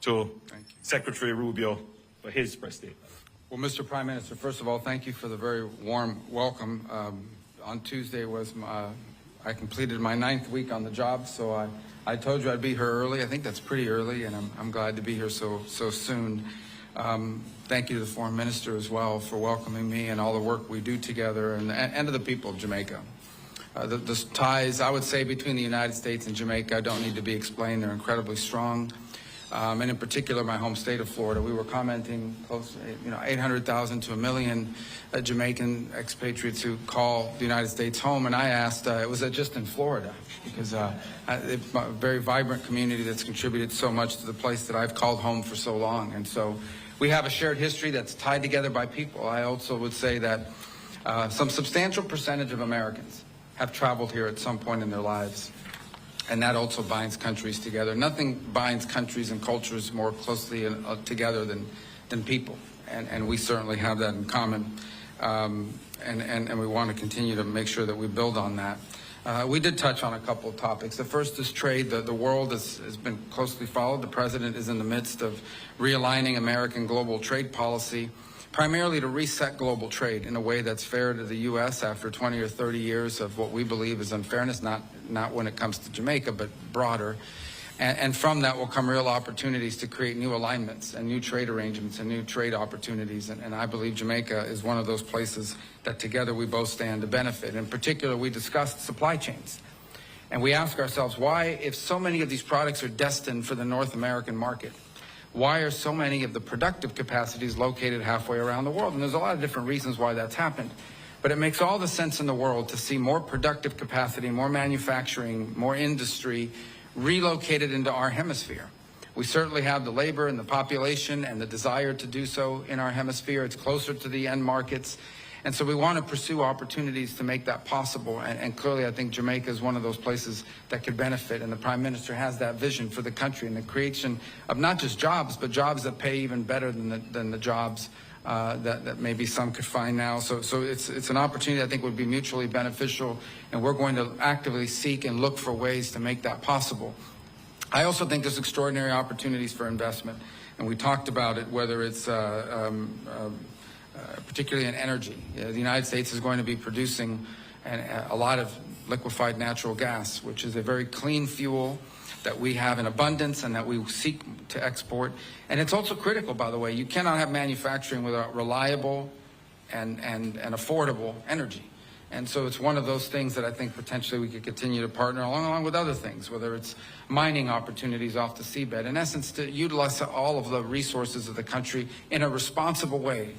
to Secretary Rubio for his press statement. Well, Mr. Prime Minister, first of all, thank you for the very warm welcome. On Tuesday was I completed my 9th week on the job, so I told you I'd be here early. I think that's pretty early, and I'm glad to be here so soon. Thank you to the Foreign Minister as well for welcoming me and all the work we do together, and to the people of Jamaica. The ties, I would say, between the United States and Jamaica don't need to be explained. They're incredibly strong. And in particular, my home state of Florida, we were commenting close, 800,000 to 1 million Jamaican expatriates who call the United States home. And I asked, was it just in Florida? Because it's a very vibrant community that's contributed so much to the place that I've called home for so long. And so we have a shared history that's tied together by people. I also would say that some substantial percentage of Americans have traveled here at some point in their lives. And that also binds countries together. Nothing binds countries and cultures more closely together than people. And we certainly have that in common. And we want to continue to make sure that we build on that. We did touch on a couple of topics. The first is trade. The world has been closely followed. The President is in the midst of realigning American global trade policy, primarily to reset global trade in a way that's fair to the U.S. after 20 or 30 years of what we believe is unfairness, not when it comes to Jamaica, but broader. And from that will come real opportunities to create new alignments and new trade arrangements and new trade opportunities. And I believe Jamaica is one of those places that together we both stand to benefit. In particular, we discussed supply chains. And we ask ourselves why, if so many of these products are destined for the North American market, why are so many of the productive capacities located halfway around the world? And there's a lot of different reasons why that's happened. But it makes all the sense in the world to see more productive capacity, more manufacturing, more industry relocated into our hemisphere. We certainly have the labor and the population and the desire to do so in our hemisphere. It's closer to the end markets. And so we want to pursue opportunities to make that possible. And clearly, I think Jamaica is one of those places that could benefit. And the Prime Minister has that vision for the country and the creation of not just jobs, but jobs that pay even better than the jobs that maybe some could find now. So it's an opportunity I think would be mutually beneficial. And we're going to actively seek and look for ways to make that possible. I also think there's extraordinary opportunities for investment. And we talked about it, whether it's particularly in energy. The United States is going to be producing a lot of liquefied natural gas, which is a very clean fuel that we have in abundance and that we seek to export. And it's also critical, by the way. You cannot have manufacturing without reliable and affordable energy. And so it's one of those things that I think potentially we could continue to partner along with other things, whether it's mining opportunities off the seabed. In essence, to utilize all of the resources of the country in a responsible way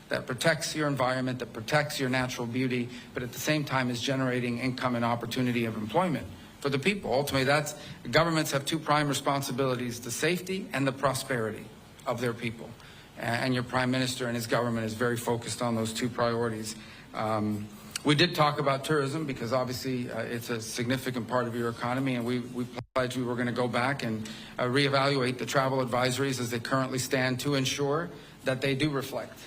that protects your environment, that protects your natural beauty, but at the same time is generating income and opportunity of employment for the people. Ultimately, governments have two prime responsibilities: the safety and the prosperity of their people. And your Prime Minister and his government is very focused on those two priorities. We did talk about tourism because obviously it's a significant part of your economy, and we pledged we were going to go back and reevaluate the travel advisories as they currently stand to ensure that they do reflect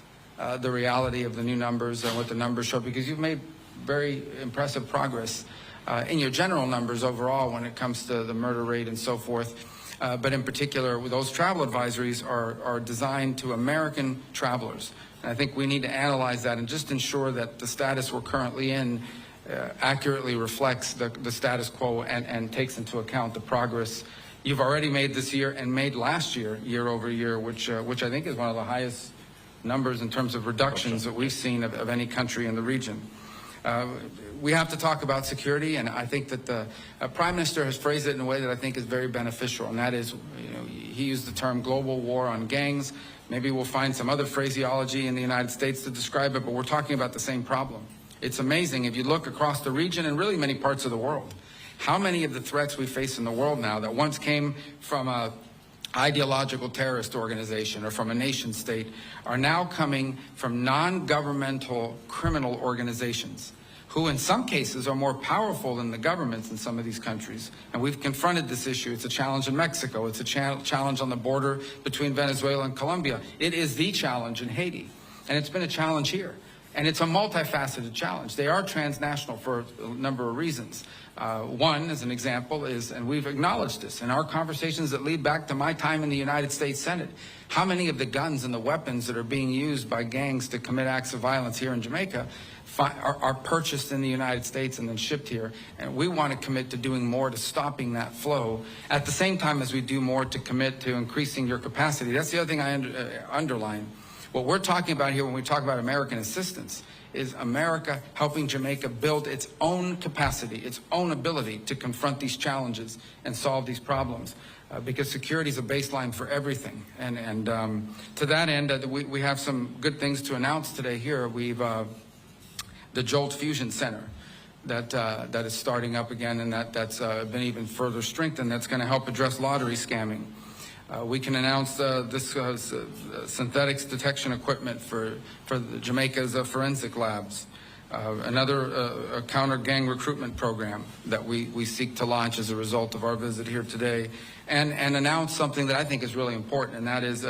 the reality of the new numbers and what the numbers show, because you've made very impressive progress in your general numbers overall when it comes to the murder rate and so forth. But in particular, those travel advisories are designed to American travelers. And I think we need to analyze that and just ensure that the status we're currently in accurately reflects the status quo and takes into account the progress you've already made this year and made last year, year over year, which I think is one of the highest numbers in terms of reductions that we've seen of any country in the region. We have to talk about security, and I think that the Prime Minister has phrased it in a way that I think is very beneficial, and that is, he used the term global war on gangs. Maybe we'll find some other phraseology in the United States to describe it, but we're talking about the same problem. It's amazing if you look across the region and really many parts of the world, how many of the threats we face in the world now that once came from a ideological terrorist organization or from a nation state are now coming from non-governmental criminal organizations who in some cases are more powerful than the governments in some of these countries. And we've confronted this issue. It's a challenge in Mexico. It's a challenge on the border between Venezuela and Colombia. It is the challenge in Haiti. And it's been a challenge here. And it's a multifaceted challenge. They are transnational for a number of reasons. One, as an example, is, and we've acknowledged this in our conversations that lead back to my time in the United States Senate, how many of the guns and the weapons that are being used by gangs to commit acts of violence here in Jamaica are purchased in the United States and then shipped here. And we want to commit to doing more to stopping that flow at the same time as we do more to commit to increasing your capacity. That's the other thing I underline. What we're talking about here when we talk about American assistance is America helping Jamaica build its own capacity, its own ability to confront these challenges and solve these problems. Because security is a baseline for everything. And to that end, we have some good things to announce today here. We've the Jolt Fusion Center that is starting up again, and that's been even further strengthened. That's going to help address lottery scamming. We can announce this synthetics detection equipment for Jamaica's forensic labs. Another counter-gang recruitment program that we seek to launch as a result of our visit here today. And announce something that I think is really important, and that is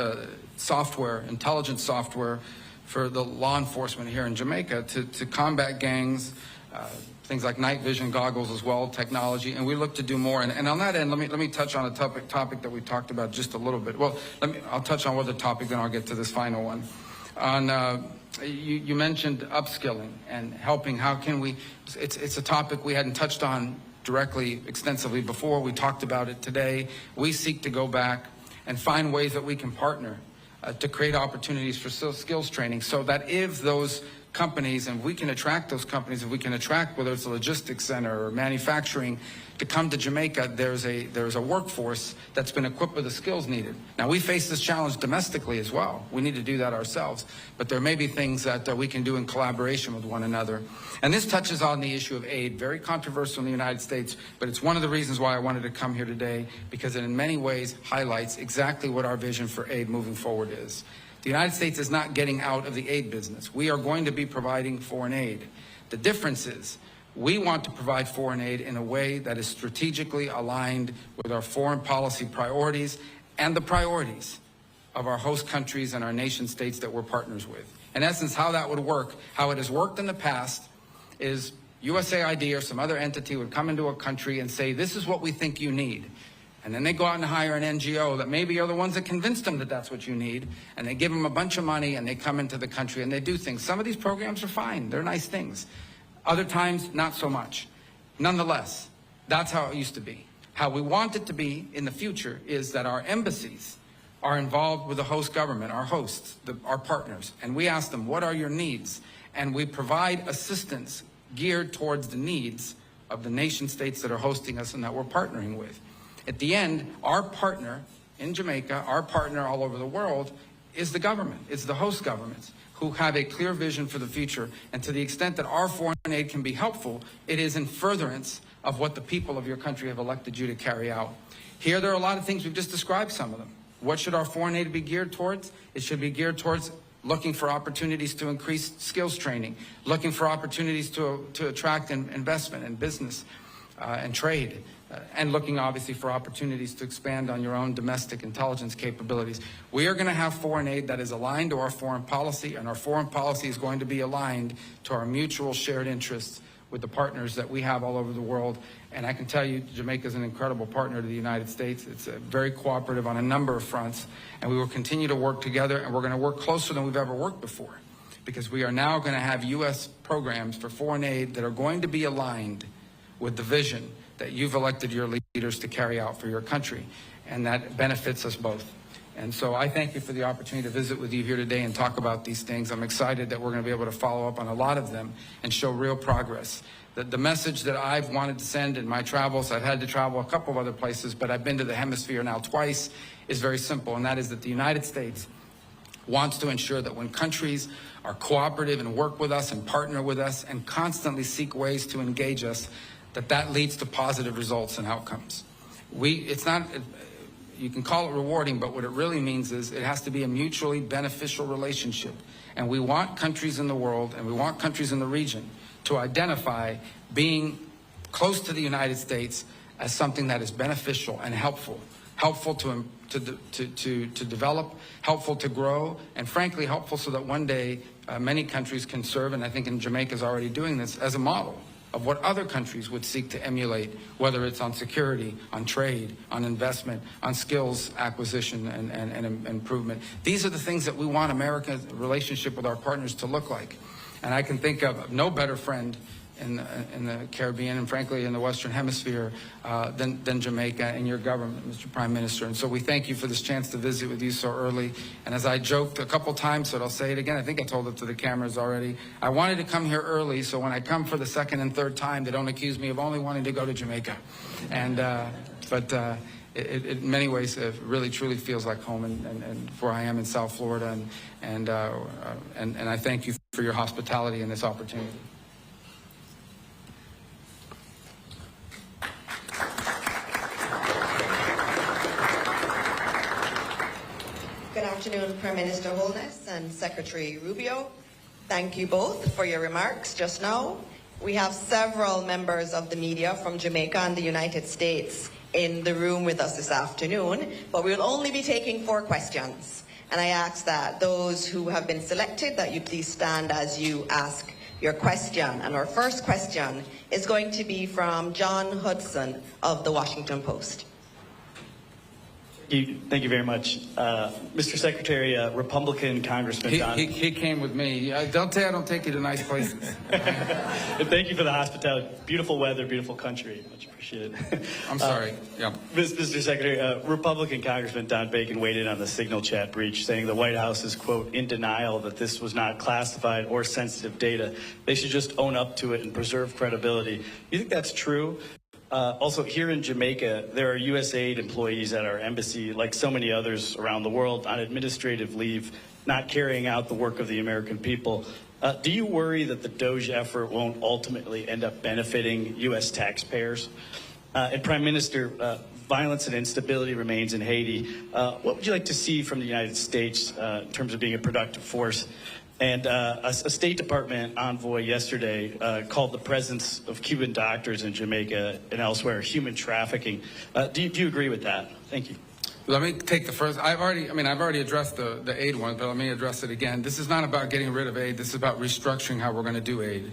software, intelligence software for the law enforcement here in Jamaica to combat gangs, things like night vision goggles as well, technology, and we look to do more. And on that end, let me touch on a topic that we talked about just a little bit. Well, I'll touch on one other topic, then I'll get to this final one. On you mentioned upskilling and helping. How can we? It's a topic we hadn't touched on directly, extensively before. We talked about it today. We seek to go back and find ways that we can partner to create opportunities for skills training, so that if those companies, and we can attract those companies, if we can attract, whether it's a logistics center or manufacturing, to come to Jamaica, there's a workforce that's been equipped with the skills needed. Now, we face this challenge domestically as well. We need to do that ourselves, but there may be things that we can do in collaboration with one another. And this touches on the issue of aid, very controversial in the United States, but it's one of the reasons why I wanted to come here today, because it in many ways highlights exactly what our vision for aid moving forward is. The United States is not getting out of the aid business. We are going to be providing foreign aid. The difference is we want to provide foreign aid in a way that is strategically aligned with our foreign policy priorities and the priorities of our host countries and our nation states that we're partners with. In essence, how that would work, how it has worked in the past, is USAID or some other entity would come into a country and say, this is what we think you need. And then they go out and hire an NGO that maybe are the ones that convinced them that that's what you need, and they give them a bunch of money, and they come into the country and they do things. Some of these programs are fine. They're nice things. Other times, not so much. Nonetheless, that's how it used to be. How we want it to be in the future is that our embassies are involved with the host government, our hosts, our partners, and we ask them, what are your needs? And we provide assistance geared towards the needs of the nation states that are hosting us and that we're partnering with. At the end, our partner in Jamaica, our partner all over the world, is the government. It's the host governments who have a clear vision for the future. And to the extent that our foreign aid can be helpful, it is in furtherance of what the people of your country have elected you to carry out. Here, there are a lot of things. We've just described some of them. What should our foreign aid be geared towards? It should be geared towards looking for opportunities to increase skills training, looking for opportunities to attract investment and business and trade, and looking obviously for opportunities to expand on your own domestic intelligence capabilities. We are going to have foreign aid that is aligned to our foreign policy, and our foreign policy is going to be aligned to our mutual shared interests with the partners that we have all over the world. And I can tell you, Jamaica is an incredible partner to the United States. It's very cooperative on a number of fronts, and we will continue to work together, and we're going to work closer than we've ever worked before, because we are now going to have U.S. programs for foreign aid that are going to be aligned with the vision that you've elected your leaders to carry out for your country, and that benefits us both. And so I thank you for the opportunity to visit with you here today and talk about these things. I'm excited that we're going to be able to follow up on a lot of them and show real progress. The message that I've wanted to send in my travels, I've had to travel a couple of other places, but I've been to the hemisphere now twice, is very simple, and that is that the United States wants to ensure that when countries are cooperative and work with us and partner with us and constantly seek ways to engage us, that leads to positive results and outcomes. It's not, you can call it rewarding, but what it really means is it has to be a mutually beneficial relationship. And we want countries in the world and we want countries in the region to identify being close to the United States as something that is beneficial and helpful to develop, helpful to grow, and frankly helpful so that one day many countries can serve, and I think Jamaica is already doing this, as a model of what other countries would seek to emulate, whether it's on security, on trade, on investment, on skills acquisition and improvement. These are the things that we want America's relationship with our partners to look like. And I can think of no better friend in the Caribbean and frankly in the Western Hemisphere than Jamaica and your government, Mr. Prime Minister. And so we thank you for this chance to visit with you so early. And as I joked a couple times, but I'll say it again, I think I told it to the cameras already, I wanted to come here early so when I come for the second and third time, they don't accuse me of only wanting to go to Jamaica. And it in many ways it really truly feels like home and where I am in South Florida, and I thank you for your hospitality and this opportunity. Good afternoon, Prime Minister Holness and Secretary Rubio. Thank you both for your remarks just now. We have several members of the media from Jamaica and the United States in the room with us this afternoon, but we will only be taking 4 questions. And I ask that those who have been selected, that you please stand as you ask your question. And our first question is going to be from John Hudson of the Washington Post. Thank you very much. Mr. Secretary, Republican Congressman Don... He came with me. Don't say I don't take you to nice places. Thank you for the hospitality. Beautiful weather, beautiful country. Much appreciated. I'm sorry. Yeah. Mr. Secretary, Republican Congressman Don Bacon weighed in on the Signal chat breach, saying the White House is, quote, in denial that this was not classified or sensitive data. They should just own up to it and preserve credibility. You think that's true? Also, here in Jamaica, there are USAID employees at our embassy, like so many others around the world, on administrative leave, not carrying out the work of the American people. Do you worry that the DOGE effort won't ultimately end up benefiting U.S. taxpayers? And Prime Minister, violence and instability remains in Haiti. What would you like to see from the United States in terms of being a productive force? And a State Department envoy yesterday called the presence of Cuban doctors in Jamaica and elsewhere human trafficking. Do you agree with that? Thank you. Let me take the first. I've already addressed the aid one, but let me address it again. This is not about getting rid of aid. This is about restructuring how we're going to do aid.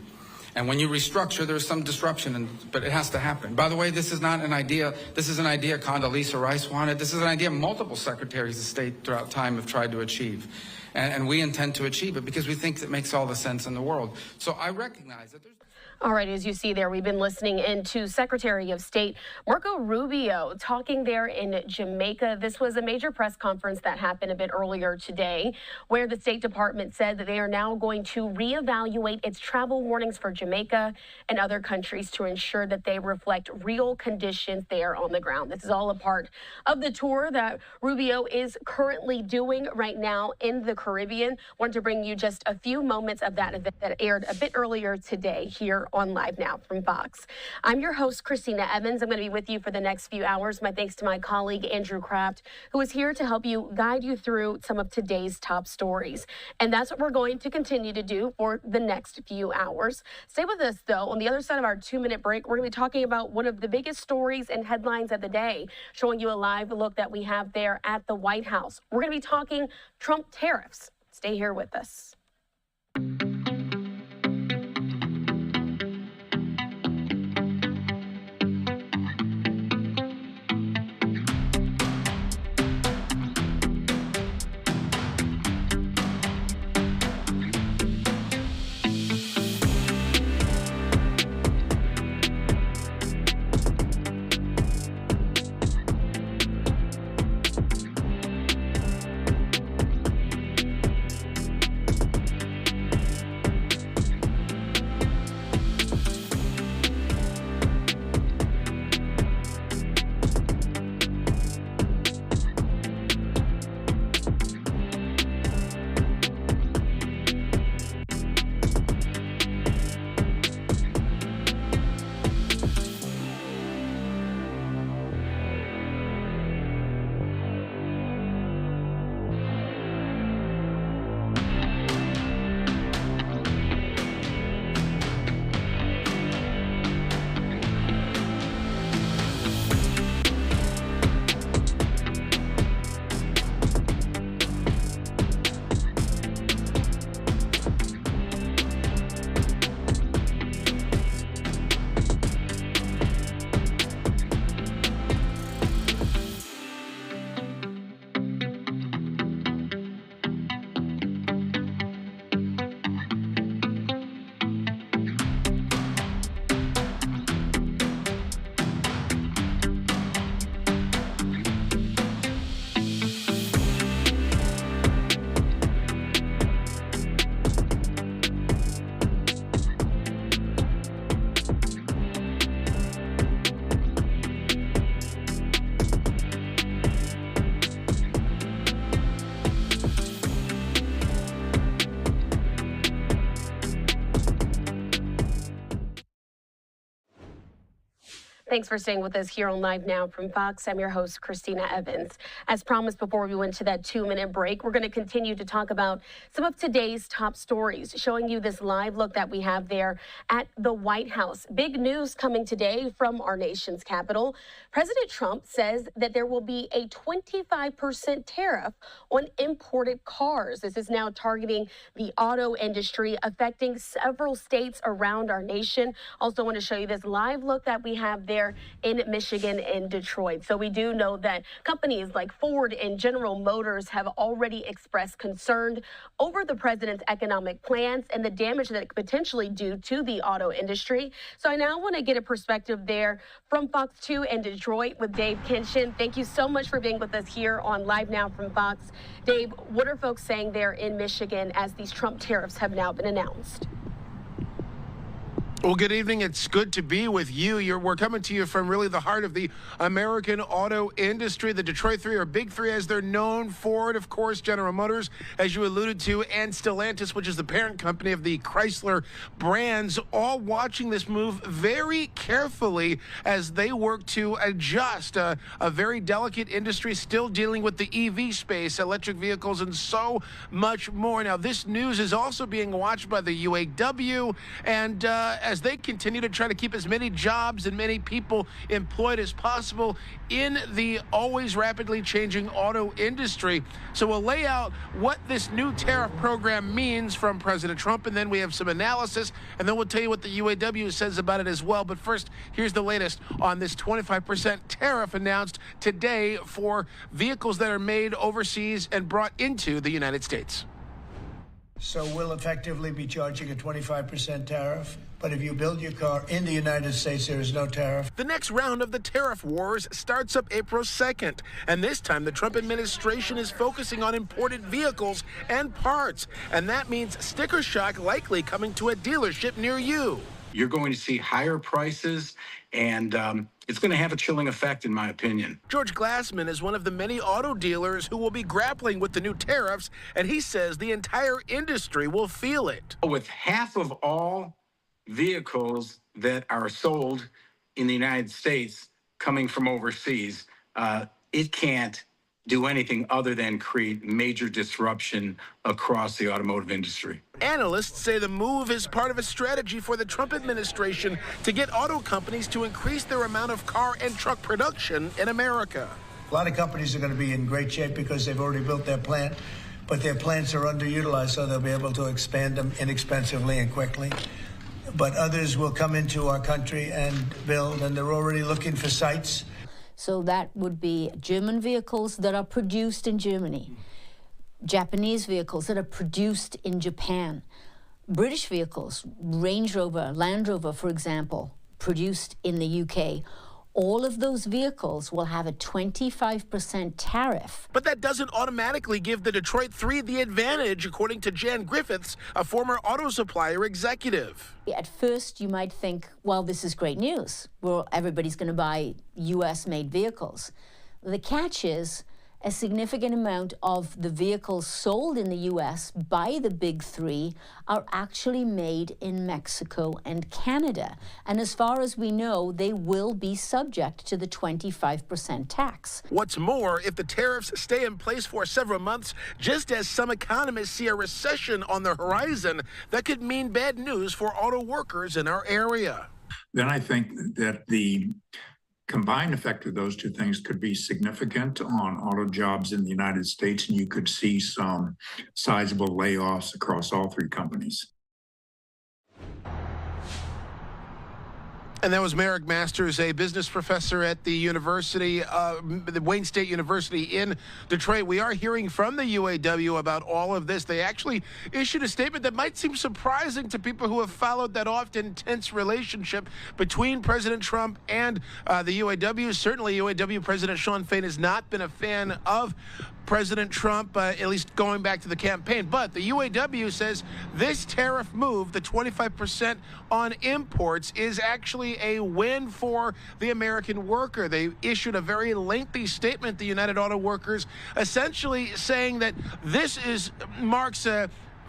And when you restructure, there's some disruption, but it has to happen. By the way, this is not an idea. This is an idea Condoleezza Rice wanted. This is an idea multiple secretaries of state throughout time have tried to achieve. And we intend to achieve it because we think it makes all the sense in the world. So I recognize that there's... All right, as you see there, we've been listening in to Secretary of State Marco Rubio talking there in Jamaica. This was a major press conference that happened a bit earlier today, where the State Department said that they are now going to reevaluate its travel warnings for Jamaica and other countries to ensure that they reflect real conditions there on the ground. This is all a part of the tour that Rubio is currently doing right now in the Caribbean. Wanted to bring you just a few moments of that event that aired a bit earlier today here on Live Now from Fox. I'm your host, Christina Evans. I'm going to be with you for the next few hours. My thanks to my colleague, Andrew Kraft, who is here to help you guide you through some of today's top stories. And that's what we're going to continue to do for the next few hours. Stay with us, though. On the other side of our 2-minute break, we're going to be talking about one of the biggest stories and headlines of the day, showing you a live look that we have there at the White House. We're going to be talking Trump tariffs. Stay here with us. Thanks for staying with us here on Live Now from Fox. I'm your host, Christina Evans. As promised before we went to that 2-minute break, we're going to continue to talk about some of today's top stories, showing you this live look that we have there at the White House. Big news coming today from our nation's capital. President Trump says that there will be a 25% tariff on imported cars. This is now targeting the auto industry, affecting several states around our nation. Also want to show you this live look that we have there in Michigan and Detroit. So we do know that companies like Ford and General Motors have already expressed concern over the president's economic plans and the damage that it could potentially do to the auto industry. So I now want to get a perspective there from Fox 2 and Detroit with Dave Kinchin. Thank you so much for being with us here on Live Now from Fox. Dave, what are folks saying there in Michigan as these Trump tariffs have now been announced? Well, good evening. It's good to be with you. We're coming to you from really the heart of the American auto industry. The Detroit Three, or Big Three as they're known. Ford, of course, General Motors, as you alluded to, and Stellantis, which is the parent company of the Chrysler brands, all watching this move very carefully as they work to adjust a very delicate industry, still dealing with the EV space, electric vehicles, and so much more. Now, this news is also being watched by the UAW, and as they continue to try to keep as many jobs and many people employed as possible in the always rapidly changing auto industry. So we'll lay out what this new tariff program means from President Trump, and then we have some analysis, and then we'll tell you what the UAW says about it as well. But first, here's the latest on this 25% tariff announced today for vehicles that are made overseas and brought into the United States. So we'll effectively be charging a 25% tariff. But if you build your car in the United States, there is no tariff. The next round of the tariff wars starts up April 2nd. And this time, the Trump administration is focusing on imported vehicles and parts. And that means sticker shock likely coming to a dealership near you. You're going to see higher prices, and it's going to have a chilling effect, in my opinion. George Glassman is one of the many auto dealers who will be grappling with the new tariffs, and he says the entire industry will feel it. With half of all vehicles that are sold in the United States coming from overseas, it can't do anything other than create major disruption across the automotive industry. Analysts say the move is part of a strategy for the Trump administration to get auto companies to increase their amount of car and truck production in America. A lot of companies are going to be in great shape because they've already built their plant, but their plants are underutilized, so they'll be able to expand them inexpensively and quickly. But others will come into our country and build, and they're already looking for sites. So that would be German vehicles that are produced in Germany, Japanese vehicles that are produced in Japan, British vehicles, Range Rover, Land Rover, for example, produced in the UK. All of those vehicles will have a 25% tariff. But that doesn't automatically give the Detroit Three the advantage, according to Jan Griffiths, a former auto supplier executive. At first, you might think, well, this is great news. Well, everybody's going to buy U.S.-made vehicles. The catch is a significant amount of the vehicles sold in the U.S. by the Big Three are actually made in Mexico and Canada. And as far as we know, they will be subject to the 25% tax. What's more, if the tariffs stay in place for several months, just as some economists see a recession on the horizon, that could mean bad news for auto workers in our area. Then I think that the combined effect of those two things could be significant on auto jobs in the United States, and you could see some sizable layoffs across all three companies. And that was Merrick Masters, a business professor at the university, the Wayne State University in Detroit. We are hearing from the UAW about all of this. They actually issued a statement that might seem surprising to people who have followed that often tense relationship between President Trump and the UAW. Certainly, UAW President Shawn Fain has not been a fan of President Trump, at least going back to the campaign. But the UAW says this tariff move, the 25% on imports, is actually a win for the American worker. They issued a very lengthy statement, the United Auto Workers, essentially saying that this marks a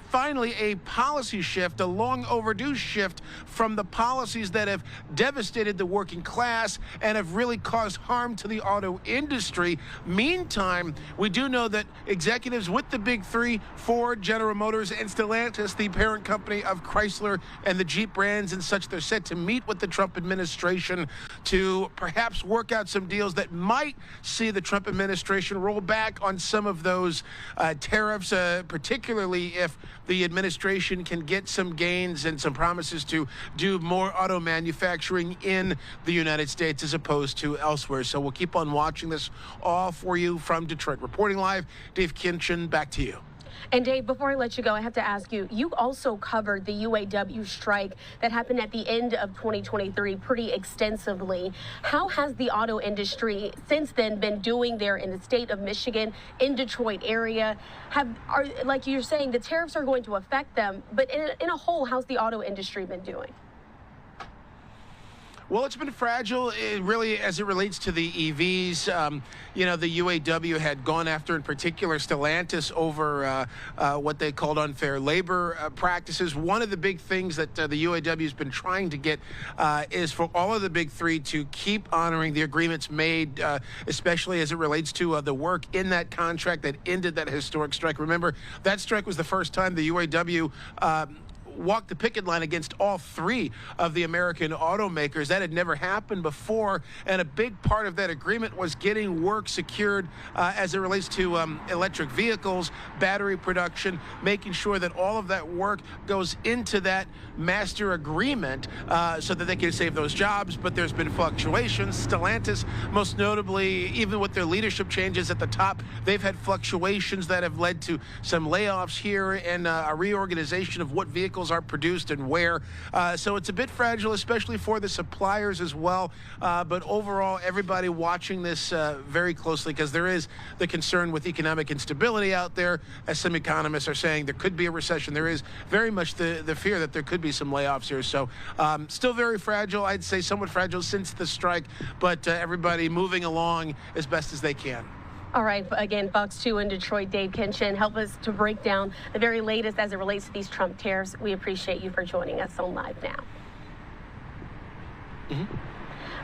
finally a policy shift, a long overdue shift from the policies that have devastated the working class and have really caused harm to the auto industry. Meantime, we do know that executives with the big three, Ford, General Motors, and Stellantis, the parent company of Chrysler and the Jeep brands and such, they're set to meet with the Trump administration to perhaps work out some deals that might see the Trump administration roll back on some of those tariffs, particularly if the administration can get some gains and some promises to do more auto manufacturing in the United States as opposed to elsewhere. So we'll keep on watching this all for you from Detroit. Reporting live, Dave Kinchin, back to you. And Dave, before I let you go, I have to ask you, you also covered the UAW strike that happened at the end of 2023 pretty extensively. How has the auto industry since then been doing there in the state of Michigan, in Detroit area? Like you're saying, the tariffs are going to affect them, but in a whole, how's the auto industry been doing? Well, it's been fragile, really, as it relates to the EVs. You know, the UAW had gone after, in particular, Stellantis over what they called unfair labor practices. One of the big things that the UAW has been trying to get is for all of the big three to keep honoring the agreements made, especially as it relates to the work in that contract that ended that historic strike. Remember, that strike was the first time the UAW walked the picket line against all three of the American automakers. That had never happened before, and a big part of that agreement was getting work secured as it relates to electric vehicles, battery production, making sure that all of that work goes into that master agreement so that they can save those jobs. But there's been fluctuations. Stellantis, most notably, even with their leadership changes at the top, they've had fluctuations that have led to some layoffs here and a reorganization of what vehicles are produced and where. So it's a bit fragile, especially for the suppliers as well. But overall, everybody watching this very closely, because there is the concern with economic instability out there. As some economists are saying, there could be a recession. There is very much the fear that there could be some layoffs here. So still very fragile. I'd say somewhat fragile since the strike, but everybody moving along as best as they can. All right, again, Fox 2 in Detroit, Dave Kinchin, help us to break down the very latest as it relates to these Trump tariffs. We appreciate you for joining us on Live Now.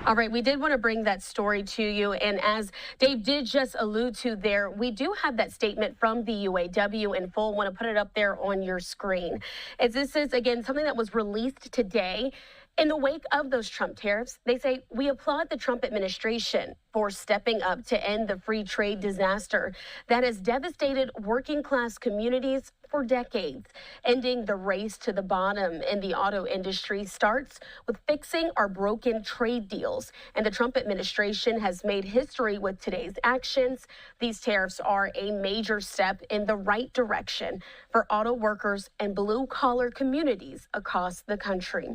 All right, we did want to bring that story to you, and as Dave did just allude to there, we do have that statement from the UAW in full. I want to put it up there on your screen. As this is, again, something that was released today. In the wake of those Trump tariffs, they say, we applaud the Trump administration for stepping up to end the free trade disaster that has devastated working class communities for decades. Ending the race to the bottom in the auto industry starts with fixing our broken trade deals. And the Trump administration has made history with today's actions. These tariffs are a major step in the right direction for auto workers and blue-collar communities across the country.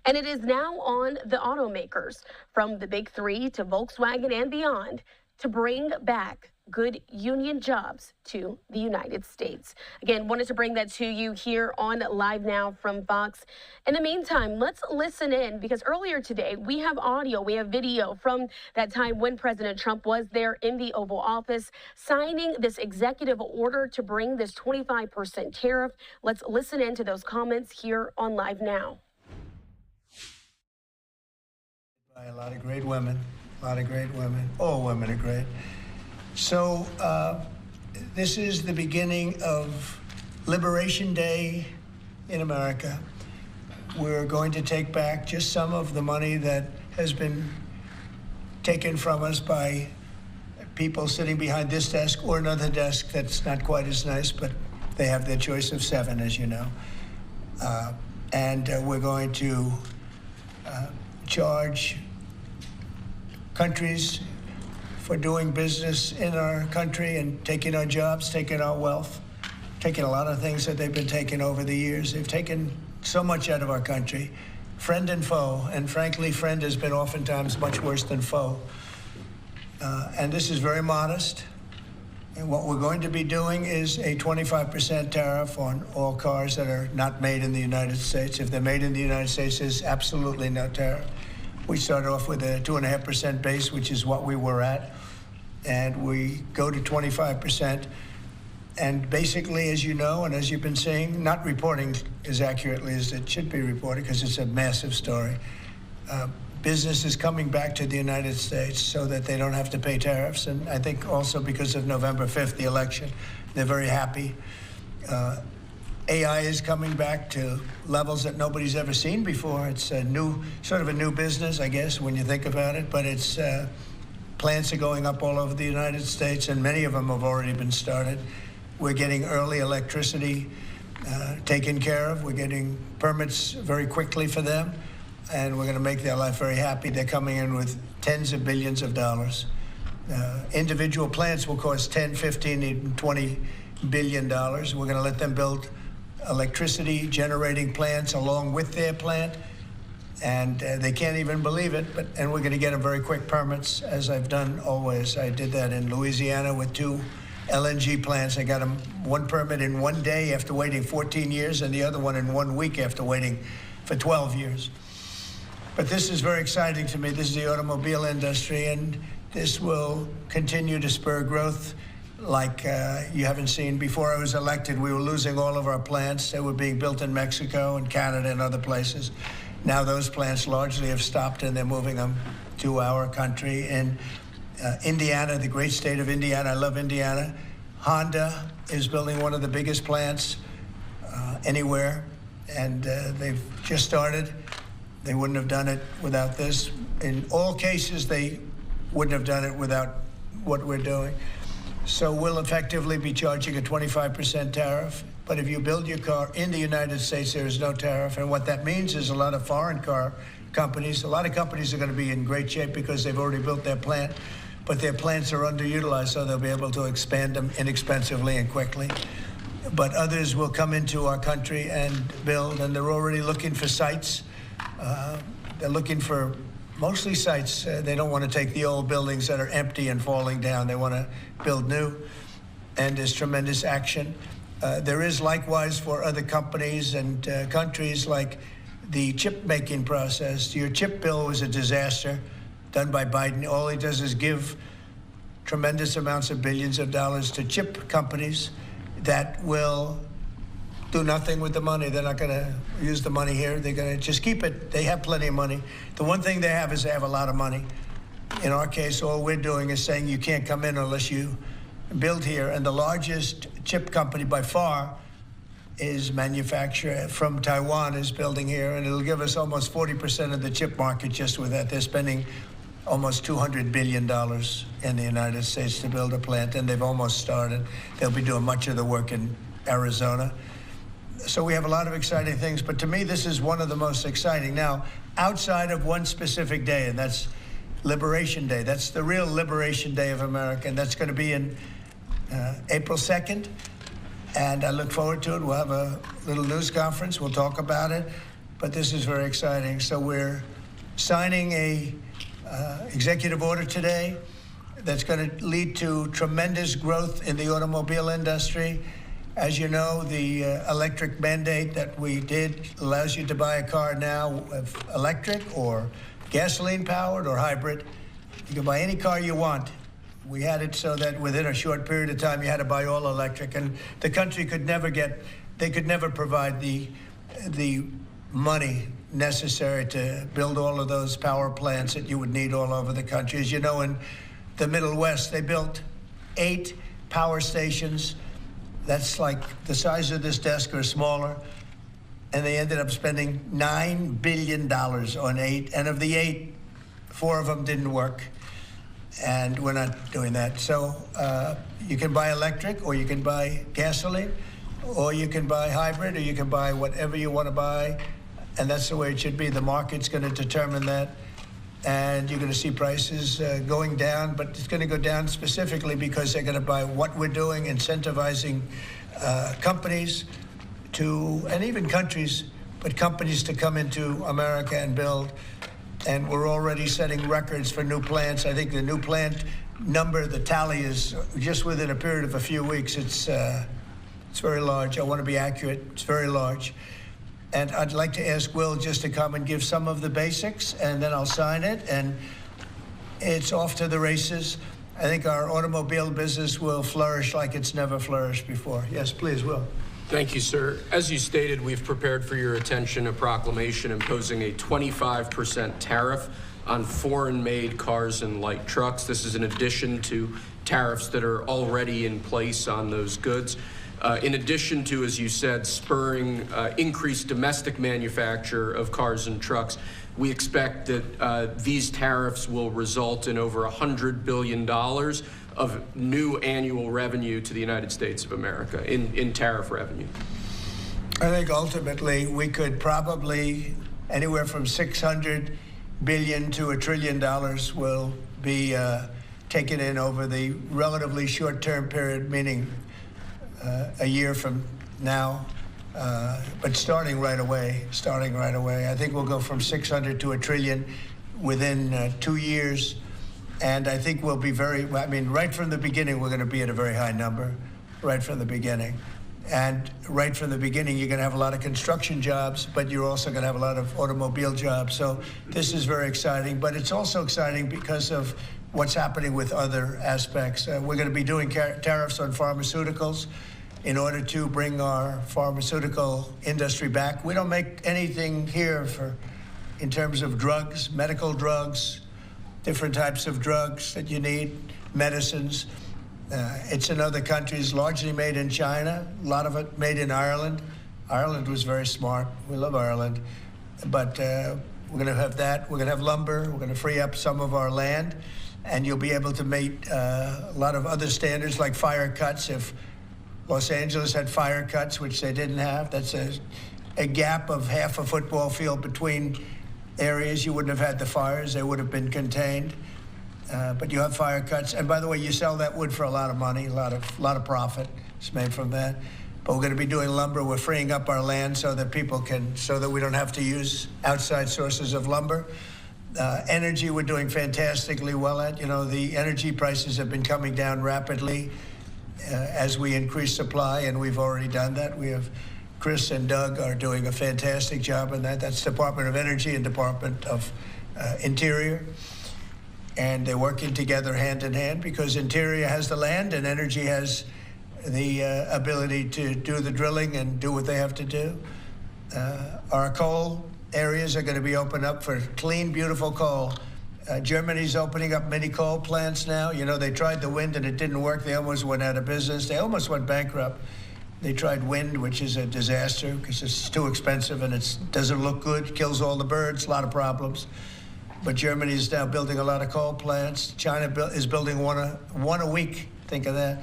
And it is now on the automakers, from the big three to Volkswagen and beyond, to bring back good union jobs to the United States. Again, wanted to bring that to you here on Live Now from Fox. In the meantime, let's listen in, because earlier today we have audio, we have video from that time when President Trump was there in the Oval Office signing this executive order to bring this 25% tariff. Let's listen in to those comments here on Live Now. By a lot of great women, all women are great. So this is the beginning of Liberation Day in America. We're going to take back just some of the money that has been taken from us by people sitting behind this desk or another desk that's not quite as nice, but they have their choice of 7, as you know. And we're going to charge countries for doing business in our country and taking our jobs, taking our wealth, taking a lot of things that they've been taking over the years. They've taken so much out of our country, friend and foe, and frankly, friend has been oftentimes much worse than foe. And this is very modest. And what we're going to be doing is a 25% tariff on all cars that are not made in the United States. If they're made in the United States, there's absolutely no tariff. We start off with a 2.5% base, which is what we were at, and we go to 25%. And basically, as you know, and as you've been seeing, not reporting as accurately as it should be reported because it's a massive story. Business is coming back to the United States so that they don't have to pay tariffs. And I think also because of November 5th, the election, they're very happy. AI is coming back to levels that nobody's ever seen before. It's a new, sort of a new business, I guess, when you think about it. But it's plants are going up all over the United States, and many of them have already been started. We're getting early electricity taken care of. We're getting permits very quickly for them, and we're going to make their life very happy. They're coming in with tens of billions of dollars. Individual plants will cost 10, 15, even $20 billion. We're going to let them build electricity generating plants along with their plant, and they can't even believe it. And we're going to get them very quick permits, as I've done always. I did that in Louisiana with 2 LNG plants. I got them one permit in 1 day after waiting 14 years, and the other one in 1 week after waiting for 12 years. But this is very exciting to me. This is the automobile industry, and this will continue to spur growth like you haven't seen. Before I was elected, we were losing all of our plants. They were being built in Mexico and Canada and other places. Now those plants largely have stopped, and they're moving them to our country. In Indiana, the great state of Indiana, I love Indiana. Honda is building one of the biggest plants anywhere, and they've just started. They wouldn't have done it without this. In all cases, they wouldn't have done it without what we're doing. So we'll effectively be charging a 25% tariff. But if you build your car in the United States, there is no tariff. And what that means is a lot of foreign car companies, a lot of companies are going to be in great shape because they've already built their plant, but their plants are underutilized, so they'll be able to expand them inexpensively and quickly. But others will come into our country and build, and they're already looking for sites. They're looking for mostly sites. They don't want to take the old buildings that are empty and falling down. They want to build new, and there's tremendous action. There is likewise for other companies and countries, like the chip making process. Your chip bill was a disaster done by Biden. All he does is give tremendous amounts of billions of dollars to chip companies that will do nothing with the money. They're not going to use the money here. They're going to just keep it. They have plenty of money. The one thing they have is they have a lot of money. In our case, all we're doing is saying you can't come in unless you build here. And the largest chip company by far is manufacturer from Taiwan is building here, and it'll give us almost 40% of the chip market just with that. They're spending almost $200 billion in the United States to build a plant, and they've almost started. They'll be doing much of the work in Arizona. So we have a lot of exciting things, but to me, this is one of the most exciting. Now, outside of one specific day, and that's Liberation Day. That's the real Liberation Day of America, and that's going to be in April 2nd, and I look forward to it. We'll have a little news conference. We'll talk about it, but this is very exciting. So we're signing a executive order today that's going to lead to tremendous growth in the automobile industry. As you know, the electric mandate that we did allows you to buy a car now, electric or gasoline-powered or hybrid. You can buy any car you want. We had it so that within a short period of time, you had to buy all electric, and the country could never provide the money necessary to build all of those power plants that you would need all over the country. As you know, in the Middle West, they built 8 power stations. That's like the size of this desk or smaller. And they ended up spending $9 billion on 8. And of the 8, 4 of them didn't work. And we're not doing that. So you can buy electric, or you can buy gasoline, or you can buy hybrid, or you can buy whatever you want to buy. And that's the way it should be. The market's going to determine that. And you're going to see prices going down, but it's going to go down specifically because they're going to buy what we're doing, incentivizing companies to, and even countries, but companies to come into America and build. And we're already setting records for new plants. I think the new plant number, the tally is just within a period of a few weeks. It's very large. I want to be accurate. It's very large. And I'd like to ask Will just to come and give some of the basics, and then I'll sign it, and it's off to the races. I think our automobile business will flourish like it's never flourished before. Yes, please, Will. Thank you, sir. As you stated, we've prepared for your attention a proclamation imposing a 25% tariff on foreign-made cars and light trucks. This is in addition to tariffs that are already in place on those goods. In addition to, as you said, spurring increased domestic manufacture of cars and trucks, we expect that these tariffs will result in over $100 billion of new annual revenue to the United States of America in tariff revenue. I think ultimately we could probably anywhere from $600 billion to $1 trillion will be taken in over the relatively short-term period, meaning a year from now, but starting right away. I think we'll go from 600 to $1 trillion within 2 years. And I think we'll be right from the beginning, we're going to be at a very high number, right from the beginning. And right from the beginning, you're going to have a lot of construction jobs, but you're also going to have a lot of automobile jobs. So this is very exciting, but it's also exciting because of what's happening with other aspects. We're going to be doing tariffs on pharmaceuticals in order to bring our pharmaceutical industry back. We don't make anything here in terms of drugs, medical drugs, different types of drugs that you need, medicines. It's in other countries, largely made in China, a lot of it made in Ireland. Ireland was very smart. We love Ireland. But we're going to have that. We're going to have lumber. We're going to free up some of our land. And you'll be able to meet a lot of other standards like fire cuts. If Los Angeles had fire cuts, which they didn't have, that's a gap of half a football field between areas. You wouldn't have had the fires. They would have been contained. But you have fire cuts. And by the way, you sell that wood for a lot of money, a lot of profit is made from that. But we're going to be doing lumber. We're freeing up our land so that so that we don't have to use outside sources of lumber. Energy, we're doing fantastically well at. You know, the energy prices have been coming down rapidly as we increase supply, and we've already done that. We have Chris and Doug are doing a fantastic job in that. That's Department of Energy and Department of Interior. And they're working together hand in hand because Interior has the land and Energy has the ability to do the drilling and do what they have to do. Our coal areas are going to be opened up for clean, beautiful coal. Germany's opening up mini coal plants now. You know, they tried the wind and it didn't work. They almost went out of business. They almost went bankrupt. They tried wind, which is a disaster because it's too expensive and it doesn't look good, kills all the birds, a lot of problems. But Germany is now building a lot of coal plants. China is building one a week. Think of that.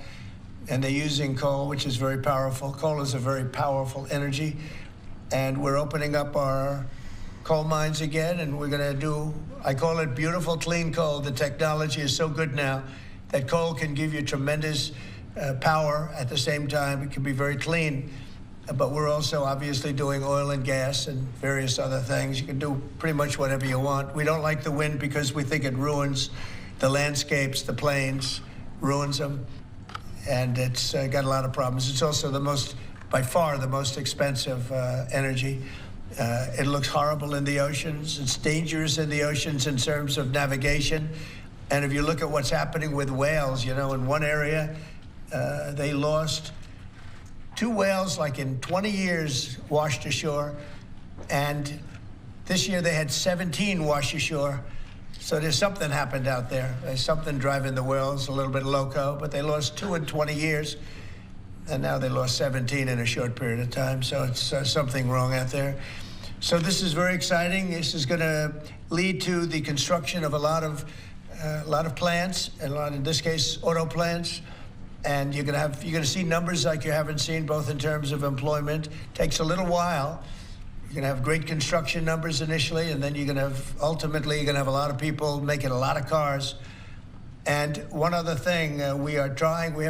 And they're using coal, which is very powerful. Coal is a very powerful energy. And we're opening up our coal mines again, and we're going to do, I call it beautiful, clean coal. The technology is so good now that coal can give you tremendous power at the same time. It can be very clean. But we're also obviously doing oil and gas and various other things. You can do pretty much whatever you want. We don't like the wind because we think it ruins the landscapes, the plains, ruins them. And it's got a lot of problems. It's also by far the most expensive energy. It looks horrible in the oceans. It's dangerous in the oceans in terms of navigation. And if you look at what's happening with whales, you know, in one area, they lost 2 whales, like in 20 years, washed ashore. And this year they had 17 wash ashore. So there's something happened out there. There's something driving the whales a little bit loco, but they lost 2 in 20 years. And now they lost 17 in a short period of time. So it's something wrong out there. So this is very exciting. This is going to lead to the construction of a lot of plants, and in this case, auto plants. And you're going to see numbers like you haven't seen, both in terms of employment. Takes a little while. You're going to have great construction numbers initially, and then ultimately you're going to have a lot of people making a lot of cars. And one other thing, we have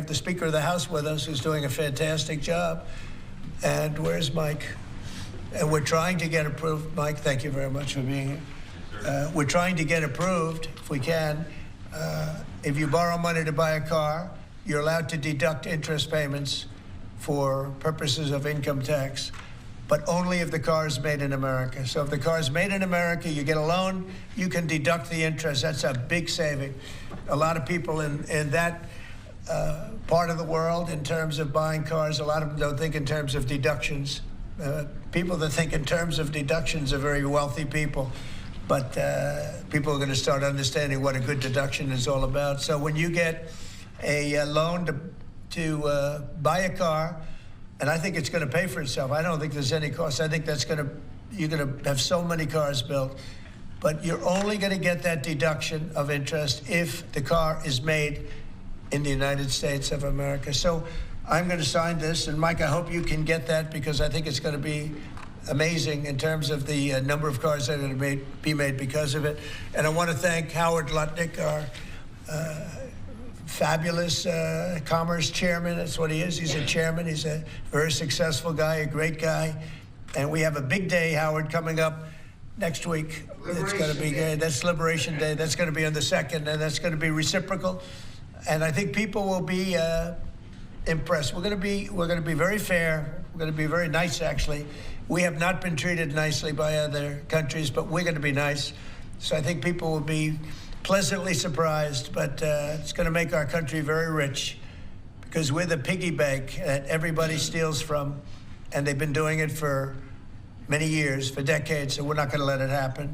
the Speaker of the House with us who's doing a fantastic job. And where's Mike? And we're trying to get approved. Mike, thank you very much for being here. We're trying to get approved, if we can. If you borrow money to buy a car, you're allowed to deduct interest payments for purposes of income tax. but only if the car is made in America. So if the car is made in America, you get a loan, you can deduct the interest. That's a big saving. A lot of people in that part of the world, in terms of buying cars, a lot of them don't think in terms of deductions. People that think in terms of deductions are very wealthy people, but people are going to start understanding what a good deduction is all about. So when you get a loan to buy a car, and I think it's going to pay for itself. I don't think there's any cost. I think that's you're going to have so many cars built, but you're only going to get that deduction of interest if the car is made in the United States of America. So I'm going to sign this, and Mike, I hope you can get that, because I think it's going to be amazing in terms of the number of cars that are going to be made because of it. And I want to thank Howard Lutnick, our fabulous commerce chairman. That's what he is. He's a chairman. He's a very successful guy, a great guy. And we have a big day, Howard, coming up next week. It's going to be good. That's Liberation Day. That's going to be on the 2nd, and that's going to be reciprocal. And I think people will be impressed. We're going to be very fair. We're going to be very nice, actually. We have not been treated nicely by other countries, but we're going to be nice. So I think people will be pleasantly surprised, but it's going to make our country very rich, because we're the piggy bank that everybody steals from, and they've been doing it for many years, for decades, so we're not going to let it happen.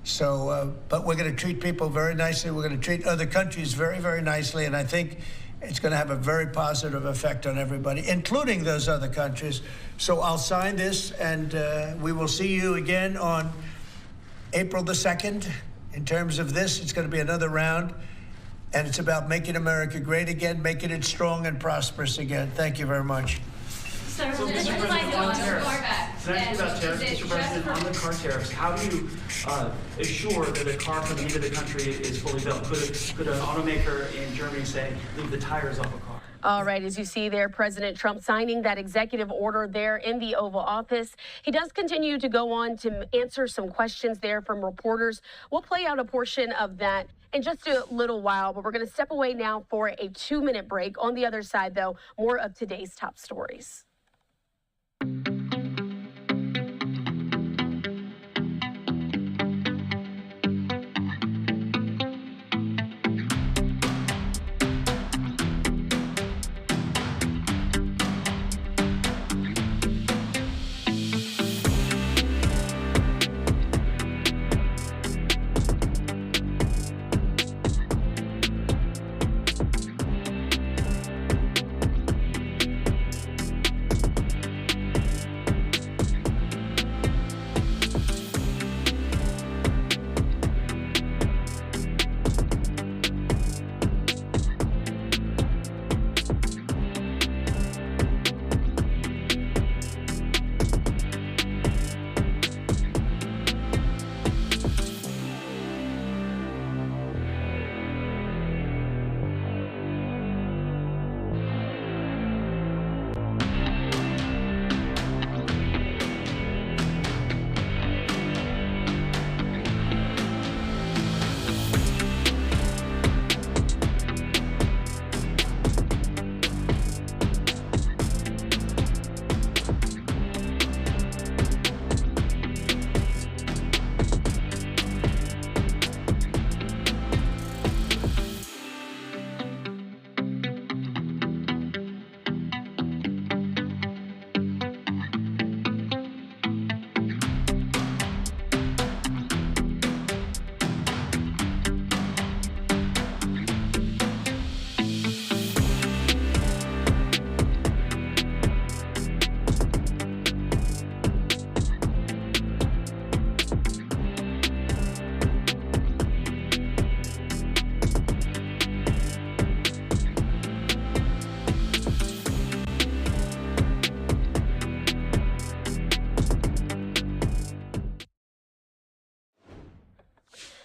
So, but we're going to treat people very nicely. We're going to treat other countries very, very nicely, and I think it's going to have a very positive effect on everybody, including those other countries. So I'll sign this, and we will see you again on April the 2nd. In terms of this, it's going to be another round, and it's about making America great again, making it strong and prosperous again. Thank you very much. So, Mr. President, on tariffs. Can I ask you about tariffs, Mr. President? On the car tariffs, how do you assure that a car coming into the country is fully built? Could an automaker in Germany say, leave the tires off a car? All right, as you see there, President Trump signing that executive order there in the Oval Office. He does continue to go on to answer some questions there from reporters. We'll play out a portion of that in just a little while, but we're going to step away now for a 2-minute break. On the other side, though, more of today's top stories.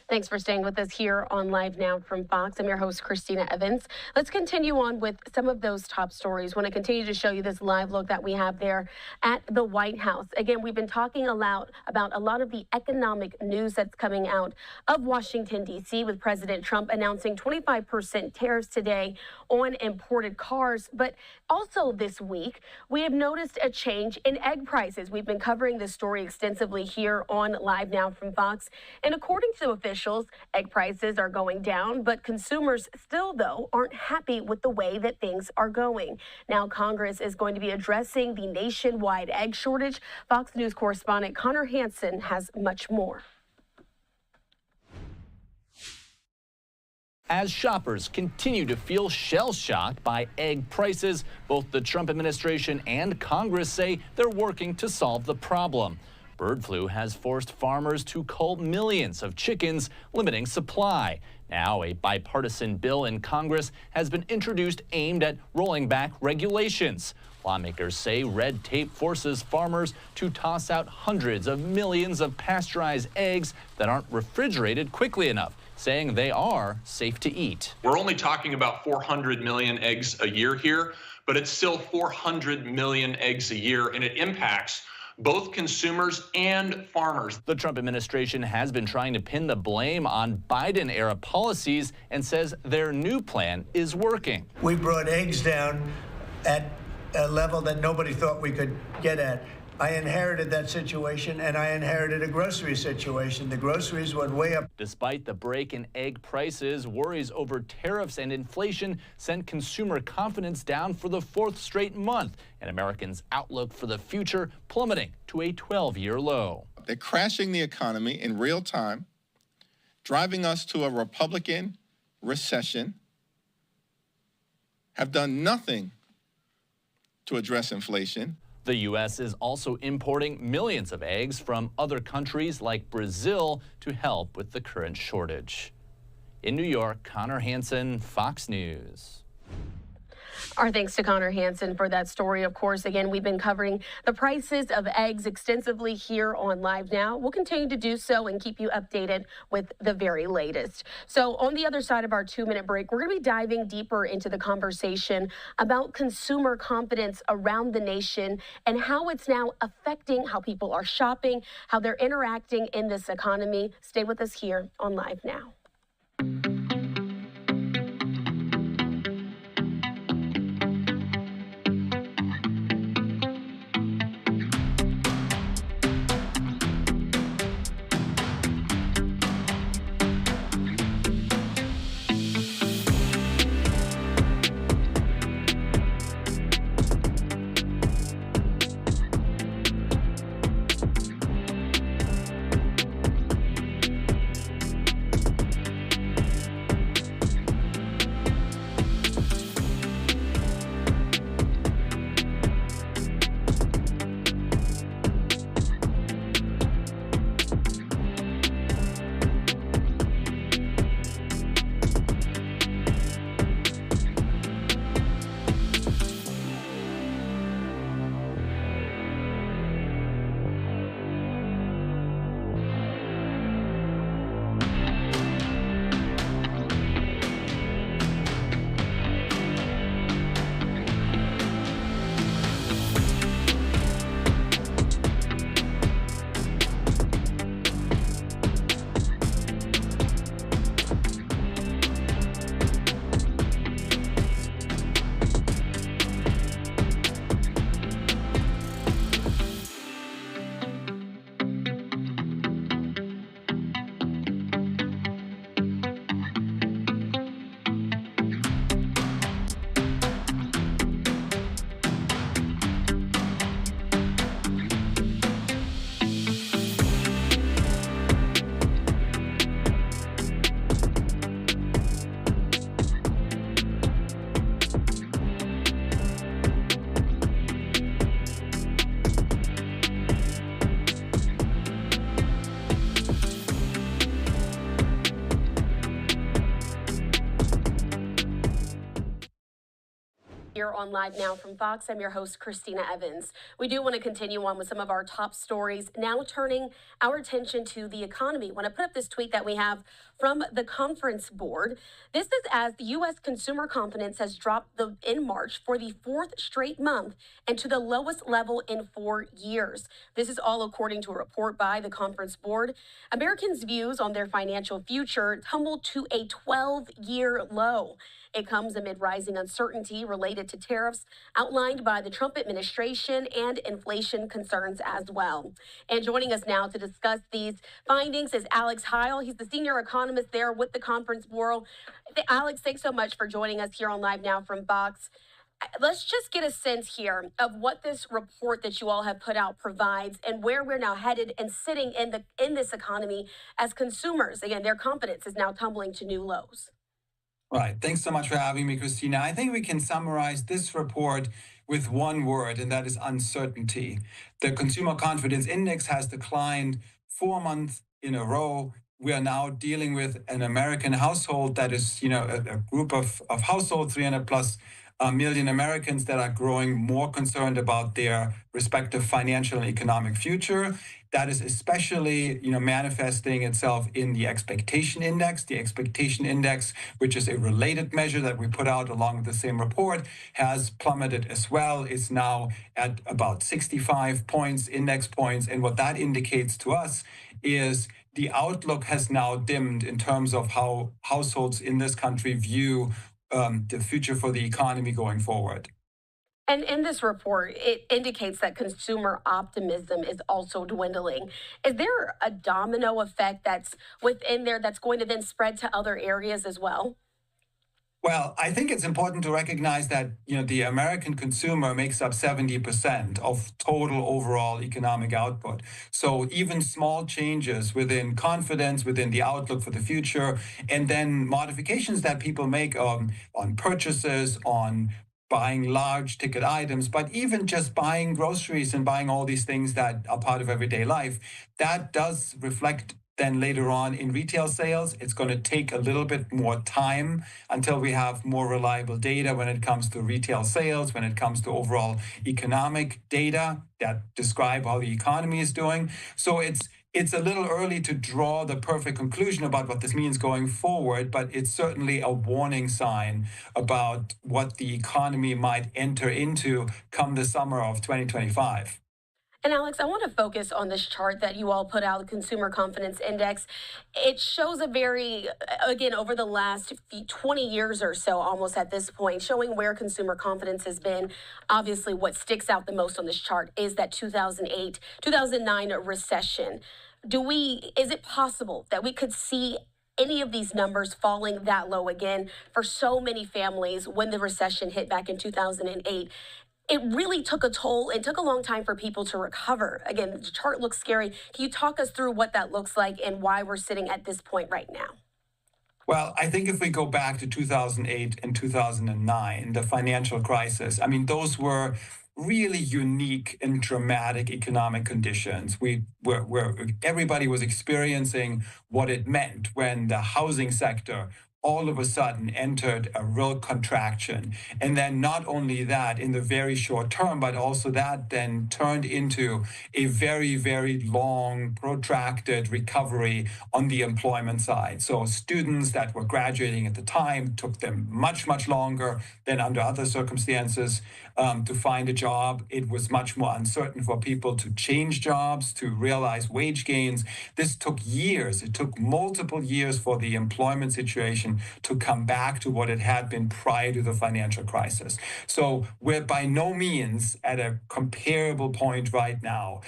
Thanks for staying with us here on Live Now from Fox. I'm your host, Christina Evans. Let's continue on with some of those top stories. I want to continue to show you this live look that we have there at the White House. Again, we've been talking about a lot of the economic news that's coming out of Washington, D.C., with President Trump announcing 25% tariffs today on imported cars. But also this week, we have noticed a change in egg prices. We've been covering this story extensively here on Live Now from Fox. And according to officials, egg prices are going down, but consumers still, though, aren't happy with the way that things are going. Now, Congress is going to be addressing the nationwide egg shortage. Fox News correspondent Connor Hansen has much more. As shoppers continue to feel shell-shocked by egg prices, both the Trump administration and Congress say they're working to solve the problem. Bird flu has forced farmers to cull millions of chickens, limiting supply. Now, a bipartisan bill in Congress has been introduced aimed at rolling back regulations. Lawmakers say red tape forces farmers to toss out hundreds of millions of pasteurized eggs that aren't refrigerated quickly enough, saying they are safe to eat. We're only talking about 400 million eggs a year here, but it's still 400 million eggs a year, and it impacts both consumers and farmers. The Trump administration has been trying to pin the blame on Biden-era policies and says their new plan is working. We brought eggs down at a level that nobody thought we could get at. I inherited that situation, and I inherited a grocery situation. The groceries went way up. Despite the break in egg prices, worries over tariffs and inflation sent consumer confidence down for the fourth straight month, and Americans' outlook for the future plummeting to a 12-year low. They're crashing the economy in real time, driving us to a Republican recession, have done nothing to address inflation. The U.S. is also importing millions of eggs from other countries like Brazil to help with the current shortage. In New York, Connor Hansen, Fox News. Our thanks to Connor Hansen for that story. Of course, again, we've been covering the prices of eggs extensively here on Live Now. We'll continue to do so and keep you updated with the very latest. So on the other side of our 2-minute break, we're going to be diving deeper into the conversation about consumer confidence around the nation and how it's now affecting how people are shopping, how they're interacting in this economy. Stay with us here on Live Now. here on Live Now from Fox. I'm your host, Christina Evans. We do want to continue on with some of our top stories, now turning our attention to the economy. When I put up this tweet that we have from the conference board, this is as the U.S. consumer confidence has dropped in March for the fourth straight month and to the lowest level in 4 years. This is all according to a report by the conference board. Americans' views on their financial future tumbled to a 12-year low. It comes amid rising uncertainty related to tariffs outlined by the Trump administration and inflation concerns as well. And joining us now to discuss these findings is Alex Heil. He's the senior economist there with the Conference Bureau. Alex, thanks so much for joining us here on Live Now from Fox. Let's just get a sense here of what this report that you all have put out provides and where we're now headed and sitting in this economy as consumers. Again, their confidence is now tumbling to new lows. Right. Thanks so much for having me, Christina. I think we can summarize this report with one word, and that is uncertainty. The Consumer Confidence Index has declined 4 months in a row. We are now dealing with an American household that is, a group of households, 300 plus million Americans that are growing more concerned about their respective financial and economic future. That is especially, manifesting itself in the expectation index. The expectation index, which is a related measure that we put out along with the same report, has plummeted as well. It's now at about 65 points, index points. And what that indicates to us is the outlook has now dimmed in terms of how households in this country view the future for the economy going forward. And in this report, it indicates that consumer optimism is also dwindling. Is there a domino effect that's within there that's going to then spread to other areas as well? Well, I think it's important to recognize that, the American consumer makes up 70% of total overall economic output. So even small changes within confidence, within the outlook for the future, and then modifications that people make on purchases, on buying large ticket items, but even just buying groceries and buying all these things that are part of everyday life, that does reflect then later on in retail sales. It's going to take a little bit more time until we have more reliable data when it comes to retail sales, when it comes to overall economic data that describe how the economy is doing. So it's a little early to draw the perfect conclusion about what this means going forward, but it's certainly a warning sign about what the economy might enter into come the summer of 2025. And Alex, I want to focus on this chart that you all put out, the Consumer Confidence Index. It shows over the last 20 years or so, almost at this point, showing where consumer confidence has been. Obviously, what sticks out the most on this chart is that 2009 recession. Is it possible that we could see any of these numbers falling that low again for so many families when the recession hit back in 2008? It really took a toll. It took a long time for people to recover. Again, the chart looks scary. Can you talk us through what that looks like and why we're sitting at this point right now? Well, I think if we go back to 2008 and 2009, the financial crisis, those were really unique and dramatic economic conditions. Where everybody was experiencing what it meant when the housing sector all of a sudden entered a real contraction. And then not only that in the very short term, but also that then turned into a very, very long, protracted recovery on the employment side. So students that were graduating at the time took them much, much longer than under other circumstances to find a job. It was much more uncertain for people to change jobs, to realize wage gains. This took years. It took multiple years for the employment situation to come back to what it had been prior to the financial crisis. So we're by no means at a comparable point right now,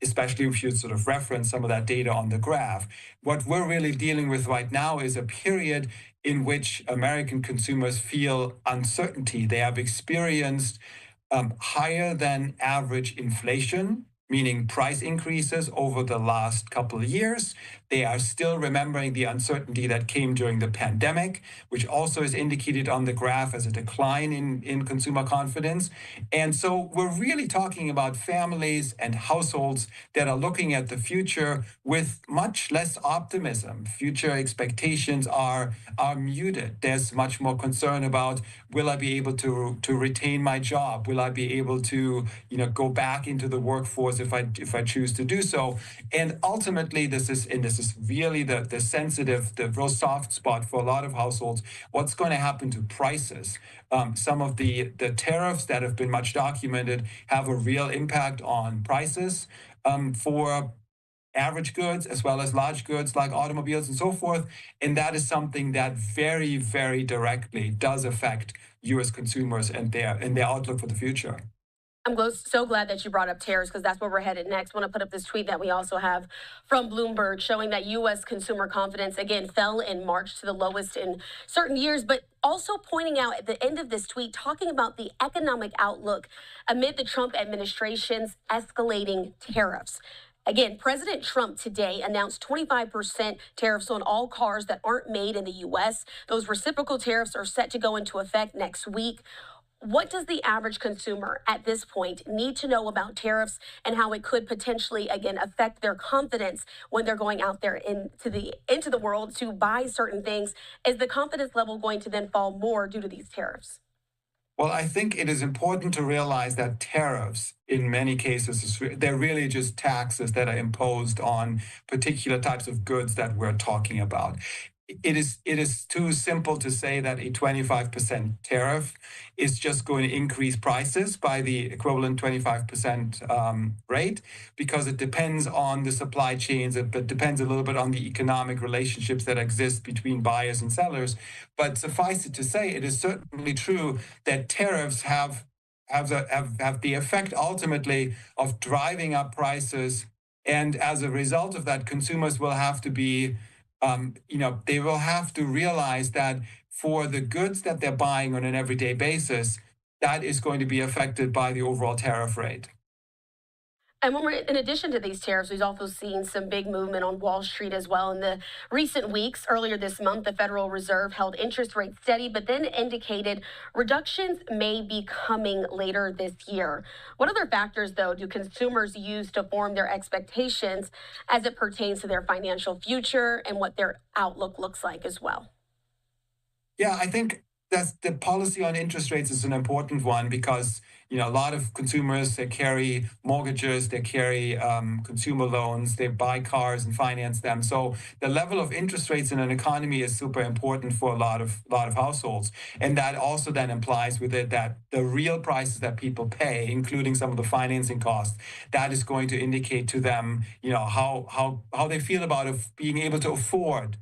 especially if you sort of reference some of that data on the graph. What we're really dealing with right now is a period in which American consumers feel uncertainty. They have experienced higher than average inflation, meaning price increases over the last couple of years. They are still remembering the uncertainty that came during the pandemic, which also is indicated on the graph as a decline in consumer confidence. And so we're really talking about families and households that are looking at the future with much less optimism. Future expectations are muted. There's much more concern about, will I be able to retain my job? Will I be able to, go back into the workforce if I choose to do so? And ultimately, this is really the sensitive, the real soft spot for a lot of households. What's going to happen to prices? Some of the tariffs that have been much documented have a real impact on prices for average goods as well as large goods like automobiles and so forth. And that is something that very, very directly does affect U.S. consumers and their outlook for the future. I'm so glad that you brought up tariffs, because that's where we're headed next. I want to put up this tweet that we also have from Bloomberg showing that U.S. consumer confidence, again, fell in March to the lowest in certain years, but also pointing out at the end of this tweet, talking about the economic outlook amid the Trump administration's escalating tariffs. Again, President Trump today announced 25% tariffs on all cars that aren't made in the U.S. Those reciprocal tariffs are set to go into effect next week. What does the average consumer at this point need to know about tariffs and how it could potentially, again, affect their confidence when they're going out there into the world to buy certain things? Is the confidence level going to then fall more due to these tariffs? Well, I think it is important to realize that tariffs, in many cases, they're really just taxes that are imposed on particular types of goods that we're talking about. It is too simple to say that a 25% tariff is just going to increase prices by the equivalent 25% rate, because it depends on the supply chains. It depends a little bit on the economic relationships that exist between buyers and sellers. But suffice it to say, it is certainly true that tariffs have the effect ultimately of driving up prices. And as a result of that, consumers will have to be they will have to realize that for the goods that they're buying on an everyday basis, that is going to be affected by the overall tariff rate. And in addition to these tariffs, we've also seen some big movement on Wall Street as well. In the recent weeks, earlier this month, the Federal Reserve held interest rates steady, but then indicated reductions may be coming later this year. What other factors, though, do consumers use to form their expectations as it pertains to their financial future and what their outlook looks like as well? Yeah, I think that's the policy on interest rates is an important one, because a lot of consumers, they carry mortgages, they carry consumer loans, they buy cars and finance them. So the level of interest rates in an economy is super important for a lot of households, and that also then implies with it that the real prices that people pay, including some of the financing costs, that is going to indicate to them, how they feel about being able to afford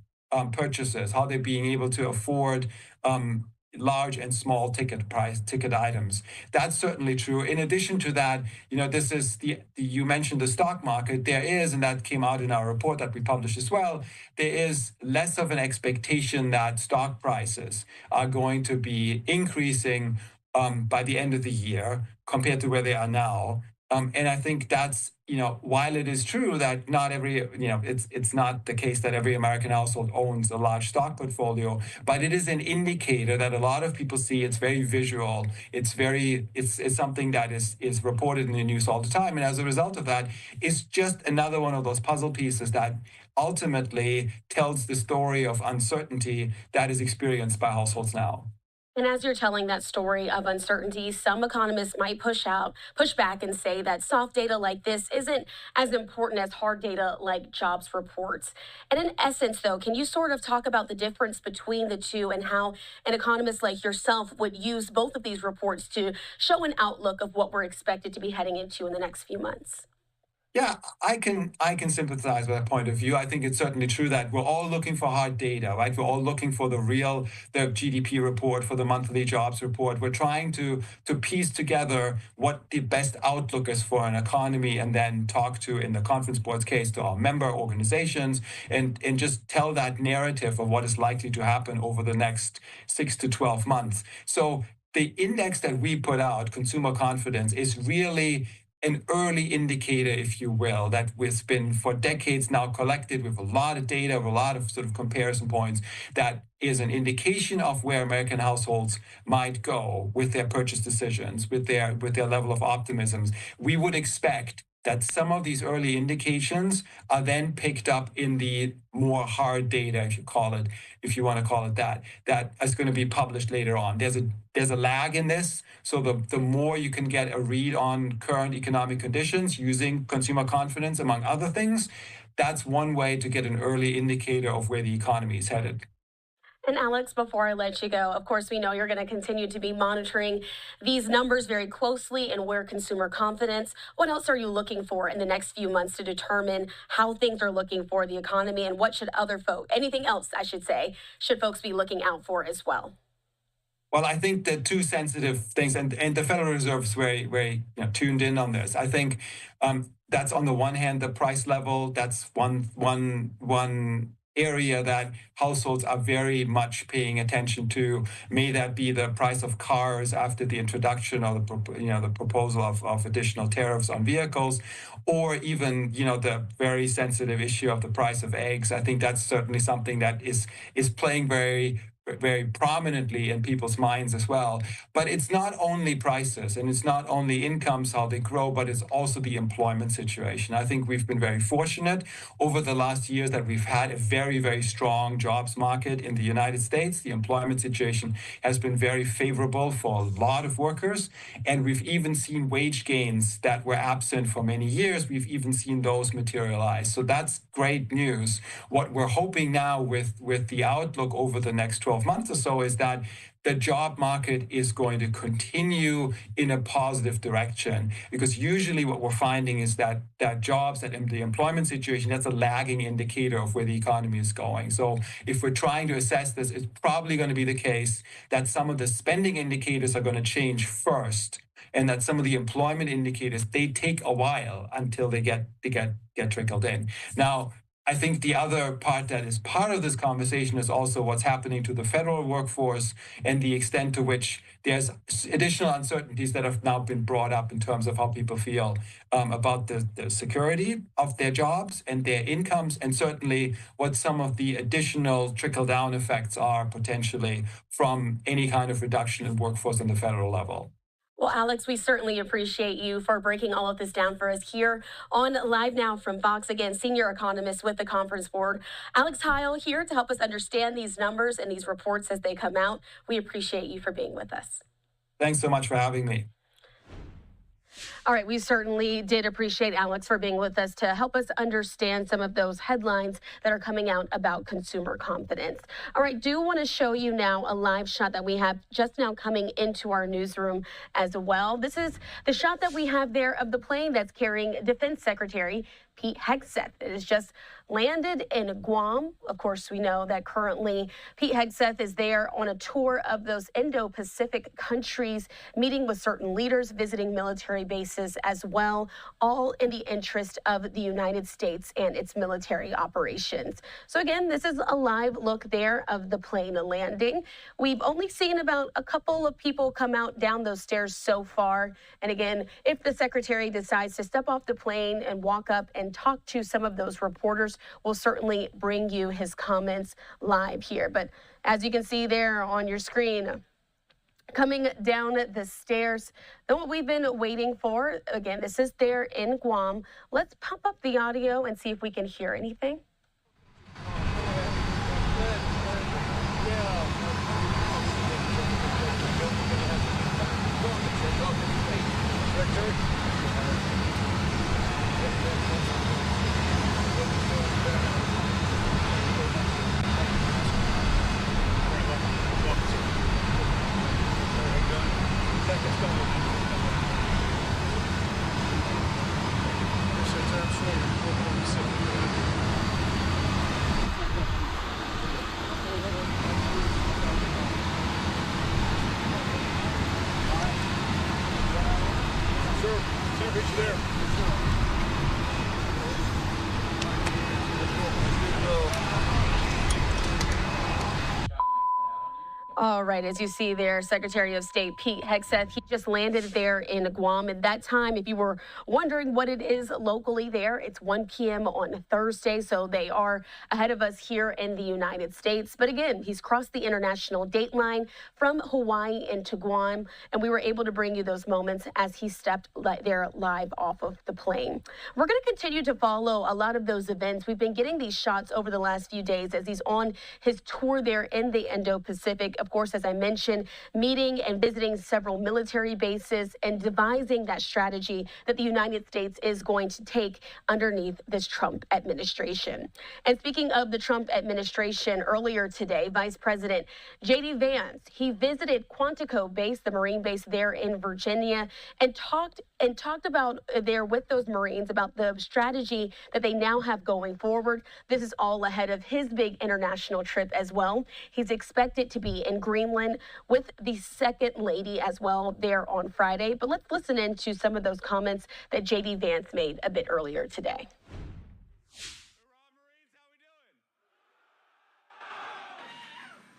purchases, how they're being able to afford large and small ticket items. That's certainly true. In addition to that, this is you mentioned the stock market. There is, and that came out in our report that we published as well, there is less of an expectation that stock prices are going to be increasing by the end of the year compared to where they are now. And I think that's, while it is true that not every, it's not the case that every American household owns a large stock portfolio, but it is an indicator that a lot of people see. It's very visual. It's something that is reported in the news all the time. And as a result of that, it's just another one of those puzzle pieces that ultimately tells the story of uncertainty that is experienced by households now. And as you're telling that story of uncertainty, some economists might push back and say that soft data like this isn't as important as hard data like jobs reports. And in essence, though, can you sort of talk about the difference between the two and how an economist like yourself would use both of these reports to show an outlook of what we're expected to be heading into in the next few months? Yeah, I can sympathize with that point of view. I think it's certainly true that we're all looking for hard data, right? We're all looking for the GDP report, for the monthly jobs report. We're trying to piece together what the best outlook is for an economy, and then talk to, in the Conference Board's case, to our member organizations and just tell that narrative of what is likely to happen over the next 6 to 12 months. So the index that we put out, consumer confidence, is really an early indicator, if you will, that has been for decades now collected with a lot of data, with a lot of sort of comparison points, that is an indication of where American households might go with their purchase decisions, with their level of optimism. We would expect that some of these early indications are then picked up in the more hard data, if you want to call it that is going to be published later on. There's a lag in this, so the more you can get a read on current economic conditions using consumer confidence, among other things, that's one way to get an early indicator of where the economy is headed. And Alex, before I let you go, of course, we know you're going to continue to be monitoring these numbers very closely and where consumer confidence. What else are you looking for in the next few months to determine how things are looking for the economy, and what should anything else, I should say, should folks be looking out for as well? Well, I think the two sensitive things, and the Federal Reserve is very, very tuned in on this. I think that's on the one hand, the price level. That's one area that households are very much paying attention to. May that be the price of cars after the introduction or the proposal of additional tariffs on vehicles, or even the very sensitive issue of the price of eggs. I think that's certainly something that is playing very prominently in people's minds as well. But it's not only prices and it's not only incomes, how they grow, but it's also the employment situation. I think we've been very fortunate over the last years that we've had a very, very strong jobs market in the United States. The employment situation has been very favorable for a lot of workers. And we've even seen wage gains that were absent for many years. We've even seen those materialize. So that's great news. What we're hoping now with the outlook over the next 12 months or so is that the job market is going to continue in a positive direction, because usually what we're finding is that jobs, that the employment situation, that's a lagging indicator of where the economy is going. So if we're trying to assess this, it's probably going to be the case that some of the spending indicators are going to change first, and that some of the employment indicators, they take a while until they get trickled in. Now, I think the other part that is part of this conversation is also what's happening to the federal workforce and the extent to which there's additional uncertainties that have now been brought up in terms of how people feel about the security of their jobs and their incomes, and certainly what some of the additional trickle-down effects are potentially from any kind of reduction in workforce on the federal level. Well, Alex, we certainly appreciate you for breaking all of this down for us here on Live Now from Fox. Again, senior economist with the Conference Board, Alex Heil, here to help us understand these numbers and these reports as they come out. We appreciate you for being with us. Thanks so much for having me. All right, we certainly did appreciate Alex for being with us to help us understand some of those headlines that are coming out about consumer confidence. All right, do want to show you now a live shot that we have just now coming into our newsroom as well. This is the shot that we have there of the plane that's carrying Defense Secretary Pete Hegseth. It has just landed in Guam. Of course, we know that currently Pete Hegseth is there on a tour of those Indo-Pacific countries, meeting with certain leaders, visiting military bases as well, all in the interest of the United States and its military operations. So again, this is a live look there of the plane landing. We've only seen about a couple of people come out down those stairs so far. And again, if the secretary decides to step off the plane and walk up and talk to some of those reporters, we'll certainly bring you his comments live here. But as you can see there on your screen, coming down the stairs, what we've been waiting for, again, this is there in Guam. Let's pump up the audio and see if we can hear anything. All right, as you see there, Secretary of State Pete Hegseth, he just landed there in Guam. At that time, if you were wondering what it is locally there, it's 1 p.m. on Thursday, so they are ahead of us here in the United States. But again, he's crossed the international date line from Hawaii into Guam, and we were able to bring you those moments as he stepped there live off of the plane. We're going to continue to follow a lot of those events. We've been getting these shots over the last few days as he's on his tour there in the Indo-Pacific. Of course, as I mentioned, meeting and visiting several military bases and devising that strategy that the United States is going to take underneath this Trump administration. And speaking of the Trump administration, earlier today, Vice President JD Vance, he visited Quantico base, the Marine base there in Virginia, and talked about there with those Marines about the strategy that they now have going forward. This is all ahead of his big international trip as well. He's expected to be in Greenland with the second lady as well there on Friday. But let's listen in to some of those comments that JD Vance made a bit earlier today.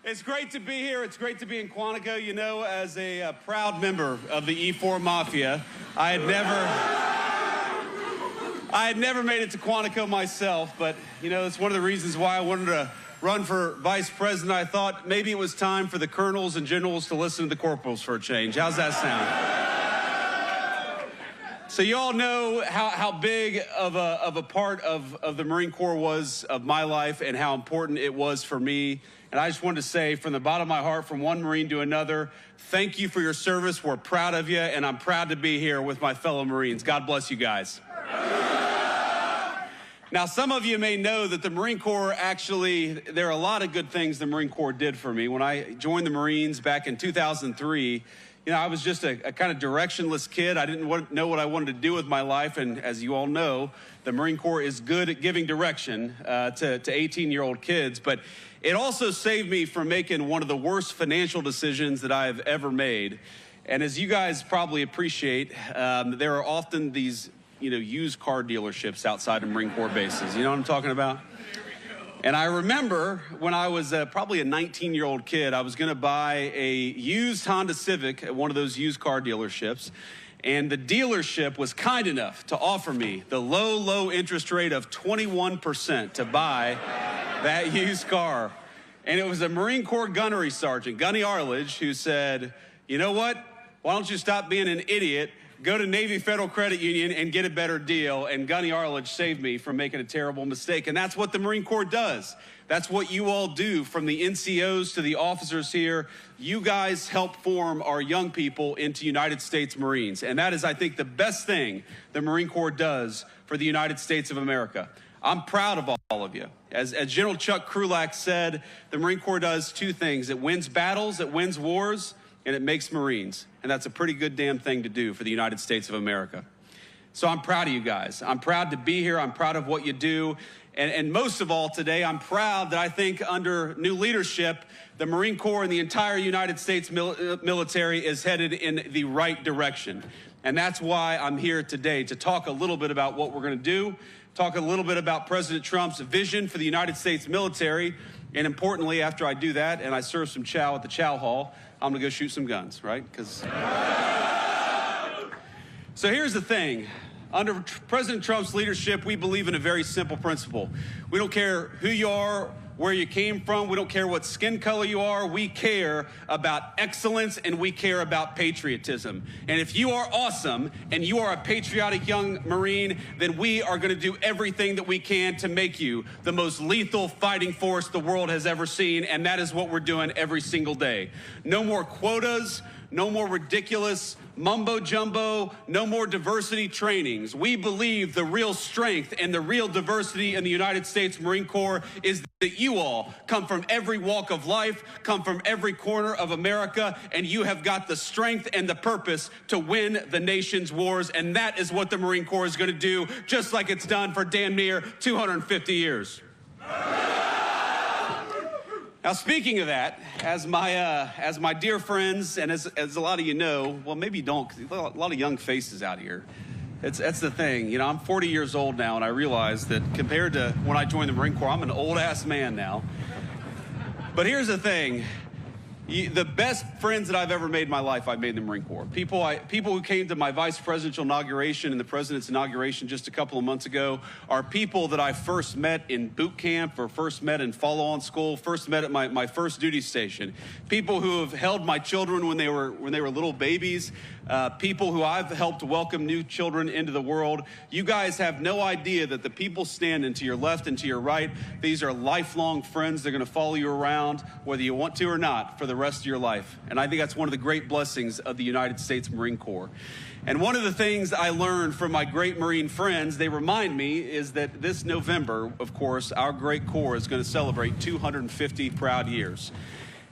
It's great to be here. It's great to be in Quantico. You know, as a proud member of the E4 Mafia, I had never made it to Quantico myself, but, you know, it's one of the reasons why I wanted to run for vice president. I thought maybe it was time for the colonels and generals to listen to the corporals for a change. How's that sound? So you all know how big of a part of the Marine Corps was of my life and how important it was for me. And I just wanted to say from the bottom of my heart, from one Marine to another, thank you for your service. We're proud of you, and I'm proud to be here with my fellow Marines. God bless you guys. Now, some of you may know that the Marine Corps actually, there are a lot of good things the Marine Corps did for me. When I joined the Marines back in 2003, you know, I was just a kind of directionless kid. I didn't know what I wanted to do with my life. And as you all know, the Marine Corps is good at giving direction to 18-year-old kids. But it also saved me from making one of the worst financial decisions that I have ever made. And as you guys probably appreciate, there are often these used car dealerships outside of Marine Corps bases. You know what I'm talking about? And I remember when I was probably a 19-year-old kid, I was going to buy a used Honda Civic at one of those used car dealerships. And the dealership was kind enough to offer me the low interest rate of 21% to buy that used car. And it was a Marine Corps gunnery sergeant, Gunny Arledge, who said, you know what? Why don't you stop being an idiot? Go to Navy Federal Credit Union and get a better deal. And Gunny Arledge saved me from making a terrible mistake. And that's what the Marine Corps does. That's what you all do, from the NCOs to the officers here. You guys help form our young people into United States Marines. And that is, I think, the best thing the Marine Corps does for the United States of America. I'm proud of all of you. As General Chuck Krulak said, the Marine Corps does two things. It wins battles, it wins wars, and it makes Marines. And that's a pretty good damn thing to do for the United States of America. So I'm proud of you guys. I'm proud to be here. I'm proud of what you do. And most of all today, I'm proud that I think under new leadership, the Marine Corps and the entire United States military is headed in the right direction. And that's why I'm here today, to talk a little bit about what we're going to do, talk a little bit about President Trump's vision for the United States military. And importantly, after I do that and I serve some chow at the chow hall, I'm going to go shoot some guns, right? So here's the thing. Under President Trump's leadership, we believe in a very simple principle. We don't care who you are, where you came from. We don't care what skin color you are. We care about excellence, and we care about patriotism. And if you are awesome and you are a patriotic young Marine, then we are going to do everything that we can to make you the most lethal fighting force the world has ever seen. And that is what we're doing every single day. No more quotas. No more ridiculous mumbo jumbo, no more diversity trainings. We believe the real strength and the real diversity in the United States Marine Corps is that you all come from every walk of life, come from every corner of America, and you have got the strength and the purpose to win the nation's wars. And that is what the Marine Corps is going to do, just like it's done for damn near 250 years. Now, speaking of that, as my dear friends, and as a lot of you know, well, maybe you don't, because a lot of young faces out here. That's the thing. You know, I'm 40 years old now, and I realize that compared to when I joined the Marine Corps, I'm an old-ass man now. But here's the thing. The best friends that I've ever made in my life, I've made in the Marine Corps. People who came to my vice presidential inauguration and the president's inauguration just a couple of months ago are people that I first met in boot camp or first met in follow-on school, first met at my first duty station. People who have held my children when they were little babies. People who I've helped welcome new children into the world. You guys have no idea that the people standing to your left and to your right, these are lifelong friends. They're going to follow you around, whether you want to or not, for the rest of your life. And I think that's one of the great blessings of the United States Marine Corps. And one of the things I learned from my great Marine friends, they remind me, is that this November, of course, our great Corps is going to celebrate 250 proud years.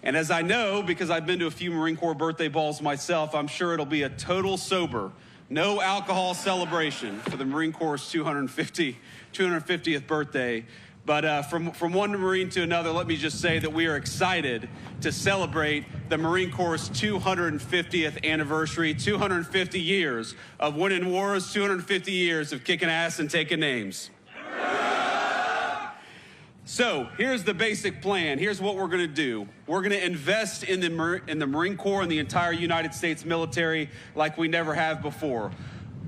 And as I know, because I've been to a few Marine Corps birthday balls myself, I'm sure it'll be a total sober, no alcohol celebration for the Marine Corps' 250th birthday. But from one Marine to another, let me just say that we are excited to celebrate the Marine Corps' 250th anniversary, 250 years of winning wars, 250 years of kicking ass and taking names. So here's the basic plan. Here's what we're going to do. We're going to invest in the Marine Corps and the entire United States military like we never have before.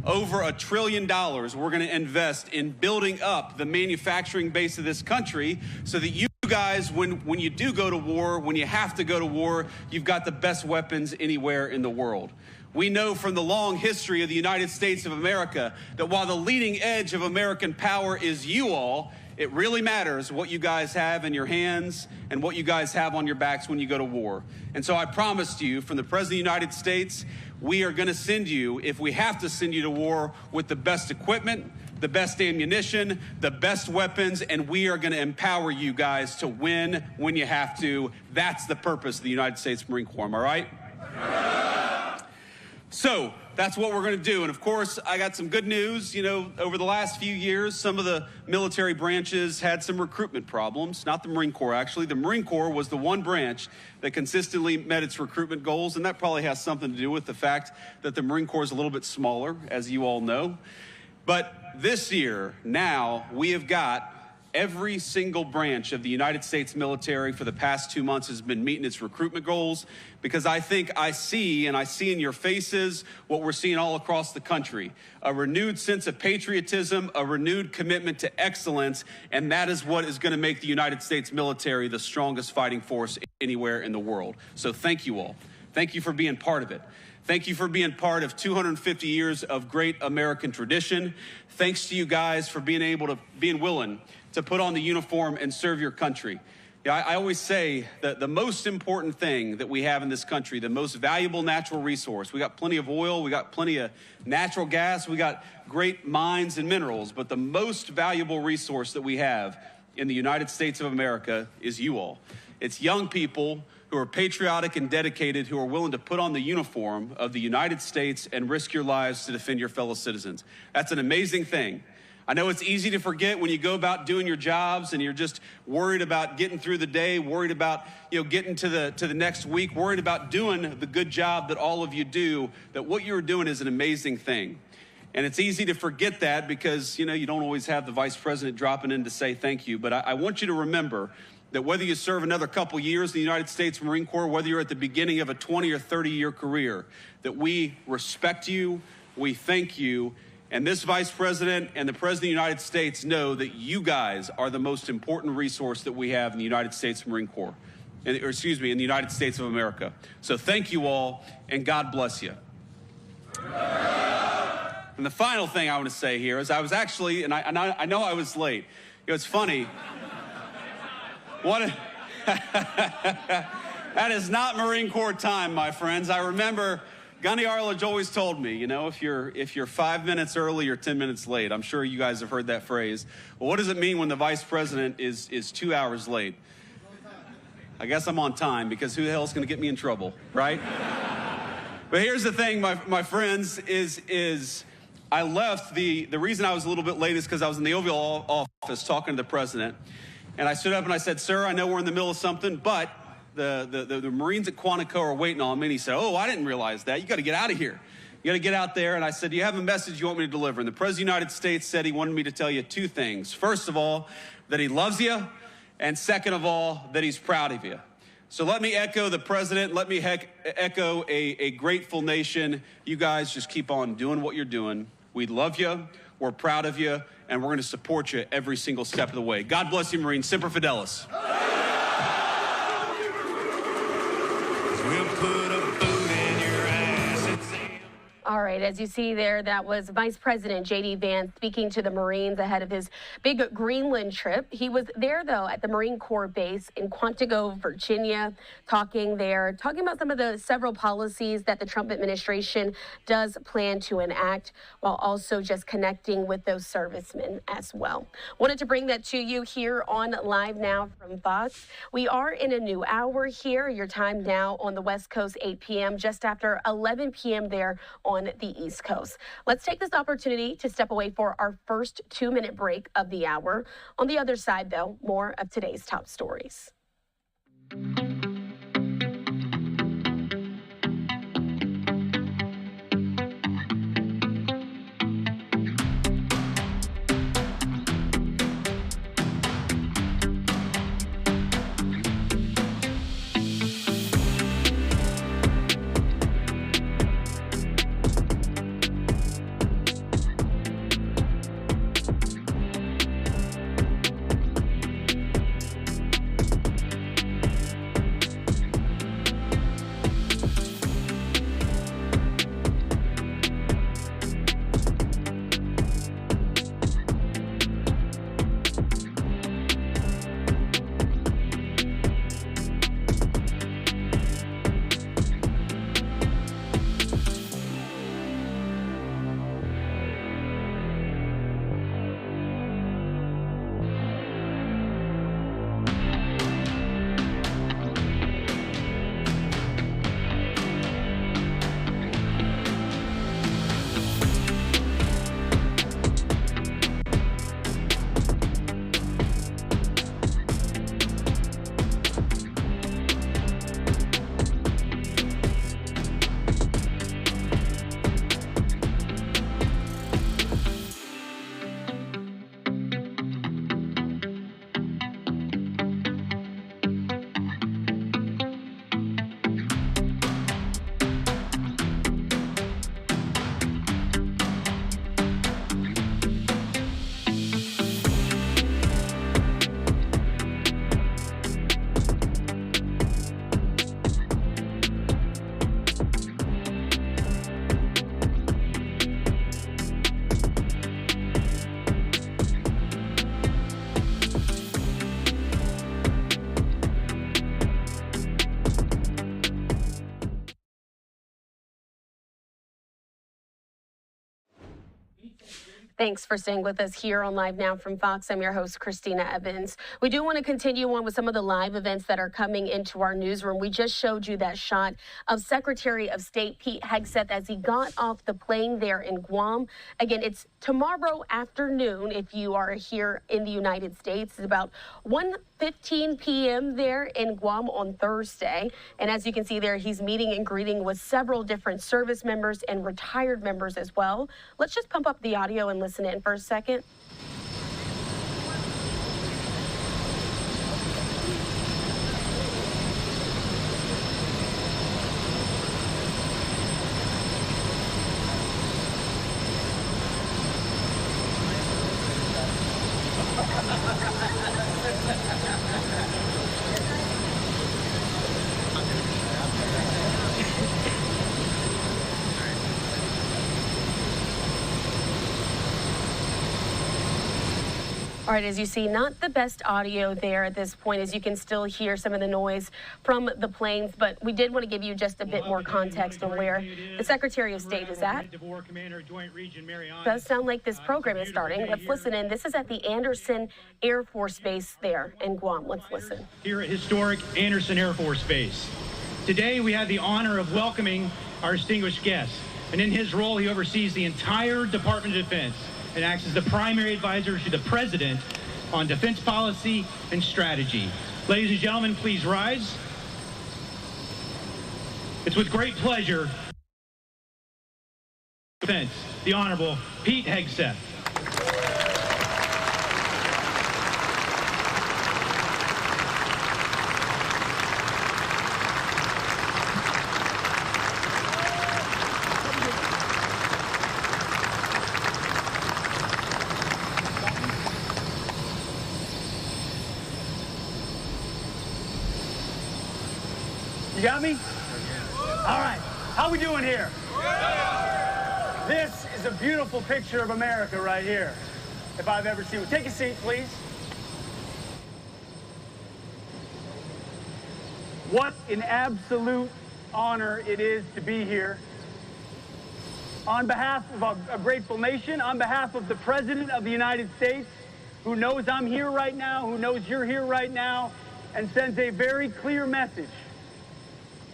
Over $1 trillion we're going to invest in building up the manufacturing base of this country so that you guys, when you do go to war, when you have to go to war, you've got the best weapons anywhere in the world. We know from the long history of the United States of America that while the leading edge of American power is you all, it really matters what you guys have in your hands and what you guys have on your backs when you go to war. And so I promised you, from the President of the United States, we are going to send you, if we have to send you to war, with the best equipment, the best ammunition, the best weapons, and we are going to empower you guys to win when you have to. That's the purpose of the United States Marine Corps, am I right? So that's what we're going to do. And of course, I got some good news. You know, over the last few years, some of the military branches had some recruitment problems. Not the Marine Corps, actually. The Marine Corps was the one branch that consistently met its recruitment goals. And that probably has something to do with the fact that the Marine Corps is a little bit smaller, as you all know. But this year, now, we have got every single branch of the United States military for the past 2 months has been meeting its recruitment goals, because I think I see in your faces what we're seeing all across the country, a renewed sense of patriotism, a renewed commitment to excellence, and that is what is going to make the United States military the strongest fighting force anywhere in the world. So thank you all. Thank you for being part of it. Thank you for being part of 250 years of great American tradition. Thanks to you guys for being willing to put on the uniform and serve your country. Yeah, I always say that the most important thing that we have in this country, the most valuable natural resource, we got plenty of oil, we got plenty of natural gas, we got great mines and minerals, but the most valuable resource that we have in the United States of America is you all. It's young people who are patriotic and dedicated, who are willing to put on the uniform of the United States and risk your lives to defend your fellow citizens. That's an amazing thing. I know it's easy to forget when you go about doing your jobs and you're just worried about getting through the day, worried about, getting to the next week, worried about doing the good job that all of you do, that what you're doing is an amazing thing. And it's easy to forget that because, you don't always have the vice president dropping in to say thank you. But I want you to remember that whether you serve another couple years in the United States Marine Corps, whether you're at the beginning of a 20 or 30-year career, that we respect you, we thank you, and this vice president and the president of the United States know that you guys are the most important resource that we have in the United States Marine Corps, in the United States of America. So thank you all, and God bless you. And the final thing I want to say here is I was actually, and I know I was late. It's funny. That is not Marine Corps time, my friends. I remember Gunny Arledge always told me, if you're 5 minutes early or 10 minutes late. I'm sure you guys have heard that phrase. Well, what does it mean when the vice president is 2 hours late? I guess I'm on time, because who the hell is going to get me in trouble, right? But here's the thing, my friends, is I left, the reason I was a little bit late is because I was in the Oval Office talking to the president. And I stood up and I said, sir, I know we're in the middle of something, but the Marines at Quantico are waiting on me. And he said, oh, I didn't realize that. You got to get out of here. You got to get out there. And I said, do you have a message you want me to deliver? And the President of the United States said he wanted me to tell you two things. First of all, that he loves you. And second of all, that he's proud of you. So let me echo the president. Let me echo a grateful nation. You guys just keep on doing what you're doing. We love you. We're proud of you. And we're going to support you every single step of the way. God bless you, Marines. Semper Fidelis. We'll put a boot in your ass and say... All right, as you see there, that was Vice President JD Vance speaking to the Marines ahead of his big Greenland trip. He was there, though, at the Marine Corps base in Quantico, Virginia, talking about some of the several policies that the Trump administration does plan to enact, while also just connecting with those servicemen as well. Wanted to bring that to you here on Live Now from Fox. We are in a new hour here. Your time now on the West Coast, 8 p.m., just after 11 p.m. there on the East Coast. Let's take this opportunity to step away for our first 2-minute break of the hour. On the other side, though, more of today's top stories. Thanks for staying with us here on Live Now from Fox. I'm your host, Christina Evans. We do want to continue on with some of the live events that are coming into our newsroom. We just showed you that shot of Secretary of State Pete Hegseth as he got off the plane there in Guam. Again, it's tomorrow afternoon if you are here in the United States. It's about 1:15 p.m. there in Guam on Thursday. And as you can see there, he's meeting and greeting with several different service members and retired members as well. Let's just pump up the audio and listen in for a second. All right, as you see, not the best audio there at this point, as you can still hear some of the noise from the planes, but we did want to give you just a bit more context on where the Secretary of State is at. Does sound like this program is starting. Let's listen in. This is at the Anderson Air Force Base there in Guam. Let's listen. Here at historic Anderson Air Force Base. Today, we have the honor of welcoming our distinguished guest, and in his role, he oversees the entire Department of Defense and acts as the primary advisor to the President on defense policy and strategy. Ladies and gentlemen, please rise. It's with great pleasure, Defense, the Honorable Pete Hegseth. You got me? All right. How we doing here? This is a beautiful picture of America right here, if I've ever seen one. Take a seat, please. What an absolute honor it is to be here. On behalf of a grateful nation, on behalf of the President of the United States, who knows I'm here right now, who knows you're here right now, and sends a very clear message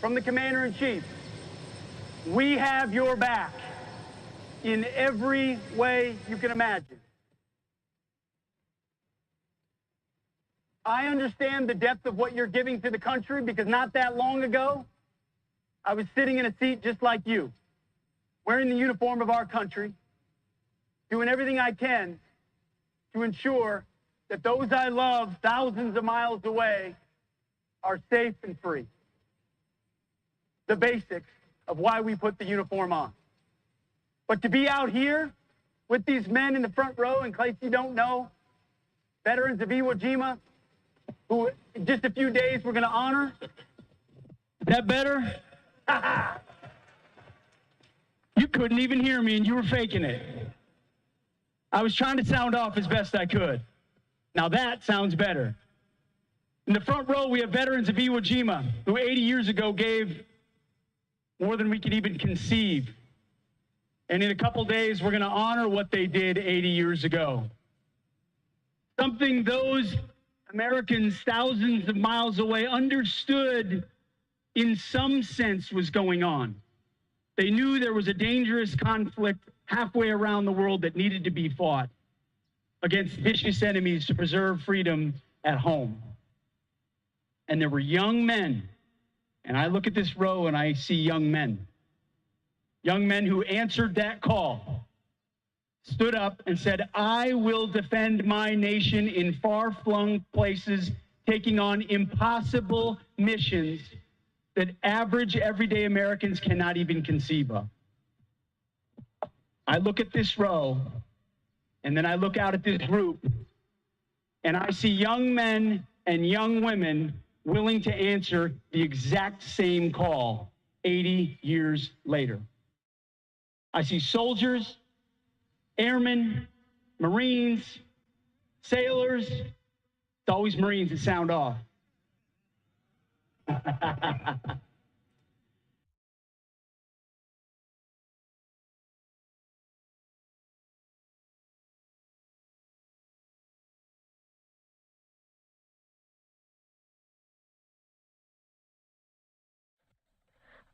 from the Commander-in-Chief. We have your back in every way you can imagine. I understand the depth of what you're giving to the country because not that long ago, I was sitting in a seat just like you, wearing the uniform of our country, doing everything I can to ensure that those I love thousands of miles away are safe and free. The basics of why we put the uniform on. But to be out here with these men in the front row, in case you don't know, veterans of Iwo Jima, who in just a few days we're going to honor. Is that better? You couldn't even hear me and you were faking it. I was trying to sound off as best I could. Now that sounds better. In the front row, we have veterans of Iwo Jima, who 80 years ago gave more than we could even conceive. And in a couple days, we're going to honor what they did 80 years ago. Something those Americans thousands of miles away understood in some sense was going on. They knew there was a dangerous conflict halfway around the world that needed to be fought against vicious enemies to preserve freedom at home. And there were young men, and I look at this row and I see young men who answered that call, stood up and said, I will defend my nation in far-flung places, taking on impossible missions that average, everyday Americans cannot even conceive of. I look at this row, and then I look out at this group, and I see young men and young women willing to answer the exact same call 80 years later. I see soldiers, airmen, Marines, sailors. It's always Marines that sound off.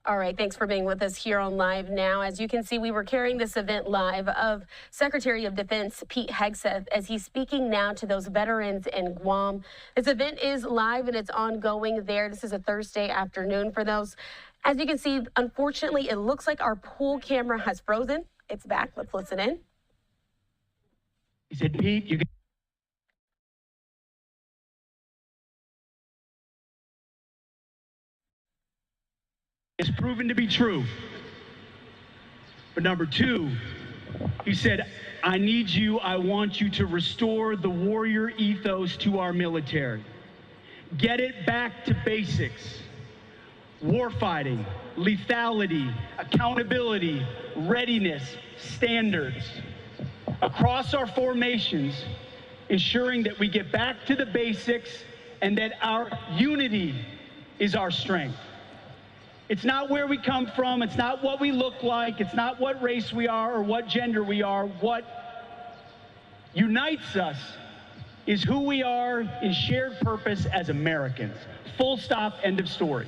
All right, thanks for being with us here on Live Now. As you can see, we were carrying this event live of Secretary of Defense Pete Hegseth as he's speaking now to those veterans in Guam. This event is live and it's ongoing there. This is a Thursday afternoon for those. As you can see, unfortunately, it looks like our pool camera has frozen. It's back. Let's listen in. He said, Pete, you It's proven to be true. But number two, he said, I need you, I want you to restore the warrior ethos to our military. Get it back to basics. Warfighting, lethality, accountability, readiness, standards. Across our formations, ensuring that we get back to the basics and that our unity is our strength. It's not where we come from. It's not what we look like. It's not what race we are or what gender we are. What unites us is who we are in shared purpose as Americans. Full stop, end of story.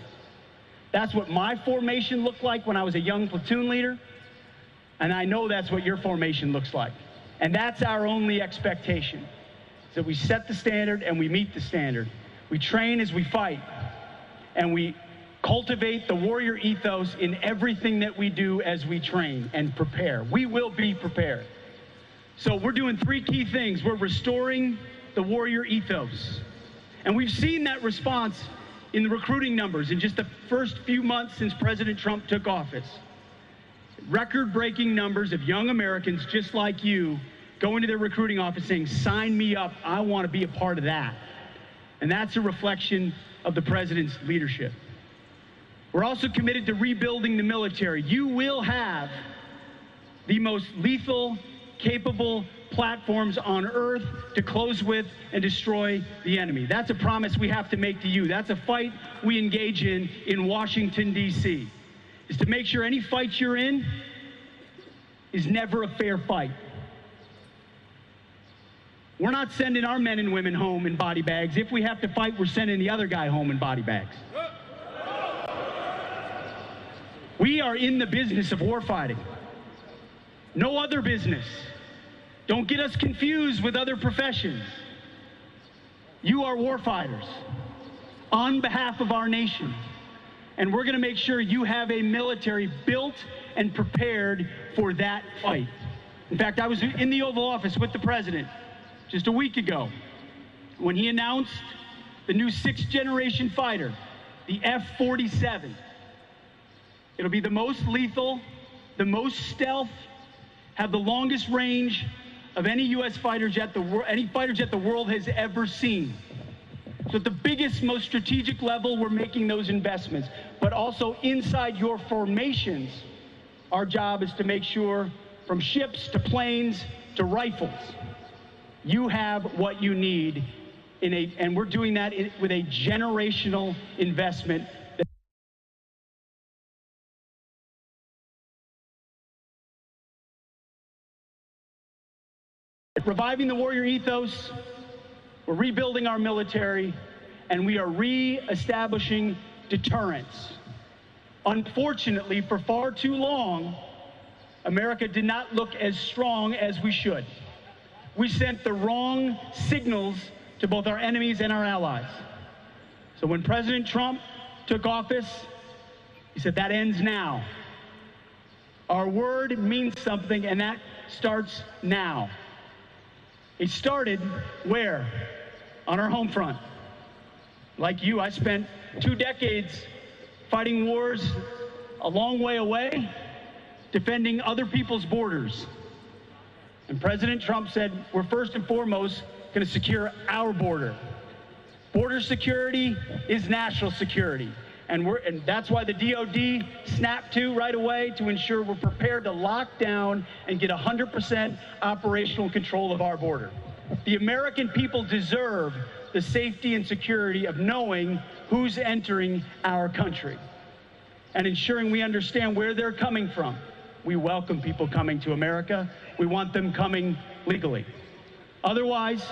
That's what my formation looked like when I was a young platoon leader. And I know that's what your formation looks like. And that's our only expectation, is that we set the standard and we meet the standard. We train as we fight, and we cultivate the warrior ethos in everything that we do as we train and prepare. We will be prepared. So we're doing three key things. We're restoring the warrior ethos. And we've seen that response in the recruiting numbers in just the first few months since President Trump took office. Record-breaking numbers of young Americans just like you going to their recruiting office saying, sign me up, I want to be a part of that. And that's a reflection of the president's leadership. We're also committed to rebuilding the military. You will have the most lethal, capable platforms on earth to close with and destroy the enemy. That's a promise we have to make to you. That's a fight we engage in Washington, D.C., is to make sure any fight you're in is never a fair fight. We're not sending our men and women home in body bags. If we have to fight, we're sending the other guy home in body bags. We are in the business of warfighting. No other business. Don't get us confused with other professions. You are warfighters on behalf of our nation. And we're going to make sure you have a military built and prepared for that fight. In fact, I was in the Oval Office with the president just a week ago when he announced the new 6th-generation fighter, the F-47. It'll be the most lethal, the most stealth, have the longest range of any U.S. fighter jet the world has ever seen. So at the biggest, most strategic level, we're making those investments. But also inside your formations, our job is to make sure from ships to planes to rifles, you have what you need and we're doing that with a generational investment. Reviving the warrior ethos, we're rebuilding our military, and we are re-establishing deterrence. Unfortunately, for far too long, America did not look as strong as we should. We sent the wrong signals to both our enemies and our allies. So when President Trump took office, he said, that ends now. Our word means something, and that starts now. It started where? On our home front. Like you, I spent 2 decades fighting wars a long way away, defending other people's borders. And President Trump said, we're first and foremost going to secure our border. Border security is national security. And that's why the DOD snapped to right away to ensure we're prepared to lock down and get 100% operational control of our border. The American people deserve the safety and security of knowing who's entering our country and ensuring we understand where they're coming from. We welcome people coming to America. We want them coming legally. Otherwise,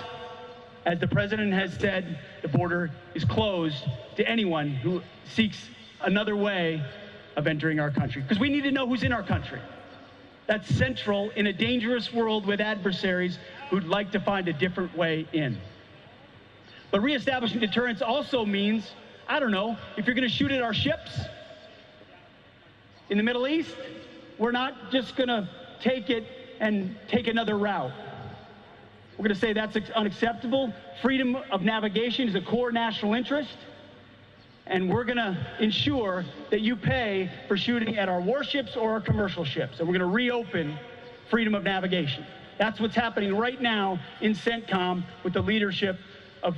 as the president has said, the border is closed to anyone who seeks another way of entering our country, because we need to know who's in our country. That's central in a dangerous world with adversaries who'd like to find a different way in. But reestablishing deterrence also means, I don't know, if you're going to shoot at our ships in the Middle East, we're not just going to take it and take another route. We're going to say that's unacceptable. Freedom of navigation is a core national interest. And we're going to ensure that you pay for shooting at our warships or our commercial ships. And we're going to reopen freedom of navigation. That's what's happening right now in CENTCOM with the leadership of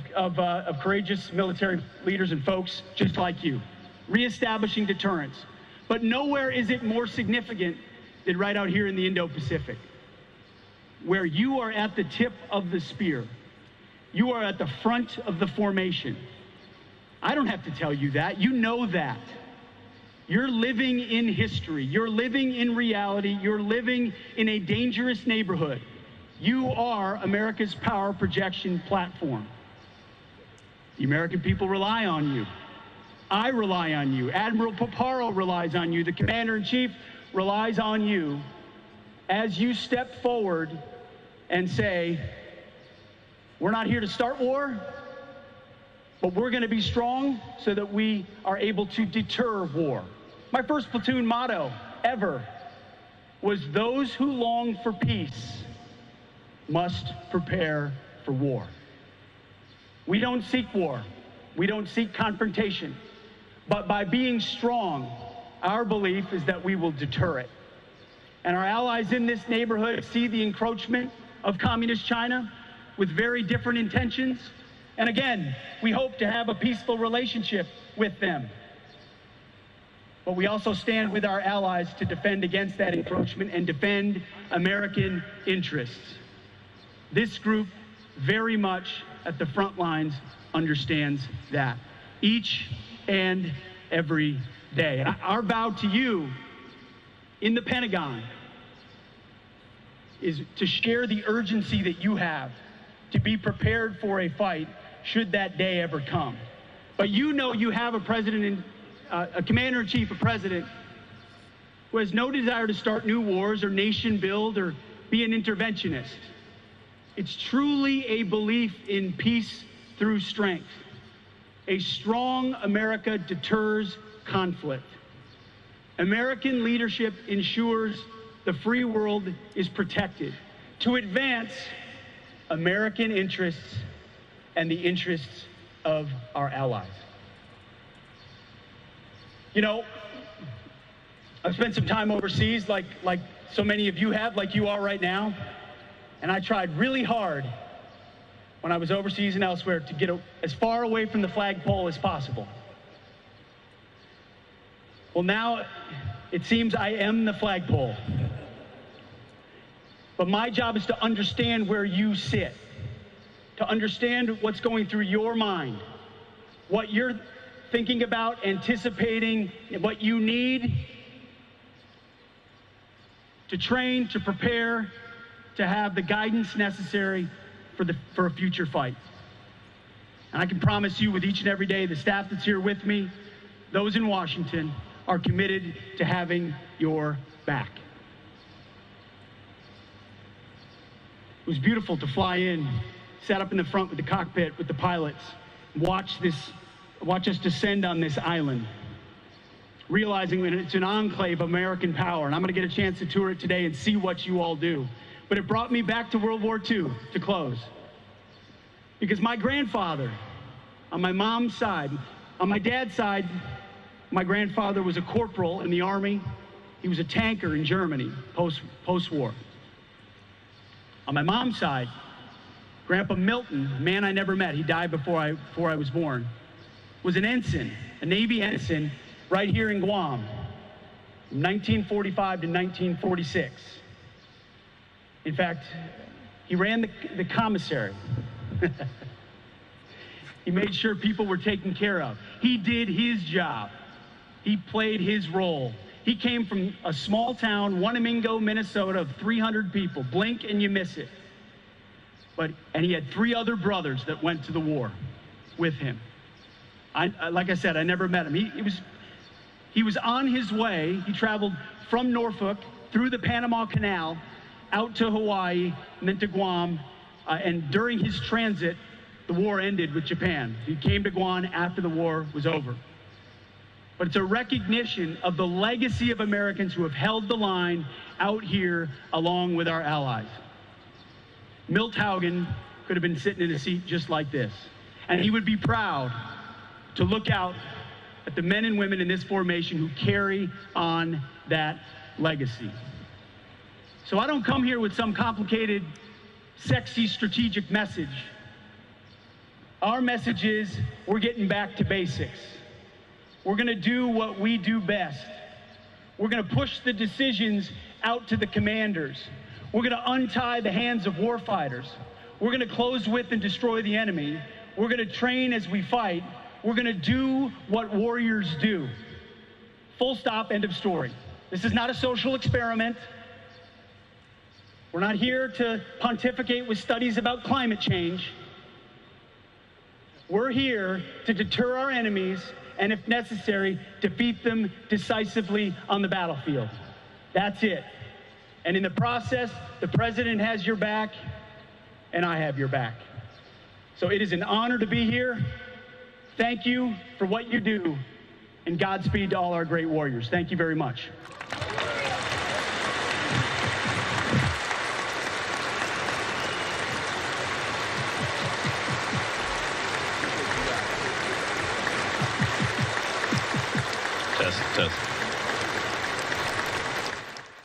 courageous military leaders and folks just like you. Reestablishing deterrence. But nowhere is it more significant than right out here in the Indo-Pacific, where you are at the tip of the spear. You are at the front of the formation. I don't have to tell you that. You know that. You're living in history. You're living in reality. You're living in a dangerous neighborhood. You are America's power projection platform. The American people rely on you. I rely on you. Admiral Paparo relies on you. The Commander-in-Chief relies on you as you step forward and say, we're not here to start war, but we're going to be strong so that we are able to deter war. My first platoon motto ever was, those who long for peace must prepare for war. We don't seek war. We don't seek confrontation. But by being strong, our belief is that we will deter it. And our allies in this neighborhood see the encroachment of communist China with very different intentions. And again, we hope to have a peaceful relationship with them. but we also stand with our allies to defend against that encroachment and defend American interests. This group very much at the front lines understands that each and every day. And our vow to you in the Pentagon is to share the urgency that you have to be prepared for a fight should that day ever come. But you know you have a president, a commander-in-chief, a president who has no desire to start new wars or nation build or be an interventionist. It's truly a belief in peace through strength. A strong America deters conflict. American leadership ensures the free world is protected to advance American interests and the interests of our allies. You know, I've spent some time overseas like so many of you have, like you are right now, and I tried really hard when I was overseas and elsewhere to get as far away from the flagpole as possible. Well, now it seems I am the flagpole. But my job is to understand where you sit, to understand what's going through your mind, what you're thinking about, anticipating, what you need to train, to prepare, to have the guidance necessary for a future fight. And I can promise you with each and every day, the staff that's here with me, those in Washington, are committed to having your back. It was beautiful to fly in, sat up in the front with the cockpit with the pilots, watch us descend on this island, realizing that it's an enclave of American power. And I'm going to get a chance to tour it today and see what you all do. But it brought me back to World War II to close. Because my grandfather, on my mom's side, on my dad's side, my grandfather was a corporal in the Army. He was a tanker in Germany, post-war. On my mom's side, Grandpa Milton, a man I never met, he died before I was born, was an ensign, a Navy ensign, right here in Guam, from 1945 to 1946. In fact, he ran the commissary. He made sure people were taken care of. He did his job. He played his role. He came from a small town, Wanamingo, Minnesota, of 300 people. Blink and you miss it. And he had 3 other brothers that went to the war with him. Like I said, I never met him. He was on his way. He traveled from Norfolk through the Panama Canal out to Hawaii and then to Guam. And during his transit, the war ended with Japan. He came to Guam after the war was over. But it's a recognition of the legacy of Americans who have held the line out here along with our allies. Milt Haugen could have been sitting in a seat just like this. And he would be proud to look out at the men and women in this formation who carry on that legacy. So I don't come here with some complicated, sexy, strategic message. Our message is we're getting back to basics. We're going to do what we do best. We're going to push the decisions out to the commanders. We're going to untie the hands of warfighters. We're going to close with and destroy the enemy. We're going to train as we fight. We're going to do what warriors do. Full stop, end of story. This is not a social experiment. We're not here to pontificate with studies about climate change. We're here to deter our enemies and, if necessary, defeat them decisively on the battlefield. That's it. And in the process, the president has your back, and I have your back. So it is an honor to be here. Thank you for what you do, and Godspeed to all our great warriors. Thank you very much. Test.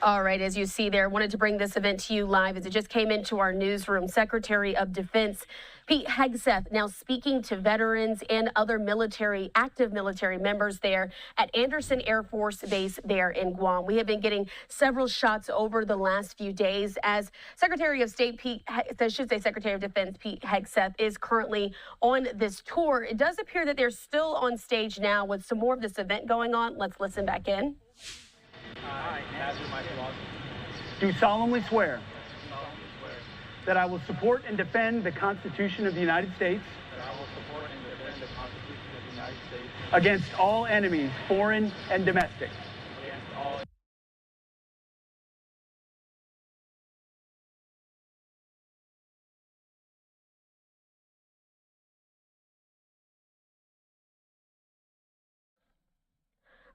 All right, as you see there, wanted to bring this event to you live as it just came into our newsroom. Secretary of Defense Pete Hegseth now speaking to veterans and other active military members there at Andersen Air Force Base there in Guam. We have been getting several shots over the last few days as Secretary of Defense Pete Hegseth is currently on this tour. It does appear that they're still on stage now with some more of this event going on. Let's listen back in. Do solemnly swear that I will support and defend the Constitution of the United States against all enemies, foreign and domestic.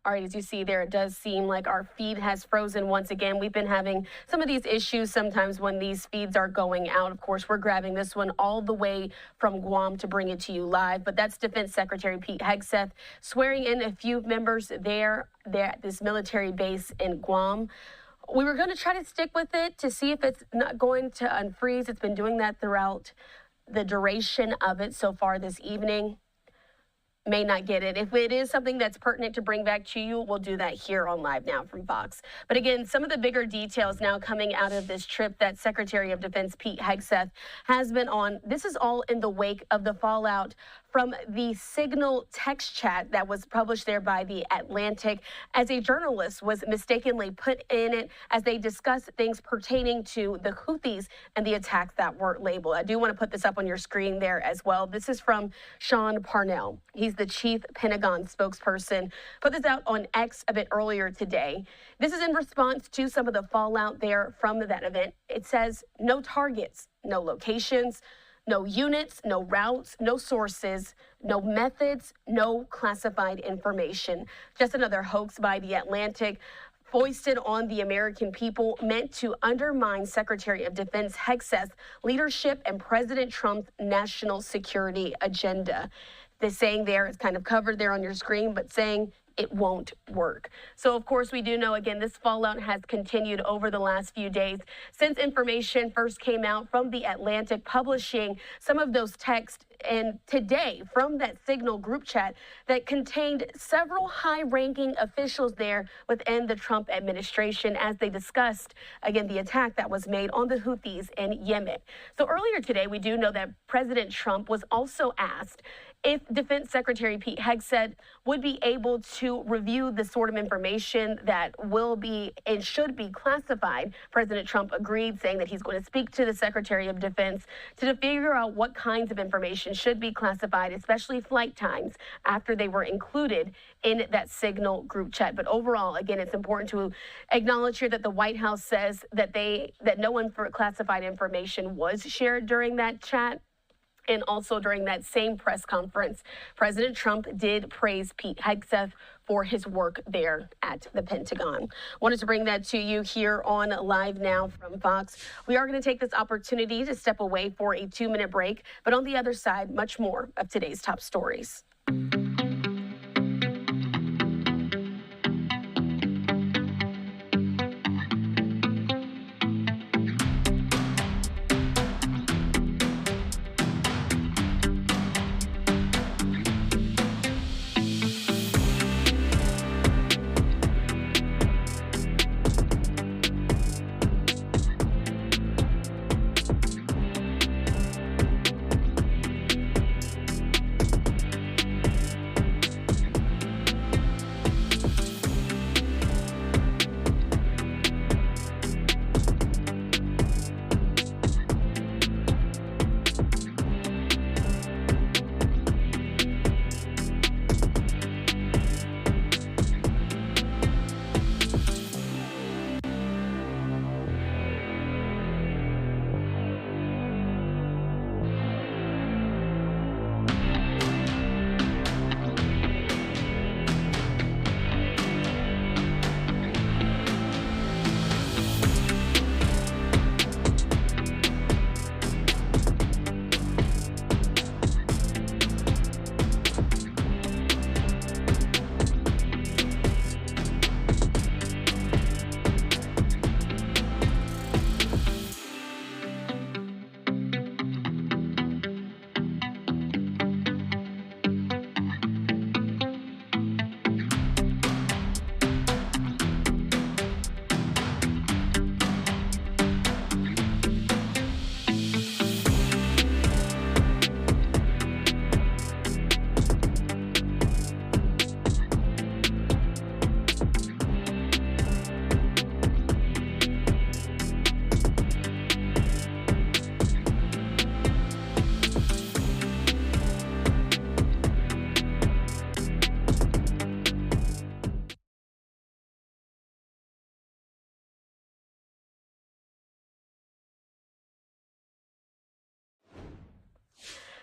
All right, as you see there, it does seem like our feed has frozen once again. We've been having some of these issues sometimes when these feeds are going out. Of course, we're grabbing this one all the way from Guam to bring it to you live. But that's Defense Secretary Pete Hegseth swearing in a few members there at this military base in Guam. We were going to try to stick with it to see if it's not going to unfreeze. It's been doing that throughout the duration of it so far this evening. May not get it. If it is something that's pertinent to bring back to you, we'll do that here on Live Now from Fox. But again, some of the bigger details now coming out of this trip that Secretary of Defense Pete Hegseth has been on. This is all in the wake of the fallout from the Signal text chat that was published there by The Atlantic, as a journalist was mistakenly put in it as they discussed things pertaining to the Houthis and the attacks that were labeled. I do want to put this up on your screen there as well. This is from Sean Parnell. He's the chief Pentagon spokesperson. Put this out on X a bit earlier today. This is in response to some of the fallout there from that event. It says no targets, no locations, no units, no routes, no sources, no methods, no classified information. Just another hoax by The Atlantic, foisted on the American people, meant to undermine Secretary of Defense Hegseth's leadership and President Trump's national security agenda. They're saying there, it's kind of covered there on your screen, but saying it won't work. So, of course, we do know, again, this fallout has continued over the last few days since information first came out from The Atlantic publishing some of those texts, and today from that Signal group chat that contained several high-ranking officials there within the Trump administration as they discussed, again, the attack that was made on the Houthis in Yemen. So earlier today, we do know that President Trump was also asked if Defense Secretary Pete Hegseth would be able to review the sort of information that will be and should be classified. President Trump agreed, saying that he's going to speak to the Secretary of Defense to figure out what kinds of information should be classified, especially flight times, after they were included in that Signal group chat. But overall, again, it's important to acknowledge here that the White House says that no classified information was shared during that chat. And also during that same press conference, President Trump did praise Pete Hegseth for his work there at the Pentagon. Wanted to bring that to you here on Live Now from Fox. We are going to take this opportunity to step away for a 2-minute break, but on the other side, much more of today's top stories.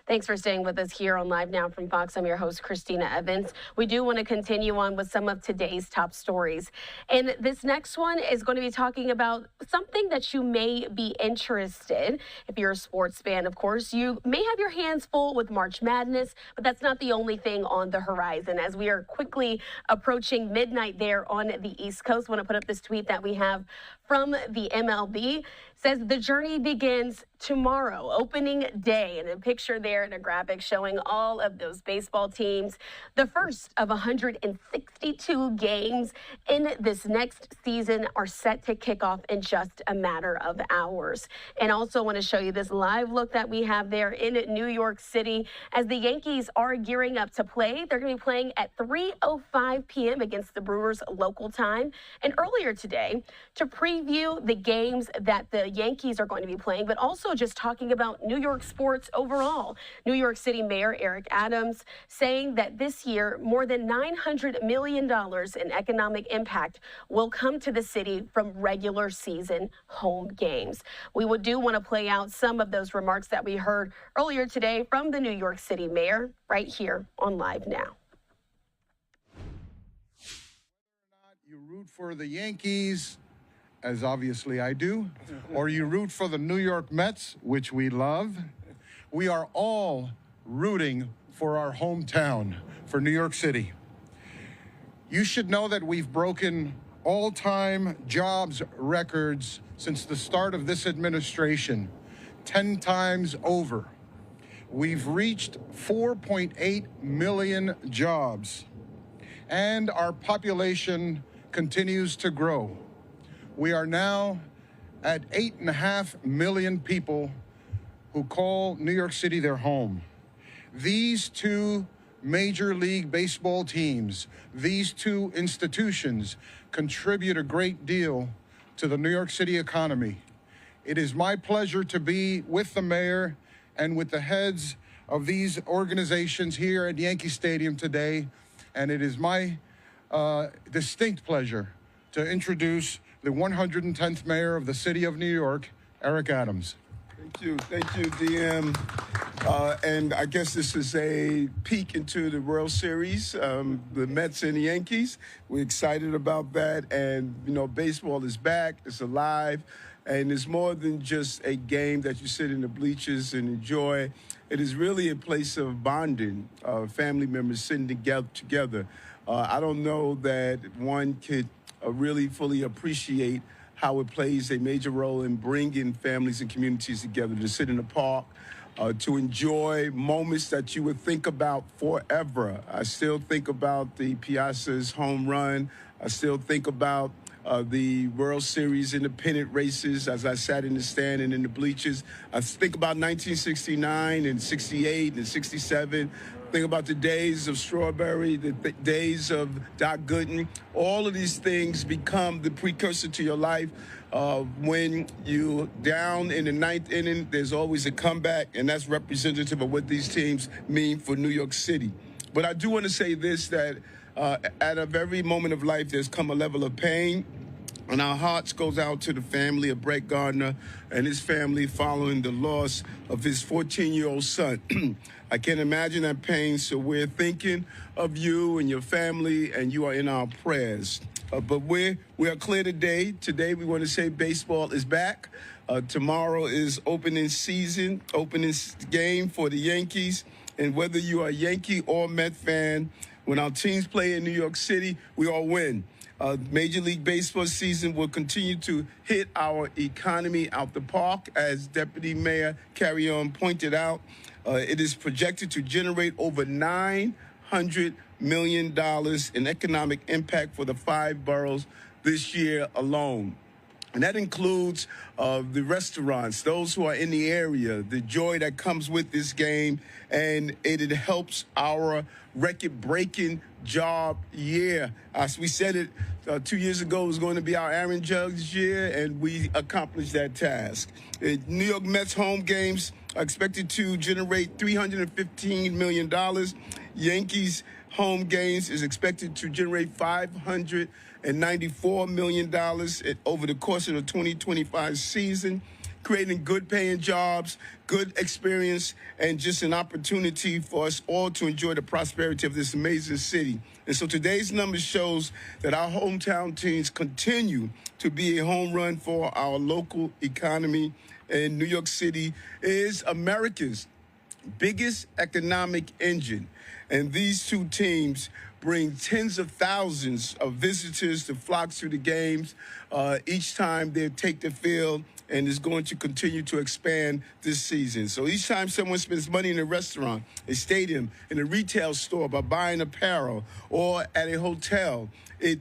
Thanks for staying with us here on Live Now from Fox. I'm your host, Christina Evans. We do want to continue on with some of today's top stories. And this next one is going to be talking about something that you may be interested. If you're a sports fan, of course, you may have your hands full with March Madness, but that's not the only thing on the horizon. As we are quickly approaching midnight there on the East Coast, I want to put up this tweet that we have from the MLB. Says the journey begins tomorrow, opening day, and a picture there and a graphic showing all of those baseball teams. The first of 162 games in this next season are set to kick off in just a matter of hours. And also want to show you this live look that we have there in New York City as the Yankees are gearing up to play. They're going to be playing at 3:05 p.m. against the Brewers local time. And earlier today, to preview the games that the Yankees are going to be playing, but also just talking about New York sports overall. New York City Mayor Eric Adams saying that this year, more than $900 million in economic impact will come to the city from regular season home games. We do want to play out some of those remarks that we heard earlier today from the New York City Mayor right here on Live Now. You root for the Yankees, as obviously I do, or you root for the New York Mets, which we love. We are all rooting for our hometown, for New York City. You should know that we've broken all-time jobs records since the start of this administration, 10 times over. We've reached 4.8 million jobs, and our population continues to grow. We are now at 8.5 million people who call New York City their home. These two Major League Baseball teams, these two institutions contribute a great deal to the New York City economy. It is my pleasure to be with the mayor and with the heads of these organizations here at Yankee Stadium today, and it is my distinct pleasure to introduce the 110th mayor of the city of New York, Eric Adams. Thank you, DM. And I guess this is a peek into the World Series, the Mets and the Yankees. We're excited about that, and baseball is back, it's alive, and it's more than just a game that you sit in the bleachers and enjoy. It is really a place of bonding, family members sitting together. I don't know that one could really fully appreciate how it plays a major role in bringing families and communities together to sit in the park, to enjoy moments that you would think about forever. I still think about the Piazza's home run. I still think about the World Series independent races as I sat in the stand and in the bleachers. I think about 1969 and 68 and 67. Think about the days of Strawberry, the days of Doc Gooden. All of these things become the precursor to your life. When you down in the ninth inning, there's always a comeback, and that's representative of what these teams mean for New York City. But I do want to say this, that at every moment of life, there's come a level of pain. And our hearts goes out to the family of Brett Gardner and his family following the loss of his 14-year-old son. I can't imagine that pain, so we're thinking of you and your family, and you are in our prayers. But we are clear today. Today we want to say baseball is back. Tomorrow is opening game for the Yankees. And whether you are a Yankee or Met fan, when our teams play in New York City, we all win. Major League Baseball season will continue to hit our economy out the park, as Deputy Mayor Carrion pointed out. It is projected to generate over $900 million in economic impact for the 5 boroughs this year alone. And that includes the restaurants, those who are in the area, the joy that comes with this game, and it helps our record-breaking job year. As we said it 2 years ago, it was going to be our Aaron Judge year, and we accomplished that task. New York Mets home games are expected to generate $315 million. Yankees home games is expected to generate $594 million over the course of the 2025 season. creating good paying jobs, good experience, and just an opportunity for us all to enjoy the prosperity of this amazing city. And so today's numbers shows that our hometown teams continue to be a home run for our local economy. And New York City is America's biggest economic engine. And these two teams bring tens of thousands of visitors to flock to the games each time they take the field, and is going to continue to expand this season. So each time someone spends money in a restaurant, a stadium, in a retail store, by buying apparel, or at a hotel, it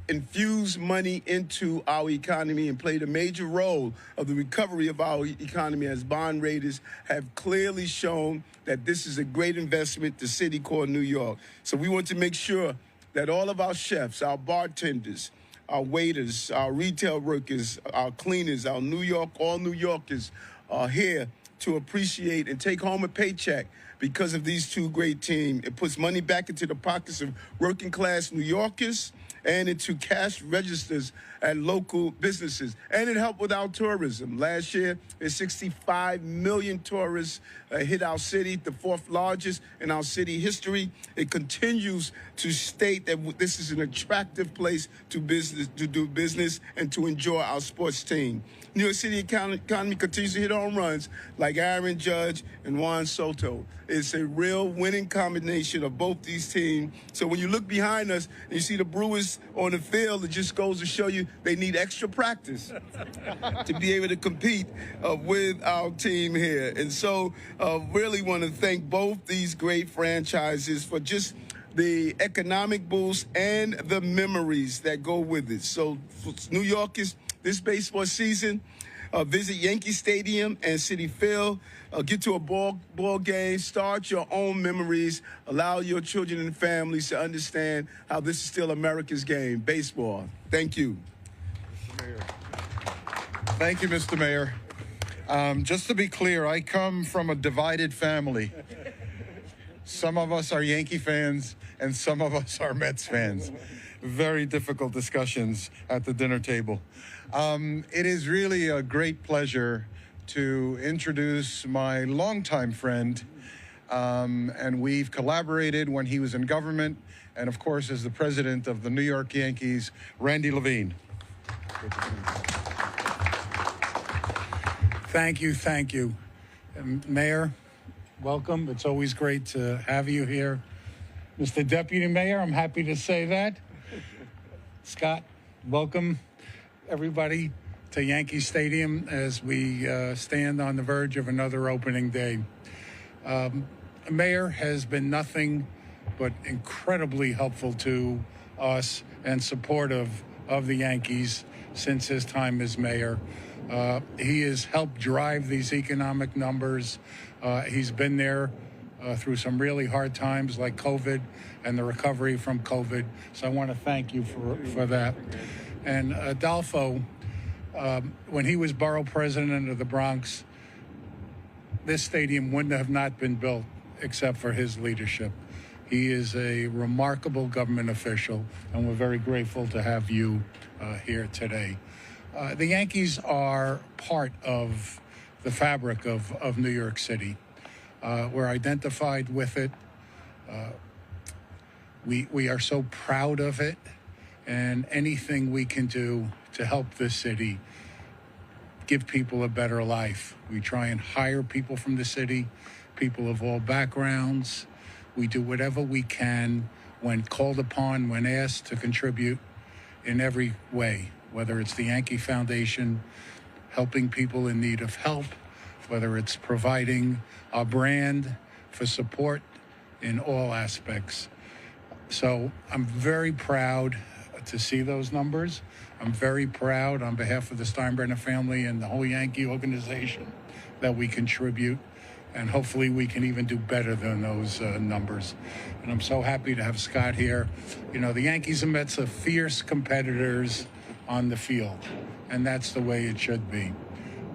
infused money into our economy and played a major role of the recovery of our economy, as bond raters have clearly shown that this is a great investment to city called New York. So we want to make sure that all of our chefs, our bartenders, our waiters, our retail workers, our cleaners, all New Yorkers are here to appreciate and take home a paycheck because of these two great teams. It puts money back into the pockets of working class New Yorkers and into cash registers at local businesses. And it helped with our tourism. Last year, 65 million tourists hit our city, the fourth largest in our city history. It continues to state that this is an attractive place to do business and to enjoy our sports team. New York City economy continues to hit home runs like Aaron Judge and Juan Soto. It's a real winning combination of both these teams. So when you look behind us and you see the Brewers on the field, it just goes to show you they need extra practice to be able to compete with our team here. And so really want to thank both these great franchises for just the economic boost and the memories that go with it. So for New Yorkers, this baseball season, visit Yankee Stadium and Citi Field. Get to a ball game, start your own memories, allow your children and families to understand how this is still America's game, baseball. Thank you. Thank you, Mr. Mayor. Just to be clear, I come from a divided family. Some of us are Yankee fans and some of us are Mets fans. Very difficult discussions at the dinner table. It is really a great pleasure to introduce my longtime friend, and we've collaborated when he was in government, and of course as the president of the New York Yankees, Randy Levine. Thank you. Mayor, welcome. It's always great to have you here. Mr. Deputy Mayor, I'm happy to say that. Scott, welcome everybody to Yankee Stadium as we stand on the verge of another opening day. Mayor has been nothing but incredibly helpful to us and supportive of the Yankees since his time as mayor. He has helped drive these economic numbers. He's been there through some really hard times like COVID and the recovery from COVID. So I want to thank you for that. And Adolfo, when he was borough president of the Bronx, this stadium wouldn't have not been built except for his leadership. He is a remarkable government official, and we're very grateful to have you here today. The Yankees are part of the fabric of New York City. We're identified with it. We are so proud of it, and anything we can do to help this city give people a better life. We try and hire people from the city, people of all backgrounds. We do whatever we can when called upon, when asked to contribute in every way, whether it's the Yankee Foundation, helping people in need of help, whether it's providing our brand for support in all aspects. So I'm very proud to see those numbers. I'm very proud on behalf of the Steinbrenner family and the whole Yankee organization that we contribute, and hopefully we can even do better than those numbers. And I'm so happy to have Scott here. You know, the Yankees and Mets are fierce competitors on the field, and that's the way it should be.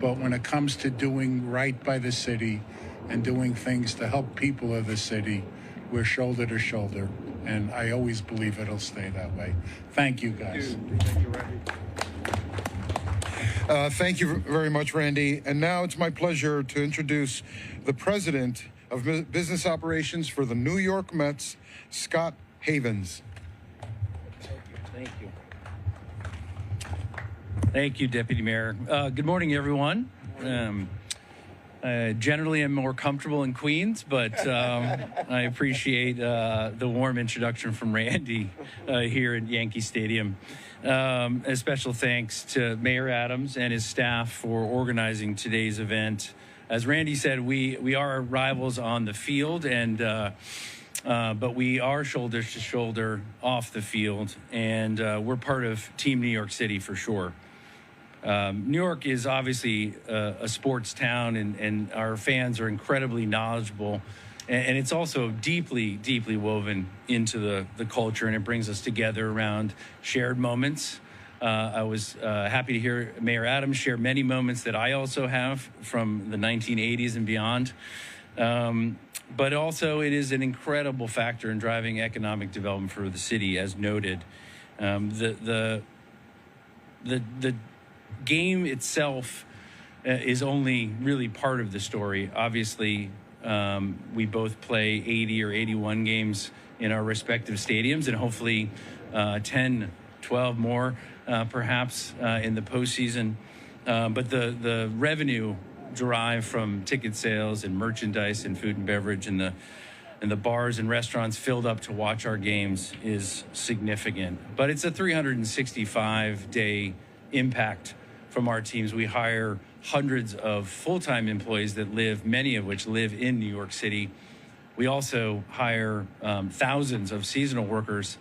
But when it comes to doing right by the city and doing things to help people of the city, we're shoulder to shoulder, and I always believe it'll stay that way. Thank you, guys. Thank you, Randy. Thank you very much, Randy. And now it's my pleasure to introduce the president of business operations for the New York Mets, Scott Havens. Thank you. Thank you, Deputy Mayor. Good morning, everyone. Generally, I'm more comfortable in Queens, but I appreciate the warm introduction from Randy here at Yankee Stadium. A special thanks to Mayor Adams and his staff for organizing today's event. As Randy said, we are rivals on the field, and but we are shoulder to shoulder off the field, and we're part of Team New York City for sure. New York is obviously a sports town, and our fans are incredibly knowledgeable, and it's also deeply, deeply woven into the culture, and it brings us together around shared moments. I was happy to hear Mayor Adams share many moments that I also have from the 1980s and beyond. But also it is an incredible factor in driving economic development for the city, as noted. The game itself is only really part of the story. Obviously, we both play 80 or 81 games in our respective stadiums, and hopefully 10, 12 more perhaps in the postseason. But the revenue derived from ticket sales and merchandise and food and beverage and the bars and restaurants filled up to watch our games is significant. But it's a 365-day impact from our teams. We hire hundreds of full-time employees that live, many of which live in New York City. We also hire thousands of seasonal workers,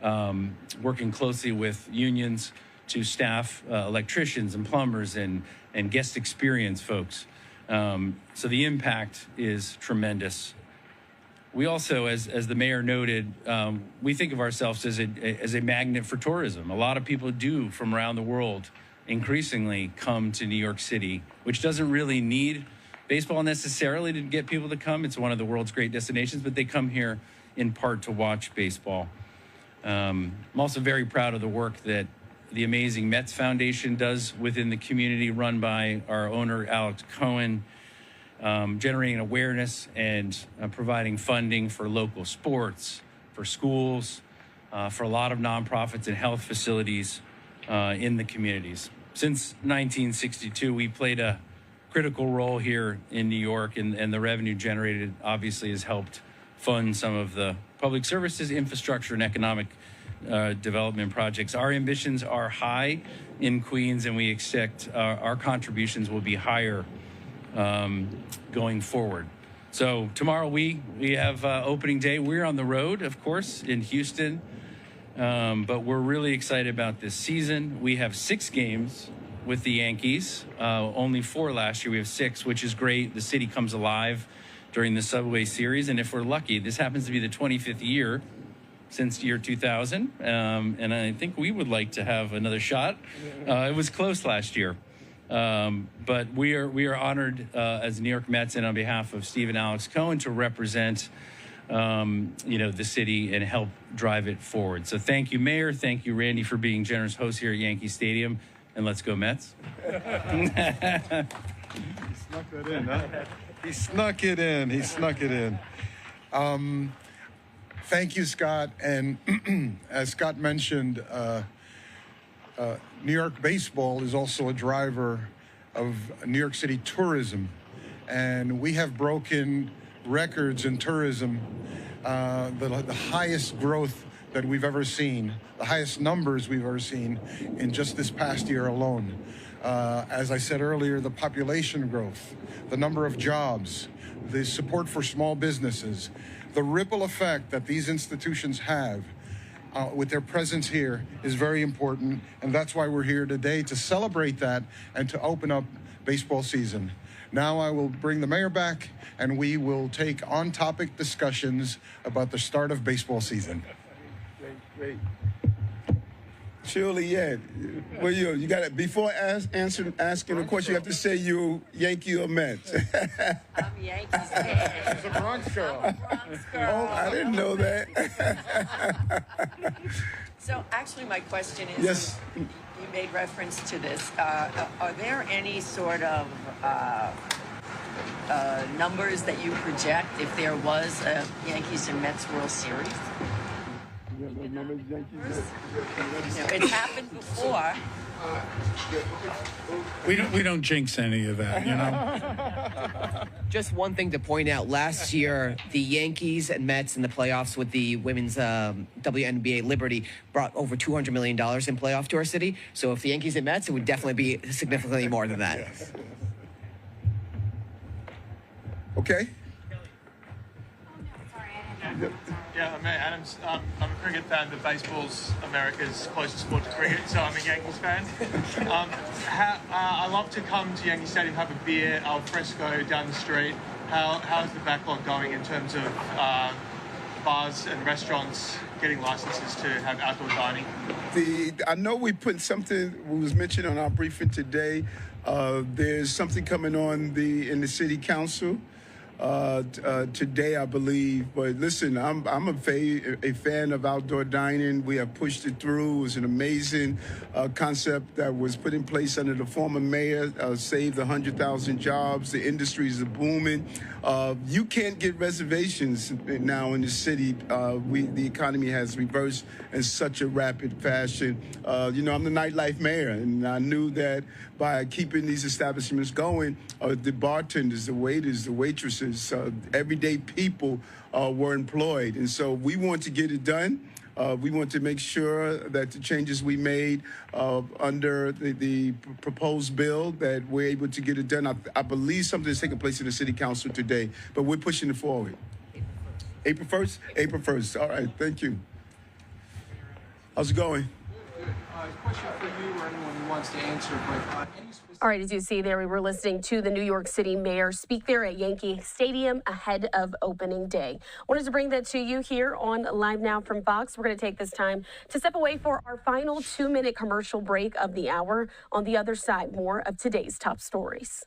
working closely with unions to staff electricians and plumbers and guest experience folks. So the impact is tremendous. We also, as the mayor noted, we think of ourselves as a magnet for tourism. A lot of people do from around the world increasingly come to New York City, which doesn't really need baseball necessarily to get people to come. It's one of the world's great destinations, but they come here in part to watch baseball. I'm also very proud of the work that the amazing Mets Foundation does within the community, run by our owner, Alex Cohen, generating awareness and providing funding for local sports, for schools, for a lot of nonprofits and health facilities in the communities. Since 1962, we played a critical role here in New York, and the revenue generated obviously has helped fund some of the public services, infrastructure, and economic development projects. Our ambitions are high in Queens, and we expect our contributions will be higher going forward. So tomorrow we have opening day. We're on the road, of course, in Houston, but we're really excited about this season. We have 6 games with the Yankees, only 4 last year. We have 6, which is great. The city comes alive during the Subway Series, and if we're lucky, this happens to be the 25th year since year 2000, and I think we would like to have another shot. It was close last year, but we are honored as New York Mets, and on behalf of Steve and Alex Cohen, to represent the city and help drive it forward. So thank you, Mayor. Thank you, Randy, for being generous hosts here at Yankee Stadium, and let's go Mets. He snuck that in, huh? He snuck it in. He snuck it in. Thank you, Scott. And as Scott mentioned, New York baseball is also a driver of New York City tourism. And we have broken records in tourism, the highest growth that we've ever seen, the highest numbers we've ever seen in just this past year alone. As I said earlier, the population growth, the number of jobs, the support for small businesses, the ripple effect that these institutions have with their presence here is very important, and that's why we're here today, to celebrate that and to open up baseball season. Now I will bring the mayor back, and we will take on-topic discussions about the start of baseball season. Great. Surely, yeah. Well, you got it. Before asking a question, you have to say you Yankee or Mets. I'm Yankees fan. She's a Bronx girl. I'm a Bronx girl. Oh, I didn't know that. So actually my question is, Yes. you made reference to this. Are there any sort of numbers that you project if there was a Yankees and Mets World Series? It's happened before. We don't jinx any of that, you know. Just one thing to point out. Last year, the Yankees and Mets in the playoffs with the women's WNBA Liberty brought over $200 million in playoff to our city. So if the Yankees and Mets, it would definitely be significantly more than that. Yes. Okay. Yeah, I'm Adams. I'm a cricket fan, but baseball's America's closest sport to cricket, so I'm a Yankees fan. I love to come to Yankee Stadium, have a beer, al fresco down the street. How's the backlog going in terms of bars and restaurants getting licenses to have outdoor dining? I know we put something, was mentioned on our briefing today. There's something coming on in the city council today, I believe. But listen, I'm a fan of outdoor dining. We have pushed it through. It was an amazing concept that was put in place under the former mayor, saved 100,000 jobs. The industry is booming. You can't get reservations now in the city. The economy has reversed in such a rapid fashion. I'm the nightlife mayor, and I knew that by keeping these establishments going, the bartenders, the waiters, the waitresses, everyday people were employed. And so we want to get it done. We want to make sure that the changes we made under the proposed bill, that we're able to get it done. I believe something is taking place in the city council today, but we're pushing it forward. April 1st? April 1st. All right, thank you. How's it going? Question for you or anyone who wants to answer, but All right, as you see there, we were listening to the New York City mayor speak there at Yankee Stadium ahead of opening day. Wanted to bring that to you here on Live Now from Fox. We're going to take this time to step away for our final 2-minute commercial break of the hour. On the other side, more of today's top stories.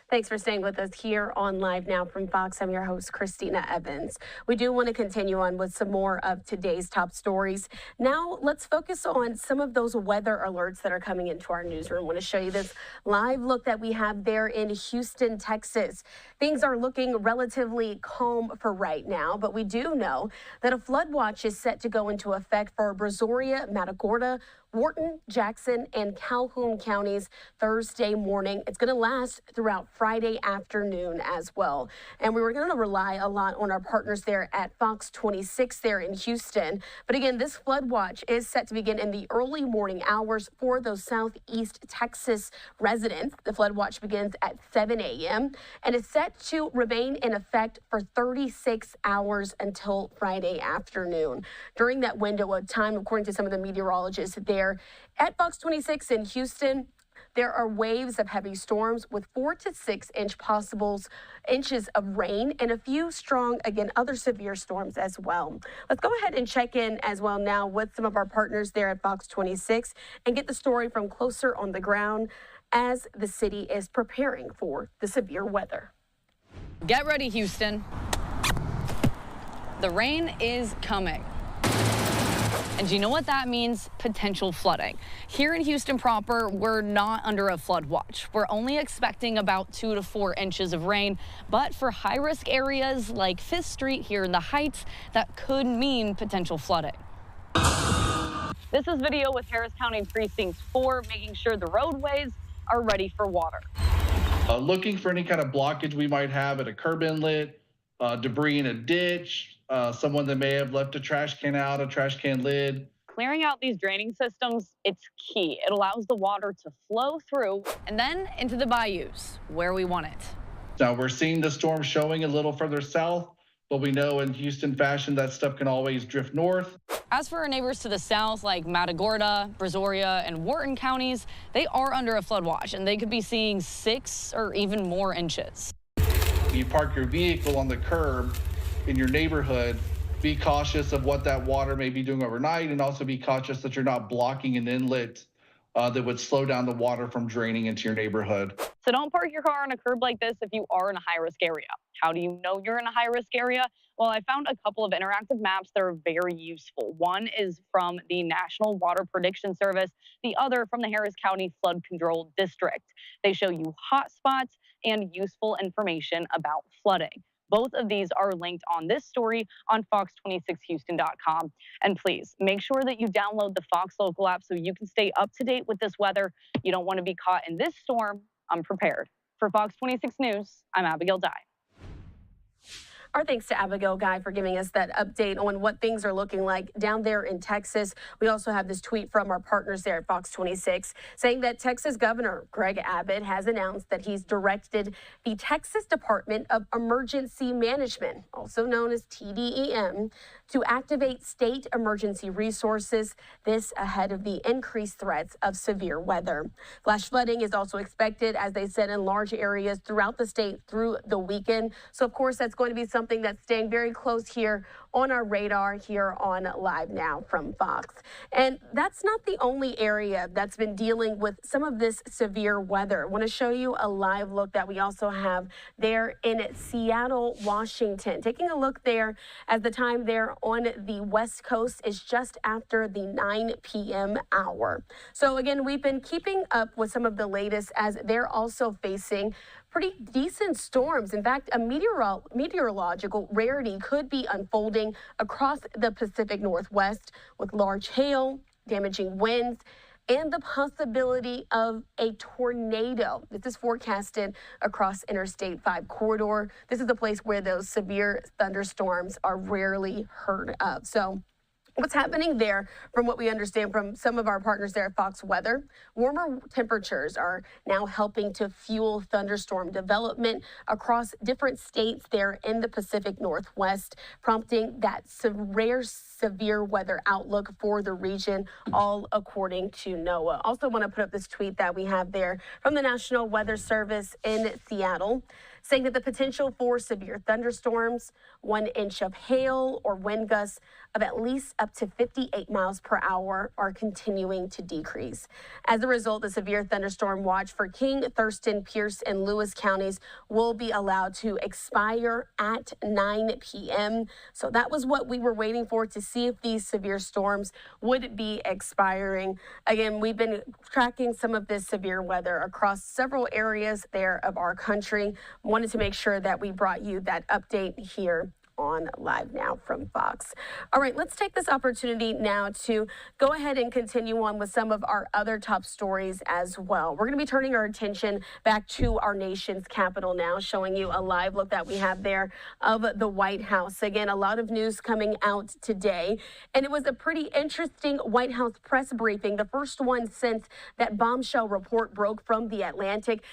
Thanks for staying with us here on Live Now from Fox. I'm your host, Christina Evans. We do want to continue on with some more of today's top stories. Now, let's focus on some of those weather alerts that are coming into our newsroom. I want to show you this live look that we have there in Houston, Texas. Things are looking relatively calm for right now, but we do know that a flood watch is set to go into effect for Brazoria, Matagorda, Wharton, Jackson, and Calhoun counties Thursday morning. It's going to last throughout Friday afternoon as well. And we were going to rely a lot on our partners there at Fox 26 there in Houston. But again, this flood watch is set to begin in the early morning hours for those Southeast Texas residents. The flood watch begins at 7 a.m. and is set to remain in effect for 36 hours until Friday afternoon. During that window of time, according to some of the meteorologists there at Fox 26 in Houston, there are waves of heavy storms with 4 to 6 inches of rain and a few strong, again, other severe storms as well. Let's go ahead and check in as well now with some of our partners there at Fox 26 and get the story from closer on the ground as the city is preparing for the severe weather. Get ready, Houston. The rain is coming. And do you know what that means? Potential flooding. Here in Houston proper, we're not under a flood watch. We're only expecting about 2 to 4 inches of rain. But for high-risk areas like 5th Street here in the Heights, that could mean potential flooding. This is video with Harris County Precinct 4, making sure the roadways are ready for water. Looking for any kind of blockage we might have at a curb inlet, debris in a ditch, someone that may have left a trash can out, a trash can lid. Clearing out these draining systems, it's key. It allows the water to flow through and then into the bayous where we want it. Now we're seeing the storm showing a little further south, but we know in Houston fashion that stuff can always drift north. As for our neighbors to the south, like Matagorda, Brazoria, and Wharton counties, they are under a flood watch and they could be seeing 6 or even more inches. You park your vehicle on the curb in your neighborhood, be cautious of what that water may be doing overnight, and also be cautious that you're not blocking an inlet that would slow down the water from draining into your neighborhood. So don't park your car on a curb like this if you are in a high-risk area. How do you know you're in a high-risk area? Well, I found a couple of interactive maps that are very useful. One is from the National Water Prediction Service, the other from the Harris County Flood Control District. They show you hot spots and useful information about flooding. Both of these are linked on this story on fox26houston.com. And please make sure that you download the Fox Local app so you can stay up to date with this weather. You don't want to be caught in this storm unprepared. For Fox 26 News, I'm Abigail Dye. Our thanks to Abigail Guy for giving us that update on what things are looking like down there in Texas. We also have this tweet from our partners there at Fox 26 saying that Texas Governor Greg Abbott has announced that he's directed the Texas Department of Emergency Management, also known as TDEM, to activate state emergency resources, this ahead of the increased threats of severe weather. Flash flooding is also expected, as they said, in large areas throughout the state through the weekend. So, of course, that's going to be something that's staying very close here on our radar here on Live Now from Fox. And that's not the only area that's been dealing with some of this severe weather. I want to show you a live look that we also have there in Seattle, Washington. Taking a look there as the time there on the West Coast is just after the 9 p.m. hour. So again, we've been keeping up with some of the latest as they're also facing pretty decent storms. In fact, a meteorological rarity could be unfolding across the Pacific Northwest with large hail, damaging winds, and the possibility of a tornado. This is forecasted across Interstate 5 corridor. This is the place where those severe thunderstorms are rarely heard of. So what's happening there, from what we understand from some of our partners there at Fox Weather, warmer temperatures are now helping to fuel thunderstorm development across different states there in the Pacific Northwest, prompting that rare severe weather outlook for the region, all according to NOAA. Also want to put up this tweet that we have there from the National Weather Service in Seattle, saying that the potential for severe thunderstorms, 1 inch of hail or wind gusts of at least up to 58 miles per hour are continuing to decrease. As a result, the severe thunderstorm watch for King, Thurston, Pierce, and Lewis counties will be allowed to expire at 9 p.m. So that was what we were waiting for, to see if these severe storms would be expiring. Again, we've been tracking some of this severe weather across several areas there of our country. Wanted to make sure that we brought you that update here on Live Now from Fox. All right, let's take this opportunity now to go ahead and continue on with some of our other top stories as well. We're going to be turning our attention back to our nation's capital now, showing you a live look that we have there of the White House. Again, a lot of news coming out today, and it was a pretty interesting White House press briefing, the first one since that bombshell report broke from The Atlantic,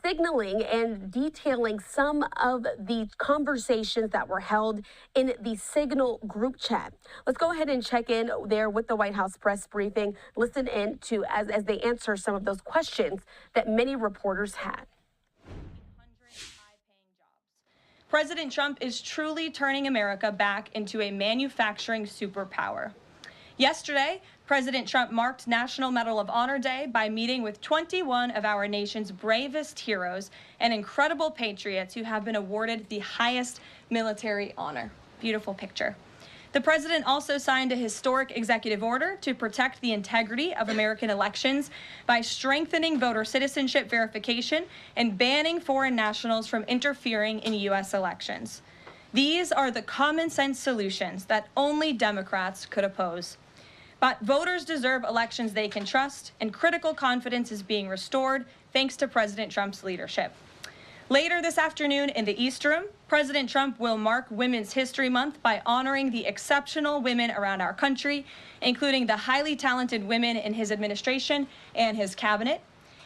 signaling and detailing some of the conversations that were held in the Signal group chat. Let's go ahead and check in there with the White House press briefing, listen in to as they answer some of those questions that many reporters had. President Trump is truly turning America back into a manufacturing superpower. Yesterday, President Trump marked National Medal of Honor Day by meeting with 21 of our nation's bravest heroes and incredible patriots who have been awarded the highest military honor. Beautiful picture. The president also signed a historic executive order to protect the integrity of American elections by strengthening voter citizenship verification and banning foreign nationals from interfering in U.S. elections. These are the common sense solutions that only Democrats could oppose. But voters deserve elections they can trust, and critical confidence is being restored thanks to President Trump's leadership. Later this afternoon in the East Room, President Trump will mark Women's History Month by honoring the exceptional women around our country, including the highly talented women in his administration and his cabinet.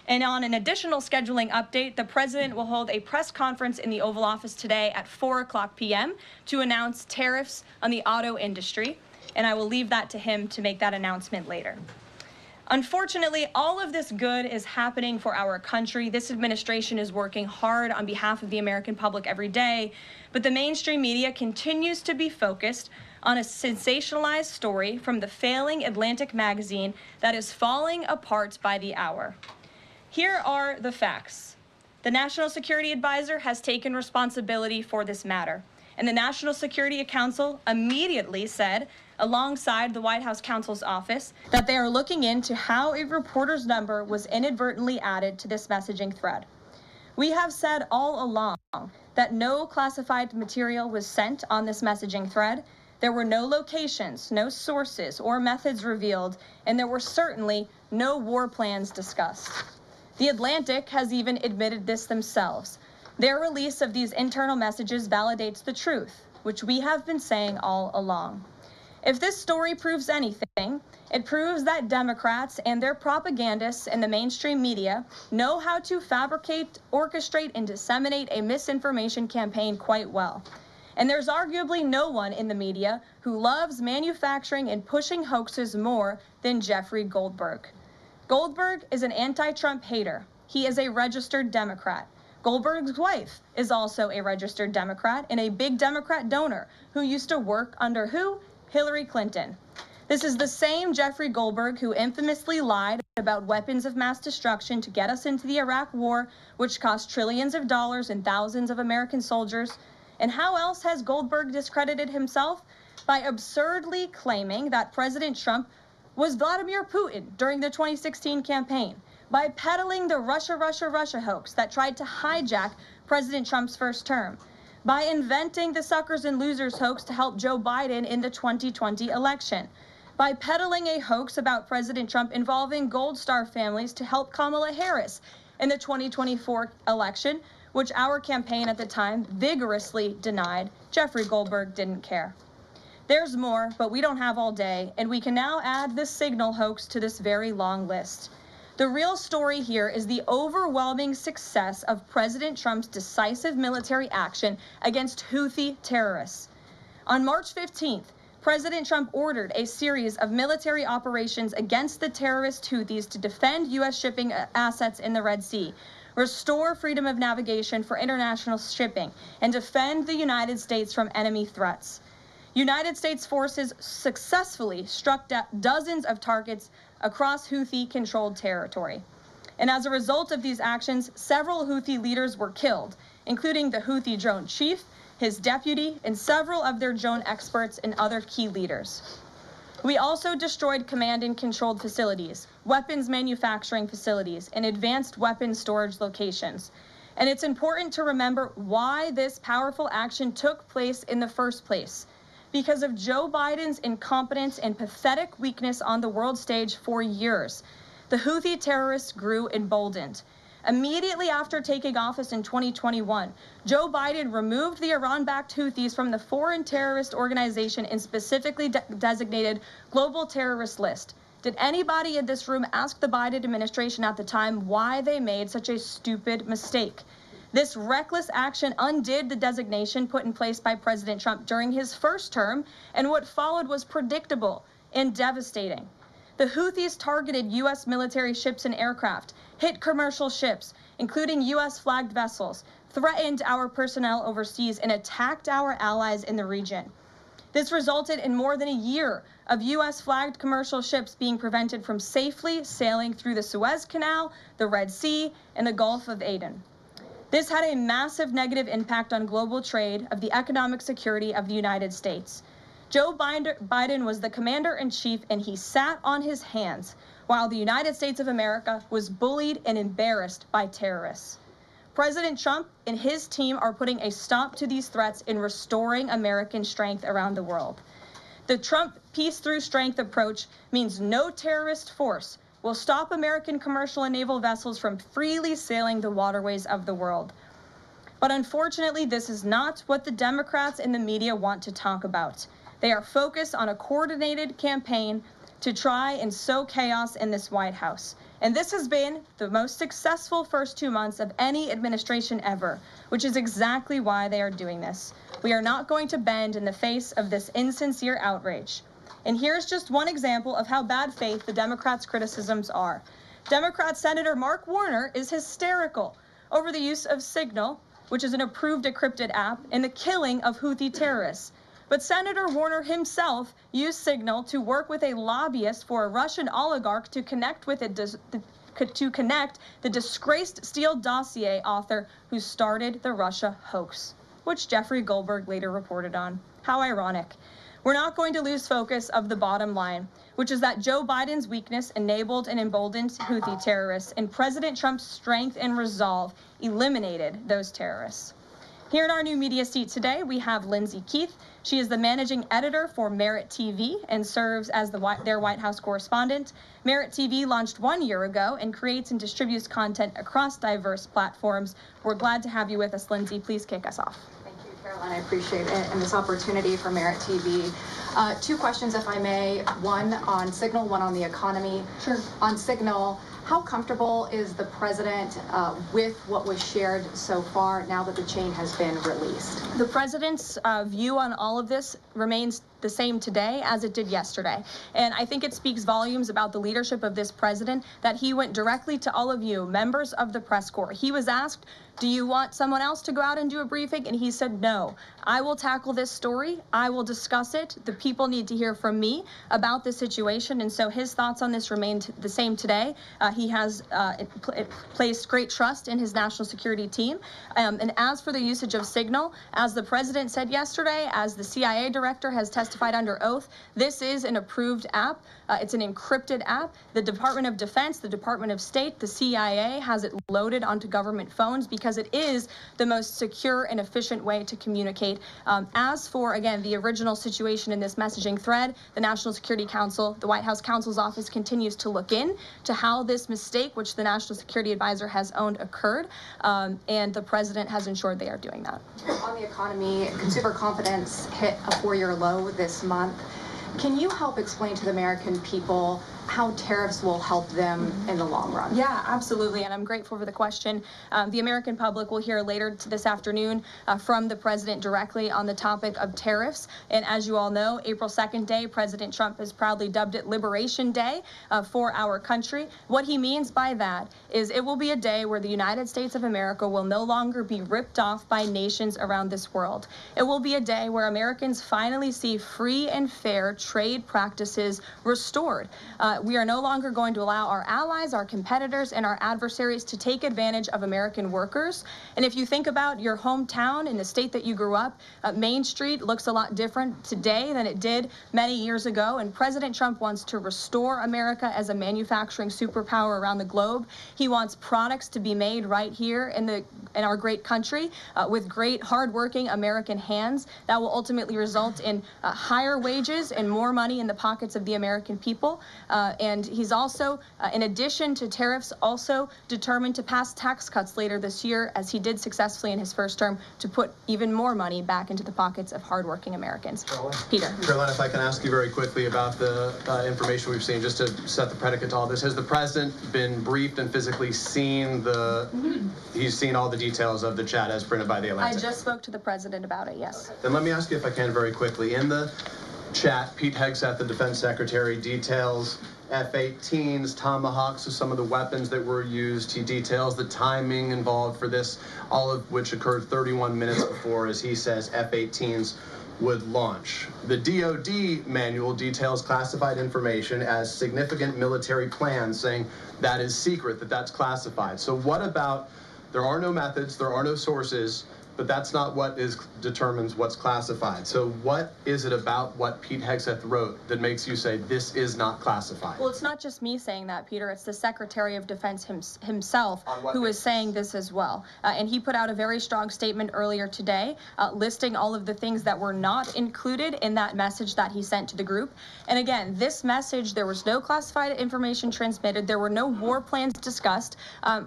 And on an additional scheduling update, the president will hold a press conference in the Oval Office today at 4:00 p.m. to announce tariffs on the auto industry. And I will leave that to him to make that announcement later. Unfortunately, all of this good is happening for our country. This administration is working hard on behalf of the American public every day, but the mainstream media continues to be focused on a sensationalized story from the failing Atlantic magazine that is falling apart by the hour. Here are the facts. The National Security Advisor has taken responsibility for this matter, and the National Security Council immediately said, alongside the White House counsel's office, that they are looking into how a reporter's number was inadvertently added to this messaging thread. We have said all along that no classified material was sent on this messaging thread. There were no locations, no sources or methods revealed, and there were certainly no war plans discussed. The Atlantic has even admitted this themselves. Their release of these internal messages validates the truth, which we have been saying all along. If this story proves anything, it proves that Democrats and their propagandists in the mainstream media know how to fabricate, orchestrate, and disseminate a misinformation campaign quite well. And there's arguably no one in the media who loves manufacturing and pushing hoaxes more than Jeffrey Goldberg. Goldberg is an anti-Trump hater. He is a registered Democrat. Goldberg's wife is also a registered Democrat and a big Democrat donor who used to work under who? Hillary Clinton. This is the same Jeffrey Goldberg who infamously lied about weapons of mass destruction to get us into the Iraq War, which cost trillions of dollars and thousands of American soldiers. And how else has Goldberg discredited himself? By absurdly claiming that President Trump was Vladimir Putin during the 2016 campaign, by peddling the Russia, Russia, Russia hoax that tried to hijack President Trump's first term, by inventing the suckers and losers hoax to help Joe Biden in the 2020 election, by peddling a hoax about President Trump involving Gold Star families to help Kamala Harris in the 2024 election, which our campaign at the time vigorously denied. Jeffrey Goldberg didn't care. There's more, but we don't have all day, and we can now add this Signal hoax to this very long list. The real story here is the overwhelming success of President Trump's decisive military action against Houthi terrorists. On March 15th, President Trump ordered a series of military operations against the terrorist Houthis to defend U.S. shipping assets in the Red Sea, restore freedom of navigation for international shipping, and defend the United States from enemy threats. United States forces successfully struck dozens of targets across Houthi-controlled territory. And as a result of these actions, several Houthi leaders were killed, including the Houthi drone chief, his deputy, and several of their drone experts and other key leaders. We also destroyed command and controlled facilities, weapons manufacturing facilities, and advanced weapons storage locations. And it's important to remember why this powerful action took place in the first place. Because of Joe Biden's incompetence and pathetic weakness on the world stage for years, the Houthi terrorists grew emboldened. Immediately after taking office in 2021, Joe Biden removed the Iran-backed Houthis from the foreign terrorist organization and specifically designated global terrorist list. Did anybody in this room ask the Biden administration at the time why they made such a stupid mistake? This reckless action undid the designation put in place by President Trump during his first term, and what followed was predictable and devastating. The Houthis targeted U.S. military ships and aircraft, hit commercial ships, including U.S.-flagged vessels, threatened our personnel overseas, and attacked our allies in the region. This resulted in more than a year of U.S.-flagged commercial ships being prevented from safely sailing through the Suez Canal, the Red Sea, and the Gulf of Aden. This had a massive negative impact on global trade of the economic security of the United States. Joe Biden was the commander-in-chief, and he sat on his hands while the United States of America was bullied and embarrassed by terrorists. President Trump and his team are putting a stop to these threats and restoring American strength around the world. The Trump peace through strength approach means no terrorist force will stop American commercial and naval vessels from freely sailing the waterways of the world. But unfortunately, this is not what the Democrats and the media want to talk about. They are focused on a coordinated campaign to try and sow chaos in this White House. And this has been the most successful first 2 months of any administration ever, which is exactly why they are doing this. We are not going to bend in the face of this insincere outrage. And here's just one example of how bad faith the Democrats' criticisms are. Democrat Senator Mark Warner is hysterical over the use of Signal, which is an approved decrypted app, and the killing of Houthi terrorists. But Senator Warner himself used Signal to work with a lobbyist for a Russian oligarch to connect with the disgraced Steele dossier author who started the Russia hoax, which Jeffrey Goldberg later reported on. How ironic. We're not going to lose focus of the bottom line, which is that Joe Biden's weakness enabled and emboldened Houthi terrorists, and President Trump's strength and resolve eliminated those terrorists. Here in our new media seat today, we have Lindsay Keith. She is the managing editor for Merit TV and serves as their White House correspondent. Merit TV launched 1 year ago and creates and distributes content across diverse platforms. We're glad to have you with us, Lindsay. Please kick us off. Thank you, Caroline. I appreciate it and this opportunity for Merit TV. 2 questions, if I may. One on Signal, one on the economy. Sure. On Signal, how comfortable is the president with what was shared so far now that the chain has been released? The president's view on all of this remains the same today as it did yesterday. And I think it speaks volumes about the leadership of this president that he went directly to all of you, members of the press corps. He was asked, do you want someone else to go out and do a briefing? And he said, no, I will tackle this story. I will discuss it. The people need to hear from me about the situation. And so his thoughts on this remained the same today. He has placed great trust in his national security team. And as for the usage of Signal, as the president said yesterday, as the CIA director has testified under oath, this is an approved app. It's an encrypted app. The Department of Defense, the Department of State, the CIA has it loaded onto government phones because it is the most secure and efficient way to communicate. As for, again, the original situation in this messaging thread, the National Security Council, the White House counsel's office continues to look in to how this mistake, which the National Security Advisor has owned, occurred, and the president has ensured they are doing that. On the economy, consumer confidence hit a 4-year low this month. Can you help explain to the American people how tariffs will help them in the long run? Yeah, absolutely, and I'm grateful for the question. The American public will hear later this afternoon from the president directly on the topic of tariffs. And as you all know, April 2nd day, President Trump has proudly dubbed it Liberation Day for our country. What he means by that is it will be a day where the United States of America will no longer be ripped off by nations around this world. It will be a day where Americans finally see free and fair trade practices restored. We are no longer going to allow our allies, our competitors, and our adversaries to take advantage of American workers. And if you think about your hometown in the state that you grew up, Main Street looks a lot different today than it did many years ago. And President Trump wants to restore America as a manufacturing superpower around the globe. He wants products to be made right here in the our great country with great, hardworking American hands. That will ultimately result in higher wages and more money in the pockets of the American people. And he's also, in addition to tariffs, also determined to pass tax cuts later this year, as he did successfully in his first term, to put even more money back into the pockets of hardworking Americans. Peter. Caroline, if I can ask you very quickly about the information we've seen, just to set the predicate to all this. Has the president been briefed and physically seen he's seen all the details of the chat as printed by the Atlantic? I just spoke to the president about it, yes. Then let me ask you, if I can, very quickly. In the chat, Pete Hegseth, the defense secretary, details F-18s, Tomahawks, so some of the weapons that were used. He details the timing involved for this, all of which occurred 31 minutes before, as he says, F-18s would launch. The DoD manual details classified information as significant military plans, saying that is secret, that's classified. So what about, there are no methods, there are no sources, but that's not what determines what's classified. So what is it about what Pete Hegseth wrote that makes you say this is not classified? Well, it's not just me saying that, Peter. It's the Secretary of Defense himself who is saying this as well. And he put out a very strong statement earlier today listing all of the things that were not included in that message that he sent to the group. And again, this message, there was no classified information transmitted. There were no war plans discussed.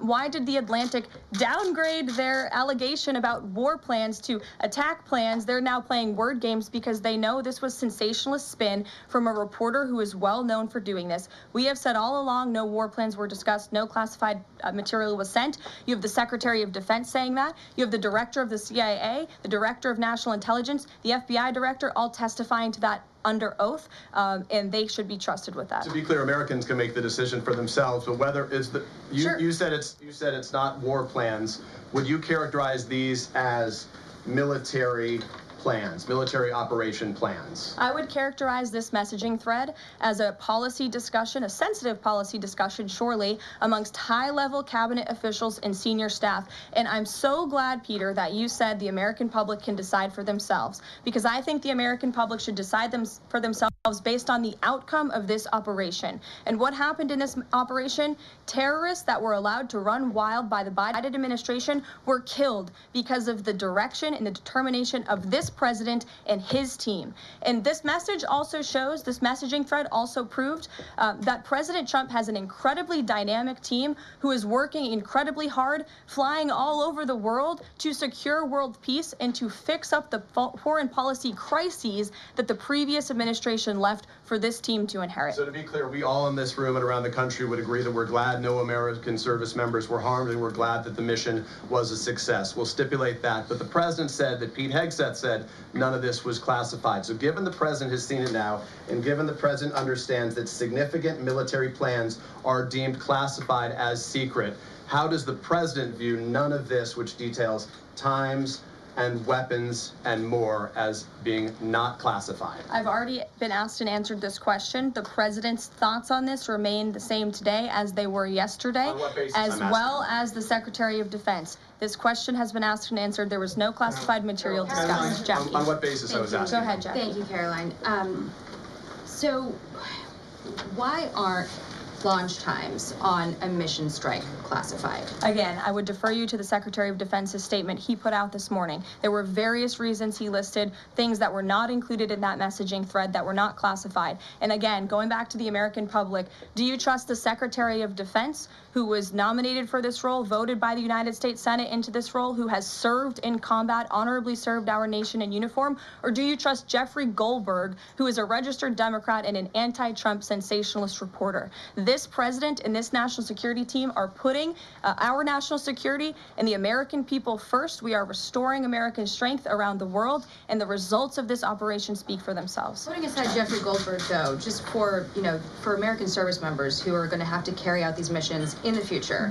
Why did the Atlantic downgrade their allegation about war plans to attack plans? They're now playing word games because they know this was sensationalist spin from a reporter who is well known for doing this. We have said all along no war plans were discussed, no classified material was sent. You have the Secretary of Defense saying that. You have the director of the CIA, the director of National Intelligence, the FBI director, all testifying to that under oath, and they should be trusted with that. To be clear, Americans can make the decision for themselves, but whether is the you said it's not war plans. Would you characterize these as military plans, military operation plans? I would characterize this messaging thread as a policy discussion, a sensitive policy discussion, surely, amongst high-level cabinet officials and senior staff. And I'm so glad, Peter, that you said the American public can decide for themselves, because I think the American public should decide for themselves based on the outcome of this operation. And what happened in this operation? Terrorists that were allowed to run wild by the Biden administration were killed because of the direction and the determination of this president and his team. And this message also shows, this messaging thread also proved that President Trump has an incredibly dynamic team who is working incredibly hard, flying all over the world to secure world peace and to fix up the foreign policy crises that the previous administration left for this team to inherit. So to be clear, we all in this room and around the country would agree that we're glad no American service members were harmed, and we're glad that the mission was a success. We'll stipulate that. But the president said that Pete Hegseth said none of this was classified. So given the president has seen it now, and given the president understands that significant military plans are deemed classified as secret, how does the president view none of this, which details times and weapons and more, as being not classified? I've already been asked and answered this question. The president's thoughts on this remain the same today as they were yesterday, as well as the Secretary of Defense. This question has been asked and answered. There was no classified material discussed. Jackie. On what basis I was asking? Go ahead, Jackie. Thank you, Caroline. So why aren't launch times on a mission strike classified? Again, I would defer you to the Secretary of Defense's statement he put out this morning. There were various reasons he listed, things that were not included in that messaging thread that were not classified. And again, going back to the American public, do you trust the Secretary of Defense, who was nominated for this role, voted by the United States Senate into this role, who has served in combat, honorably served our nation in uniform? Or do you trust Jeffrey Goldberg, who is a registered Democrat and an anti-Trump sensationalist reporter? This president and this national security team are putting our national security and the American people first. We are restoring American strength around the world, and the results of this operation speak for themselves. Putting aside Jeffrey Goldberg, though, just for for American service members who are going to have to carry out these missions in the future,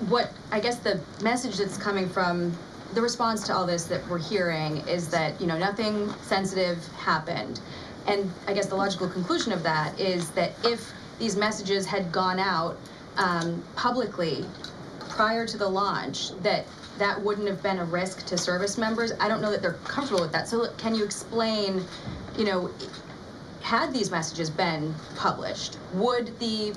what I guess the message that's coming from the response to all this that we're hearing is that nothing sensitive happened. And I guess the logical conclusion of that is that if these messages had gone out publicly prior to the launch, that wouldn't have been a risk to service members. I don't know that they're comfortable with that. So can you explain, had these messages been published, would the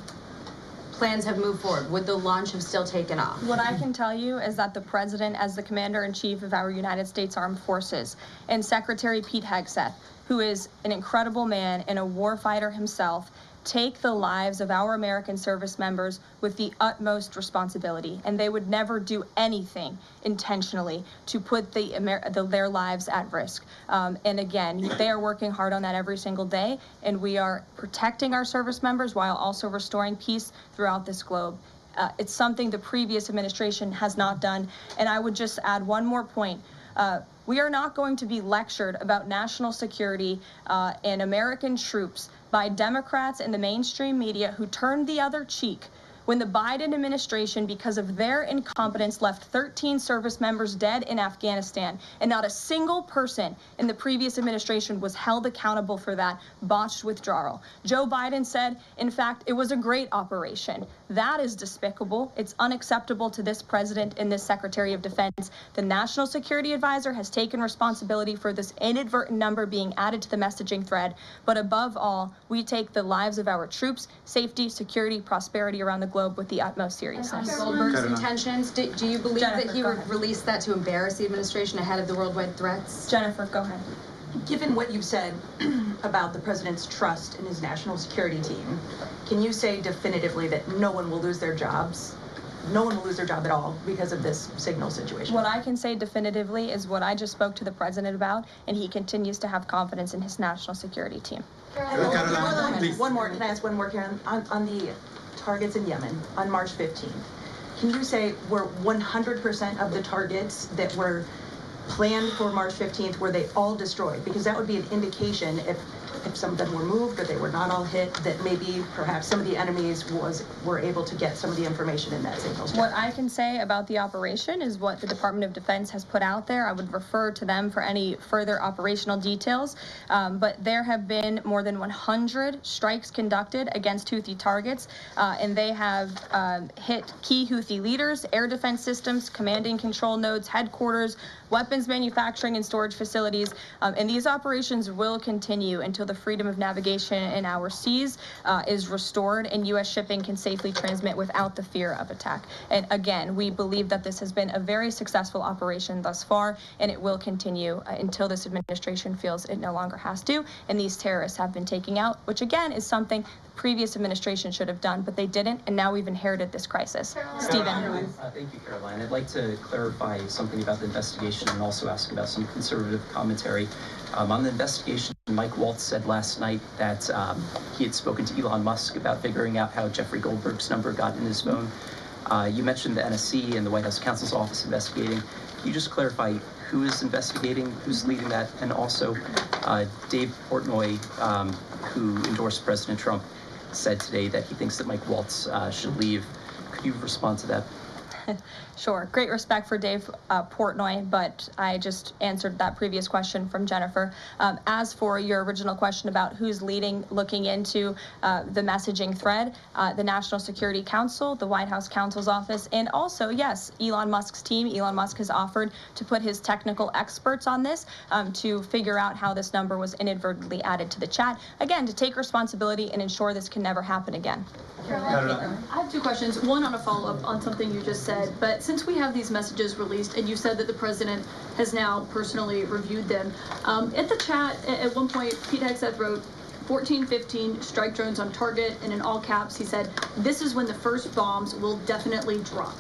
plans have moved forward? Would the launch have still taken off? What I can tell you is that the President, as the Commander-in-Chief of our United States Armed Forces, and Secretary Pete Hegseth, who is an incredible man and a warfighter himself, take the lives of our American service members with the utmost responsibility, and they would never do anything intentionally to put their lives at risk. And again, they are working hard on that every single day, and we are protecting our service members while also restoring peace throughout this globe. It's something the previous administration has not done. And I would just add one more point. We are not going to be lectured about national security and American troops by Democrats and the mainstream media who turned the other cheek when the Biden administration, because of their incompetence, left 13 service members dead in Afghanistan, and not a single person in the previous administration was held accountable for that botched withdrawal. Joe Biden said, in fact, it was a great operation. That is despicable. It's unacceptable to this president and this Secretary of Defense. The National Security Advisor has taken responsibility for this inadvertent number being added to the messaging thread. But above all, we take the lives of our troops, safety, security, prosperity around the globe with the utmost seriousness. Goldberg's intentions, do you believe that he would release that to embarrass the administration ahead of the worldwide threats? Jennifer, go ahead. Given what you've said about the president's trust in his national security team, can you say definitively that no one will lose their jobs? No one will lose their job at all because of this signal situation? What I can say definitively is what I just spoke to the president about, and he continues to have confidence in his national security team. One more, can I ask one more, Karen? On the targets in Yemen on March 15th, can you say were 100% of the targets that were planned for March 15th, were they all destroyed? Because that would be an indication if some of them were moved or they were not all hit, that maybe perhaps some of the enemies were able to get some of the information in that signal strength. What I can say about the operation is what the Department of Defense has put out there. I would refer to them for any further operational details. But there have been more than 100 strikes conducted against Houthi targets, and they have hit key Houthi leaders, air defense systems, command and control nodes, headquarters, weapons manufacturing and storage facilities, and these operations will continue until the freedom of navigation in our seas is restored and U.S. shipping can safely transmit without the fear of attack. And again, we believe that this has been a very successful operation thus far, and it will continue until this administration feels it no longer has to, and these terrorists have been taken out, which again is something the previous administration should have done, but they didn't, and now we've inherited this crisis. Stephen. Thank you, Caroline. I'd like to clarify something about the investigation and also ask about some conservative commentary. On the investigation, Mike Waltz said last night that he had spoken to Elon Musk about figuring out how Jeffrey Goldberg's number got in his phone. You mentioned the NSC and the White House counsel's office investigating. Can you just clarify who is investigating, who's leading that, and also Dave Portnoy, who endorsed President Trump, said today that he thinks that Mike Waltz should leave. Could you respond to that? Sure. Great respect for Dave Portnoy, but I just answered that previous question from Jennifer. As for your original question about who's looking into the messaging thread, the National Security Council, the White House counsel's office, and also, yes, Elon Musk's team. Elon Musk has offered to put his technical experts on this to figure out how this number was inadvertently added to the chat. Again, to take responsibility and ensure this can never happen again. I have two questions. One on a follow-up on something you just said, but since we have these messages released and you said that the president has now personally reviewed them, at the chat at one point Pete Hegseth wrote 1415 strike drones on target, and in all caps he said, "This is when the first bombs will definitely drop."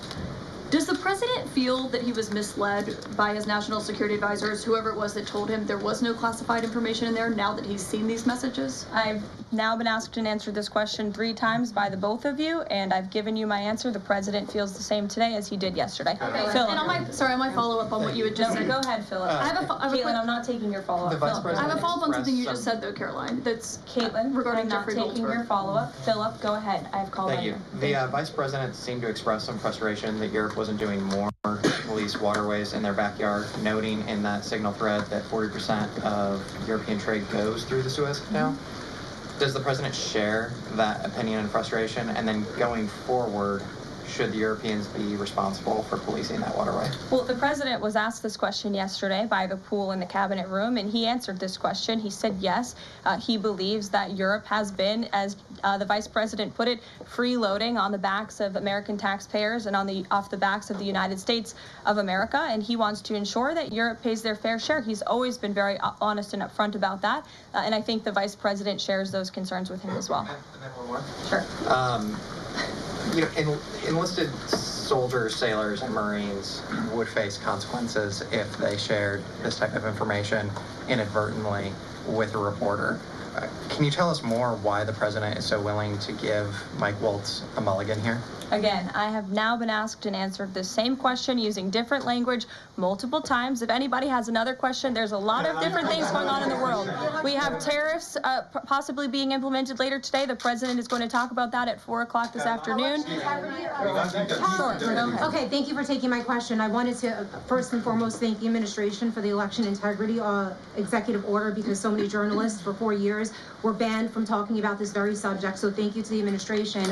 Does the president feel that he was misled by his national security advisors, whoever it was that told him there was no classified information in there, now that he's seen these messages? I've now been asked and answered this question 3 times by the both of you, and I've given you my answer. The president feels the same today as he did yesterday. Okay. Philip. And on my follow-up on what you had just said. Go ahead, Philip. Caitlin, I'm not taking your follow-up. I have a follow-up on something you just said, though, Caroline. That's Caitlin, regarding I'm not Jeffrey taking Goldberg. your follow-up. Philip, go ahead. I've called on Thank you. The vice president seemed to express some frustration that Europe wasn't doing more to police waterways in their backyard, noting in that signal thread that 40% of European trade goes through the Suez Canal. Does the president share that opinion and frustration? And then going forward, should the Europeans be responsible for policing that waterway? Well, the president was asked this question yesterday by the pool in the cabinet room, and he answered this question. He said yes, he believes that Europe has been, as the vice president put it, freeloading on the backs of American taxpayers and off the backs of the United States of America, and he wants to ensure that Europe pays their fair share. He's always been very honest and upfront about that, and I think the vice president shares those concerns with him as well. And then one more. Sure. Enlisted soldiers, sailors, and Marines would face consequences if they shared this type of information inadvertently with a reporter. Can you tell us more why the president is so willing to give Mike Waltz a mulligan here? Again, I have now been asked and answered the same question using different language multiple times. If anybody has another question, there's a lot of different things going on in the world. We have tariffs possibly being implemented later today. The president is going to talk about that at 4 o'clock this afternoon. Okay, thank you for taking my question. I wanted to first and foremost thank the administration for the election integrity executive order, because so many journalists for 4 years were banned from talking about this very subject. So thank you to the administration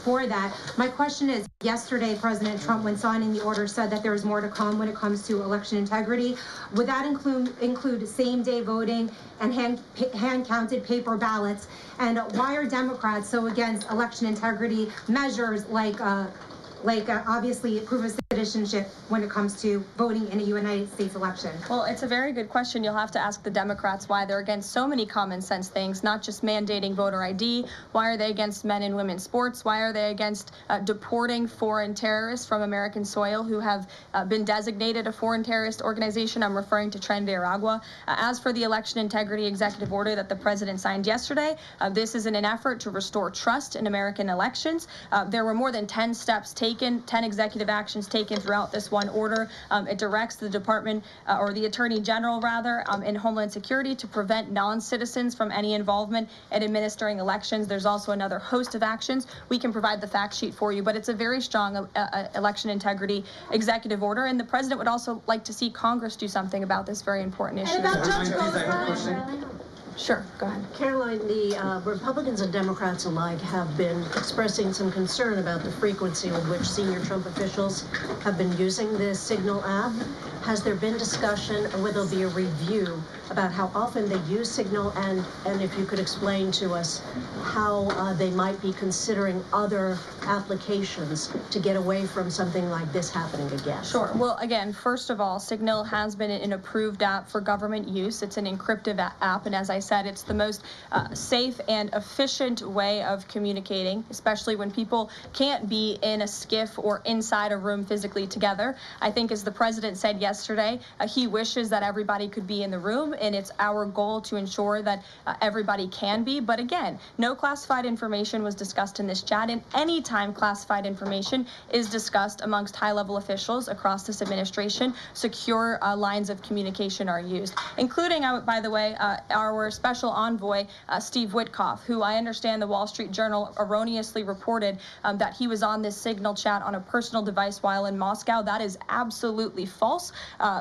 for that. My question is, yesterday President Trump, when signing the order, said that there is more to come when it comes to election integrity. Would that include same-day voting and hand-counted paper ballots? And why are Democrats so against election integrity measures like obviously proof of citizenship when it comes to voting in a United States election? Well, it's a very good question. You'll have to ask the Democrats why they're against so many common sense things, not just mandating voter ID. Why are they against men and women's sports? Why are they against deporting foreign terrorists from American soil who have been designated a foreign terrorist organization? I'm referring to Tren de Aragua. As for the election integrity executive order that the president signed yesterday, this is in an effort to restore trust in American elections. There were more than 10 steps taken, 10 executive actions taken throughout this one order. It directs the department, or the attorney general rather, in Homeland Security to prevent non-citizens from any involvement in administering elections. There's also another host of actions. We can provide the fact sheet for you, but it's a very strong election integrity executive order, and the president would also like to see Congress do something about this very important issue. And about Judge Goldberg. Sure, go ahead. Caroline, the Republicans and Democrats alike have been expressing some concern about the frequency with which senior Trump officials have been using this Signal app. Has there been discussion, or will there be a review about how often they use Signal, and if you could explain to us how they might be considering other applications to get away from something like this happening again? Sure. Well, again, first of all, Signal has been an approved app for government use. It's an encrypted app, and as I said, it's the most safe and efficient way of communicating, especially when people can't be in a skiff or inside a room physically together. I think, as the president said yesterday, he wishes that everybody could be in the room, and it's our goal to ensure that everybody can be. But again, no classified information was discussed in this chat, and any time classified information is discussed amongst high-level officials across this administration, secure lines of communication are used, including, by the way, our special envoy, Steve Witkoff, who I understand the Wall Street Journal erroneously reported that he was on this Signal chat on a personal device while in Moscow. That is absolutely false.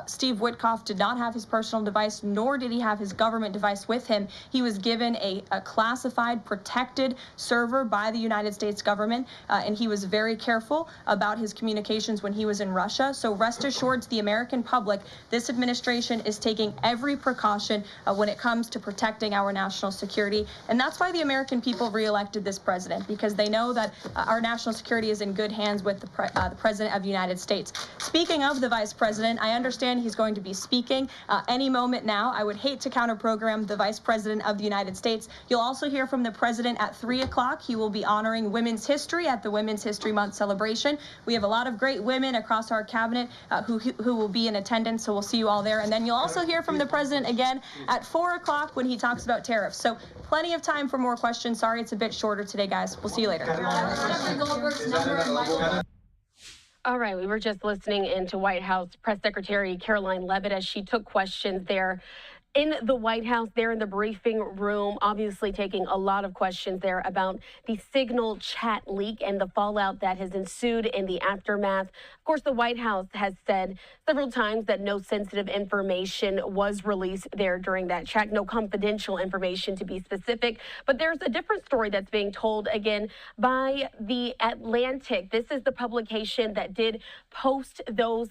Steve Witkoff did not have his personal device, nor did he have his government device with him. He was given a classified, protected server by the United States government, and he was very careful about his communications when he was in Russia. So rest assured to the American public, this administration is taking every precaution when it comes to protecting our national security. And that's why the American people reelected this president, because they know that our national security is in good hands with the President of the United States. Speaking of the Vice President, I understand he's going to be speaking any moment now. I would hate to counter-program the Vice President of the United States. You'll also hear from the President at 3 o'clock. He will be honoring women's history at the Women's History Month celebration. We have a lot of great women across our cabinet who will be in attendance, so we'll see you all there. And then you'll also hear from the President again at 4 o'clock when he talks about tariffs. So plenty of time for more questions. Sorry it's a bit shorter today, guys. We'll see you later. Jeffrey Goldberg's number and Michael. All right, we were just listening into White House Press Secretary Caroline Leavitt as she took questions there. in the White House, there in the briefing room, obviously taking a lot of questions there about the Signal chat leak and the fallout that has ensued in the aftermath. Of course, the White House has said several times that no sensitive information was released there during that chat, no confidential information to be specific. But there's a different story that's being told again by The Atlantic. This is the publication that did post those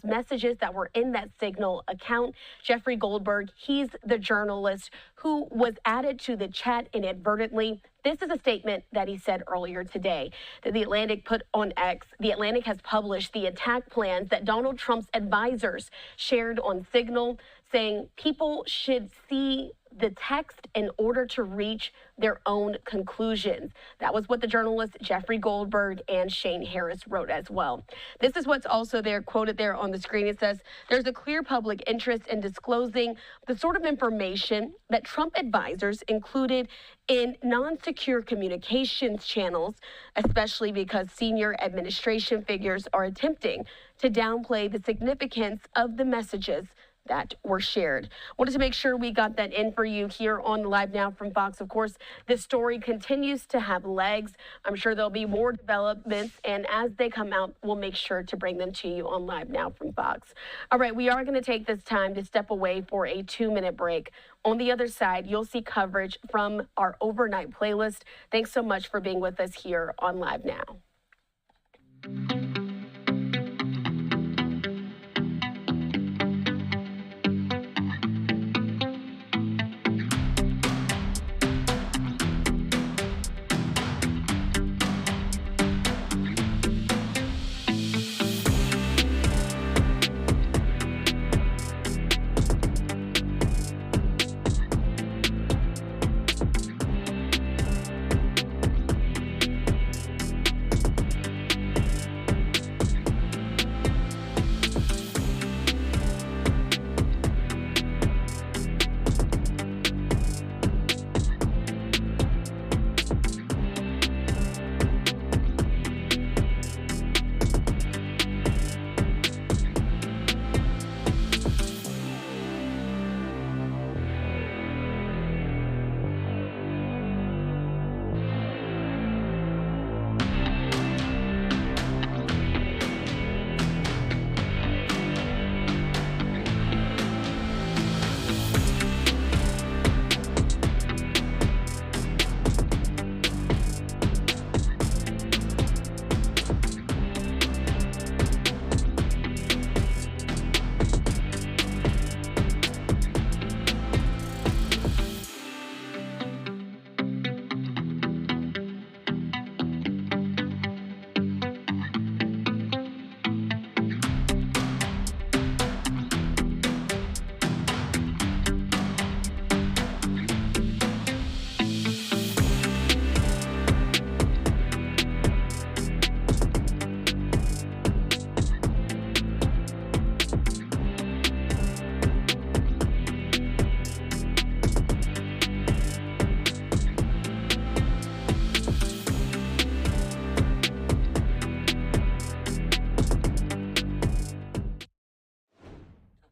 messages that were in that Signal account. Jeffrey Goldberg, he's the journalist who was added to the chat inadvertently. This is a statement that he said earlier today that The Atlantic put on X. The Atlantic has published the attack plans that Donald Trump's advisors shared on Signal, saying people should see the text in order to reach their own conclusions. That was what the journalists Jeffrey Goldberg and Shane Harris wrote as well. This is what's also there, quoted there on the screen. It says, there's a clear public interest in disclosing the sort of information that Trump advisors included in non-secure communications channels, especially because senior administration figures are attempting to downplay the significance of the messages that were shared. Wanted to make sure we got that in for you here on Live Now from Fox. Of course, this story continues to have legs. I'm sure there'll be more developments, and as they come out, we'll make sure to bring them to you on Live Now from Fox. All right, we are going to take this time to step away for a 2-minute break. On the other side, you'll see coverage from our overnight playlist. Thanks so much for being with us here on Live Now.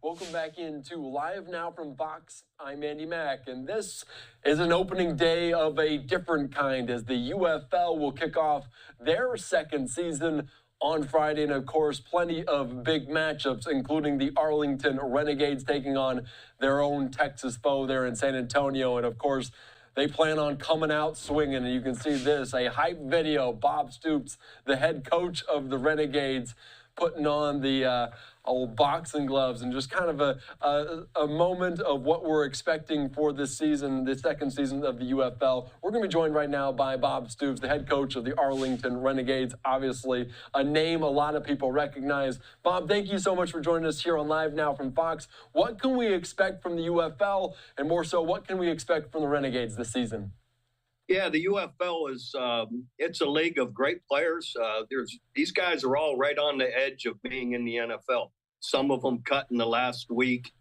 Welcome back into Live Now from Fox. I'm Andy Mack, and this is an opening day of a different kind as the UFL will kick off their second season on Friday, and of course, plenty of big matchups, including the Arlington Renegades taking on their own Texas foe there in San Antonio, and of course, they plan on coming out swinging, and you can see this, a hype video. Bob Stoops, the head coach of the Renegades, putting on the old boxing gloves, and just kind of a moment of what we're expecting for this season, the second season of the UFL. We're going to be joined right now by Bob Stoops, the head coach of the Arlington Renegades, obviously a name a lot of people recognize. Bob, thank you so much for joining us here on Live Now from Fox. What can we expect from the UFL, and more so, what can we expect from the Renegades this season? Yeah, the UFL is it's a league of great players. These guys are all right on the edge of being in the NFL. Some of them cut in the last week,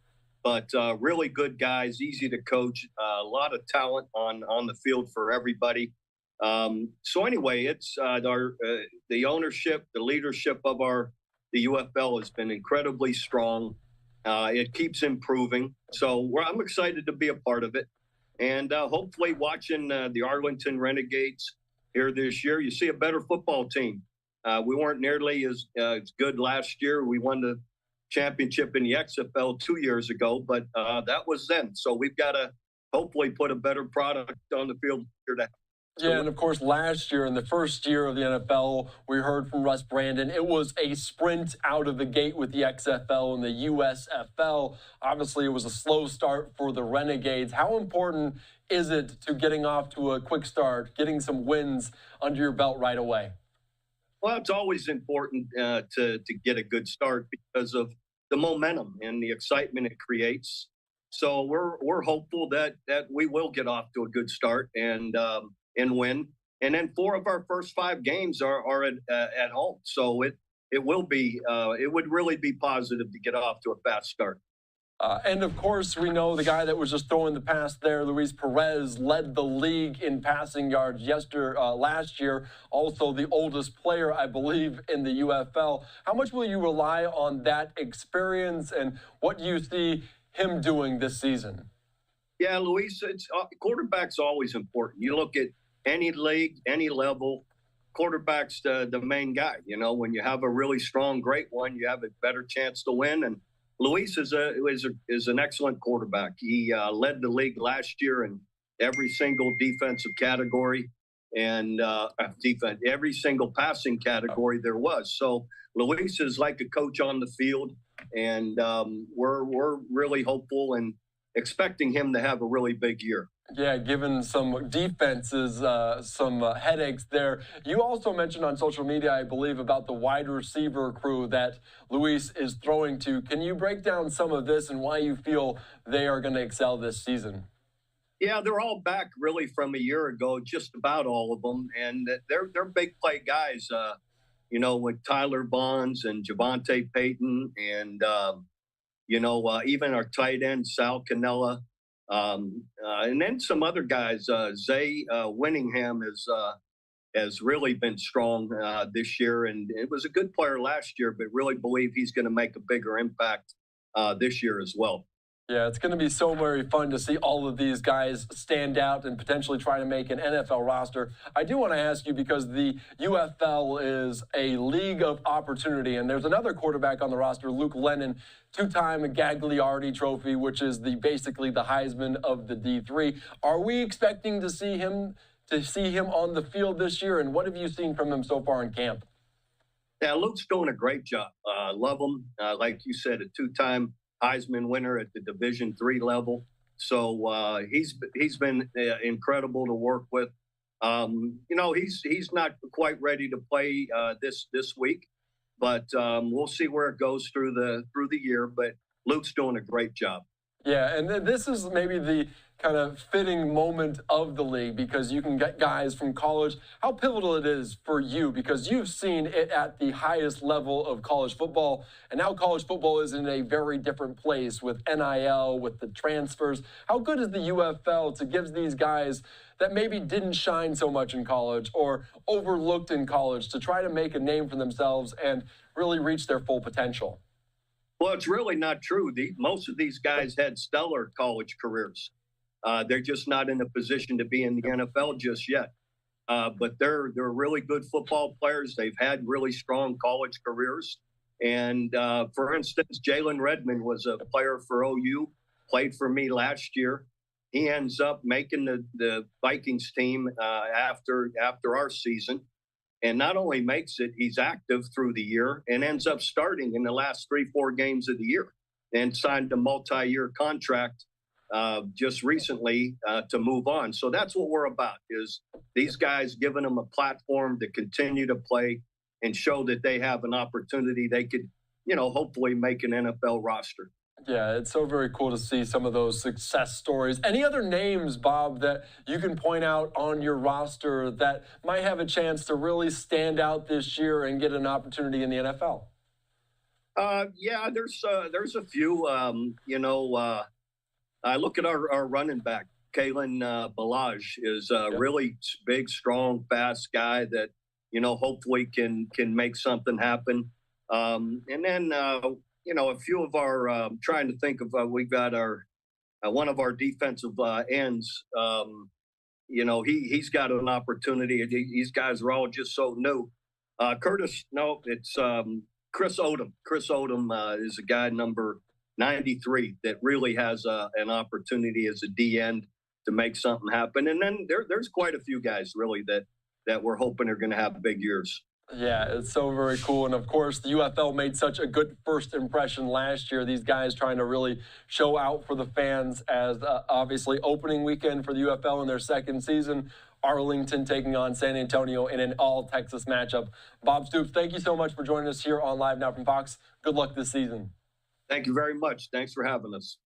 but really good guys, easy to coach, a lot of talent on the field for everybody. So anyway, it's the ownership, the leadership of the UFL has been incredibly strong. It keeps improving. So I'm excited to be a part of it. And hopefully watching the Arlington Renegades here this year, you see a better football team. We weren't nearly as good last year. We won the championship in the XFL 2 years ago, but that was then. So we've got to hopefully put a better product on the field here to. Yeah, and of course, last year, in the first year of the NFL, we heard from Russ Brandon, it was a sprint out of the gate with the XFL and the USFL. Obviously, it was a slow start for the Renegades. How important is it to getting off to a quick start, getting some wins under your belt right away? Well, it's always important to get a good start because of the momentum and the excitement it creates. So we're hopeful that we will get off to a good start and win. And then 4 of our first 5 games are at home. So it will be it would really be positive to get off to a fast start. And of course, we know the guy that was just throwing the pass there, Luis Perez, led the league in passing yards last year. Also the oldest player, I believe, in the UFL. How much will you rely on that experience, and what do you see him doing this season? Yeah, Luis, quarterback's always important. You look at any league, any level, quarterback's the main guy. You know, when you have a really strong, great one, you have a better chance to win. And Luis is an excellent quarterback. He led the league last year in every single defensive category and every single passing category there was. So Luis is like a coach on the field, and we're really hopeful and expecting him to have a really big year. Yeah, given some defenses, some headaches there. You also mentioned on social media, I believe, about the wide receiver crew that Luis is throwing to. Can you break down some of this and why you feel they are going to excel this season? Yeah, they're all back really from a year ago, just about all of them. And they're big play guys, you know, with Tyler Bonds and Javonte Payton and, you know, even our tight end, Sal Cannella. And then some other guys, Zay Winningham has really been strong this year, and it was a good player last year, but really believe he's going to make a bigger impact this year as well. Yeah, it's going to be so very fun to see all of these guys stand out and potentially try to make an NFL roster. I do want to ask you, because the UFL is a league of opportunity, and there's another quarterback on the roster, Luke Lennon, 2-time Gagliardi Trophy, which is basically the Heisman of the D3. Are we expecting to see him on the field this year, and what have you seen from him so far in camp? Yeah, Luke's doing a great job. Love him. Like you said, a 2-time Heisman winner at the Division III level. So he's been incredible to work with. You know, he's not quite ready to play this week, but we'll see where it goes through the year. But Luke's doing a great job. Yeah, and this is maybe the kind of fitting moment of the league, because you can get guys from college. How pivotal it is for you, because you've seen it at the highest level of college football, and now college football is in a very different place with NIL, with the transfers. How good is the UFL to give these guys that maybe didn't shine so much in college or overlooked in college to try to make a name for themselves and really reach their full potential? Well, it's really not true. Most of these guys had stellar college careers. They're just not in a position to be in the NFL just yet. But they're really good football players. They've had really strong college careers. And for instance, Jalen Redmond was a player for OU, played for me last year. He ends up making the Vikings team after our season. And not only makes it, he's active through the year and ends up starting in the last 3-4 games of the year, and signed a multi-year contract just recently to move on. So that's what we're about, is these guys giving them a platform to continue to play and show that they have an opportunity. They could, you know, hopefully make an NFL roster. Yeah, it's so very cool to see some of those success stories. Any other names, Bob, that you can point out on your roster that might have a chance to really stand out this year and get an opportunity in the NFL? Yeah, there's a few. You know, I look at our running back, Kalen Ballage, is a really big, strong, fast guy that, you know, hopefully can make something happen. And then you know, a few of our, trying to think of, we've got our, one of our defensive ends, you know, he's got an opportunity. These guys are all just so new. Curtis, no, it's Chris Odom. Chris Odom is a guy number 93 that really has an opportunity as a D end to make something happen. And then there's quite a few guys really that we're hoping are going to have big years. Yeah, it's so very cool. And of course, the UFL made such a good first impression last year. These guys trying to really show out for the fans as obviously opening weekend for the UFL in their second season. Arlington taking on San Antonio in an all-Texas matchup. Bob Stoops, thank you so much for joining us here on Live Now from Fox. Good luck this season. Thank you very much. Thanks for having us.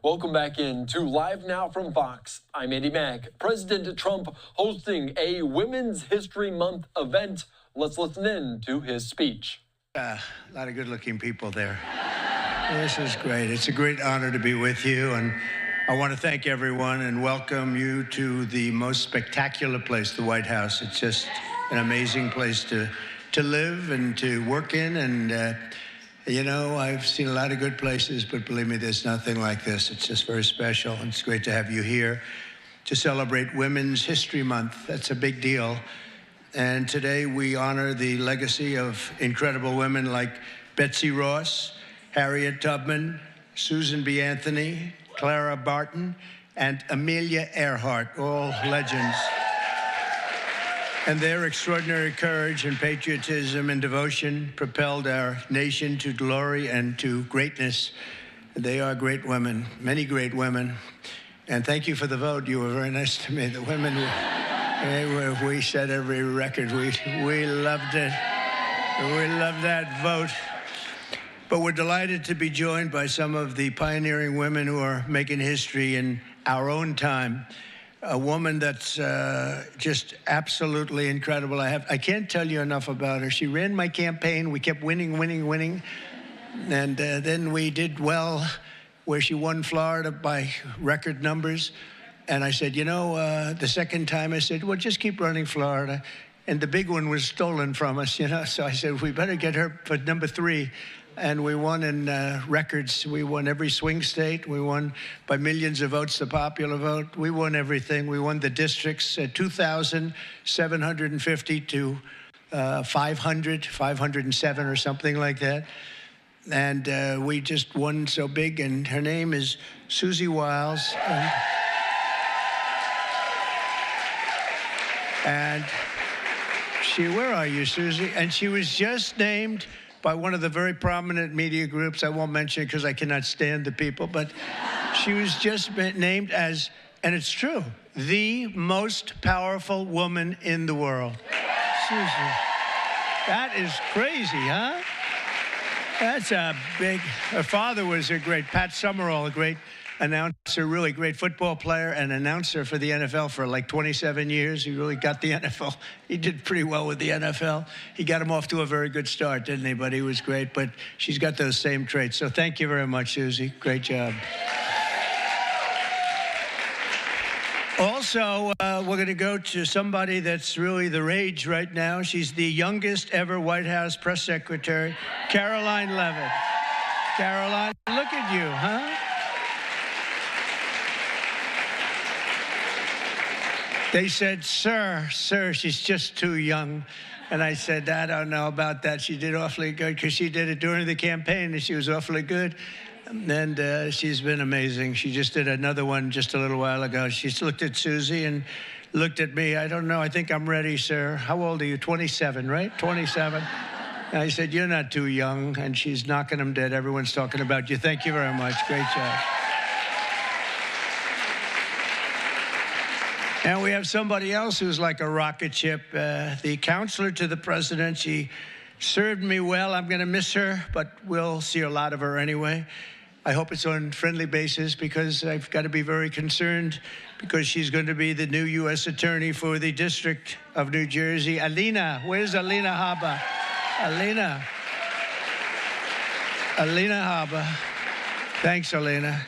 Welcome back in to Live Now from Fox. I'm Andy Mack. President Trump hosting a Women's History Month event. Let's listen in to his speech. A lot of good-looking people there. This is great. It's a great honor to be with you, and I want to thank everyone and welcome you to the most spectacular place, the White House. It's just an amazing place to live and to work in, and you know, I've seen a lot of good places, but believe me, there's nothing like this. It's just very special, and it's great to have you here to celebrate Women's History Month. That's a big deal. And today we honor the legacy of incredible women like Betsy Ross, Harriet Tubman, Susan B. Anthony, Clara Barton, and Amelia Earhart, all legends. And their extraordinary courage and patriotism and devotion propelled our nation to glory and to greatness. They are great women, many great women. And thank you for the vote. You were very nice to me. The women, we set every record. We loved it. We loved that vote. But we're delighted to be joined by some of the pioneering women who are making history in our own time. A woman that's just absolutely incredible. I can't tell you enough about her. She ran my campaign. We kept winning. And then we did well where she won Florida by record numbers. And I said, you know, the second time I said, well, just keep running Florida. And the big one was stolen from us, you know. So I said, we better get her for number 3. And we won in records. We won every swing state. We won by millions of votes, the popular vote. We won everything. We won the districts, 2,750 to 507 or something like that. And we just won so big. And her name is Susie Wiles. And Where are you, Susie? And she was just named by one of the very prominent media groups. I won't mention it because I cannot stand the people, but she was just named as, and it's true, the most powerful woman in the world. Susie, that is crazy, huh? That's a big, her father was a great, Pat Summerall, a great announcer, really great football player and announcer for the NFL for like 27 years. He really got the NFL. He did pretty well with the NFL. He got him off to a very good start, didn't he? But he was great. But she's got those same traits. So thank you very much, Susie. Great job. Also, we're going to go to somebody that's really the rage right now. She's the youngest ever White House press secretary, Caroline Levitt. Caroline, look at you, huh? They said, sir, she's just too young. And I said, I don't know about that. She did awfully good because she did it during the campaign and she was awfully good. And she's been amazing. She just did another one just a little while ago. She looked at Susie and looked at me. I don't know. I think I'm ready, sir. How old are you? 27, right? 27. And I said, you're not too young. And she's knocking them dead. Everyone's talking about you. Thank you very much. Great job. And we have somebody else who's like a rocket ship, the counselor to the president. She served me well. I'm going to miss her, but we'll see a lot of her anyway. I hope it's on friendly basis because I've got to be very concerned because she's going to be the new U.S. Attorney for the District of New Jersey. Alina, where's Alina Habba? Alina Habba. Thanks, Alina.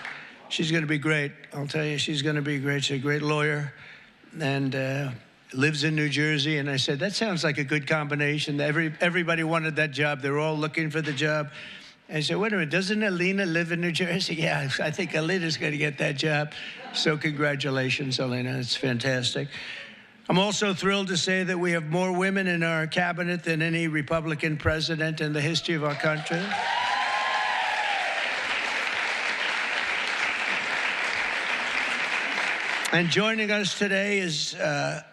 She's going to be great. I'll tell you, she's going to be great. She's a great lawyer and lives in New Jersey. And I said, that sounds like a good combination. Everybody wanted that job. They're all looking for the job. I said, wait a minute, doesn't Alina live in New Jersey? Yeah, I think Alina's going to get that job. So congratulations, Alina. It's fantastic. I'm also thrilled to say that we have more women in our cabinet than any Republican president in the history of our country. And joining us today is a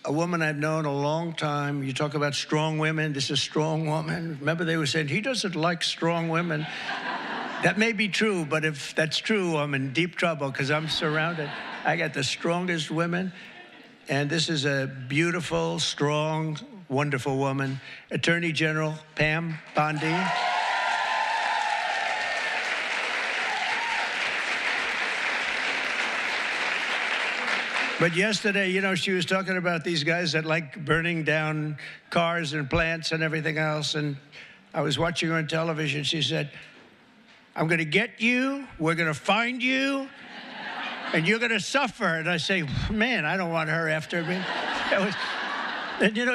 woman I've known a long time. You talk about strong women. This is a strong woman. Remember, they were saying, he doesn't like strong women. That may be true, but if that's true, I'm in deep trouble because I'm surrounded. I got the strongest women. And this is a beautiful, strong, wonderful woman. Attorney General Pam Bondi. But yesterday, you know, she was talking about these guys that like burning down cars and plants and everything else. And I was watching her on television. She said, I'm going to get you. We're going to find you. And you're going to suffer. And I say, man, I don't want her after me. And, you know,